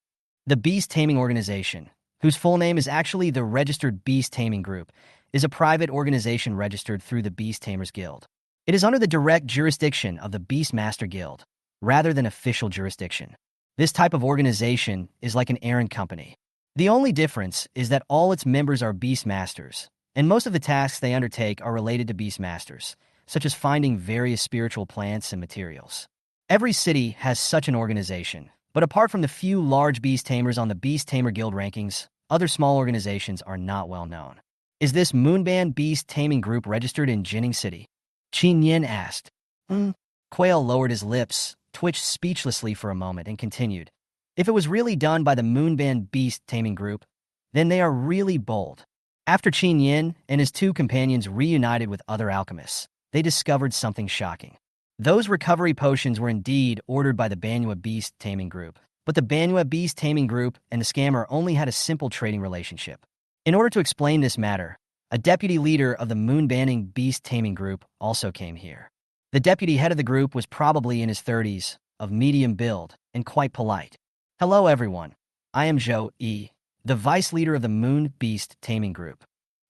The Beast Taming Organization, whose full name is actually the Registered Beast Taming Group, is a private organization registered through the Beast Tamers Guild. It is under the direct jurisdiction of the Beastmaster Guild, rather than official jurisdiction. This type of organization is like an errand company. The only difference is that all its members are Beastmasters, and most of the tasks they undertake are related to Beastmasters, such as finding various spiritual plants and materials. Every city has such an organization, but apart from the few large beast tamers on the Beast Tamer Guild rankings, other small organizations are not well known. Is this Moonband Beast Taming Group registered in Jining City?" Chen Yan asked. Quail lowered his lips, twitched speechlessly for a moment, and continued. "If it was really done by the Moonband Beast Taming Group, then they are really bold." After Chen Yan and his two companions reunited with other alchemists, they discovered something shocking. Those recovery potions were indeed ordered by the Banua Beast Taming Group, but the Banua Beast Taming Group and the scammer only had a simple trading relationship. In order to explain this matter, a deputy leader of the Moon-banning Beast Taming Group also came here. The deputy head of the group was probably in his 30s, of medium build, and quite polite. "Hello everyone, I am Zhou Yi, the vice leader of the Moon Beast Taming Group."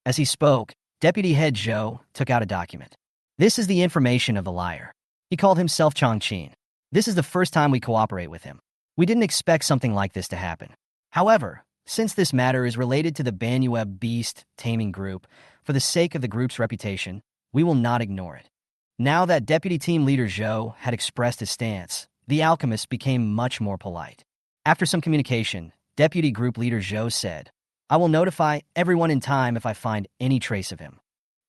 As he spoke, Deputy Head Zhou took out a document. "This is the information of the liar. He called himself Chongqing. This is the first time we cooperate with him. We didn't expect something like this to happen. However, since this matter is related to the Banua Beast Taming Group, for the sake of the group's reputation, we will not ignore it." Now that Deputy Team Leader Zhou had expressed his stance, the alchemist became much more polite. After some communication, Deputy Group Leader Zhou said, "I will notify everyone in time if I find any trace of him."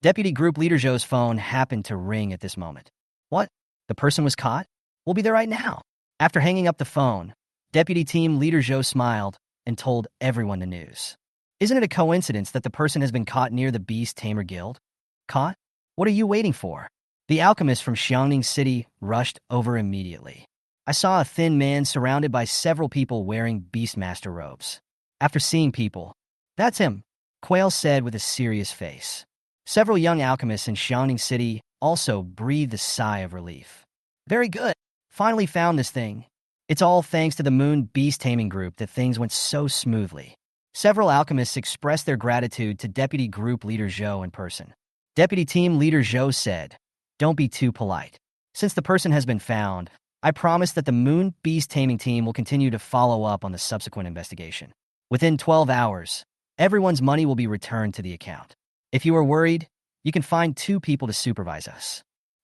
Deputy Group Leader Zhou's phone happened to ring at this moment. "What? The person was caught? We'll be there right now." After hanging up the phone, Deputy Team Leader Zhou smiled and told everyone the news. "Isn't it a coincidence that the person has been caught near the Beast Tamer Guild?" "Caught? What are you waiting for?" The alchemist from Xiangning City rushed over immediately. "I saw a thin man surrounded by several people wearing Beastmaster robes." After seeing people, "That's him," Quail said with a serious face. Several young alchemists in Xiangning City also breathed a sigh of relief. "Very good. Finally found this thing. It's all thanks to the Moon Beast Taming Group that things went so smoothly." Several alchemists expressed their gratitude to Deputy Group Leader Zhou in person. Deputy Team Leader Zhou said, "Don't be too polite. Since the person has been found, I promise that the Moon Beast Taming team will continue to follow up on the subsequent investigation. Within 12 hours, everyone's money will be returned to the account. If you are worried, you can find 2 people to supervise us."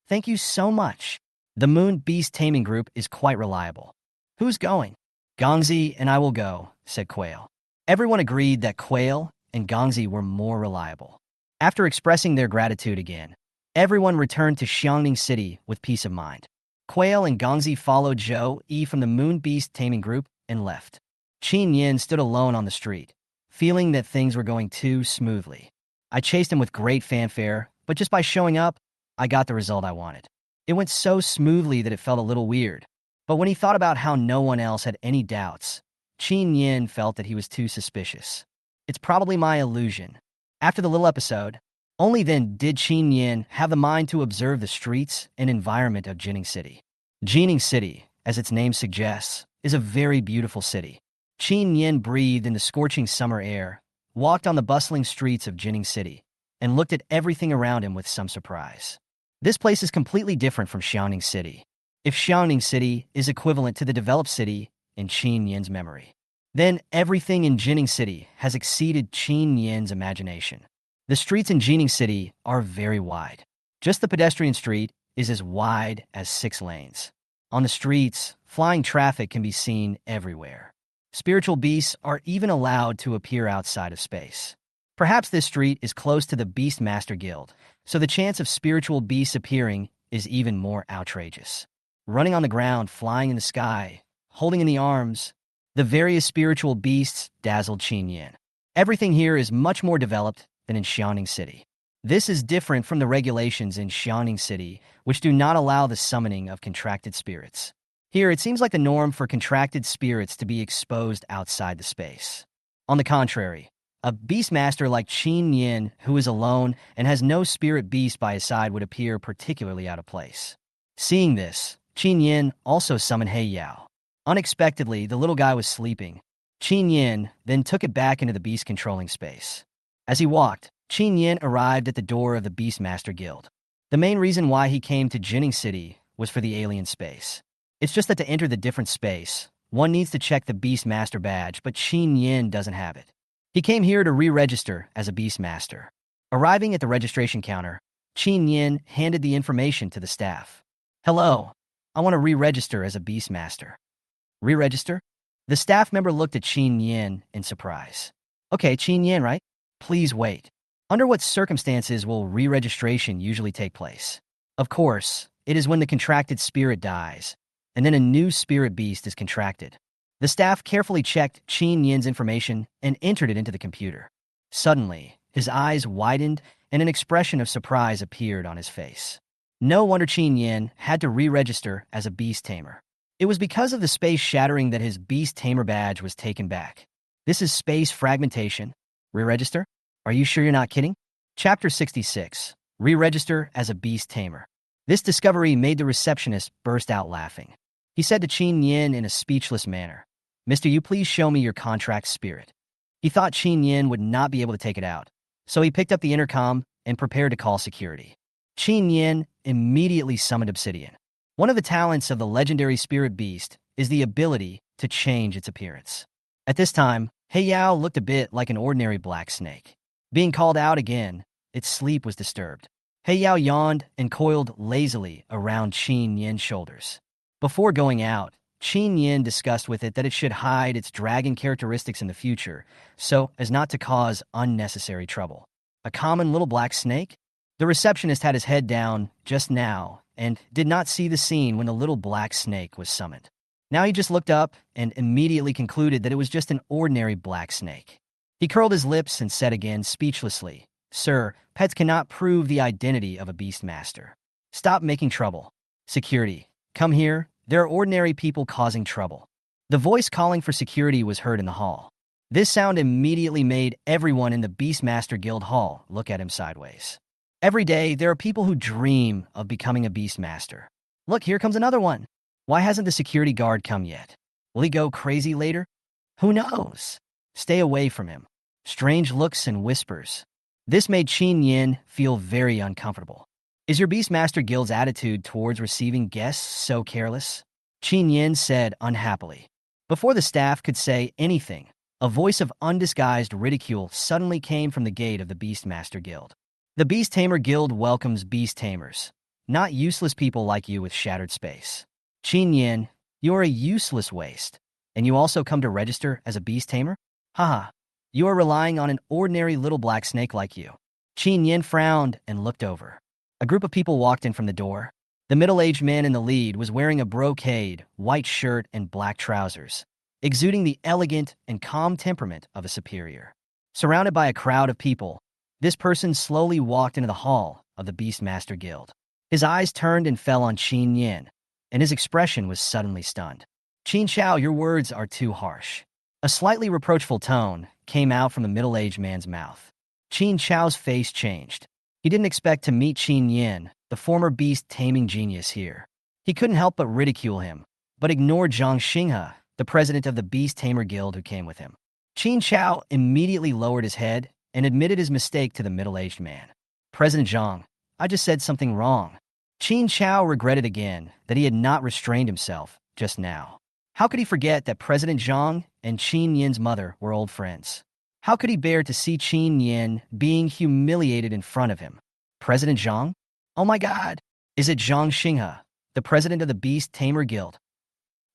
"Thank you so much. The Moon Beast Taming Group is quite reliable." "Who's going?" "Gongzi and I will go," said Quail. Everyone agreed that Quail and Gongzi were more reliable. After expressing their gratitude again, everyone returned to Xiangning City with peace of mind. Quail and Gongzi followed Zhou Yi from the Moon Beast Taming Group and left. Chen Yan stood alone on the street, feeling that things were going too smoothly. "I chased him with great fanfare, but just by showing up, I got the result I wanted. It went so smoothly that it felt a little weird. But when he thought about how no one else had any doubts, Chen Yan felt that he was too suspicious. It's probably my illusion." After the little episode, only then did Chen Yan have the mind to observe the streets and environment of Jining City. Jining City, as its name suggests, is a very beautiful city. Chen Yan breathed in the scorching summer air, walked on the bustling streets of Jining City, and looked at everything around him with some surprise. This place is completely different from Xiangning City. If Xiangning City is equivalent to the developed city in Chen Yan's memory, then everything in Jining City has exceeded Chen Yan's imagination. The streets in Jining City are very wide. Just the pedestrian street is as wide as 6 lanes. On the streets, flying traffic can be seen everywhere. Spiritual beasts are even allowed to appear outside of space. Perhaps this street is close to the Beastmaster Guild, so the chance of spiritual beasts appearing is even more outrageous. running on the ground, flying in the sky, holding in the arms. The various spiritual beasts dazzled Chen Yan. Everything here is much more developed than in Xianing City. This is different from the regulations in Xianing City, which do not allow the summoning of contracted spirits. Here, it seems like the norm for contracted spirits to be exposed outside the space. On the contrary, a beastmaster like Chen Yan, who is alone and has no spirit beast by his side, would appear particularly out of place. Seeing this, Chen Yan also summoned He Yao. Unexpectedly, the little guy was sleeping. Chen Yan then took it back into the beast-controlling space. As he walked, Chen Yan arrived at the door of the Beastmaster Guild. The main reason why he came to Jining City was for the alien space. It's just that to enter the different space, one needs to check the Beastmaster badge, but Chen Yan doesn't have it. He came here to re-register as a Beastmaster. Arriving at the registration counter, Chen Yan handed the information to the staff. "Hello, I want to re-register as a Beastmaster." "Re-register?" The staff member looked at Chen Yan in surprise. "Okay, Chen Yan, right? Please wait. Under what circumstances will re-registration usually take place?" "Of course, it is when the contracted spirit dies, and then a new spirit beast is contracted." The staff carefully checked Chen Yan's information and entered it into the computer. Suddenly, his eyes widened and an expression of surprise appeared on his face. No wonder Chen Yan had to re-register as a beast tamer. It was because of the space shattering that his beast tamer badge was taken back. This is space fragmentation. Re-register? Are you sure you're not kidding? Chapter 66. Re-register as a beast tamer. This discovery made the receptionist burst out laughing. He said to Chen Yan in a speechless manner, "Mister, you please show me your contract spirit." He thought Chen Yan would not be able to take it out, so he picked up the intercom and prepared to call security. Chen Yan immediately summoned Obsidian. One of the talents of the legendary spirit beast is the ability to change its appearance. At this time, He Yao looked a bit like an ordinary black snake. Being called out again, its sleep was disturbed. He Yao yawned and coiled lazily around Chen Yan's shoulders. Before going out, Chen Yan discussed with it that it should hide its dragon characteristics in the future, so as not to cause unnecessary trouble. A common little black snake? The receptionist had his head down just now and did not see the scene when the little black snake was summoned. Now he just looked up and immediately concluded that it was just an ordinary black snake. He curled his lips and said again speechlessly, "Sir, pets cannot prove the identity of a beastmaster. Stop making trouble. Security, come here. There are ordinary people causing trouble." The voice calling for security was heard in the hall. This sound immediately made everyone in the Beastmaster Guild hall look at him sideways. Every day, there are people who dream of becoming a Beastmaster. Look, here comes another one. Why hasn't the security guard come yet? Will he go crazy later? Who knows? Stay away from him. Strange looks and whispers. This made Chen Yan feel very uncomfortable. Is your Beastmaster Guild's attitude towards receiving guests so careless? Chen Yan said unhappily. Before the staff could say anything, a voice of undisguised ridicule suddenly came from the gate of the Beastmaster Guild. The Beast Tamer Guild welcomes beast tamers, not useless people like you with shattered space. Chen Yan, you are a useless waste, and you also come to register as a beast tamer? Haha, you are relying on an ordinary little black snake like you. Chen Yan frowned and looked over. A group of people walked in from the door. The middle-aged man in the lead was wearing a brocade, white shirt, and black trousers, exuding the elegant and calm temperament of a superior. Surrounded by a crowd of people, this person slowly walked into the hall of the Beastmaster Guild. His eyes turned and fell on Chen Yan, and his expression was suddenly stunned. "Qin Chao, your words are too harsh." A slightly reproachful tone came out from the middle-aged man's mouth. Qin Chao's face changed. He didn't expect to meet Chen Yan, the former beast-taming genius, here. He couldn't help but ridicule him, but ignored Zhang Xinghe, the president of the Beast Tamer Guild who came with him. Qin Chao immediately lowered his head and admitted his mistake to the middle-aged man. "President Zhang, I just said something wrong." Qin Chao regretted again that he had not restrained himself just now. How could he forget that President Zhang and Chen Yan's mother were old friends? How could he bear to see Chen Yan being humiliated in front of him? President Zhang? Oh my God! Is it Zhang Xinghe, the president of the Beast Tamer Guild?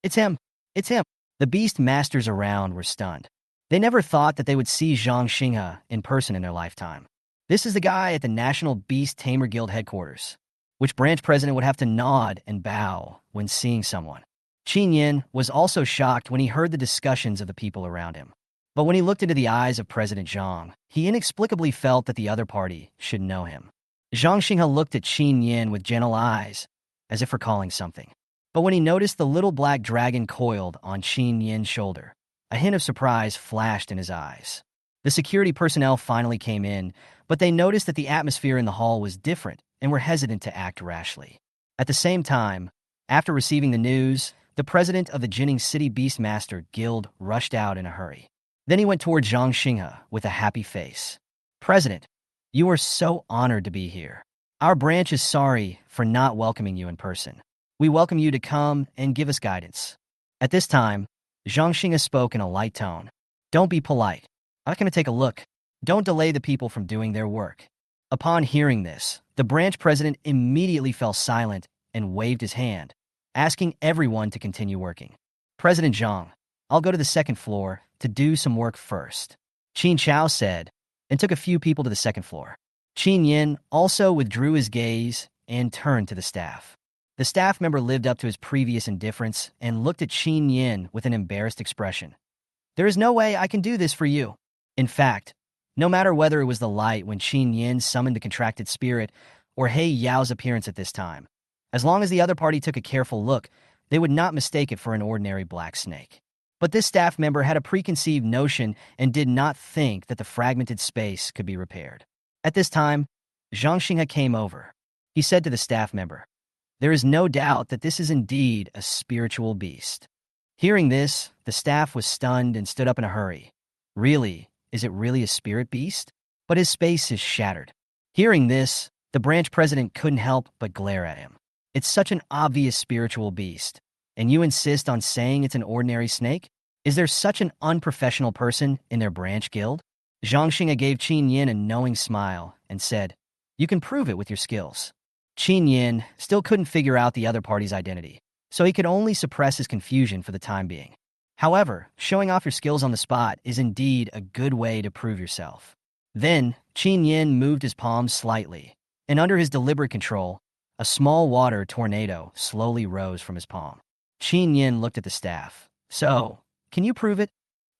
It's him! It's him! The beast masters around were stunned. They never thought that they would see Zhang Xinghe in person in their lifetime. This is the guy at the National Beast Tamer Guild headquarters. which branch president would have to nod and bow when seeing someone. Chen Yan was also shocked when he heard the discussions of the people around him. But when he looked into the eyes of President Zhang, he inexplicably felt that the other party should know him. Zhang Xinghe looked at Chen Yan with gentle eyes, as if recalling something. But when he noticed the little black dragon coiled on Chen Yan's shoulder, a hint of surprise flashed in his eyes. The security personnel finally came in, but they noticed that the atmosphere in the hall was different and were hesitant to act rashly. At the same time, after receiving the news, the president of the Jinning City Beastmaster Guild rushed out in a hurry. Then he went toward Zhang Xinghe with a happy face. "President, you are so honored to be here. Our branch is sorry for not welcoming you in person. We welcome you to come and give us guidance." At this time, Zhang Xinghe spoke in a light tone. "Don't be polite. I'm going to take a look. Don't delay the people from doing their work." Upon hearing this, the branch president immediately fell silent and waved his hand, asking everyone to continue working. "President Zhang, I'll go to the second floor to do some work first," Qin Chao said, and took a few people to the second floor. Qin Yan also withdrew his gaze and turned to the staff. The staff member lived up to his previous indifference and looked at Qin Yan with an embarrassed expression. "There is no way I can do this for you." In fact, no matter whether it was the light when Qin Yan summoned the contracted spirit or He Yao's appearance at this time, as long as the other party took a careful look, they would not mistake it for an ordinary black snake. But this staff member had a preconceived notion and did not think that the fragmented space could be repaired. At this time, Zhang Xinghe came over. He said to the staff member, "There is no doubt that this is indeed a spiritual beast." Hearing this, the staff was stunned and stood up in a hurry. "Really? Is it really a spirit beast? But his space is shattered." Hearing this, the branch president couldn't help but glare at him. "It's such an obvious spiritual beast, and you insist on saying it's an ordinary snake? Is there such an unprofessional person in their branch guild?" Zhang Xinghe gave Qin Yan a knowing smile and said, "You can prove it with your skills." Qin Yan still couldn't figure out the other party's identity, so he could only suppress his confusion for the time being. However, showing off your skills on the spot is indeed a good way to prove yourself. Then, Qin Yan moved his palms slightly, and under his deliberate control, a small water tornado slowly rose from his palm. Qin Yan looked at the staff. "So, can you prove it?"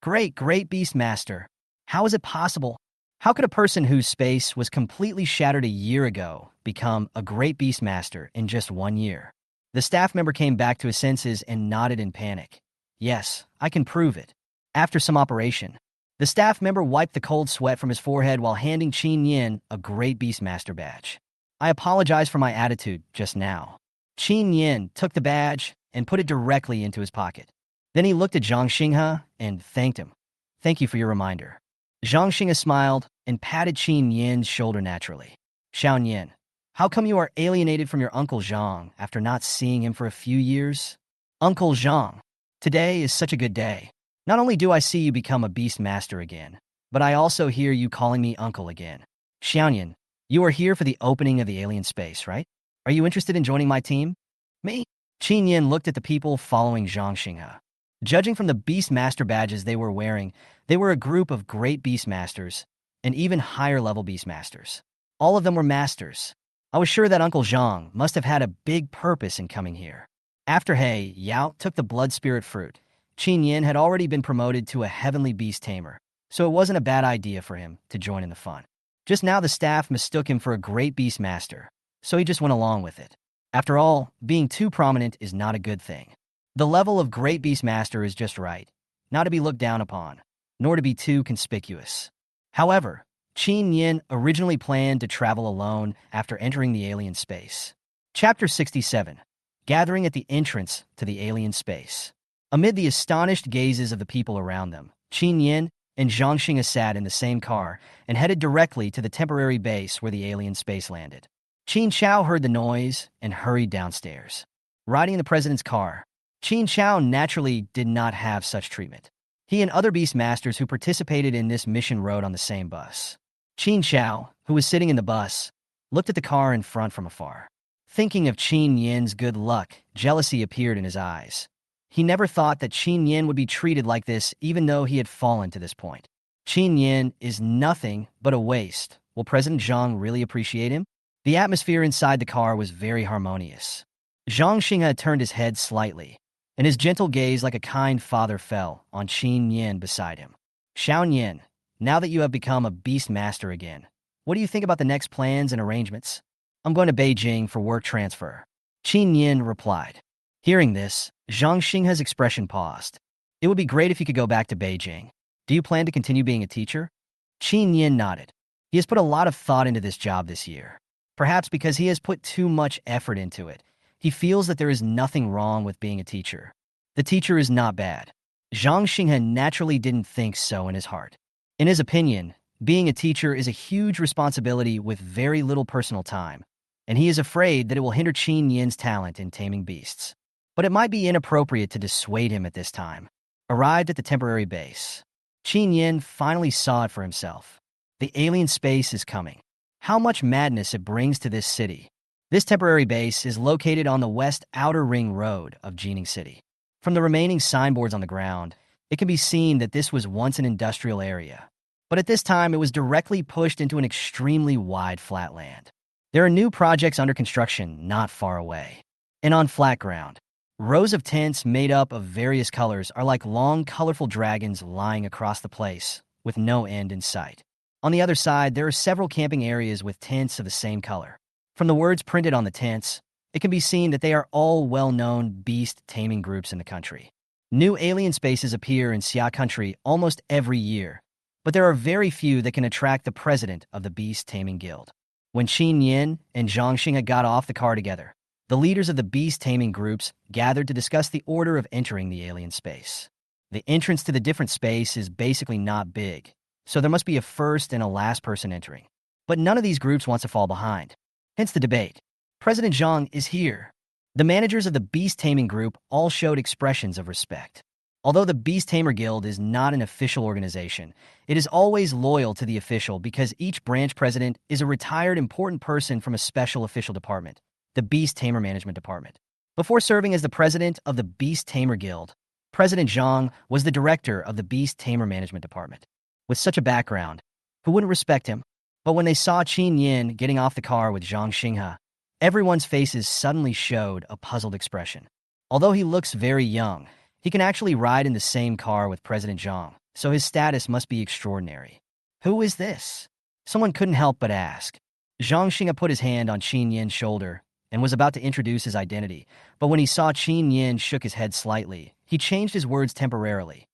Great Beastmaster. How is it possible? How could a person whose space was completely shattered a year ago become a great Beastmaster in just 1 year? The staff member came back to his senses and nodded in panic. "Yes, I can prove it." After some operation, the staff member wiped the cold sweat from his forehead while handing Qin Yan a great Beastmaster badge. "I apologize for my attitude just now." Qin Yan took the badge and put it directly into his pocket. Then he looked at Zhang Xinghe and thanked him. "Thank you for your reminder." Zhang Xinghe smiled and patted Qin Yan's shoulder naturally. "Xiao Yan, how come you are alienated from your Uncle Zhang after not seeing him for a few years?" "Uncle Zhang, today is such a good day. Not only do I see you become a Beastmaster again, but I also hear you calling me Uncle again. Xiao Yan, you are here for the opening of the alien space, right? Are you interested in joining my team?" "Me?" Qin Yan looked at the people following Zhang Xinghe. Judging from the Beastmaster badges they were wearing, they were a group of great Beastmasters and even higher-level Beastmasters. All of them were masters. I was sure that Uncle Zhang must have had a big purpose in coming here. After He Yao took the blood spirit fruit, Qin Yan had already been promoted to a heavenly beast tamer, so it wasn't a bad idea for him to join in the fun. Just now the staff mistook him for a great Beastmaster, so he just went along with it. After all, being too prominent is not a good thing. The level of great Beastmaster is just right, not to be looked down upon, nor to be too conspicuous. However, Qin Yan originally planned to travel alone after entering the alien space. Chapter 67. Gathering at the entrance to the alien space. Amid the astonished gazes of the people around them, Qin Yan and Zhang Xinghe sat in the same car and headed directly to the temporary base where the alien space landed. Qin Chao heard the noise and hurried downstairs. Riding in the president's car, Qin Chao naturally did not have such treatment. He and other Beastmasters who participated in this mission rode on the same bus. Qin Chao, who was sitting in the bus, looked at the car in front from afar. Thinking of Qin Yan's good luck, jealousy appeared in his eyes. He never thought that Qin Yan would be treated like this even though he had fallen to this point. Qin Yan is nothing but a waste. Will President Zhang really appreciate him? The atmosphere inside the car was very harmonious. Zhang Xinghe turned his head slightly, and his gentle gaze like a kind father fell on Chen Yan beside him. Xiao Yan, now that you have become a beast master again, what do you think about the next plans and arrangements? I'm going to Beijing for work transfer. Chen Yan replied. Hearing this, Zhang Xinghe's expression paused. It would be great if you could go back to Beijing. Do you plan to continue being a teacher? Chen Yan nodded. He has put a lot of thought into this job this year. Perhaps because he has put too much effort into it, he feels that there is nothing wrong with being a teacher. The teacher is not bad. Zhang Xinghe naturally didn't think so in his heart. In his opinion, being a teacher is a huge responsibility with very little personal time, and he is afraid that it will hinder Chen Yan's talent in taming beasts. But it might be inappropriate to dissuade him at this time. Arrived at the temporary base, Chen Yan finally saw it for himself. The alien space is coming. How much madness it brings to this city. This temporary base is located on the west outer ring road of Jining City. From the remaining signboards on the ground, it can be seen that this was once an industrial area. But at this time, it was directly pushed into an extremely wide flatland. There are new projects under construction not far away. And on flat ground, rows of tents made up of various colors are like long, colorful dragons lying across the place, with no end in sight. On the other side, there are several camping areas with tents of the same color. From the words printed on the tents, it can be seen that they are all well-known beast-taming groups in the country. New alien spaces appear in Xia country almost every year, but there are very few that can attract the president of the beast-taming guild. When Chen Yan and Zhang Xinghe got off the car together, the leaders of the beast-taming groups gathered to discuss the order of entering the alien space. The entrance to the different space is basically not big, so there must be a first and a last person entering. But none of these groups wants to fall behind. Hence the debate. President Zhang is here. The managers of the Beast Taming Group all showed expressions of respect. Although the Beast Tamer Guild is not an official organization, it is always loyal to the official because each branch president is a retired important person from a special official department, the Beast Tamer Management Department. Before serving as the president of the Beast Tamer Guild, President Zhang was the director of the Beast Tamer Management Department. With such a background, who wouldn't respect him? But when they saw Chen Yan getting off the car with Zhang Xinghe, everyone's faces suddenly showed a puzzled expression. Although he looks very young, he can actually ride in the same car with President Zhang, so his status must be extraordinary. Who is this? Someone couldn't help but ask. Zhang Xinghe put his hand on Chen Yan's shoulder and was about to introduce his identity, but when he saw Chen Yan shook his head slightly, he changed his words temporarily.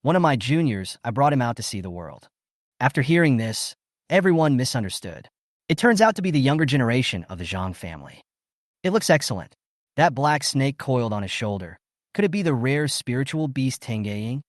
One of my juniors, I brought him out to see the world. After hearing this, everyone misunderstood. It turns out to be the younger generation of the Zhang family. It looks excellent. That black snake coiled on his shoulder. Could it be the rare spiritual beast Tengaying?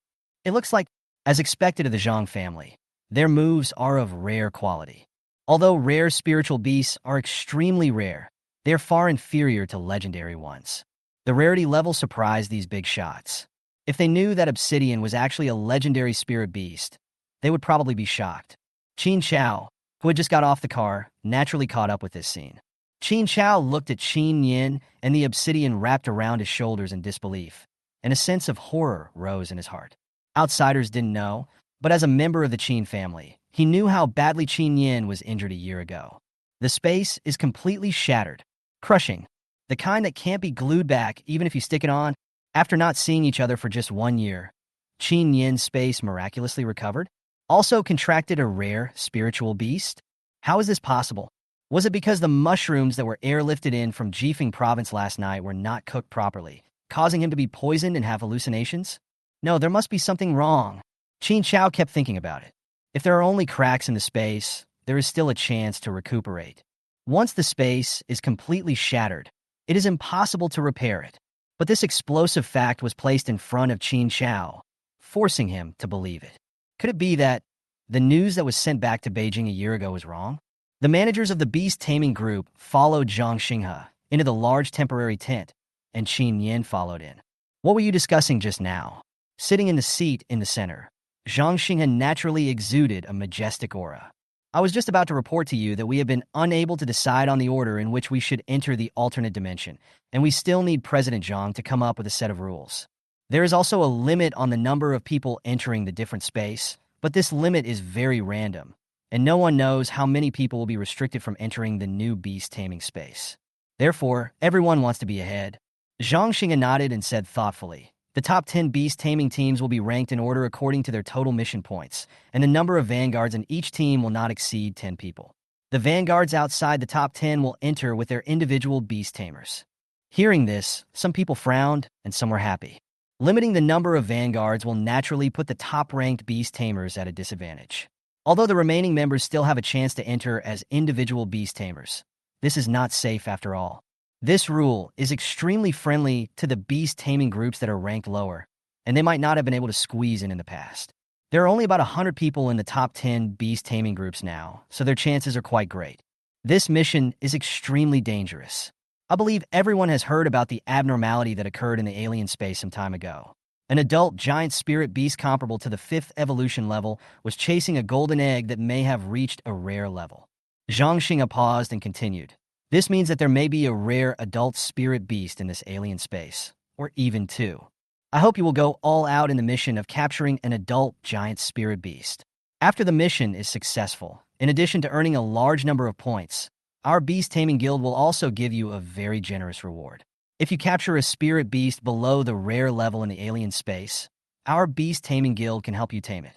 It looks like, as expected of the Zhang family, their moves are of rare quality. Although rare spiritual beasts are extremely rare, they are far inferior to legendary ones. The rarity level surprised these big shots. If they knew that Obsidian was actually a legendary spirit beast, they would probably be shocked. Qin Chao, who had just got off the car, naturally caught up with this scene. Qin Chao looked at Chen Yan, and the obsidian wrapped around his shoulders in disbelief, and a sense of horror rose in his heart. Outsiders didn't know, but as a member of the Qin family, he knew how badly Chen Yan was injured a year ago. The space is completely shattered, crushing, the kind that can't be glued back even if you stick it on. After not seeing each other for just 1 year, Chen Yan's space miraculously recovered, also contracted a rare spiritual beast? How is this possible? Was it because the mushrooms that were airlifted in from Jifeng province last night were not cooked properly, causing him to be poisoned and have hallucinations? No, there must be something wrong. Qin Chao kept thinking about it. If there are only cracks in the space, there is still a chance to recuperate. Once the space is completely shattered, it is impossible to repair it. But this explosive fact was placed in front of Qin Chao, forcing him to believe it. Could it be that the news that was sent back to Beijing a year ago was wrong? The managers of the Beast Taming Group followed Zhang Xinghe into the large temporary tent, and Chen Yan followed in. What were you discussing just now? Sitting in the seat in the center, Zhang Xinghe naturally exuded a majestic aura. I was just about to report to you that we have been unable to decide on the order in which we should enter the alternate dimension, and we still need President Zhang to come up with a set of rules. There is also a limit on the number of people entering the different space, but this limit is very random, and no one knows how many people will be restricted from entering the new beast-taming space. Therefore, everyone wants to be ahead. Zhang Xinga nodded and said thoughtfully, "The top 10 beast-taming teams will be ranked in order according to their total mission points, and the number of vanguards in each team will not exceed 10 people. The vanguards outside the top 10 will enter with their individual beast tamers." Hearing this, some people frowned and some were happy. Limiting the number of vanguards will naturally put the top-ranked beast tamers at a disadvantage. Although the remaining members still have a chance to enter as individual beast tamers, this is not safe after all. This rule is extremely friendly to the beast-taming groups that are ranked lower, and they might not have been able to squeeze in the past. There are only about 100 people in the top 10 beast-taming groups now, so their chances are quite great. This mission is extremely dangerous. I believe everyone has heard about the abnormality that occurred in the alien space some time ago. An adult giant spirit beast comparable to the 5th evolution level was chasing a golden egg that may have reached a rare level. Zhang Xinga paused and continued. This means that there may be a rare adult spirit beast in this alien space, or even two. I hope you will go all out in the mission of capturing an adult giant spirit beast. After the mission is successful, in addition to earning a large number of points, our beast taming guild will also give you a very generous reward. If you capture a spirit beast below the rare level in the alien space, our beast taming guild can help you tame it.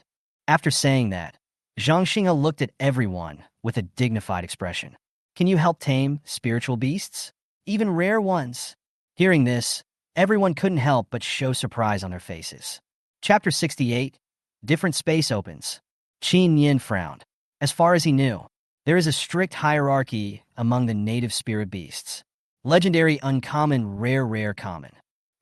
After saying that, Zhang Xinga looked at everyone with a dignified expression. Can you help tame spiritual beasts? Even rare ones? Hearing this, everyone couldn't help but show surprise on their faces. Chapter 68, Different Space Opens. Chen Yan frowned. As far as he knew, there is a strict hierarchy among the native spirit beasts. Legendary, uncommon, rare, common.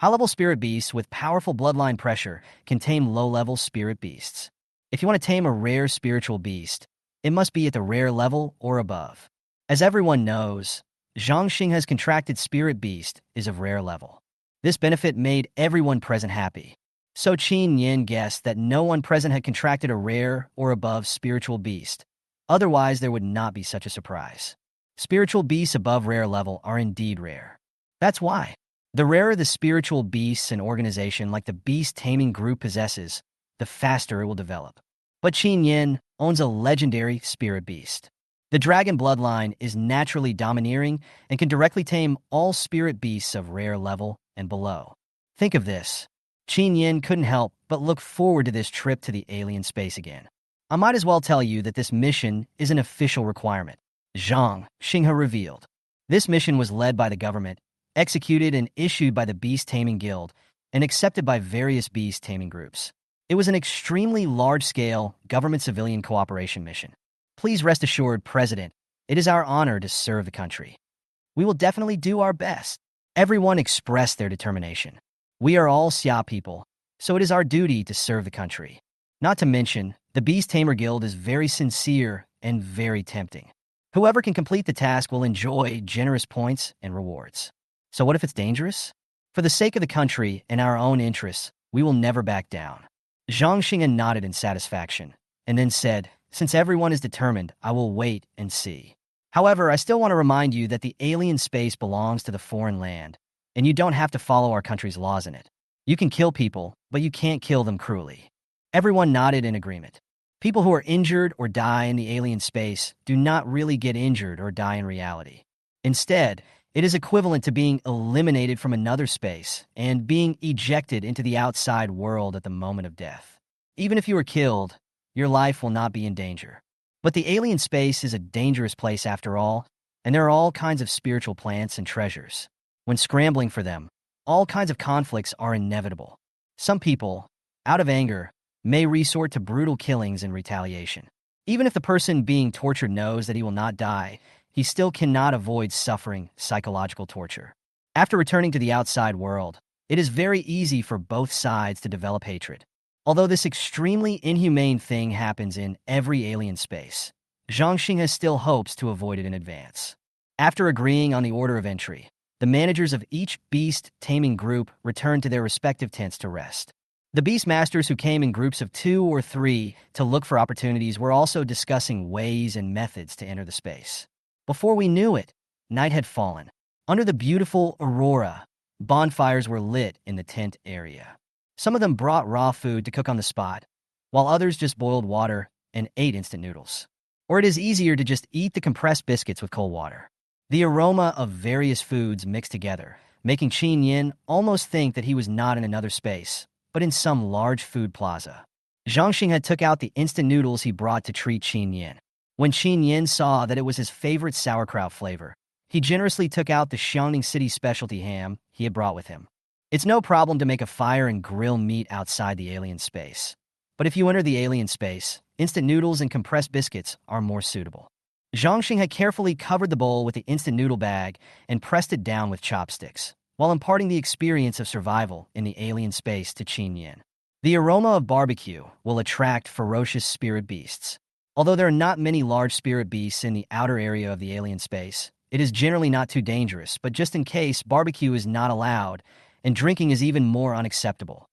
High-level spirit beasts with powerful bloodline pressure can tame low-level spirit beasts. If you want to tame a rare spiritual beast, it must be at the rare level or above. As everyone knows, Zhang Xinga's contracted spirit beast is of rare level. This benefit made everyone present happy. So Chen Yan guessed that no one present had contracted a rare or above spiritual beast. Otherwise, there would not be such a surprise. Spiritual beasts above rare level are indeed rare. That's why. The rarer the spiritual beasts an organization like the beast taming group possesses, the faster it will develop. But Chen Yan owns a legendary spirit beast. The dragon bloodline is naturally domineering and can directly tame all spirit beasts of rare level and below. Think of this. Chen Yan couldn't help but look forward to this trip to the alien space again. I might as well tell you that this mission is an official requirement. Zhang Xinga revealed. This mission was led by the government, executed and issued by the Beast Taming Guild, and accepted by various beast taming groups. It was an extremely large-scale government-civilian cooperation mission. Please rest assured, President, it is our honor to serve the country. We will definitely do our best. Everyone expressed their determination. We are all Xia people, so it is our duty to serve the country. Not to mention, the Beast Tamer Guild is very sincere and very tempting. Whoever can complete the task will enjoy generous points and rewards. So what if it's dangerous? For the sake of the country and our own interests, we will never back down. Zhang Xinga nodded in satisfaction, and then said, "Since everyone is determined, I will wait and see. However, I still want to remind you that the alien space belongs to the foreign land, and you don't have to follow our country's laws in it. You can kill people, but you can't kill them cruelly." Everyone nodded in agreement. People who are injured or die in the alien space do not really get injured or die in reality. Instead, it is equivalent to being eliminated from another space and being ejected into the outside world at the moment of death. Even if you are killed, your life will not be in danger. But the alien space is a dangerous place after all, and there are all kinds of spiritual plants and treasures. When scrambling for them, all kinds of conflicts are inevitable. Some people, out of anger, may resort to brutal killings in retaliation. Even if the person being tortured knows that he will not die, he still cannot avoid suffering psychological torture. After returning to the outside world, it is very easy for both sides to develop hatred. Although this extremely inhumane thing happens in every alien space, Zhang Xinga still hopes to avoid it in advance. After agreeing on the order of entry, the managers of each beast taming group returned to their respective tents to rest. The beast masters who came in groups of 2 or 3 to look for opportunities were also discussing ways and methods to enter the space. Before we knew it, night had fallen. Under the beautiful aurora, bonfires were lit in the tent area. Some of them brought raw food to cook on the spot, while others just boiled water and ate instant noodles. or it is easier to just eat the compressed biscuits with cold water. The aroma of various foods mixed together, making Chen Yan almost think that he was not in another space, but in some large food plaza. Zhang Xing had took out the instant noodles he brought to treat Chen Yan. When Chen Yan saw that it was his favorite sauerkraut flavor, he generously took out the Xiangning City specialty ham he had brought with him. It's no problem to make a fire and grill meat outside the alien space. But if you enter the alien space, instant noodles and compressed biscuits are more suitable. Zhang Xing had carefully covered the bowl with the instant noodle bag and pressed it down with chopsticks, while imparting the experience of survival in the alien space to Chen Yan. The aroma of barbecue will attract ferocious spirit beasts. Although there are not many large spirit beasts in the outer area of the alien space, it is generally not too dangerous, but just in case, barbecue is not allowed, and drinking is even more unacceptable.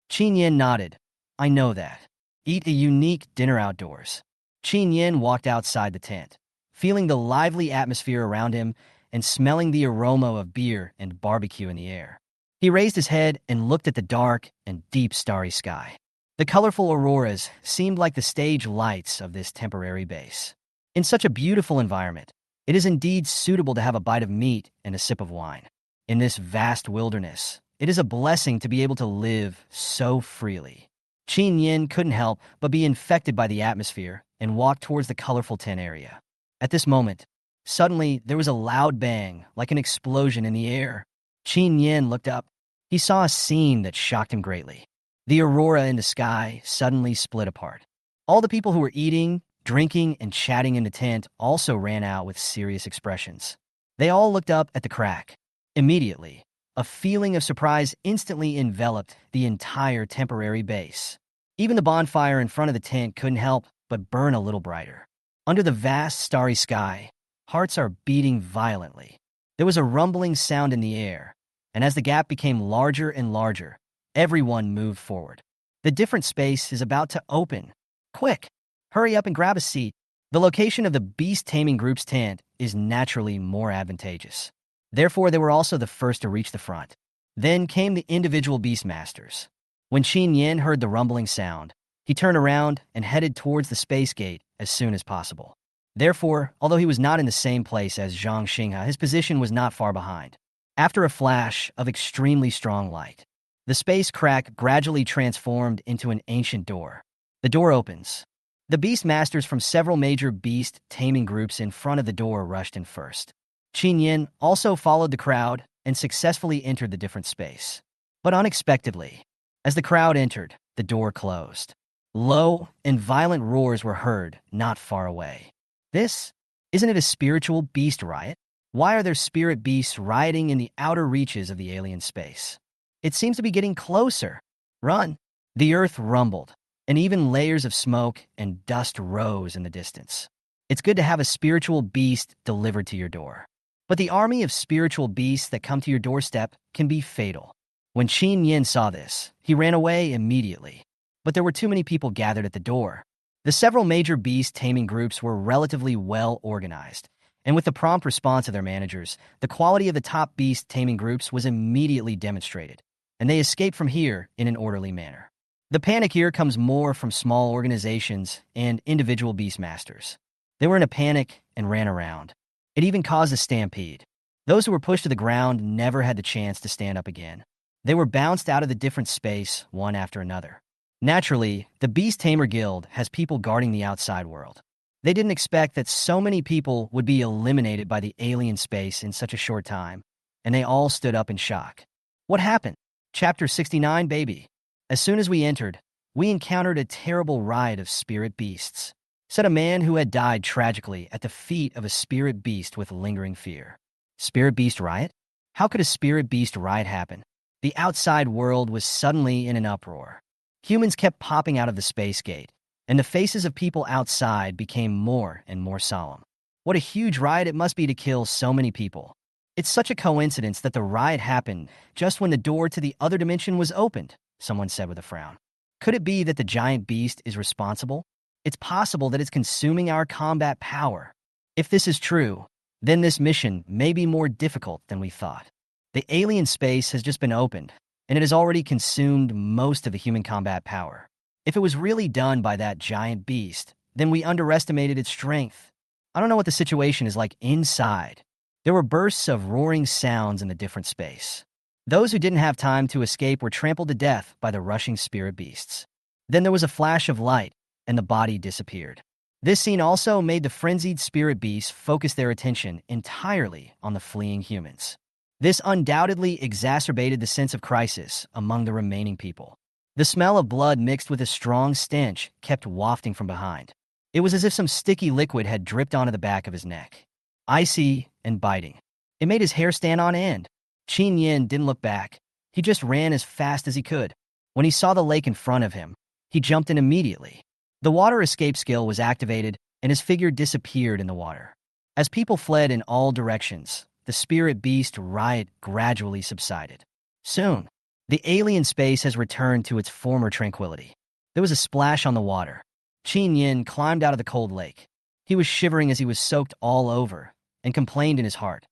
Chen Yan nodded. I know that. Eat a unique dinner outdoors. Chen Yan walked outside the tent, feeling the lively atmosphere around him and smelling the aroma of beer and barbecue in the air. He raised his head and looked at the dark and deep starry sky. The colorful auroras seemed like the stage lights of this temporary base. In such a beautiful environment, it is indeed suitable to have a bite of meat and a sip of wine. In this vast wilderness, it is a blessing to be able to live so freely. Chen Yan couldn't help but be infected by the atmosphere and walked towards the colorful tent area. At this moment, suddenly there was a loud bang, like an explosion in the air. Chen Yan looked up. He saw a scene that shocked him greatly. The aurora in the sky suddenly split apart. All the people who were eating, drinking, and chatting in the tent also ran out with serious expressions. They all looked up at the crack. Immediately, a feeling of surprise instantly enveloped the entire temporary base. Even the bonfire in front of the tent couldn't help but burn a little brighter. Under the vast starry sky, hearts are beating violently. There was a rumbling sound in the air, and as the gap became larger and larger, everyone moved forward. The different space is about to open. Quick, hurry up and grab a seat. The location of the beast taming group's tent is naturally more advantageous. Therefore, they were also the first to reach the front. Then came the individual beastmasters. When Chen Yan heard the rumbling sound, he turned around and headed towards the space gate as soon as possible. Therefore, although he was not in the same place as Zhang Xingha, his position was not far behind. After a flash of extremely strong light, the space crack gradually transformed into an ancient door. The door opens. The beastmasters from several major beast taming groups in front of the door rushed in first. Chen Yan also followed the crowd and successfully entered the different space. But unexpectedly, as the crowd entered, the door closed. Low and violent roars were heard not far away. Isn't it a spiritual beast riot? Why are there spirit beasts rioting in the outer reaches of the alien space? It seems to be getting closer. Run! The earth rumbled, and even layers of smoke and dust rose in the distance. It's good to have a spiritual beast delivered to your door. But the army of spiritual beasts that come to your doorstep can be fatal. When Chen Yan saw this, he ran away immediately. But there were too many people gathered at the door. The several major beast taming groups were relatively well organized, and with the prompt response of their managers, the quality of the top beast taming groups was immediately demonstrated, and they escaped from here in an orderly manner. The panic here comes more from small organizations and individual beastmasters. They were in a panic and ran around. It even caused a stampede. Those who were pushed to the ground never had the chance to stand up again. They were bounced out of the different space one after another. Naturally, the Beast Tamer Guild has people guarding the outside world. They didn't expect that so many people would be eliminated by the alien space in such a short time, and they all stood up in shock. What happened? Chapter 69, baby. As soon as we entered, we encountered a terrible riot of spirit beasts, said a man who had died tragically at the feet of a spirit beast with lingering fear. Spirit beast riot? How could a spirit beast riot happen? The outside world was suddenly in an uproar. Humans kept popping out of the space gate, and the faces of people outside became more and more solemn. What a huge riot it must be to kill so many people. It's such a coincidence that the riot happened just when the door to the other dimension was opened, someone said with a frown. Could it be that the giant beast is responsible? It's possible that it's consuming our combat power. If this is true, then this mission may be more difficult than we thought. The alien space has just been opened, and it has already consumed most of the human combat power. If it was really done by that giant beast, then we underestimated its strength. I don't know what the situation is like inside. There were bursts of roaring sounds in the different space. Those who didn't have time to escape were trampled to death by the rushing spirit beasts. Then there was a flash of light, and the body disappeared. This scene also made the frenzied spirit beasts focus their attention entirely on the fleeing humans. This undoubtedly exacerbated the sense of crisis among the remaining people. The smell of blood mixed with a strong stench kept wafting from behind. It was as if some sticky liquid had dripped onto the back of his neck. Icy and biting. It made his hair stand on end. Chen Yan didn't look back. He just ran as fast as he could. When he saw the lake in front of him, he jumped in immediately. The water escape skill was activated, and his figure disappeared in the water. As people fled in all directions, the spirit beast riot gradually subsided. Soon, the alien space has returned to its former tranquility. There was a splash on the water. Chen Yan climbed out of the cold lake. He was shivering as he was soaked all over, and complained in his heart.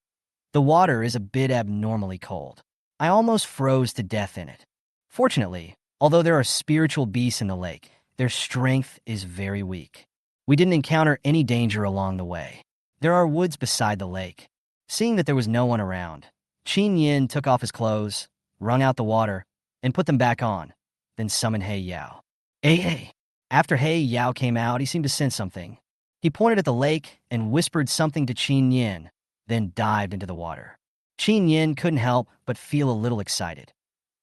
The water is a bit abnormally cold. I almost froze to death in it. Fortunately, although there are spiritual beasts in the lake, their strength is very weak. We didn't encounter any danger along the way. There are woods beside the lake. Seeing that there was no one around, Chen Yan took off his clothes, wrung out the water, and put them back on, then summoned He Yao. Hey. After He Yao came out, he seemed to sense something. He pointed at the lake and whispered something to Chen Yan, then dived into the water. Chen Yan couldn't help but feel a little excited.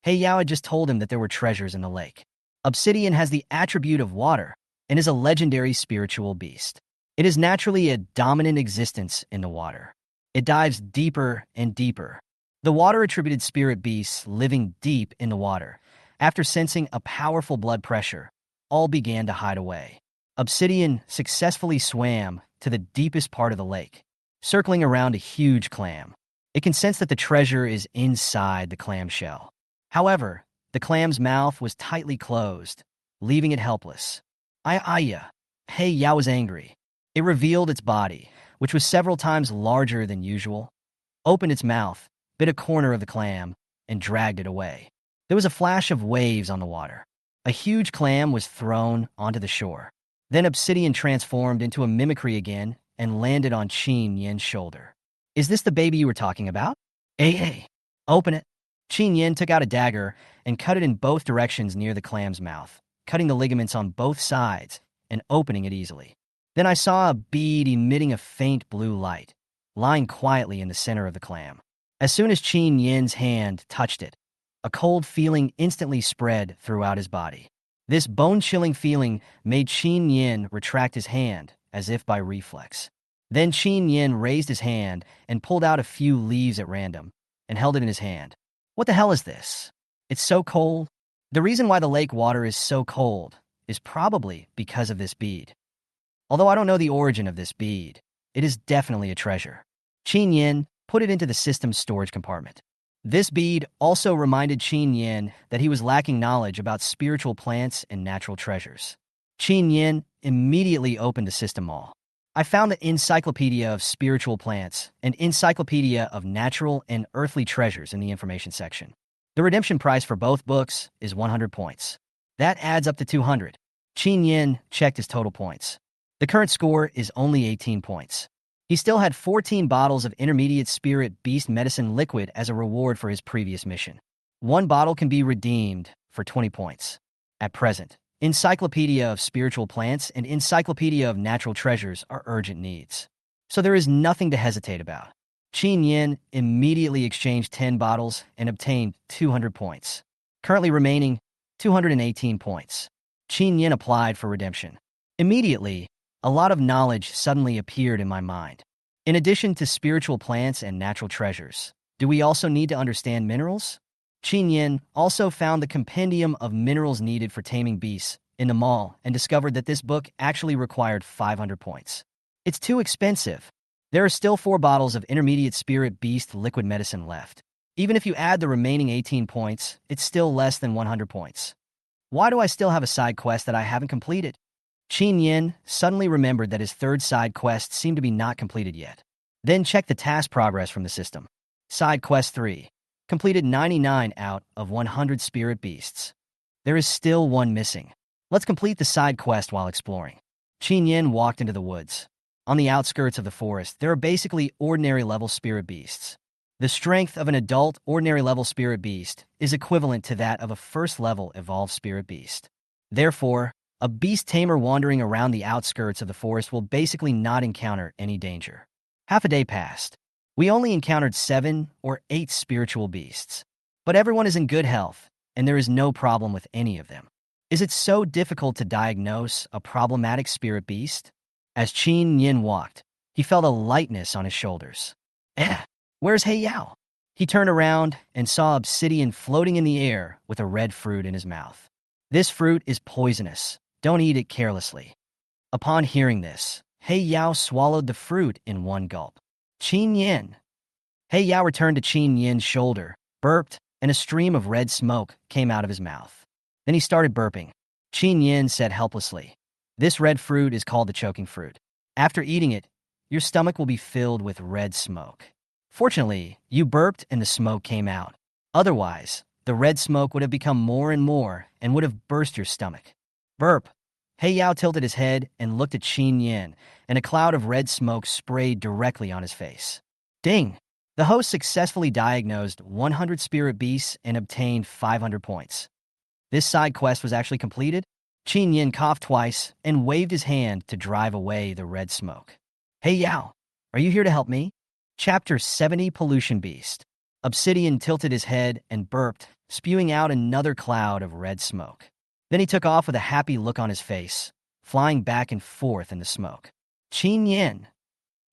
He Yao had just told him that there were treasures in the lake. Obsidian has the attribute of water and is a legendary spiritual beast. It is naturally a dominant existence in the water. It dives deeper and deeper. The water-attributed spirit beasts living deep in the water, after sensing a powerful blood pressure, all began to hide away. Obsidian successfully swam to the deepest part of the lake, circling around a huge clam. It can sense that the treasure is inside the clam shell. However, the clam's mouth was tightly closed, leaving it helpless. He Yao was angry. It revealed its body, which was several times larger than usual, opened its mouth, bit a corner of the clam, and dragged it away. There was a flash of waves on the water. A huge clam was thrown onto the shore. Then Obsidian transformed into a mimicry again and landed on Chen Yan's shoulder. Is this the baby you were talking about? Hey, open it. Chen Yan took out a dagger and cut it in both directions near the clam's mouth, cutting the ligaments on both sides and opening it easily. Then I saw a bead emitting a faint blue light, lying quietly in the center of the clam. As soon as Chen Yan's hand touched it, a cold feeling instantly spread throughout his body. This bone-chilling feeling made Chen Yan retract his hand, as if by reflex. Then Chen Yan raised his hand and pulled out a few leaves at random, and held it in his hand. What the hell is this? It's so cold. The reason why the lake water is so cold is probably because of this bead. Although I don't know the origin of this bead, it is definitely a treasure. Chen Yan put it into the system's storage compartment. This bead also reminded Chen Yan that he was lacking knowledge about spiritual plants and natural treasures. Chen Yan immediately opened the system mall. I found the Encyclopedia of Spiritual Plants and Encyclopedia of Natural and Earthly Treasures in the information section. The redemption price for both books is 100 points. That adds up to 200. Chen Yan checked his total points. The current score is only 18 points. He still had 14 bottles of intermediate spirit beast medicine liquid as a reward for his previous mission. One bottle can be redeemed for 20 points. At present, Encyclopedia of Spiritual Plants and Encyclopedia of Natural Treasures are urgent needs. So there is nothing to hesitate about. Chen Yan immediately exchanged 10 bottles and obtained 200 points. Currently remaining 218 points. Chen Yan applied for redemption. Immediately, a lot of knowledge suddenly appeared in my mind. In addition to spiritual plants and natural treasures, do we also need to understand minerals? Chen Yan also found the compendium of minerals needed for taming beasts in the mall and discovered that this book actually required 500 points. It's too expensive. There are still 4 bottles of intermediate spirit beast liquid medicine left. Even if you add the remaining 18 points, it's still less than 100 points. Why do I still have a side quest that I haven't completed? Chen Yan suddenly remembered that his third side quest seemed to be not completed yet. Then checked the task progress from the system. Side quest 3. Completed 99 out of 100 spirit beasts. There is still one missing. Let's complete the side quest while exploring. Chen Yan walked into the woods. On the outskirts of the forest, there are basically ordinary level spirit beasts. The strength of an adult ordinary level spirit beast is equivalent to that of a first level evolved spirit beast. Therefore, a beast tamer wandering around the outskirts of the forest will basically not encounter any danger. Half a day passed. We only encountered 7 or 8 spiritual beasts. But everyone is in good health, and there is no problem with any of them. Is it so difficult to diagnose a problematic spirit beast? As Chen Yan walked, he felt a lightness on his shoulders. Where's He Yao? He turned around and saw Obsidian floating in the air with a red fruit in his mouth. This fruit is poisonous. Don't eat it carelessly. Upon hearing this, He Yao swallowed the fruit in one gulp. Chen Yan. He Yao returned to Chen Yan's shoulder, burped, and a stream of red smoke came out of his mouth. Then he started burping. Chen Yan said helplessly, "This red fruit is called the choking fruit. After eating it, your stomach will be filled with red smoke. Fortunately, you burped and the smoke came out. Otherwise, the red smoke would have become more and more and would have burst your stomach." Burp. He Yao tilted his head and looked at Chen Yan, and a cloud of red smoke sprayed directly on his face. Ding! The host successfully diagnosed 100 spirit beasts and obtained 500 points. This side quest was actually completed. Chen Yan coughed twice and waved his hand to drive away the red smoke. He Yao, are you here to help me? Chapter 70 Pollution Beast. Obsidian tilted his head and burped, spewing out another cloud of red smoke. Then he took off with a happy look on his face, flying back and forth in the smoke. Chen Yan.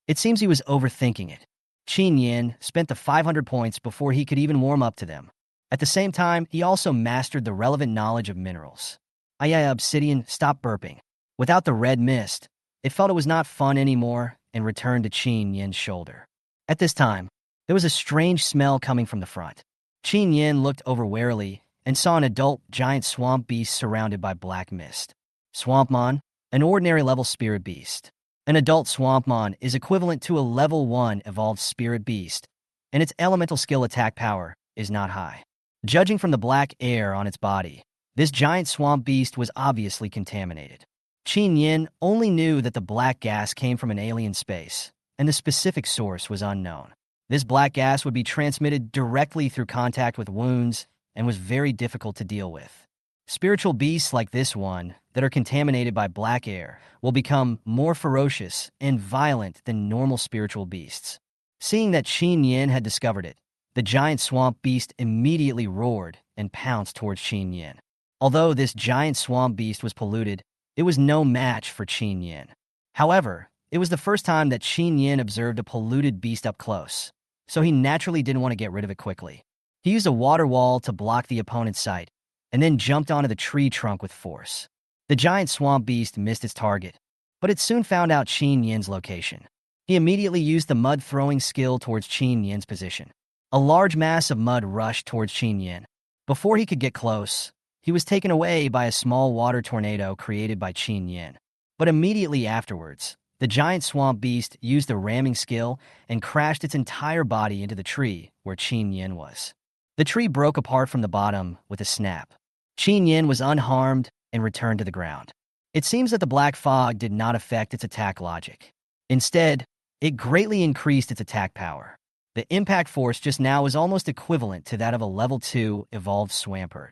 It seems he was overthinking it. Chen Yan spent the 500 points before he could even warm up to them. At the same time, he also mastered the relevant knowledge of minerals. Obsidian, stop burping. Without the red mist, it felt it was not fun anymore and returned to Chen Yan's shoulder. At this time, there was a strange smell coming from the front. Chen Yan looked over warily and saw an adult giant swamp beast surrounded by black mist. Swampmon, an ordinary level spirit beast. An adult Swampmon is equivalent to a level 1 evolved spirit beast, and its elemental skill attack power is not high. Judging from the black air on its body, this giant swamp beast was obviously contaminated. Chen Yan only knew that the black gas came from an alien space, and the specific source was unknown. This black gas would be transmitted directly through contact with wounds and was very difficult to deal with. Spiritual beasts like this one, that are contaminated by black air, will become more ferocious and violent than normal spiritual beasts. Seeing that Chen Yan had discovered it, the giant swamp beast immediately roared and pounced towards Chen Yan. Although this giant swamp beast was polluted, it was no match for Chen Yan. However, it was the first time that Chen Yan observed a polluted beast up close, so he naturally didn't want to get rid of it quickly. He used a water wall to block the opponent's sight, and then jumped onto the tree trunk with force. The giant swamp beast missed its target, but it soon found out Chen Yan's location. He immediately used the mud-throwing skill towards Chen Yan's position. A large mass of mud rushed towards Chen Yan. Before he could get close, he was taken away by a small water tornado created by Chen Yan. But immediately afterwards, the giant swamp beast used the ramming skill and crashed its entire body into the tree where Chen Yan was. The tree broke apart from the bottom with a snap. Chen Yan was unharmed and returned to the ground. It seems that the black fog did not affect its attack logic. Instead, it greatly increased its attack power. The impact force just now was almost equivalent to that of a level 2 evolved Swampert.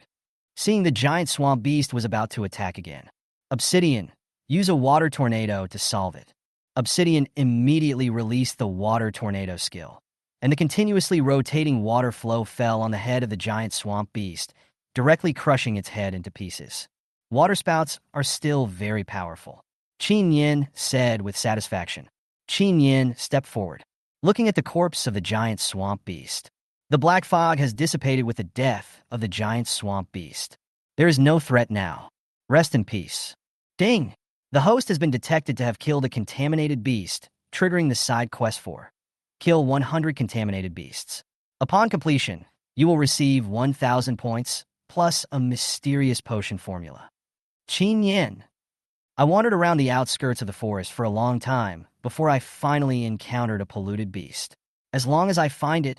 Seeing the giant swamp beast was about to attack again. Obsidian, use a water tornado to solve it. Obsidian immediately released the water tornado skill, and the continuously rotating water flow fell on the head of the giant swamp beast, directly crushing its head into pieces. Water spouts are still very powerful. Chen Yan said with satisfaction. Chen Yan stepped forward, looking at the corpse of the giant swamp beast. The black fog has dissipated with the death of the giant swamp beast. There is no threat now. Rest in peace. Ding! The host has been detected to have killed a contaminated beast, triggering the side quest for kill 100 contaminated beasts. Upon completion, you will receive 1,000 points, plus a mysterious potion formula. Chen Yan. I wandered around the outskirts of the forest for a long time before I finally encountered a polluted beast. As long as I find it,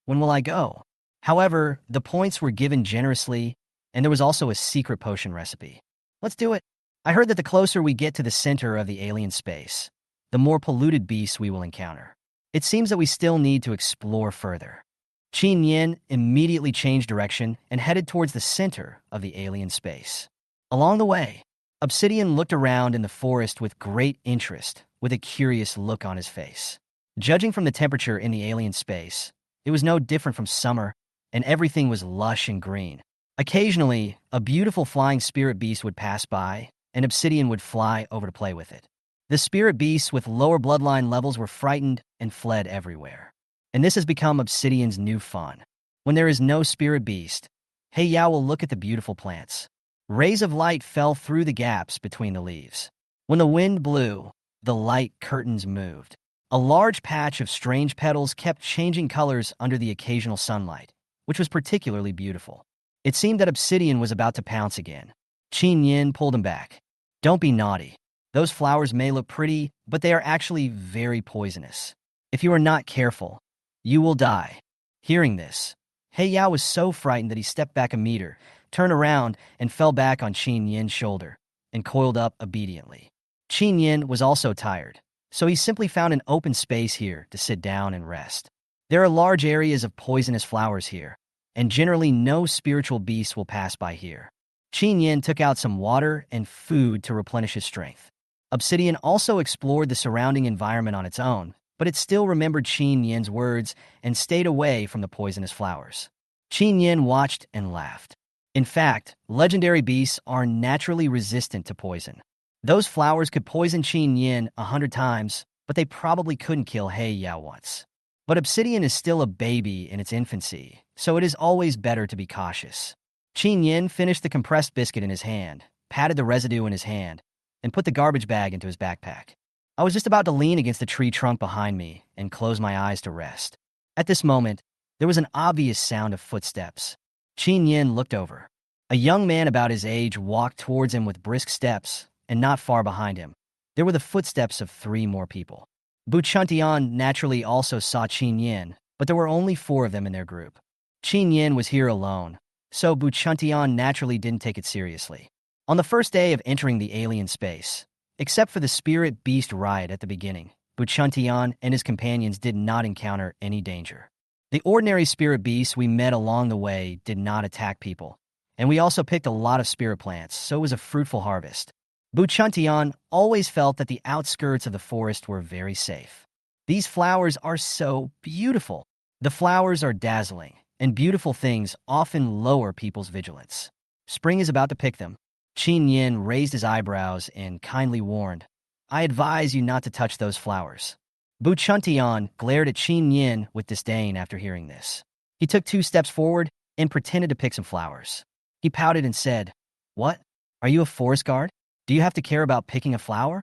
when will I go? However, the points were given generously, and there was also a secret potion recipe. Let's do it. I heard that the closer we get to the center of the alien space, the more polluted beasts we will encounter. It seems that we still need to explore further. Chen Yan immediately changed direction and headed towards the center of the alien space. Along the way, Obsidian looked around in the forest with great interest, with a curious look on his face. Judging from the temperature in the alien space, it was no different from summer, and everything was lush and green. Occasionally, a beautiful flying spirit beast would pass by, and Obsidian would fly over to play with it. The spirit beasts with lower bloodline levels were frightened and fled everywhere. And this has become Obsidian's new fun. When there is no spirit beast, Hey Yao will look at the beautiful plants. Rays of light fell through the gaps between the leaves. When the wind blew, the light curtains moved. A large patch of strange petals kept changing colors under the occasional sunlight, which was particularly beautiful. It seemed that Obsidian was about to pounce again. Chen Yan pulled him back. Don't be naughty. Those flowers may look pretty, but they are actually very poisonous. If you are not careful, you will die. Hearing this, He Yao was so frightened that he stepped back a meter, turned around, and fell back on Chen Yan's shoulder, and coiled up obediently. Chen Yan was also tired, so he simply found an open space here to sit down and rest. There are large areas of poisonous flowers here, and generally no spiritual beasts will pass by here. Chen Yan took out some water and food to replenish his strength. Obsidian also explored the surrounding environment on its own, but it still remembered Chen Yan's words and stayed away from the poisonous flowers. Chen Yan watched and laughed. In fact, legendary beasts are naturally resistant to poison. Those flowers could poison Chen Yan 100 times, but they probably couldn't kill He Yao once. But Obsidian is still a baby in its infancy, so it is always better to be cautious. Chen Yan finished the compressed biscuit in his hand, patted the residue in his hand, and put the garbage bag into his backpack. I was just about to lean against the tree trunk behind me and close my eyes to rest. At this moment, there was an obvious sound of footsteps. Chen Yan looked over. A young man about his age walked towards him with brisk steps, and not far behind him, there were the footsteps of 3 more people. Bu Chuntian naturally also saw Chen Yan, but there were only 4 of them in their group. Chen Yan was here alone, so Bu Chuntian naturally didn't take it seriously. On the first day of entering the alien space, except for the spirit beast riot at the beginning, Bu Chuntian and his companions did not encounter any danger. The ordinary spirit beasts we met along the way did not attack people, and we also picked a lot of spirit plants, so it was a fruitful harvest. Bu Chuntian always felt that the outskirts of the forest were very safe. These flowers are so beautiful. The flowers are dazzling, and beautiful things often lower people's vigilance. Spring is about to pick them. Chen Yan raised his eyebrows and kindly warned, I advise you not to touch those flowers. Bu Chuntian glared at Chen Yan with disdain after hearing this. He took 2 steps forward and pretended to pick some flowers. He pouted and said, What? Are you a forest guard? Do you have to care about picking a flower?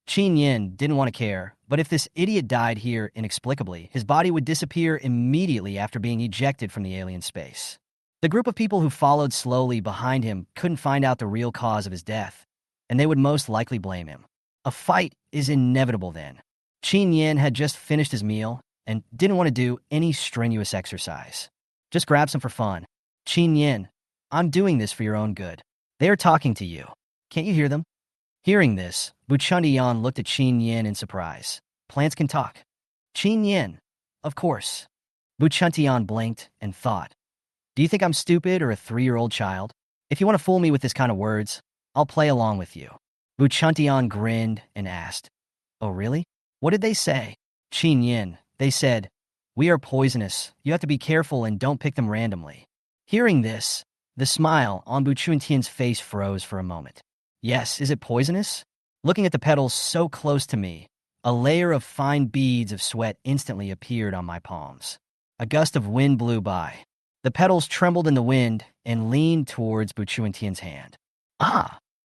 Chen Yan didn't want to care, but if this idiot died here inexplicably, his body would disappear immediately after being ejected from the alien space. The group of people who followed slowly behind him couldn't find out the real cause of his death, and they would most likely blame him. A fight is inevitable then. Chen Yan had just finished his meal and didn't want to do any strenuous exercise. Just grab some for fun. Chen Yan, I'm doing this for your own good. They are talking to you. Can't you hear them? Hearing this, Bu Chuntian looked at Chen Yan in surprise. Plants can talk. Chen Yan, of course. Bu Chuntian blinked and thought, Do you think I'm stupid or a 3-year-old child? If you want to fool me with this kind of words, I'll play along with you. Bu Chuntian grinned and asked, Oh really? What did they say? Chen Yan, they said, We are poisonous. You have to be careful and don't pick them randomly. Hearing this, the smile on Bu Chuntian's face froze for a moment. Yes, is it poisonous? Looking at the petals so close to me, a layer of fine beads of sweat instantly appeared on my palms. A gust of wind blew by. The petals trembled in the wind and leaned towards Bu Chuntian's hand. Ah!